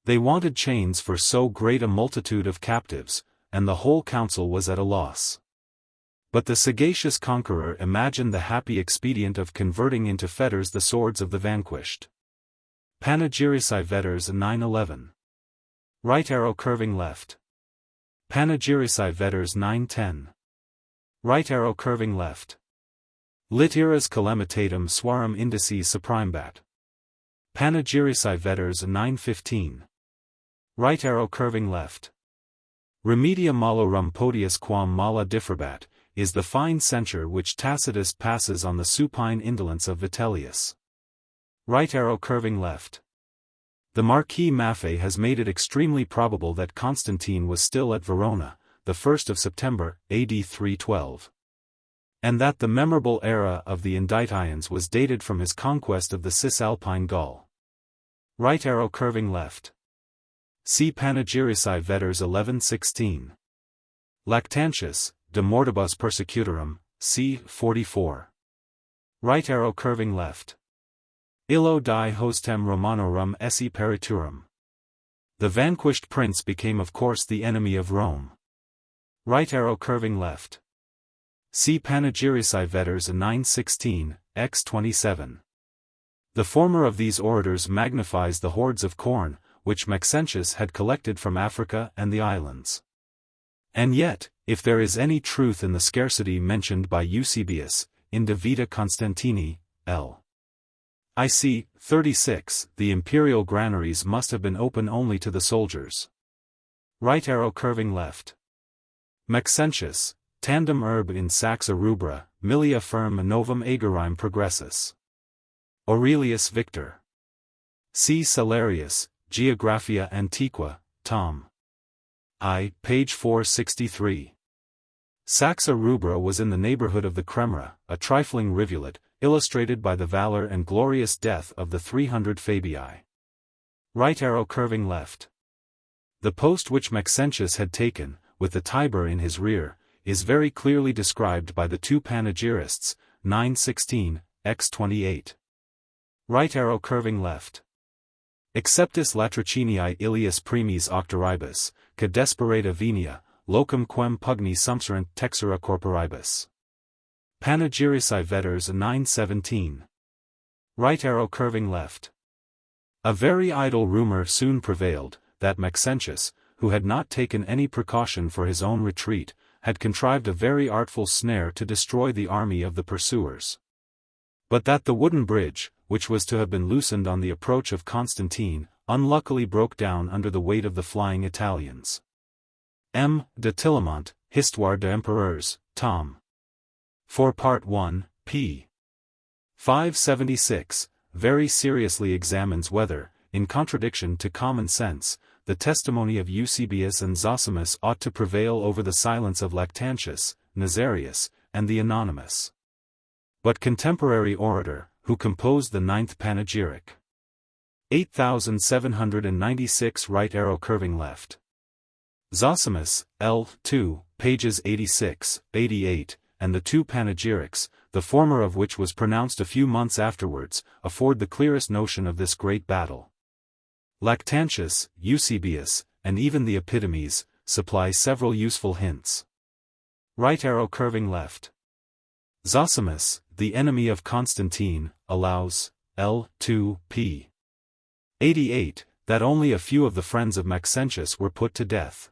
They wanted chains for so great a multitude of captives, and the whole council was at a loss. But the sagacious conqueror imagined the happy expedient of converting into fetters the swords of the vanquished. Panegyrici Vetters 911. Right arrow curving left. Panegyrici Vetters 910. Right arrow curving left. Literas calamitatum suarum indices suprimebat. Panegyrici Vetters 915. Right arrow curving left. Remedia malorum podius quam mala differbat, is the fine censure which Tacitus passes on the supine indolence of Vitellius. Right arrow curving left. The Marquis Maffei has made it extremely probable that Constantine was still at Verona, the 1st of September, AD 312. And that the memorable era of the Inditians was dated from his conquest of the Cisalpine Gaul. Right arrow curving left. See Panegyrici Vetters 1116. Lactantius, De Mortibus Persecutorum, c. 44. Right arrow curving left. Illo die hostem Romanorum esse periturum. The vanquished prince became of course the enemy of Rome. Right arrow curving left. See Panegyrici Vetters 916, x 27. The former of these orators magnifies the hoards of corn, which Maxentius had collected from Africa and the islands. And yet, if there is any truth in the scarcity mentioned by Eusebius, in De Vita Constantini, L. IC. 36, the imperial granaries must have been open only to the soldiers. Right arrow curving left. Maxentius, tandem urb in saxa rubra, millia firm novum agerime progressus. Aurelius Victor. C. Salarius, Geographia Antiqua, Tom. I, page 463. Saxa rubra was in the neighborhood of the Cremra, a trifling rivulet, illustrated by the valor and glorious death of the 300 Fabii. Right arrow curving left. The post which Maxentius had taken, with the Tiber in his rear, is very clearly described by the two panegyrists, 916, x 28. Right arrow curving left. Exceptis latricinii ilias primis octoribus, ca desperata venia, locum quem pugni sumpserent texera corporibus. Panegyrici Vetters 917. Right arrow curving left. A very idle rumor soon prevailed, that Maxentius, who had not taken any precaution for his own retreat, had contrived a very artful snare to destroy the army of the pursuers. But that the wooden bridge, which was to have been loosened on the approach of Constantine, unluckily broke down under the weight of the flying Italians. M. de Tillemont, Histoire des Empereurs, tom. 4 Part 1, p. 576, very seriously examines whether, in contradiction to common sense, the testimony of Eusebius and Zosimus ought to prevail over the silence of Lactantius, Nazarius, and the anonymous but contemporary orator, who composed the 9th panegyric. 8796 right arrow curving left. Zosimus, L. 2, pages 86, 88, and the 2 panegyrics, the former of which was pronounced a few months afterwards, afford the clearest notion of this great battle. Lactantius, Eusebius, and even the epitomes, supply several useful hints. Right arrow curving left. Zosimus, the enemy of Constantine, allows, L. 2, p. 88, that only a few of the friends of Maxentius were put to death.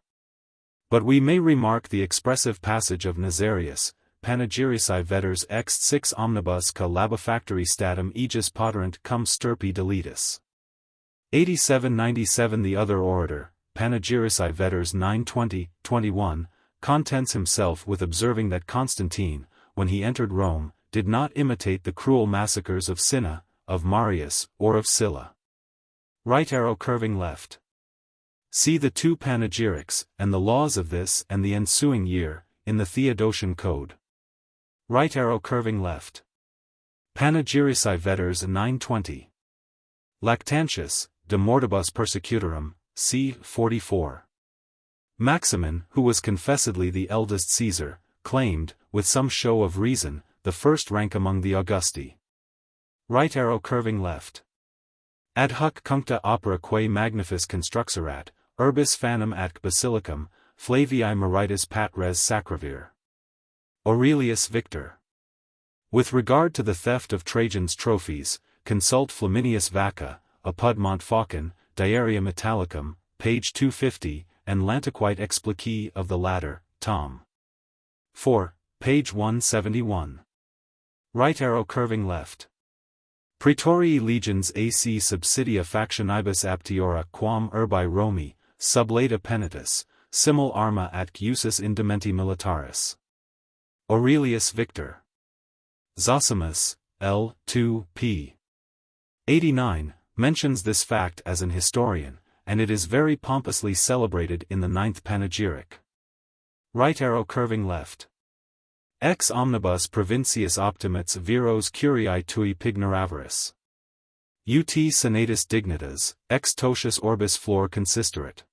But we may remark the expressive passage of Nazarius, Panegyrici vetters ex 6 omnibus ca labefactori statum aegis poterant cum stirpi deletus. 8797 The other orator, Panegyrici vetters 920, 21, contents himself with observing that Constantine, when he entered Rome, did not imitate the cruel massacres of Cinna, of Marius, or of Sylla. Right arrow curving left. See the 2 panegyrics, and the laws of this and the ensuing year, in the Theodosian Code. Right arrow curving left. Panegyrici vetters 920. Lactantius, De Mortibus Persecutorum, c. 44. Maximin, who was confessedly the eldest Caesar, claimed, with some show of reason, the first rank among the Augusti. Right arrow curving left. Ad hoc cuncta opera quae magnifice construxerat, urbis fanum atque basilicum, Flavii Meritus pat res sacravir. Aurelius Victor. With regard to the theft of Trajan's trophies, consult Flaminius Vacca, Apud Montfaucon, Diaria Metallicum, page 250, and L'Antiquite Expliqué of the latter, tom. 4, page 171. Right arrow curving left. Praetorii legions ac subsidia factionibus aptiora quam urbi Romi, sublata penitus, simul arma atque usus indementi militaris. Aurelius Victor. Zosimus, L. 2, p. 89, mentions this fact as an historian, and it is very pompously celebrated in the 9th panegyric. Right arrow curving left. Ex omnibus provincius optimats viros curiae tui pigneraveris. Ut senatus dignitas, ex totius orbis flor consisterit.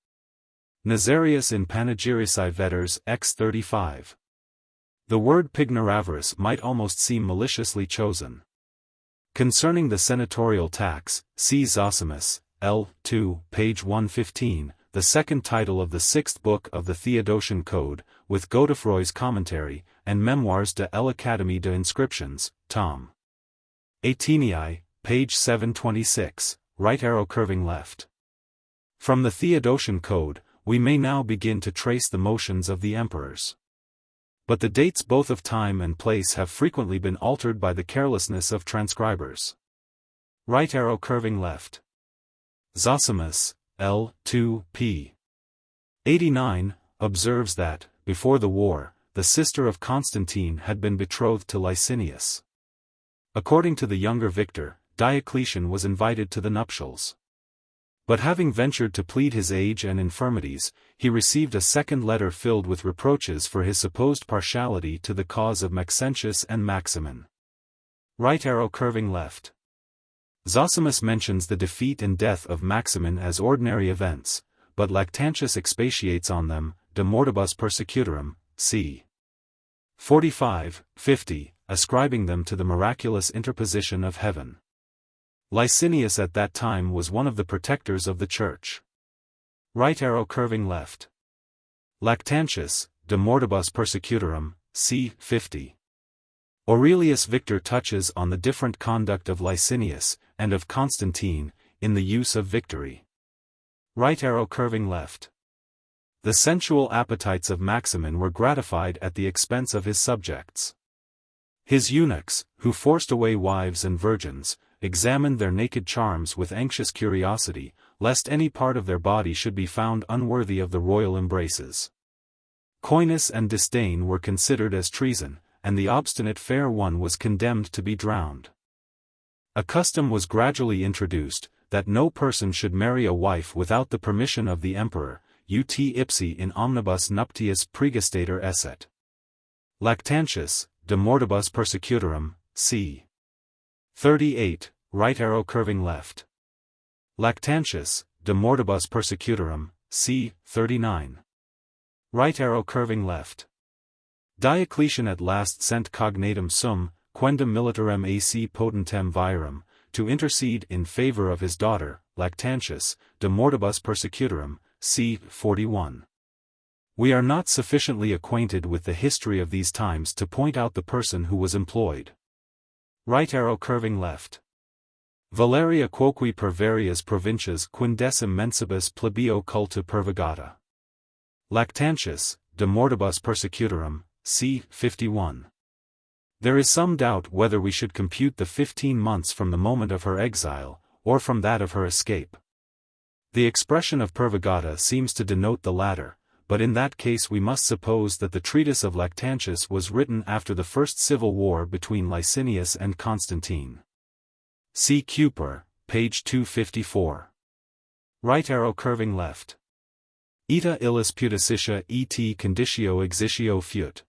Nazarius in Panegyrici vetters x 35. The word pigneraveris might almost seem maliciously chosen. Concerning the senatorial tax, see Zosimus, L. 2, page 115, the second title of the 6th book of the Theodosian Code, with Godefroy's commentary, and Memoirs de l'Académie de Inscriptions, tom. 18, page 726, right arrow curving left. From the Theodosian Code, we may now begin to trace the motions of the emperors. But the dates both of time and place have frequently been altered by the carelessness of transcribers. Right arrow curving left. Zosimus, L. 2, p. 89, observes that, before the war, the sister of Constantine had been betrothed to Licinius. According to the younger Victor, Diocletian was invited to the nuptials. But having ventured to plead his age and infirmities, he received a second letter filled with reproaches for his supposed partiality to the cause of Maxentius and Maximin. Right arrow curving left. Zosimus mentions the defeat and death of Maximin as ordinary events, but Lactantius expatiates on them, De Mortibus Persecutorum, c. 45, 50, ascribing them to the miraculous interposition of heaven. Licinius at that time was one of the protectors of the Church. Right arrow curving left. Lactantius, De Mortibus Persecutorum, c. 50. Aurelius Victor touches on the different conduct of Licinius, and of Constantine, in the use of victory. Right arrow curving left. The sensual appetites of Maximin were gratified at the expense of his subjects. His eunuchs, who forced away wives and virgins, examined their naked charms with anxious curiosity, lest any part of their body should be found unworthy of the royal embraces. Coyness and disdain were considered as treason, and the obstinate fair one was condemned to be drowned. A custom was gradually introduced, that no person should marry a wife without the permission of the emperor, ut ipsi in omnibus nuptiis pregestator esset. Lactantius, de mortibus persecutorum, c. 38, right arrow curving left. Lactantius, de mortibus persecutorum, c. 39. Right arrow curving left. Diocletian at last sent cognatum sum, quendam militarem ac potentem virum, to intercede in favor of his daughter, Lactantius, de mortibus persecutorum, c. 41. We are not sufficiently acquainted with the history of these times to point out the person who was employed. Right arrow curving left. Valeria quoque per varias provincias quindecim mensibus plebeo culta pervigata. Lactantius, de mortibus persecutorum, c. 51. There is some doubt whether we should compute the 15 months from the moment of her exile, or from that of her escape. The expression of pervigata seems to denote the latter, but in that case we must suppose that the treatise of Lactantius was written after the first civil war between Licinius and Constantine. See Cooper, page 254. Right arrow curving left. Ita illis pudicitia et conditio exitio fut.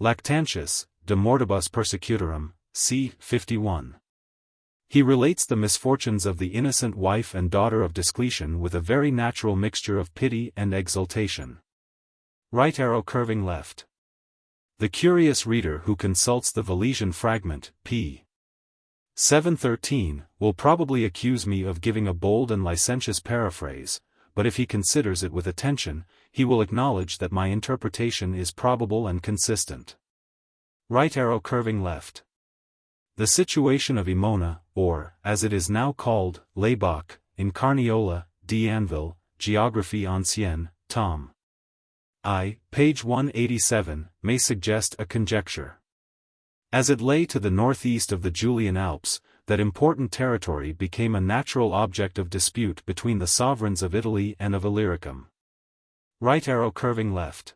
Lactantius, de mortibus persecutorum, c. 51. He relates the misfortunes of the innocent wife and daughter of Diocletian with a very natural mixture of pity and exultation. Right arrow curving left. The curious reader who consults the Valesian fragment, p. 713, will probably accuse me of giving a bold and licentious paraphrase, but if he considers it with attention, he will acknowledge that my interpretation is probable and consistent. Right arrow curving left. The situation of Emona, or, as it is now called, Laybach, in Carniola, d'Anville, Géographie ancienne, tom. I, page 187, may suggest a conjecture. As it lay to the northeast of the Julian Alps, that important territory became a natural object of dispute between the sovereigns of Italy and of Illyricum. Right arrow curving left.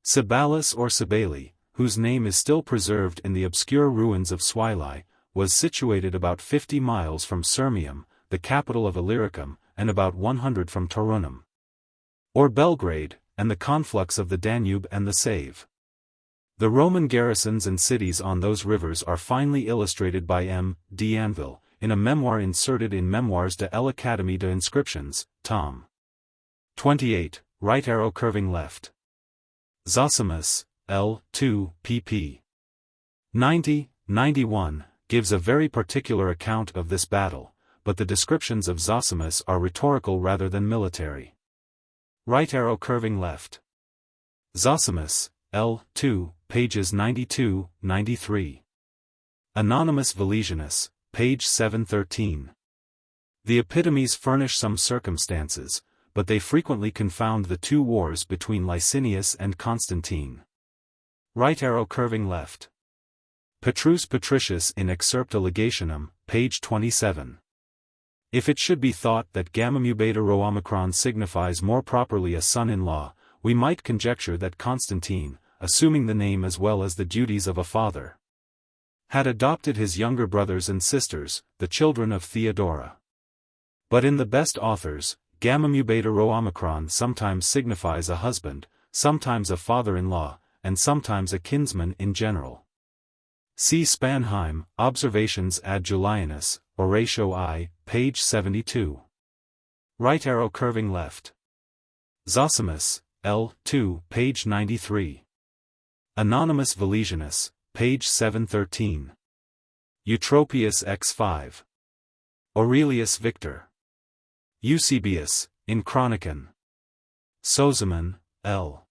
Cibalis or Cibale, whose name is still preserved in the obscure ruins of Swili, was situated about 50 miles from Sirmium, the capital of Illyricum, and about 100 from Torunum, or Belgrade, and the conflux of the Danube and the Save. The Roman garrisons and cities on those rivers are finely illustrated by M. d'Anville, in a memoir inserted in Memoirs de l'Académie de Inscriptions, tom. 28, right arrow curving left. Zosimus, L. 2, pp. 90-91, gives a very particular account of this battle, but the descriptions of Zosimus are rhetorical rather than military. Right arrow curving left. Zosimus, L. 2, pages 92-93. Anonymous Valesianus, page 713. The epitomes furnish some circumstances, but they frequently confound the two wars between Licinius and Constantine. Right arrow curving left. Petrus Patricius in Excerpta Legationum, page 27. If it should be thought that Gamma Beta Rho Omicron signifies more properly a son-in-law, we might conjecture that Constantine, assuming the name as well as the duties of a father, had adopted his younger brothers and sisters, the children of Theodora. But in the best authors, Gamma Beta Rho Omicron sometimes signifies a husband, sometimes a father-in-law, and sometimes a kinsman in general. See Spanheim, Observations ad Julianus, Oratio I, page 72. Right arrow curving left. Zosimus, L. 2, page 93. Anonymous Valesianus, page 713. Eutropius x 5. Aurelius Victor. Eusebius, in Chronicon. Sozomen, L.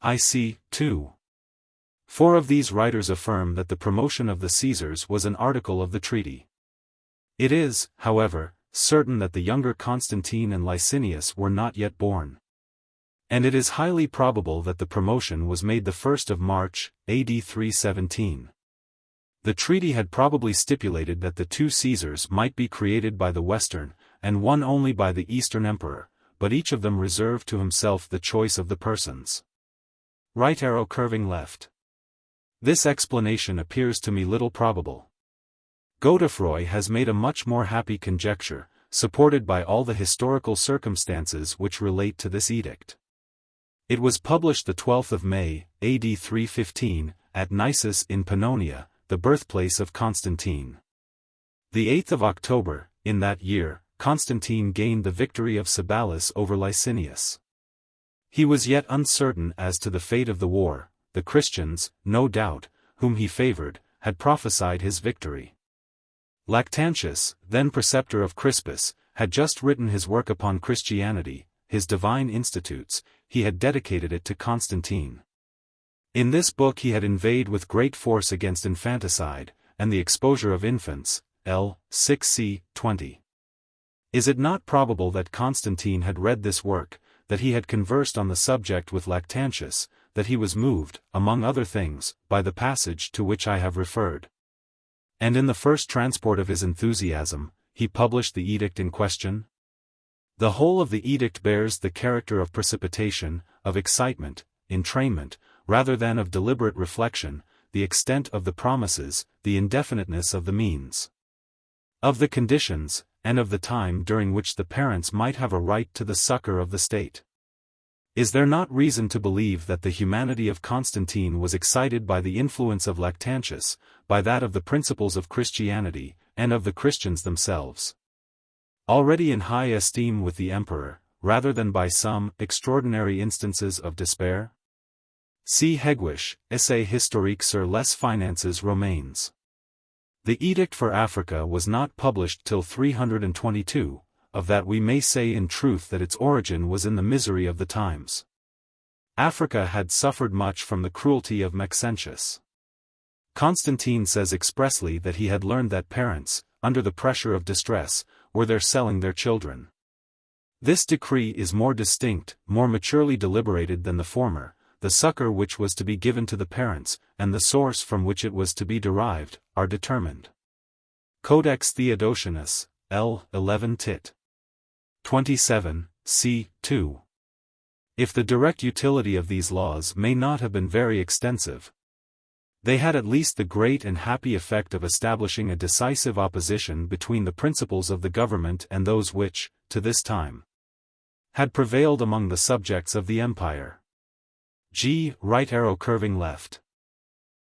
IC, 2. 4 of these writers affirm that the promotion of the Caesars was an article of the treaty. It is, however, certain that the younger Constantine and Licinius were not yet born. And it is highly probable that the promotion was made the 1st of March, AD 317. The treaty had probably stipulated that the two Caesars might be created by the Western, and one only by the Eastern Emperor, but each of them reserved to himself the choice of the persons. Right arrow curving left. This explanation appears to me little probable. Godefroy has made a much more happy conjecture, supported by all the historical circumstances which relate to this edict. It was published the 12th of May, AD 315, at Nisus in Pannonia, the birthplace of Constantine. The 8th of October, in that year, Constantine gained the victory of Sabalis over Licinius. He was yet uncertain as to the fate of the war. The Christians, no doubt, whom he favored, had prophesied his victory. Lactantius, then preceptor of Crispus, had just written his work upon Christianity, his Divine Institutes. He had dedicated it to Constantine. In this book he had inveighed with great force against infanticide, and the exposure of infants, L. 6c. 20. Is it not probable that Constantine had read this work, that he had conversed on the subject with Lactantius, that he was moved, among other things, by the passage to which I have referred? And in the first transport of his enthusiasm, he published the edict in question? The whole of the edict bears the character of precipitation, of excitement, entrainment, rather than of deliberate reflection, the extent of the promises, the indefiniteness of the means, of the conditions, and of the time during which the parents might have a right to the succor of the state. Is there not reason to believe that the humanity of Constantine was excited by the influence of Lactantius, by that of the principles of Christianity, and of the Christians themselves? Already in high esteem with the emperor, rather than by some extraordinary instances of despair? See Hegewisch, Essai historique sur les finances romaines. The edict for Africa was not published till 322, of that we may say in truth that its origin was in the misery of the times. Africa had suffered much from the cruelty of Maxentius. Constantine says expressly that he had learned that parents, under the pressure of distress, were there selling their children. This decree is more distinct, more maturely deliberated than the former. The succor which was to be given to the parents, and the source from which it was to be derived, are determined. Codex Theodosianus, L. 11 Tit. 27, c. 2. If the direct utility of these laws may not have been very extensive, they had at least the great and happy effect of establishing a decisive opposition between the principles of the government and those which, to this time, had prevailed among the subjects of the empire. G. Right arrow curving left.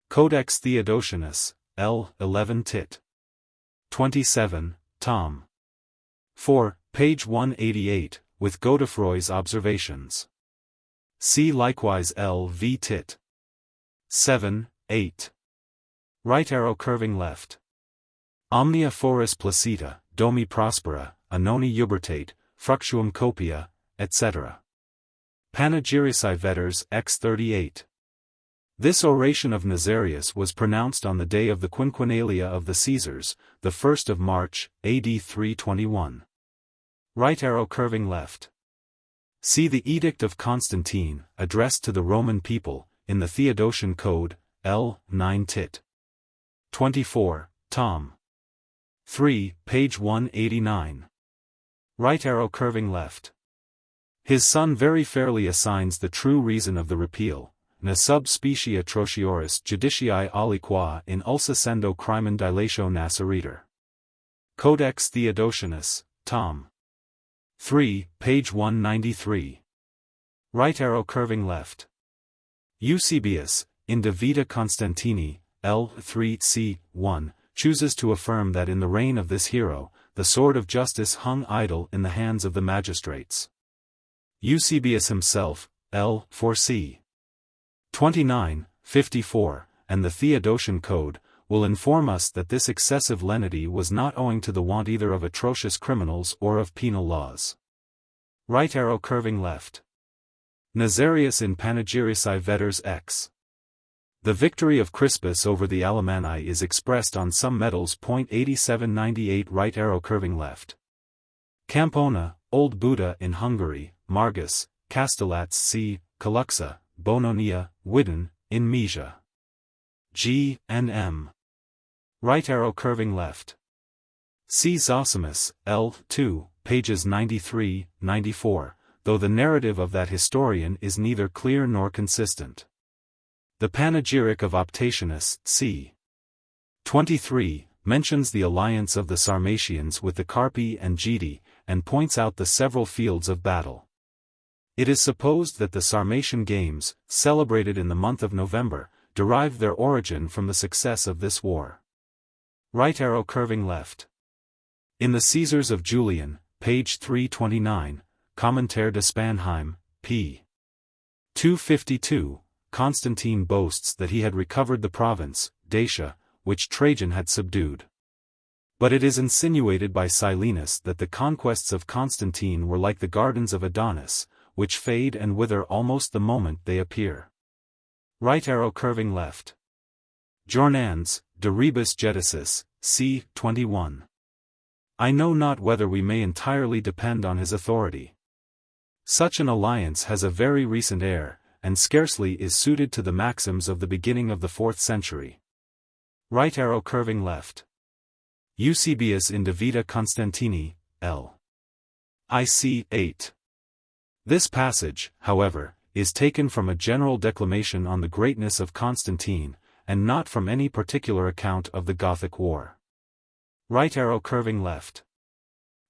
Codex Theodosianus, L. 11 Tit. 27, Tom. 4, page 188, with Godefroy's observations. See likewise L. V. Tit. 7, 8. Right arrow curving left. Omnia foris placita, domi prospera, annoni ubertate, fructuum copia, etc. Panegyrici Vetters X 38. This oration of Nazarius was pronounced on the day of the quinquennalia of the Caesars, the 1st of March, AD 321. Right arrow curving left. See the Edict of Constantine, addressed to the Roman people, in the Theodosian Code, L. 9 Tit. 24, Tom. 3, page 189. Right arrow curving left. His son very fairly assigns the true reason of the repeal, ne sub specie atrocioris juditii aliqua in ulcescendo crimen dilatio nasceriter. Codex Theodosianus, Tom. 3, page 193. Right arrow curving left. Eusebius, in De Vita Constantini, L. 3 c. 1, chooses to affirm that in the reign of this hero, the sword of justice hung idle in the hands of the magistrates. Eusebius himself, L. 4 c. 29, 54, and the Theodosian Code, will inform us that this excessive lenity was not owing to the want either of atrocious criminals or of penal laws. Right arrow curving left. Nazarius in Panegyrici Vetters X. The victory of Crispus over the Alemanni is expressed on some medals. 8798 Right arrow curving left. Campona, Old Buda in Hungary, Margus, Castellats c. Caluxa, Bononia, Widden, in Mesia. G. and M. Right arrow curving left. See Zosimus, L. 2, pages 93, 94, though the narrative of that historian is neither clear nor consistent. The Panegyric of Optationus, c. 23, mentions the alliance of the Sarmatians with the Carpi and Gedi, and points out the several fields of battle. It is supposed that the Sarmatian games, celebrated in the month of November, derived their origin from the success of this war. Right arrow curving left. In the Caesars of Julian, page 329, Commentaire de Spanheim, p. 252, Constantine boasts that he had recovered the province, Dacia, which Trajan had subdued. But it is insinuated by Silenus that the conquests of Constantine were like the gardens of Adonis, which fade and wither almost the moment they appear. Right arrow curving left. Jornans, De Rebus Jedicis, c. 21. I know not whether we may entirely depend on his authority. Such an alliance has a very recent air, and scarcely is suited to the maxims of the beginning of the 4th century. Right arrow curving left. Eusebius in De Vita Constantini, L. IC 8. This passage, however, is taken from a general declamation on the greatness of Constantine, and not from any particular account of the Gothic War. Right arrow curving left.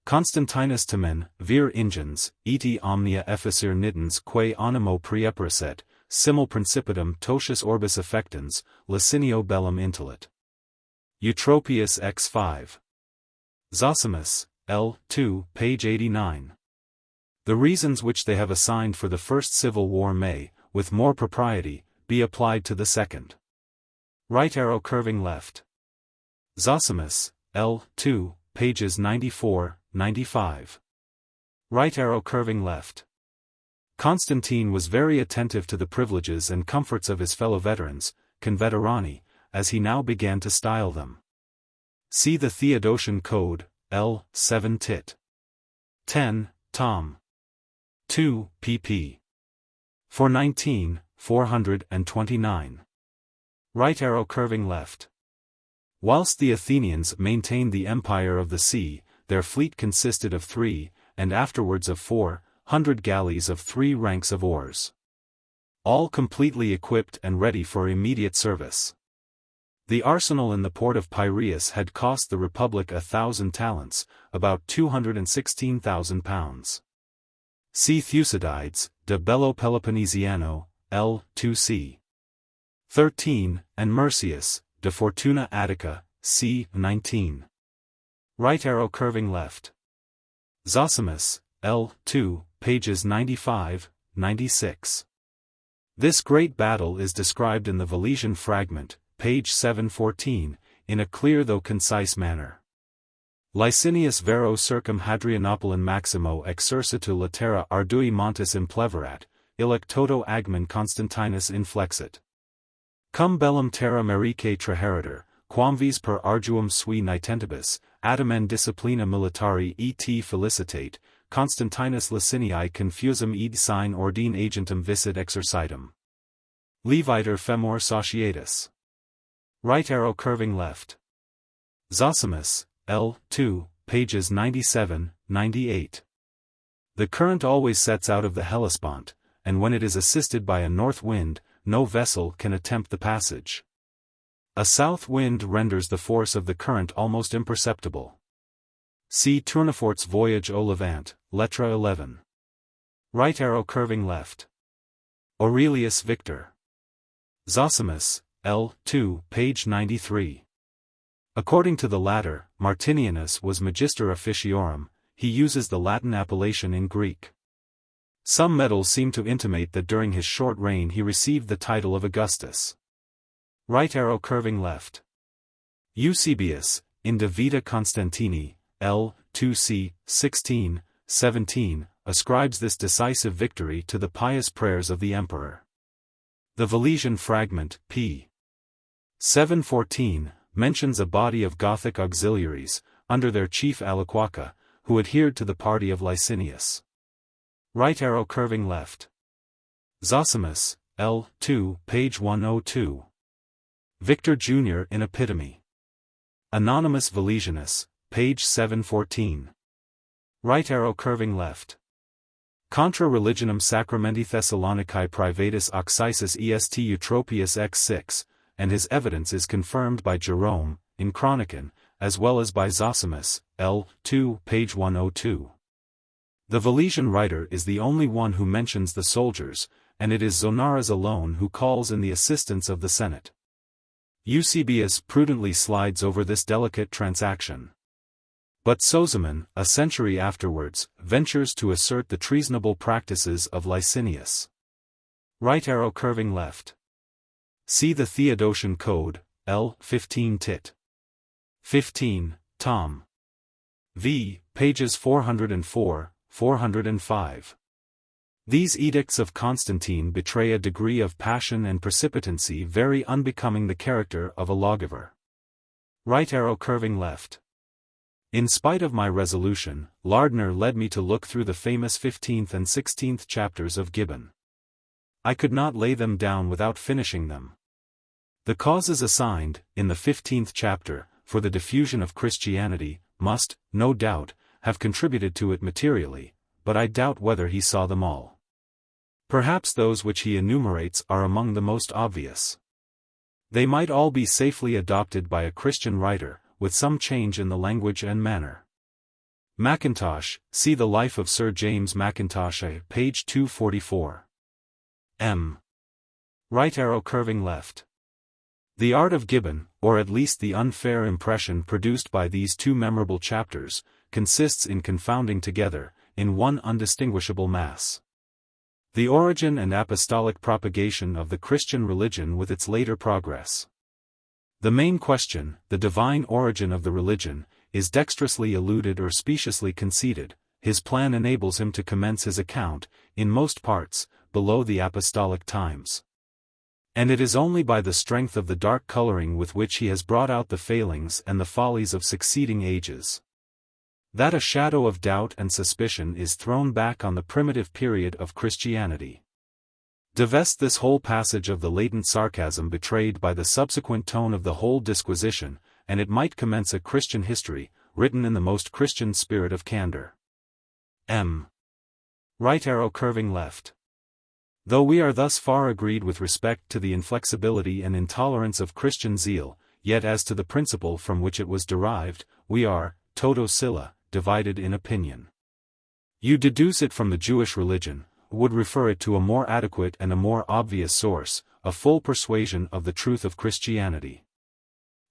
Constantinus tamen, vir ingens, eti omnia efficere nitens quae animo preeperaset, simul principitum totius orbis affectans, Licinio bellum intellit. Eutropius x 5. Zosimus, L. 2, page 89. The reasons which they have assigned for the first civil war may, with more propriety, be applied to the second. Right arrow curving left. Zosimus, L. 2, pages 94, 95. Right arrow curving left. Constantine was very attentive to the privileges and comforts of his fellow veterans, conveterani, as he now began to style them. See the Theodosian Code, L. 7 tit. 10, tom. 2, pp. 419, 429. Right arrow curving left. Whilst the Athenians maintained the empire of the sea, their fleet consisted of 3, and afterwards of 400 galleys of 3 ranks of oars. All completely equipped and ready for immediate service. The arsenal in the port of Piraeus had cost the Republic 1,000 talents, about 216,000 pounds. See Thucydides, De Bello Peloponnesiano, L. 2c. 13, and Mercius, De Fortuna Attica, c. 19. Right arrow curving left. Zosimus, L. 2, pages 95, 96. This great battle is described in the Valesian fragment, page 714, in a clear though concise manner. Licinius vero circum Hadrianopolin maximo exercitu latera ardui montis impleverat, illic toto agmen Constantinus inflexit. Cum bellum terra merice traheritor, quamvis per arduum sui nitentibus, adamen disciplina militari et felicitate, Constantinus Licinii confusum id sine ordine agentem visit exercitum. Leviter femor sociatus. Right arrow curving left. Zosimus, L. 2, pages 97, 98. The current always sets out of the Hellespont, and when it is assisted by a north wind, no vessel can attempt the passage. A south wind renders the force of the current almost imperceptible. See Tournefort's Voyage au Levant, Lettre 11. Right arrow curving left. Aurelius Victor. Zosimus, L. 2, page 93. According to the latter, Martinianus was Magister Officiorum, he uses the Latin appellation in Greek. Some medals seem to intimate that during his short reign he received the title of Augustus. Right arrow curving left. Eusebius, in De Vita Constantini, L. 2c. 16, 17, ascribes this decisive victory to the pious prayers of the emperor. The Valesian fragment, p. 714, mentions a body of Gothic auxiliaries, under their chief Aliquaca, who adhered to the party of Licinius. Right arrow curving left. Zosimus, L. 2, page 102. Victor Jr. in Epitome. Anonymous Valesianus, page 714. Right arrow curving left. Contra religionem sacramenti Thessalonicae privatus oxisis est Eutropius x 6, and his evidence is confirmed by Jerome, in Chronicon, as well as by Zosimus, L. 2, page 102. The Valesian writer is the only one who mentions the soldiers, and it is Zonaras alone who calls in the assistance of the Senate. Eusebius prudently slides over this delicate transaction. But Sozomen, a century afterwards, ventures to assert the treasonable practices of Licinius. Right arrow curving left. See the Theodosian Code, L. 15 Tit. 15, Tom. V, pages 404, 405. These edicts of Constantine betray a degree of passion and precipitancy very unbecoming the character of a lawgiver. Right arrow curving left. In spite of my resolution, Lardner led me to look through the famous 15th and 16th chapters of Gibbon. I could not lay them down without finishing them. The causes assigned, in the 15th chapter, for the diffusion of Christianity, must, no doubt, have contributed to it materially, but I doubt whether he saw them all. Perhaps those which he enumerates are among the most obvious. They might all be safely adopted by a Christian writer, with some change in the language and manner. Mackintosh, see the Life of Sir James Mackintosh, page 244. M. Right arrow curving left. The art of Gibbon, or at least the unfair impression produced by these two memorable chapters, consists in confounding together, in one undistinguishable mass, the origin and apostolic propagation of the Christian religion with its later progress. The main question, the divine origin of the religion, is dexterously eluded or speciously conceded. His plan enables him to commence his account, in most parts, below the apostolic times. And it is only by the strength of the dark coloring with which he has brought out the failings and the follies of succeeding ages, that a shadow of doubt and suspicion is thrown back on the primitive period of Christianity. Divest this whole passage of the latent sarcasm betrayed by the subsequent tone of the whole disquisition, and it might commence a Christian history, written in the most Christian spirit of candor. M. Right arrow curving left. Though we are thus far agreed with respect to the inflexibility and intolerance of Christian zeal, yet as to the principle from which it was derived, we are, toto scylla, divided in opinion. You deduce it from the Jewish religion, would refer it to a more adequate and a more obvious source, a full persuasion of the truth of Christianity.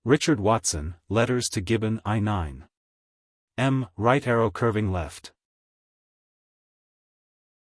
Richard Watson, Letters to Gibbon I 9. M. Right arrow curving left.